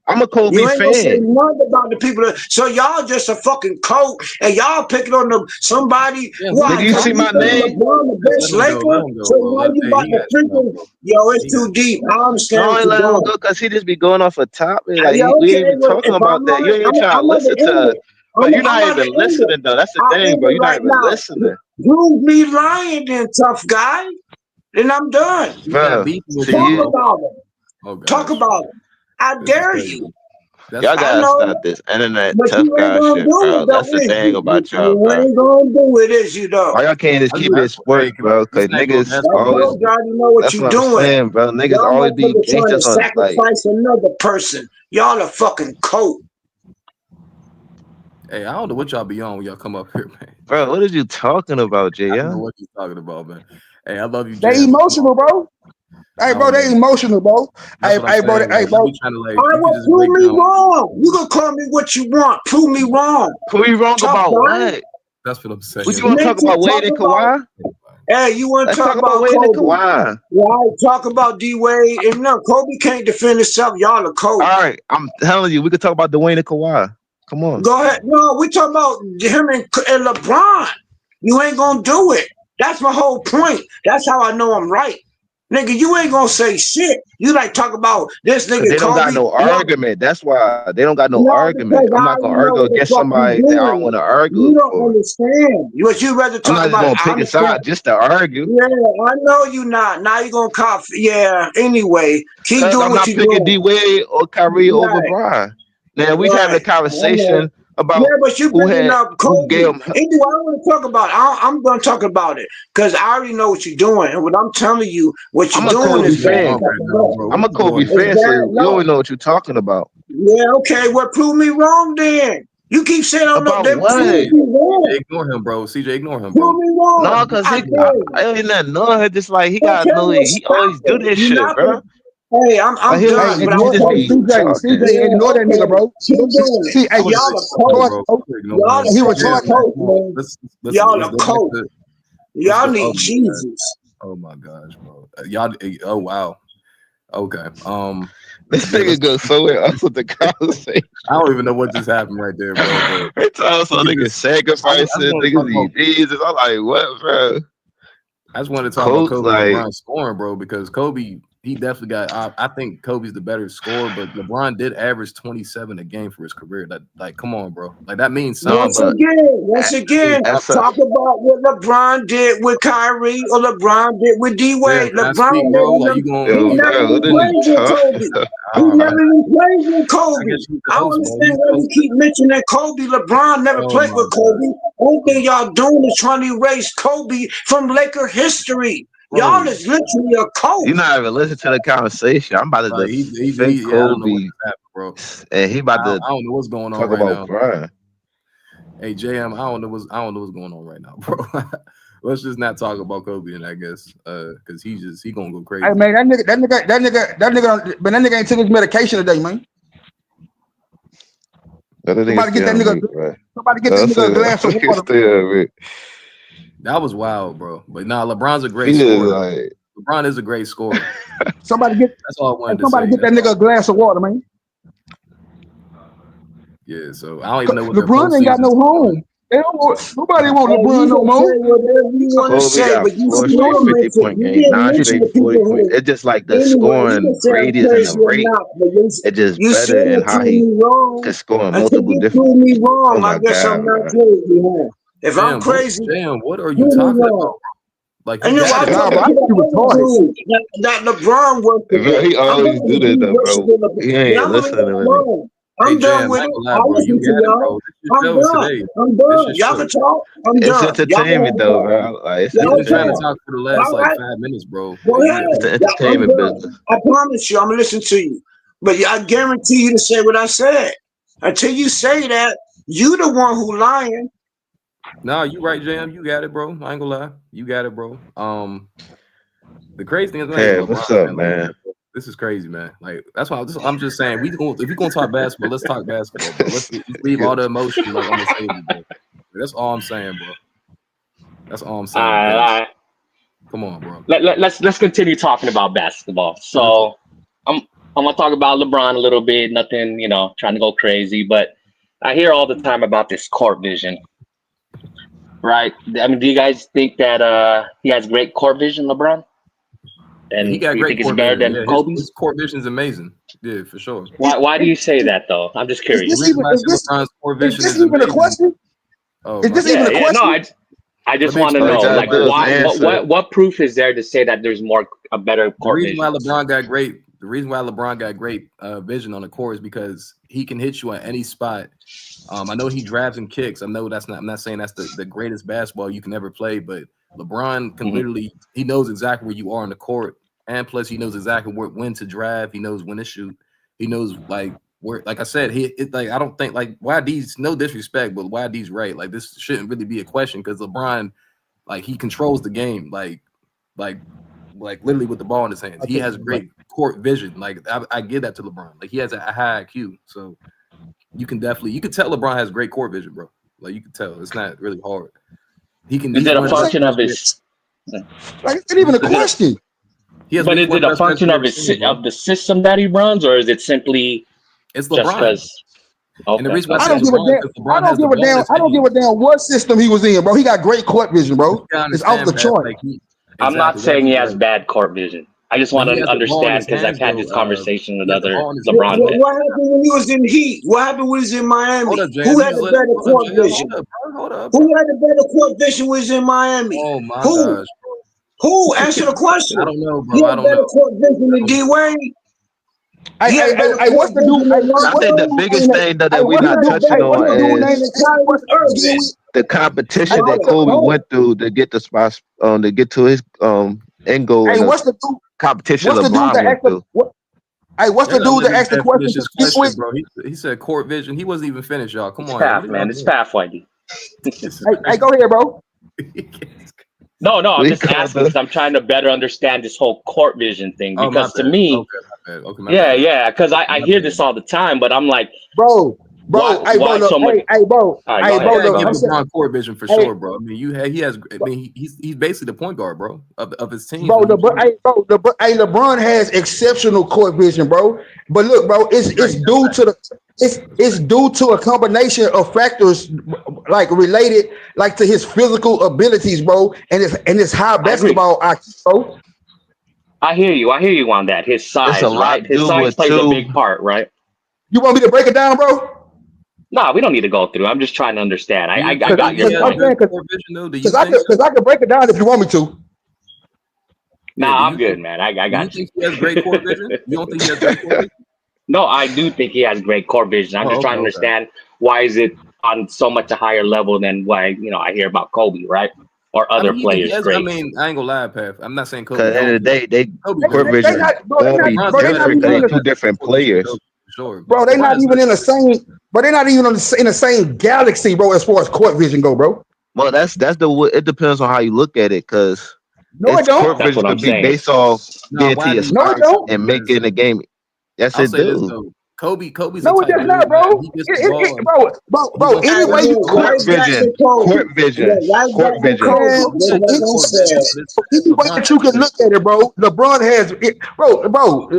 Speaker 18: I'm a Kobe
Speaker 1: you ain't
Speaker 18: fan.
Speaker 1: Gonna say nothing about the people. So y'all just a fucking coach, and y'all picking on somebody.
Speaker 18: Did you see my name?
Speaker 1: The best Laker. So now you about to freaking it's too deep. I understand.
Speaker 18: No, let him go because he just be going off a topic. Like we ain't even talking about that. You ain't even trying to listen to. But you're not even listening though. That's the thing, bro. You're not even listening.
Speaker 1: Prove me lying, then, tough guy. Then I'm done.
Speaker 18: Bro,
Speaker 1: talk about it. Talk about it. I dare you.
Speaker 18: Y'all gotta stop this internet tough guy shit, bro. That's the thing about y'all, bro.
Speaker 1: You ain't gonna do it, is you though?
Speaker 18: Why y'all can't just keep it sports, bro? Because niggas always. That's what I'm saying, bro. Niggas always be
Speaker 1: trying to
Speaker 18: just on like.
Speaker 1: sacrifice another person. Y'all a fucking coat.
Speaker 6: Hey, I don't know what y'all be on when y'all come up here, man.
Speaker 18: Bro, what are you talking about, Jay?
Speaker 6: I don't know what you talking about, man. Hey, I love you,
Speaker 9: Jay. They emotional, bro. Hey, bro, they emotional, bro. Hey, bro.
Speaker 1: Prove me wrong. You gonna call me what you want. Prove me wrong.
Speaker 18: Prove me wrong about what?
Speaker 6: That's what I'm saying.
Speaker 18: What you want to talk about, Wade and Kawhi?
Speaker 1: Hey, you want to talk about
Speaker 18: Wade and
Speaker 1: Kobe?
Speaker 18: Kawhi?
Speaker 1: Right, talk about D-Wade. And no, Kobe can't defend himself. Y'all are cold.
Speaker 18: All right, I'm telling you, we could talk about Dwayne and Kawhi. Come on.
Speaker 1: Go ahead. No, we talking about him and LeBron. You ain't gonna do it. That's my whole point. That's how I know I'm right. Nigga, you ain't gonna say shit. You like talk about this nigga.
Speaker 18: They don't got no argument. That's why they don't got no argument. I'm not gonna argue against somebody that I don't want to argue.
Speaker 1: You don't understand. What you rather talk about?
Speaker 18: I'm not just gonna pick a side just to argue.
Speaker 1: Yeah, I know you not. Now you gonna cough. Yeah. Anyway, keep doing
Speaker 18: I'm
Speaker 1: what
Speaker 18: not
Speaker 1: you
Speaker 18: picking
Speaker 1: doing.
Speaker 18: D-Wade or Kyrie over Bron. Now we having a conversation about
Speaker 1: but you bringing up Kobe. Anyway, I don't want to talk about it. I'm going to talk about it because I already know what you're doing. And what I'm telling you, what you're doing is bad.
Speaker 18: I'm a Kobe fan, so you don't know what you're talking about.
Speaker 1: Yeah, okay. Well, prove me wrong then. You keep saying
Speaker 18: about what?
Speaker 6: Ignore him, bro. CJ, ignore him, bro.
Speaker 1: Prove me wrong.
Speaker 18: No, because I ain't not know her. Just like he got no, he always do this shit, bro.
Speaker 1: Hey, I'm done.
Speaker 3: CJ, ignore that nigga, bro. See, hey, y'all he was talking.
Speaker 1: Y'all are cold. Y'all need Jesus.
Speaker 6: Oh my gosh, bro. Y'all. Oh wow. Okay.
Speaker 18: This nigga goes somewhere else with the conversation.
Speaker 6: I don't even know what just happened right there, bro.
Speaker 18: They tell us niggas sacrificing, niggas eat Jesus. I'm like, what, bro?
Speaker 6: I just wanted to talk about Kobe and LeBron scoring, bro, because Kobe, he definitely got. I think Kobe's the better scorer, but LeBron did average 27 a game for his career. Like, come on, bro. Like that means something.
Speaker 1: Once again, talk about what LeBron did with Kyrie or LeBron did with D-Wade. LeBron never played with Kobe. He never even played with Kobe. I don't understand why you keep mentioning Kobe. LeBron never played with Kobe. Only thing y'all doing is trying to erase Kobe from Laker history. Y'all is literally a coach.
Speaker 18: You're not even listening to the conversation. I'm about to defend Kobe,
Speaker 6: bro.
Speaker 18: And he about to.
Speaker 6: I don't know what's going on
Speaker 18: talk
Speaker 6: right
Speaker 18: about
Speaker 6: now.
Speaker 18: Brian.
Speaker 6: Hey JM, I don't know what's going on right now, bro. Let's just not talk about Kobe, and I guess because he gonna go crazy.
Speaker 9: Hey man, that nigga ain't took his medication today, man. Somebody get that nigga. Somebody get that nigga a glass of water.
Speaker 6: That was wild, bro. But nah, LeBron's a great scorer. LeBron is a great scorer.
Speaker 9: Somebody get.
Speaker 6: That's all I wanted to say.
Speaker 9: Somebody get that nigga a glass of water, man.
Speaker 6: Yeah, so I don't even know what
Speaker 9: LeBron ain't got no home. Nobody want LeBron no more.
Speaker 1: Whatever you want to say, but you still
Speaker 18: 50-point game, 9 straight 40 points. It's just like the scoring radius and the rate. It's just better in how he can score in multiple different.
Speaker 1: Me wrong.
Speaker 18: Oh my
Speaker 1: I guess
Speaker 18: God,
Speaker 1: I'm not crazy. Man. If I'm crazy,
Speaker 6: damn, what are you talking about? Like,
Speaker 1: and then I that LeBron was.
Speaker 18: He always do that though, bro. He ain't listening to me.
Speaker 1: I'm done with it. I listen to y'all. I'm done. I'm done. Y'all can talk. I'm
Speaker 18: It's
Speaker 1: done.
Speaker 18: entertainment though, bro. Like,
Speaker 1: Y'all
Speaker 6: We've been trying to
Speaker 1: done.
Speaker 6: talk for the last
Speaker 1: All
Speaker 6: like
Speaker 1: right.
Speaker 6: 5 minutes, bro.
Speaker 1: Go ahead.
Speaker 18: it's the
Speaker 1: Yeah, I'm
Speaker 18: entertainment
Speaker 1: done.
Speaker 18: business.
Speaker 1: I promise you, I'm gonna listen to you. But I guarantee you to say what I said. Until you say that, you the one who lying.
Speaker 6: No, you right, Jam. You got it, bro. I ain't gonna lie. You got it, bro. The crazy thing is,
Speaker 18: Hey,
Speaker 6: LeBron,
Speaker 18: what's up,
Speaker 6: man,
Speaker 18: man?
Speaker 6: this is crazy, man. Like that's why I'm just saying if we gonna talk basketball, let's talk basketball, bro. Let's leave all the emotion like on the table, bro. That's all I'm saying, bro. That's all I'm saying.
Speaker 8: All right.
Speaker 6: Come on, bro.
Speaker 8: Let's continue talking about basketball. So I'm gonna talk about LeBron a little bit. Nothing, trying to go crazy, but I hear all the time about this court vision. Right? I mean, do you guys think that he has great court vision, LeBron? And
Speaker 6: he got
Speaker 8: do you
Speaker 6: great
Speaker 8: think it's
Speaker 6: court
Speaker 8: better
Speaker 6: vision.
Speaker 8: than
Speaker 6: Yeah,
Speaker 8: Kobe's?
Speaker 6: his court vision is amazing. Yeah, for sure.
Speaker 8: Why do you say that though? I'm just curious.
Speaker 3: Is this even a question?
Speaker 6: Oh,
Speaker 3: Is this even a question?
Speaker 8: No, I just want to know, like, what proof is there to say that there's a better
Speaker 6: The
Speaker 8: court
Speaker 6: reason
Speaker 8: vision?
Speaker 6: why LeBron got great vision on the court is because he can hit you at any spot. I know he drives and kicks. I'm not saying that's the greatest basketball you can ever play, but LeBron can literally, he knows exactly where you are on the court, and plus he knows exactly when to drive. He knows when to shoot. He knows like where. Like I said, I don't think like YD's, no disrespect, but YD's right. Like this shouldn't really be a question because LeBron, like he controls the game, like literally with the ball in his hands. He has great court vision. Like I give that to LeBron. Like he has a high IQ, so. You can tell LeBron has great court vision, bro. Like you can tell, it's not really hard. He can.
Speaker 8: Is it a function of his?
Speaker 3: Like it's not even a question.
Speaker 8: But is it a function of the system that he runs, or is it simply
Speaker 6: it's
Speaker 8: just
Speaker 6: LeBron?
Speaker 8: because? Okay.
Speaker 3: I don't give a damn. I don't give a damn what system he was in, bro. He got great court vision, bro. It's off the chart.
Speaker 8: I'm not saying he has bad court vision. I just want to understand because I've had this conversation with other LeBron fans.
Speaker 1: What happened when he was in Heat? What happened when he was in Miami? Who had the better court vision? Who had the better court vision when he was in Miami?
Speaker 6: Oh my
Speaker 1: Who?
Speaker 6: gosh.
Speaker 1: Who? Answer the question.
Speaker 6: I don't know, bro.
Speaker 1: He had better court vision than D Wade.
Speaker 3: Hey, what's the dude?
Speaker 18: I think the biggest thing that we're not touching on is the competition that Kobe went through to get the spots, to get to his end goal.
Speaker 3: Hey, what's the dude?
Speaker 18: Competition LeBron went through.
Speaker 3: What's the dude that asked the question?
Speaker 6: Bro, he said court vision. He wasn't even finished, y'all. Come on,
Speaker 8: path, man. It's path, YD.
Speaker 3: Hey, go ahead, bro.
Speaker 8: No, I'm just asking because I'm trying to better understand this whole court vision thing. Because to me, because I hear this all the time, but I'm like,
Speaker 3: bro, hey, bro,
Speaker 6: give LeBron court vision for sure, bro. I mean, he has. I mean, he's basically the point guard, bro, of his team.
Speaker 3: LeBron has exceptional court vision, bro. But look, bro, it's due to a combination of factors like related like to his physical abilities, bro, and his high basketball IQ, bro.
Speaker 8: I hear you on that. His size, right? His size plays a big part, right?
Speaker 3: You want me to break it down, bro?
Speaker 8: No, we don't need to go through. I'm just trying to understand. I got your point.
Speaker 3: Because I can break it down if you want me to.
Speaker 8: Nah, I'm good, man. I got you.
Speaker 6: You think he has great court vision? You don't think he has great court vision?
Speaker 8: No, I do think he has great court vision. I'm just trying to understand why is it on so much a higher level than why I hear about Kobe, right? Or other players.
Speaker 6: I mean, I ain't gonna lie, Path. I'm not saying Kobe.
Speaker 18: Because at the end of the day, court vision are two different players.
Speaker 6: Sure,
Speaker 3: bro. They're not even in the same. But they're not even in the same galaxy, bro. As far as court vision go, bro.
Speaker 18: Well, it depends on how you look at it, because
Speaker 3: it don't.
Speaker 18: Court vision could be based off getting a spot and making the game. Yes, it do.
Speaker 6: Kobe's
Speaker 3: no, it does not, bro. Bro. Anyway, you
Speaker 18: court vision.
Speaker 3: Any way that you can look at it, bro. LeBron has it, bro.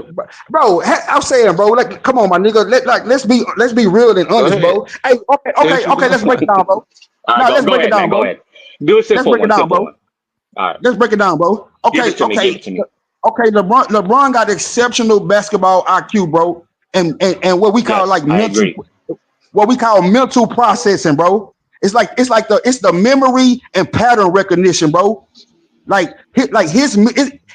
Speaker 3: I'm saying, bro. Like, come on, my nigga. Let's be real and honest, bro. Hey, okay. Let's break it down, bro.
Speaker 8: Let's break it down, bro. Go ahead. Do a simple one. All right.
Speaker 3: Let's break it down, bro. Okay. Okay. LeBron got exceptional basketball IQ, bro. And what we call mental processing, bro. It's the memory and pattern recognition, bro.
Speaker 21: Like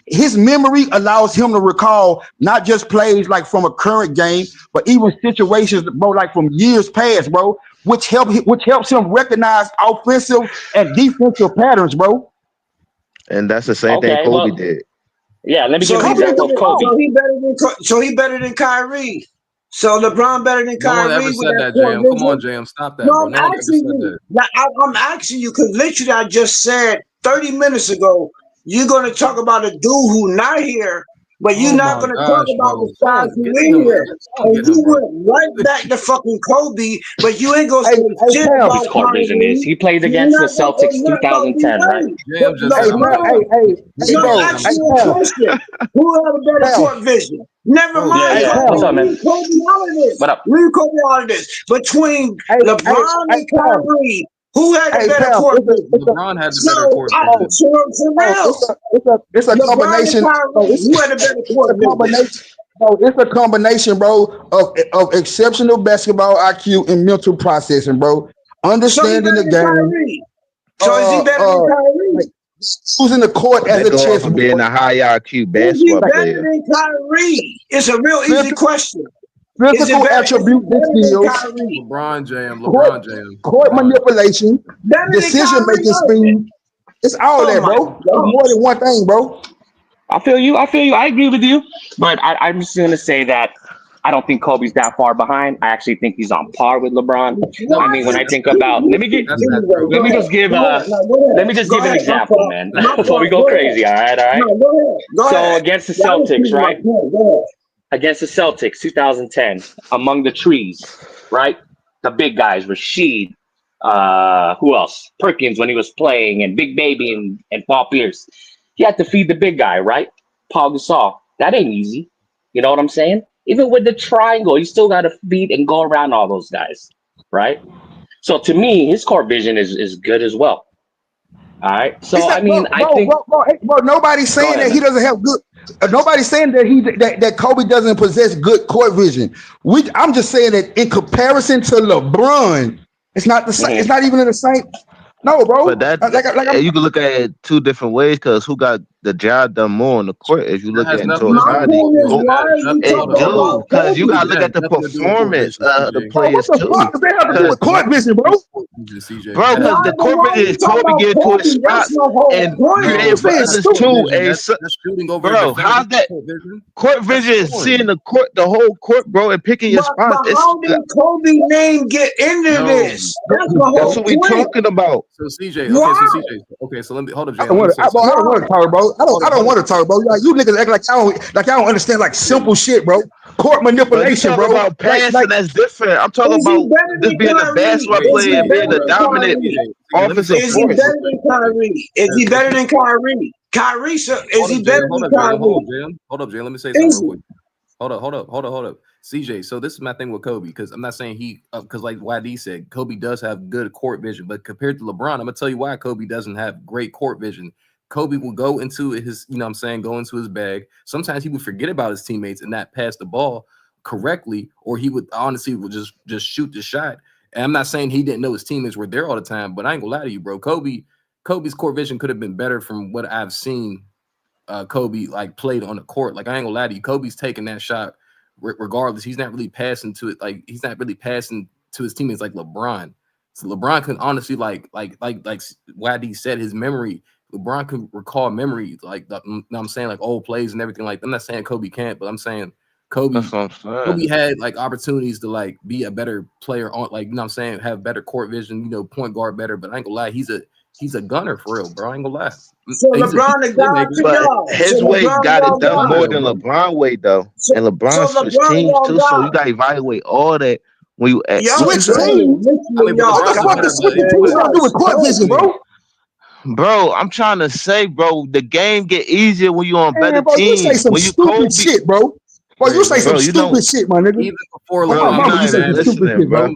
Speaker 21: his memory allows him to recall not just plays like from a current game, but even situations, bro, like from years past, bro, which helps him recognize offensive and defensive patterns, bro.
Speaker 18: And that's the same thing Kobe did.
Speaker 8: Yeah, let me give an example of Kobe.
Speaker 1: So he better than Kyrie. So LeBron better than
Speaker 6: No one
Speaker 1: Kyrie.
Speaker 6: ever said that, Jam. Come on, Jam. Stop that,
Speaker 1: No,
Speaker 6: bro.
Speaker 1: I'm
Speaker 6: No one ever
Speaker 1: asking
Speaker 6: said
Speaker 1: you.
Speaker 6: that.
Speaker 1: Like, I'm asking you because literally I just said 30 minutes ago, you're going to talk about a dude who not here, but you're
Speaker 6: Oh
Speaker 1: not
Speaker 6: my
Speaker 1: going to talk
Speaker 6: gosh,
Speaker 1: about
Speaker 6: bro.
Speaker 1: the guys who
Speaker 6: Get
Speaker 1: in
Speaker 6: him.
Speaker 1: here.
Speaker 6: Someone
Speaker 1: And
Speaker 6: get him,
Speaker 1: you
Speaker 6: bro.
Speaker 1: went right back to fucking Kobe, but you ain't going to say shit
Speaker 8: His
Speaker 1: about
Speaker 8: court vision is
Speaker 1: Kyrie.
Speaker 8: he played
Speaker 1: You're
Speaker 8: against the
Speaker 1: not going to say
Speaker 8: Celtics
Speaker 1: nothing about
Speaker 8: 2010, right?
Speaker 1: D-Wade.
Speaker 6: Jam
Speaker 1: But
Speaker 6: just said, I'm not.
Speaker 1: LeBron, no, ask you a question. Who had a better court vision? Never
Speaker 6: Bro,
Speaker 1: mind
Speaker 8: Yeah.
Speaker 1: Kobe.
Speaker 8: What's up, man?
Speaker 1: Leave Kobe out of this.
Speaker 8: What up?
Speaker 1: Leave Kobe out of this. Between LeBron and Kyrie, who had a better
Speaker 21: Pal,
Speaker 1: court vision?
Speaker 6: LeBron had the better court vision.
Speaker 1: So real.
Speaker 21: It's a
Speaker 1: LeBron
Speaker 21: combination.
Speaker 1: and Kyrie, who had a better court vision?
Speaker 21: It's a combination, bro, of exceptional basketball IQ and mental processing, bro.
Speaker 1: So he
Speaker 21: Understanding
Speaker 1: better
Speaker 21: the
Speaker 1: than
Speaker 21: game.
Speaker 1: Kyrie. So is he better than Kyrie?
Speaker 21: Using the court as
Speaker 18: They
Speaker 21: a
Speaker 18: go off of being
Speaker 21: chessboard.
Speaker 18: a high IQ
Speaker 1: Is he
Speaker 18: basketball
Speaker 1: better
Speaker 18: player.
Speaker 1: than Kyrie? It's a real easy question.
Speaker 21: Physical attributes and skills,
Speaker 6: LeBron Jam. LeBron Jam.
Speaker 21: court manipulation,
Speaker 1: Better than
Speaker 21: decision
Speaker 1: Kyrie
Speaker 21: making
Speaker 1: Irving.
Speaker 21: speed. It's all that,
Speaker 1: my
Speaker 21: bro. It's more than one thing, bro.
Speaker 8: I feel you. I agree with you. But I'm just going to say that I don't think Kobe's that far behind. I actually think he's on par with LeBron. I mean, when I think about, let me just give an example, man, before we go crazy. All right. So against the Celtics, right? Against the Celtics, 2010, among the trees, right? The big guys, Rashid, who else? Perkins when he was playing, and Big Baby and Paul Pierce. He had to feed the big guy, right? Paul Gasol. That ain't easy. You know what I'm saying? Even with the triangle, you still got to feed and go around all those guys, right? So to me, his court vision is good as well. All right. So I mean, I think
Speaker 21: bro, nobody's saying that he doesn't have good. Nobody's saying that that Kobe doesn't possess good court vision. I'm just saying that in comparison to LeBron, it's not the same. It's not even in the same. No, bro.
Speaker 18: But you can look at it two different ways because who got the job done more on the court? If you look at it in totality, because you gotta look at the performance of the players too.
Speaker 21: What the fuck does that have to do with court vision, bro?
Speaker 18: Bro, because the court vision is Kobe getting to his spots and creating for others too. Bro, how's that? Court vision is seeing the whole court, bro, and picking your spots.
Speaker 1: But how did Kobe name get into this? That's
Speaker 21: what
Speaker 18: we talking about.
Speaker 6: So CJ, okay, so let me hold up, Jay.
Speaker 21: I don't want to talk, bro. I don't want to talk, bro. Like, you niggas act like I don't understand like simple shit, bro. Court manipulation, bro.
Speaker 18: About passing, that's different. I'm talking about just being a basketball player and being a dominant offensive
Speaker 1: force. Is he better than Kyrie? Is he better than Kyrie? Kyrie, is he better than Kyrie?
Speaker 6: Hold up, Jay. Let me say something real quick. Hold up. CJ, so this is my thing with Kobe, because I'm not saying because like YD said, Kobe does have good court vision, but compared to LeBron, I'm gonna tell you why Kobe doesn't have great court vision. Kobe will go into his, go into his bag. Sometimes he would forget about his teammates and not pass the ball correctly, or he would honestly just shoot the shot. And I'm not saying he didn't know his teammates were there all the time, but I ain't gonna lie to you, bro. Kobe's court vision could have been better from what I've seen. Kobe like played on the court. Like, I ain't gonna lie to you, Kobe's taking that shot regardless. He's not really passing to it. Like, he's not really passing to his teammates like LeBron. So LeBron can honestly like YD said, his memory. LeBron can recall memories like I'm saying, like old plays and everything like that. I'm not saying Kobe can't, but I'm saying Kobe had like opportunities to like be a better player on, like, have better court vision, point guard better. But I ain't gonna lie, he's a gunner for real, bro. I ain't gonna lie.
Speaker 1: So LeBron the guy to
Speaker 18: but his way got it done more than LeBron way though, and LeBron switched teams too. So you gotta evaluate all that when you
Speaker 21: switch teams. What the fuck does switching teams got to do with court vision, bro?
Speaker 18: Bro, I'm trying to say, bro, the game get easier when you're on better teams.
Speaker 21: You say some stupid shit, bro. Boy, you say some stupid shit, my nigga.
Speaker 6: Even before
Speaker 21: LeBron, you say some stupid shit, bro.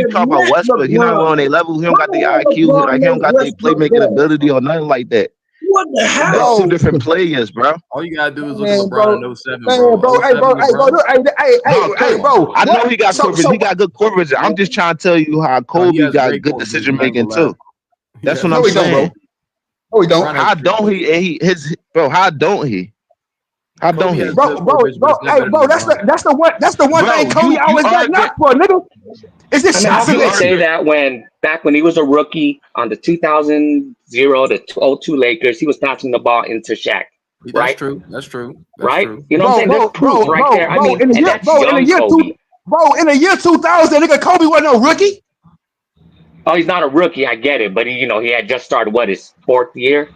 Speaker 18: you talk about
Speaker 1: met
Speaker 18: Westbrook, he not on their level. He don't got the IQ. Like he don't got the playmaking ability or nothing like that.
Speaker 1: What the hell?
Speaker 18: That's two different players, bro.
Speaker 6: All you gotta do is look
Speaker 16: Man,
Speaker 6: at
Speaker 16: bro.
Speaker 6: LeBron in 07,
Speaker 16: Man,
Speaker 6: bro.
Speaker 16: bro, hey,
Speaker 6: 07
Speaker 16: bro, hey, bro,
Speaker 6: LeBron.
Speaker 16: look, hey, bro.
Speaker 18: I know he got
Speaker 16: So,
Speaker 18: quick vision. He got good quick vision. I'm just trying to tell you how
Speaker 6: No, he
Speaker 18: Kobe
Speaker 6: has
Speaker 18: got
Speaker 6: great
Speaker 18: good
Speaker 6: court vision,
Speaker 18: decision
Speaker 6: I ain't
Speaker 18: making
Speaker 6: gonna lie.
Speaker 18: too. That's what
Speaker 16: no,
Speaker 18: I'm
Speaker 16: he don't, bro.
Speaker 18: saying.
Speaker 16: No, he don't.
Speaker 18: How don't he? And his bro. How don't he? How don't
Speaker 6: Kobe
Speaker 18: he?
Speaker 6: has
Speaker 16: Bro,
Speaker 6: good
Speaker 16: bro,
Speaker 6: court vision, but
Speaker 16: bro,
Speaker 6: it's not
Speaker 16: hey,
Speaker 6: better
Speaker 16: bro,
Speaker 6: than
Speaker 16: that's
Speaker 6: LeBron.
Speaker 16: the one
Speaker 18: Bro,
Speaker 16: thing Kobe
Speaker 18: you
Speaker 16: always got
Speaker 18: arguing.
Speaker 16: knocked for, nigga. Is this
Speaker 8: I mean,
Speaker 16: shot
Speaker 8: how can you
Speaker 16: selection.
Speaker 8: say that when back when he was a rookie on the 2000 to 02 Lakers, he was passing the ball into Shaq,
Speaker 6: That's
Speaker 8: right?
Speaker 6: true. That's true. That's
Speaker 8: Right?
Speaker 6: true.
Speaker 8: You know what I'm saying? There's proof right there. I mean, and that's young Kobe.
Speaker 16: Bro, in the year 2000, nigga, Kobe wasn't no rookie.
Speaker 8: Oh, he's not a rookie. I get it, but he had just started his fourth year.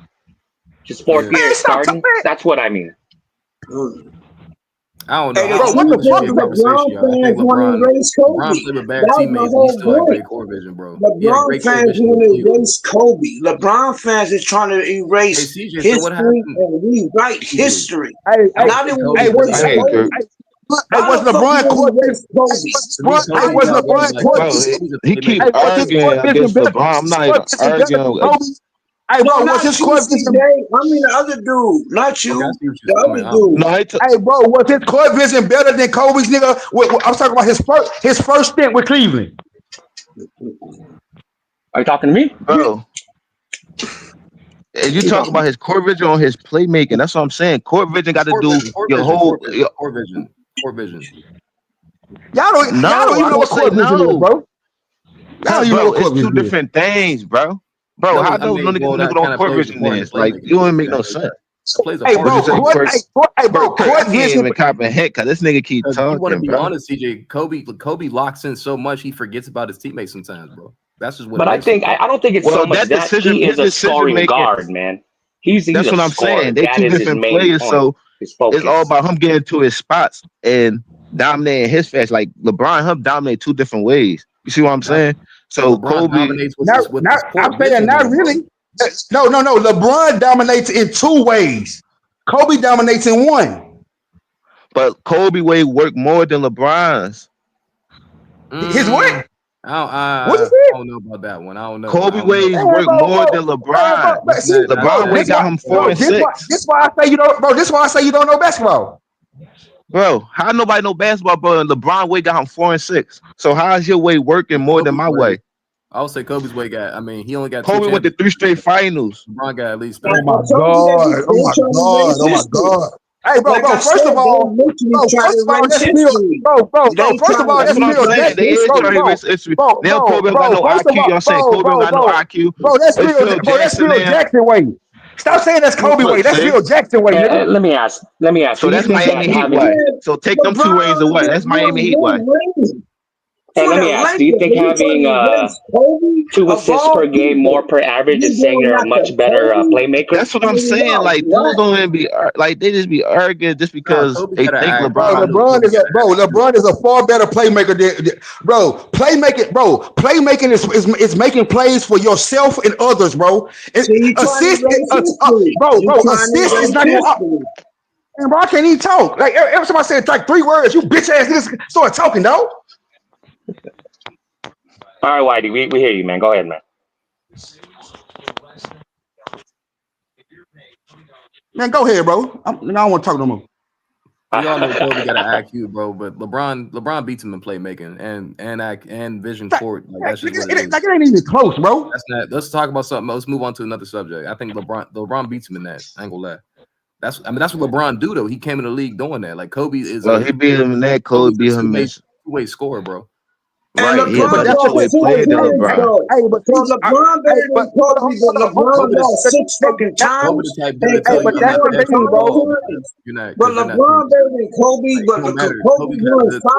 Speaker 8: His fourth year starting. That's what I mean.
Speaker 13: I don't know.
Speaker 1: Hey,
Speaker 13: I don't
Speaker 1: the
Speaker 13: know
Speaker 1: team
Speaker 13: if this should be a
Speaker 1: said
Speaker 13: conversation,
Speaker 1: LeBron
Speaker 13: y'all. I
Speaker 1: fans
Speaker 13: think
Speaker 1: want to erase Kobe.
Speaker 13: LeBron played with bad
Speaker 1: That was my
Speaker 13: teammates, and he
Speaker 1: whole
Speaker 13: still had
Speaker 1: point.
Speaker 13: great core vision, bro. He had
Speaker 1: LeBron
Speaker 13: great core
Speaker 1: fans
Speaker 13: vision
Speaker 1: want
Speaker 13: in
Speaker 1: to
Speaker 13: Cleveland.
Speaker 1: erase Kobe. LeBron fans is trying to
Speaker 13: Hey,
Speaker 1: erase
Speaker 13: CJ, so
Speaker 1: history
Speaker 13: what happened?
Speaker 1: and rewrite
Speaker 13: CJ,
Speaker 1: history.
Speaker 16: Hey,
Speaker 13: I
Speaker 16: hey,
Speaker 1: Now
Speaker 13: would
Speaker 1: they
Speaker 13: say
Speaker 1: want
Speaker 16: hey,
Speaker 1: to
Speaker 13: Kobe's
Speaker 16: what's
Speaker 1: erase
Speaker 13: better.
Speaker 18: Hey,
Speaker 1: Kobe.
Speaker 16: hey,
Speaker 1: How
Speaker 16: what's
Speaker 1: the fuck you
Speaker 16: LeBron
Speaker 1: want
Speaker 16: court?
Speaker 1: to erase Kobe?
Speaker 13: To me,
Speaker 16: Hey,
Speaker 13: Kobe's
Speaker 16: what's
Speaker 13: not better.
Speaker 16: LeBron
Speaker 13: Like
Speaker 16: court?
Speaker 18: bro,
Speaker 13: Kobe's a
Speaker 18: he
Speaker 13: playmaker.
Speaker 18: keep
Speaker 16: Hey, what's his
Speaker 18: arguing
Speaker 16: court vision
Speaker 18: against
Speaker 16: better?
Speaker 18: LeBron. I'm not even
Speaker 16: Court vision better than
Speaker 18: arguing.
Speaker 16: Kobe? Hey,
Speaker 1: No,
Speaker 16: bro, what's
Speaker 1: not
Speaker 16: his
Speaker 1: you,
Speaker 16: court
Speaker 1: CJ.
Speaker 16: vision?
Speaker 1: I mean the other dude, not
Speaker 13: Okay, I
Speaker 1: you.
Speaker 13: see what
Speaker 1: The
Speaker 13: you're
Speaker 1: other
Speaker 13: saying.
Speaker 1: dude.
Speaker 18: No,
Speaker 16: Hey, bro, was his court vision better than Kobe's, nigga? I'm talking about his first stint with Cleveland.
Speaker 8: Are you talking to me?
Speaker 18: bro. And you talk about his court vision on his playmaking. That's what I'm saying. Court vision got to
Speaker 13: Core
Speaker 18: do
Speaker 13: vision, core
Speaker 18: your
Speaker 13: vision, core
Speaker 18: whole.
Speaker 13: vision, core vision, core vision.
Speaker 16: Y'all don't
Speaker 18: No,
Speaker 16: even
Speaker 18: I
Speaker 16: know
Speaker 18: don't
Speaker 16: what
Speaker 18: say
Speaker 16: court vision is,
Speaker 18: no,
Speaker 16: bro. Y'all don't even know
Speaker 18: bro.
Speaker 16: what
Speaker 18: It's
Speaker 16: court
Speaker 18: two
Speaker 16: vision is.
Speaker 18: different things, bro. Bro,
Speaker 13: No,
Speaker 18: how
Speaker 13: I
Speaker 18: no
Speaker 13: mean,
Speaker 18: niggas
Speaker 13: well,
Speaker 18: know
Speaker 13: that
Speaker 18: what
Speaker 13: kind of
Speaker 18: court
Speaker 13: plays a
Speaker 18: vision
Speaker 13: part in
Speaker 18: is? Like,
Speaker 13: playmaking.
Speaker 18: you don't make
Speaker 13: That,
Speaker 18: no sense.
Speaker 13: that plays a
Speaker 16: Hey,
Speaker 13: part
Speaker 18: What
Speaker 13: in
Speaker 18: you
Speaker 16: bro,
Speaker 18: say,
Speaker 13: playmaking.
Speaker 16: court,
Speaker 18: Kurt?
Speaker 16: bro,
Speaker 18: Kurt, I
Speaker 16: court
Speaker 18: can't
Speaker 16: vision.
Speaker 18: even comprehend because this nigga keep
Speaker 13: Because you want to
Speaker 18: talking,
Speaker 13: be
Speaker 18: bro.
Speaker 13: honest, CJ, Kobe locks in so much he forgets about his teammates sometimes, bro. That's just what
Speaker 8: But
Speaker 13: it
Speaker 8: I
Speaker 13: is.
Speaker 8: think I don't think it's so
Speaker 18: Well,
Speaker 8: much
Speaker 18: that
Speaker 8: that
Speaker 18: decision,
Speaker 8: he
Speaker 18: his
Speaker 8: is a
Speaker 18: decision
Speaker 8: scoring
Speaker 18: making.
Speaker 8: guard, man. He's
Speaker 18: That's
Speaker 8: a
Speaker 18: what I'm
Speaker 8: scorer.
Speaker 18: saying. They
Speaker 8: That
Speaker 18: two
Speaker 8: is his
Speaker 18: different
Speaker 8: main
Speaker 18: players,
Speaker 8: point.
Speaker 18: so
Speaker 8: His
Speaker 18: it's all
Speaker 8: focus.
Speaker 18: about him getting to his spots and dominating his fast. Like LeBron, him dominate two different ways. You see what I'm
Speaker 13: That's,
Speaker 18: saying?
Speaker 13: but
Speaker 18: So
Speaker 13: LeBron
Speaker 18: Kobe,
Speaker 13: dominates with
Speaker 16: Not,
Speaker 13: his
Speaker 16: I'm
Speaker 13: court
Speaker 16: saying
Speaker 13: vision,
Speaker 16: not
Speaker 13: though, bro.
Speaker 16: really. No. LeBron dominates in two ways. Kobe dominates in one.
Speaker 18: but Kobe way worked more than LeBron's.
Speaker 16: His what? What you
Speaker 13: I
Speaker 16: say?
Speaker 13: don't know about that one. I don't know.
Speaker 18: Kobe
Speaker 13: I don't know.
Speaker 18: ways
Speaker 16: Man,
Speaker 18: work more than
Speaker 16: man,
Speaker 18: LeBron.
Speaker 16: but see,
Speaker 13: That's
Speaker 16: bro,
Speaker 18: LeBron way
Speaker 16: this
Speaker 18: got
Speaker 16: why,
Speaker 18: him 4
Speaker 16: bro,
Speaker 18: and 6.
Speaker 16: this why I say you don't, bro. This why I say you don't know basketball.
Speaker 18: Bro, how nobody know basketball, bro? And LeBron way got him 4 and 6. So how is your way working more than
Speaker 13: Kobe's
Speaker 18: my
Speaker 13: way.
Speaker 18: way?
Speaker 13: I would say Kobe's way got. I mean, he only got 2
Speaker 18: Kobe went to
Speaker 13: championships.
Speaker 18: 3 straight finals.
Speaker 13: LeBron got at least
Speaker 16: Oh
Speaker 13: 3.
Speaker 16: my
Speaker 1: told you
Speaker 16: god! Oh
Speaker 1: they
Speaker 16: my
Speaker 1: trying to
Speaker 16: god!
Speaker 1: erase
Speaker 16: Oh my
Speaker 1: history.
Speaker 16: god! Hey, bro,
Speaker 1: Like I
Speaker 16: First
Speaker 1: said,
Speaker 16: of
Speaker 1: they
Speaker 16: all,
Speaker 1: literally try to erase
Speaker 16: that's Phil.
Speaker 1: history.
Speaker 16: Bro.
Speaker 1: They
Speaker 16: First of
Speaker 1: trying
Speaker 16: all,
Speaker 1: to
Speaker 18: That's
Speaker 16: that's
Speaker 18: what I'm
Speaker 16: Phil
Speaker 1: rewrite
Speaker 18: saying. They
Speaker 16: Jackson.
Speaker 18: is trying to
Speaker 1: history.
Speaker 18: erase history. Now Kobe don't got no
Speaker 16: First of
Speaker 18: IQ.
Speaker 16: all,
Speaker 18: Y'all saying Kobe don't got no IQ.
Speaker 16: bro, that's
Speaker 18: It's Phil
Speaker 16: That's
Speaker 18: Jackson
Speaker 16: Phil
Speaker 18: there.
Speaker 16: Jackson way. Stop saying that's Kobe way.
Speaker 18: Look,
Speaker 16: That's
Speaker 18: see?
Speaker 16: Phil Jackson way, nigga.
Speaker 8: Let me ask
Speaker 18: So
Speaker 8: you. You
Speaker 18: that's
Speaker 8: think that
Speaker 18: Miami Heat
Speaker 8: having
Speaker 18: way. So take them 2 rings
Speaker 1: LeBron
Speaker 18: away.
Speaker 1: just
Speaker 18: That's Miami
Speaker 1: won
Speaker 18: Heat way.
Speaker 1: one ring
Speaker 8: Hey,
Speaker 1: for
Speaker 8: let
Speaker 1: the
Speaker 8: me ask, do
Speaker 1: Lakers.
Speaker 8: you think
Speaker 1: And you trying
Speaker 8: having
Speaker 1: to erase Kobe
Speaker 8: 2
Speaker 1: of
Speaker 8: assists per
Speaker 1: all
Speaker 8: game more
Speaker 1: people?
Speaker 8: per average
Speaker 1: You
Speaker 8: is saying
Speaker 1: going
Speaker 8: you're a
Speaker 1: after
Speaker 8: much better
Speaker 1: Kobe?
Speaker 8: playmaker?
Speaker 18: That's what I'm
Speaker 1: Man,
Speaker 18: saying.
Speaker 1: y'all
Speaker 18: Like dudes
Speaker 1: what?
Speaker 18: don't even be like they just be arguing just
Speaker 13: Nah,
Speaker 18: because
Speaker 13: Kobe
Speaker 18: they
Speaker 13: got an
Speaker 18: think
Speaker 13: IQ.
Speaker 16: Bro,
Speaker 18: LeBron.
Speaker 16: LeBron is a far better playmaker than playmaking is making plays for yourself and others, bro.
Speaker 1: See, you trying to erase history. You trying to
Speaker 16: Assist is
Speaker 1: erase
Speaker 16: not even up.
Speaker 1: history.
Speaker 16: Man, bro, I can't even talk. Like every time I say like 3 words, you bitch ass niggas start talking, dog.
Speaker 8: All right, Whitey, we hear you, man. Go ahead, man.
Speaker 16: Man, go ahead, bro. I don't want to talk no more.
Speaker 13: We all know Kobe got an IQ, bro, but LeBron beats him in playmaking and vision court. Like that's just what it is.
Speaker 16: Like it ain't even close, bro.
Speaker 13: That's not. Let's talk about something. Let's move on to another subject. I think LeBron beats him in that. I ain't gonna lie. That's what LeBron do though. He came in the league doing that. Like Kobe is.
Speaker 18: Well, he beat him in that. Kobe beat him in.
Speaker 13: Two-way scorer, bro.
Speaker 1: And
Speaker 18: Right, he a
Speaker 1: LeBron
Speaker 18: better
Speaker 1: lost
Speaker 18: two-way
Speaker 1: 6
Speaker 18: player than
Speaker 1: times,
Speaker 18: LeBron.
Speaker 1: though. So LeBron better than Kobe, but LeBron lost 6 fucking
Speaker 13: Kobe
Speaker 1: times.
Speaker 13: the type dude
Speaker 1: And
Speaker 13: to tell you,
Speaker 1: Kobe
Speaker 13: I'm not the
Speaker 1: won
Speaker 13: best
Speaker 1: 5
Speaker 13: in the ball.
Speaker 1: times.
Speaker 13: You're not,
Speaker 1: But
Speaker 13: because you're not.
Speaker 1: LeBron better than Kobe,
Speaker 13: It
Speaker 1: but
Speaker 13: don't matter.
Speaker 1: Kobe won
Speaker 13: Kobe
Speaker 1: 5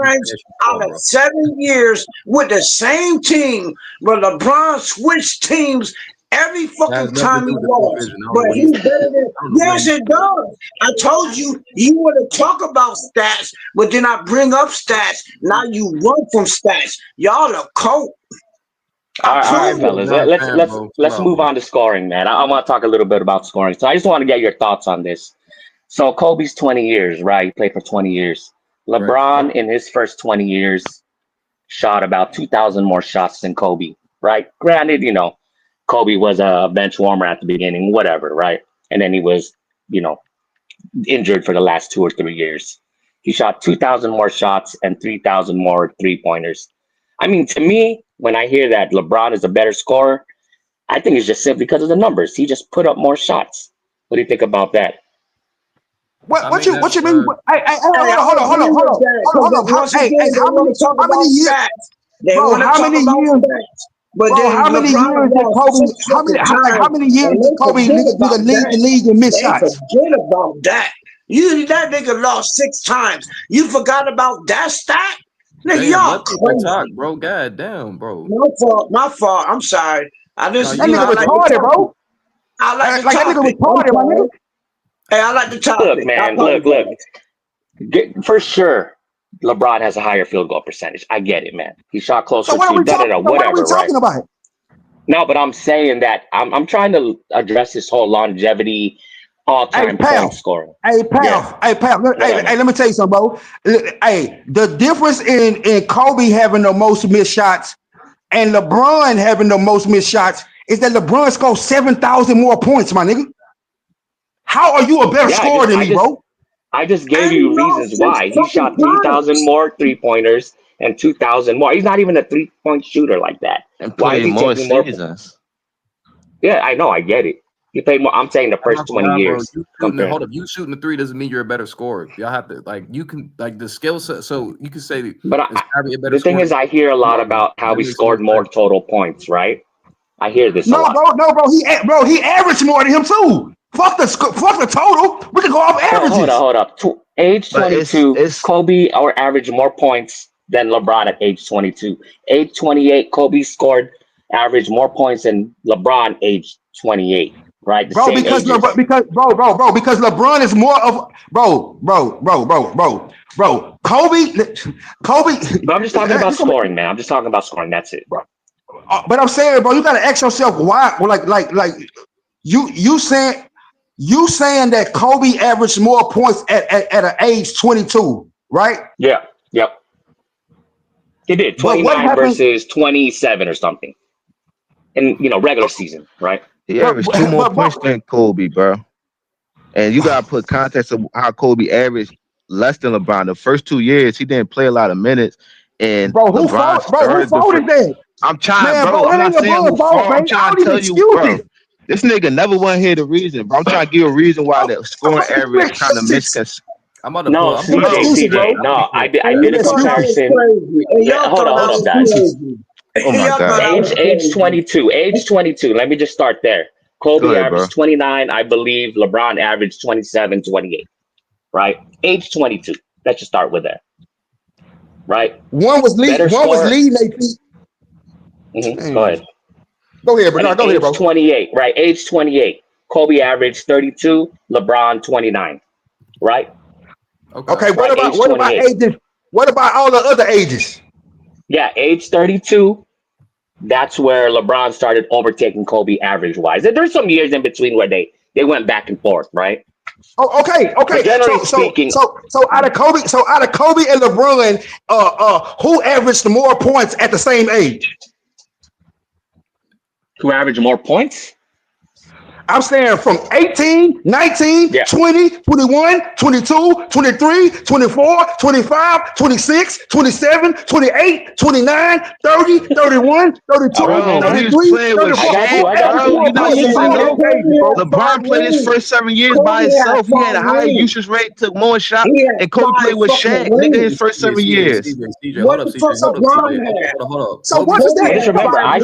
Speaker 1: times out of 7 years with the same team. But LeBron switched teams every fucking time he lost. But he's better than. Yes, it does. I told you you want to talk about stats, but then I bring up stats. Now you run from stats. Y'all are cold.
Speaker 8: All right, fellas. Let's move on to scoring, man. I want to talk a little bit about scoring. So I just want to get your thoughts on this. So Kobe's 20 years, right? He played for 20 years. LeBron in his first 20 years shot about 2,000 more shots than Kobe, right? Granted, Kobe was a bench warmer at the beginning, whatever, right? And then he was, injured for the last 2 or 3 years. He shot 2,000 more shots and 3,000 more 3-pointers. I mean, to me, when I hear that LeBron is a better scorer, I think it's just simply because of the numbers. He just put up more shots. What do you think about that?
Speaker 16: What you mean? Hey, hold on.
Speaker 1: Once again, they want to talk about stats. They want to talk about stats. But
Speaker 16: bro,
Speaker 1: then
Speaker 16: how many
Speaker 1: LeBron
Speaker 16: years did
Speaker 1: lost 6
Speaker 16: Kobe?
Speaker 1: fucking times.
Speaker 16: How many years
Speaker 1: And
Speaker 16: did
Speaker 1: they
Speaker 16: Kobe
Speaker 1: forget
Speaker 16: lead
Speaker 1: about
Speaker 16: the
Speaker 1: that.
Speaker 16: league in missed
Speaker 1: They
Speaker 16: shots?
Speaker 1: forget about that. That nigga lost 6 times. You forgot about that stat? Nigga,
Speaker 13: Damn,
Speaker 1: y'all
Speaker 13: let people
Speaker 1: crazy.
Speaker 13: talk, bro. God damn, bro.
Speaker 1: My fault. I'm sorry.
Speaker 13: No,
Speaker 1: That
Speaker 13: you
Speaker 1: nigga
Speaker 13: good.
Speaker 1: retarded, bro. I like the
Speaker 16: Like that nigga
Speaker 1: topic.
Speaker 16: retarded, my nigga.
Speaker 1: Hey, I like the topic.
Speaker 8: Look, man, look. For sure, LeBron has a higher field goal percentage. I get it, man. He shot closer
Speaker 16: So what are
Speaker 8: to
Speaker 16: we talking? So what are we
Speaker 8: whatever, right?
Speaker 16: talking about?
Speaker 8: No, but I'm saying that I'm trying to address this whole longevity, all-time point scoring.
Speaker 16: Hey, pal.
Speaker 8: Yeah.
Speaker 16: Hey, pal.
Speaker 8: Whatever.
Speaker 16: Hey, let me tell you something, bro. Hey, the difference in Kobe having the most missed shots and LeBron having the most missed shots is that LeBron scored 7,000 more points, my nigga. How are you a better scorer than me, bro?
Speaker 8: I just gave you reasons why. He shot 3,000 more three-pointers and 2,000 more. He's not even a three-point shooter like that.
Speaker 18: And
Speaker 8: Why is
Speaker 18: played
Speaker 8: he
Speaker 18: more
Speaker 8: taking more?
Speaker 18: seasons.
Speaker 8: Yeah, I know. I get it. He played more. I'm saying the first 20
Speaker 13: Bro,
Speaker 8: years.
Speaker 13: hold up. You shooting the three doesn't mean you're a better scorer. Y'all have to you can the skill set. So you can say,
Speaker 8: but
Speaker 13: probably a better
Speaker 8: the thing
Speaker 13: scorer.
Speaker 8: is, I hear a lot about how he scored more total points. Right? I hear this a lot.
Speaker 16: No, bro. He averaged more than him too. Fuck the total. We can go off averages.
Speaker 8: Hold up. Age 22, Kobe or averaged more points than LeBron at age 22. Age 28, Kobe scored averaged more points than LeBron age 28. Right? The same
Speaker 16: because
Speaker 8: ages.
Speaker 16: because LeBron is more of bro. Kobe.
Speaker 8: But I'm just talking about scoring, man. I'm just talking about scoring. That's it, bro.
Speaker 16: But I'm saying, bro, you gotta ask yourself why. Like you saying that Kobe averaged more points at an age 22, right?
Speaker 8: Yeah. Yep. He did 29 versus 27 or something. In regular season, right?
Speaker 18: He averaged 2 more points than Kobe, bro. And you gotta put context of how Kobe averaged less than LeBron. The first 2 years, he didn't play a lot of minutes. And
Speaker 16: Bro, who
Speaker 18: LeBron
Speaker 16: faulted that?
Speaker 18: I'm trying,
Speaker 16: Man,
Speaker 18: bro. I'm not saying who fault. I'm trying to tell you, bro.
Speaker 16: Excuses.
Speaker 18: This nigga never want to hear the reason, bro. I'm trying to give a reason why the scoring average kind of misconstrued.
Speaker 8: No, CJ. No, I did a comparison. Hold up, guys.
Speaker 18: Oh my God.
Speaker 8: Age 22. Age 22. Let me just start there. Kobe averaged 29. I believe LeBron averaged 27, 28. Right? Age 22. Let's just start with that. Right?
Speaker 16: One was leading.
Speaker 8: Go ahead.
Speaker 16: Go ahead, bro. Go ahead, bro.
Speaker 8: Age 28. Right? Age 28. Kobe averaged 32. LeBron 29. Right?
Speaker 16: Okay. What about ages? What about all the other ages?
Speaker 8: Yeah, age 32. That's where LeBron started overtaking Kobe average wise. There's some years in between where they went back and forth, right?
Speaker 16: Oh, okay.
Speaker 8: But generally speaking,
Speaker 16: so out of Kobe and LeBron, who averaged more points at the same age?
Speaker 8: Who averaged more points?
Speaker 16: I'm saying from 18, 19, 20, 21, 22, 23, 24, 25, 26, 27, 28, 29, 30, 31, 32, 33, 34.
Speaker 18: LeBron played his first 7 years by himself. He had a higher usage rate, took more shots, and Kobe played with Shaq. Nigga, his first 7 years.
Speaker 13: Hold up.
Speaker 16: So what is that?
Speaker 8: Just remember, I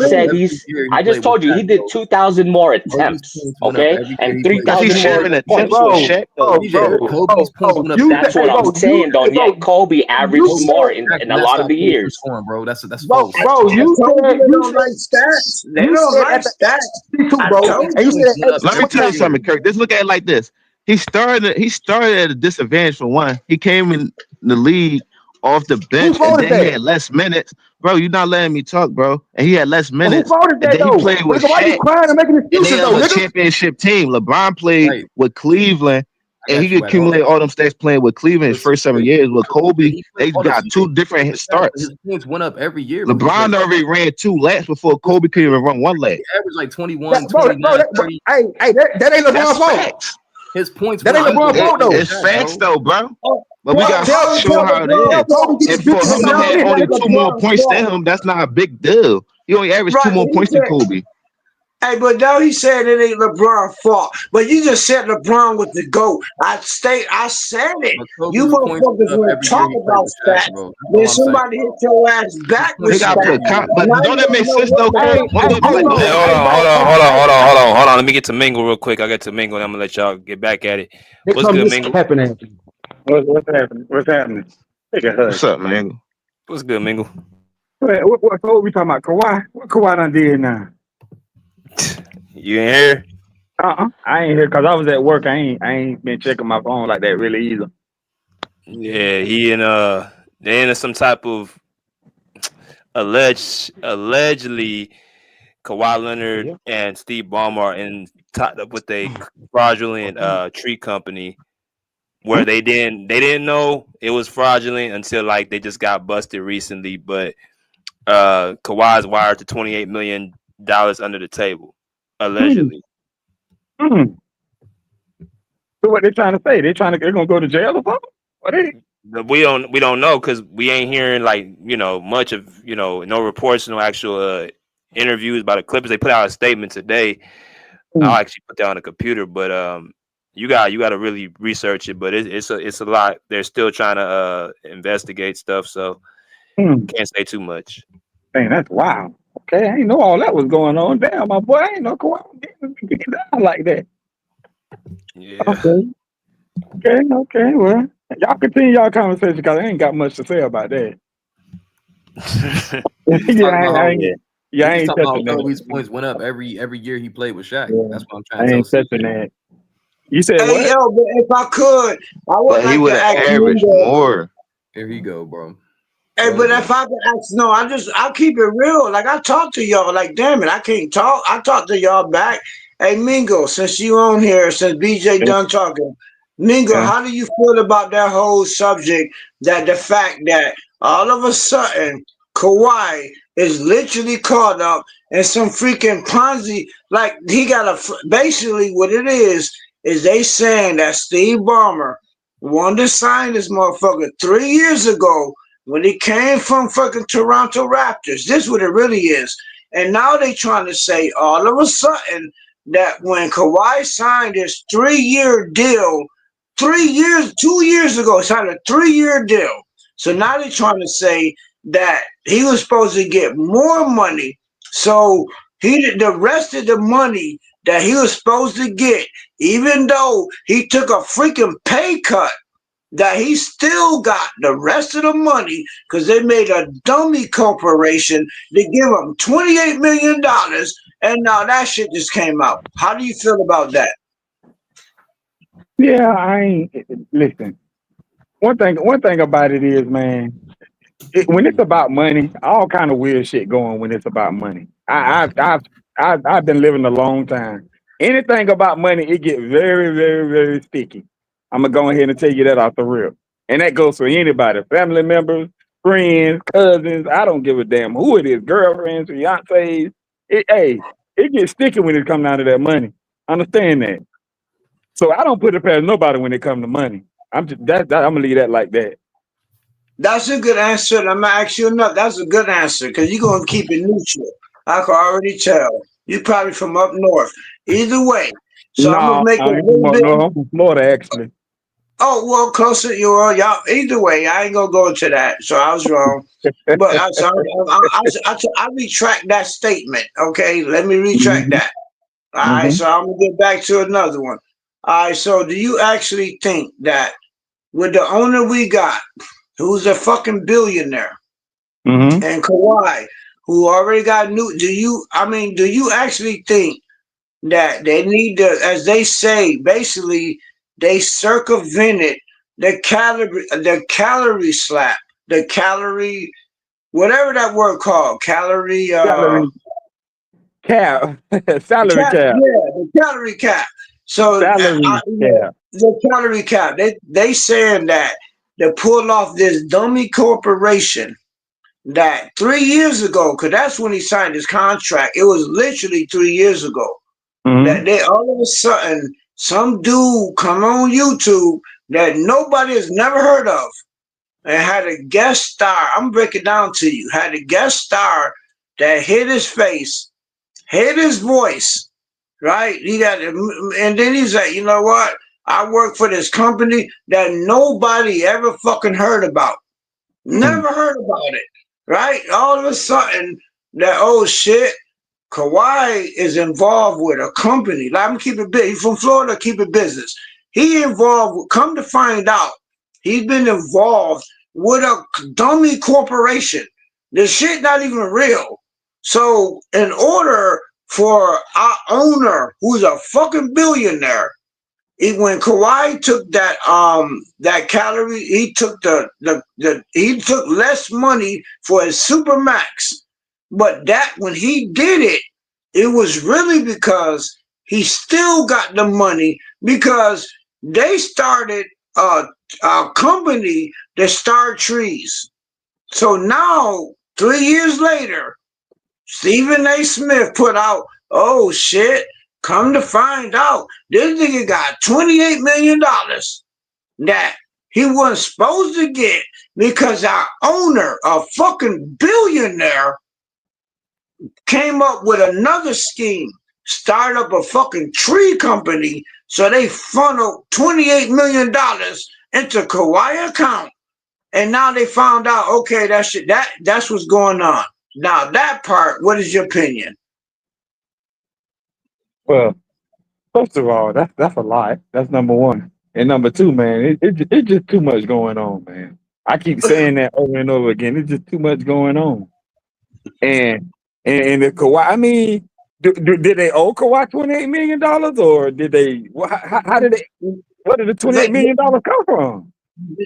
Speaker 8: just told you he did 2,000 more attempts. Okay, and 3,000 more points.
Speaker 13: Kobe's points.
Speaker 8: That's what I'm saying, though. Yet Kobe averaged more in a lot of the years.
Speaker 13: Bro, that's false.
Speaker 16: Bro, you
Speaker 1: don't like stats. They don't like stats,
Speaker 16: bro. And you said,
Speaker 18: let me tell you something, Kirk. Just look at it like this. He started at a disadvantage for one. He came in the league off the bench and then he had less minutes. Bro, you're not letting me talk, bro. And he had less minutes. And then he played with Shaq.
Speaker 16: Why you crying and making excuses,
Speaker 18: and they have a championship team. LeBron played with Cleveland. And he accumulated all them stats playing with Cleveland his first 7 years. With Kobe, they got 2 different starts.
Speaker 13: His points went up every year.
Speaker 18: LeBron already ran 2 laps before Kobe could even run 1 lap.
Speaker 13: He averaged like 21, 29, 30.
Speaker 16: Hey, that ain't LeBron's fault.
Speaker 13: His points.
Speaker 16: That ain't LeBron's fault, though.
Speaker 18: It's facts, though, bro. But we got to show how it is. And for him to have only 2 more points than him, that's not a big deal. He only averaged 2 more points than Kobe.
Speaker 1: Hey, but now he said it ain't LeBron's fault. But you just said LeBron was the GOAT. I said it. You motherfuckers want to talk about stats. Then somebody hit your ass back with stats.
Speaker 18: But don't that make sense, though?
Speaker 19: Hold on. Let me get to Mingle real quick. I got to Mingle, and I'm going to let y'all get back at it. What's good, Mingle?
Speaker 9: What's happening? What's happening?
Speaker 18: What's up, Mingle?
Speaker 19: What's good, Mingle?
Speaker 4: What we talking about? Kawhi? What Kawhi done did now?
Speaker 19: You ain't here?
Speaker 4: I ain't here because I was at work. I ain't been checking my phone like that really either.
Speaker 19: Yeah, he and they in some type of allegedly Kawhi Leonard and Steve Ballmer are tied up with a fraudulent tree company where they didn't know it was fraudulent until like they just got busted recently. But Kawhi's wired to $28 million under the table, allegedly.
Speaker 4: So what they trying to say? They're gonna go to jail or something? What they?
Speaker 19: We don't know because we ain't hearing like much of no reports, no actual interviews by the Clippers. They put out a statement today. I'll actually put that on the computer, but you got to really research it. But it's a lot. They're still trying to investigate stuff, so can't say too much.
Speaker 4: Man, that's wild. Okay, I ain't know all that was going on. Damn, my boy, I ain't know Kawhi getting down like that.
Speaker 19: Yeah.
Speaker 4: Okay. Well, y'all continue y'all conversation because I ain't got much to say about that.
Speaker 13: I ain't
Speaker 4: touching
Speaker 13: about
Speaker 4: that.
Speaker 13: Kobe's points went up every year he played with Shaq. That's what I'm
Speaker 4: I
Speaker 13: trying to
Speaker 4: ain't
Speaker 13: tell
Speaker 4: touching that. You said
Speaker 1: Hey,
Speaker 4: what?
Speaker 1: yo, but if I could, I would
Speaker 18: But he
Speaker 1: like
Speaker 18: would
Speaker 1: to
Speaker 18: have
Speaker 1: ask
Speaker 18: averaged
Speaker 1: Mingo.
Speaker 18: more.
Speaker 13: Here he go, bro.
Speaker 1: Hey, but if I could ask, no, I'll keep it real. Like I talk to y'all, like damn it, I can't talk. I talk to y'all back. Hey, Mingo, since you on here, since BJ done talking, Mingo, how do you feel about that whole subject? That the fact that all of a sudden Kawhi is literally caught up in some freaking Ponzi, like he got basically what it is they saying that Steve Ballmer wanted to sign this motherfucker 3 years ago when he came from fucking Toronto Raptors. This is what it really is. And now they trying to say all of a sudden that when Kawhi signed his 3-year deal, 2 years ago, signed a 3-year deal. So now they're trying to say that he was supposed to get more money. So the rest of the money that he was supposed to get, even though he took a freaking pay cut, that he still got the rest of the money because they made a dummy corporation to give him $28 million, and now that shit just came out. How do you feel about that?
Speaker 4: Yeah, I ain't listen. One thing about it is, man, when it's about money, all kind of weird shit going when it's about money. I've been living a long time. Anything about money, it get very, very, very sticky. I'm gonna go ahead and tell you that off the rip. And that goes for anybody, family members, friends, cousins. I don't give a damn who it is, girlfriends, fiancés. It gets sticky when it comes down to that money. Understand that. So I don't put it past nobody when it comes to money. I'm gonna leave that like that.
Speaker 1: That's a good answer. And I'm gonna ask you another. That's a good answer because you're gonna keep it neutral. I can already tell. You probably from up north. Either way. So I'm gonna
Speaker 4: No,
Speaker 1: make
Speaker 4: I
Speaker 1: a
Speaker 4: ain't
Speaker 1: little bit.
Speaker 4: no, I'm from Florida actually.
Speaker 1: Oh well, closer you are. Y'all. Either way, I ain't gonna go into that. So I was wrong. But I retract that statement. Okay, let me retract that. All right. So I'm gonna get back to another one. All right. So do you actually think that with the owner we got, who's a fucking billionaire, and Kawhi, who already got new, do you actually think that they need to, as they say, basically they circumvented the calorie slap, the calorie, whatever that word called, calorie
Speaker 4: salary cap, salary
Speaker 1: cap,
Speaker 4: cap,
Speaker 1: yeah, the calorie cap. So
Speaker 4: salary cap.
Speaker 1: the calorie cap. They saying that to pull off this dummy corporation that 3 years ago, because that's when he signed his contract. It was literally 3 years ago. That they all of a sudden some dude come on YouTube that nobody has never heard of and had a guest star. I'm breaking down to you. Had a guest star that hit his face, hit his voice, right? He got, and then he's like, you know what? I work for this company that nobody ever fucking heard about. Never heard about it, right? All of a sudden, that oh shit, Kawhi is involved with a company. Like, I'm keep it big. He's from Florida, keep it business. He involved. Come to find out, he's been involved with a dummy corporation. The shit not even real. So in order for our owner, who's a fucking billionaire, when Kawhi took that calorie, he took he took less money for his supermax. But that when he did it, it was really because he still got the money because they started a company that started trees. So now 3 years later, Stephen A. Smith put out, oh shit, come to find out, this nigga got $28 million that he wasn't supposed to get because our owner, a fucking billionaire, came up with another scheme, start up a fucking tree company, so they funneled $28 million into Kawhi account. And now they found out, okay, that's what's going on. Now that part, what is your opinion?
Speaker 4: Well, first of all, that's a lie. That's number one. And number two, man, it's just too much going on, man. I keep saying that over and over again. It's just too much going on. And the Kawhi, I mean, did they owe Kawhi $28 million or did they? How did they? Where did the $28 million come from?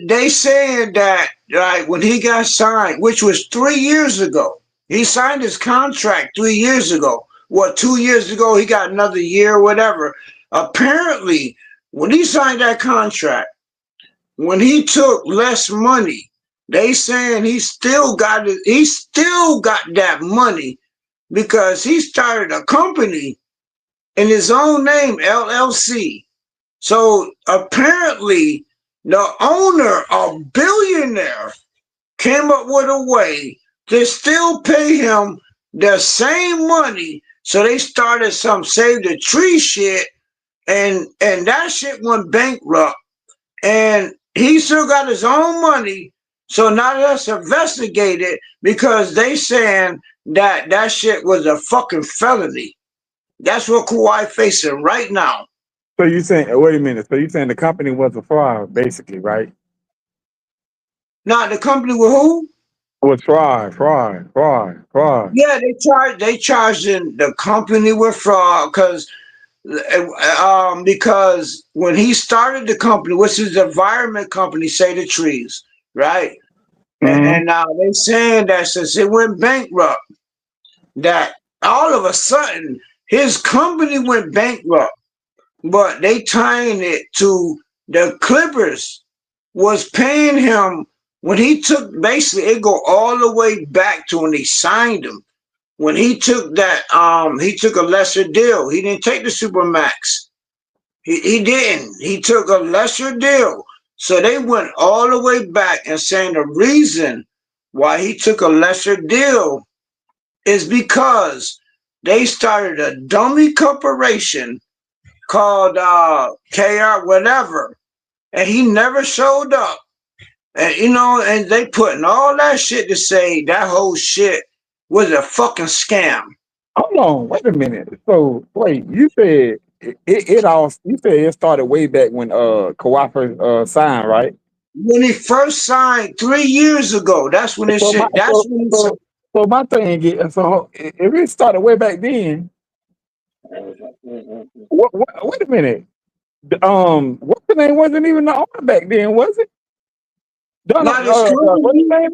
Speaker 1: They saying that like when he got signed, which was 3 years ago, he signed his contract 3 years ago. What, 2 years ago he got another year, whatever. Apparently, when he signed that contract, when he took less money, they saying he still got it. He still got that money because he started a company in his own name, LLC. So apparently, the owner, a billionaire, came up with a way to still pay him the same money. So they started some Save the Tree shit, and that shit went bankrupt. And he still got his own money. So now let's investigate it because they saying that shit was a fucking felony. That's what Kawhi facing right now.
Speaker 4: So you saying? Wait a minute. So you saying the company was a fraud, basically, right?
Speaker 1: Now the company with who?
Speaker 4: Was fraud.
Speaker 1: Yeah, they charging the company with fraud because when he started the company, which is the environment company, Save the Trees, right? And now they saying that since it went bankrupt, that all of a sudden his company went bankrupt, but they tying it to the Clippers was paying him when he took, basically it go all the way back to when he signed him. When he took that, he took a lesser deal. He didn't take the Supermax. He didn't. He took a lesser deal. So they went all the way back and saying the reason why he took a lesser deal is because they started a dummy corporation called KR whatever, and he never showed up. And and they putting all that shit to say that whole shit was a fucking scam.
Speaker 4: Hold on, wait a minute. So wait, you said you said it started way back when Kawhi first signed, right?
Speaker 1: When he first signed 3 years ago, that's when this shit.
Speaker 4: So my thing is, so if it started way back then, wait a minute. What's the name wasn't even the owner back then, was it? Donald, what's his name?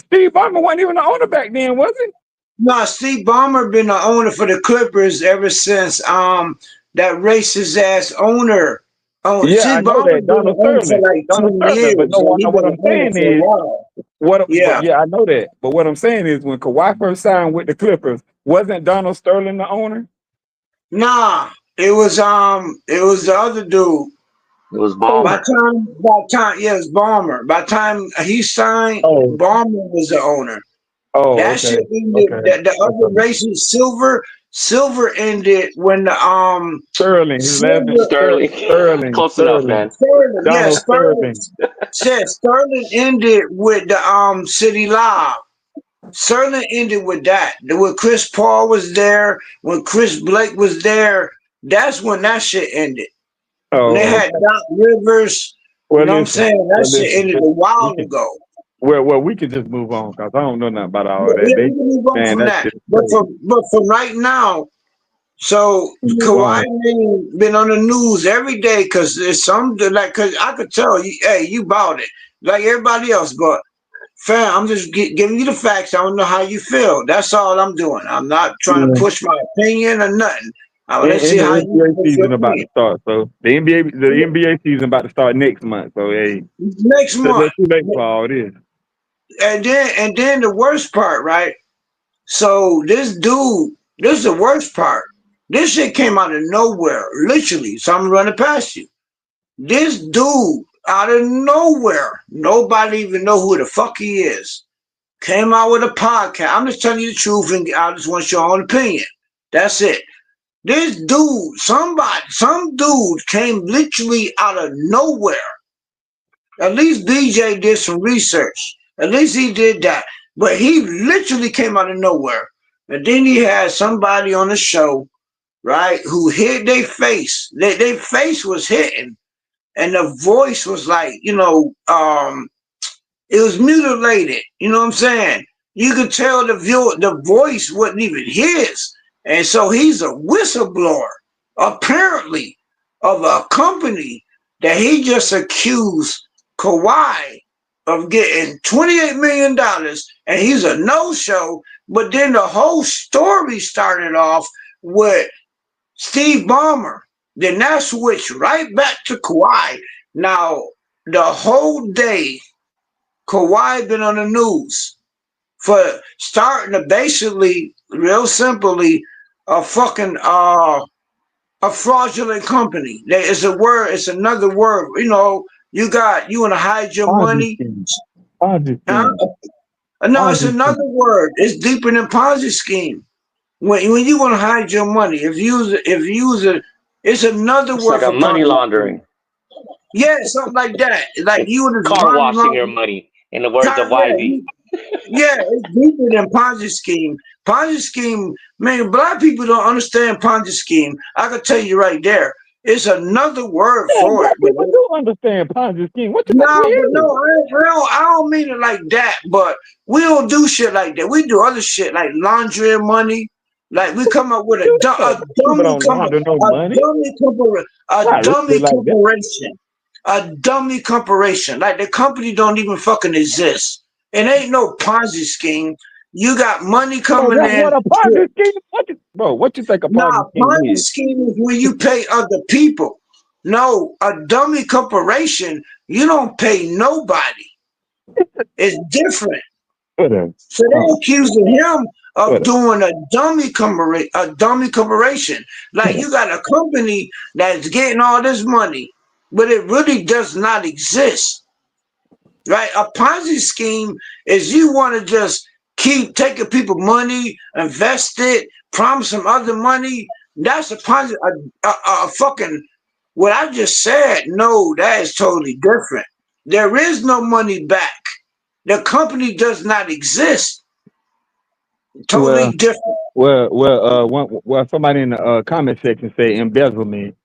Speaker 4: Steve Ballmer wasn't even the owner back then, was it?
Speaker 1: No, Steve Ballmer been the owner for the Clippers ever since that racist ass owner.
Speaker 4: Yeah,
Speaker 1: Steve
Speaker 4: I know
Speaker 1: Ballmer
Speaker 4: that Donald Sterling.
Speaker 1: like
Speaker 4: Donald
Speaker 1: 10
Speaker 4: Sterling, but
Speaker 1: years, so he
Speaker 4: what
Speaker 1: been
Speaker 4: I'm saying is,
Speaker 1: Yeah.
Speaker 4: I know that. But what I'm saying is, when Kawhi first signed with the Clippers, wasn't Donald Sterling the owner?
Speaker 1: Nah, it was the other dude.
Speaker 8: It was Ballmer.
Speaker 1: By time, yeah, it was Ballmer. By the time he signed, Ballmer was the owner.
Speaker 4: Oh,
Speaker 1: that
Speaker 4: okay.
Speaker 1: shit ended. The other races, Silver ended when the
Speaker 4: Sterling,
Speaker 8: Sterling. Close enough, man.
Speaker 1: Sterling, yeah,
Speaker 4: Donald
Speaker 1: Sterling. Sterling ended with the City Live. Sterling ended with that. When Chris Paul was there, when Chris Blake was there, that's when that shit ended. When they had Doc Rivers, you know what I'm saying? That shit ended a while ago.
Speaker 4: Well, we can just move on because I don't know nothing about all
Speaker 1: Yeah,
Speaker 4: that.
Speaker 1: we can move on
Speaker 4: Man,
Speaker 1: from
Speaker 4: that's
Speaker 1: that.
Speaker 4: just
Speaker 1: But
Speaker 4: crazy.
Speaker 1: for right now, so Kawhi name been on the news every day because it's something like because I could tell you, hey, you bought it like everybody else, but fam, I'm just giving you the facts. I don't know how you feel. That's all I'm doing. I'm not trying to push my opinion or nothing. I want to see
Speaker 4: And the
Speaker 1: how you
Speaker 4: NBA
Speaker 1: what's your
Speaker 4: season about to
Speaker 1: opinion.
Speaker 4: start. So the NBA season about to start next month. So hey,
Speaker 1: Next
Speaker 4: it's a
Speaker 1: month,
Speaker 4: little too late for all this.
Speaker 1: and then the worst part, right? So this dude, this is the worst part. This shit came out of nowhere, literally. So I'm running past you. This dude out of nowhere, nobody even know who the fuck he is. Came out with a podcast. I'm just telling you the truth, and I just want your own opinion. That's it. This dude, some dude came literally out of nowhere. At least BJ did some research. At least he did that. But he literally came out of nowhere. And then he had somebody on the show, right, who hit their face. Their face was hitting. And the voice was like, it was mutilated. You know what I'm saying? You could tell the voice wasn't even his. And so he's a whistleblower, apparently, of a company that he just accused Kawhi of getting $28 million, and he's a no-show. But then the whole story started off with Steve Ballmer. Then that switched right back to Kawhi. Now, the whole day, Kawhi been on the news for starting to basically, real simply, a fucking a fraudulent company. There is a word, it's another word. You want to hide your
Speaker 4: Ponzi
Speaker 1: money.
Speaker 4: scheme. Ponzi
Speaker 1: Huh?
Speaker 4: scheme.
Speaker 1: No, it's
Speaker 4: Ponzi
Speaker 1: another
Speaker 4: scheme.
Speaker 1: word. It's deeper than Ponzi scheme. When you want to hide your money, if you use it, it's another
Speaker 8: It's
Speaker 1: word
Speaker 8: like a
Speaker 1: for
Speaker 8: money
Speaker 1: Ponzi scheme.
Speaker 8: laundering.
Speaker 1: Yeah, something like that. Like
Speaker 8: It's
Speaker 1: you would just
Speaker 8: car
Speaker 1: run
Speaker 8: washing your
Speaker 1: around.
Speaker 8: money, in the words of Ivy.
Speaker 1: Yeah, it's deeper than Ponzi scheme. Ponzi scheme, man, black people don't understand Ponzi scheme. I can tell you right there. It's another word
Speaker 4: Yeah,
Speaker 1: for
Speaker 4: black
Speaker 1: it.
Speaker 4: people do understand Ponzi scheme. What you think
Speaker 1: No,
Speaker 4: we
Speaker 1: but
Speaker 4: is?
Speaker 1: no, I don't mean it like that. But we don't do shit like that. We do other shit like laundry money. Like we come up with a,
Speaker 4: Do
Speaker 1: du-
Speaker 4: that.
Speaker 1: a
Speaker 4: Black people
Speaker 1: dummy
Speaker 4: don't launder no money.
Speaker 1: a
Speaker 4: Not really
Speaker 1: dummy
Speaker 4: like that.
Speaker 1: corporation. A dummy corporation. Like the company don't even fucking exist. It ain't no Ponzi scheme. You got money
Speaker 4: Bro,
Speaker 1: coming
Speaker 4: that's
Speaker 1: in.
Speaker 4: what a Ponzi scheme. What you think a Ponzi
Speaker 1: Nah,
Speaker 4: scheme
Speaker 1: Ponzi
Speaker 4: is?
Speaker 1: scheme is when you pay other people. No, a dummy corporation, you don't pay nobody. It's different.
Speaker 4: Whatever.
Speaker 1: So they're accusing him of
Speaker 4: Whatever.
Speaker 1: doing a dummy corporation. Like you got a company that's getting all this money, but it really does not exist. Right? A Ponzi scheme is you want to just keep taking people money, invest it, promise them other money. That's a Ponzi, a fucking, what I just said. No, that is totally different. There is no money back. The company does not exist. Totally different.
Speaker 4: Somebody in the comment section say embezzlement.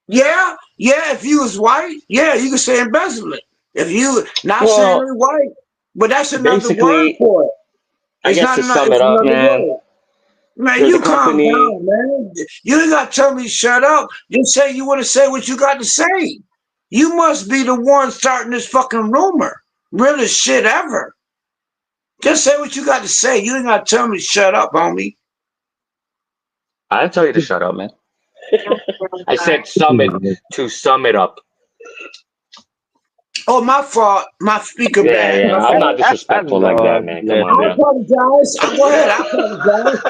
Speaker 1: Yeah, yeah. If you was white, yeah, you could say embezzlement. If you not saying
Speaker 8: Well,
Speaker 1: they white, but that's another word
Speaker 8: basically,
Speaker 1: for it.
Speaker 8: I
Speaker 1: It's
Speaker 8: guess
Speaker 1: not
Speaker 8: to
Speaker 1: another.
Speaker 8: sum
Speaker 1: It's
Speaker 8: it up,
Speaker 1: another
Speaker 8: man,
Speaker 1: word. Man,
Speaker 8: there's a
Speaker 1: you calm
Speaker 8: company.
Speaker 1: down, man. You ain't got to tell me to shut up. Just say you want to say what you got to say. You must be the one starting this fucking rumor. Realest shit ever. Just say what you got to say. You ain't got to tell me to shut up, homie.
Speaker 8: I didn't tell you to shut up, man. I said to sum it up.
Speaker 1: Oh, my fault. My speaker
Speaker 8: Yeah,
Speaker 1: bad. My
Speaker 8: yeah. I'm not
Speaker 1: fault.
Speaker 8: disrespectful like that, man. Come on
Speaker 1: I
Speaker 8: now.
Speaker 1: apologize. Go ahead. I apologize.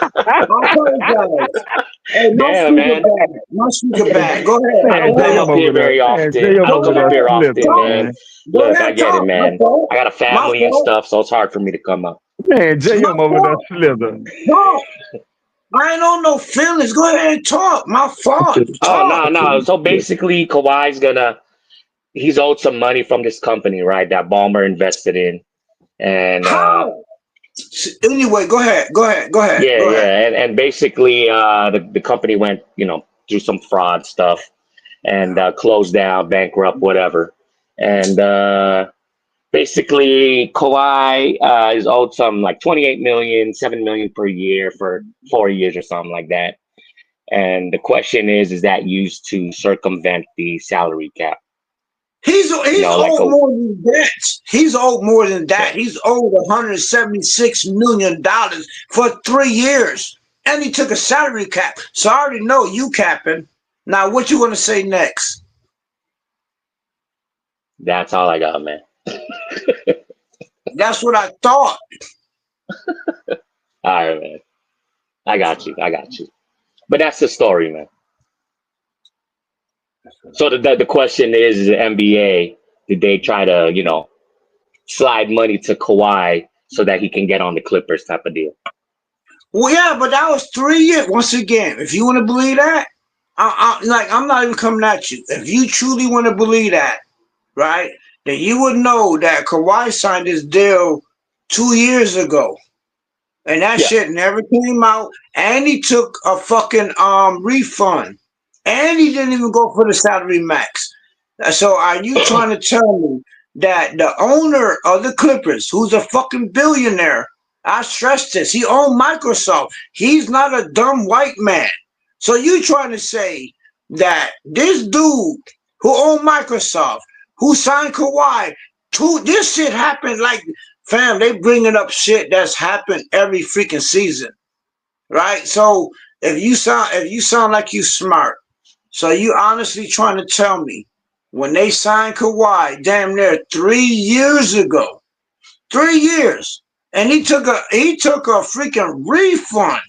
Speaker 1: I apologize. Hey, my
Speaker 8: Damn,
Speaker 1: speaker
Speaker 8: man.
Speaker 1: bad. My speaker bad. Go ahead.
Speaker 8: I don't
Speaker 1: Go
Speaker 8: come
Speaker 1: ahead.
Speaker 8: up here very often. I don't
Speaker 1: Go
Speaker 8: come up here
Speaker 1: ahead.
Speaker 8: often,
Speaker 1: Talk.
Speaker 8: man.
Speaker 1: Go
Speaker 8: Look, I
Speaker 1: ahead.
Speaker 8: get it,
Speaker 1: Talk. My
Speaker 8: man.
Speaker 1: fault.
Speaker 8: I got a
Speaker 1: My
Speaker 8: family and
Speaker 1: fault.
Speaker 8: stuff, so it's hard for me to come up.
Speaker 4: Man,
Speaker 1: My
Speaker 4: JM over there
Speaker 1: fault.
Speaker 4: slither.
Speaker 1: Talk. I ain't on no feelings. Go ahead and talk. My fault.
Speaker 8: Oh,
Speaker 1: Talk.
Speaker 8: no. So basically, he's owed some money from this company, right? That Ballmer invested in. And
Speaker 1: How? Anyway, go ahead. Go ahead. Go ahead.
Speaker 8: yeah,
Speaker 1: Go ahead.
Speaker 8: yeah. And basically, the company went, through some fraud stuff and closed down, bankrupt, whatever. And Basically, Kawhi is owed some like 28 million, 7 million per year for 4 years or something like that. And the question is that used to circumvent the salary cap?
Speaker 1: He's owed more than that. He's owed more than that. He's owed $176 million for 3 years. And he took a salary cap. So I already know you capping. Now, what you want to say next?
Speaker 8: That's all I got, man.
Speaker 1: That's what I thought.
Speaker 8: All right, man. I got you. But that's the story, man. So the question is the NBA, did they try to, slide money to Kawhi so that he can get on the Clippers type of deal?
Speaker 1: Well, yeah, but that was 3 years. Once again, if you want to believe that, I'm not even coming at you. If you truly want to believe that, right, then you would know that Kawhi signed this deal 2 years ago. And that shit never came out. And he took a fucking refund. And he didn't even go for the salary max. So are you trying to tell me that the owner of the Clippers, who's a fucking billionaire, I stress this, he owned Microsoft. He's not a dumb white man. So you trying to say that this dude who owned Microsoft, who signed Kawhi, this shit happened like, fam, they bringing up shit that's happened every freaking season, right? So if you sound like you smart, so you honestly trying to tell me when they signed Kawhi, damn near 3 years ago, 3 years, and he took a freaking refund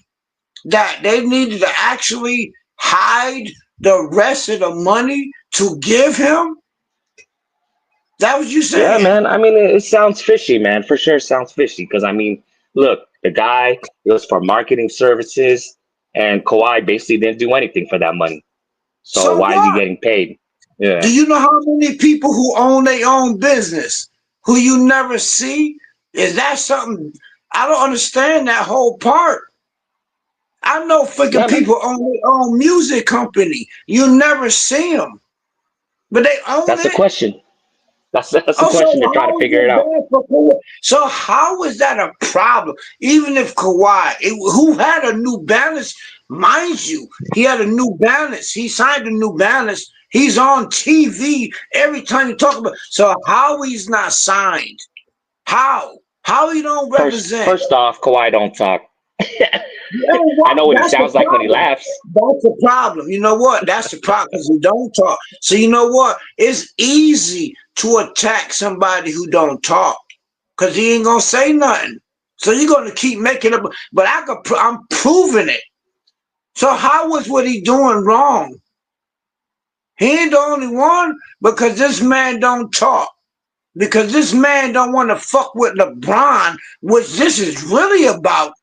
Speaker 1: that they needed to actually hide the rest of the money to give him? That what you saying?
Speaker 8: Yeah, man. I mean, it sounds fishy, man. For sure, sounds fishy. Because look, the guy, it was for marketing services, and Kawhi basically didn't do anything for that money. So why is he getting paid? Yeah.
Speaker 1: Do you know how many people who own their own business who you never see? Is that something? I don't understand that whole part. I know freaking people own their own music company. You never see them, but they own
Speaker 8: That's
Speaker 1: it.
Speaker 8: the question. That's the question. They're trying to figure it out.
Speaker 1: So how is that a problem? Even if Kawhi, who had a New Balance, mind you, he had a New Balance. He signed a New Balance. He's on TV every time you talk about. So how he's not signed? How he don't represent?
Speaker 8: First off, Kawhi don't talk. I know what he sounds like when he laughs.
Speaker 1: That's the problem. You know what? That's the problem because he don't talk. So you know what? It's easy to attack somebody who don't talk because he ain't gonna say nothing. So you're gonna keep making up. But I'm proving it. So how was what he doing wrong? He ain't the only one because this man don't talk. Because this man don't want to fuck with LeBron, which this is really about.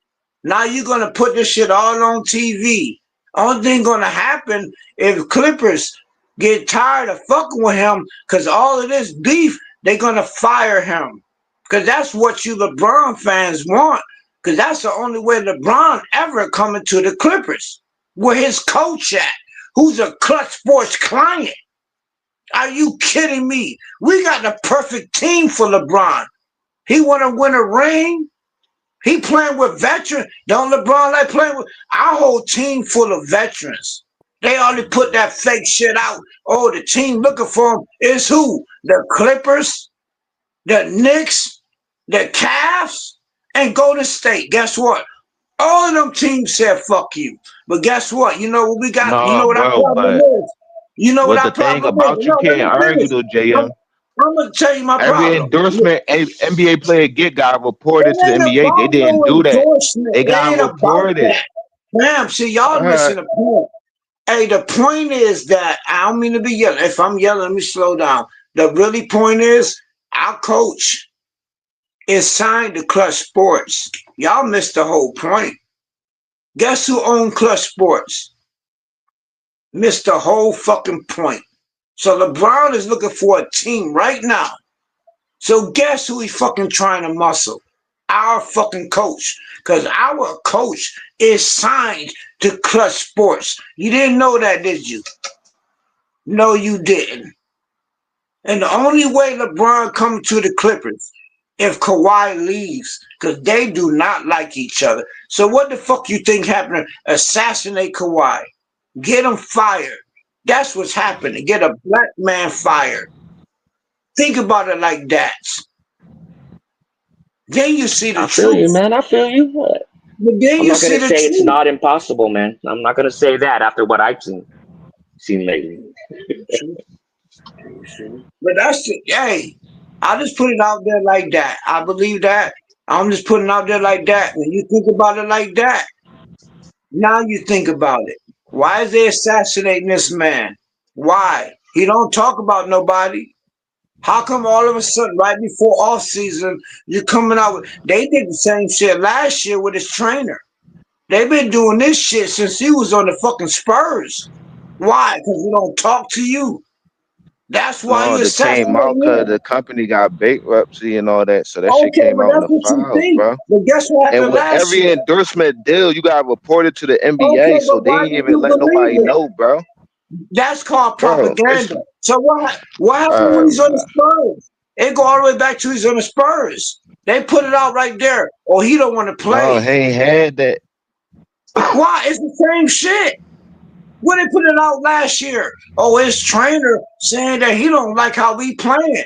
Speaker 1: Now you're going to put this shit all on TV. Only thing going to happen if Clippers get tired of fucking with him because all of this beef, they're going to fire him. Because that's what you LeBron fans want. Because that's the only way LeBron ever coming to the Clippers. Where his coach at, who's a Clutch Sports client. Are you kidding me? We got the perfect team for LeBron. He want to win a ring. He playing with veterans. Don't LeBron like playing with our whole team full of veterans? They already put that fake shit out. Oh, the team looking for him is who? The Clippers, the Knicks, the Cavs, and Golden State. Guess what? All of them teams said fuck you. But guess what? You know what we got?
Speaker 18: No,
Speaker 1: you know what our
Speaker 18: bro,
Speaker 1: problem
Speaker 18: but
Speaker 1: is? You know what our
Speaker 18: the thing
Speaker 1: problem
Speaker 18: about
Speaker 1: is?
Speaker 18: you
Speaker 1: No,
Speaker 18: can't argue though, JM.
Speaker 1: I'm gonna tell you my
Speaker 18: Every
Speaker 1: problem.
Speaker 18: endorsement a NBA player get got reported to the
Speaker 1: It ain't
Speaker 18: NBA. They
Speaker 1: about
Speaker 18: didn't
Speaker 1: no
Speaker 18: do that.
Speaker 1: endorsement.
Speaker 18: They
Speaker 1: It
Speaker 18: got
Speaker 1: ain't about
Speaker 18: reported.
Speaker 1: that. Damn, see, y'all missing the point. Hey, the point is that I don't mean to be yelling. If I'm yelling, let me slow down. The really point is our coach is signed to Clutch Sports. Y'all missed the whole point. Guess who owned Clutch Sports? Missed the whole fucking point. So LeBron is looking for a team right now. So guess who he's fucking trying to muscle? Our fucking coach. Because our coach is signed to Clutch Sports. You didn't know that, did you? No, you didn't. And the only way LeBron comes to the Clippers if Kawhi leaves, because they do not like each other. So what the fuck you think happened? Assassinate Kawhi. Get him fired. That's what's happening. Get a black man fired. Think about it like that. Then you see the
Speaker 8: I feel you,
Speaker 1: truth.
Speaker 8: man. I feel you.
Speaker 1: But then
Speaker 8: I'm
Speaker 1: you
Speaker 8: not
Speaker 1: see
Speaker 8: gonna
Speaker 1: the
Speaker 8: say it's
Speaker 1: truth.
Speaker 8: not impossible, man. I'm not gonna say that after what I've seen lately.
Speaker 1: But that's it. Hey, I just put it out there like that. I believe that. I'm just putting it out there like that. When you think about it like that, now you think about it. Why is they assassinating this man? Why? He don't talk about nobody. How come all of a sudden, right before off season, you're coming out with? They did the same shit last year with his trainer. They've been doing this shit since he was on the fucking Spurs. Why? Because we don't talk to you. That's why
Speaker 18: No,
Speaker 1: you
Speaker 18: they came out
Speaker 1: assassinating
Speaker 18: because
Speaker 1: him.
Speaker 18: the company got bankruptcy and all that. So that shit
Speaker 1: Okay,
Speaker 18: came
Speaker 1: well
Speaker 18: out in
Speaker 1: that's
Speaker 18: the
Speaker 1: what you
Speaker 18: files,
Speaker 1: think.
Speaker 18: bro.
Speaker 1: But guess what
Speaker 18: And
Speaker 1: happened
Speaker 18: with
Speaker 1: last
Speaker 18: every
Speaker 1: year?
Speaker 18: endorsement deal, you got reported to the
Speaker 1: Okay,
Speaker 18: NBA, so
Speaker 1: but
Speaker 18: they
Speaker 1: why
Speaker 18: ain't
Speaker 1: did
Speaker 18: even
Speaker 1: you
Speaker 18: let
Speaker 1: believe
Speaker 18: nobody
Speaker 1: it?
Speaker 18: know, bro.
Speaker 1: That's called
Speaker 18: Bro,
Speaker 1: propaganda. So what happened when he's on the Spurs? It go all the way back to he's on the Spurs. They put it out right there. Oh, he don't want to
Speaker 18: no,
Speaker 1: play.
Speaker 18: he ain't had that.
Speaker 1: Why? It's the same shit. When they put it out last year, oh, his trainer saying that he don't like how we playing.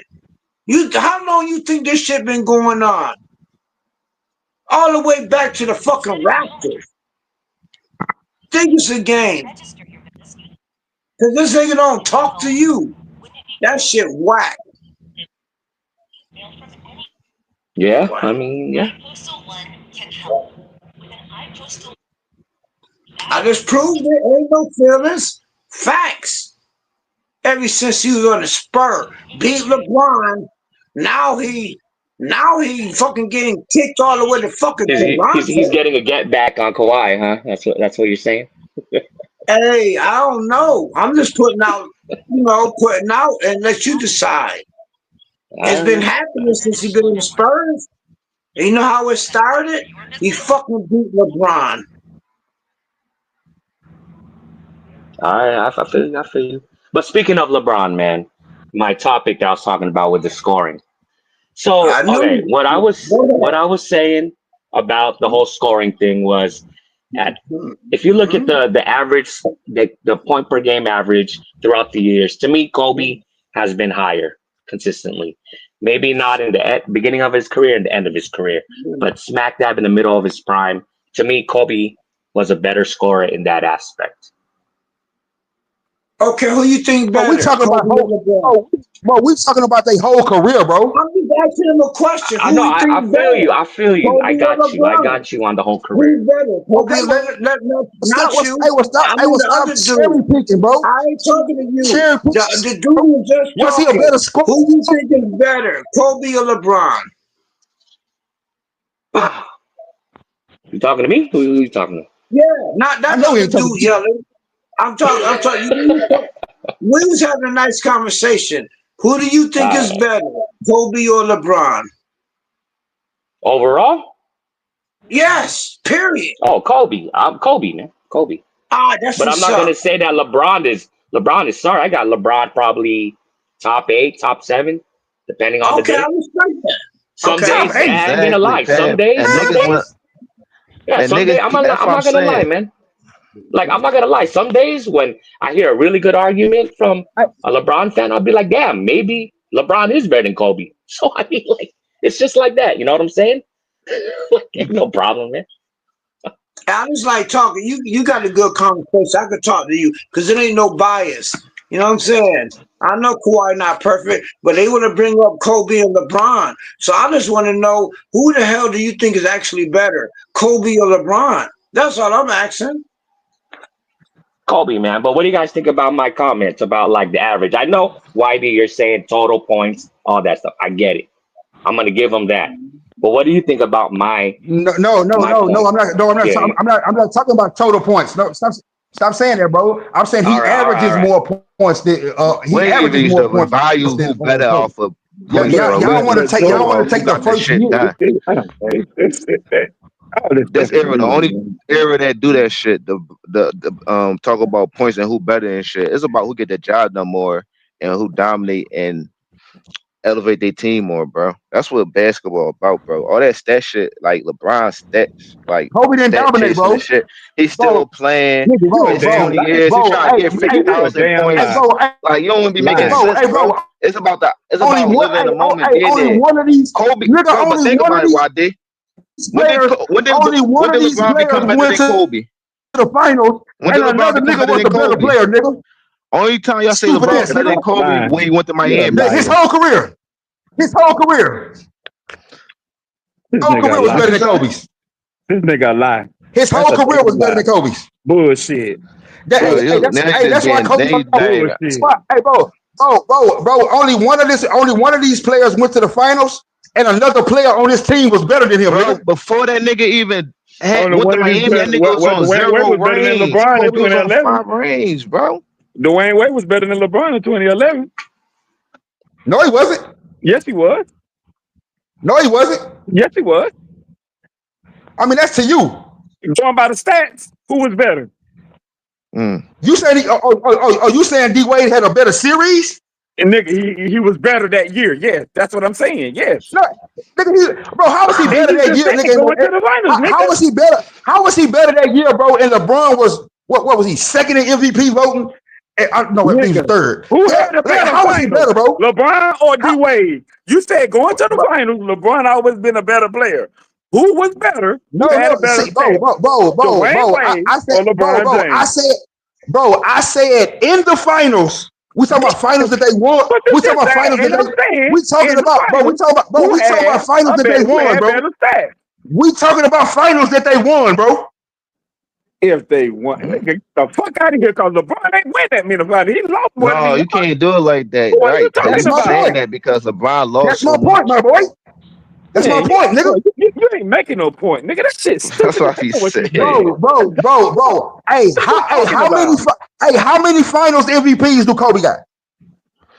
Speaker 1: How long you think this shit been going on? All the way back to the fucking Raptors. Think it's a game. Cause this nigga don't talk to you. That shit whack.
Speaker 8: Yeah, I mean, yeah.
Speaker 1: I just proved it. Ain't no feelings. Facts. Ever since he was on the Spur, beat LeBron, now he fucking getting kicked all the way to fucking
Speaker 8: He's
Speaker 1: Toronto.
Speaker 8: getting a get back on Kawhi, huh? That's what you're saying.
Speaker 1: Hey, I don't know. I'm just putting out, putting out and let you decide. It's been happening since he been in the Spurs. And you know how it started? He fucking beat LeBron.
Speaker 8: I feel you. I feel you. But speaking of LeBron, man, my topic that I was talking about with the scoring. So
Speaker 1: I
Speaker 8: okay,
Speaker 1: knew.
Speaker 8: what I was saying about the whole scoring thing was at if you look at the average the point per game average throughout the years, to me Kobe has been higher consistently. Maybe not in the beginning of his career and the end of his career, but smack dab in the middle of his prime. To me, Kobe was a better scorer in that aspect.
Speaker 1: Okay, who you think
Speaker 16: But we
Speaker 1: better,
Speaker 16: talking about
Speaker 1: Kobe or LeBron?
Speaker 16: we talking about their whole career, bro.
Speaker 1: I'm just asking him a question.
Speaker 8: I
Speaker 1: Who
Speaker 8: know.
Speaker 1: you
Speaker 8: I
Speaker 1: think
Speaker 8: feel you.
Speaker 1: better,
Speaker 8: I feel you. I
Speaker 1: Kobe or
Speaker 8: got you. I
Speaker 1: LeBron?
Speaker 8: got you on the whole career.
Speaker 1: Who's better,
Speaker 16: Okay,
Speaker 1: Kobe?
Speaker 16: well,
Speaker 1: Not you. I mean the
Speaker 16: stop
Speaker 1: other
Speaker 16: cherry
Speaker 1: dude.
Speaker 16: picking, bro.
Speaker 1: I ain't talking to you.
Speaker 16: Cherry picking.
Speaker 1: The dude was just
Speaker 16: Was he a
Speaker 1: talking.
Speaker 16: better scorer?
Speaker 1: Who you think is better, Kobe or LeBron?
Speaker 8: You talking to me? Who you talking to?
Speaker 1: Yeah, not
Speaker 16: I
Speaker 1: that
Speaker 16: know he
Speaker 1: other
Speaker 16: ain't talking
Speaker 1: dude
Speaker 16: to you.
Speaker 1: yelling. I'm talking. We was having a nice conversation. Who do you think is better, Kobe or LeBron?
Speaker 8: Overall?
Speaker 1: Yes. Period.
Speaker 8: Oh, Kobe. I'm Kobe, man. Kobe.
Speaker 1: That's
Speaker 8: But I'm
Speaker 1: what's
Speaker 8: not
Speaker 1: up.
Speaker 8: gonna say that LeBron is sorry. I got LeBron probably top 8, top 7, depending on the
Speaker 1: Okay, I
Speaker 8: day.
Speaker 1: respect that.
Speaker 8: Some
Speaker 1: Okay,
Speaker 8: days,
Speaker 1: I
Speaker 8: I ain't gonna
Speaker 18: Exactly,
Speaker 8: lie. Some
Speaker 18: Pam.
Speaker 8: days,
Speaker 18: And
Speaker 8: some
Speaker 18: niggas want
Speaker 8: days. Yeah,
Speaker 18: and
Speaker 8: some days. I'm
Speaker 18: niggas. That's what I'm
Speaker 8: not gonna lie,
Speaker 18: saying.
Speaker 8: man. Like I'm not gonna lie. Some days when I hear a really good argument from a LeBron fan, I'll be like, damn, maybe LeBron is better than Kobe. So I mean, like, it's just like that. You know what I'm saying? Like, ain't no problem, man.
Speaker 1: I just like talking. You got a good conversation. I could talk to you because it ain't no bias. You know what I'm saying? I know Kawhi not perfect, but they want to bring up Kobe and LeBron. So I just want to know who the hell do you think is actually better, Kobe or LeBron? That's all I'm asking.
Speaker 8: Kobe, man. But what do you guys think about my comments about like the average? I know, YB, you're saying total points, all that stuff. I get it. I'm gonna give him that. But what do you think about my
Speaker 16: No.
Speaker 8: points?
Speaker 16: I'm not. No, I'm not.
Speaker 8: Yeah,
Speaker 16: I'm not talking about total points. No, stop saying that, bro. I'm saying he averages
Speaker 8: all right.
Speaker 16: more points than
Speaker 18: We
Speaker 16: he
Speaker 18: ain't even
Speaker 16: averages
Speaker 18: used
Speaker 16: more
Speaker 18: to
Speaker 16: points
Speaker 18: value who
Speaker 16: than
Speaker 18: better
Speaker 16: Kobe.
Speaker 18: off of
Speaker 16: Yeah,
Speaker 18: points, bro.
Speaker 16: y'all want to take
Speaker 18: We
Speaker 16: the
Speaker 18: got this
Speaker 16: first
Speaker 18: shit
Speaker 16: year.
Speaker 18: done.
Speaker 4: All this
Speaker 18: This
Speaker 4: stuff is
Speaker 18: era, the
Speaker 4: weird,
Speaker 18: only
Speaker 4: man.
Speaker 18: era that do that shit, talk about points and who better and shit. It's about who get the job done more and who dominate and elevate their team more, bro. That's what basketball about, bro. All that stat shit, like LeBron stats, like
Speaker 16: Kobe didn't
Speaker 18: stat
Speaker 16: dominate,
Speaker 18: chasing
Speaker 16: bro.
Speaker 18: and shit. He's still
Speaker 16: Bro,
Speaker 18: playing.
Speaker 4: Nigga, you a
Speaker 16: bro,
Speaker 18: It's
Speaker 16: bro,
Speaker 4: damn
Speaker 18: 20
Speaker 4: lie.
Speaker 18: years. He's
Speaker 16: bro.
Speaker 18: trying to
Speaker 16: Hey,
Speaker 18: get
Speaker 16: hey,
Speaker 18: 50,000
Speaker 4: Damn
Speaker 16: hey,
Speaker 18: points.
Speaker 4: lie.
Speaker 16: bro. Hey,
Speaker 18: Like you don't even be making
Speaker 4: Lie.
Speaker 18: sense,
Speaker 16: bro.
Speaker 18: bro. It's about it's
Speaker 16: Only
Speaker 18: about
Speaker 16: one.
Speaker 18: living in
Speaker 16: Hey,
Speaker 18: the moment,
Speaker 16: hey,
Speaker 18: being
Speaker 16: only
Speaker 18: there.
Speaker 16: one of these
Speaker 18: Kobe,
Speaker 16: nigga.
Speaker 18: bro. But
Speaker 16: Only
Speaker 18: think
Speaker 16: one of
Speaker 18: about it,
Speaker 16: these
Speaker 18: YD.
Speaker 16: players. Only one
Speaker 18: When
Speaker 16: of
Speaker 18: did
Speaker 16: these
Speaker 18: LeBron
Speaker 16: players
Speaker 18: become better
Speaker 16: went
Speaker 18: than
Speaker 16: to
Speaker 18: Kobe?
Speaker 16: the finals,
Speaker 18: When
Speaker 16: and
Speaker 18: did LeBron
Speaker 16: another
Speaker 18: become
Speaker 16: nigga
Speaker 18: better
Speaker 16: was
Speaker 18: than
Speaker 16: a better
Speaker 18: Kobe?
Speaker 16: player, nigga.
Speaker 18: Only time y'all say
Speaker 16: Stupid
Speaker 18: LeBron
Speaker 16: ass
Speaker 18: better than
Speaker 16: nigga.
Speaker 18: Kobe
Speaker 4: Lying.
Speaker 18: when he went to
Speaker 4: You're a
Speaker 18: Miami.
Speaker 16: His
Speaker 4: liar.
Speaker 16: whole career. His whole career.
Speaker 4: This
Speaker 16: Whole
Speaker 4: nigga a
Speaker 16: career was
Speaker 4: lie.
Speaker 16: better than Kobe's.
Speaker 4: This nigga a lie.
Speaker 16: His
Speaker 4: That's
Speaker 16: whole
Speaker 4: a
Speaker 16: career was
Speaker 4: damn
Speaker 16: better
Speaker 4: lie.
Speaker 16: than Kobe's.
Speaker 4: Bullshit.
Speaker 18: Bro, you now you just
Speaker 16: That's why
Speaker 18: being
Speaker 16: Kobe.
Speaker 4: Bullshit.
Speaker 16: That's why, hey, bro. Only one of these players went to the finals, and another player on his team was better than him,
Speaker 18: bro.
Speaker 16: nigga.
Speaker 18: Before that nigga even
Speaker 4: Only
Speaker 18: went to
Speaker 4: one of these
Speaker 18: Miami, that
Speaker 4: players.
Speaker 18: nigga was
Speaker 4: What
Speaker 18: on
Speaker 4: Dwayne Wade
Speaker 18: 0
Speaker 4: was better than
Speaker 18: rings.
Speaker 4: LeBron in
Speaker 18: Kobe was on
Speaker 4: 2011.
Speaker 18: 5 rings, bro.
Speaker 4: Dwayne Wade was better than LeBron in 2011.
Speaker 16: No, he wasn't.
Speaker 4: Yes, he was.
Speaker 16: No, he wasn't.
Speaker 4: Yes, he was.
Speaker 16: I mean, that's to you.
Speaker 4: Going by the stats, who was better?
Speaker 16: You saying you saying D Wade had a better series?
Speaker 4: And nigga, he was better that year. Yes, that's what I'm saying. Yes.
Speaker 16: No, nigga, bro, how was he better that year, nigga?
Speaker 4: Going to the finals, nigga.
Speaker 16: How was he better? How was he better that year, bro? And LeBron was what was he second in MVP voting? And no, he was third.
Speaker 4: Who had a better
Speaker 16: how was he
Speaker 4: final?
Speaker 16: better, bro?
Speaker 4: LeBron or D Wade? You said going to the finals, LeBron always been a better player. Who was better?
Speaker 16: No,
Speaker 4: Who had a better
Speaker 16: bro.
Speaker 4: Dwayne Wade
Speaker 16: I said,
Speaker 4: or LeBron James?
Speaker 16: I said in the finals. We talking about finals that they won. We talking about finals that they. We talking about, bro. We talking about finals that they won, bro. We talking about finals that they won, bro.
Speaker 4: If they won, nigga, the fuck out of here, cause LeBron ain't win that many finals. He lost one.
Speaker 18: No, you can't do it like that,
Speaker 4: What are you
Speaker 18: right?
Speaker 4: talking
Speaker 18: You
Speaker 4: about?
Speaker 18: saying that because LeBron lost
Speaker 16: That's
Speaker 18: so
Speaker 16: my point,
Speaker 18: much.
Speaker 16: my boy. That's my point, nigga.
Speaker 4: You ain't making no point, nigga. That shit's stupid.
Speaker 18: That's what he said.
Speaker 16: Bro. Hey, how many finals MVPs do Kobe got?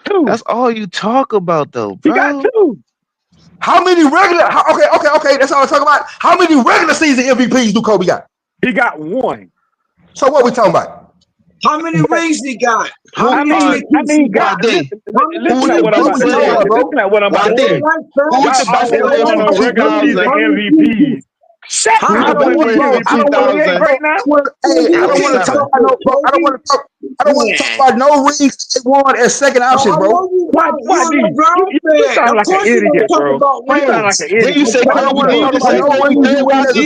Speaker 4: 2.
Speaker 18: That's all you talk about, though, bro.
Speaker 4: He got 2.
Speaker 16: How many regular? Okay. That's all I'm talking about. How many regular season MVPs do Kobe got?
Speaker 4: He got 1.
Speaker 16: So what we talking about?
Speaker 1: How many rings he got?
Speaker 4: I mean, God, listen at what I'm about to say. Listen at what I'm about to say.
Speaker 18: Who was the best player
Speaker 4: Y'all
Speaker 18: in
Speaker 4: no regular season
Speaker 18: 2000?
Speaker 4: MVPs. Shaq
Speaker 18: Who's
Speaker 4: got
Speaker 18: the best player in
Speaker 4: 28
Speaker 18: 2000?
Speaker 4: right now.
Speaker 16: I don't want to talk about no rings they won as second options, bro.
Speaker 4: Why you sound like an idiot, bro. You sound like an idiot.
Speaker 18: Didn't you say Kobe? Didn't you say Kobe third, YD?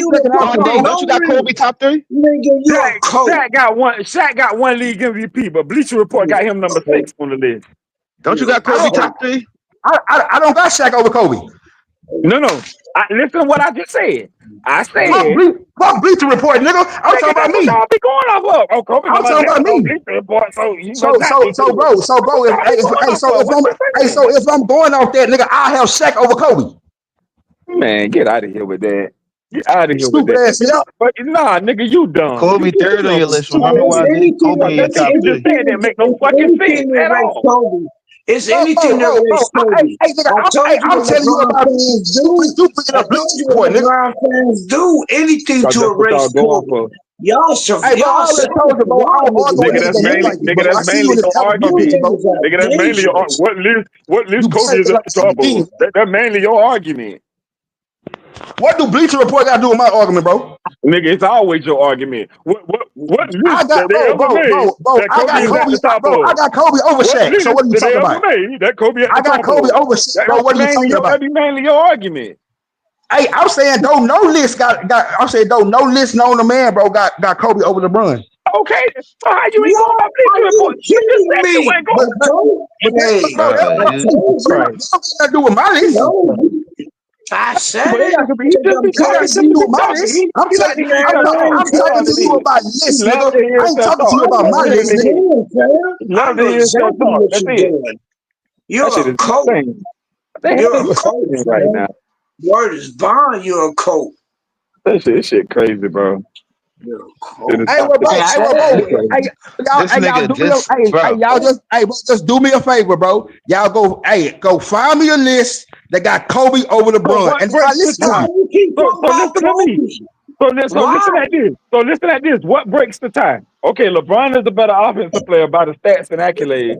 Speaker 18: Don't you got Kobe top 3?
Speaker 4: Shaq got 1 league MVP, but Bleacher Report got him number 6 on the list.
Speaker 18: Don't you got Kobe top 3?
Speaker 16: I don't got Shaq over Kobe.
Speaker 4: No. Listen to what I just said. I said,
Speaker 16: fuck Bleacher Report, nigga. I'm talking about me.
Speaker 4: I'll be going off of. Oh, Kobe,
Speaker 16: I'm talking about me.
Speaker 4: Bleacher Report, so
Speaker 16: if I'm going off that, nigga, I have Shaq over Kobe.
Speaker 4: Man, get out of here with that. Get out of here
Speaker 16: Stupid
Speaker 4: with that.
Speaker 16: ass nigga.
Speaker 4: Nah, nigga, you dumb.
Speaker 18: Kobe third on your list. Remember why Kobe in your top 3?
Speaker 4: Just said that make no fucking sense at all.
Speaker 1: It's anything that race Kobe.
Speaker 16: I'm telling you about you bringing up Bleacher Report, nigga.
Speaker 1: LeBron fans do anything to erase Kobe. Y'all should.
Speaker 16: Hey, bro, I already told you, bro. I don't argue
Speaker 4: Nigga, that's mainly your argument. Nigga, that's mainly your what list Kobe is at the top of. That's mainly your argument.
Speaker 16: What do Bleacher Report got to do with my argument, bro?
Speaker 4: Nigga, it's always your argument. What list
Speaker 16: I got,
Speaker 4: that
Speaker 16: bro, I got Kobe over Shaq. So what are you talking about?
Speaker 4: That Kobe at the
Speaker 16: I got
Speaker 4: top
Speaker 16: Kobe
Speaker 4: of.
Speaker 16: over Shaq, bro. What are you talking about?
Speaker 4: That be mainly your argument.
Speaker 16: Hey, I'm saying though no list no list known to man, bro, got Kobe over LeBron.
Speaker 4: Okay, so how you ain't going about Bleacher Report? You just said you ain't going.
Speaker 16: That's got to do with my list.
Speaker 1: I said
Speaker 16: it. I'm talking to you about lists, nigga. I ain't talking to you about my list, nigga.
Speaker 1: You're a coach. You're a coach right now. Word is bond. You're a coach.
Speaker 4: This shit crazy, bro.
Speaker 16: Just do me a favor, bro. Y'all go find me a list that got Kobe over LeBron. And listen
Speaker 4: to me. So listen at this. What breaks the tie? Okay, LeBron is the better offensive player by the stats and accolades.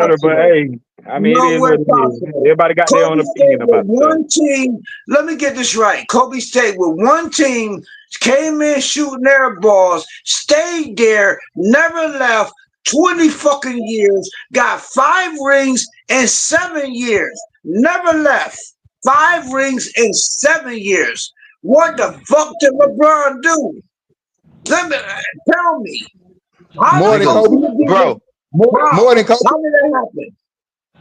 Speaker 4: better, but hey, I mean, it is
Speaker 1: Nowhere
Speaker 4: what it is.
Speaker 1: possible.
Speaker 4: Everybody got their own
Speaker 1: Kobe stayed
Speaker 4: opinion
Speaker 1: with
Speaker 4: about stuff.
Speaker 1: one team. Let me get this right. Kobe stayed with one team, came in shooting air balls, stayed there, never left. 20 fucking years, got 5 rings in 7 years, never left. 5 rings in 7 years. What the fuck did LeBron do? Let me tell me. How
Speaker 16: More than Kobe,
Speaker 18: bro.
Speaker 16: More than Kobe.
Speaker 1: How did that happen?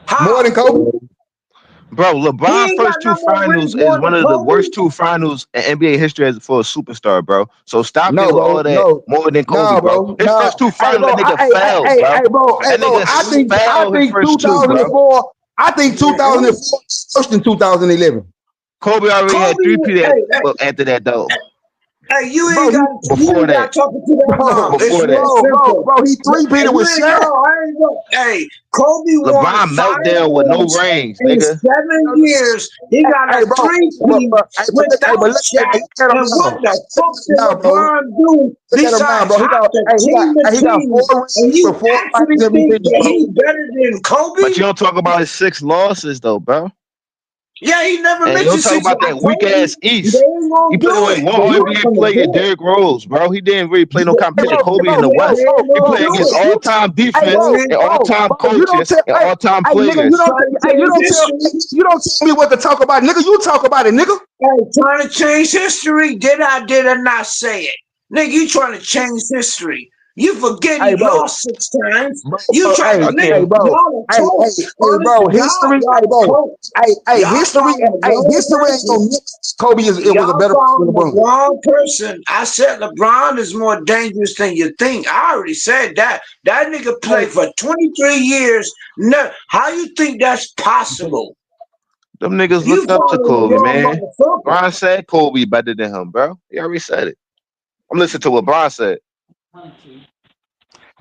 Speaker 1: How?
Speaker 16: More than Kobe.
Speaker 18: Bro,
Speaker 1: He
Speaker 18: LeBron
Speaker 1: ain't
Speaker 18: first
Speaker 1: got no
Speaker 18: 2
Speaker 1: more rings
Speaker 18: finals is
Speaker 1: more
Speaker 18: one
Speaker 1: than
Speaker 18: of the
Speaker 1: Kobe.
Speaker 18: worst 2 finals in NBA history for a superstar, bro. So stop
Speaker 16: No,
Speaker 18: it with all
Speaker 16: bro.
Speaker 18: that more than Kobe,
Speaker 16: No,
Speaker 18: bro.
Speaker 16: bro.
Speaker 18: His
Speaker 16: No.
Speaker 18: first 2
Speaker 16: Hey,
Speaker 18: finals,
Speaker 16: bro.
Speaker 18: that nigga fell, bro.
Speaker 16: Hey,
Speaker 18: That
Speaker 16: bro.
Speaker 18: nigga
Speaker 16: I
Speaker 18: fell his
Speaker 16: think
Speaker 18: first 2, bro.
Speaker 16: 2004. I think 2004 worse than 2011.
Speaker 18: Kobe already had
Speaker 1: Kobe,
Speaker 18: 3 P
Speaker 1: hey,
Speaker 18: after that, though.
Speaker 1: Hey, you
Speaker 3: Bro,
Speaker 1: ain't got talking to that long. It's real simple.
Speaker 3: Bro, he three-peated with Shaq.
Speaker 1: Hey, Kobe won
Speaker 18: LeBron
Speaker 1: 5
Speaker 18: meltdown with no
Speaker 1: rings
Speaker 18: rings,
Speaker 1: in
Speaker 18: nigga.
Speaker 1: 7 years. He got a 3-peat without Shaq. And what the fuck did LeBron do besides hop the team and
Speaker 3: He got 4
Speaker 1: team?
Speaker 3: rings
Speaker 1: And you
Speaker 3: with 4
Speaker 1: actually
Speaker 3: finals
Speaker 1: think
Speaker 3: MVPs,
Speaker 1: that
Speaker 3: bro.
Speaker 1: he's better than Kobe?
Speaker 18: But you don't talk about his 6 losses though, bro.
Speaker 1: Yeah, he never
Speaker 18: And you don't
Speaker 1: mentioned
Speaker 18: talk
Speaker 1: 6.
Speaker 18: about that weak ass East.
Speaker 1: They ain't gonna
Speaker 18: He played
Speaker 1: do
Speaker 18: with
Speaker 1: it.
Speaker 18: one
Speaker 1: They're not
Speaker 18: NBA
Speaker 1: gonna
Speaker 18: player,
Speaker 1: do it.
Speaker 18: Derrick Rose, bro. He didn't really play no competition. Kobe in the
Speaker 1: They
Speaker 18: West.
Speaker 1: ain't
Speaker 18: He
Speaker 1: gonna
Speaker 18: played
Speaker 1: do
Speaker 18: against
Speaker 1: it.
Speaker 18: all-time defense and all-time
Speaker 3: You don't
Speaker 18: coaches
Speaker 3: tell,
Speaker 18: and all-time
Speaker 3: nigga, you
Speaker 18: players.
Speaker 3: don't tell me what to talk about, nigga. You talk about it, nigga.
Speaker 1: Hey, trying to change history? Did I not say it? Nigga, you trying to change history. You forget he lost 6 times. You trying to
Speaker 3: Hey, bro.
Speaker 1: y'all are coach.
Speaker 3: Bro, history, history ain't gonna mix. Kobe it was a better
Speaker 1: Y'all
Speaker 3: than
Speaker 1: found the
Speaker 3: LeBron.
Speaker 1: wrong person. I said LeBron is more dangerous than you think. I already said that. That nigga played for 23 years. No, how you think that's possible?
Speaker 18: Them niggas
Speaker 1: You
Speaker 18: look up to
Speaker 1: following the
Speaker 18: Kobe,
Speaker 1: wrong
Speaker 18: man.
Speaker 1: motherfucker.
Speaker 18: LeBron said Kobe better than him, bro. He already said it. I'm listening to what LeBron said.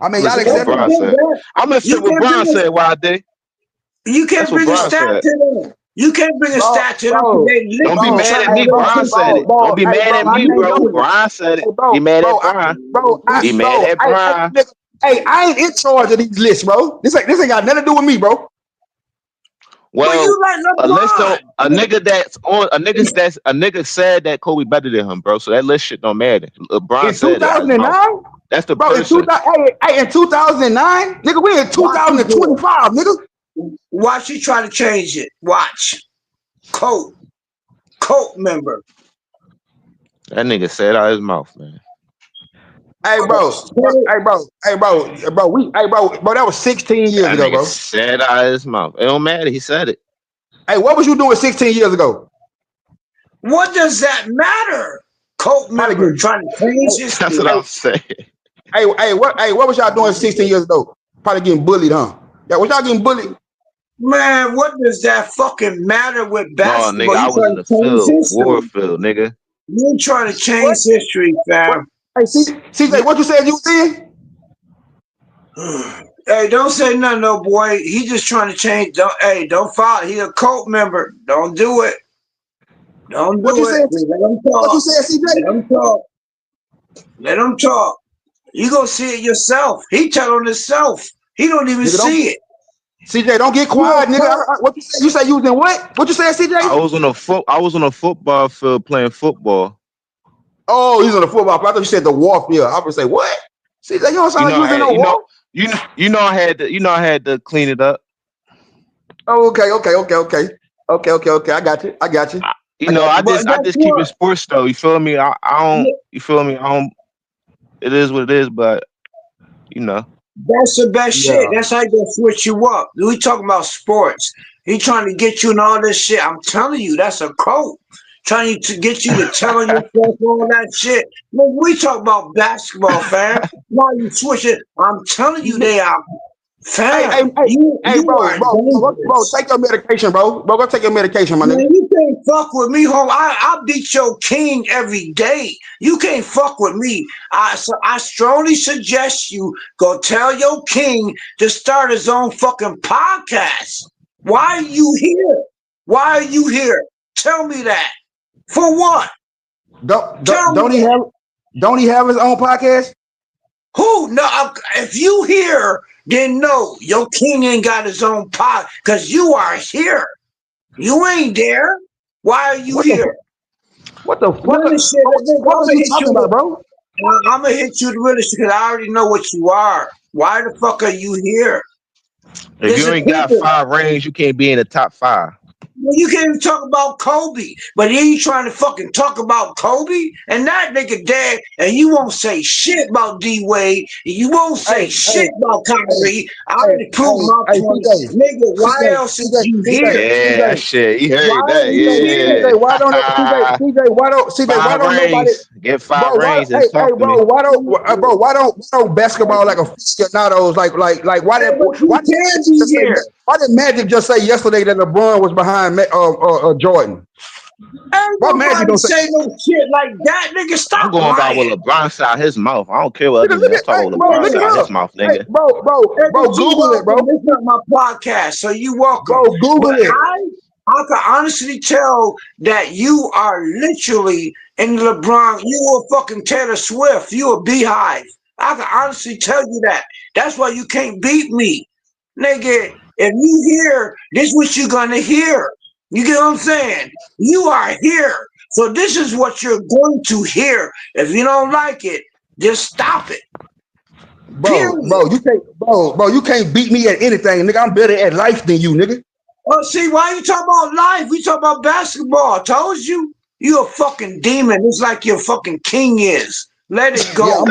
Speaker 3: I mean, y'all
Speaker 18: Listen to what
Speaker 3: accept
Speaker 18: LeBron said. I'm listening to what LeBron said, YD.
Speaker 1: You can't
Speaker 18: That's what
Speaker 1: bring a
Speaker 18: LeBron
Speaker 1: stat
Speaker 18: said.
Speaker 1: to them. You can't bring a stat to them because they
Speaker 18: Don't be
Speaker 1: literally
Speaker 18: mad
Speaker 1: trying
Speaker 18: at
Speaker 1: to
Speaker 18: me.
Speaker 1: say
Speaker 18: Brian said it. Don't be mad at me, bro. Brian said it. Be mad at Brian. Be mad at Brian.
Speaker 3: Hey, I ain't in charge of these lists, bro. This ain't got nothing to do with me, bro.
Speaker 18: Well,
Speaker 1: you like
Speaker 18: a list a nigga that's on a nigga said that Kobe better than him, bro. So that list shit don't matter. LeBron
Speaker 3: In
Speaker 18: said it out his mouth.
Speaker 3: 2009,
Speaker 18: That's the
Speaker 3: bro.
Speaker 18: person.
Speaker 3: In 2009, nigga, we in 2025, nigga.
Speaker 1: Watch you try to change it. Watch. Colt member.
Speaker 18: That nigga said out his mouth, man.
Speaker 3: Hey, bro. That was 16 years
Speaker 18: That
Speaker 3: ago,
Speaker 18: nigga
Speaker 3: bro.
Speaker 18: said out his mouth. It don't matter. He said it.
Speaker 3: Hey, what was you doing 16 years ago?
Speaker 1: What does that matter? Colt member trying to change his.
Speaker 18: That's what I'm saying.
Speaker 3: Hey, what was y'all doing 16 years ago? Probably getting bullied, huh? Yeah, was y'all getting bullied?
Speaker 1: Man, what does that fucking matter with
Speaker 18: No,
Speaker 1: basketball?
Speaker 18: nigga, I
Speaker 1: You
Speaker 18: was
Speaker 1: trying
Speaker 18: in
Speaker 1: to
Speaker 18: the
Speaker 1: change
Speaker 18: field,
Speaker 1: history.
Speaker 18: Warfield, nigga.
Speaker 1: You trying to change history, fam.
Speaker 3: Hey, CJ, what you said you did?
Speaker 1: Hey, don't say nothing, no boy. He just trying to change. Don't follow. He a cult member. Don't do it. Don't
Speaker 3: What
Speaker 1: do
Speaker 3: you
Speaker 1: it.
Speaker 3: said?
Speaker 1: Let him talk.
Speaker 3: What you said, CJ?
Speaker 1: Let him talk. Let him talk. You gonna see it yourself. He telling himself. He don't even see it.
Speaker 3: CJ, don't get quiet, nigga. What you said? You said you was in what? What you said, CJ?
Speaker 18: I was on a football field playing football.
Speaker 3: Oh, he's on the football field. I thought you said the Warfield. I would say what? CJ, you don't sound like you was in the war.
Speaker 18: You know I had to clean it up.
Speaker 3: Oh, okay. I got you.
Speaker 18: You know, I just keep it sports though. You feel me? I don't. You feel me? I don't. It is what it is, but you know.
Speaker 1: That's the best shit. That's how you gonna switch you up. We talking about sports. He trying to get you in all this shit. I'm telling you, that's a code. Trying to get you to tell yourself all that shit. When we talk about basketball, fam, now you switch it. I'm telling you, they are. Fam, you
Speaker 3: bro, take your medication, bro. Bro, go take your medication, my nigga.
Speaker 1: Man, you can't fuck with me, home. I beat your king every day. You can't fuck with me. I strongly suggest you go tell your king to start his own fucking podcast. Why are you here? Why are you here? Tell me that. For what?
Speaker 3: Don't he have his own podcast?
Speaker 1: Who? No, if you here, then no, your king ain't got his own pod because you are here. You ain't there. Why are you here?
Speaker 3: What the fuck?
Speaker 1: What
Speaker 3: are you talking about, bro?
Speaker 1: I'm gonna hit you the realest because I already know what you are. Why the fuck are you here?
Speaker 18: If you ain't got 5 rings, you can't be in the top 5.
Speaker 1: Well, you can't even talk about Kobe, but here you trying to fucking talk about Kobe and that nigga dead, and you won't say shit about D-Wade. You won't say shit about Kyrie. I already proved my point. Nigga, why else is you here?
Speaker 18: Yeah, that shit. You heard that?
Speaker 3: CJ, why don't nobody
Speaker 18: get 5 rings and talk to me?
Speaker 3: Why don't basketball like aficionados like why did Magic just say yesterday that LeBron was behind Jordan?
Speaker 1: Ain't
Speaker 16: Why Magic
Speaker 1: nobody
Speaker 16: don't say?
Speaker 1: say no shit like that, nigga.
Speaker 18: I'm
Speaker 1: Stop
Speaker 18: going by what
Speaker 1: lying.
Speaker 18: LeBron said out his mouth. I don't care what
Speaker 16: Nigga,
Speaker 18: others
Speaker 16: look
Speaker 18: say. I'm
Speaker 16: at, hey,
Speaker 18: talking about
Speaker 16: bro,
Speaker 18: LeBron
Speaker 16: look
Speaker 18: said
Speaker 16: it
Speaker 18: out his
Speaker 16: up.
Speaker 18: mouth,
Speaker 16: Hey,
Speaker 18: nigga.
Speaker 16: bro,
Speaker 1: But you
Speaker 16: Google it, bro.
Speaker 1: welcome. This is not my podcast, so you welcome.
Speaker 16: Bro, Google
Speaker 1: But
Speaker 16: it.
Speaker 1: I can honestly tell that you are literally in LeBron. You a fucking Taylor Swift. You a beehive. I can honestly tell you that. That's why you can't beat me, nigga. If you hear this, what you gonna hear? You get what I'm saying? You are here, so this is what you're going to hear. If you don't like it, just stop it. Period.
Speaker 16: You can't beat me at anything, nigga. I'm better at life than you, nigga.
Speaker 1: Oh, see, why you talking about life? We talking about basketball. I told you. You a fucking demon. It's like your fucking king is. Let it go.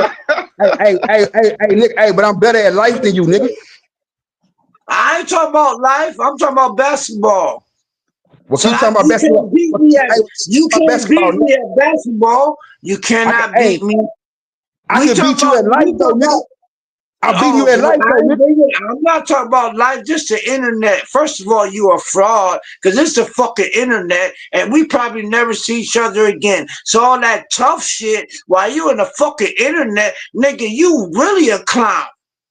Speaker 16: Nigga, but I'm better at life than you, nigga.
Speaker 1: I ain't talking about life. I'm talking about basketball.
Speaker 16: What you talking about
Speaker 1: you
Speaker 16: basketball?
Speaker 1: can't beat me at basketball. You cannot beat me.
Speaker 16: I can beat you at life though, nigga. I beat you at life though, nigga.
Speaker 1: I'm not talking about life, just the internet. First of all, you a fraud because it's the fucking internet and we probably never see each other again. So all that tough shit while you in the fucking internet, nigga, you really a clown.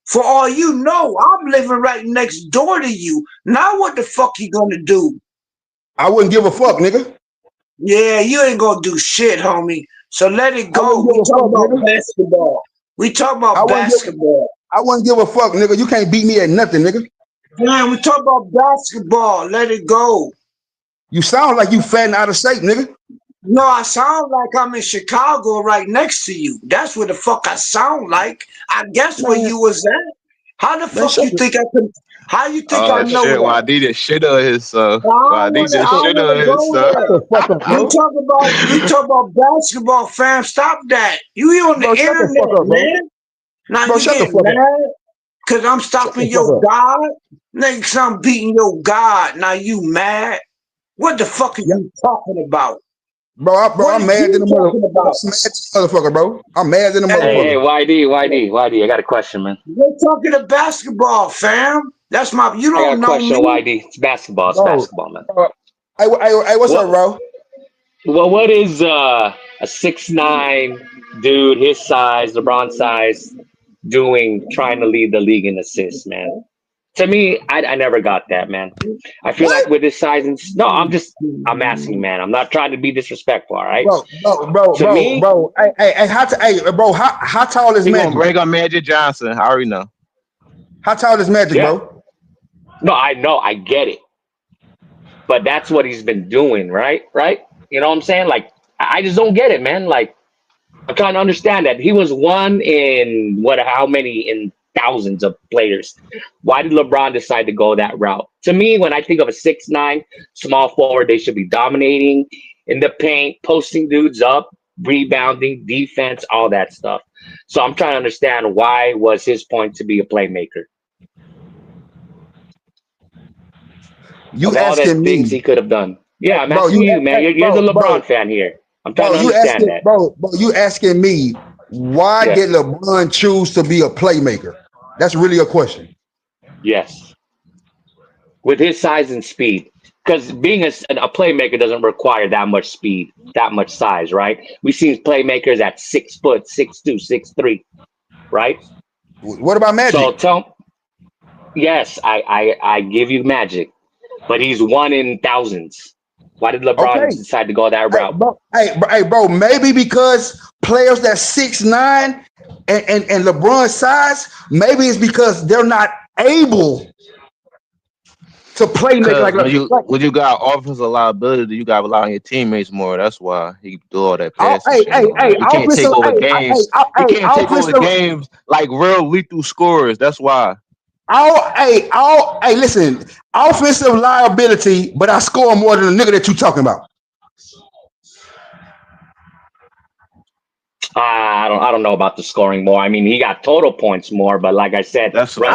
Speaker 1: For all you know, I'm living right next door to you. Now what the fuck you gonna do?
Speaker 16: I wouldn't give a fuck, nigga.
Speaker 1: Yeah, you ain't gonna do shit, homie. So let it go. We talking about basketball. We talking about basketball.
Speaker 16: I wouldn't give a fuck, nigga. You can't beat me at nothing, nigga.
Speaker 1: Man, we talk about basketball. Let it go.
Speaker 16: You sound like you fat and out of shape, nigga.
Speaker 1: No, I sound like I'm in Chicago right next to you. That's what the fuck I sound like. I guess where you was at. How the fuck you think I could? How you think I know
Speaker 18: Shit,
Speaker 1: that?
Speaker 18: YD just shit on his
Speaker 1: I don't
Speaker 18: YD just
Speaker 1: wanna
Speaker 18: shit on his
Speaker 1: go there. You talk about basketball, fam. Stop that. You on the internet, man. Now you getting mad because I'm stopping your God? Nigga, 'cause I'm beating your God. Now you mad? What the fuck are you talking about?
Speaker 16: Bro, I'm mad than the motherfucker, bro. I'm mad than the motherfucker.
Speaker 8: Hey, YD, I got a question, man.
Speaker 1: We're talking to basketball, fam. That's my. You
Speaker 8: I got
Speaker 1: don't
Speaker 8: a
Speaker 1: know
Speaker 8: question,
Speaker 1: me.
Speaker 8: YD. It's basketball. It's basketball, man.
Speaker 16: Hey, what's up, bro?
Speaker 8: Well, what is a 6'9" dude his size, LeBron size, doing trying to lead the league in assists, man? To me, I never got that, man. I feel like with his size and I'm asking, man. I'm not trying to be disrespectful, all right?
Speaker 16: Bro. Hey, how tall is
Speaker 18: He
Speaker 16: Magic?
Speaker 18: gonna bring up Magic Johnson. I already know.
Speaker 16: How tall is Magic, bro?
Speaker 8: No, I know, I get it. But that's what he's been doing, right? Right? You know what I'm saying? Like, I just don't get it, man. Like, I'm trying to understand that. He was one in how many in thousands of players. Why did LeBron decide to go that route? To me, when I think of a 6'9" small forward, they should be dominating in the paint, posting dudes up, rebounding, defense, all that stuff. So I'm trying to understand why was his point to be a playmaker?
Speaker 16: You
Speaker 8: of all the
Speaker 16: asking
Speaker 8: things
Speaker 16: me?
Speaker 8: he could have done. Yeah, I'm
Speaker 16: Bro,
Speaker 8: asking you, man. You're the LeBron fan here. I'm trying to understand that.
Speaker 16: Bro, you asking me why did LeBron choose to be a playmaker? That's really a question.
Speaker 8: Yes. With his size and speed. Because being a playmaker doesn't require that much speed, that much size, right? We've seen playmakers at 6 foot, 6'2", 6'3", right?
Speaker 16: What about Magic?
Speaker 8: So yes, I give you Magic, but he's one in thousands. Why did LeBron decide to go that route?
Speaker 16: Hey, bro, maybe because players that's 6'9" and LeBron's size, maybe it's because they're not able to play like
Speaker 18: when you got offensive liability, you got to rely on your teammates more. That's why he do all that passing.
Speaker 16: He
Speaker 18: can't take over games. He can't take over games like real lethal scorers. That's why.
Speaker 16: Listen, offensive liability, but I score more than the nigga that you talking about.
Speaker 8: I don't know about the scoring more. I mean, he got total points more, but like I said,
Speaker 16: I score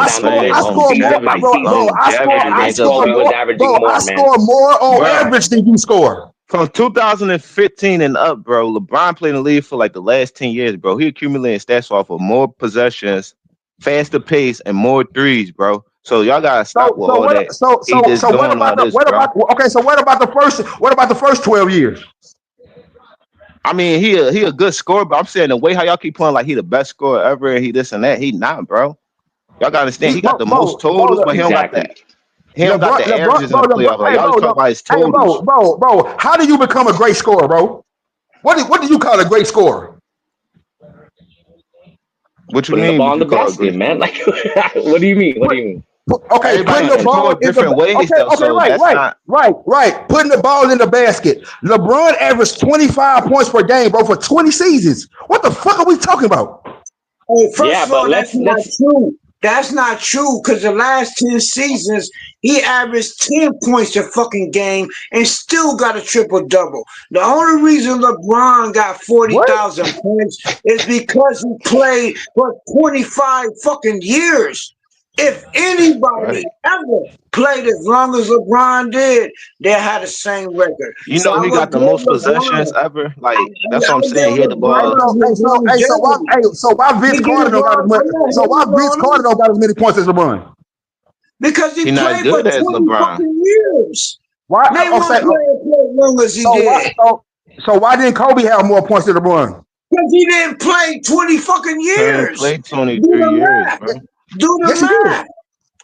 Speaker 16: more on average than you score.
Speaker 18: From 2015 and up, bro, LeBron played in the league for like the last 10 years, bro. He accumulated stats off of more possessions, faster pace, and more threes, bro. So y'all gotta stop with all that.
Speaker 16: So what about the first 12 years?
Speaker 18: I mean, he a good scorer, but I'm saying the way how y'all keep playing like he the best scorer ever, and he this and that. He not, bro. Y'all gotta understand. He got the most totals, but he don't got that. He don't got the averages in the playoff. Like y'all just talk about his totals.
Speaker 16: Bro. How do you become a great scorer, bro? What do you call a great scorer?
Speaker 18: What you
Speaker 8: Putting
Speaker 18: mean?
Speaker 8: the ball in the basket, man. Like, what do you mean? What do you mean?
Speaker 16: Okay, putting the ball in
Speaker 18: different ways.
Speaker 16: Right. Putting the ball in the basket. LeBron averaged 25 points per game, bro, for 20 seasons. What the fuck are we talking about?
Speaker 1: Hey, first of all, that's not true. That's not true because the last 10 seasons, he averaged 10 points a fucking game and still got a triple-double. The only reason LeBron got 40,000 points is because he played for 25 fucking years. If anybody ever played as long as LeBron did, they had the same record.
Speaker 18: You know he got the most possessions ever. Like that's what I'm saying. He had the ball.
Speaker 16: So why Vince Carter don't got as much? So why Vince Carter don't got as many points as LeBron?
Speaker 1: Because he
Speaker 18: not
Speaker 1: played
Speaker 18: as
Speaker 1: for
Speaker 18: good as
Speaker 1: 20
Speaker 18: LeBron.
Speaker 1: fucking years.
Speaker 16: Why?
Speaker 1: Name one player played as long as he did.
Speaker 16: So why didn't Kobe have more points than LeBron?
Speaker 1: Because he didn't play 20 fucking years.
Speaker 18: Played 23 years, bro.
Speaker 1: Do the math.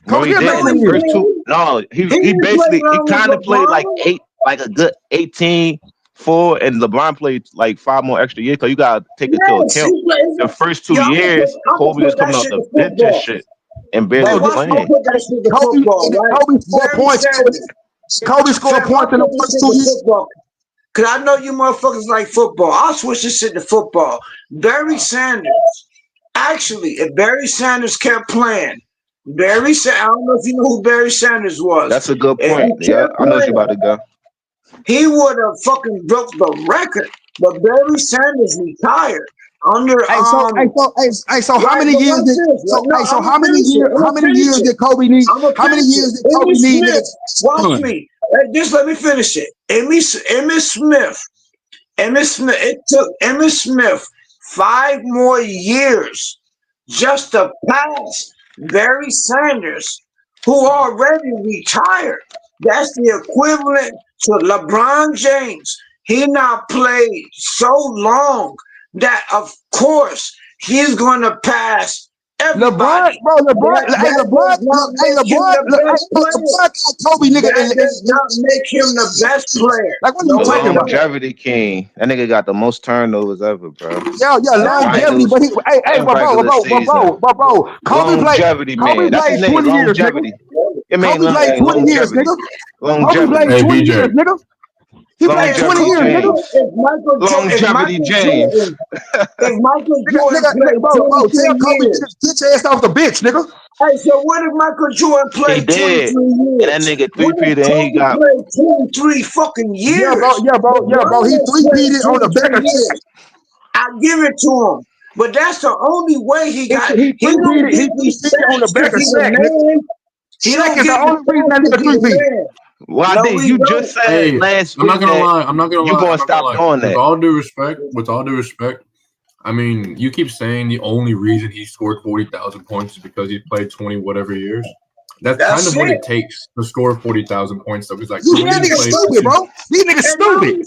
Speaker 18: No, he didn't. The first two. No, he basically kind of played like a good 18, 4, and LeBron played like 5 more extra years because you gotta take it into account. The first 2 years, Kobe was coming off the bench and shit and barely playing.
Speaker 16: Kobe scored points. Kobe scored points in the first 2 years.
Speaker 1: Because I know you motherfuckers like football. I'll switch this shit to football. Barry Sanders. Actually, if Barry Sanders kept playing, I don't know if you know who Barry Sanders was.
Speaker 18: That's a good point. Yeah, I know you're about to go.
Speaker 1: He would have fucking broke the record, but Barry Sanders retired under.
Speaker 16: So how many years did Kobe need? How many years did Kobe need?
Speaker 1: Watch me. Just let me finish it. Emmitt Smith. It took Emmitt Smith 5 more years just to pass Barry Sanders, who already retired. That's the equivalent to LeBron James. He now played so long that, of course, he's going to pass everybody.
Speaker 16: LeBron Kobe nigga.
Speaker 1: That does not make him the best player.
Speaker 16: Like, what are you talking about?
Speaker 18: Longevity king. That nigga got the most turnovers ever, bro.
Speaker 16: Yeah, longevity. But bro. Kobe played 20 years, nigga. Kobe played 20 years, nigga. Kobe played 20 years, nigga. He played 20 years, nigga.
Speaker 18: Longevity James.
Speaker 1: If Michael Jordan played
Speaker 16: tell Kobe to get your ass off the bench, nigga.
Speaker 1: Hey, so what if Michael Jordan played 23 years?
Speaker 18: And that nigga three-peated and he got
Speaker 1: played 23 fucking years.
Speaker 16: Yeah, bro. He three-peated on the back of Shaq.
Speaker 1: I give it to him. But that's the only way he got.
Speaker 16: He three-peated on the back of Shaq. Shaq is the only reason that nigga three-peated.
Speaker 18: Well, you just said last week.
Speaker 22: I'm not gonna lie.
Speaker 18: You gonna stop doing that?
Speaker 22: With all due respect, I mean, you keep saying the only reason he scored 40,000 points is because he played 20 whatever years. That's kind of what it takes to score 40,000 points, though. Because like,
Speaker 16: these niggas stupid, bro. These niggas stupid.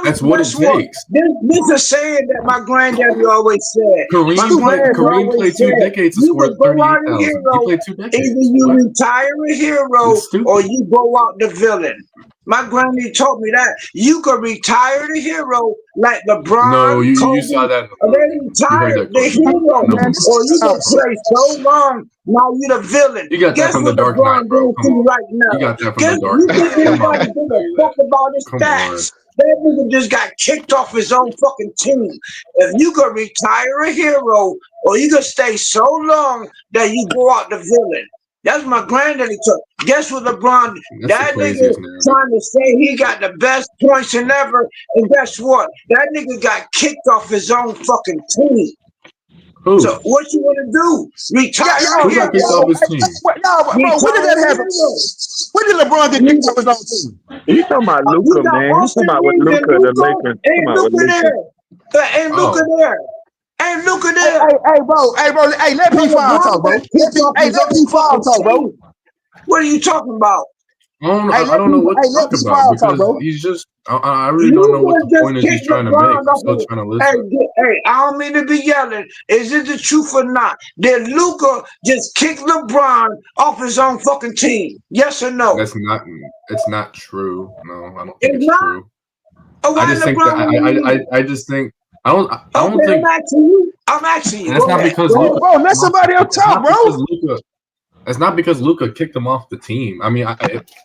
Speaker 22: That's what it takes.
Speaker 1: This is saying that my granddaddy always said.
Speaker 22: Kareem played 2 decades to score 38,000. He played 2 decades.
Speaker 1: Either you retire a hero or you go out the villain. My granddaddy told me that you could retire the hero like LeBron.
Speaker 22: No, you saw that.
Speaker 1: They retired the hero, or you can play so long. Now you the villain.
Speaker 22: You got that from the Dark Knight, bro. Come on.
Speaker 1: Right now.
Speaker 22: You got that from the Dark Knight.
Speaker 1: You think anybody give a fuck about his stats? That nigga just got kicked off his own fucking team. If you could retire a hero, or you could stay so long that you go out the villain. That's my granddaddy took. Guess what, LeBron? That nigga trying to say he got the best points in ever, and guess what? That nigga got kicked off his own fucking team.
Speaker 22: Who?
Speaker 1: So what you want to do? Retire?
Speaker 22: Who got kicked off his team?
Speaker 16: When did that happen? When did LeBron get kicked off his own team?
Speaker 4: You talking about Luka, man? You talking about with Luka, the Lakers?
Speaker 1: Ain't Luka there? Ain't Luka there? Hey, look at that.
Speaker 16: Hey, bro. Hey, let P5 talk, bro. Let P5 talk, bro.
Speaker 1: What are you talking about?
Speaker 22: I don't know what to talk about because he's just. I really don't know what the point is he's trying to make. I'm still trying to listen.
Speaker 1: Hey, I don't mean to be yelling. Is it the truth or not? Did Luka just kick LeBron off his own fucking team? Yes or no?
Speaker 22: It's not true. No, I don't think it's true.
Speaker 1: Oh,
Speaker 22: I just think that I just think I don't think.
Speaker 1: I'm asking you.
Speaker 22: That's not because Luka.
Speaker 16: Bro, let somebody else talk, bro.
Speaker 22: That's not because Luka kicked him off the team. I mean,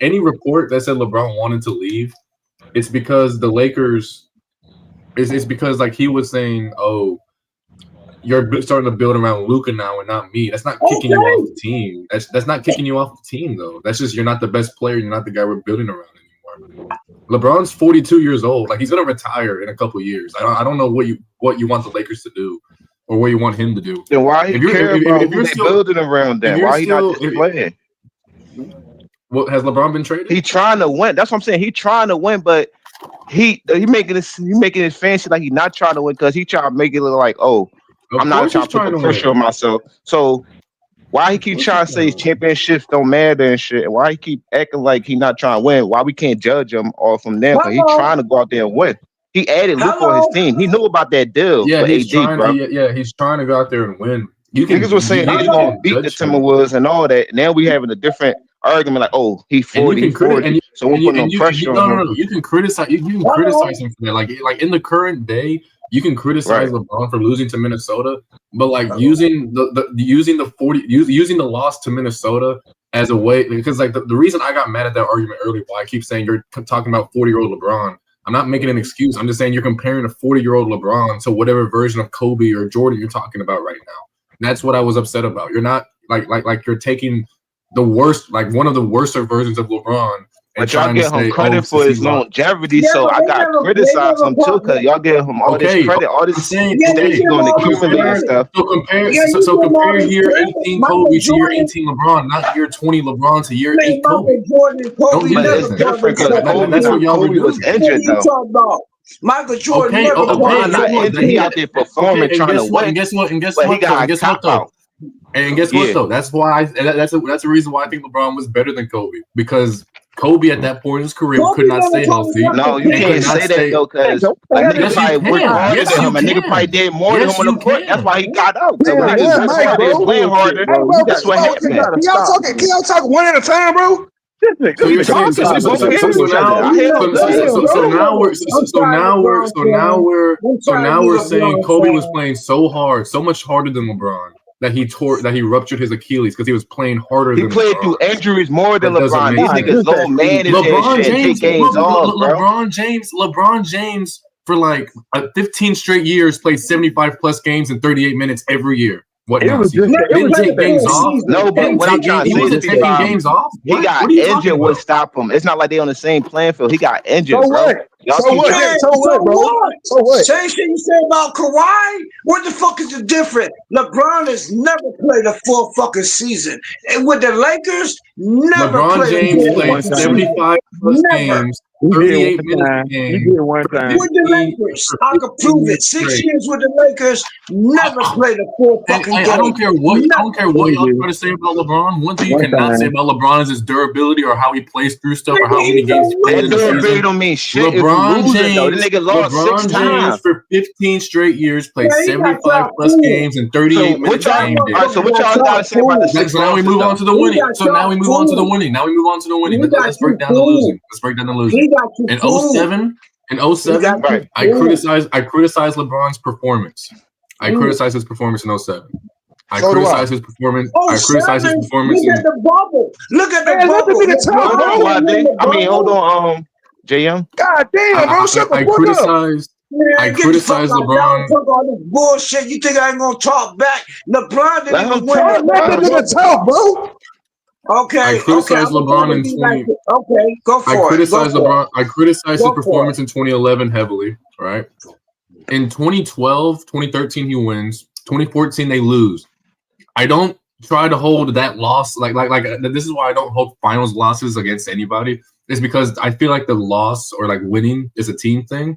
Speaker 22: any report that said LeBron wanted to leave, it's because the Lakers. It's because like he was saying, "Oh, you're starting to build around Luka now and not me." That's not kicking you off the team. That's not kicking you off the team though. That's just you're not the best player. You're not the guy we're building around anymore. LeBron's 42 years old. Like he's gonna retire in a couple years. I don't know what you want the Lakers to do. Or what you want him to do?
Speaker 18: Then why he care about who they building around then? Why he not just playing?
Speaker 22: What has LeBron been traded?
Speaker 18: He trying to win. That's what I'm saying. He trying to win, but he making it fancy like he's not trying to win because he trying to make it look like, oh, I'm not trying to put the pressure on myself. So why he keep trying to say championships don't matter and shit? Why he keep acting like he not trying to win? Why we can't judge him all from there? But he trying to go out there and win. He added Luka on his team. He knew about that deal.
Speaker 22: Yeah,
Speaker 18: he's
Speaker 22: AD,
Speaker 18: bro.
Speaker 22: He's trying to go out there and win.
Speaker 18: Niggas was saying he's gonna beat the Timberwolves and all that. Now we having a different argument, like, oh, he 40, 40. So we're putting no pressure on him.
Speaker 22: No. You can criticize. You can criticize him for that. Like in the current day, you can criticize LeBron for losing to Minnesota, but like using the loss to Minnesota as a way, because like the reason I got mad at that argument earlier, why I keep saying you're talking about 40-year-old LeBron. I'm not making an excuse. I'm just saying you're comparing a 40-year-old LeBron to whatever version of Kobe or Jordan you're talking about right now. And that's what I was upset about. You're not like you're taking the worst, like one of the worst versions of LeBron.
Speaker 18: But y'all give him credit for his longevity, so I got to criticize him too, because y'all give him all this credit, all this stage going to accumulate and stuff.
Speaker 22: So compare year 18 Kobe to year 18 LeBron, not year 20 LeBron to year 8 Kobe.
Speaker 18: Don't do that. It's different because Kobe was injured though.
Speaker 1: Michael Jordan
Speaker 18: not injured. He out there performing, trying to win.
Speaker 22: And guess what? And guess what though? That's why that's the reason why I think LeBron was better than Kobe, because Kobe at that point in his career could not stay healthy.
Speaker 18: No, you can't say that though, because a nigga probably worked harder than him. A nigga probably did more than him on the court. That's why he got out. So when niggas playing harder, that's what happened.
Speaker 16: Can y'all talk one at a time, bro?
Speaker 22: So you're saying so now we're saying Kobe was playing so hard, so much harder than LeBron, that he ruptured his Achilles because he was playing harder than LeBron.
Speaker 18: He played through injuries more than LeBron. These niggas low managed and take games off, bro.
Speaker 22: LeBron James for like 15 straight years played 75 plus games in 38 minutes every year. What now? Didn't take games off.
Speaker 18: No, but what I'm trying to say is
Speaker 22: taking games off.
Speaker 18: He got injured. Would stop him. It's not like they on the same playing field. He got injured, bro.
Speaker 1: So what? Same shit you say about Kawhi. What the fuck is the difference? LeBron has never played a full fucking season, and with the Lakers, never
Speaker 22: LeBron James played 75 plus games. 38 minutes game.
Speaker 4: He did one time.
Speaker 1: With the Lakers, I could prove it. 6 years with the Lakers, never played a full fucking game.
Speaker 22: I don't care what y'all try to say about LeBron. One thing you cannot say about LeBron is his durability or how he plays through stuff or how many games he played in the season.
Speaker 18: Don't mean shit.
Speaker 22: LeBron James for 15 straight years played 75 plus games in 38 minutes game day.
Speaker 18: So what y'all gotta say about the 6?
Speaker 22: Now we move on to the winning. Now we move on to the winning. Let's break down the losing. In 07, I criticized LeBron's performance. I criticized his performance in 07. I criticized his performance. I criticized his performance.
Speaker 1: Look at the bubble. Look at the bubble.
Speaker 18: I mean, hold on, JM.
Speaker 16: God damn, bro, shut the fuck up.
Speaker 22: I criticized LeBron.
Speaker 1: Talk all this bullshit. You think I ain't gonna talk back? LeBron didn't even win.
Speaker 16: Let him talk, bro.
Speaker 1: Okay.
Speaker 22: I criticized LeBron in 20.
Speaker 1: Okay, go for it.
Speaker 22: I criticized LeBron. I criticized his performance in 2011 heavily. Right. In 2012, 2013, he wins. 2014, they lose. I don't try to hold that loss like this is why I don't hold finals losses against anybody. It's because I feel like the loss or like winning is a team thing.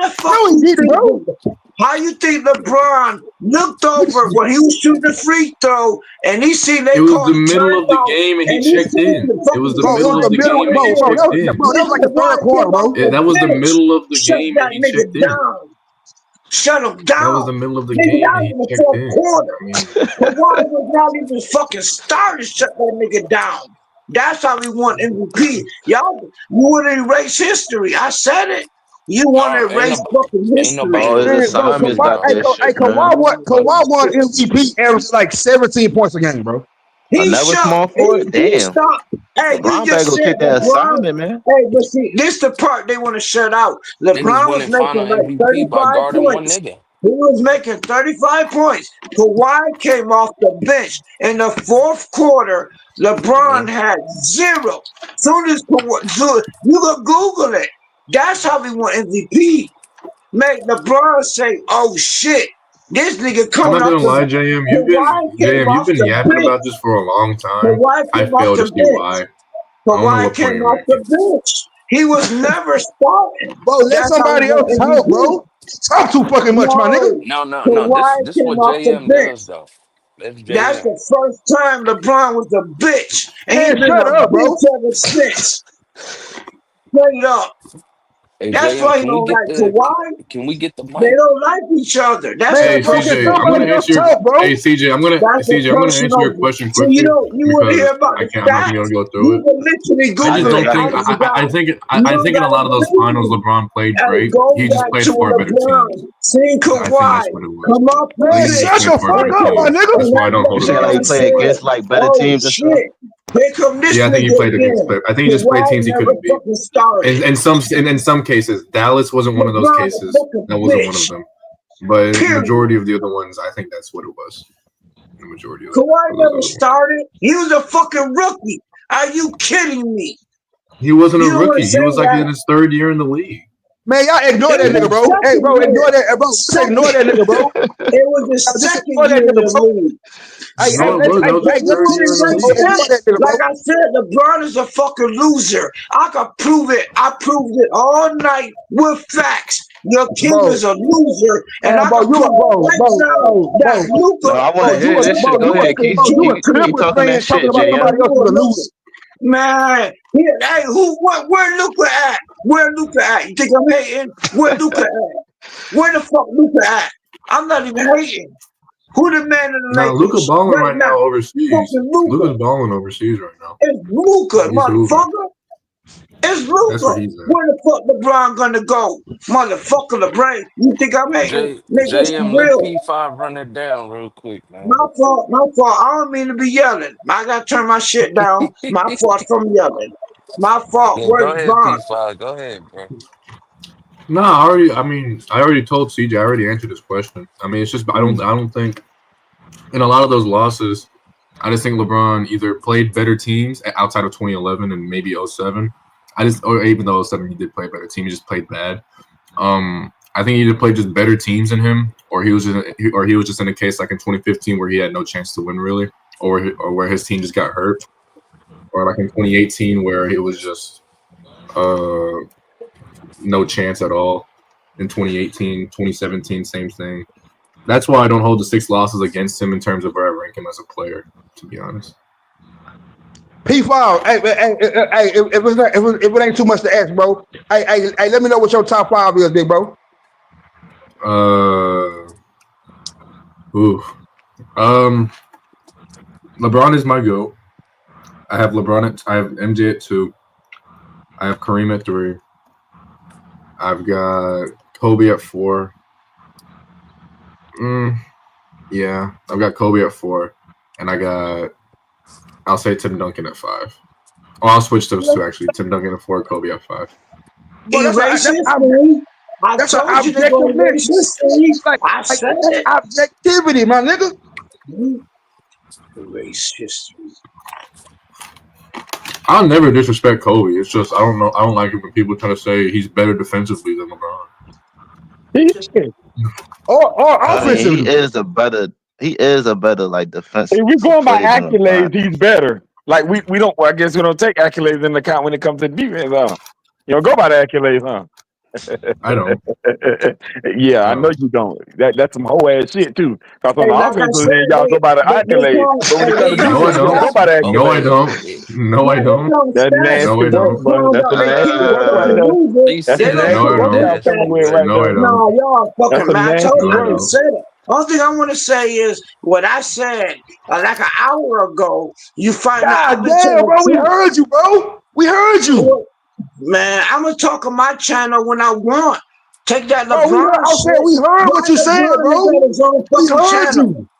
Speaker 1: the fuck
Speaker 16: No, he
Speaker 1: you
Speaker 16: didn't, bro.
Speaker 1: think? How you think LeBron looked over when he was shooting the free throw and he seen they
Speaker 22: It was
Speaker 1: called
Speaker 22: the middle of the
Speaker 1: timeout
Speaker 22: game and he
Speaker 1: and he
Speaker 22: checked
Speaker 1: seen
Speaker 22: in.
Speaker 1: the
Speaker 22: It was the
Speaker 16: Bro, it
Speaker 22: middle
Speaker 16: was
Speaker 22: of
Speaker 16: the
Speaker 22: the
Speaker 16: middle.
Speaker 22: game and he
Speaker 16: Bro,
Speaker 22: checked in.
Speaker 16: bro, that was like the third quarter, bro.
Speaker 22: Yeah, that was the middle of the
Speaker 1: Shut
Speaker 22: game
Speaker 1: that
Speaker 22: and he
Speaker 1: nigga
Speaker 22: checked in.
Speaker 1: down. Shut him
Speaker 22: That was the
Speaker 1: down.
Speaker 22: middle of the
Speaker 1: Nigga,
Speaker 22: game
Speaker 1: that
Speaker 22: and he
Speaker 1: was the
Speaker 22: checked
Speaker 1: fourth
Speaker 22: in.
Speaker 1: quarter.
Speaker 22: I mean,
Speaker 1: Kawhi was not even fucking started. Shut that nigga down. That's how we want MVP. Y'all, you want to erase history. I said it. You want to erase fucking history.
Speaker 18: Oh, his
Speaker 16: Man, bro,
Speaker 18: assignments got that
Speaker 16: Kawhi
Speaker 18: shit, man.
Speaker 16: won MVP average like 17 points a game, bro.
Speaker 18: Another small forward?
Speaker 1: He
Speaker 18: Damn.
Speaker 1: stopped. Hey, you
Speaker 18: LeBron better
Speaker 1: just
Speaker 18: go
Speaker 1: said
Speaker 18: take that
Speaker 1: LeBron.
Speaker 18: assignment, man.
Speaker 1: Hey, but see, this the part they want to shut out.
Speaker 17: Niggas
Speaker 1: LeBron was
Speaker 17: winning final
Speaker 1: making like
Speaker 17: MVP by
Speaker 1: 35
Speaker 17: guarding one
Speaker 1: points.
Speaker 17: nigga.
Speaker 1: He was making 35 points. Kawhi came off the bench in the fourth quarter. LeBron had 0. Soon as Kawhi, you can Google it. That's how we won MVP. Make LeBron say, "Oh shit, this nigga
Speaker 22: I'm
Speaker 1: coming
Speaker 22: not
Speaker 1: off
Speaker 22: gonna
Speaker 1: the
Speaker 22: lie,
Speaker 1: bench."
Speaker 22: JM.
Speaker 1: Kawhi came
Speaker 22: You've
Speaker 1: off
Speaker 22: been
Speaker 1: the
Speaker 22: yapping
Speaker 1: bench.
Speaker 22: about this for a long time.
Speaker 1: Kawhi
Speaker 22: I
Speaker 1: came off
Speaker 22: fail
Speaker 1: the
Speaker 22: to see
Speaker 1: bench.
Speaker 22: why. I don't know
Speaker 1: Kawhi
Speaker 22: what point
Speaker 1: came
Speaker 22: you're
Speaker 1: off the
Speaker 22: making.
Speaker 1: bench. He was never starting.
Speaker 3: Bro, let
Speaker 1: That's how he
Speaker 3: somebody
Speaker 1: won
Speaker 3: else talk,
Speaker 1: MVP.
Speaker 3: bro. Talk too fucking much, my nigga.
Speaker 1: No,
Speaker 17: No. This
Speaker 1: Kawhi
Speaker 17: this
Speaker 1: came
Speaker 17: what
Speaker 1: off the
Speaker 17: JM
Speaker 1: bench.
Speaker 17: does though. That's
Speaker 1: That's
Speaker 17: JM.
Speaker 1: the first time LeBron was a bitch, and he
Speaker 3: Man,
Speaker 1: been
Speaker 3: shut
Speaker 1: a
Speaker 3: up, bro.
Speaker 1: bitch ever since. Straight up.
Speaker 17: Hey
Speaker 1: That's
Speaker 17: JM,
Speaker 1: why he don't like Kawhi.
Speaker 17: can we get the
Speaker 1: They
Speaker 17: mic?
Speaker 1: don't like each other. That's the
Speaker 3: Man,
Speaker 22: Hey
Speaker 3: bro, can
Speaker 1: first
Speaker 22: CJ, I'm
Speaker 1: thing.
Speaker 22: gonna
Speaker 3: somebody else
Speaker 22: answer your.
Speaker 3: talk, bro?
Speaker 22: Hey CJ,
Speaker 1: That's the
Speaker 22: I'm gonna
Speaker 1: first,
Speaker 22: answer your question
Speaker 1: So you
Speaker 22: quickly
Speaker 1: don't, you want to
Speaker 22: because
Speaker 1: hear about the
Speaker 22: I'm not gonna
Speaker 1: stats?
Speaker 22: go through
Speaker 1: You
Speaker 22: it.
Speaker 1: can literally
Speaker 22: I just
Speaker 1: Google it.
Speaker 22: don't
Speaker 1: I
Speaker 22: think.
Speaker 1: ain't got.
Speaker 22: I
Speaker 1: You
Speaker 22: think in a
Speaker 1: gotta
Speaker 22: lot of those
Speaker 1: believe
Speaker 22: finals,
Speaker 1: me.
Speaker 22: LeBron played
Speaker 1: Hey,
Speaker 22: great.
Speaker 1: go
Speaker 22: He just
Speaker 1: back
Speaker 22: played
Speaker 1: to
Speaker 22: for a better team.
Speaker 1: LeBron. Seeing
Speaker 22: I think
Speaker 1: Kawhi
Speaker 22: that's what it was.
Speaker 1: come off the
Speaker 22: I
Speaker 3: Man,
Speaker 22: think he just
Speaker 3: shut
Speaker 1: bench,
Speaker 22: played
Speaker 3: the
Speaker 22: for a
Speaker 3: fuck
Speaker 22: better
Speaker 3: up, my
Speaker 22: team.
Speaker 3: nigga.
Speaker 22: That's
Speaker 1: and
Speaker 22: why I
Speaker 1: that
Speaker 22: don't hold
Speaker 18: You
Speaker 22: him
Speaker 18: saying like he
Speaker 1: LeBron
Speaker 22: against him.
Speaker 18: played
Speaker 1: said,
Speaker 18: against like better
Speaker 1: "Oh
Speaker 18: teams and stuff?
Speaker 1: shit, here come this
Speaker 22: Yeah, I think he
Speaker 1: nigga
Speaker 22: played against.
Speaker 1: again."
Speaker 22: I think he just played
Speaker 1: Kawhi
Speaker 22: teams he
Speaker 1: never
Speaker 22: couldn't beat.
Speaker 1: fucking started.
Speaker 22: In some cases, Dallas wasn't one of those
Speaker 1: LeBron a
Speaker 22: cases.
Speaker 1: fucking
Speaker 22: That wasn't one of
Speaker 1: bitch.
Speaker 22: them. But the
Speaker 1: Period.
Speaker 22: majority of the other ones, I think that's what it was. The majority of
Speaker 1: Kawhi
Speaker 22: those
Speaker 1: never
Speaker 22: other ones.
Speaker 1: started. He was a fucking rookie. Are you kidding me?
Speaker 22: He wasn't a
Speaker 1: You don't want to
Speaker 22: rookie. He
Speaker 1: say
Speaker 22: was like in
Speaker 1: that.
Speaker 22: his third year in the league.
Speaker 3: Man, y'all ignore
Speaker 1: It
Speaker 3: that
Speaker 1: was
Speaker 3: nigga,
Speaker 1: the
Speaker 3: bro. Hey,
Speaker 1: second
Speaker 3: bro, ignore
Speaker 1: year.
Speaker 3: that, bro. Just ignore that nigga, bro.
Speaker 1: It was the
Speaker 3: Just
Speaker 1: second
Speaker 3: ignore that
Speaker 1: year in
Speaker 3: nigga,
Speaker 1: the
Speaker 3: bro.
Speaker 1: league.
Speaker 3: Hey,
Speaker 22: No, it was. That was
Speaker 1: But
Speaker 22: his
Speaker 1: you
Speaker 22: third
Speaker 1: want
Speaker 22: year
Speaker 1: to
Speaker 22: in the
Speaker 1: say
Speaker 3: bro,
Speaker 22: league.
Speaker 3: ignore
Speaker 1: stats?
Speaker 3: that nigga, bro.
Speaker 1: Like I said, LeBron is a fucking loser. I could prove it. I proved it all night with facts. Your king
Speaker 3: Bro,
Speaker 1: is a loser, and
Speaker 3: man,
Speaker 1: I
Speaker 3: bro,
Speaker 1: can
Speaker 3: you a
Speaker 1: prove
Speaker 3: bro,
Speaker 1: right
Speaker 3: bro,
Speaker 1: now
Speaker 3: bro,
Speaker 1: that
Speaker 3: bro,
Speaker 18: No, I want
Speaker 3: bro,
Speaker 18: to
Speaker 1: Luka
Speaker 3: you
Speaker 18: hear
Speaker 3: a
Speaker 18: that
Speaker 1: is
Speaker 18: shit.
Speaker 3: bro,
Speaker 18: Go
Speaker 3: you a
Speaker 18: ahead.
Speaker 1: fucking
Speaker 3: bro, you a
Speaker 18: Keep
Speaker 3: Clippers
Speaker 18: talking that
Speaker 3: fan talking
Speaker 18: shit,
Speaker 3: about
Speaker 1: and
Speaker 18: JM.
Speaker 3: somebody else
Speaker 1: you
Speaker 3: is
Speaker 1: a
Speaker 3: a loser.
Speaker 1: loser. Man, hey, where Luka at? Where Luka at? You think I'm hating? Where Luka at? Where the fuck Luka at? I'm not even hating. Who the man of the
Speaker 22: Nah, Luka
Speaker 1: Lakers
Speaker 22: balling
Speaker 1: right
Speaker 22: right
Speaker 1: now?
Speaker 22: now overseas.
Speaker 1: Fucking Luka.
Speaker 22: Luka's balling overseas right now.
Speaker 1: It's Luka,
Speaker 22: He's hooping.
Speaker 1: motherfucker. It's
Speaker 22: That's where
Speaker 1: Luka.
Speaker 22: he's at.
Speaker 1: Where the fuck LeBron gonna go? Motherfucker LeBron. You think I'm hating? Nigga, it's
Speaker 17: JM, let
Speaker 1: real.
Speaker 17: P5 run it down real quick, man.
Speaker 1: My fault, my fault. I don't mean to be yelling. I gotta turn my shit down. My fault from yelling. My fault.
Speaker 17: Yeah, go
Speaker 1: Where's
Speaker 17: ahead,
Speaker 1: Bron?
Speaker 17: P5. Go ahead, bro.
Speaker 22: No, I already told CJ. I already answered this question. I mean, it's just I don't think in a lot of those losses, I just think LeBron either played better teams outside of 2011 and maybe 07. Or even though 07 he did play a better team, he just played bad. I think he either played just better teams than him, or he was just in a case like in 2015 where he had no chance to win really, or where his team just got hurt, or like in 2018 where it was just no chance at all. In 2018, 2017, same thing. That's why I don't hold the 6 losses against him in terms of where I rank him as a player, to be honest.
Speaker 3: P5, hey, if it ain't too much to ask, bro. Hey, let me know what your top 5 is, big bro.
Speaker 22: LeBron is my GOAT. I have MJ at 2. I have Kareem at 3. I've got Kobe at 4. Yeah, I've got Kobe at 4, and I'll say Tim Duncan at 5. Oh, I'll switch those two actually. Tim Duncan at 4, Kobe at 5.
Speaker 3: Bro, that's an
Speaker 1: You to go
Speaker 3: objective
Speaker 1: erase
Speaker 3: list.
Speaker 1: history.
Speaker 3: Like
Speaker 1: I said
Speaker 3: that's
Speaker 1: it.
Speaker 3: objectivity, my nigga.
Speaker 1: Erase history.
Speaker 22: I'll never disrespect Kobe. It's just I don't know. I don't like it when people try to say he's better defensively than LeBron.
Speaker 3: Or
Speaker 22: offensively.
Speaker 18: He is a better like defensive.
Speaker 4: If we're going by
Speaker 18: player than
Speaker 4: accolades,
Speaker 18: LeBron.
Speaker 4: he's better. Like we don't. I guess we don't take accolades into account when it comes to defense, huh? You don't go by the accolades, huh?
Speaker 22: I don't.
Speaker 4: Yeah, I know you don't. That's some whole ass shit too. Cause on
Speaker 1: Hey,
Speaker 4: the
Speaker 1: like I
Speaker 4: offensive
Speaker 1: said,
Speaker 4: end, y'all go by the accolades. But when it comes to
Speaker 22: No, I
Speaker 4: defense, you don't go
Speaker 22: don't.
Speaker 4: by the
Speaker 22: No, I
Speaker 4: accolades.
Speaker 22: don't. No, I don't.
Speaker 4: That's nasty
Speaker 22: No, I
Speaker 4: work,
Speaker 22: don't.
Speaker 4: bro. That's some nasty work right there. That's some nasty
Speaker 22: No, I
Speaker 4: work y'all
Speaker 22: don't.
Speaker 4: coming with right
Speaker 22: No,
Speaker 4: there.
Speaker 22: I don't.
Speaker 1: No, y'all
Speaker 4: That's
Speaker 1: fucking
Speaker 4: some
Speaker 1: man. I told
Speaker 4: nasty
Speaker 22: No,
Speaker 1: you
Speaker 22: I
Speaker 1: I
Speaker 4: work.
Speaker 1: didn't
Speaker 22: don't.
Speaker 1: say that. Only thing I want to say is what I said like an hour ago. You find out I've
Speaker 3: God
Speaker 1: been
Speaker 3: damn,
Speaker 1: telling
Speaker 3: bro. We
Speaker 1: truth.
Speaker 3: heard you, bro. We heard you.
Speaker 1: Man, I'm gonna talk on my channel when I want. Take that
Speaker 3: Bro, we heard.
Speaker 1: LeBron
Speaker 3: I said
Speaker 1: shit.
Speaker 3: we heard
Speaker 1: Why
Speaker 3: what you said,
Speaker 1: LeBron
Speaker 3: bro.
Speaker 1: ain't got his own
Speaker 3: We
Speaker 1: fucking
Speaker 3: heard
Speaker 1: channel?
Speaker 3: you.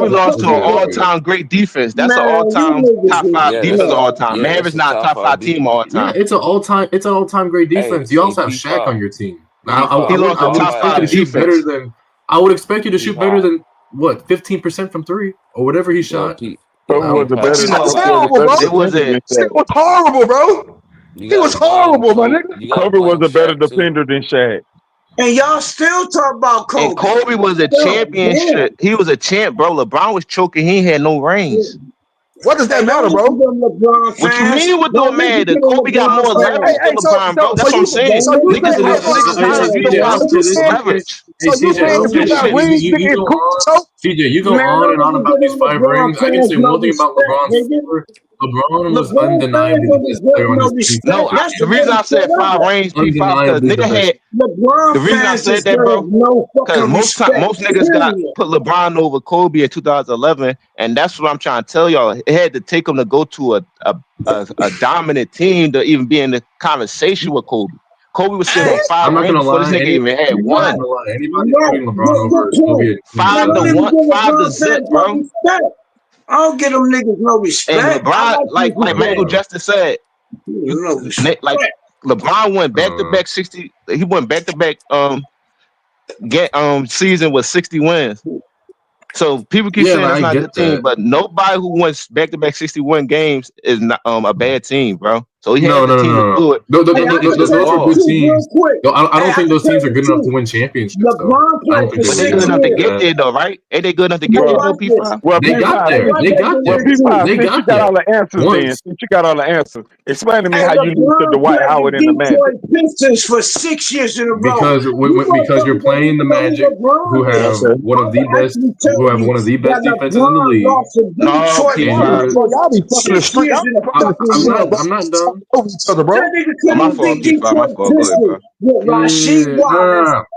Speaker 18: Miami lost to an all-time great defense. That's an all-time top 5 defense of all time. Miami's not top 5 team all
Speaker 22: Yeah,
Speaker 18: time.
Speaker 22: it's an all-time great defense. You also have Shaq on your team. I would expect you to shoot better than. I would expect you to shoot better than what 15% from three or whatever he shot.
Speaker 4: Kobe was a better.
Speaker 16: That's horrible, bro.
Speaker 18: It was a.
Speaker 16: It was horrible, bro. He was horrible, my nigga.
Speaker 4: Kobe was a better defender than Shaq.
Speaker 1: And y'all still talk about Kobe.
Speaker 18: And Kobe was a championship. He was a champ, bro. LeBron was choking. He had no rings.
Speaker 16: What does that matter, bro?
Speaker 18: What you mean what don't matter? Kobe got more leverage than LeBron, bro. That's what I'm saying. Niggas in the 6 times, you don't have leverage.
Speaker 22: Hey, CJ, you go on and on about these 5 rings. I can say one thing about LeBron. LeBron was undeniably the best player on this team.
Speaker 18: No, the reason I said 5 rings, because nigga had. The reason I said that, bro, because most niggas got put LeBron over Kobe in 2011, and that's what I'm trying to tell y'all. It had to take him to go to a dominant team to even be in the conversation with Kobe. Kobe was sitting on 5 rings before this nigga even had one.
Speaker 22: Anybody putting LeBron over Kobe?
Speaker 18: 5 to zip, bro.
Speaker 1: I don't give them niggas no respect.
Speaker 18: And LeBron, like Michael Justice said, like LeBron went back to back 60. He went back to back season with 60 wins. So people keep saying that's not a good team, but nobody who wins back to back 61 games is not a bad team, bro. So he had the team to do it.
Speaker 22: Those are good teams. I don't think those teams are good enough to win championships.
Speaker 18: But they're good enough to get there, though, right? Ain't they good enough to get there, though, P5?
Speaker 4: Well,
Speaker 22: they got there. They got there.
Speaker 4: They got all the answers. Then since you got all the answers, explain to me how you lose to Dwight Howard in the Magic.
Speaker 1: Pistons for 6 years in a row.
Speaker 22: Because you're playing the Magic, who have one of the best defenses in the league. I'm not done.
Speaker 16: Over each other, bro.
Speaker 18: My fault, P5. Bro.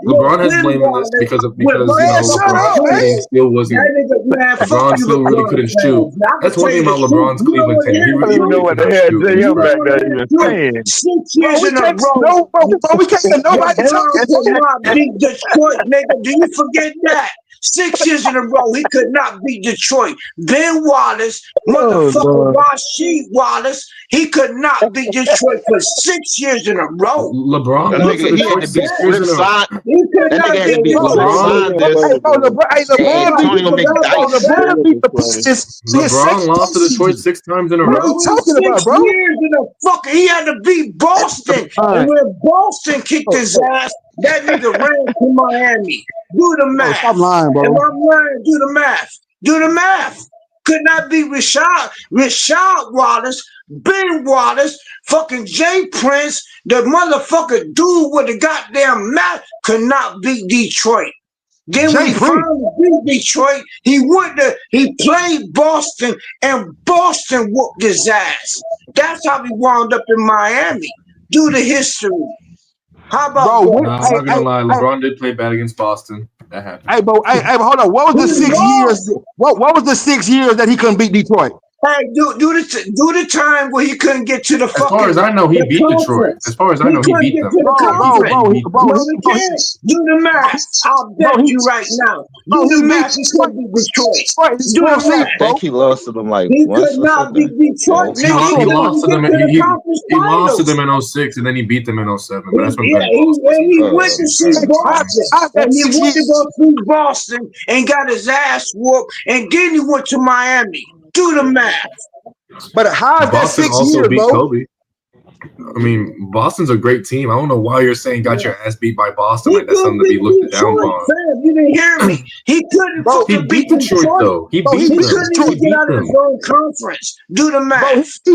Speaker 22: LeBron has blamed this because LeBron still wasn't. LeBron still really couldn't shoot. That's one thing about LeBron's Cleveland team. He really
Speaker 4: know what the hell JM back there even saying.
Speaker 1: 6 years in a row.
Speaker 16: We can't get nobody
Speaker 1: talking. Detroit, nigga. Do you forget that? 6 years in a row, he could not beat Detroit. Ben Wallace, motherfucker Rasheed Wallace, he could not beat Detroit for 6 years in a row.
Speaker 22: LeBron,
Speaker 18: he had to beat Flip Side.
Speaker 1: He could not beat
Speaker 16: LeBron
Speaker 22: lost to Detroit 6 times in a row.
Speaker 16: What are you talking about, bro?
Speaker 1: He had to beat Boston. And when Boston kicked his ass, that nigga ran to Miami. Do the math.
Speaker 16: Stop lying, bro.
Speaker 1: If I'm lying, do the math. Do the math. Could not be Rashad Wallace, Ben Wallace, fucking Jay Prince, the motherfucker dude with the goddamn math could not beat Detroit. Then when he finally beat Detroit, he played Boston, and Boston whooped his ass. That's how he wound up in Miami. Do the history. How about
Speaker 22: I'm not gonna lie, LeBron did play bad against Boston. That happened.
Speaker 16: Hey, bro, hold on. What was the 6 years? What was the 6 years that he couldn't beat Detroit?
Speaker 1: Hey, do the time where he couldn't get to the fucking.
Speaker 22: As far as I know, he beat Detroit. As far as I know, he beat them.
Speaker 1: Bro, do the math. I'll bet you right now. Do the math. He couldn't beat Detroit. Do the math.
Speaker 18: I think he lost to them like
Speaker 1: he
Speaker 18: once.
Speaker 1: Could not beat Detroit.
Speaker 22: He lost to them in 06, and then he beat them in 07. But that's when
Speaker 1: he went to see Boston. And he went to go see Boston and got his ass whooped. And then he went to Miami. Do the math.
Speaker 16: But how is that
Speaker 22: Boston
Speaker 16: 6
Speaker 22: also
Speaker 16: years,
Speaker 22: beat
Speaker 16: bro?
Speaker 22: Kobe. I mean, Boston's a great team. I don't know why you're saying got your ass beat by Boston. Like that's something to be looked down on.
Speaker 1: Fam, you didn't hear me. He couldn't
Speaker 22: he beat Detroit, though. He beat them.
Speaker 1: Couldn't even get out of his own conference. Do the math.
Speaker 22: He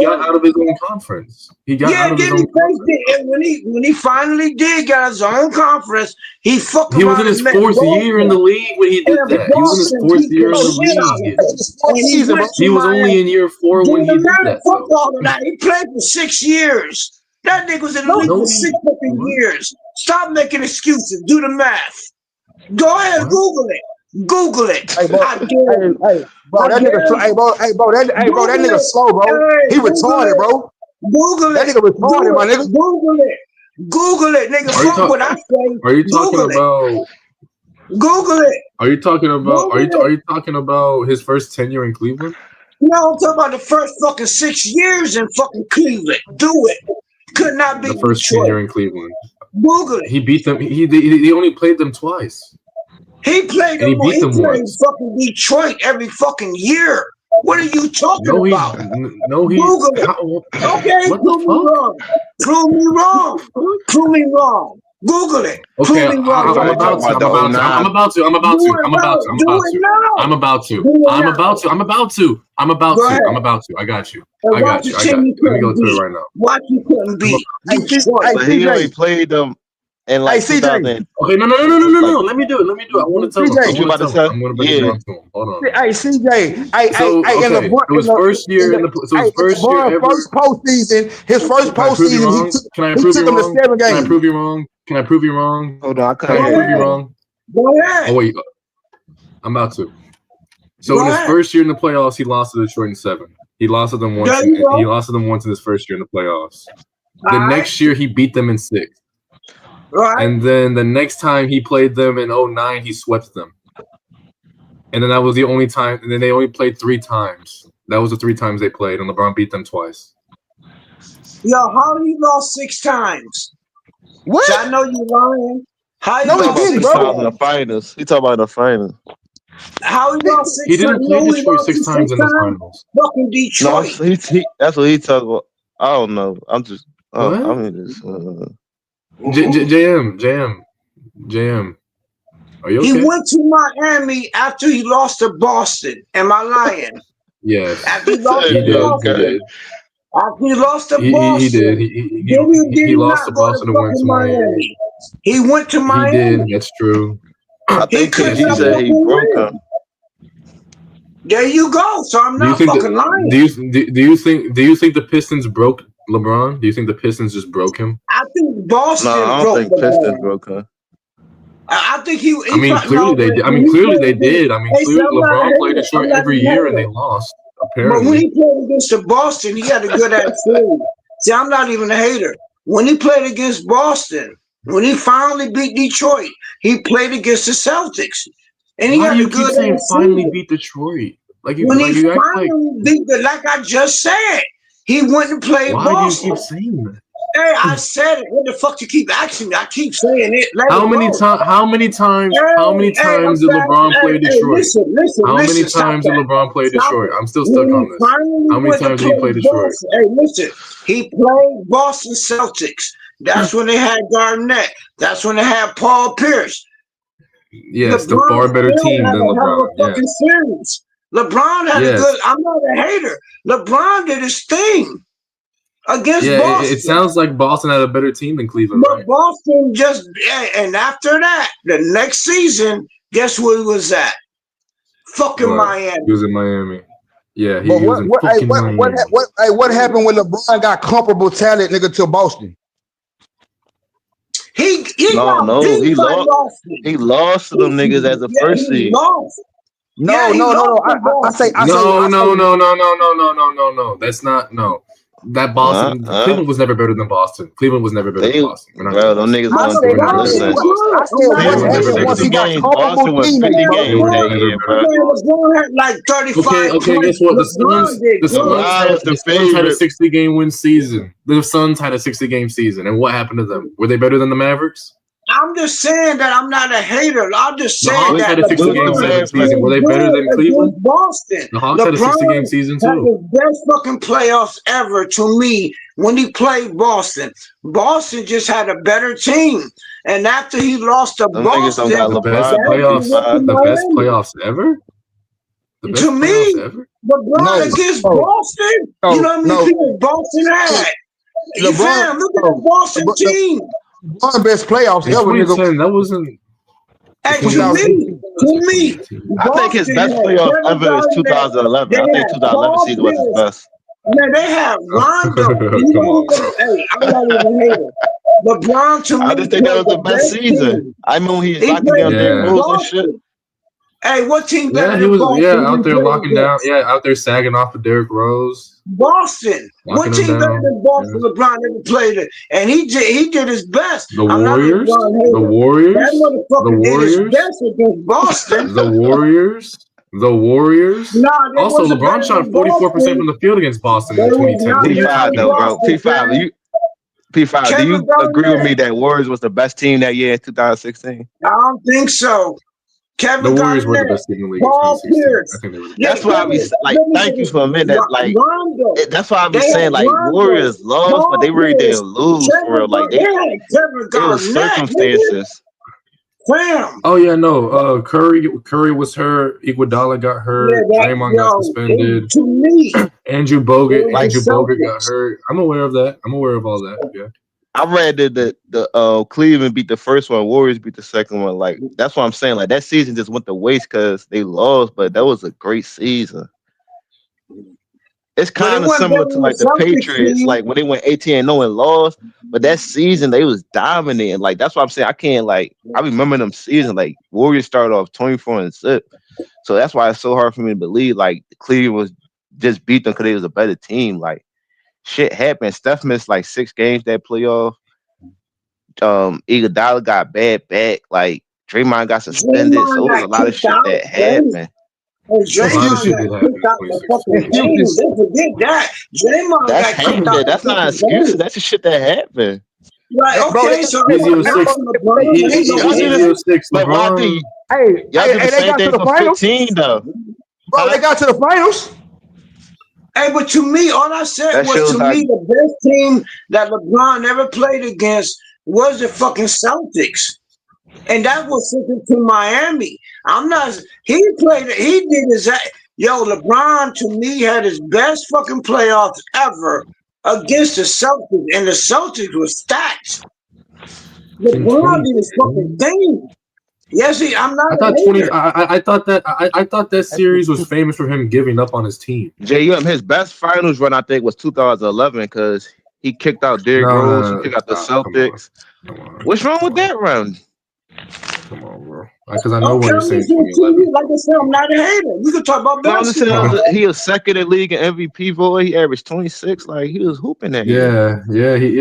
Speaker 22: got out of his own conference. He got out of his own conference.
Speaker 1: And when he finally did get out of his own conference, he fucked
Speaker 22: He was in his 4th year in the league when he did that. He was in his 4th year in the league. He was only in year 4 when he did that.
Speaker 1: All of that. He played for 6 years. That nigga was in the league for 6 fucking years. Stop making excuses. Do the math. Go ahead, Google it. Google it.
Speaker 16: Hey, bro, that nigga slow, bro. He retarded, bro.
Speaker 1: Google it.
Speaker 16: That nigga retarded, my nigga.
Speaker 1: Google it. Google it, nigga. Fuck what I say.
Speaker 22: Are you talking about?
Speaker 1: Google it.
Speaker 22: Are you talking about? Are you talking about his first tenure in Cleveland?
Speaker 1: No, I'm talking about the first fucking 6 years in fucking Cleveland. Do it. Could not beat
Speaker 22: the first
Speaker 1: Detroit.
Speaker 22: year in Cleveland.
Speaker 1: Google it.
Speaker 22: He beat them. He only played them twice.
Speaker 1: He played
Speaker 22: And he beat them
Speaker 1: played
Speaker 22: once.
Speaker 1: fucking Detroit every fucking year. What are you talking about?
Speaker 22: No, he.
Speaker 1: Google it. Okay,
Speaker 22: what
Speaker 1: prove me wrong. Prove me wrong. Prove me wrong. Google it.
Speaker 22: Okay,
Speaker 1: Prove me wrong.
Speaker 22: I'm about to. I got you.
Speaker 1: And watch the team you
Speaker 22: Let me go
Speaker 1: couldn't
Speaker 22: to it
Speaker 1: beat.
Speaker 22: right now.
Speaker 1: Watch you couldn't beat. Detroit.
Speaker 18: But he only played them in like 2000.
Speaker 22: Okay, no. Let me do it. I want to tell him. I'm going to break it down to him. Hold on.
Speaker 16: Hey, CJ.
Speaker 22: It was first year in the. So his first year ever.
Speaker 16: First postseason. His first postseason.
Speaker 22: Can I prove you wrong? Can I prove you wrong? Can I prove you wrong?
Speaker 18: Hold on, I
Speaker 22: Can I prove you wrong?
Speaker 1: Go ahead.
Speaker 22: Oh wait, I'm about to. So in his first year in the playoffs, he lost to Detroit in 7. He lost to them once. He lost to them once in his first year in the playoffs. The next year, he beat them in 6.
Speaker 1: Right.
Speaker 22: And then the next time he played them in 09, he swept them. And then that was the only time. And then they only played 3 times. That was the 3 times they played, and LeBron beat them twice.
Speaker 1: Yo, how you lost 6 times?
Speaker 16: What?
Speaker 1: So I know you lying. How you
Speaker 18: No,
Speaker 1: lost
Speaker 18: he
Speaker 1: 6
Speaker 18: didn't,
Speaker 1: times?
Speaker 18: in the finals. He talking about the finals.
Speaker 1: How he lost 6
Speaker 22: He didn't
Speaker 1: times?
Speaker 22: play
Speaker 1: No, he
Speaker 22: Detroit
Speaker 1: lost
Speaker 22: 6 times in the finals.
Speaker 1: Fucking
Speaker 18: No,
Speaker 1: Detroit.
Speaker 18: he that's what he talking about. I don't know. I'm just.
Speaker 22: What?
Speaker 18: I mean, just.
Speaker 22: JM. Are you okay?
Speaker 1: He went to Miami after he lost to Boston. Am I lying?
Speaker 22: Yes.
Speaker 1: After he lost
Speaker 22: He
Speaker 1: to
Speaker 22: did.
Speaker 1: Boston.
Speaker 22: He did.
Speaker 1: After he lost to
Speaker 22: He
Speaker 1: Boston.
Speaker 22: did. He lost to Boston and went to Miami.
Speaker 1: He went to Miami.
Speaker 22: He did. That's true.
Speaker 18: I think KG said he broke him.
Speaker 1: There you go. So I'm not fucking lying.
Speaker 22: Do you think the Pistons broke LeBron? Do you think the Pistons just broke him?
Speaker 1: I think Boston
Speaker 18: No, I don't think Pistons broke him.
Speaker 1: I think he
Speaker 22: I mean, clearly they did. I mean, clearly they did. I mean, clearly LeBron played Detroit every year and they lost.
Speaker 1: But when
Speaker 22: Apparently,
Speaker 1: he played against the Boston, he had a good ass team. See, I'm not even a hater. When he played against Boston, when he finally beat Detroit, he played against the Celtics, and he
Speaker 22: why
Speaker 1: had
Speaker 22: do you
Speaker 1: a
Speaker 22: keep
Speaker 1: good
Speaker 22: saying
Speaker 1: ass
Speaker 22: finally
Speaker 1: team.
Speaker 22: beat Detroit? Like
Speaker 1: When he
Speaker 22: you act like.
Speaker 1: finally beat the, like I just said, he went and played
Speaker 22: Why do you
Speaker 1: Boston.
Speaker 22: keep saying that?
Speaker 1: Hey, I said it. What the fuck you keep asking me? I keep saying it. Let
Speaker 22: How
Speaker 1: it
Speaker 22: many
Speaker 1: go.
Speaker 22: times? How many times did LeBron play Detroit? How many times did LeBron play Detroit? I'm still stuck on this. How many times did he play Detroit?
Speaker 1: Hey, listen. He played Boston Celtics. That's when they had Garnett. That's when they had Paul Pierce.
Speaker 22: Yes, the far better team than LeBron. Yes.
Speaker 1: Series. LeBron had a good. I'm not a hater. LeBron did his thing against Boston.
Speaker 22: It sounds like Boston had a better team than Cleveland,
Speaker 1: but
Speaker 22: right?
Speaker 1: Boston just, and after that, the next season, guess where he was at? Fucking Miami.
Speaker 22: He was in Miami. Yeah, he
Speaker 16: But
Speaker 22: was in fucking Miami.
Speaker 16: what happened when LeBron got comparable talent, nigga, to Boston?
Speaker 1: He
Speaker 18: lost to them niggas as a first seed.
Speaker 16: No.
Speaker 22: That's not no. That Boston, Cleveland was never better than Boston. Cleveland was never better than Boston.
Speaker 18: Bro, them niggas don't listen.
Speaker 16: Once he got comparable teammates,
Speaker 1: LeBron had like 35
Speaker 22: Okay, guess what? The Suns had a 60-game win season. The Suns had a 60-game season. And what happened to them? Were they better than the Mavericks?
Speaker 1: I'm just saying that I'm not a hater. I'm just saying
Speaker 22: the Hawks had a 60-game season. Were they better than Cleveland?
Speaker 1: Boston.
Speaker 22: The Hawks had a 60-game season
Speaker 1: Had
Speaker 22: too.
Speaker 1: the best fucking playoffs ever to me when he played Boston. Boston just had a better team, and after he lost to Boston,
Speaker 22: the best playoffs ever. The best
Speaker 1: to me,
Speaker 22: playoffs ever?
Speaker 1: LeBron against Boston. You know how many people Boston had? You fam, look at the Boston team.
Speaker 16: One best playoffs ever, nigga.
Speaker 22: That wasn't.
Speaker 1: Hey, to me,
Speaker 18: I think his best playoff ever is 2011. I think 2011 season was his best.
Speaker 1: Man, they have Rondo. Hey, I'm not even a hater. LeBron to me.
Speaker 18: I just think that was the best season. I mean, he's locking down their rules and shit.
Speaker 1: Hey, what team better
Speaker 22: he
Speaker 1: than
Speaker 22: was.
Speaker 1: Boston?
Speaker 22: Yeah, out there locking down. Yeah, out there sagging off of Derrick Rose.
Speaker 1: Boston. What team better than Boston? LeBron ever played it, and he did his best.
Speaker 22: The Warriors. The Warriors.
Speaker 1: That motherfucker did his best against Boston.
Speaker 22: The Warriors. The Warriors.
Speaker 1: Nah,
Speaker 22: also, LeBron shot 44% from the field against Boston in 2010.
Speaker 18: P5 though, bro. P5. P5, do
Speaker 1: Kevin
Speaker 18: you agree with me
Speaker 1: Garnett.
Speaker 18: that Warriors was the best team that year in 2016?
Speaker 1: I don't think so.
Speaker 22: The
Speaker 1: Kevin
Speaker 22: Warriors were the
Speaker 1: Garnett,
Speaker 22: best team in the league in
Speaker 1: Paul
Speaker 22: 2016. I
Speaker 1: Pierce.
Speaker 22: think they were the
Speaker 1: Yeah,
Speaker 22: best.
Speaker 18: That's why I be like,
Speaker 1: let me say
Speaker 18: thank you
Speaker 1: this.
Speaker 18: for a minute. Like,
Speaker 1: Rondo.
Speaker 18: that's why I be
Speaker 1: They had
Speaker 18: saying like
Speaker 1: Rondo,
Speaker 18: Warriors lost, but
Speaker 1: Paul
Speaker 18: they really
Speaker 1: Pierce,
Speaker 18: didn't lose for
Speaker 1: Kevin
Speaker 18: real. Like
Speaker 1: Garnett. They had Kevin
Speaker 18: it was
Speaker 1: Garnett, nigga.
Speaker 18: circumstances.
Speaker 1: Fam.
Speaker 22: Oh yeah, no. Curry was hurt. Iguodala got
Speaker 1: Yeah,
Speaker 22: hurt.
Speaker 1: that,
Speaker 22: Draymond got
Speaker 1: yo,
Speaker 22: suspended.
Speaker 1: to me,
Speaker 22: Andrew
Speaker 1: it
Speaker 22: Bogut
Speaker 1: was the
Speaker 22: got
Speaker 1: Celtics.
Speaker 22: hurt. I'm aware of that. I'm aware of all that. Yeah.
Speaker 18: I read that the Cleveland beat the first one, Warriors beat the second one. Like that's what I'm saying. Like that season just went to waste because they lost, but that was a great season. It's
Speaker 1: But it
Speaker 18: kind of
Speaker 1: wasn't
Speaker 18: similar
Speaker 1: better
Speaker 18: to
Speaker 1: than the
Speaker 18: like the
Speaker 1: Celtics
Speaker 18: Patriots,
Speaker 1: team.
Speaker 18: like when they went 18-0 and lost. But that season they was dominating. Like that's what I'm saying. I can't like I remember them season. Like Warriors started off 24-6. So that's why it's so hard for me to believe like Cleveland was just beat them because they was a better team. Like shit happened. Steph missed like 6 games that playoff. Iguodala got bad back. Like Draymond got suspended. So
Speaker 1: Draymond
Speaker 18: it was
Speaker 1: got
Speaker 18: a lot of
Speaker 1: kicked
Speaker 18: shit
Speaker 1: out.
Speaker 18: that happened.
Speaker 1: And
Speaker 22: A lot of
Speaker 1: Draymond
Speaker 22: shit
Speaker 1: got
Speaker 22: did happen
Speaker 1: kicked
Speaker 22: in
Speaker 1: out the fucking
Speaker 22: 2016.
Speaker 1: game. Don't forget that. Draymond
Speaker 18: That's
Speaker 1: got kicked out
Speaker 18: happened.
Speaker 1: the
Speaker 18: That's not
Speaker 1: fucking
Speaker 18: excuses.
Speaker 1: game.
Speaker 18: That's the shit that happened.
Speaker 1: Like,
Speaker 21: Bro,
Speaker 1: okay, so I'm
Speaker 22: Easy
Speaker 1: not
Speaker 22: 06.
Speaker 1: knocking LeBron. Ain't no
Speaker 18: Y'all do
Speaker 1: issue.
Speaker 18: this,
Speaker 22: 06.
Speaker 18: but why do
Speaker 22: LeBron.
Speaker 18: y'all do the
Speaker 21: they
Speaker 18: same
Speaker 21: got to
Speaker 18: thing
Speaker 21: the
Speaker 18: for
Speaker 21: finals.
Speaker 18: 15 though?
Speaker 21: Bro,
Speaker 18: Huh?
Speaker 21: they got to the finals.
Speaker 1: Hey, but to me, all I said
Speaker 18: That
Speaker 1: was
Speaker 18: shows
Speaker 1: to
Speaker 18: how
Speaker 1: me the best team that LeBron ever played against was the fucking Celtics. And that was sent to Miami. I'm not. He played. He did his. Yo, LeBron to me had his best fucking playoffs ever against the Celtics, and the Celtics was stacked.
Speaker 22: In
Speaker 1: LeBron
Speaker 22: 20.
Speaker 1: did his fucking thing. Yes, I'm not
Speaker 22: I
Speaker 1: a
Speaker 22: thought 20.
Speaker 1: hater.
Speaker 22: I thought that series was famous for him giving up on his team.
Speaker 18: JUM, his best finals run I think was 2011 because he kicked out Derrick Rose, he kicked out the
Speaker 22: Stop.
Speaker 18: Celtics. What's wrong with that run?
Speaker 22: Come on, bro. Because I know
Speaker 1: Okay,
Speaker 22: what you're
Speaker 1: I'm
Speaker 22: saying.
Speaker 1: just saying to
Speaker 22: 2011.
Speaker 1: you, like I said, I'm not a hater. We can talk about
Speaker 18: No, I'm just saying
Speaker 1: basketball.
Speaker 18: he was second in league in MVP vote. He averaged 26. Like he was hooping that year.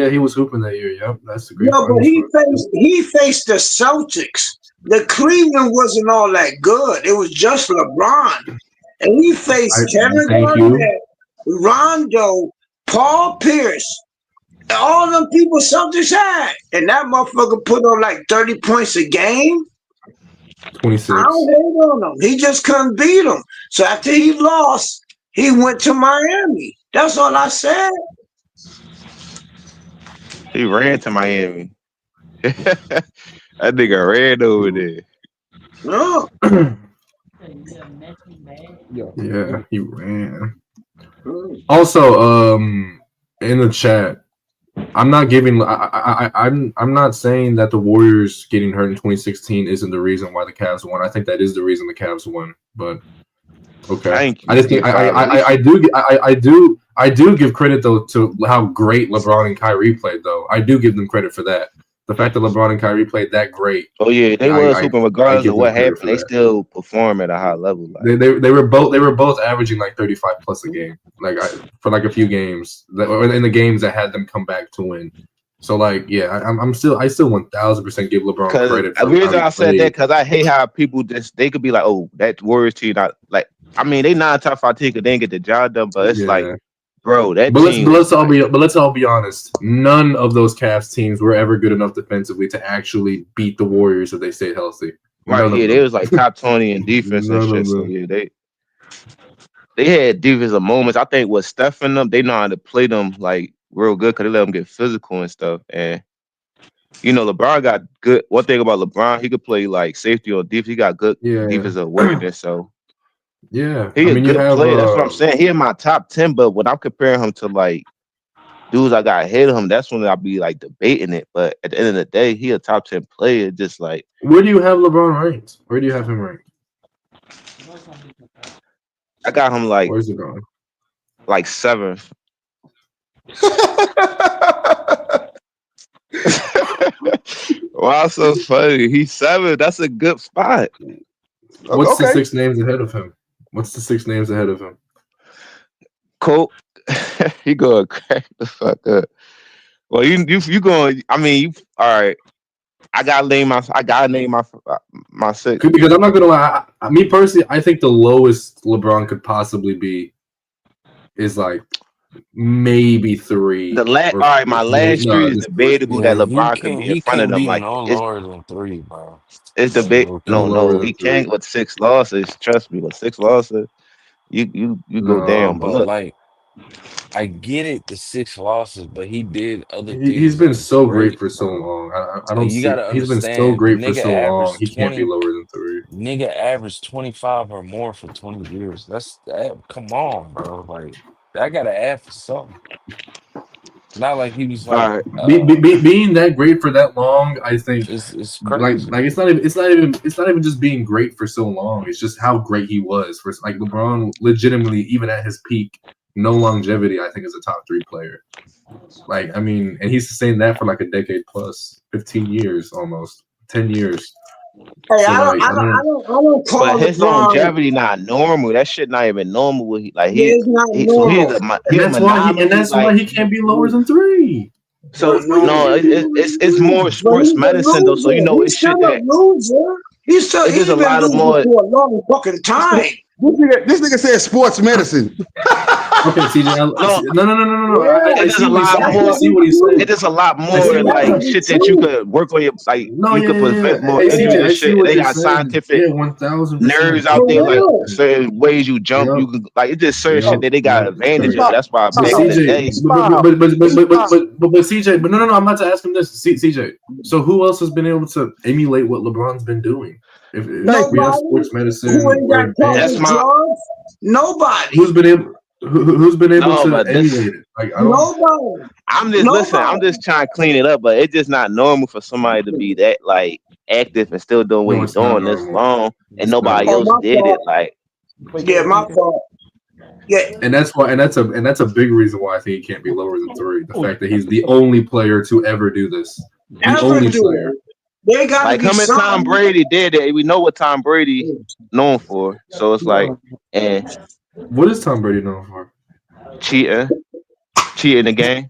Speaker 22: He was hooping that year. Yep, that's a great
Speaker 1: No, but
Speaker 22: finals.
Speaker 1: he faced the Celtics. The Cleveland wasn't all that good. It was just LeBron. And he faced Kevin Garnett, Rondo, Paul Pierce, all them people Celtics had. And that motherfucker put on like 30 points a game.
Speaker 22: 26.
Speaker 1: I don't hate on him. He just couldn't beat him. So after he lost, he went to Miami. That's all I said.
Speaker 18: He ran to Miami. That nigga ran over there.
Speaker 1: No.
Speaker 22: Yeah, he ran. Also, in the chat, I'm not giving. I'm not saying that the Warriors getting hurt in 2016 isn't the reason why the Cavs won. I think that is the reason the Cavs won. But okay, I just think I do give credit though to how great LeBron and Kyrie played. Though I do give them credit for that. The fact that LeBron and Kyrie played that great.
Speaker 18: Oh yeah, they was hooping regardless of what happened. They still perform at a high level. Like.
Speaker 22: They were both averaging like 35 plus a game, for like a few games in the games that had them come back to win. So like yeah, I still 1000% give LeBron credit.
Speaker 18: The reason I said that because I hate how people they could be like, oh, that Warriors team not like. I mean, they not a top 5 team because they didn't get the job done, but it's like. Bro, that team.
Speaker 22: Let's all be honest. None of those Cavs teams were ever good enough defensively to actually beat the Warriors if they stayed healthy.
Speaker 18: Right, yeah, they was like top 20 in defense and shit. So yeah, they had defensive moments. I think with Steph in them, they know how to play them like real good because they let them get physical and stuff. And you know, LeBron got good. One thing about LeBron, he could play like safety or defense. He got good defensive awareness. So.
Speaker 22: Yeah,
Speaker 18: He a good player. That's what I'm saying. He in my top 10, but when I'm comparing him to like dudes I got ahead of him, that's when I'll be like debating it. But at the end of the day, he a top 10 player. Just like
Speaker 22: where do you have LeBron ranked? Where do you have him ranked?
Speaker 18: I got him like
Speaker 22: where's it going?
Speaker 18: Like 7th. Wow, so funny. He's 7th. That's a good spot.
Speaker 22: What's the 6 names ahead of him? What's the 6 names ahead of him?
Speaker 18: Cool. He gonna crack the fuck up. Well, you going? I mean, you all right? I gotta name my 6
Speaker 22: because I'm not gonna lie. Me personally, I think the lowest LeBron could possibly be is like maybe 3.
Speaker 18: All right, my last 3 is debatable that LeBron can be in
Speaker 17: He
Speaker 18: front of
Speaker 17: can't
Speaker 18: them.
Speaker 17: be
Speaker 18: Like
Speaker 17: no
Speaker 18: it's
Speaker 17: lower than 3, bro.
Speaker 18: debate. No, he can't with 6 losses. Trust me, with 6 losses, you go down. But
Speaker 17: But
Speaker 18: look,
Speaker 17: like, I get it, the 6 losses, but he did other
Speaker 22: He's
Speaker 17: things
Speaker 22: been
Speaker 17: that was
Speaker 22: so great
Speaker 17: great,
Speaker 22: for so
Speaker 17: bro.
Speaker 22: long. I
Speaker 17: Like,
Speaker 22: don't
Speaker 17: you
Speaker 22: see.
Speaker 17: gotta
Speaker 22: He's been so
Speaker 17: understand, the
Speaker 22: great for
Speaker 17: nigga
Speaker 22: so long.
Speaker 17: averaged
Speaker 22: He can't be
Speaker 17: 20.
Speaker 22: lower than 3.
Speaker 17: Nigga averaged 25 or more for 20 years. Come on, bro. Like, I gotta add for something. Not like he was
Speaker 22: All
Speaker 17: like,
Speaker 22: right, being that great for that long, I think
Speaker 17: it's
Speaker 22: like
Speaker 17: crazy.
Speaker 22: it's not even just being great for so long. It's just how great he was. For like LeBron, legitimately, even at his peak, no longevity. I think is a top 3 player. Like, I mean, and he sustained that for like a decade plus, 15 years almost, 10 years.
Speaker 1: Hey,
Speaker 22: So
Speaker 1: I don't call
Speaker 18: but his
Speaker 1: LeBron.
Speaker 18: longevity not normal. That shit not even normal. He
Speaker 1: It's not
Speaker 18: so he's
Speaker 1: normal.
Speaker 22: and that's why he can't be lower than 3.
Speaker 18: So no, it's more
Speaker 1: But
Speaker 18: sports
Speaker 1: he's a
Speaker 18: medicine though. So you
Speaker 1: loser.
Speaker 18: know
Speaker 1: He's
Speaker 18: it's shit
Speaker 1: still a
Speaker 18: that
Speaker 1: loser. He's
Speaker 18: there's a
Speaker 1: been
Speaker 18: lot of
Speaker 1: losing
Speaker 18: more.
Speaker 1: for a long fucking time.
Speaker 16: This nigga said sports medicine.
Speaker 22: Okay, CJ. No. I
Speaker 18: It is
Speaker 22: see
Speaker 18: a
Speaker 22: what he's
Speaker 18: lot
Speaker 22: saying.
Speaker 18: more.
Speaker 22: I see what he's saying.
Speaker 18: It is a lot
Speaker 22: I see
Speaker 18: more
Speaker 22: what
Speaker 18: like shit that you could work on your like.
Speaker 22: No,
Speaker 18: you
Speaker 22: yeah,
Speaker 18: could
Speaker 22: yeah.
Speaker 18: prevent more
Speaker 22: Hey,
Speaker 18: injuries
Speaker 22: CJ,
Speaker 18: and
Speaker 22: I see
Speaker 18: shit.
Speaker 22: what
Speaker 18: They
Speaker 22: you're
Speaker 18: got
Speaker 22: saying.
Speaker 18: scientific
Speaker 22: Yeah, 1000%.
Speaker 18: nerves out there, like certain ways you jump.
Speaker 22: Yep.
Speaker 18: You can like it's just certain
Speaker 22: Yep.
Speaker 18: shit that they got
Speaker 22: Yep.
Speaker 18: advantage
Speaker 22: Right.
Speaker 18: of. That's why
Speaker 22: But
Speaker 18: back in the
Speaker 22: CJ,
Speaker 18: day.
Speaker 22: but CJ, but no, I'm about to ask him this. CJ, so who else has been able to emulate what LeBron's been doing? If we have sports medicine,
Speaker 1: Who ain't got
Speaker 18: That's
Speaker 1: public
Speaker 18: my
Speaker 1: jobs? Nobody.
Speaker 22: who's been able
Speaker 18: no,
Speaker 22: to
Speaker 18: but this.
Speaker 22: emulate it? Like I don't.
Speaker 1: Nobody.
Speaker 18: I'm just listen. I'm just trying to clean it up, but it's just not normal for somebody to be that like active and still doing what
Speaker 22: No,
Speaker 18: he's
Speaker 22: it's not
Speaker 18: doing this
Speaker 22: normal.
Speaker 18: long, and
Speaker 22: It's not
Speaker 18: nobody
Speaker 1: Oh,
Speaker 18: else
Speaker 1: my
Speaker 18: did it.
Speaker 1: fault.
Speaker 18: Like,
Speaker 1: Yeah, my fault. Yeah.
Speaker 22: And that's why, and that's a big reason why I think he can't be lower than 3. The fact that he's the only player to ever do this. The
Speaker 1: Ever
Speaker 22: only
Speaker 1: do
Speaker 22: player.
Speaker 1: it. They got to
Speaker 18: like
Speaker 1: be
Speaker 18: him and Tom
Speaker 1: something.
Speaker 18: Brady did it. We know what Tom Brady known for, so it's like, and
Speaker 22: What is Tom Brady known for?
Speaker 18: cheating the game.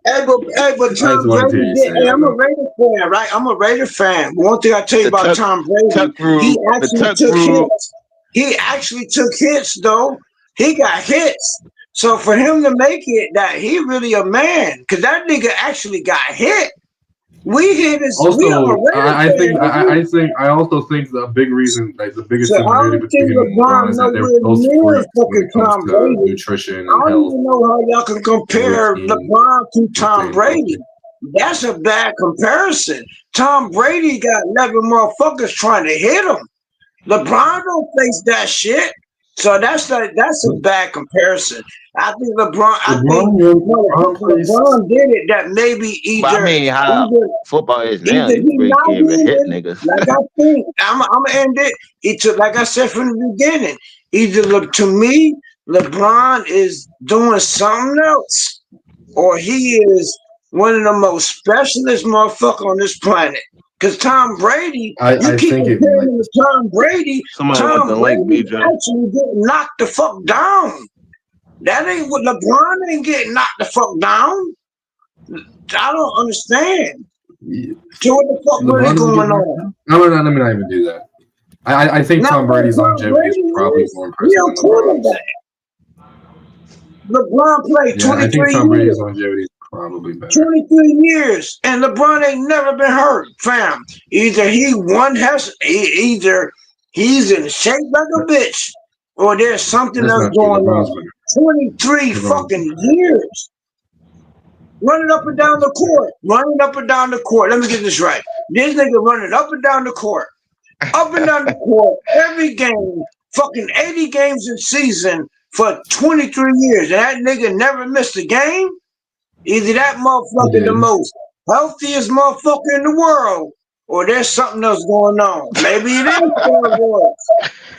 Speaker 1: Hey, but
Speaker 22: I
Speaker 1: Tom
Speaker 22: just wanted to hear
Speaker 1: Brady
Speaker 22: you
Speaker 1: did.
Speaker 22: say
Speaker 1: Hey,
Speaker 22: it.
Speaker 1: I'm a Raider fan, right? I'm a Raider fan. One thing I tell you
Speaker 18: The
Speaker 1: about Tom Brady,
Speaker 18: tuck rule.
Speaker 1: he
Speaker 18: The
Speaker 1: actually
Speaker 18: tuck
Speaker 1: took
Speaker 18: rule.
Speaker 1: hits. He actually took hits, though. He got hits. So for him to make it, that he really a man, because that nigga actually got hit. We hit his. We are a
Speaker 22: Also,
Speaker 1: Raider
Speaker 22: I
Speaker 1: fan.
Speaker 22: I also think the big reason, like the biggest
Speaker 1: So I
Speaker 22: similarity
Speaker 1: don't think
Speaker 22: between him and LeBron
Speaker 1: LeBron
Speaker 22: is that they're
Speaker 1: nowhere
Speaker 22: both
Speaker 1: near
Speaker 22: freaks when
Speaker 1: fucking
Speaker 22: it comes
Speaker 1: Tom
Speaker 22: to
Speaker 1: Brady.
Speaker 22: nutrition
Speaker 1: I
Speaker 22: and
Speaker 1: don't
Speaker 22: health
Speaker 1: even know how y'all can
Speaker 22: and
Speaker 1: compare
Speaker 22: routine.
Speaker 1: LeBron to Tom
Speaker 22: Routine,
Speaker 1: Brady. That's a bad comparison. Tom Brady got 11 motherfuckers trying to hit him. LeBron don't face that shit. So that's a bad comparison. I think LeBron did it that maybe
Speaker 18: But I mean, how football is now,
Speaker 1: either
Speaker 18: you
Speaker 1: he
Speaker 18: really
Speaker 1: not
Speaker 18: can't even hit
Speaker 1: winning,
Speaker 18: niggas.
Speaker 1: like I think, I'm gonna end it. Like I said from the beginning, to me, LeBron is doing something else, or he is one of the most specialist motherfucker on this planet. Because Tom Brady, you keep comparing him to Tom Brady.
Speaker 18: Somebody want the link,
Speaker 1: Brady
Speaker 18: BJ.
Speaker 1: actually getting knocked the fuck down. That ain't what LeBron ain't getting knocked the fuck down. I don't understand. So what the fuck really going on?
Speaker 22: No, let me not even do that. I think Tom Brady's longevity is probably more impressive than LeBron's.
Speaker 1: LeBron played 23
Speaker 22: I think Tom Brady's
Speaker 1: years.
Speaker 22: longevity is probably better.
Speaker 1: 23 years, and LeBron ain't never been hurt, fam. Either he's in shape like a bitch, or there's something
Speaker 22: That's
Speaker 1: else
Speaker 22: not true.
Speaker 1: going
Speaker 22: LeBron's
Speaker 1: on. 23 fucking years. Running up and down the court. Running up and down the court. Let me get this right. This nigga running up and down the court. Up and down the court. Every game. Fucking 80 games in season for 23 years. And that nigga never missed a game. Either that motherfucker the most healthiest motherfucker in the world, or there's something else going on. Maybe it is steroids.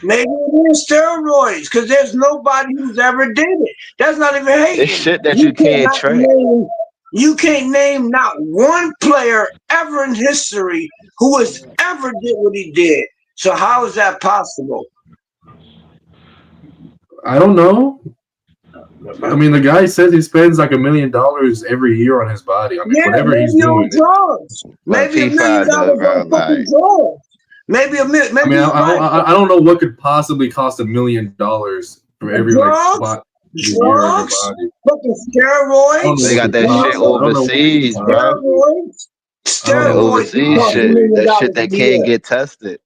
Speaker 1: Maybe it is steroids, because there's nobody who's ever did it. That's not even hating.
Speaker 18: It's shit that you can't track.
Speaker 1: You can't name not one player ever in history who has ever did what he did. So how is that possible?
Speaker 22: I don't know. I mean, the guy says he spends like $1 million every year on his body. I mean, whatever he's doing.
Speaker 1: Drugs. Maybe $1 million on fucking drugs. Maybe $1 million.
Speaker 22: I mean, I don't know what could possibly cost $1 million for every like spot.
Speaker 1: drugs, fucking
Speaker 18: They got that shit overseas, bro. That
Speaker 1: Steroids
Speaker 18: overseas
Speaker 1: cost $1
Speaker 18: shit.
Speaker 1: million
Speaker 18: That shit
Speaker 1: a
Speaker 18: that
Speaker 1: year.
Speaker 18: can't get tested.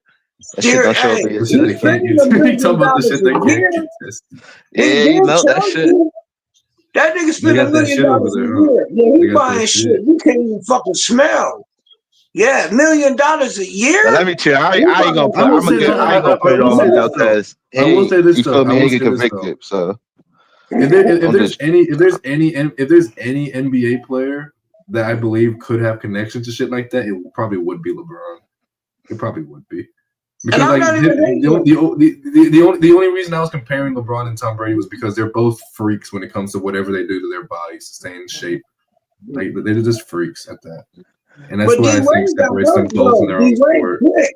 Speaker 18: That shit don't show up in your
Speaker 1: He's
Speaker 18: city.
Speaker 1: spending $1 million a year.
Speaker 18: Yeah, you know that shit.
Speaker 1: That nigga
Speaker 22: They
Speaker 1: spend
Speaker 22: got
Speaker 1: $1
Speaker 22: that
Speaker 1: million
Speaker 22: shit over
Speaker 1: a
Speaker 22: there, huh?
Speaker 1: year. Yeah,
Speaker 22: They
Speaker 1: he
Speaker 22: got that
Speaker 1: buying
Speaker 22: shit.
Speaker 1: shit you can't even fucking smell. Yeah, $1 million a year.
Speaker 18: But let me tell you, I ain't gonna put.
Speaker 22: I will
Speaker 18: I'm gonna
Speaker 22: say
Speaker 18: get.
Speaker 22: though,
Speaker 18: I ain't gonna put it
Speaker 22: I will
Speaker 18: on
Speaker 22: say
Speaker 18: him though,
Speaker 22: this though.
Speaker 18: because
Speaker 22: I will say this
Speaker 18: you
Speaker 22: though.
Speaker 18: feel me?
Speaker 22: I
Speaker 18: He
Speaker 22: will
Speaker 18: get
Speaker 22: say this though.
Speaker 18: convicted. So
Speaker 22: If
Speaker 18: I'm
Speaker 22: there's
Speaker 18: just.
Speaker 22: any NBA player that I believe could have connections to shit like that, it probably would be LeBron. It probably would be. Because
Speaker 1: And I'm
Speaker 22: like
Speaker 1: not even
Speaker 22: the only reason I was comparing LeBron and Tom Brady was because they're both freaks when it comes to whatever they do to their bodies to stay in shape. Like they're just freaks at that, and that's
Speaker 1: But
Speaker 22: what I think
Speaker 1: D-Wade got
Speaker 22: separates them
Speaker 1: hurt,
Speaker 22: both in
Speaker 1: though.
Speaker 22: their own
Speaker 1: D-Wade
Speaker 22: sport.
Speaker 1: quit.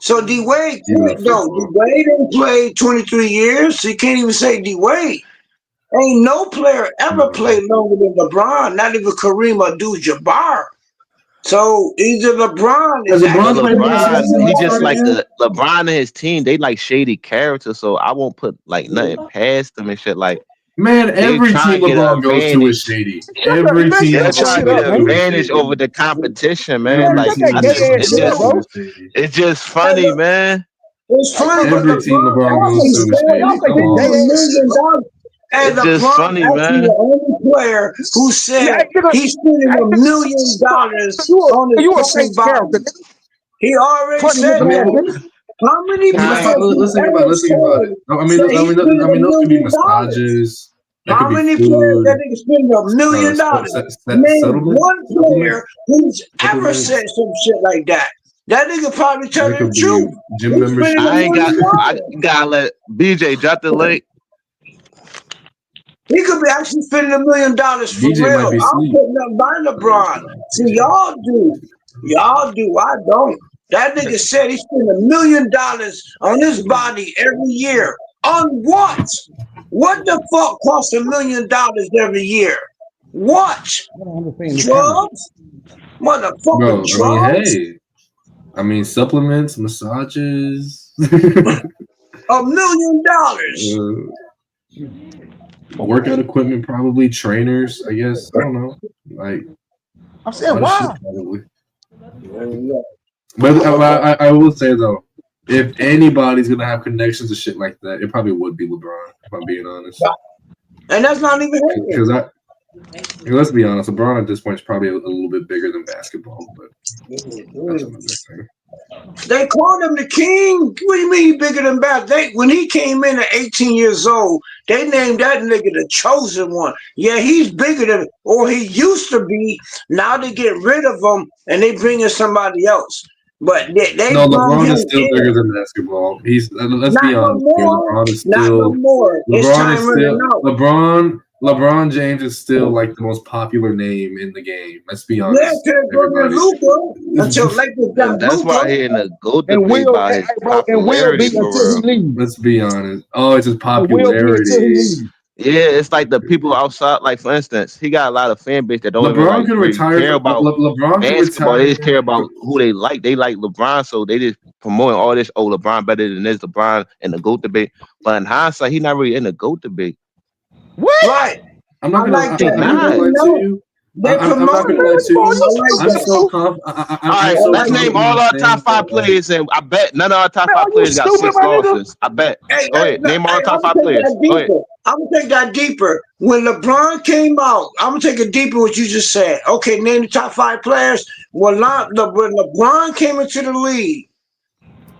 Speaker 1: So D-Wade
Speaker 22: Even in
Speaker 1: quit, though.
Speaker 22: football.
Speaker 1: D-Wade didn't play 23 years, so you can't even say D-Wade. Ain't no player ever played longer than LeBron, not even Kareem Abdul-Jabbar. So either LeBron is
Speaker 18: But
Speaker 1: actually
Speaker 18: LeBron, he just like LeBron and his team. They like shady characters, so I won't put like nothing past them and shit. Like
Speaker 22: Man,
Speaker 18: they
Speaker 22: every
Speaker 18: try
Speaker 22: team
Speaker 18: to get an
Speaker 22: LeBron goes to is
Speaker 18: advantage.
Speaker 22: shady. Every team
Speaker 18: They're
Speaker 22: LeBron
Speaker 18: trying to
Speaker 22: goes
Speaker 18: get an
Speaker 22: to is
Speaker 18: advantage
Speaker 22: shady.
Speaker 18: over the competition, man.
Speaker 22: Every
Speaker 18: Like
Speaker 22: team
Speaker 18: I
Speaker 22: LeBron
Speaker 18: just,
Speaker 22: goes to is shady.
Speaker 18: it's just funny, man.
Speaker 1: It's funny, but
Speaker 22: Every team
Speaker 1: LeBron
Speaker 22: LeBron goes
Speaker 1: actually
Speaker 22: to is
Speaker 1: said
Speaker 22: shady.
Speaker 1: he's
Speaker 22: Come
Speaker 1: spending
Speaker 22: on.
Speaker 1: $1 million. And
Speaker 18: It's just
Speaker 1: LeBron
Speaker 18: funny,
Speaker 1: actually the
Speaker 18: man.
Speaker 1: only player who said he's spending $1 million on his fucking body. He already said
Speaker 22: I mean,
Speaker 1: that. How many players
Speaker 22: let's think about it.
Speaker 1: ever
Speaker 22: Let's think about it.
Speaker 1: say he's spending $1
Speaker 22: Those could be
Speaker 1: million?
Speaker 22: massages. That
Speaker 1: How
Speaker 22: could be
Speaker 1: many players
Speaker 22: food.
Speaker 1: that nigga spend $1 million? Name one player who's ever said some shit like that. That nigga probably
Speaker 22: That
Speaker 1: telling the
Speaker 22: could be
Speaker 1: truth.
Speaker 22: gym
Speaker 1: He's
Speaker 22: membership.
Speaker 1: spending $1
Speaker 18: I ain't got.
Speaker 1: million.
Speaker 18: I gotta let BJ drop the link.
Speaker 1: He could be actually spending $1 million for
Speaker 22: BJ
Speaker 1: real.
Speaker 22: might
Speaker 1: I
Speaker 22: be
Speaker 1: don't
Speaker 22: asleep.
Speaker 1: put nothing by LeBron. See, y'all do. Y'all do. I don't. That nigga said he spent $1 million on his body every year. On what? What the fuck costs $1 million every year? What? Drugs? Motherfucking
Speaker 22: Bro, I mean,
Speaker 1: drugs?
Speaker 22: hey. Supplements, massages.
Speaker 1: $1 million.
Speaker 22: Workout equipment, probably trainers. I guess I don't know. Like
Speaker 16: I'm saying why?
Speaker 22: probably. But I will say though, if anybody's gonna have connections to shit like that, it probably would be LeBron. If I'm being honest.
Speaker 1: And that's not even
Speaker 22: Because let's be honest, LeBron at this point is probably a little bit bigger than basketball. But that's another thing.
Speaker 1: They called him the king. What do you mean he bigger than Bat? When he came in at 18 years old, they named that nigga the chosen one. Yeah, he's bigger than, or he used to be. Now they get rid of him and they bring in somebody else. But they
Speaker 22: No,
Speaker 1: brought
Speaker 22: LeBron
Speaker 1: him
Speaker 22: is still
Speaker 1: in.
Speaker 22: bigger than basketball. He's let's
Speaker 1: Not
Speaker 22: be
Speaker 1: no
Speaker 22: honest here.
Speaker 1: more.
Speaker 22: LeBron is
Speaker 1: Not
Speaker 22: still
Speaker 1: no more. His time running out.
Speaker 22: LeBron James is still like the most popular name in the game. Let's be honest.
Speaker 1: Yeah, to brother Luka until Lakers got
Speaker 18: That's why
Speaker 1: Luka.
Speaker 18: he in the GOAT
Speaker 16: And
Speaker 18: debate
Speaker 16: will,
Speaker 18: by
Speaker 16: hey,
Speaker 18: his
Speaker 16: bro, and will be
Speaker 18: popularity for
Speaker 16: until he
Speaker 18: real.
Speaker 16: leaves.
Speaker 22: Let's be honest. Oh, it's his
Speaker 16: And will be until he
Speaker 22: popularity.
Speaker 16: leaves.
Speaker 18: Yeah, it's like the people outside. Like for instance, he got a lot of fan base that don't even
Speaker 22: LeBron
Speaker 18: like
Speaker 22: could
Speaker 18: really
Speaker 22: retire.
Speaker 18: care about
Speaker 22: LeBron could
Speaker 18: basketball.
Speaker 22: retire.
Speaker 18: They just care about who they like. They like LeBron, so they just promoting all this. Oh, LeBron better than this. LeBron in the GOAT debate. But in hindsight, he's not really in the GOAT debate.
Speaker 16: What?
Speaker 1: Right.
Speaker 22: I'm not gonna.
Speaker 1: I like that.
Speaker 22: I'm not gonna lie to you. I'm not gonna lie to you. I'm so confident.
Speaker 18: All right, let's name all our top 5 players, and I bet none of our top 5 players got 6 losses. I bet.
Speaker 1: Hey,
Speaker 18: Go ahead, name all our top 5
Speaker 1: I'm
Speaker 18: players. Go ahead.
Speaker 1: I'm gonna take that deeper. When LeBron came out, I'm gonna take it deeper. What you just said. Okay, name the top 5 players. When LeBron came into the league,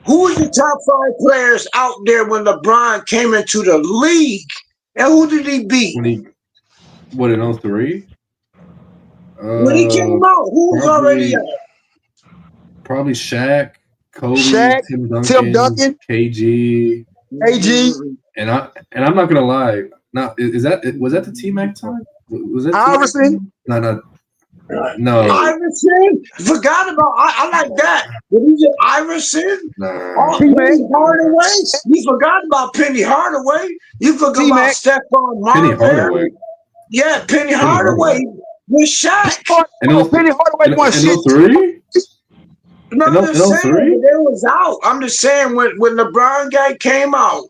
Speaker 1: who was the top 5 players out there when LeBron came into the league? And who did he beat?
Speaker 22: What in 03?
Speaker 1: When he came out, who was already out?
Speaker 22: Probably Shaq, Kobe, Tim Duncan, KG, and I'm not gonna lie. Now, was that the T-Mac time? Was that
Speaker 16: Iverson?
Speaker 22: No.
Speaker 1: Iverson? Forgot about. I like that. Did he say Iverson?
Speaker 22: Nah.
Speaker 1: Penny Hardaway? You forgot about Penny Hardaway. You forgot about Stephon
Speaker 22: Penny
Speaker 1: Marbury.
Speaker 22: Hardaway.
Speaker 1: Yeah, Penny Hardaway with Shaq.
Speaker 16: Penny Hardaway won shit.
Speaker 22: 03?
Speaker 1: No, I'm just saying they was out. I'm just saying when LeBron guy came out,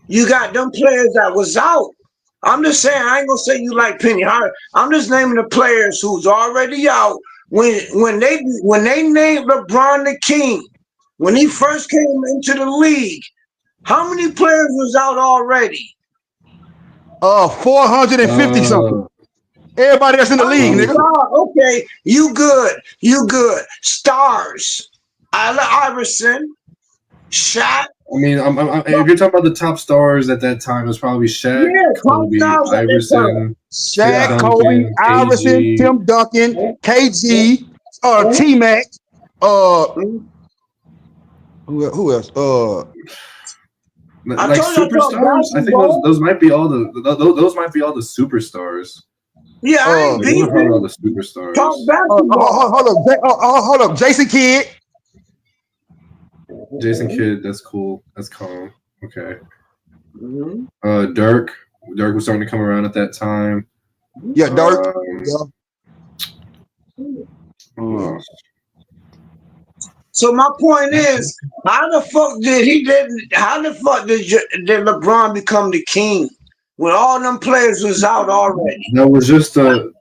Speaker 1: you got them players that was out. I'm just saying, I ain't gonna say you like Penny Hardaway. I'm just naming the players who's already out. When they named LeBron the king, when he first came into the league, how many players was out already?
Speaker 16: 450 something. Everybody that's in the league, nigga.
Speaker 1: Okay, you good. Stars. Allen Iverson, Shaq.
Speaker 22: I mean, if you're talking about the top stars at that time, it was probably Shaq, Kobe, Iverson,
Speaker 16: Shaq, Kobe, Iverson, Tim Duncan, KG, T-Mac, who else?
Speaker 22: Like superstars. I think those might be all the superstars.
Speaker 1: Yeah, I ain't
Speaker 22: those are probably all the superstars.
Speaker 16: Hold up, Jason Kidd.
Speaker 22: Jason Kidd, that's cool. That's calm. Okay. Dirk was starting to come around at that time.
Speaker 16: Yeah, Dirk.
Speaker 1: So my point is, how the fuck did LeBron become the king when all them players was out already?
Speaker 22: That was just a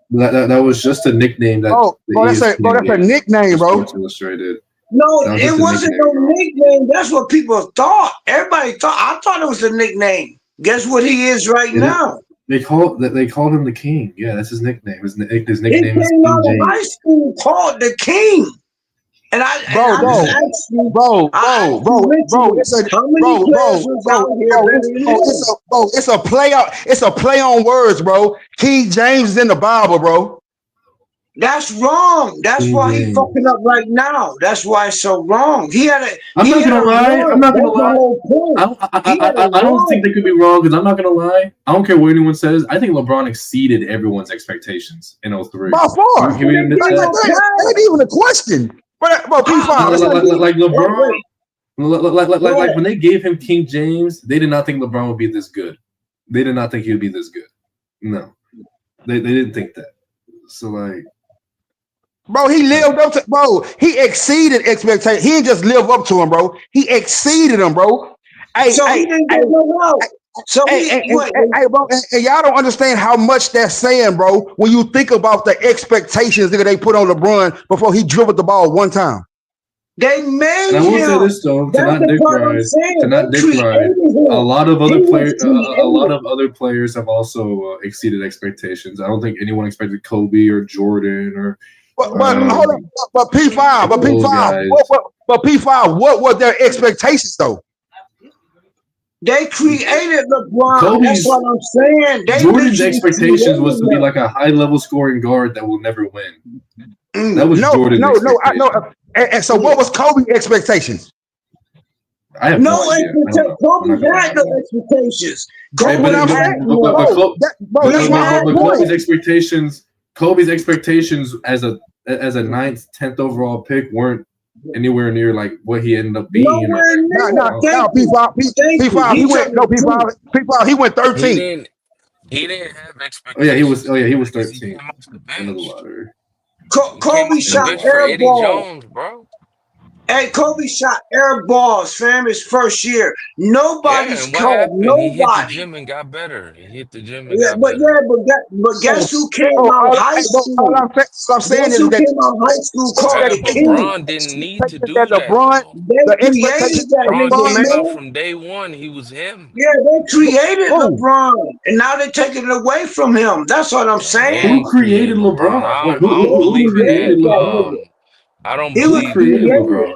Speaker 22: nickname that.
Speaker 16: That's a nickname, bro.
Speaker 22: Sports Illustrated.
Speaker 1: No, it wasn't no nickname. That's what people thought. Everybody thought. I thought it was a nickname. Guess what he is right now?
Speaker 22: They called him the King. Yeah, that's his nickname. His nickname is
Speaker 1: He
Speaker 22: King
Speaker 1: came out of
Speaker 22: James.
Speaker 1: high school called the King. And it's
Speaker 16: a play on words, bro. King James is in the Bible, bro.
Speaker 1: That's wrong. That's why he's fucking up right now. That's why it's so wrong.
Speaker 22: I'm not gonna lie. I don't think they could be wrong because I'm not gonna lie. I don't care what anyone says. I think LeBron exceeded everyone's expectations in 03.
Speaker 16: By far.
Speaker 22: Can we admit that?
Speaker 16: That ain't even a question. But P5,
Speaker 22: like LeBron, like when they gave him King James, they did not think LeBron would be this good. They did not think he would be this good. No, they didn't think that. So like,
Speaker 16: bro, he lived up to, bro. He exceeded expectations. He didn't just live up to him, bro. He exceeded them, bro.
Speaker 1: He didn't get no help. So
Speaker 16: bro, and y'all don't understand how much that's saying, bro. When you think about the expectations that they put on LeBron before he dribbled the ball one time,
Speaker 1: they made him.
Speaker 22: I will say this though, to not dick ride. A lot of other players have also exceeded expectations. I don't think anyone expected Kobe or Jordan or.
Speaker 16: But hold on, but P5, what were their expectations though?
Speaker 1: They created LeBron. That's what I'm saying.
Speaker 22: Jordan's expectations was to be like a high-level scoring guard that will never win. That was Jordan's expectation.
Speaker 16: And so what was Kobe's expectations?
Speaker 22: I have no idea.
Speaker 1: Kobe had no expectations.
Speaker 22: Kobe's expectations as a 9th, 10th overall pick weren't anywhere near like what he ended up being.
Speaker 16: P5, he went 13.
Speaker 17: He didn't have expectations.
Speaker 22: Oh yeah, he was 13 in the lottery.
Speaker 1: Kobe shot air balls,
Speaker 17: bro.
Speaker 1: Hey, Kobe shot air balls, fam, his first year. Nobody's called. Nobody.
Speaker 17: He hit the gym and got better.
Speaker 1: But guess who came out high school?
Speaker 16: All I'm saying is that
Speaker 1: came out high school called the King.
Speaker 17: LeBron didn't need to do that.
Speaker 1: They created
Speaker 17: LeBron from day one, he was him.
Speaker 1: Yeah, they created LeBron, and now they're taking it away from him. That's what I'm saying.
Speaker 22: Who created LeBron? Who created LeBron?
Speaker 17: I don't believe LeBron.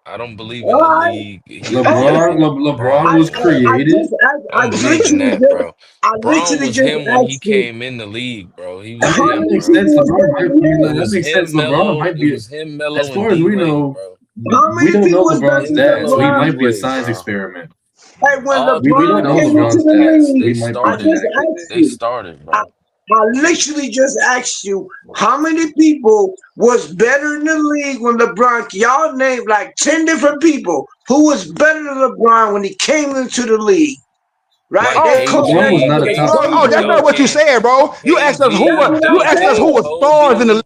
Speaker 17: I don't believe in the league.
Speaker 22: LeBron was created.
Speaker 17: I believe in that, bro. LeBron was him when he came in the league, bro. He was him.
Speaker 22: That makes sense. LeBron might be. As far as we know, we don't know LeBron's dad, so he might be a science experiment.
Speaker 1: Hey, when
Speaker 22: we don't know LeBron's
Speaker 17: stats. They started, bro.
Speaker 1: I literally just asked you how many people was better in the league when LeBron. Y'all named like 10 different people who was better than LeBron when he came into the league. Right?
Speaker 16: That's not what you said, bro. You asked us who was stars in the league.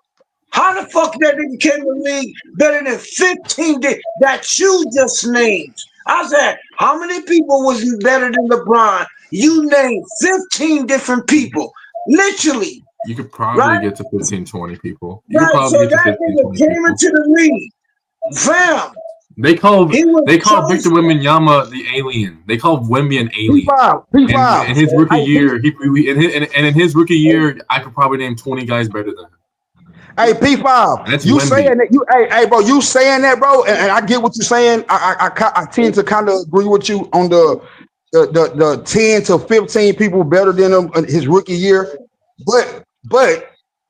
Speaker 1: How the fuck that nigga came in the league better than 15 that you just named? I said, how many people was better than LeBron? You named 15 different people. Literally.
Speaker 22: You could probably
Speaker 1: Right?
Speaker 22: get to 15, 20 people. You could
Speaker 1: Right. So
Speaker 22: probably get to
Speaker 1: that
Speaker 22: 15,
Speaker 1: nigga
Speaker 22: 20
Speaker 1: came
Speaker 22: people.
Speaker 1: into the league. Fam.
Speaker 22: They called
Speaker 1: He was
Speaker 22: Victor
Speaker 1: chosen.
Speaker 22: Wembanyama the alien. They called Wemby an alien.
Speaker 16: P5.
Speaker 22: In his rookie year, in his rookie year, I could probably name 20 guys better than him.
Speaker 16: Hey, P5,
Speaker 22: That's
Speaker 16: you
Speaker 22: Wemby.
Speaker 16: saying that hey, bro, you saying that, bro, and I get what you're saying. I tend to kind of agree with you on the 10 to 15 people better than him in his rookie year, but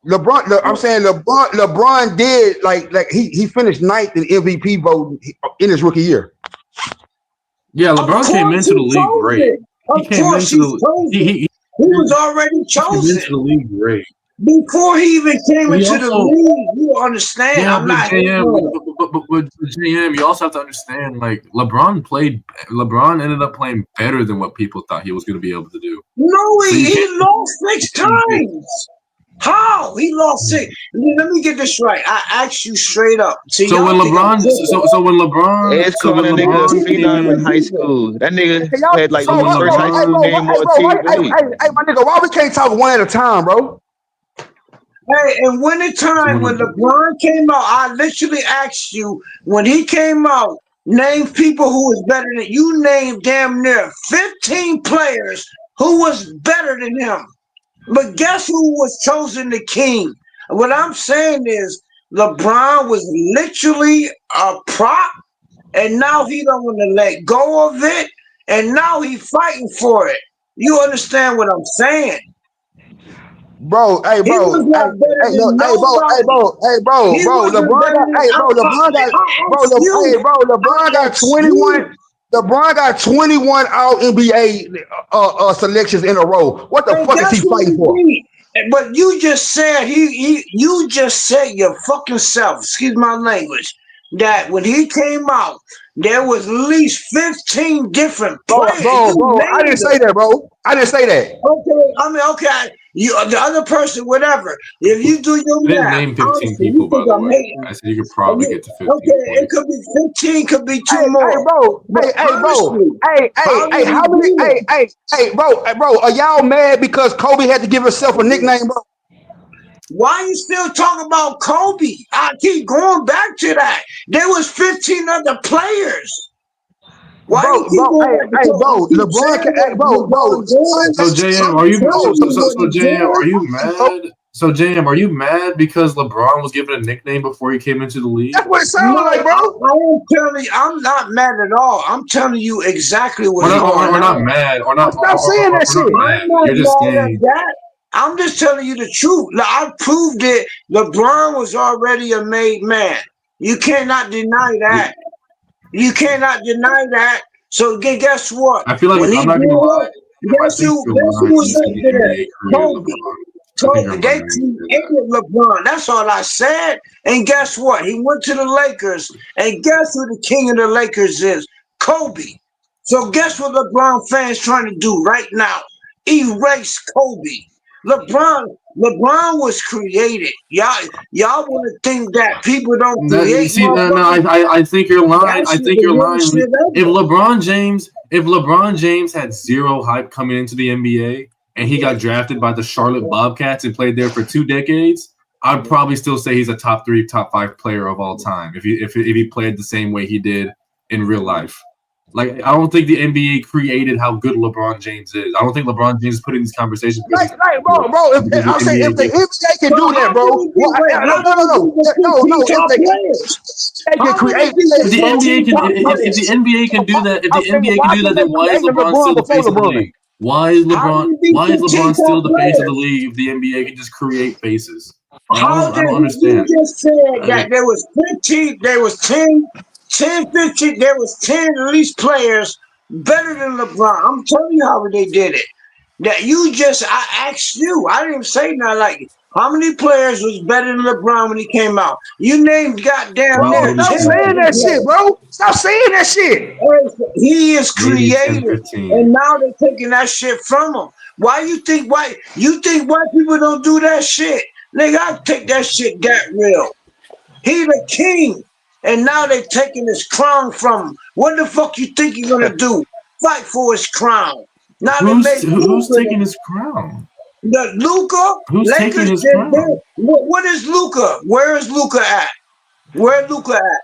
Speaker 16: LeBron, I'm saying LeBron did like he finished ninth in MVP vote in his rookie year.
Speaker 22: Yeah, LeBron came into the league great.
Speaker 1: Of course, he was already chosen.
Speaker 22: Into the league great.
Speaker 1: Before he even came into the league, you understand.
Speaker 22: Yeah,
Speaker 1: I'm not
Speaker 22: but JM, you also have to understand, like LeBron ended up playing better than what people thought he was going to be able to do.
Speaker 1: No, he lost 6 times. How? He lost 6. Let me get this right. I asked you straight up.
Speaker 18: So when LeBron it's calling a nigga a phenom in high school. That nigga had like the first high school game on TV.
Speaker 16: Hey, my nigga, why we can't talk one at a time, bro?
Speaker 1: Hey, and when the time when LeBron came out, I literally asked you when he came out, name people who was better than you. Named damn near 15 players who was better than him. But guess who was chosen the king? What I'm saying is LeBron was literally a prop, and now he don't want to let go of it, and now he fighting for it. You understand what I'm saying?
Speaker 16: Bro, hey, bro, LeBron got 21 all NBA selections in a row. What the fuck is he fighting for?
Speaker 1: But you just said you just said your fucking self, excuse my language, that when he came out, there was at least 15 different players.
Speaker 16: Bro, I didn't say that, bro. I didn't say that.
Speaker 1: Okay, I mean, okay. You, the other person, whatever. If you do your
Speaker 22: I didn't
Speaker 1: math,
Speaker 22: name 15 people, by the way. I said you could probably get to 15.
Speaker 1: Okay, it could be 15, could be 2 more.
Speaker 16: Hey, bro. Bro, are y'all mad because Kobe had to give himself a nickname, bro?
Speaker 1: Why you still talking about Kobe? I keep going back to that. There was 15 other players. Why
Speaker 16: bro, LeBron.
Speaker 22: So JM, are you mad? So JM, are you mad because LeBron was given a nickname before he came into the league?
Speaker 16: That's what it sounds like, bro.
Speaker 1: I am telling you, I'm not mad at all. I'm telling you exactly what.
Speaker 22: We're not mad.
Speaker 16: Stop saying that shit.
Speaker 22: You're just saying
Speaker 1: that. I'm just telling you the truth. I proved it. LeBron was already a made man. You cannot deny that. You cannot deny that. So guess what?
Speaker 22: I feel like I'm not gonna lie.
Speaker 1: Guess who was up there? Kobe. They created LeBron. That's all I said. And guess what? He went to the Lakers. And guess who the king of the Lakers is? Kobe. So guess what LeBron fans trying to do right now? Erase Kobe. LeBron was created. Y'all want to think that people don't create.
Speaker 22: I think you're lying. I think you're lying. If LeBron James had zero hype coming into the NBA and he got drafted by the Charlotte Bobcats and played there for 2 decades, I'd probably still say he's a top 3, top 5 player of all time if he played the same way he did in real life. Like, I don't think the NBA created how good LeBron James is. I don't think LeBron James is putting these conversations.
Speaker 16: Bro. If the NBA can do that, bro. No.
Speaker 22: If the NBA can do that, then why is LeBron still the face of the league? Why is LeBron still the face of the league if the NBA can just create faces? I don't understand.
Speaker 1: You just said that there was 15, there was 10, 15, there was 10 at least players better than LeBron. I'm telling you how they did it. That I asked you. I didn't even say nothing like how many players was better than LeBron when he came out. You named goddamn near.
Speaker 16: Stop saying that shit, bro. Stop saying that shit.
Speaker 1: He is creative, and now they're taking that shit from him. Why you think white people don't do that shit? Nigga, I take that shit that real. He the king. And now they're taking his crown from him. What the fuck you think he's gonna do? Fight for his crown. Now
Speaker 22: who's taking his crown?
Speaker 1: The Luka.
Speaker 22: Who's taking his crown?
Speaker 1: What is Luka? Where is Luka at? Where Luka at?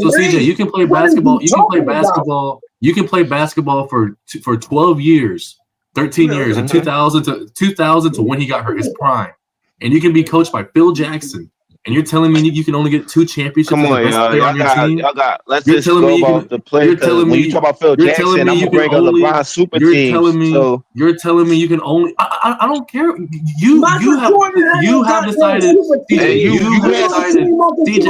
Speaker 22: So CJ, you can play basketball. You can play basketball. You can play basketball for 12 years, 13 years, and 2000 to when he got hurt, his prime, and you can be coached by Phil Jackson, and you're telling me you can only get 2 championships
Speaker 18: Come
Speaker 22: as the
Speaker 18: on,
Speaker 22: best
Speaker 18: y'all.
Speaker 22: player on your team?
Speaker 18: Let's
Speaker 22: You're
Speaker 18: just
Speaker 22: telling
Speaker 18: go
Speaker 22: me
Speaker 18: about the play.
Speaker 22: You're telling
Speaker 18: When
Speaker 22: me
Speaker 18: you talk about Phil
Speaker 22: you're telling
Speaker 18: Jackson,
Speaker 22: me
Speaker 18: I'm
Speaker 22: you
Speaker 18: gonna
Speaker 22: can
Speaker 18: bring up
Speaker 22: only.
Speaker 18: LeBron super
Speaker 22: You're
Speaker 18: teams.
Speaker 22: telling me.
Speaker 18: So
Speaker 22: You're telling me you can only. I don't care. You have decided.
Speaker 18: Hey,
Speaker 22: CJ, you have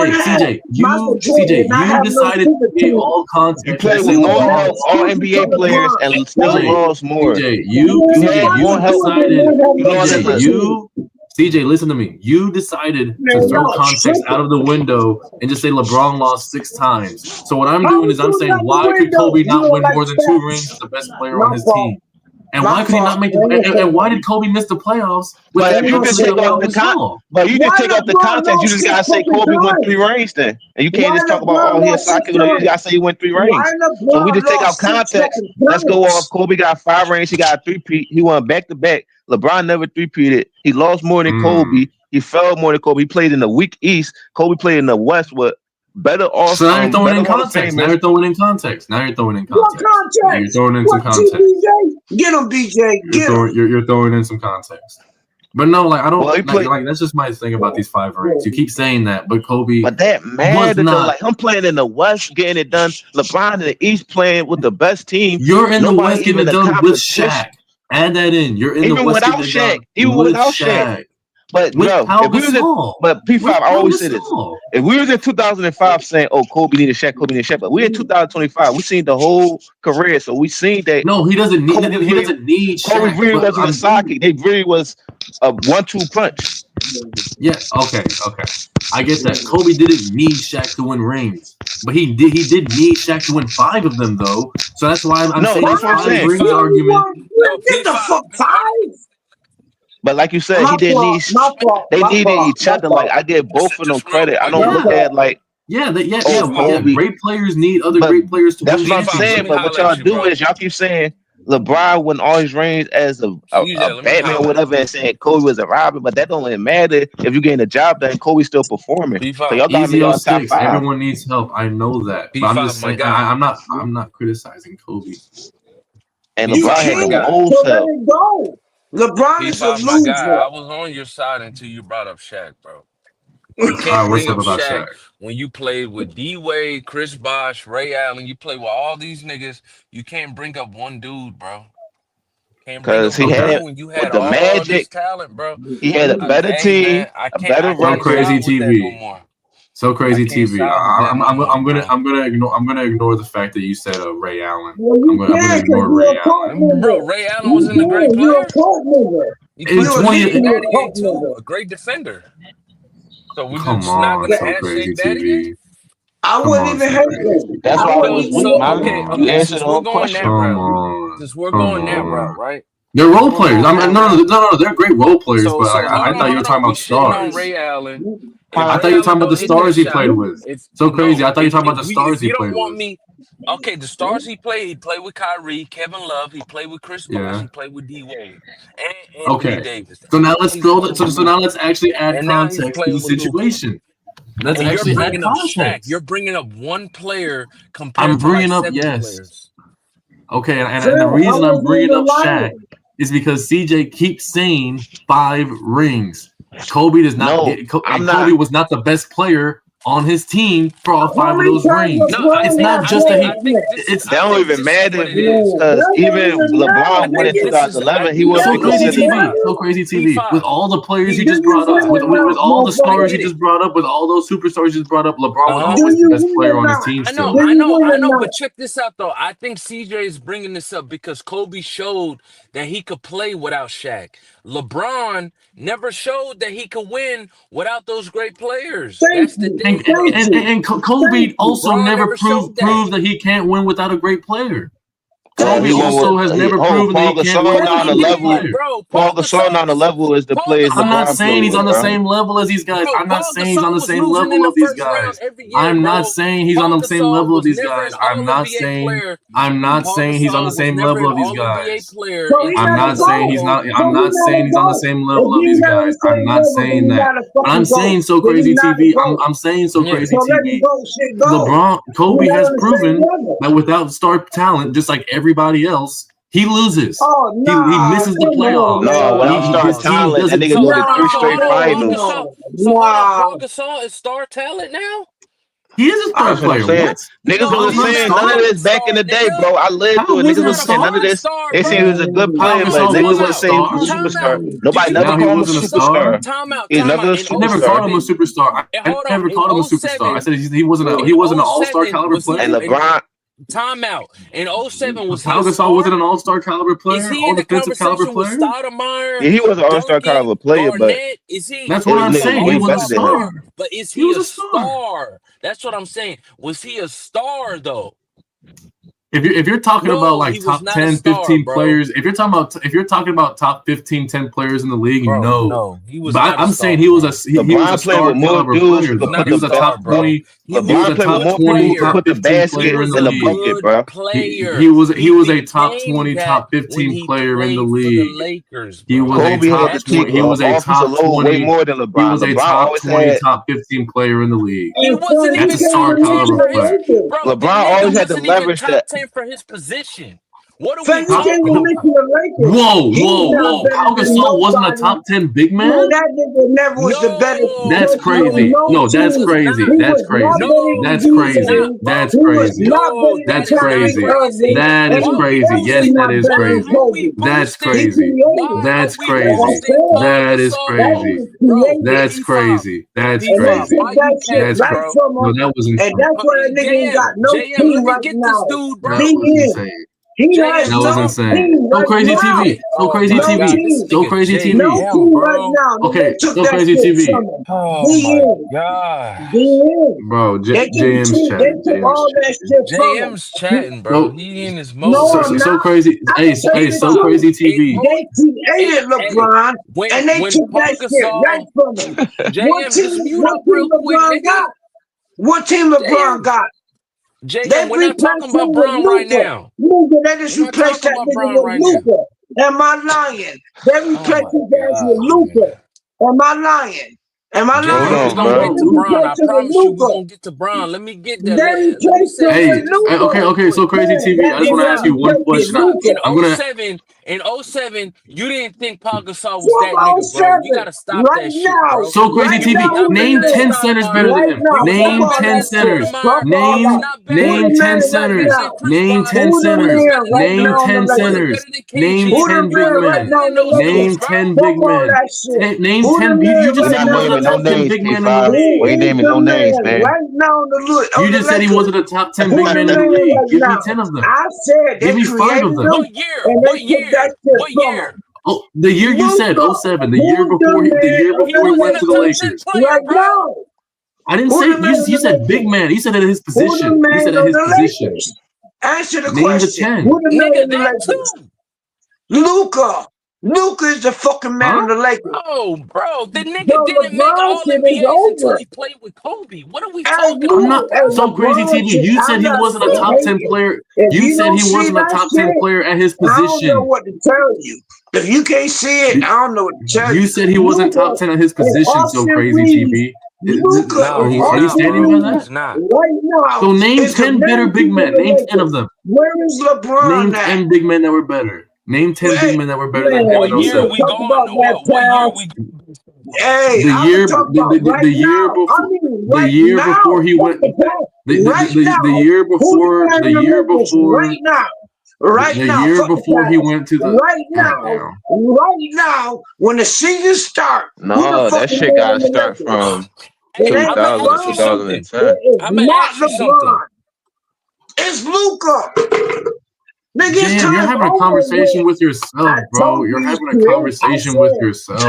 Speaker 22: decided. CJ, you decided to create all context.
Speaker 18: you play with more help, all NBA players, and still lost more.
Speaker 22: CJ,
Speaker 18: you had more help.
Speaker 22: CJ, listen to me. You decided to throw context out of the window and just say LeBron lost 6 times. So what I'm doing is I'm saying, why could Kobe not win more than 2 rings as the best player on his team? And why could he not make? And why did Kobe miss the playoffs?
Speaker 18: But if you just take out the context, you just gotta say Kobe won 3 rings then, and you can't just talk about he a soccer. You gotta say he won 3 rings. So we just take out context. Let's go off. Kobe got 5 rings. He got a 3-peat. He won back to back. LeBron never 3-peated. He lost more than Kobe. He fell more than Kobe. He played in the weak East. Kobe played in the West. What better off?
Speaker 22: So now you're throwing in context. Now you're throwing in context. Now you're throwing in context. Now you're throwing in some context.
Speaker 1: Get him, BJ.
Speaker 22: You're throwing in some context. But no, like I don't
Speaker 18: Well,
Speaker 22: like that's just my thing about these 5 rings. You keep saying that, but Kobe.
Speaker 18: But that matters though. Like I'm playing in the West, getting it done. LeBron in the East playing with the best team.
Speaker 22: You're in the West getting it done with Shaq. Add that in. You're in the West
Speaker 18: without Shaq. Even without Shaq. But bro, if we was but P5, I always say this. If we was in 2005 saying, "Oh, Kobe needed Shaq, but we're in 2025. We seen the whole career, so we seen that.
Speaker 22: No, he doesn't need. He doesn't need Shaq.
Speaker 18: Kobe really wasn't a socket. They really was a 1-2 punch.
Speaker 22: Yeah. Okay. I get that. Kobe didn't need Shaq to win rings, but he did need Shaq to win 5 of them, though. So that's why I'm saying this 5 rings argument.
Speaker 1: Get the fuck 5.
Speaker 18: But like you said, he didn't need. They needed each other. Like I give both of them credit. I don't look at like.
Speaker 22: Great players need other great players to win.
Speaker 18: That's what I'm saying. But what y'all do is y'all keep saying LeBron won all his rings as a Batman or whatever, and saying Kobe was a Robin. But that don't really matter if you're getting the job done. Kobe's still performing. So y'all got me on top 5.
Speaker 22: Everyone needs help. I know that. But I'm just saying. I'm not criticizing Kobe.
Speaker 18: And LeBron had the most help.
Speaker 1: LeBron is a loser.
Speaker 17: I was on your side until you brought up Shaq, bro. You can't bring up Shaq when you played with D-Wade, Chris Bosh, Ray Allen. You play with all these niggas. You can't bring up one dude, bro.
Speaker 18: Because he had
Speaker 17: when you had
Speaker 18: the
Speaker 17: all
Speaker 18: magic
Speaker 17: this talent, bro.
Speaker 18: He had a better team, a better
Speaker 22: run. Crazy TV. So crazy TV. I'm gonna ignore the fact that you said Ray Allen. I'm gonna ignore Ray Allen.
Speaker 17: Bro, Ray Allen wasn't a great player. A great defender. So we just not gonna add Shaq that again.
Speaker 1: I wouldn't even hate him.
Speaker 18: That's why I was
Speaker 17: okay. Since we're going that route, right?
Speaker 22: They're role players. I mean, no. They're great role players, but I thought you were talking about stars.
Speaker 17: Ray Allen.
Speaker 22: I thought you were talking about the stars he played with. So crazy. I thought you were talking about the stars he played with.
Speaker 17: Okay, the stars he played with Kyrie, Kevin Love, he played with Chris Bosh, he played with D-Wade, and Anthony Davis.
Speaker 22: So now let's so now let's actually add context to the situation. Let's actually add context.
Speaker 17: You're bringing up one player compared
Speaker 22: I'm bringing
Speaker 17: to
Speaker 22: up
Speaker 17: players.
Speaker 22: Okay, and the reason I'm bringing up Shaq is because CJ keeps saying 5 rings. Kobe does not get. Kobe was not the best player on his team for all 5 of those rings. No, it's not just that
Speaker 18: that don't even matter because even LeBron went in 2011. He was
Speaker 22: so crazy TV. With all the players he just brought up, with all the stars he just brought up, with all those superstars he just brought up, LeBron was always the best player on his team.
Speaker 17: I know. But check this out though. I think CJ is bringing this up because Kobe showed that he could play without Shaq. LeBron never showed that he could win without those great players. That's the thing.
Speaker 22: And Kobe also never proved that he can't win without a great player. Kobe also has never proven that he can't win on
Speaker 18: the level. Paul Gasol on the level is the players.
Speaker 22: I'm not saying he's on the same level as these guys. I'm not saying he's on the same level of these guys. I'm not saying he's on the same level of these guys. I'm not saying he's on the same level of these guys. I'm not saying he's not. I'm not saying he's on the same level of these guys. I'm not saying that. I'm saying so crazy TV. I'm saying so crazy TV. LeBron, Kobe has proven that without star talent, just like everybody else, He loses.
Speaker 1: Oh,
Speaker 22: He misses the playoffs.
Speaker 18: No, without star talent, that nigga go to 3 straight finals.
Speaker 17: So hold on, Paul Gasol is star talent now?
Speaker 22: He is a star
Speaker 18: That's what I'm
Speaker 22: player.
Speaker 18: saying. Niggas wasn't saying none of this back in the day, bro. I lived through it. Niggas wasn't saying none of this. They saying he was a good player, but niggas wasn't saying he was a superstar. Nobody never called him a superstar. He never a superstar.
Speaker 22: I never called him a superstar. I never called him a superstar. I said he wasn't an all-star caliber player.
Speaker 18: And LeBron.
Speaker 17: Time out. In 07 was
Speaker 22: Pau Gasol wasn't an all-star caliber player.
Speaker 17: Is he in the conversation with Stoudemire?
Speaker 18: Yeah, he was an all-star caliber player, but
Speaker 17: is he?
Speaker 22: That's what I'm saying. He was a star.
Speaker 17: But is he a star? That's what I'm saying. Was he a star though?
Speaker 22: If you're talking about like top 10, 15 players, if you're talking about top 15, 10 players in the league, no,
Speaker 17: he was.
Speaker 22: But I'm saying he was a star caliber player. He was a top 20. He was a top 20, top 15 player in the league, bro. He was a top 20, top 15 player in the league. He was a top 20. He was a top 20.
Speaker 18: Way more than LeBron.
Speaker 22: He was a top 20, top 15 player in the league.
Speaker 17: He wasn't
Speaker 22: That's a star caliber player.
Speaker 18: LeBron always had to leverage that.
Speaker 17: For his position. What are
Speaker 1: we talking about?
Speaker 22: Whoa. Pau Gasol wasn't a top 10 big man?
Speaker 1: No, that nigga never was the better.
Speaker 22: That's crazy. No, that's crazy. That's crazy. That's crazy. That's crazy. That's crazy. That is crazy. Yes, that is crazy. That's crazy. That's crazy. That is crazy. That's crazy. That's crazy. That's crazy. No, that wasn't.
Speaker 1: And that's why that nigga ain't got no team right now.
Speaker 22: That was insane. That was insane. So crazy TV. So crazy TV. So crazy TV. Okay. So crazy TV.
Speaker 17: Oh my god.
Speaker 22: Bro, JM's chatting.
Speaker 17: JM's chatting, bro. He in his mode.
Speaker 22: So crazy. Hey, so crazy TV.
Speaker 1: They created LeBron and they took that shit right from him. What team LeBron got?
Speaker 17: JM, we're not talking about Brown right now.
Speaker 1: They just replaced that nigga with Luka. Am I lying? They replaced his ass with Luka. Am I lying? Am I lying?
Speaker 17: We're gonna get to Brown. I promise you, we're gonna get to Brown. Let me get there.
Speaker 22: Hey, okay. So crazy TV. I just want to ask you one question.
Speaker 17: In 07, you didn't think Paul Gasol was that nigga, bro. You gotta stop that shit, bro.
Speaker 22: So crazy TV. Name 10 centers better than him. Name 10 centers. Name 10 centers. Name 10 centers. Name 10 centers. Name 10 big men. Name 10 big men. Name 10. You just said he wasn't a top 10 big man in the league.
Speaker 18: We ain't naming no names, man.
Speaker 22: You just said he wasn't a top 10 big man in the league. Give me 10 of them.
Speaker 1: I said
Speaker 22: give me 5 of them.
Speaker 17: What year?
Speaker 22: Oh, the year you said 07. The year before he went to the Lakers. I didn't say you said big man. You said at his position. You said at his position.
Speaker 1: Answer the
Speaker 22: Name
Speaker 1: question.
Speaker 22: the 10.
Speaker 1: Luka is the fucking man of the Lakers.
Speaker 17: Oh, bro, the nigga didn't make all NBAs until he played with Kobe. What are we talking about?
Speaker 22: So crazy TV. You said he wasn't a top 10 player. You said he wasn't a top 10 player at his position.
Speaker 1: I don't know what to tell you. If you can't see it, I don't know what to tell you.
Speaker 22: You said he wasn't top 10 at his position. So crazy TV. Are you standing by that?
Speaker 1: Right now.
Speaker 22: So name 10 better big men. Name 10 of them.
Speaker 1: Where is LeBron?
Speaker 22: Name 10 big men that were better. Name 10 big men that were better than him.
Speaker 17: What year we going? What year we?
Speaker 1: Hey,
Speaker 22: the year before he went. The year before.
Speaker 1: Right now. Right
Speaker 22: the
Speaker 1: now,
Speaker 22: year before he went to the
Speaker 1: right now, when the season starts.
Speaker 18: No, that shit gotta start from 2000 to 2010.
Speaker 17: I'm gonna ask you something.
Speaker 1: It's Luka. Nigga,
Speaker 22: Damn, you're having a conversation with yourself, bro. You're having a conversation with yourself.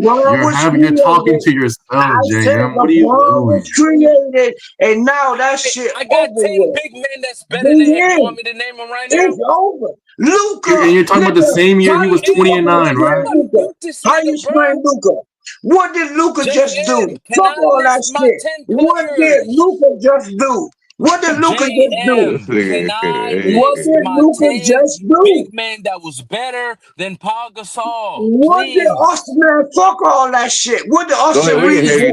Speaker 22: You're talking to yourself, JM. What are you doing?
Speaker 1: Created, and now that shit.
Speaker 17: I got 10 big men that's better than him. You want me to name them right now?
Speaker 1: It's over. Luka.
Speaker 22: And you're talking about the same year he was 20-9, right?
Speaker 1: How you explain Luka? What did Luka just do? Fuck all that shit. What did Luka just do? What did Luka just do? What did Luka just do?
Speaker 17: Big man that was better than Paul Gasol.
Speaker 1: What did Austin, man? Fuck all that shit. What did Austin Reeves do?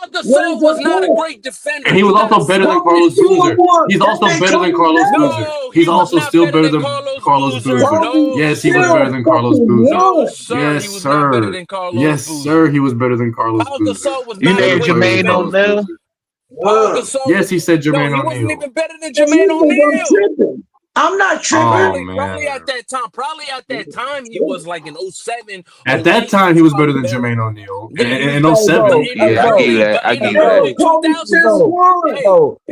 Speaker 17: Paul Gasol was not a great defender.
Speaker 22: And he was also better than Carlos Boozer. He's also better than Carlos Boozer.
Speaker 17: No,
Speaker 22: He's also still better than Carlos Boozer.
Speaker 17: No,
Speaker 22: Yes, he was better than Carlos Boozer.
Speaker 17: No, sir,
Speaker 22: Yes,
Speaker 17: he was not better
Speaker 22: sir.
Speaker 17: than Carlos
Speaker 22: Yes,
Speaker 17: Boozer.
Speaker 22: sir. He was better than Carlos
Speaker 17: Paul
Speaker 22: Boozer.
Speaker 17: Gasol was
Speaker 22: You
Speaker 17: not a
Speaker 22: named
Speaker 17: great
Speaker 22: Jermaine
Speaker 17: defender.
Speaker 22: O'Neal.
Speaker 17: Paul Gasol
Speaker 22: Yes, he said
Speaker 17: No,
Speaker 22: Jermaine
Speaker 17: he wasn't
Speaker 22: O'Neal.
Speaker 17: even better than Jermaine O'Neal.
Speaker 1: I'm not tripping.
Speaker 17: Probably at that time he was like in 07,
Speaker 22: At that time, he was better than Jermaine O'Neal. In 07.
Speaker 18: Yeah, I give you that. I give you that.
Speaker 1: Kobe still won.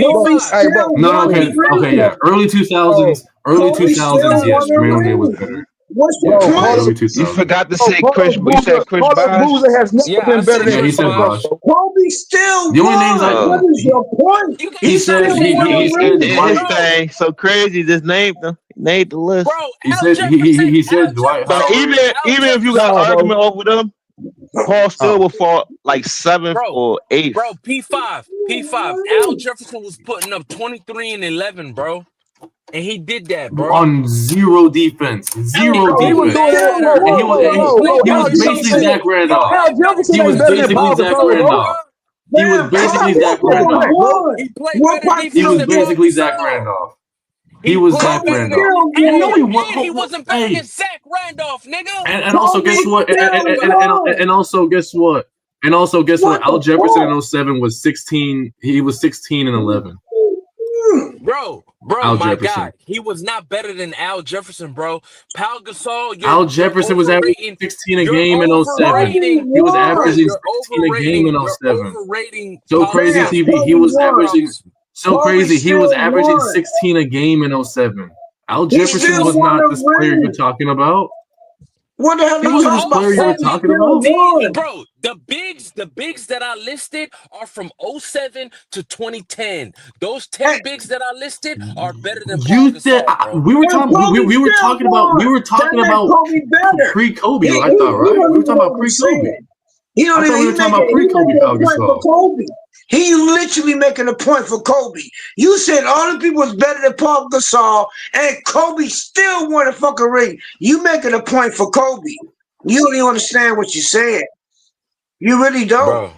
Speaker 1: Kobe still
Speaker 22: No,
Speaker 1: won.
Speaker 22: okay, yeah. Early 2000s, yes, Jermaine O'Neal was better.
Speaker 1: What's the
Speaker 22: Early
Speaker 1: point?
Speaker 22: 2000s.
Speaker 18: You forgot to say Chris. You said Chris Bosh.
Speaker 21: Boozer has never been better than
Speaker 22: he said Bosh.
Speaker 1: Kobe still
Speaker 22: The only
Speaker 1: won.
Speaker 22: names
Speaker 1: What is your point?
Speaker 22: He said
Speaker 18: He
Speaker 22: said
Speaker 18: did his thing. So crazy. Just named them. He made the list.
Speaker 22: He said Dwight
Speaker 18: But
Speaker 22: Howard.
Speaker 18: even if you got an argument over them, Paul still will fall like 7th or 8th.
Speaker 17: Bro, P5. Al Jefferson was putting up 23 and 11, bro. And he did that, bro.
Speaker 22: On zero defense. Zero defense. And he was basically Zach Randolph. He was basically Zach Randolph. He was basically Zach Randolph. He was basically Zach Randolph. He was Zach Randolph.
Speaker 17: He wasn't better than Zach Randolph, nigga.
Speaker 22: And also guess what? And also guess what? And also guess what? Al Jefferson in 07 was 16. He was 16 and 11.
Speaker 17: Bro,
Speaker 22: Al
Speaker 17: my
Speaker 22: Jefferson.
Speaker 17: God, he was not better than Al Jefferson, bro. Pau Gasol,
Speaker 22: Al Jefferson was averaging 16 a game in 07. He was averaging 16 a game in 07. So crazy TV. He was averaging so crazy. He was averaging 16 a game in 07. Al Jefferson was not this player you're talking about.
Speaker 1: What the hell
Speaker 22: He wasn't this player you were talking about.
Speaker 17: Bro, the bigs that I listed are from 07 to 2010. Those 10 bigs that I listed are better than
Speaker 22: You said we were talking about pre-Kobe. I thought, right? We were talking about pre-Kobe.
Speaker 1: He don't
Speaker 22: I thought we were talking about pre-Kobe Pau Gasol.
Speaker 1: Kobe. He literally making a point for Kobe. You said all the people was better than Paul Gasol, and Kobe still won a fucking ring. You making a point for Kobe. You don't even understand what you're saying. You really don't.
Speaker 17: Bro,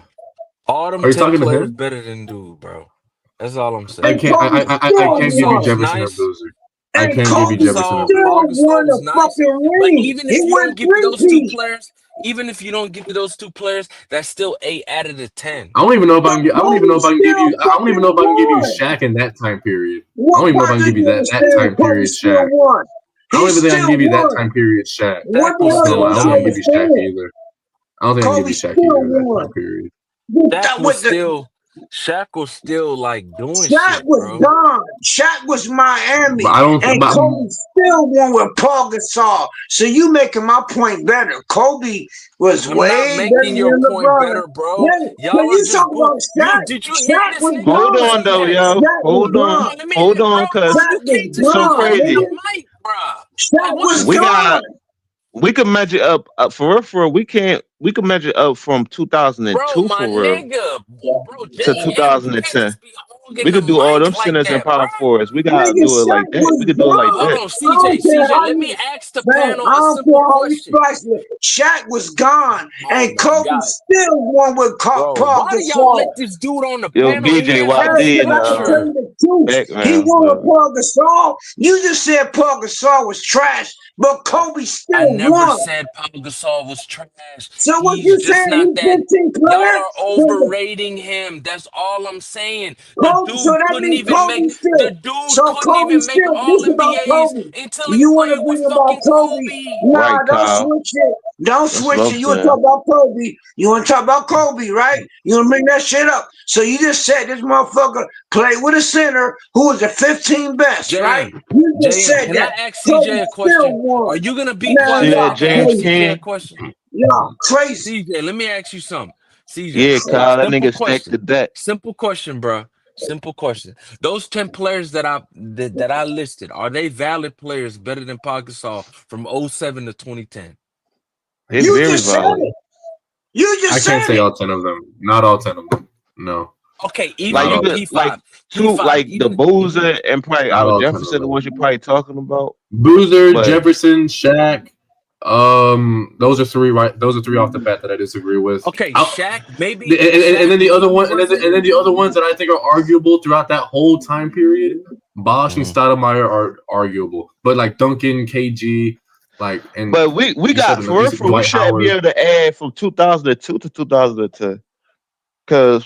Speaker 17: all them 10 players better than dude, bro. That's all I'm saying.
Speaker 22: I can't give you Jefferson or Boozer. I can't give you Jefferson or Boozer.
Speaker 17: But even if you don't give me those two players, even if you don't give me those two players, that's still 8 out of the 10.
Speaker 22: I don't even know if I can give you Shaq in that time period. I don't even know if I can give you that time period Shaq. I don't even think I can give you that time period Shaq. I don't think I can give you Shaq either. I don't think I can give you Shaq either in that time period.
Speaker 17: Shaq was still like doing
Speaker 1: Shaq
Speaker 17: shit,
Speaker 1: was
Speaker 17: bro.
Speaker 1: gone. Shaq was Miami.
Speaker 22: But I don't
Speaker 1: and Kobe still won with Paul Gasol. So you making my point better. Kobe was
Speaker 17: I'm
Speaker 1: way
Speaker 17: not making
Speaker 1: better
Speaker 17: your
Speaker 1: than
Speaker 17: point
Speaker 1: LeBron.
Speaker 17: better, bro.
Speaker 1: Yeah,
Speaker 17: Y'all
Speaker 1: you
Speaker 17: are just
Speaker 1: talking about Shaq?
Speaker 17: Did you hear
Speaker 1: Shaq
Speaker 17: this
Speaker 1: was
Speaker 17: nigga?
Speaker 18: Hold on, though, yo.
Speaker 1: Shaq
Speaker 18: Hold
Speaker 1: was
Speaker 18: on. Hold on, cause
Speaker 1: Shaq was
Speaker 18: it's so
Speaker 1: gone,
Speaker 18: crazy.
Speaker 1: nigga. Shaq was
Speaker 18: We
Speaker 1: gone.
Speaker 18: got. We could measure up for real. We can measure up from 2002
Speaker 17: Bro, my
Speaker 18: for real
Speaker 17: nigga, bro,
Speaker 18: to 2010. We could do all them centers and power forwards. We gotta
Speaker 1: Nigga,
Speaker 18: do it like
Speaker 1: Shaq
Speaker 18: that.
Speaker 1: was
Speaker 18: We could do it like
Speaker 1: gone.
Speaker 17: Hold
Speaker 18: that.
Speaker 17: on,
Speaker 1: I don't care
Speaker 17: CJ,
Speaker 1: how
Speaker 17: let me
Speaker 1: you-
Speaker 17: ask the
Speaker 1: Man,
Speaker 17: panel
Speaker 1: I
Speaker 17: a
Speaker 1: don't
Speaker 17: simple
Speaker 1: care how you
Speaker 17: question.
Speaker 1: slice it. Shaq was gone, and
Speaker 17: my
Speaker 1: Kobe
Speaker 17: God.
Speaker 1: still won with
Speaker 17: Bro,
Speaker 1: Paul
Speaker 17: why do y'all let
Speaker 1: Gasol.
Speaker 17: this dude on the
Speaker 18: Yo,
Speaker 17: panel? He
Speaker 18: BJ
Speaker 17: ain't have
Speaker 18: YD
Speaker 17: no
Speaker 18: in
Speaker 1: Tell
Speaker 17: structure.
Speaker 1: you the truth. He
Speaker 18: background.
Speaker 1: won with Paul Gasol. You just said Paul Gasol was trash, but Kobe still
Speaker 17: I never
Speaker 1: won.
Speaker 17: said Pau Gasol was trash.
Speaker 1: So what
Speaker 17: He's
Speaker 1: you
Speaker 17: just
Speaker 1: saying?
Speaker 17: not
Speaker 1: He's
Speaker 17: that.
Speaker 1: 15
Speaker 17: Y'all
Speaker 1: player?
Speaker 17: are overrating him. That's all I'm saying. The
Speaker 1: Kobe, so
Speaker 17: dude
Speaker 1: that
Speaker 17: couldn't
Speaker 1: means
Speaker 17: even
Speaker 1: Kobe
Speaker 17: make.
Speaker 1: still.
Speaker 17: The dude
Speaker 1: So
Speaker 17: couldn't
Speaker 1: Kobe
Speaker 17: even make
Speaker 1: still.
Speaker 17: all
Speaker 1: This about
Speaker 17: NBAs
Speaker 1: Kobe.
Speaker 17: until he
Speaker 1: You want to
Speaker 17: played with
Speaker 1: bring about
Speaker 17: fucking
Speaker 1: Kobe?
Speaker 17: Kobe.
Speaker 1: Nah,
Speaker 18: Right,
Speaker 1: don't
Speaker 18: Kyle.
Speaker 1: switch it. Don't
Speaker 18: That's
Speaker 1: switch
Speaker 18: what
Speaker 1: it.
Speaker 18: I'm
Speaker 1: You want to
Speaker 18: saying.
Speaker 1: talk about Kobe? You want to talk about Kobe, right? You want to bring that shit up? So you just said this motherfucker played with a center who was the 15 best, right? You just
Speaker 17: JM,
Speaker 1: said
Speaker 17: can I
Speaker 1: that.
Speaker 17: ask
Speaker 1: Kobe
Speaker 17: CJ a
Speaker 1: still
Speaker 17: question?
Speaker 1: won.
Speaker 17: Are you gonna be
Speaker 1: Man,
Speaker 17: quiet
Speaker 18: See
Speaker 17: so I
Speaker 18: that,
Speaker 1: y'all
Speaker 17: can ask
Speaker 18: James
Speaker 1: crazy.
Speaker 17: CJ a
Speaker 18: King?
Speaker 17: question?
Speaker 1: Y'all crazy.
Speaker 17: CJ, let me ask you something. CJ,
Speaker 18: Yeah, Kyle. That
Speaker 17: simple
Speaker 18: nigga stacked the
Speaker 17: question.
Speaker 18: deck.
Speaker 17: Simple question, bro. Simple question. Those 10 players that I listed, are they valid players better than Pau Gasol from 07 to 2010?
Speaker 18: They're
Speaker 1: You
Speaker 18: very
Speaker 1: just said
Speaker 18: valid.
Speaker 1: it. You
Speaker 22: I
Speaker 1: just
Speaker 22: can't
Speaker 1: said
Speaker 22: say
Speaker 1: it.
Speaker 22: all 10 of them. Not all 10 of them. No.
Speaker 17: Okay, even
Speaker 18: Like you
Speaker 17: if
Speaker 18: could like
Speaker 17: P5,
Speaker 18: like the
Speaker 17: even
Speaker 18: Boozer and probably
Speaker 22: Not
Speaker 18: Al
Speaker 22: all 10 of
Speaker 18: Jefferson, the
Speaker 22: them.
Speaker 18: ones you're probably talking about.
Speaker 22: Boozer,
Speaker 18: But
Speaker 22: Jefferson, Shaq. Those are three off the bat that I disagree with.
Speaker 17: okay, Shaq, maybe
Speaker 22: And then the other
Speaker 17: maybe
Speaker 22: one, and then the other ones that I think are arguable throughout that whole time period, Bosch and Stoudemire are arguable. But like Duncan, KG, like and
Speaker 18: but we got for real, we
Speaker 22: Dwight
Speaker 18: shouldn't be
Speaker 22: Howard.
Speaker 18: able to add from 2002 to 2010 because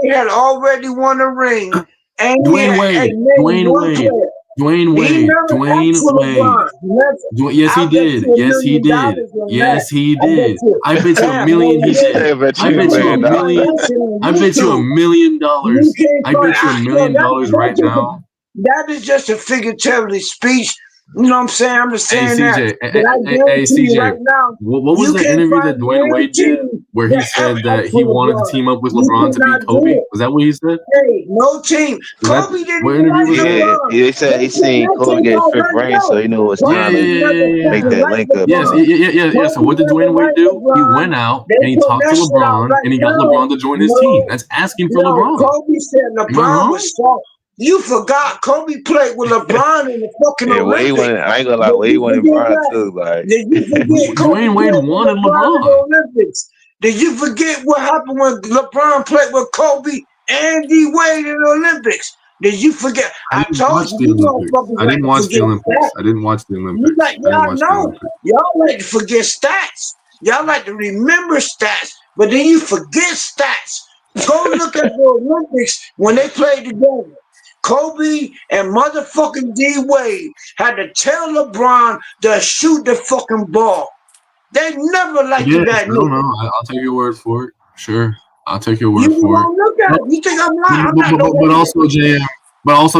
Speaker 1: Wade had already won a ring, and he
Speaker 5: Dwayne
Speaker 1: had
Speaker 5: Wade.
Speaker 1: and named
Speaker 5: Dwayne
Speaker 1: one
Speaker 5: Wade.
Speaker 1: player.
Speaker 22: Dwayne
Speaker 1: He
Speaker 22: Wade.
Speaker 1: never asked
Speaker 22: Dwayne
Speaker 1: for
Speaker 22: Wade.
Speaker 1: LeBron. Never.
Speaker 22: Yes, he
Speaker 1: I'll bet
Speaker 22: did.
Speaker 1: you $1
Speaker 22: Yes, he
Speaker 1: million
Speaker 22: did.
Speaker 1: on
Speaker 22: Yes,
Speaker 1: that.
Speaker 22: he
Speaker 1: I bet
Speaker 22: did.
Speaker 1: you.
Speaker 22: I bet you a
Speaker 1: Damn,
Speaker 22: million
Speaker 1: no,
Speaker 22: he did.
Speaker 1: you
Speaker 22: I bet you a
Speaker 1: can't find
Speaker 22: million.
Speaker 1: that shit on
Speaker 22: I bet you $1
Speaker 1: YouTube.
Speaker 22: million.
Speaker 1: You can't
Speaker 22: I
Speaker 1: find.
Speaker 22: bet you $1
Speaker 1: Yo,
Speaker 22: million right
Speaker 1: that's just
Speaker 22: now.
Speaker 1: that is just a figuratively speech. You know what I'm saying? I'm just
Speaker 22: Hey
Speaker 1: saying that.
Speaker 22: CJ,
Speaker 1: But I
Speaker 22: hey
Speaker 1: guarantee you right
Speaker 22: CJ,
Speaker 1: now,
Speaker 22: what was
Speaker 1: you
Speaker 22: the
Speaker 1: can't
Speaker 22: interview that
Speaker 1: find
Speaker 22: Dwayne
Speaker 1: one
Speaker 22: Wade did
Speaker 1: team
Speaker 22: where he
Speaker 1: that ever
Speaker 22: said that
Speaker 1: asked
Speaker 22: he
Speaker 1: for
Speaker 22: wanted to
Speaker 1: LeBron.
Speaker 22: team up with
Speaker 1: You
Speaker 22: LeBron to beat
Speaker 1: cannot do
Speaker 22: Kobe?
Speaker 1: it.
Speaker 22: Was that what he said?
Speaker 1: Hey, no team.
Speaker 22: Was that
Speaker 1: Kobe didn't
Speaker 22: what
Speaker 1: even
Speaker 22: interview
Speaker 1: like
Speaker 22: was that?
Speaker 18: Yeah,
Speaker 1: LeBron.
Speaker 18: he said he seen
Speaker 1: That
Speaker 18: Kobe
Speaker 1: team
Speaker 18: get
Speaker 1: got
Speaker 18: fifth
Speaker 1: let
Speaker 18: ring, so
Speaker 1: go.
Speaker 18: he knew it was
Speaker 22: Yeah,
Speaker 18: time
Speaker 1: Kobe
Speaker 22: yeah,
Speaker 18: to
Speaker 22: yeah,
Speaker 1: never
Speaker 22: yeah, yeah.
Speaker 18: make
Speaker 1: fucking
Speaker 22: Yeah.
Speaker 18: that
Speaker 1: liked
Speaker 18: link up.
Speaker 22: Yes,
Speaker 1: LeBron.
Speaker 22: yeah. So
Speaker 1: Kobe
Speaker 22: what did
Speaker 1: never
Speaker 22: Dwayne Wade
Speaker 1: liked
Speaker 22: do? He
Speaker 1: LeBron.
Speaker 22: went out
Speaker 1: They
Speaker 22: and he
Speaker 1: put
Speaker 22: talked to
Speaker 1: that shit out
Speaker 22: LeBron
Speaker 1: right
Speaker 22: and he got
Speaker 1: now.
Speaker 22: LeBron to join his team.
Speaker 1: No,
Speaker 22: That's asking for
Speaker 1: no.
Speaker 22: LeBron.
Speaker 1: Kobe said
Speaker 22: Am I
Speaker 1: LeBron
Speaker 22: wrong?
Speaker 1: was soft. You forgot Kobe played with LeBron in the fucking
Speaker 18: Yeah, Wade
Speaker 1: Olympics.
Speaker 18: went. I ain't gonna lie,
Speaker 1: Did
Speaker 18: Wade
Speaker 1: you
Speaker 18: went
Speaker 1: forget
Speaker 18: Bron
Speaker 1: that?
Speaker 18: too. Like,
Speaker 1: Did you forget Kobe
Speaker 22: Dwayne Wade
Speaker 1: played with
Speaker 22: wanted
Speaker 1: LeBron in the
Speaker 22: LeBron.
Speaker 1: Olympics? Did you forget what happened when LeBron played with Kobe and D Wade in the Olympics? Did you forget?
Speaker 22: I
Speaker 1: I
Speaker 22: didn't
Speaker 1: told
Speaker 22: watch
Speaker 1: you,
Speaker 22: the
Speaker 1: you
Speaker 22: Olympics.
Speaker 1: motherfuckers
Speaker 22: I
Speaker 1: like
Speaker 22: didn't
Speaker 1: to
Speaker 22: watch the
Speaker 1: forget
Speaker 22: Olympics.
Speaker 1: stats.
Speaker 22: I didn't watch the
Speaker 1: You
Speaker 22: Olympics.
Speaker 1: like
Speaker 22: I didn't
Speaker 1: y'all
Speaker 22: watch the
Speaker 1: know.
Speaker 22: Olympics.
Speaker 1: Y'all like to forget stats. Y'all like to remember stats, but then you forget stats. Go look at the Olympics when they played together. Kobe and motherfucking D Wade had to tell LeBron to shoot the fucking ball. They never
Speaker 22: I
Speaker 1: liked
Speaker 22: guess.
Speaker 1: that
Speaker 22: I don't
Speaker 1: nigga.
Speaker 22: know. I'll take your word for it. Sure. I'll take your
Speaker 1: You
Speaker 22: word for it.
Speaker 1: won't look at
Speaker 22: But,
Speaker 1: it. You think I'm lying? I'm not no
Speaker 22: but
Speaker 1: hater.
Speaker 22: also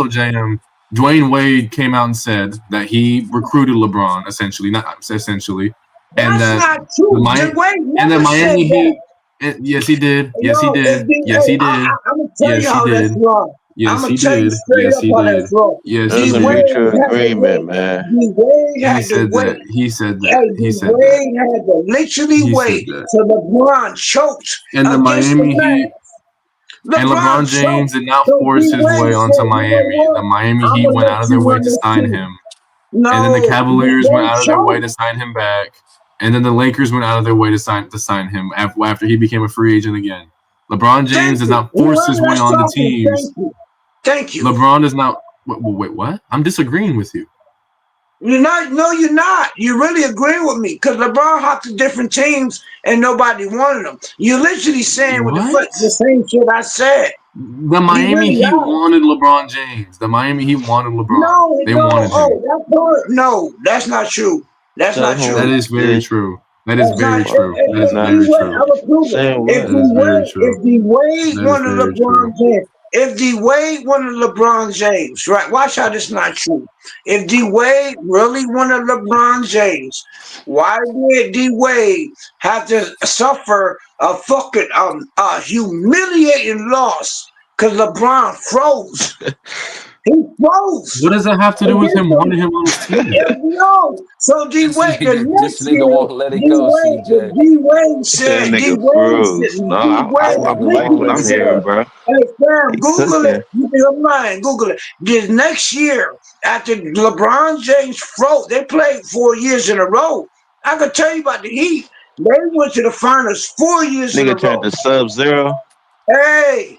Speaker 22: JM, Dwayne Wade came out and said that he recruited LeBron not essentially, and
Speaker 1: That's
Speaker 22: that
Speaker 1: not true.
Speaker 22: the
Speaker 1: Wade
Speaker 22: and the
Speaker 1: never said
Speaker 22: Miami
Speaker 1: that.
Speaker 22: Heat. Yes, he did. Yes, he
Speaker 1: No,
Speaker 22: did. Yes,
Speaker 1: hey,
Speaker 22: he did.
Speaker 1: I'm gonna tell you
Speaker 22: Yes, he
Speaker 1: how that's
Speaker 22: did.
Speaker 1: wrong. I'm
Speaker 22: Yes,
Speaker 1: gonna
Speaker 22: he
Speaker 1: tell you
Speaker 22: did.
Speaker 1: straight
Speaker 22: Yes,
Speaker 1: up
Speaker 22: he
Speaker 1: how
Speaker 22: did.
Speaker 1: that's wrong.
Speaker 22: Yes,
Speaker 18: there's
Speaker 22: he
Speaker 1: D
Speaker 18: a
Speaker 22: did.
Speaker 1: Wade
Speaker 18: mutual
Speaker 1: had to
Speaker 18: agreement,
Speaker 1: wait.
Speaker 18: man.
Speaker 1: D Wade
Speaker 22: He
Speaker 1: had to
Speaker 22: said
Speaker 1: wait.
Speaker 22: that. He said that.
Speaker 1: Hey,
Speaker 22: He
Speaker 1: D
Speaker 22: said that.
Speaker 1: Wade had to literally
Speaker 22: He said
Speaker 1: wait
Speaker 22: that.
Speaker 1: till LeBron choked
Speaker 22: And the
Speaker 1: against the
Speaker 22: Miami Heat
Speaker 1: Mavs.
Speaker 22: and
Speaker 1: LeBron
Speaker 22: LeBron James
Speaker 1: choked.
Speaker 22: did not
Speaker 1: So
Speaker 22: force
Speaker 1: D
Speaker 22: his way
Speaker 1: Wade
Speaker 22: onto
Speaker 1: said, you know
Speaker 22: Miami. The
Speaker 1: what?
Speaker 22: Miami
Speaker 1: I'm
Speaker 22: Heat
Speaker 1: gonna
Speaker 22: went
Speaker 1: let
Speaker 22: out of their
Speaker 1: you
Speaker 22: way
Speaker 1: run
Speaker 22: to
Speaker 1: this
Speaker 22: sign
Speaker 1: team.
Speaker 22: him. And then the
Speaker 1: No,
Speaker 22: Cavaliers went
Speaker 1: they
Speaker 22: out of their way
Speaker 1: choked.
Speaker 22: to sign him back. And then the Lakers went out of their way to sign him after he became a free agent again. LeBron James
Speaker 1: Thank
Speaker 22: does
Speaker 1: you.
Speaker 22: not force his
Speaker 1: Whoever
Speaker 22: way
Speaker 1: that's
Speaker 22: onto
Speaker 1: talking,
Speaker 22: teams.
Speaker 1: thank you. Thank you.
Speaker 22: LeBron does not. Wait, what? I'm disagreeing with you.
Speaker 1: You're not. No, you're not. You really agree with me because LeBron hopped to different teams and nobody wanted him. You're literally saying with
Speaker 22: What?
Speaker 1: the same shit I said.
Speaker 22: The
Speaker 1: You
Speaker 22: Miami
Speaker 1: really
Speaker 22: Heat
Speaker 1: are.
Speaker 22: wanted LeBron James. The Miami Heat wanted LeBron.
Speaker 1: No,
Speaker 22: They
Speaker 1: no.
Speaker 22: wanted him.
Speaker 1: Oh, that part. No, that's not true. That's
Speaker 18: Tell
Speaker 1: not
Speaker 18: him
Speaker 1: true.
Speaker 22: That
Speaker 18: what
Speaker 22: is
Speaker 18: you
Speaker 22: very
Speaker 18: did.
Speaker 22: true. That is
Speaker 1: That's
Speaker 22: very
Speaker 1: not true.
Speaker 22: true. That is
Speaker 1: If
Speaker 18: Not
Speaker 1: D
Speaker 22: very
Speaker 1: Wade,
Speaker 22: true.
Speaker 1: I will prove it.
Speaker 18: saying
Speaker 1: If
Speaker 18: what?
Speaker 22: That is very true.
Speaker 1: D Wade
Speaker 22: That is
Speaker 1: wanted
Speaker 22: very true.
Speaker 1: LeBron James, if D Wade wanted LeBron James, right? Watch how this not true. If D Wade really wanted LeBron James, why did D Wade have to suffer a fucking humiliating loss? Because LeBron froze. He froze.
Speaker 22: What does that have to do with him
Speaker 1: Against
Speaker 22: wanting
Speaker 1: them.
Speaker 22: him on his team?
Speaker 1: No. So D Wade the
Speaker 17: This
Speaker 1: next
Speaker 17: nigga
Speaker 1: year,
Speaker 17: won't let it go, CJ.
Speaker 1: D Wade
Speaker 18: That
Speaker 1: said,
Speaker 18: nigga froze. No,
Speaker 17: This
Speaker 18: I
Speaker 17: nigga
Speaker 18: like
Speaker 17: won't
Speaker 18: what
Speaker 17: let
Speaker 18: I'm
Speaker 17: it
Speaker 18: hearing,
Speaker 17: go.
Speaker 18: bro.
Speaker 1: hey Sam,
Speaker 18: He
Speaker 1: Google it.
Speaker 18: cooking.
Speaker 1: You think I'm lying? Google it. This next year, after LeBron James froze, they played 4 years in a row. I could tell you about the Heat. They went to the finals 4 years in a
Speaker 18: Nigga turned
Speaker 1: row.
Speaker 18: to Sub-Zero.
Speaker 1: Hey,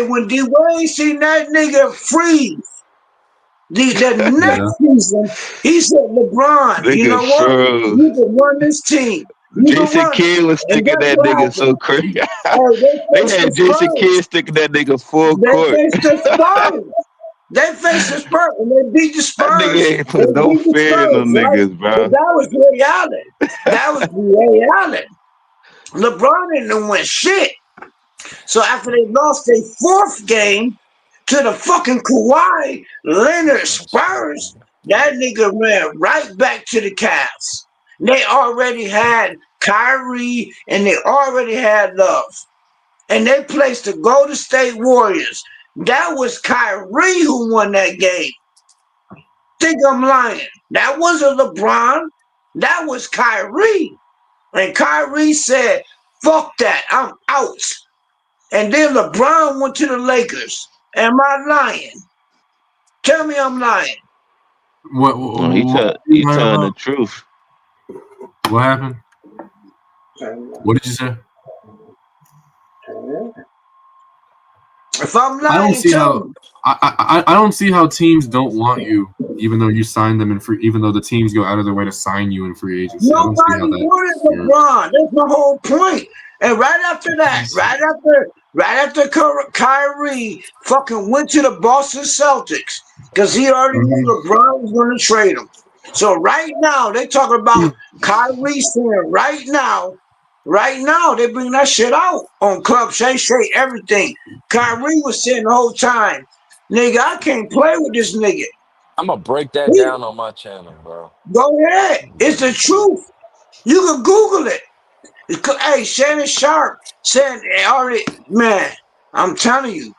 Speaker 1: when D Wade seen that nigga freeze, the
Speaker 22: Yeah.
Speaker 1: next season, he said, LeBron, you
Speaker 18: Nigga
Speaker 1: know what?
Speaker 18: froze.
Speaker 1: You can run this team. You can
Speaker 18: Jason
Speaker 1: run it.
Speaker 18: Kidd was
Speaker 1: And
Speaker 18: sticking
Speaker 1: guess
Speaker 18: that
Speaker 1: what
Speaker 18: nigga so
Speaker 1: happened?
Speaker 18: crazy.
Speaker 1: They
Speaker 18: They
Speaker 1: faced the
Speaker 18: had Jason
Speaker 1: Spurs.
Speaker 18: Kidd sticking that nigga full
Speaker 1: They
Speaker 18: court.
Speaker 1: faced the Spurs. They faced the Spurs. And they beat the
Speaker 18: That
Speaker 1: Spurs.
Speaker 18: nigga ain't
Speaker 1: They
Speaker 18: put no
Speaker 1: beat the
Speaker 18: fear in them
Speaker 1: Spurs, right?
Speaker 18: niggas,
Speaker 1: But
Speaker 18: bro.
Speaker 1: that was Ray Allen. That was Ray Allen. LeBron didn't win shit. So after they lost their 4th game to the fucking Kawhi Leonard Spurs, that nigga ran right back to the Cavs. They already had Kyrie and they already had Love. And they placed the Golden State Warriors. That was Kyrie who won that game. Think I'm lying. That wasn't LeBron. That was Kyrie. And Kyrie said, fuck that, I'm out. And then LeBron went to the Lakers. Am I lying? Tell me I'm lying.
Speaker 22: What
Speaker 18: No,
Speaker 22: are
Speaker 18: he
Speaker 22: you lying
Speaker 18: telling the
Speaker 22: about?
Speaker 18: truth.
Speaker 22: What happened? What did you say?
Speaker 1: If I'm
Speaker 22: I don't
Speaker 1: lying,
Speaker 22: see
Speaker 1: tell
Speaker 22: how
Speaker 1: me.
Speaker 22: I don't see how teams don't want you, even though you signed them in free. Even though the teams go out of their way to sign you in free agency, I don't see how
Speaker 1: Nobody
Speaker 22: that
Speaker 1: wanted
Speaker 22: works.
Speaker 1: LeBron. That's my whole point. And right after that, right after Kyrie fucking went to the Boston Celtics, because he already knew LeBron was going to trade him. So right now they talking about Kyrie saying right now they bring that shit out on Club Shay Shay everything. Kyrie was saying the whole time, nigga, I can't play with this nigga.
Speaker 17: I'm gonna break that down on my channel, bro.
Speaker 1: Go ahead, it's the truth. You can Google it. Hey, Shannon Sharp said already, man. I'm telling you,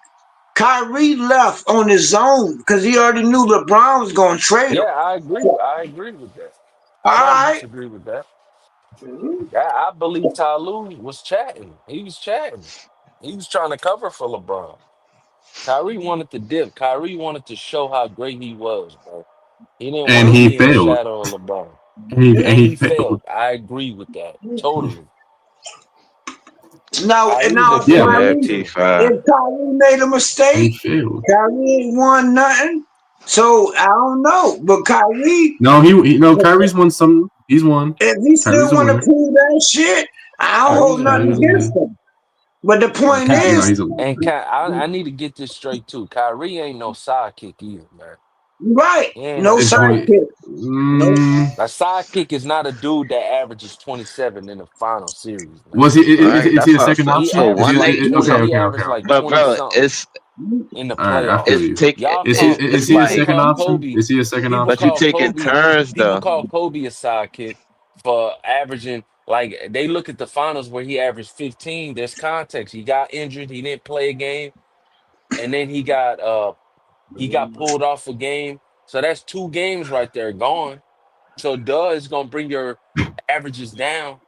Speaker 1: Kyrie left on his own because he already knew LeBron was going to trade him.
Speaker 17: Yeah, I agree. I agree with that. I
Speaker 1: All
Speaker 17: don't
Speaker 1: right.
Speaker 17: disagree with that. I believe Ty Lue was chatting. He was chatting. He was trying to cover for LeBron. Kyrie wanted to dip. Kyrie wanted to show how great he was, bro. He didn't want
Speaker 22: And
Speaker 17: to
Speaker 22: he
Speaker 17: be in the
Speaker 22: failed.
Speaker 17: shadow of LeBron.
Speaker 22: And he failed.
Speaker 17: Failed. I agree with that. Totally.
Speaker 1: Now,
Speaker 17: Kyrie
Speaker 1: if
Speaker 17: didn't
Speaker 1: Kyrie made a mistake, Kyrie ain't won nothing. So I don't know. But Kyrie,
Speaker 22: No, Kyrie's won some. He's won.
Speaker 1: if he still want to prove that shit, I don't hold nothing against him. But the point is,
Speaker 17: I need to get this straight too. Kyrie ain't no sidekick either, man.
Speaker 1: Right.
Speaker 17: He ain't
Speaker 1: No sidekick. No.
Speaker 17: A sidekick is not a dude that averages 27 in the final series. Man.
Speaker 22: Was he? Is he a second option?
Speaker 17: He averaged like 20 something
Speaker 18: it's
Speaker 17: in the
Speaker 22: all right. I
Speaker 17: playoffs.
Speaker 22: feel you.
Speaker 17: Y'all
Speaker 22: Is he a second option? Is he a second option?
Speaker 18: But you taking turns
Speaker 17: People
Speaker 18: though.
Speaker 17: call Kobe a sidekick for averaging. Like they look at the finals where he averaged 15. There's context. He got injured. He didn't play a game, and then he got pulled off a game. So that's 2 games right there gone. So it's gonna bring your averages down.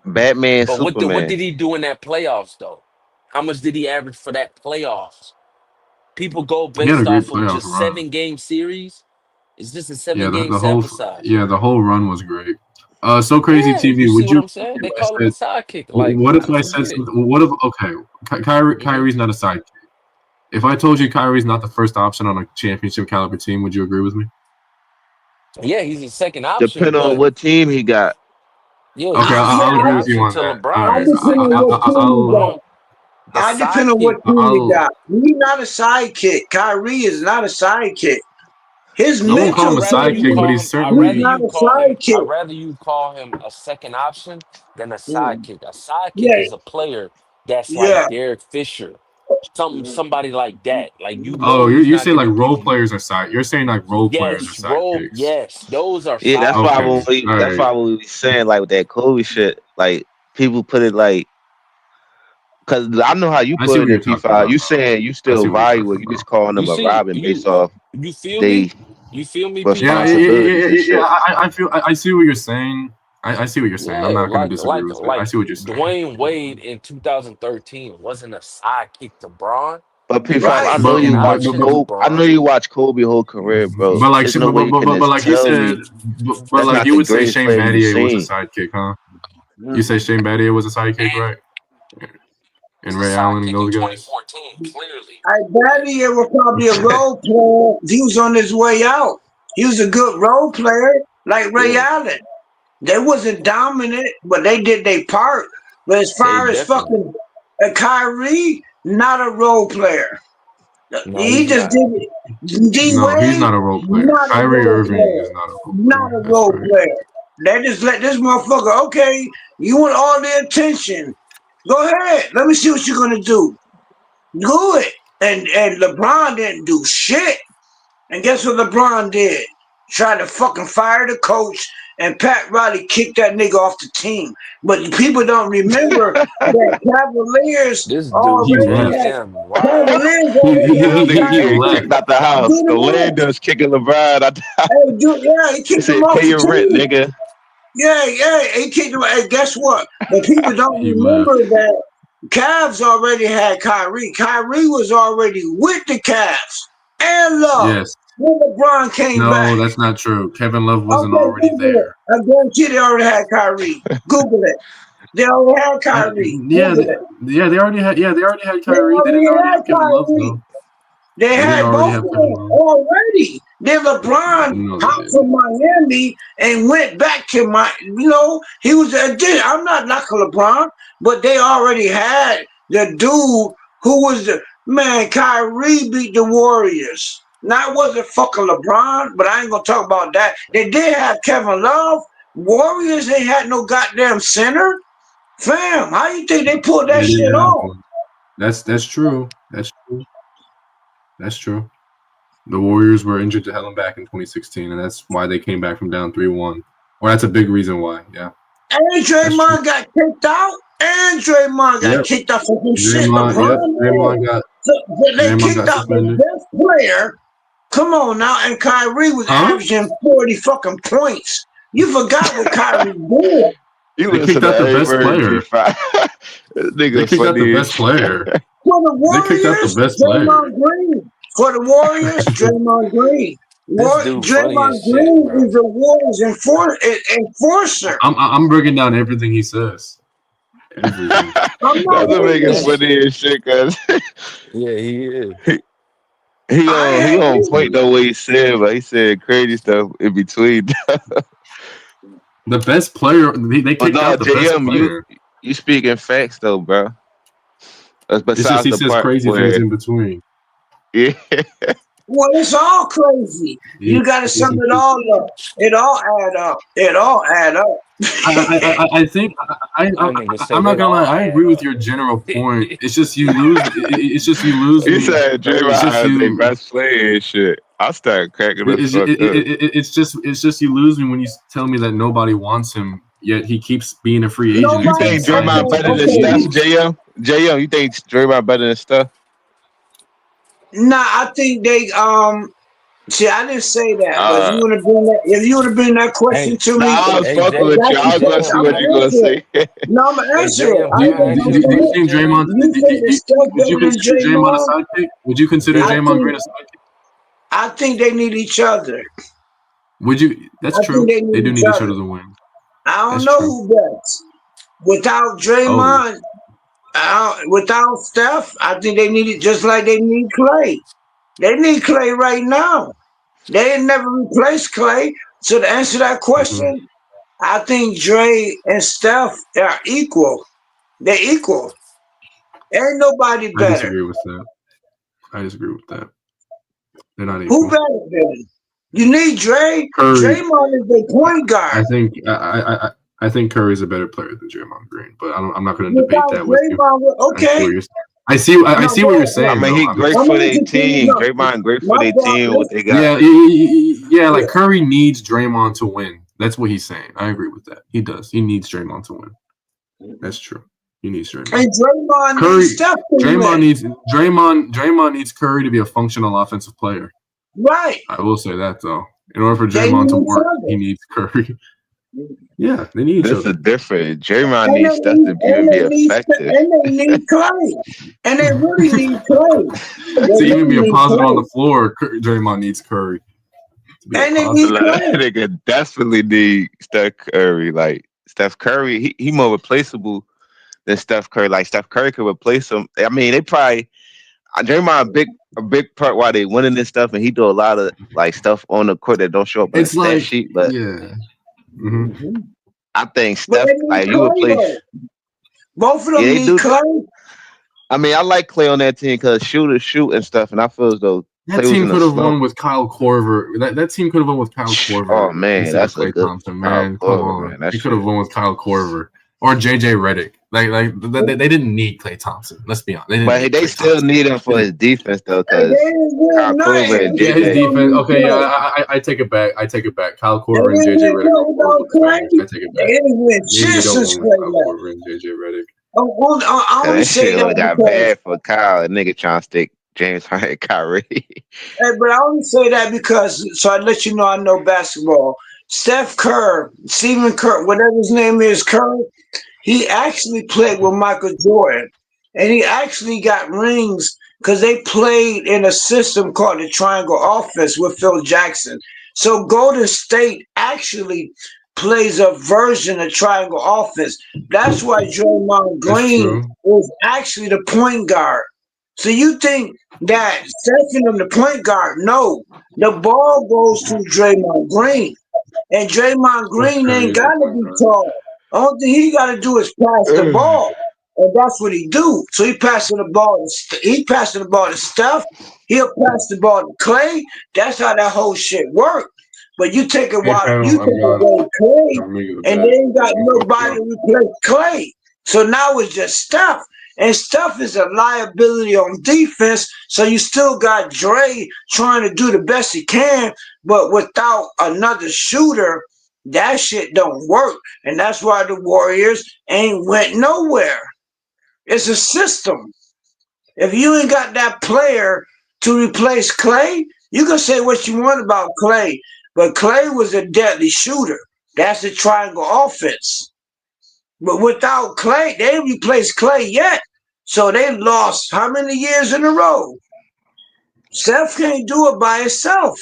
Speaker 18: Batman,
Speaker 17: But what
Speaker 18: Superman.
Speaker 17: did he do in that playoffs though? How much did he average for that playoffs? People go
Speaker 22: He had a
Speaker 17: based
Speaker 22: great
Speaker 17: off of
Speaker 22: playoff
Speaker 17: just
Speaker 22: run.
Speaker 17: 7-game series. It's just a
Speaker 22: Yeah,
Speaker 17: 7-game
Speaker 22: the whole
Speaker 17: sample size.
Speaker 22: the whole run was great. So crazy
Speaker 17: Yeah,
Speaker 22: TV.
Speaker 17: you see
Speaker 22: Would
Speaker 17: what
Speaker 22: you?
Speaker 17: I'm saying? They call him a sidekick. Like,
Speaker 22: What if I said
Speaker 17: forget it.
Speaker 22: something? What if Kyrie's not a sidekick? If I told you Kyrie's not the first option on a championship caliber team, would you agree with me?
Speaker 17: Yeah, he's a second option.
Speaker 18: Depending on what team he got.
Speaker 17: Yeah,
Speaker 22: Okay, I'll agree with you on that.
Speaker 1: I depend on what team he got. I depend on what team he got. He's not a sidekick. Kyrie is not a sidekick. His
Speaker 22: I won't call him a
Speaker 1: mental
Speaker 22: sidekick, but he's certainly.
Speaker 1: not a sidekick.
Speaker 17: I'd rather you call him a second option than a sidekick. A sidekick
Speaker 1: Yeah.
Speaker 17: is a player that's
Speaker 1: Yeah.
Speaker 17: like Derek Fisher. Somebody like that. Like you know.
Speaker 22: Oh,
Speaker 17: he's
Speaker 22: you
Speaker 17: not
Speaker 22: say
Speaker 17: gonna
Speaker 22: like
Speaker 17: give
Speaker 22: role
Speaker 17: you-
Speaker 22: players are side. You're saying like role players are sidekicks.
Speaker 17: Yes, those are
Speaker 18: Yeah, that's
Speaker 17: sidekicks.
Speaker 18: why that's why we be saying like with that Kobe shit. Like people put it like, because I know how you
Speaker 22: I
Speaker 18: put
Speaker 22: see
Speaker 18: it
Speaker 22: what
Speaker 18: in
Speaker 22: you're talking
Speaker 18: FIFA.
Speaker 22: about,
Speaker 18: You
Speaker 22: bro.
Speaker 18: saying you
Speaker 22: I
Speaker 18: still
Speaker 22: see what you're
Speaker 18: value
Speaker 22: talking
Speaker 18: it. You just calling them a Robin based off
Speaker 17: You feel
Speaker 18: they
Speaker 17: me? You feel me?
Speaker 18: responsibilities and shit.
Speaker 22: I feel. I see what you're saying. I see what you're saying. I'm not going to disagree with it. I see what you're saying.
Speaker 17: Dwayne Wade in 2013 wasn't a sidekick to Braun.
Speaker 18: But
Speaker 17: He
Speaker 18: P5,
Speaker 17: was a
Speaker 18: I know
Speaker 17: second
Speaker 18: you watch
Speaker 17: option to
Speaker 18: Kobe. I
Speaker 17: Braun.
Speaker 18: know you watch Kobe whole career, bro.
Speaker 22: But like,
Speaker 18: There's no way you can
Speaker 22: but
Speaker 18: just
Speaker 22: like you
Speaker 18: tell
Speaker 22: said,
Speaker 18: me
Speaker 22: but
Speaker 18: that's
Speaker 22: like
Speaker 18: not
Speaker 22: you
Speaker 18: the
Speaker 22: would say
Speaker 18: greatest
Speaker 22: Shane
Speaker 18: player you've
Speaker 22: Battier was a
Speaker 18: seen.
Speaker 22: sidekick, huh? You say Shane Battier was a sidekick, right? And Ray Allen and those guys.
Speaker 17: 2014, clearly.
Speaker 1: Battier was probably a role player. He was on his way out. He was a good role player, like Ray Allen. They wasn't dominant, but they did their part. But as far as fucking Kyrie, not a role player.
Speaker 17: No,
Speaker 1: He
Speaker 17: he's
Speaker 1: just
Speaker 17: not.
Speaker 1: did it. D
Speaker 22: No, he's
Speaker 1: Wade,
Speaker 22: not a role player.
Speaker 1: not a
Speaker 22: Kyrie
Speaker 1: role
Speaker 22: Irving
Speaker 1: player.
Speaker 22: is not a role
Speaker 1: Not
Speaker 22: player.
Speaker 1: a
Speaker 22: That's
Speaker 1: role
Speaker 22: right.
Speaker 1: player. They just let this motherfucker, okay, you want all the attention. Go ahead. Let me see what you're gonna do. Do it. And LeBron didn't do shit. And guess what LeBron did? Tried to fucking fire the coach, and Pat Riley kicked that nigga off the team. But people don't remember that Cavaliers
Speaker 17: This dude
Speaker 1: already
Speaker 17: is
Speaker 1: had
Speaker 17: damn wild.
Speaker 1: Cavaliers already had
Speaker 18: He
Speaker 1: Kyrie.
Speaker 18: kicked out the house.
Speaker 1: Do the
Speaker 18: The
Speaker 1: math.
Speaker 18: Landers kicking LeBron out the house.
Speaker 1: Hey, he
Speaker 18: He
Speaker 1: kicked him
Speaker 18: said,
Speaker 1: off
Speaker 18: "Pay
Speaker 1: the
Speaker 18: your rent,
Speaker 1: team.
Speaker 18: nigga."
Speaker 1: Yeah, he kicked him. Hey, guess what? But people don't
Speaker 22: He
Speaker 1: remember
Speaker 22: left.
Speaker 1: that Cavs already had Kyrie. Kyrie was already with the Cavs and Love
Speaker 22: Yes.
Speaker 1: when LeBron came back.
Speaker 22: No, that's not true. Kevin Love wasn't
Speaker 1: Okay,
Speaker 22: already
Speaker 1: Google
Speaker 22: there.
Speaker 1: it. I guarantee they already had Kyrie. Google it. They already had Kyrie. Google it.
Speaker 22: They already had. Yeah, they already had
Speaker 1: They
Speaker 22: Kyrie. They didn't
Speaker 1: already
Speaker 22: already
Speaker 1: had
Speaker 22: have Kevin Love
Speaker 1: Kyrie.
Speaker 22: though.
Speaker 1: They
Speaker 22: They didn't
Speaker 1: had
Speaker 22: already
Speaker 1: both
Speaker 22: have
Speaker 1: of
Speaker 22: Kevin
Speaker 1: them
Speaker 22: Love.
Speaker 1: already. Then LeBron
Speaker 22: No, they
Speaker 1: hopped
Speaker 22: didn't.
Speaker 1: from Miami and went back to he was a addition. I'm not knocking LeBron, but they already had the dude who was the man. Kyrie beat the Warriors. Now it wasn't fucking LeBron, but I ain't gonna talk about that. They did have Kevin Love. Warriors ain't had no goddamn center. Fam, how you think they pulled that
Speaker 22: They didn't
Speaker 1: shit
Speaker 22: have
Speaker 1: off?
Speaker 22: one. That's true. That's true. That's true. The Warriors were injured to hell and back in 2016, and that's why they came back from down 3-1. Or that's a big reason why. Yeah.
Speaker 1: And Draymond got kicked out. And Draymond got kicked out for some shit LeBron
Speaker 22: Draymond got
Speaker 1: they kicked out
Speaker 22: suspended.
Speaker 1: the best player. Come on now, and Kyrie was averaging 40 fucking points. You forgot what Kyrie did.
Speaker 22: They kicked out the best player. They kicked out the best player.
Speaker 1: For the Warriors,
Speaker 22: They kicked out the best player.
Speaker 1: Draymond Green. For the Warriors, Draymond Green.
Speaker 17: dude funny
Speaker 1: Draymond
Speaker 17: as shit,
Speaker 1: Green
Speaker 17: bro.
Speaker 1: is a Warriors enforcer.
Speaker 22: I'm breaking down everything he says. Everything.
Speaker 11: That's making funny as shit, cause
Speaker 17: Yeah, he is.
Speaker 11: he on point though what he said, but he said crazy stuff in between.
Speaker 22: The best player, they kicked out the best player.
Speaker 11: You speaking facts though, bro.
Speaker 22: It's just
Speaker 11: Besides
Speaker 22: he
Speaker 11: the
Speaker 22: says
Speaker 11: part
Speaker 22: crazy
Speaker 11: where,
Speaker 22: things in between.
Speaker 11: yeah,
Speaker 1: Well, it's all crazy. You got to sum it all up. It all add up. It all add up.
Speaker 22: I think I'm not gonna lie. I agree with your general point. It's just you lose. It's just you lose.
Speaker 11: he said Draymond has the best player and shit. I started cracking the fuck up.
Speaker 22: It's just you lose me when you tell me that nobody wants him, yet he keeps being a free agent.
Speaker 11: You think Draymond better than Steph, JM? JM, you think Draymond better than Steph?
Speaker 1: Nah, I think they see. I didn't say that, but if you want to bring that question to me,
Speaker 11: I was fucking with you. I was gonna see what you're gonna say.
Speaker 1: No, I'm gonna answer it.
Speaker 22: Do you think Draymond? Would you consider Draymond a sidekick? Would you consider Draymond Green a sidekick?
Speaker 1: I think they need each other.
Speaker 22: Would you? That's true. They do need each other to win.
Speaker 1: I don't know who best. Without Draymond, without Steph, I think they need it just like they need Clay. They need Clay right now. They ain't never replaced Clay. So to answer that question, I think Dre and Steph are equal. They're equal. Ain't nobody
Speaker 22: I
Speaker 1: better.
Speaker 22: disagree with that. I disagree with that. They're not equal.
Speaker 1: Who better than? You need Dre.
Speaker 22: Curry.
Speaker 1: Draymond is the point guard.
Speaker 22: I think Curry's a better player than Draymond Green, but I'm not going to debate that with you.
Speaker 1: Okay.
Speaker 22: I see what you're saying.
Speaker 11: I mean, he's great for their team. Draymond great for their team. What they got?
Speaker 22: Yeah. Like Curry needs Draymond to win. That's what he's saying. I agree with that. He does. He needs Draymond to win. That's true. He needs Draymond.
Speaker 1: And Draymond
Speaker 22: Curry,
Speaker 1: needs Steph to win.
Speaker 22: Draymond needs Curry to be a functional offensive player.
Speaker 1: Right.
Speaker 22: I will say that though. In order for Draymond to work, he needs Curry. Yeah, they need each
Speaker 11: That's
Speaker 22: other.
Speaker 11: a different. Draymond needs Steph to be effective.
Speaker 1: And they need Clay. And they really need Clay.
Speaker 22: To even be a positive on the floor, Draymond needs Curry.
Speaker 1: And they need Clay.
Speaker 11: They could definitely need Steph Curry. Like Steph Curry, he more replaceable than Steph Curry. Like Steph Curry could replace him. I mean, they probably Draymond a big part why they winning this stuff, and he do a lot of like stuff on the court that don't show up on the stat sheet. But
Speaker 22: yeah.
Speaker 11: I think Steph, like you replace
Speaker 1: both of them need Clay.
Speaker 22: I
Speaker 11: mean, I like Clay on that team because shooters shoot and stuff, and I feel as though
Speaker 22: that team could have won with Kyle Korver. That team could have won with Kyle Korver.
Speaker 11: Oh man, that's
Speaker 22: Clay
Speaker 11: a good
Speaker 22: Thompson, man. Come on,
Speaker 11: man,
Speaker 22: he could have won with Kyle Korver or JJ Redick. Like they didn't need Klay Thompson. Let's be honest.
Speaker 11: But they still need him for his defense though, because Kyle Korver and
Speaker 22: his
Speaker 11: JJ.
Speaker 22: defense. Okay, yeah, I take it back. Kyle Korver and JJ Redick. I take it back. Kyle Korver and JJ Redick.
Speaker 1: I only
Speaker 11: That
Speaker 1: say
Speaker 11: shit
Speaker 1: that
Speaker 11: got
Speaker 1: because,
Speaker 11: bad for Kyle. A nigga trying to stick James Harden and Kyrie.
Speaker 1: but I only say that because, so I let you know I know basketball. Steph Kerr, Stephen Kerr, whatever his name is, Kerr, he actually played with Michael Jordan. And he actually got rings because they played in a system called the Triangle Offense with Phil Jackson. So Golden State actually plays a version of Triangle Offense. That's why Draymond Green is actually the point guard. So you think that Stephen him the point guard? No, the ball goes to Draymond Green, and Draymond Green ain't got to be tall. All thing he got to do is pass the ball. And that's what he do. So he passing the ball. He passing the ball to Steph. He'll pass the ball to Clay. That's how that whole shit work. But you take it
Speaker 22: Hey,
Speaker 1: while you
Speaker 22: panel,
Speaker 1: take away Clay,
Speaker 22: I'm making the
Speaker 1: and they
Speaker 22: bad.
Speaker 1: ain't got nobody to replace Clay. So now it's just Steph. And Steph is a liability on defense. So you still got Dre trying to do the best he can, but without another shooter, that shit don't work. And that's why the Warriors ain't went nowhere. It's a system. If you ain't got that player to replace Clay, you can say what you want about Clay, but Clay was a deadly shooter. That's the triangle offense. But without Clay, they ain't replaced Clay yet. So they lost how many years in a row? Steph can't do it by himself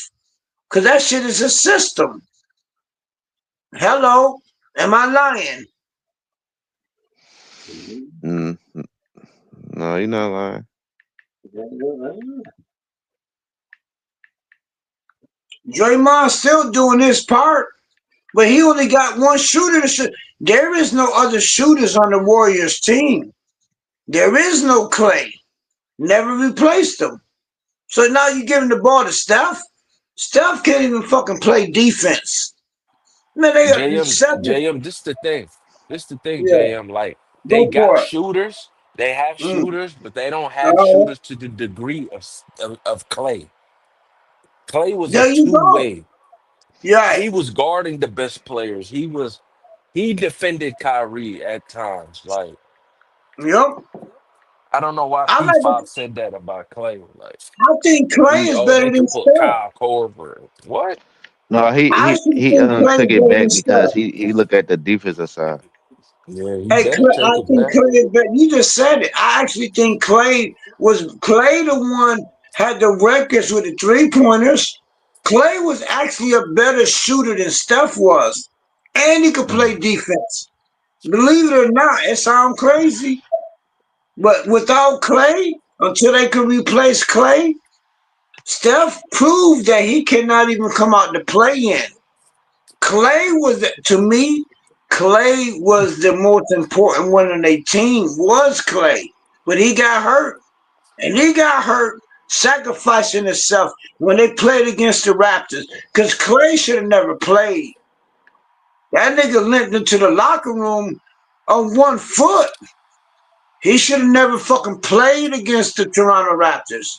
Speaker 1: because that shit is a system. Hello, am I lying?
Speaker 18: Mm, no, you're not lying.
Speaker 1: Draymond's still doing his part, but he only got one shooter to shoot. There is no other shooters on the Warriors team. There is no Clay. Never replaced him. So now you're giving the ball to Steph. Steph can't even fucking play defense. Man, they got seven.
Speaker 17: JM, this the thing. This the thing,
Speaker 1: Yeah,
Speaker 17: JM. Like they
Speaker 1: go
Speaker 17: got
Speaker 1: for it.
Speaker 17: shooters, they have
Speaker 1: Mm.
Speaker 17: shooters, but they don't have shooters to the degree of Clay. Clay was a
Speaker 1: There you go.
Speaker 17: two-way.
Speaker 1: Yeah.
Speaker 17: He was guarding the best players. He defended Kyrie at times. Like
Speaker 1: Yep.
Speaker 17: I don't know why
Speaker 1: I like.
Speaker 17: P5 said that about Clay. Like
Speaker 1: I think Clay is
Speaker 17: they
Speaker 1: better than
Speaker 17: could put
Speaker 1: Steph.
Speaker 17: Kyle Korver. What?
Speaker 18: No, he
Speaker 1: I
Speaker 18: he
Speaker 1: actually
Speaker 18: he
Speaker 1: think Clay
Speaker 18: took
Speaker 1: is
Speaker 18: it
Speaker 1: better
Speaker 18: back
Speaker 1: than
Speaker 18: because
Speaker 1: Steph.
Speaker 18: he looked at the defensive side.
Speaker 17: Yeah, he
Speaker 1: Hey,
Speaker 17: better
Speaker 1: I
Speaker 17: take it
Speaker 1: think
Speaker 17: back.
Speaker 1: Clay is better. You just said it. I actually think Clay the one had the records with the 3-pointers. Clay was actually a better shooter than Steph was, and he could play defense. Believe it or not, it sounds crazy, but without Clay, until they could replace Clay, Steph proved that he cannot even come out to play in. Clay was, to me, Clay was the most important one on their team, was Clay. But he got hurt. And he got hurt sacrificing himself when they played against the Raptors. Because Clay should have never played. That nigga limped into the locker room on 1 foot. He should have never fucking played against the Toronto Raptors.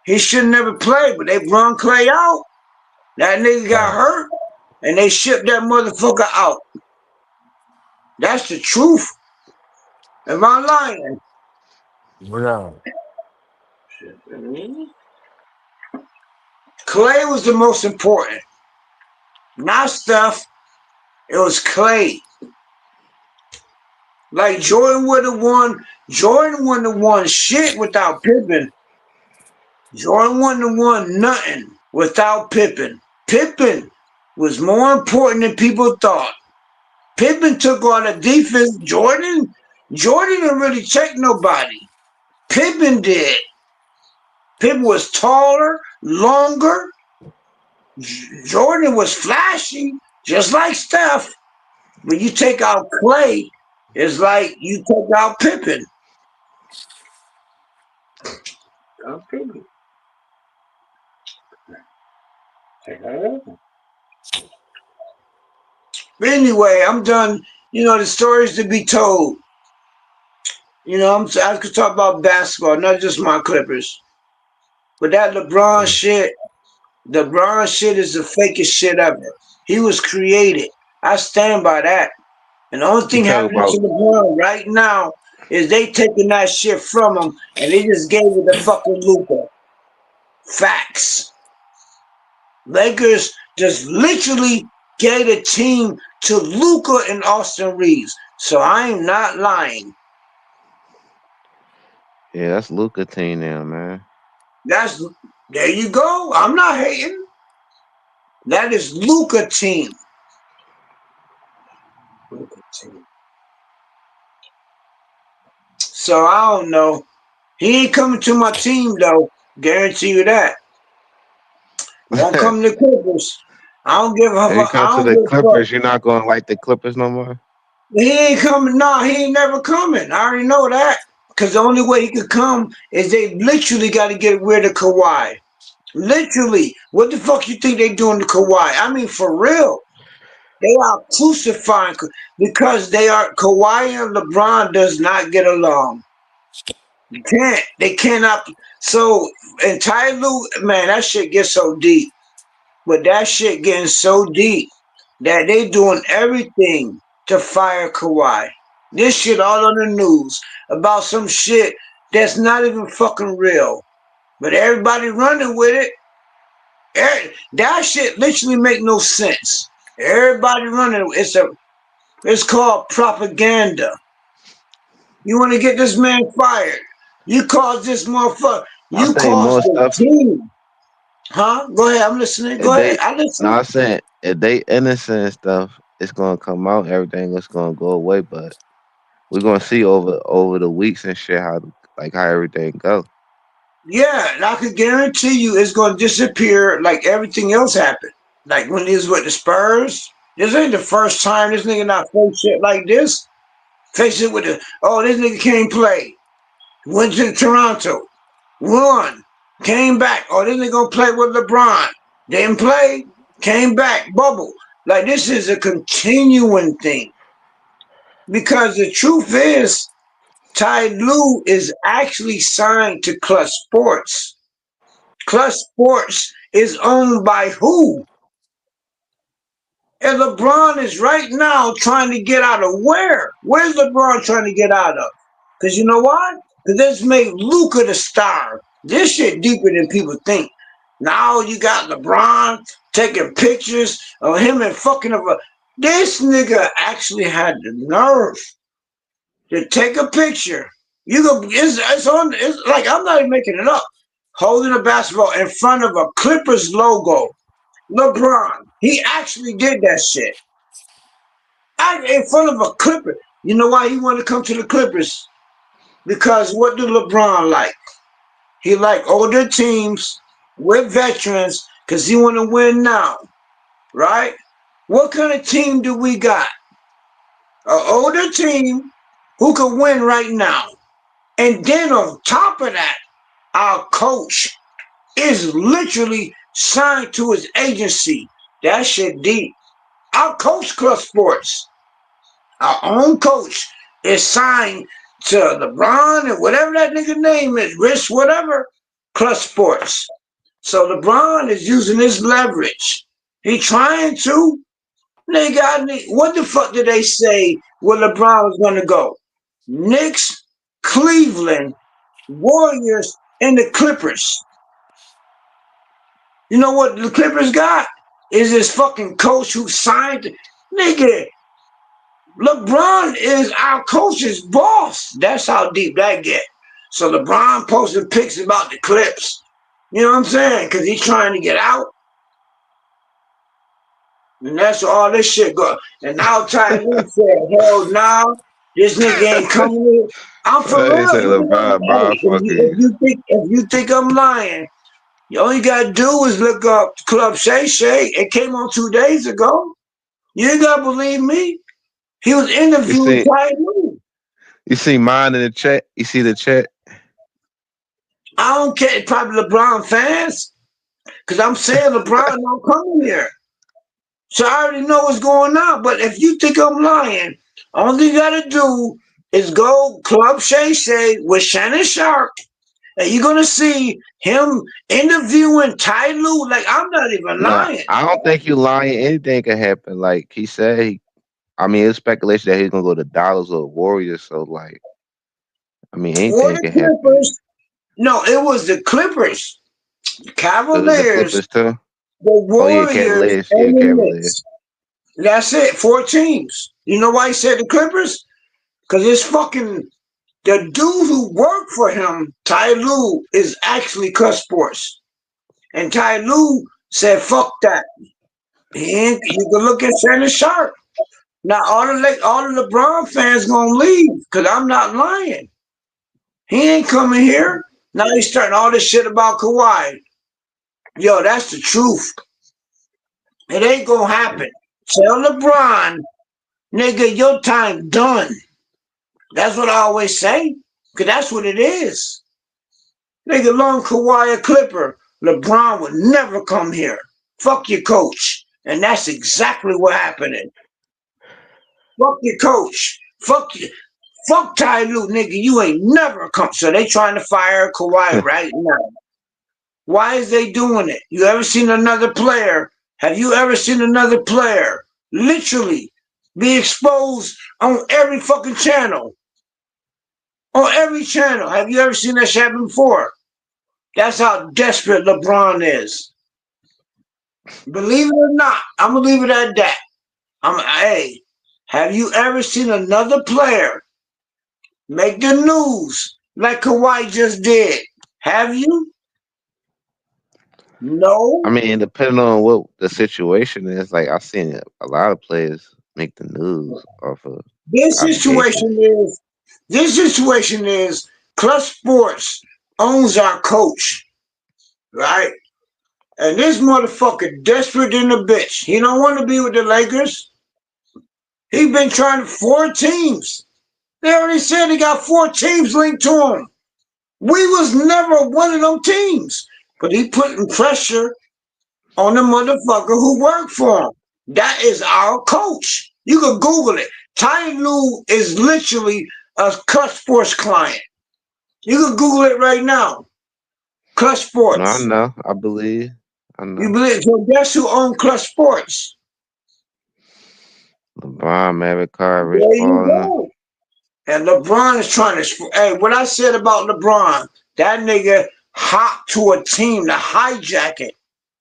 Speaker 1: He should have never played, but they run Clay out. That nigga got hurt, and they shipped that motherfucker out. That's the truth. Am I lying?
Speaker 17: No.
Speaker 1: Clay was the most important. Not Steph. It was Clay. Like Jordan would have won. Jordan wouldn't have won shit without Pippen. Jordan wouldn't have won nothing without Pippen. Pippen was more important than people thought. Pippen took all the defense. Jordan didn't really check nobody. Pippen did. Pippen was taller, longer. Jordan was flashy, just like Steph. When you take out Clay, it's like you take out Pippen. But anyway, I'm done. The stories to be told. I could talk about basketball, not just my Clippers. But that LeBron shit is the fakest shit ever. He was created. I stand by that. And the only
Speaker 18: You
Speaker 1: thing
Speaker 18: talk
Speaker 1: happening to
Speaker 18: about
Speaker 1: LeBron right now is they taking that shit from him and they just gave it to fucking Luka. Facts. Lakers just literally gave the team to Luka and Austin Reeves. So I am not lying.
Speaker 18: yeah, that's Luka team now, man.
Speaker 1: There you go. I'm not hating. That is Luka team. So I don't know. He ain't coming to my team though. Guarantee you that. Won't come to the Clippers. I don't give a
Speaker 18: If you
Speaker 1: fuck.
Speaker 18: come
Speaker 1: I
Speaker 18: to
Speaker 1: don't
Speaker 18: the
Speaker 1: give a fuck.
Speaker 18: Clippers, you're not going to like the Clippers no more.
Speaker 1: He ain't coming. No, he ain't never coming. I already know that. Because the only way he could come is they literally got to get rid of Kawhi. Literally. What the fuck you think they doing to Kawhi? I mean, for real. They are crucifying because they are Kawhi and LeBron does not get along. You can't. They cannot. So, and Ty Lue, man, that shit gets so deep. But that shit getting so deep that they doing everything to fire Kawhi. This shit all on the news about some shit that's not even fucking real. But everybody running with it. That shit literally make no sense. Everybody running. It's called propaganda. You want to get this man fired. You caused this motherfucker.
Speaker 18: I
Speaker 1: You
Speaker 18: think
Speaker 1: caused
Speaker 18: more
Speaker 1: the
Speaker 18: stuff.
Speaker 1: team. Huh? Go ahead. I'm listening.
Speaker 18: If
Speaker 1: Go ahead.
Speaker 18: they,
Speaker 1: I
Speaker 18: no,
Speaker 1: listen.
Speaker 18: I'm saying if they innocent and stuff, it's gonna come out. Everything is gonna go away, but we're gonna see over the weeks and shit how everything go.
Speaker 1: Yeah, and I could guarantee you it's going to disappear like everything else happened. Like when he was with the Spurs, this ain't the first time this nigga not face shit like this. Face it with the, oh, this nigga can't play. Went to Toronto, won, came back. Oh, this nigga gonna play with LeBron. Didn't play, came back, bubble. Like this is a continuing thing. Because the truth is, Ty Lue is actually signed to Clutch Sports. Clutch Sports is owned by who? And LeBron is right now trying to get out of where? Where's LeBron trying to get out of? Because you know why? Because this made Luka the star. This shit deeper than people think. Now you got LeBron taking pictures of him and fucking of a. This nigga actually had the nerve to take a picture. You go, it's on. It's like I'm not even making it up. Holding a basketball in front of a Clippers logo. LeBron, he actually did that shit. In front of a Clipper. You know why he wanted to come to the Clippers? Because what do LeBron like? He like older teams with veterans because he want to win now, right? What kind of team do we got? An older team who can win right now. And then on top of that, our coach is literally signed to his agency. That shit deep. Our coach Club Sports, our own coach, is signed to LeBron and whatever that nigga name is, Rich, whatever, Club Sports. So LeBron is using his leverage. He trying to. What the fuck did they say where LeBron was going to go? Knicks, Cleveland, Warriors, and the Clippers. You know what the Clippers got? Is this fucking coach who signed nigga. LeBron is our coach's boss. That's how deep that get. So LeBron posting pics about the Clips. You know what I'm saying? Because he's trying to get out. And that's where all this shit go. And now Ty Lue said, hell nah, this nigga ain't coming in. I'm for
Speaker 18: They say
Speaker 1: real.
Speaker 18: LeBron, fucking.
Speaker 1: If you think I'm lying, all you gotta do is look up Club Shay Shay. It came on 2 days ago. You ain't gotta believe me. He was
Speaker 18: You
Speaker 1: interviewing
Speaker 18: see,
Speaker 1: Ty Lue.
Speaker 18: you see mine in the chat. You see the chat.
Speaker 1: I don't care. It's probably LeBron fans. Because I'm saying LeBron not coming here. So I already know what's going on. But if you think I'm lying, all you gotta do is go Club Shay Shay with Shannon Sharp. And you're gonna see him interviewing Ty Lue. Like I'm not even
Speaker 18: Nah,
Speaker 1: lying.
Speaker 18: I don't think you lying. Anything can happen. Like he said, I mean, it's speculation that he's gonna go to Dallas or Warriors. So like, I mean,
Speaker 1: Or
Speaker 18: anything
Speaker 1: the
Speaker 18: can happen.
Speaker 1: Clippers. No, it was the Clippers,
Speaker 18: The
Speaker 1: Cavaliers,
Speaker 18: Clippers too.
Speaker 1: the
Speaker 18: Oh yeah,
Speaker 1: Warriors,
Speaker 18: Cavaliers. Yeah,
Speaker 1: and the
Speaker 18: Cavaliers.
Speaker 1: Knicks. That's it. 4 teams. You know why he said the Clippers? Because it's fucking the dude who worked for him, Ty Lue, is actually Cuss Sports. And Ty Lue said, fuck that. You can look at Shannon Sharp. Now all the LeBron fans gonna leave because I'm not lying. He ain't coming here. Now he's starting all this shit about Kawhi. Yo, that's the truth. It ain't gonna happen. Tell LeBron, Nigga, your time done. That's what I always say. Cause that's what it is. Nigga, long Kawhi a Clipper. LeBron would never come here. Fuck your coach. And that's exactly what happened. Fuck your coach. Fuck you. Fuck Ty Lue, nigga. You ain't never come. So they trying to fire Kawhi right now. Why is they doing it? You ever seen another player? Have you ever seen another player literally be exposed on every fucking channel? On every channel. Have you ever seen that shit happen before? That's how desperate LeBron is. Believe it or not, I'm gonna leave it at that. Hey, have you ever seen another player make the news like Kawhi just did? Have you? No.
Speaker 18: I mean, depending on what the situation is, like I've seen a lot of players make the news off of
Speaker 1: This
Speaker 18: allegations.
Speaker 1: situation is Clutch Sports owns our coach, right? And this motherfucker desperate in the bitch. He don't want to be with the Lakers. He been trying 4 teams. They already said he got 4 teams linked to him. We was never one of them teams. But he putting pressure on the motherfucker who worked for him. That is our coach. You can Google it. Ty Lue is literally a Clutch Sports client. You can Google it right now. Clutch
Speaker 18: No, I
Speaker 1: Sports.
Speaker 18: know. I believe. I
Speaker 1: You
Speaker 18: know.
Speaker 1: believe? So guess who owns Clutch Sports?
Speaker 18: LeBron, Maverick Carr, Rich
Speaker 1: There you
Speaker 18: Paul, and them.
Speaker 1: go. And LeBron is trying to. Hey, what I said about LeBron, that nigga hopped to a team to hijack it.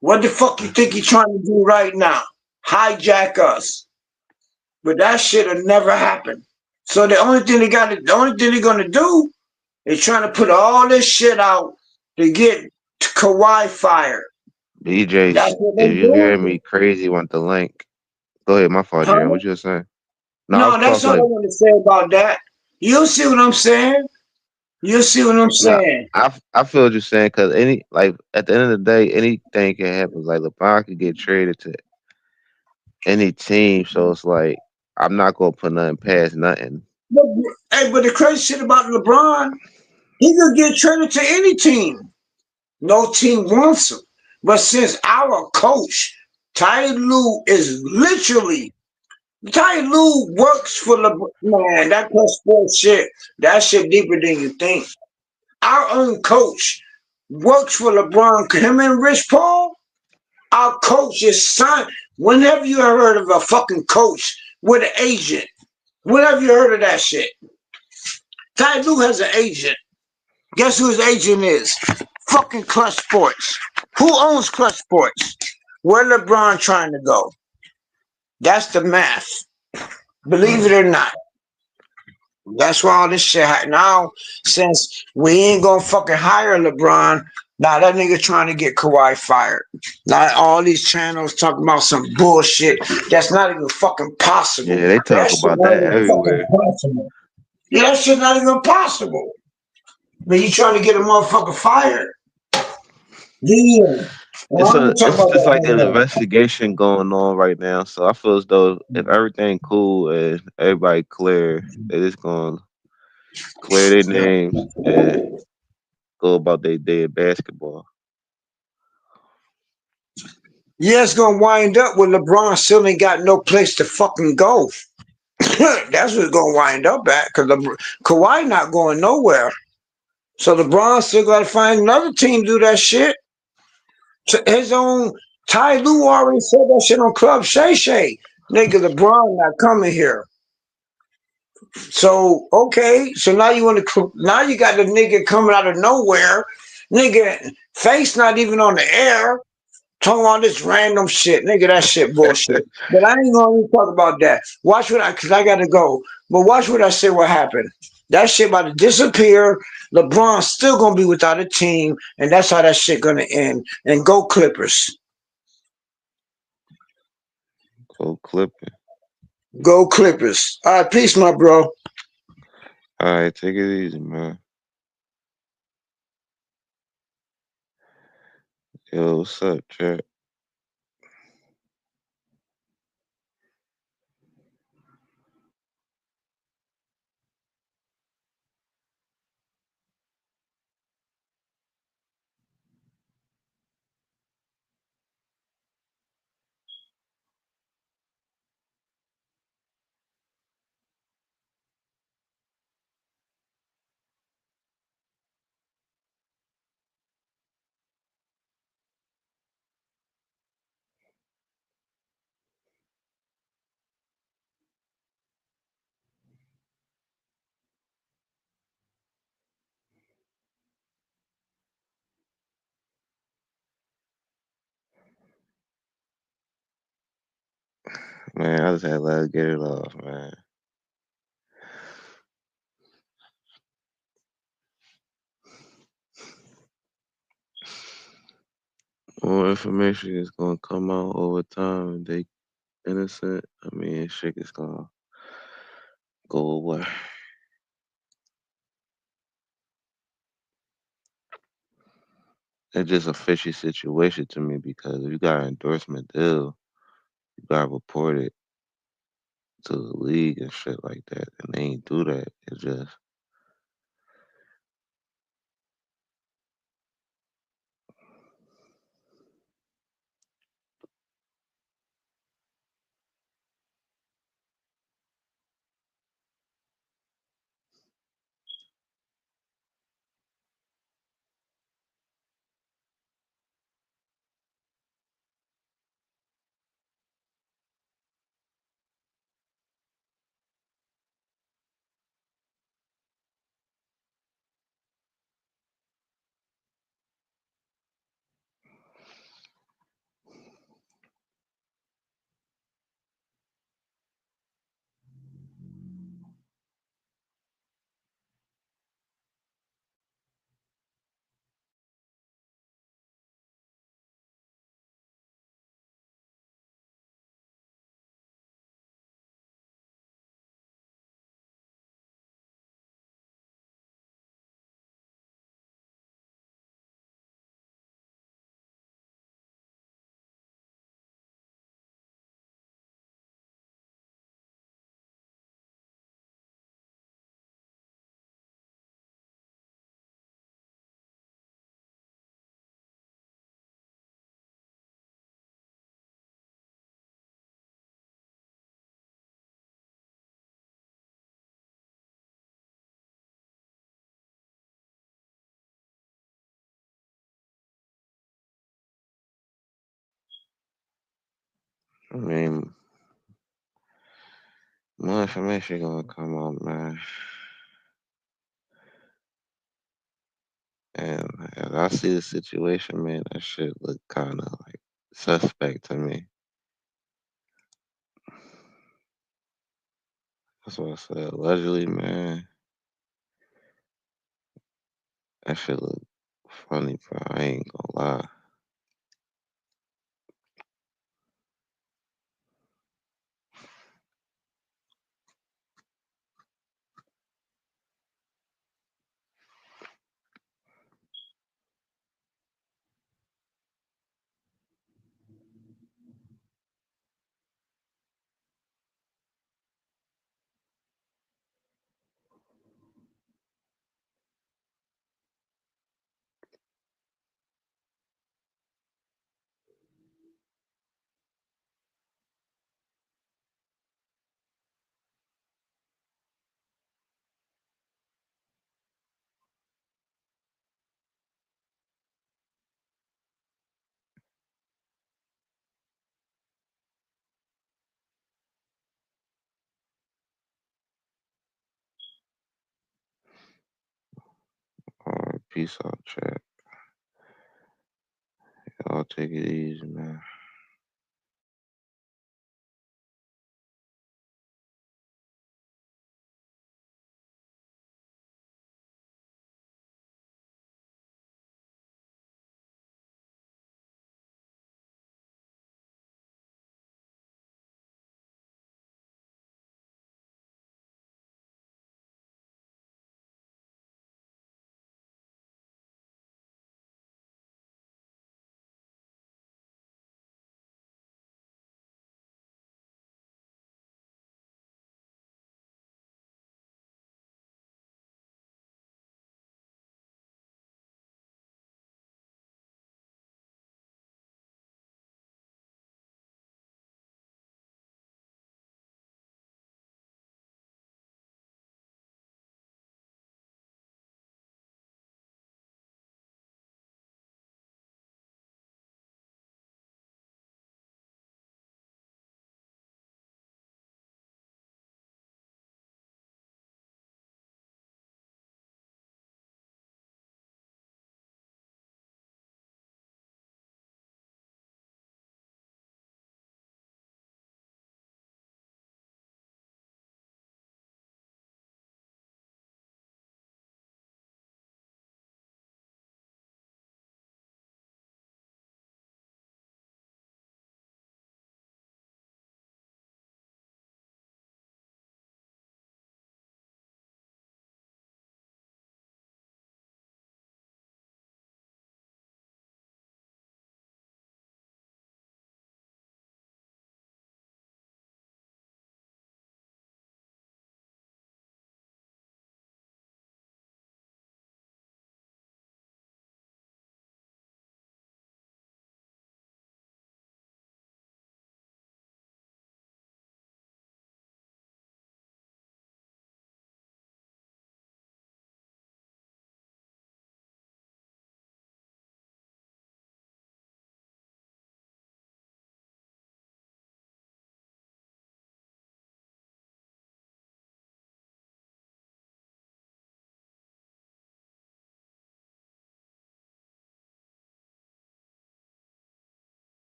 Speaker 1: What the fuck you think he's trying to do right now? Hijack us. But that shit'll never happen. So the only thing they're gonna do is trying to put all this shit out to get Kawhi fired.
Speaker 18: BJ,
Speaker 1: That's what
Speaker 18: if
Speaker 1: they're
Speaker 18: you hearing
Speaker 1: doing.
Speaker 18: me crazy, want the link. Go ahead, my fault,
Speaker 1: Huh?
Speaker 18: Jaren. What you were saying? No, I
Speaker 1: No,
Speaker 18: was
Speaker 1: that's all I
Speaker 18: talking.
Speaker 1: want to say about that. You'll see what I'm saying. You'll see what I'm
Speaker 18: No,
Speaker 1: saying.
Speaker 18: I feel what you're saying because at the end of the day, anything can happen. Like LeBron could get traded to any team, so it's like I'm not gonna put nothing past nothing.
Speaker 1: But, hey, but the crazy shit about LeBron, he could get traded to any team. No team wants him. But since our coach, Ty Lue, is literally Ty Lue works for LeBron. Man, that plus sports shit, that shit deeper than you think. Our own coach works for LeBron. Him and Rich Paul, our coach is signed. When have you ever heard of a fucking coach with an agent? When have you heard of that shit? Ty Lue has an agent. Guess who his agent is? Fucking Clutch Sports. Who owns Clutch Sports? Where LeBron trying to go? That's the math. Believe it or not. That's why all this shit now, since we ain't gonna fucking hire LeBron, now that nigga trying to get Kawhi fired. Now all these channels talking about some bullshit that's not even fucking possible.
Speaker 18: Yeah, they
Speaker 1: That
Speaker 18: talk
Speaker 1: shit
Speaker 18: about
Speaker 1: not
Speaker 18: that
Speaker 1: even fucking
Speaker 18: everywhere.
Speaker 1: possible. Yeah, that shit not even possible. But you trying to get a motherfucker fired? Yeah. Well, I'm gonna talk
Speaker 18: It's
Speaker 1: about
Speaker 18: just
Speaker 1: that
Speaker 18: like an
Speaker 1: no more.
Speaker 18: investigation going on right now. So I feel as though if everything cool and everybody clear, they just gonna clear their names and go about their day of basketball.
Speaker 1: Yeah, it's gonna wind up when LeBron still ain't got no place to fucking go. That's what it's gonna wind up at, because Kawhi not going nowhere. So LeBron still gotta find another team to do that shit. His own Ty Lue already said that shit on Club Shay Shay. Nigga, LeBron not coming here. So okay, so now now you got the nigga coming out of nowhere. Nigga, face not even on the air. Talking about this random shit. Nigga, that shit bullshit. But I ain't gonna even talk about that. Watch what cause I gotta go. But watch what I say what happened. That shit about to disappear. LeBron's still gonna be without a team, and that's how that shit gonna end. And go Clippers.
Speaker 18: Go Clippers.
Speaker 1: Go Clippers. All right, peace, my bro.
Speaker 18: All right, take it easy, man. Yo, what's up, chat? Man, I just had to let her get it off, man. More information is gonna come out over time. They innocent. I mean, shit is gonna go away. It's just a fishy situation to me because if you got an endorsement deal, you gotta report it to the league and shit like that, and they ain't do that. It's just I mean, more information gonna come out, man. And as I see the situation, man, that shit look kind of like suspect to me. That's what I said. Allegedly, man, that shit look funny, bro. I ain't gonna lie. All right, peace out, chat. Y'all take it easy, man.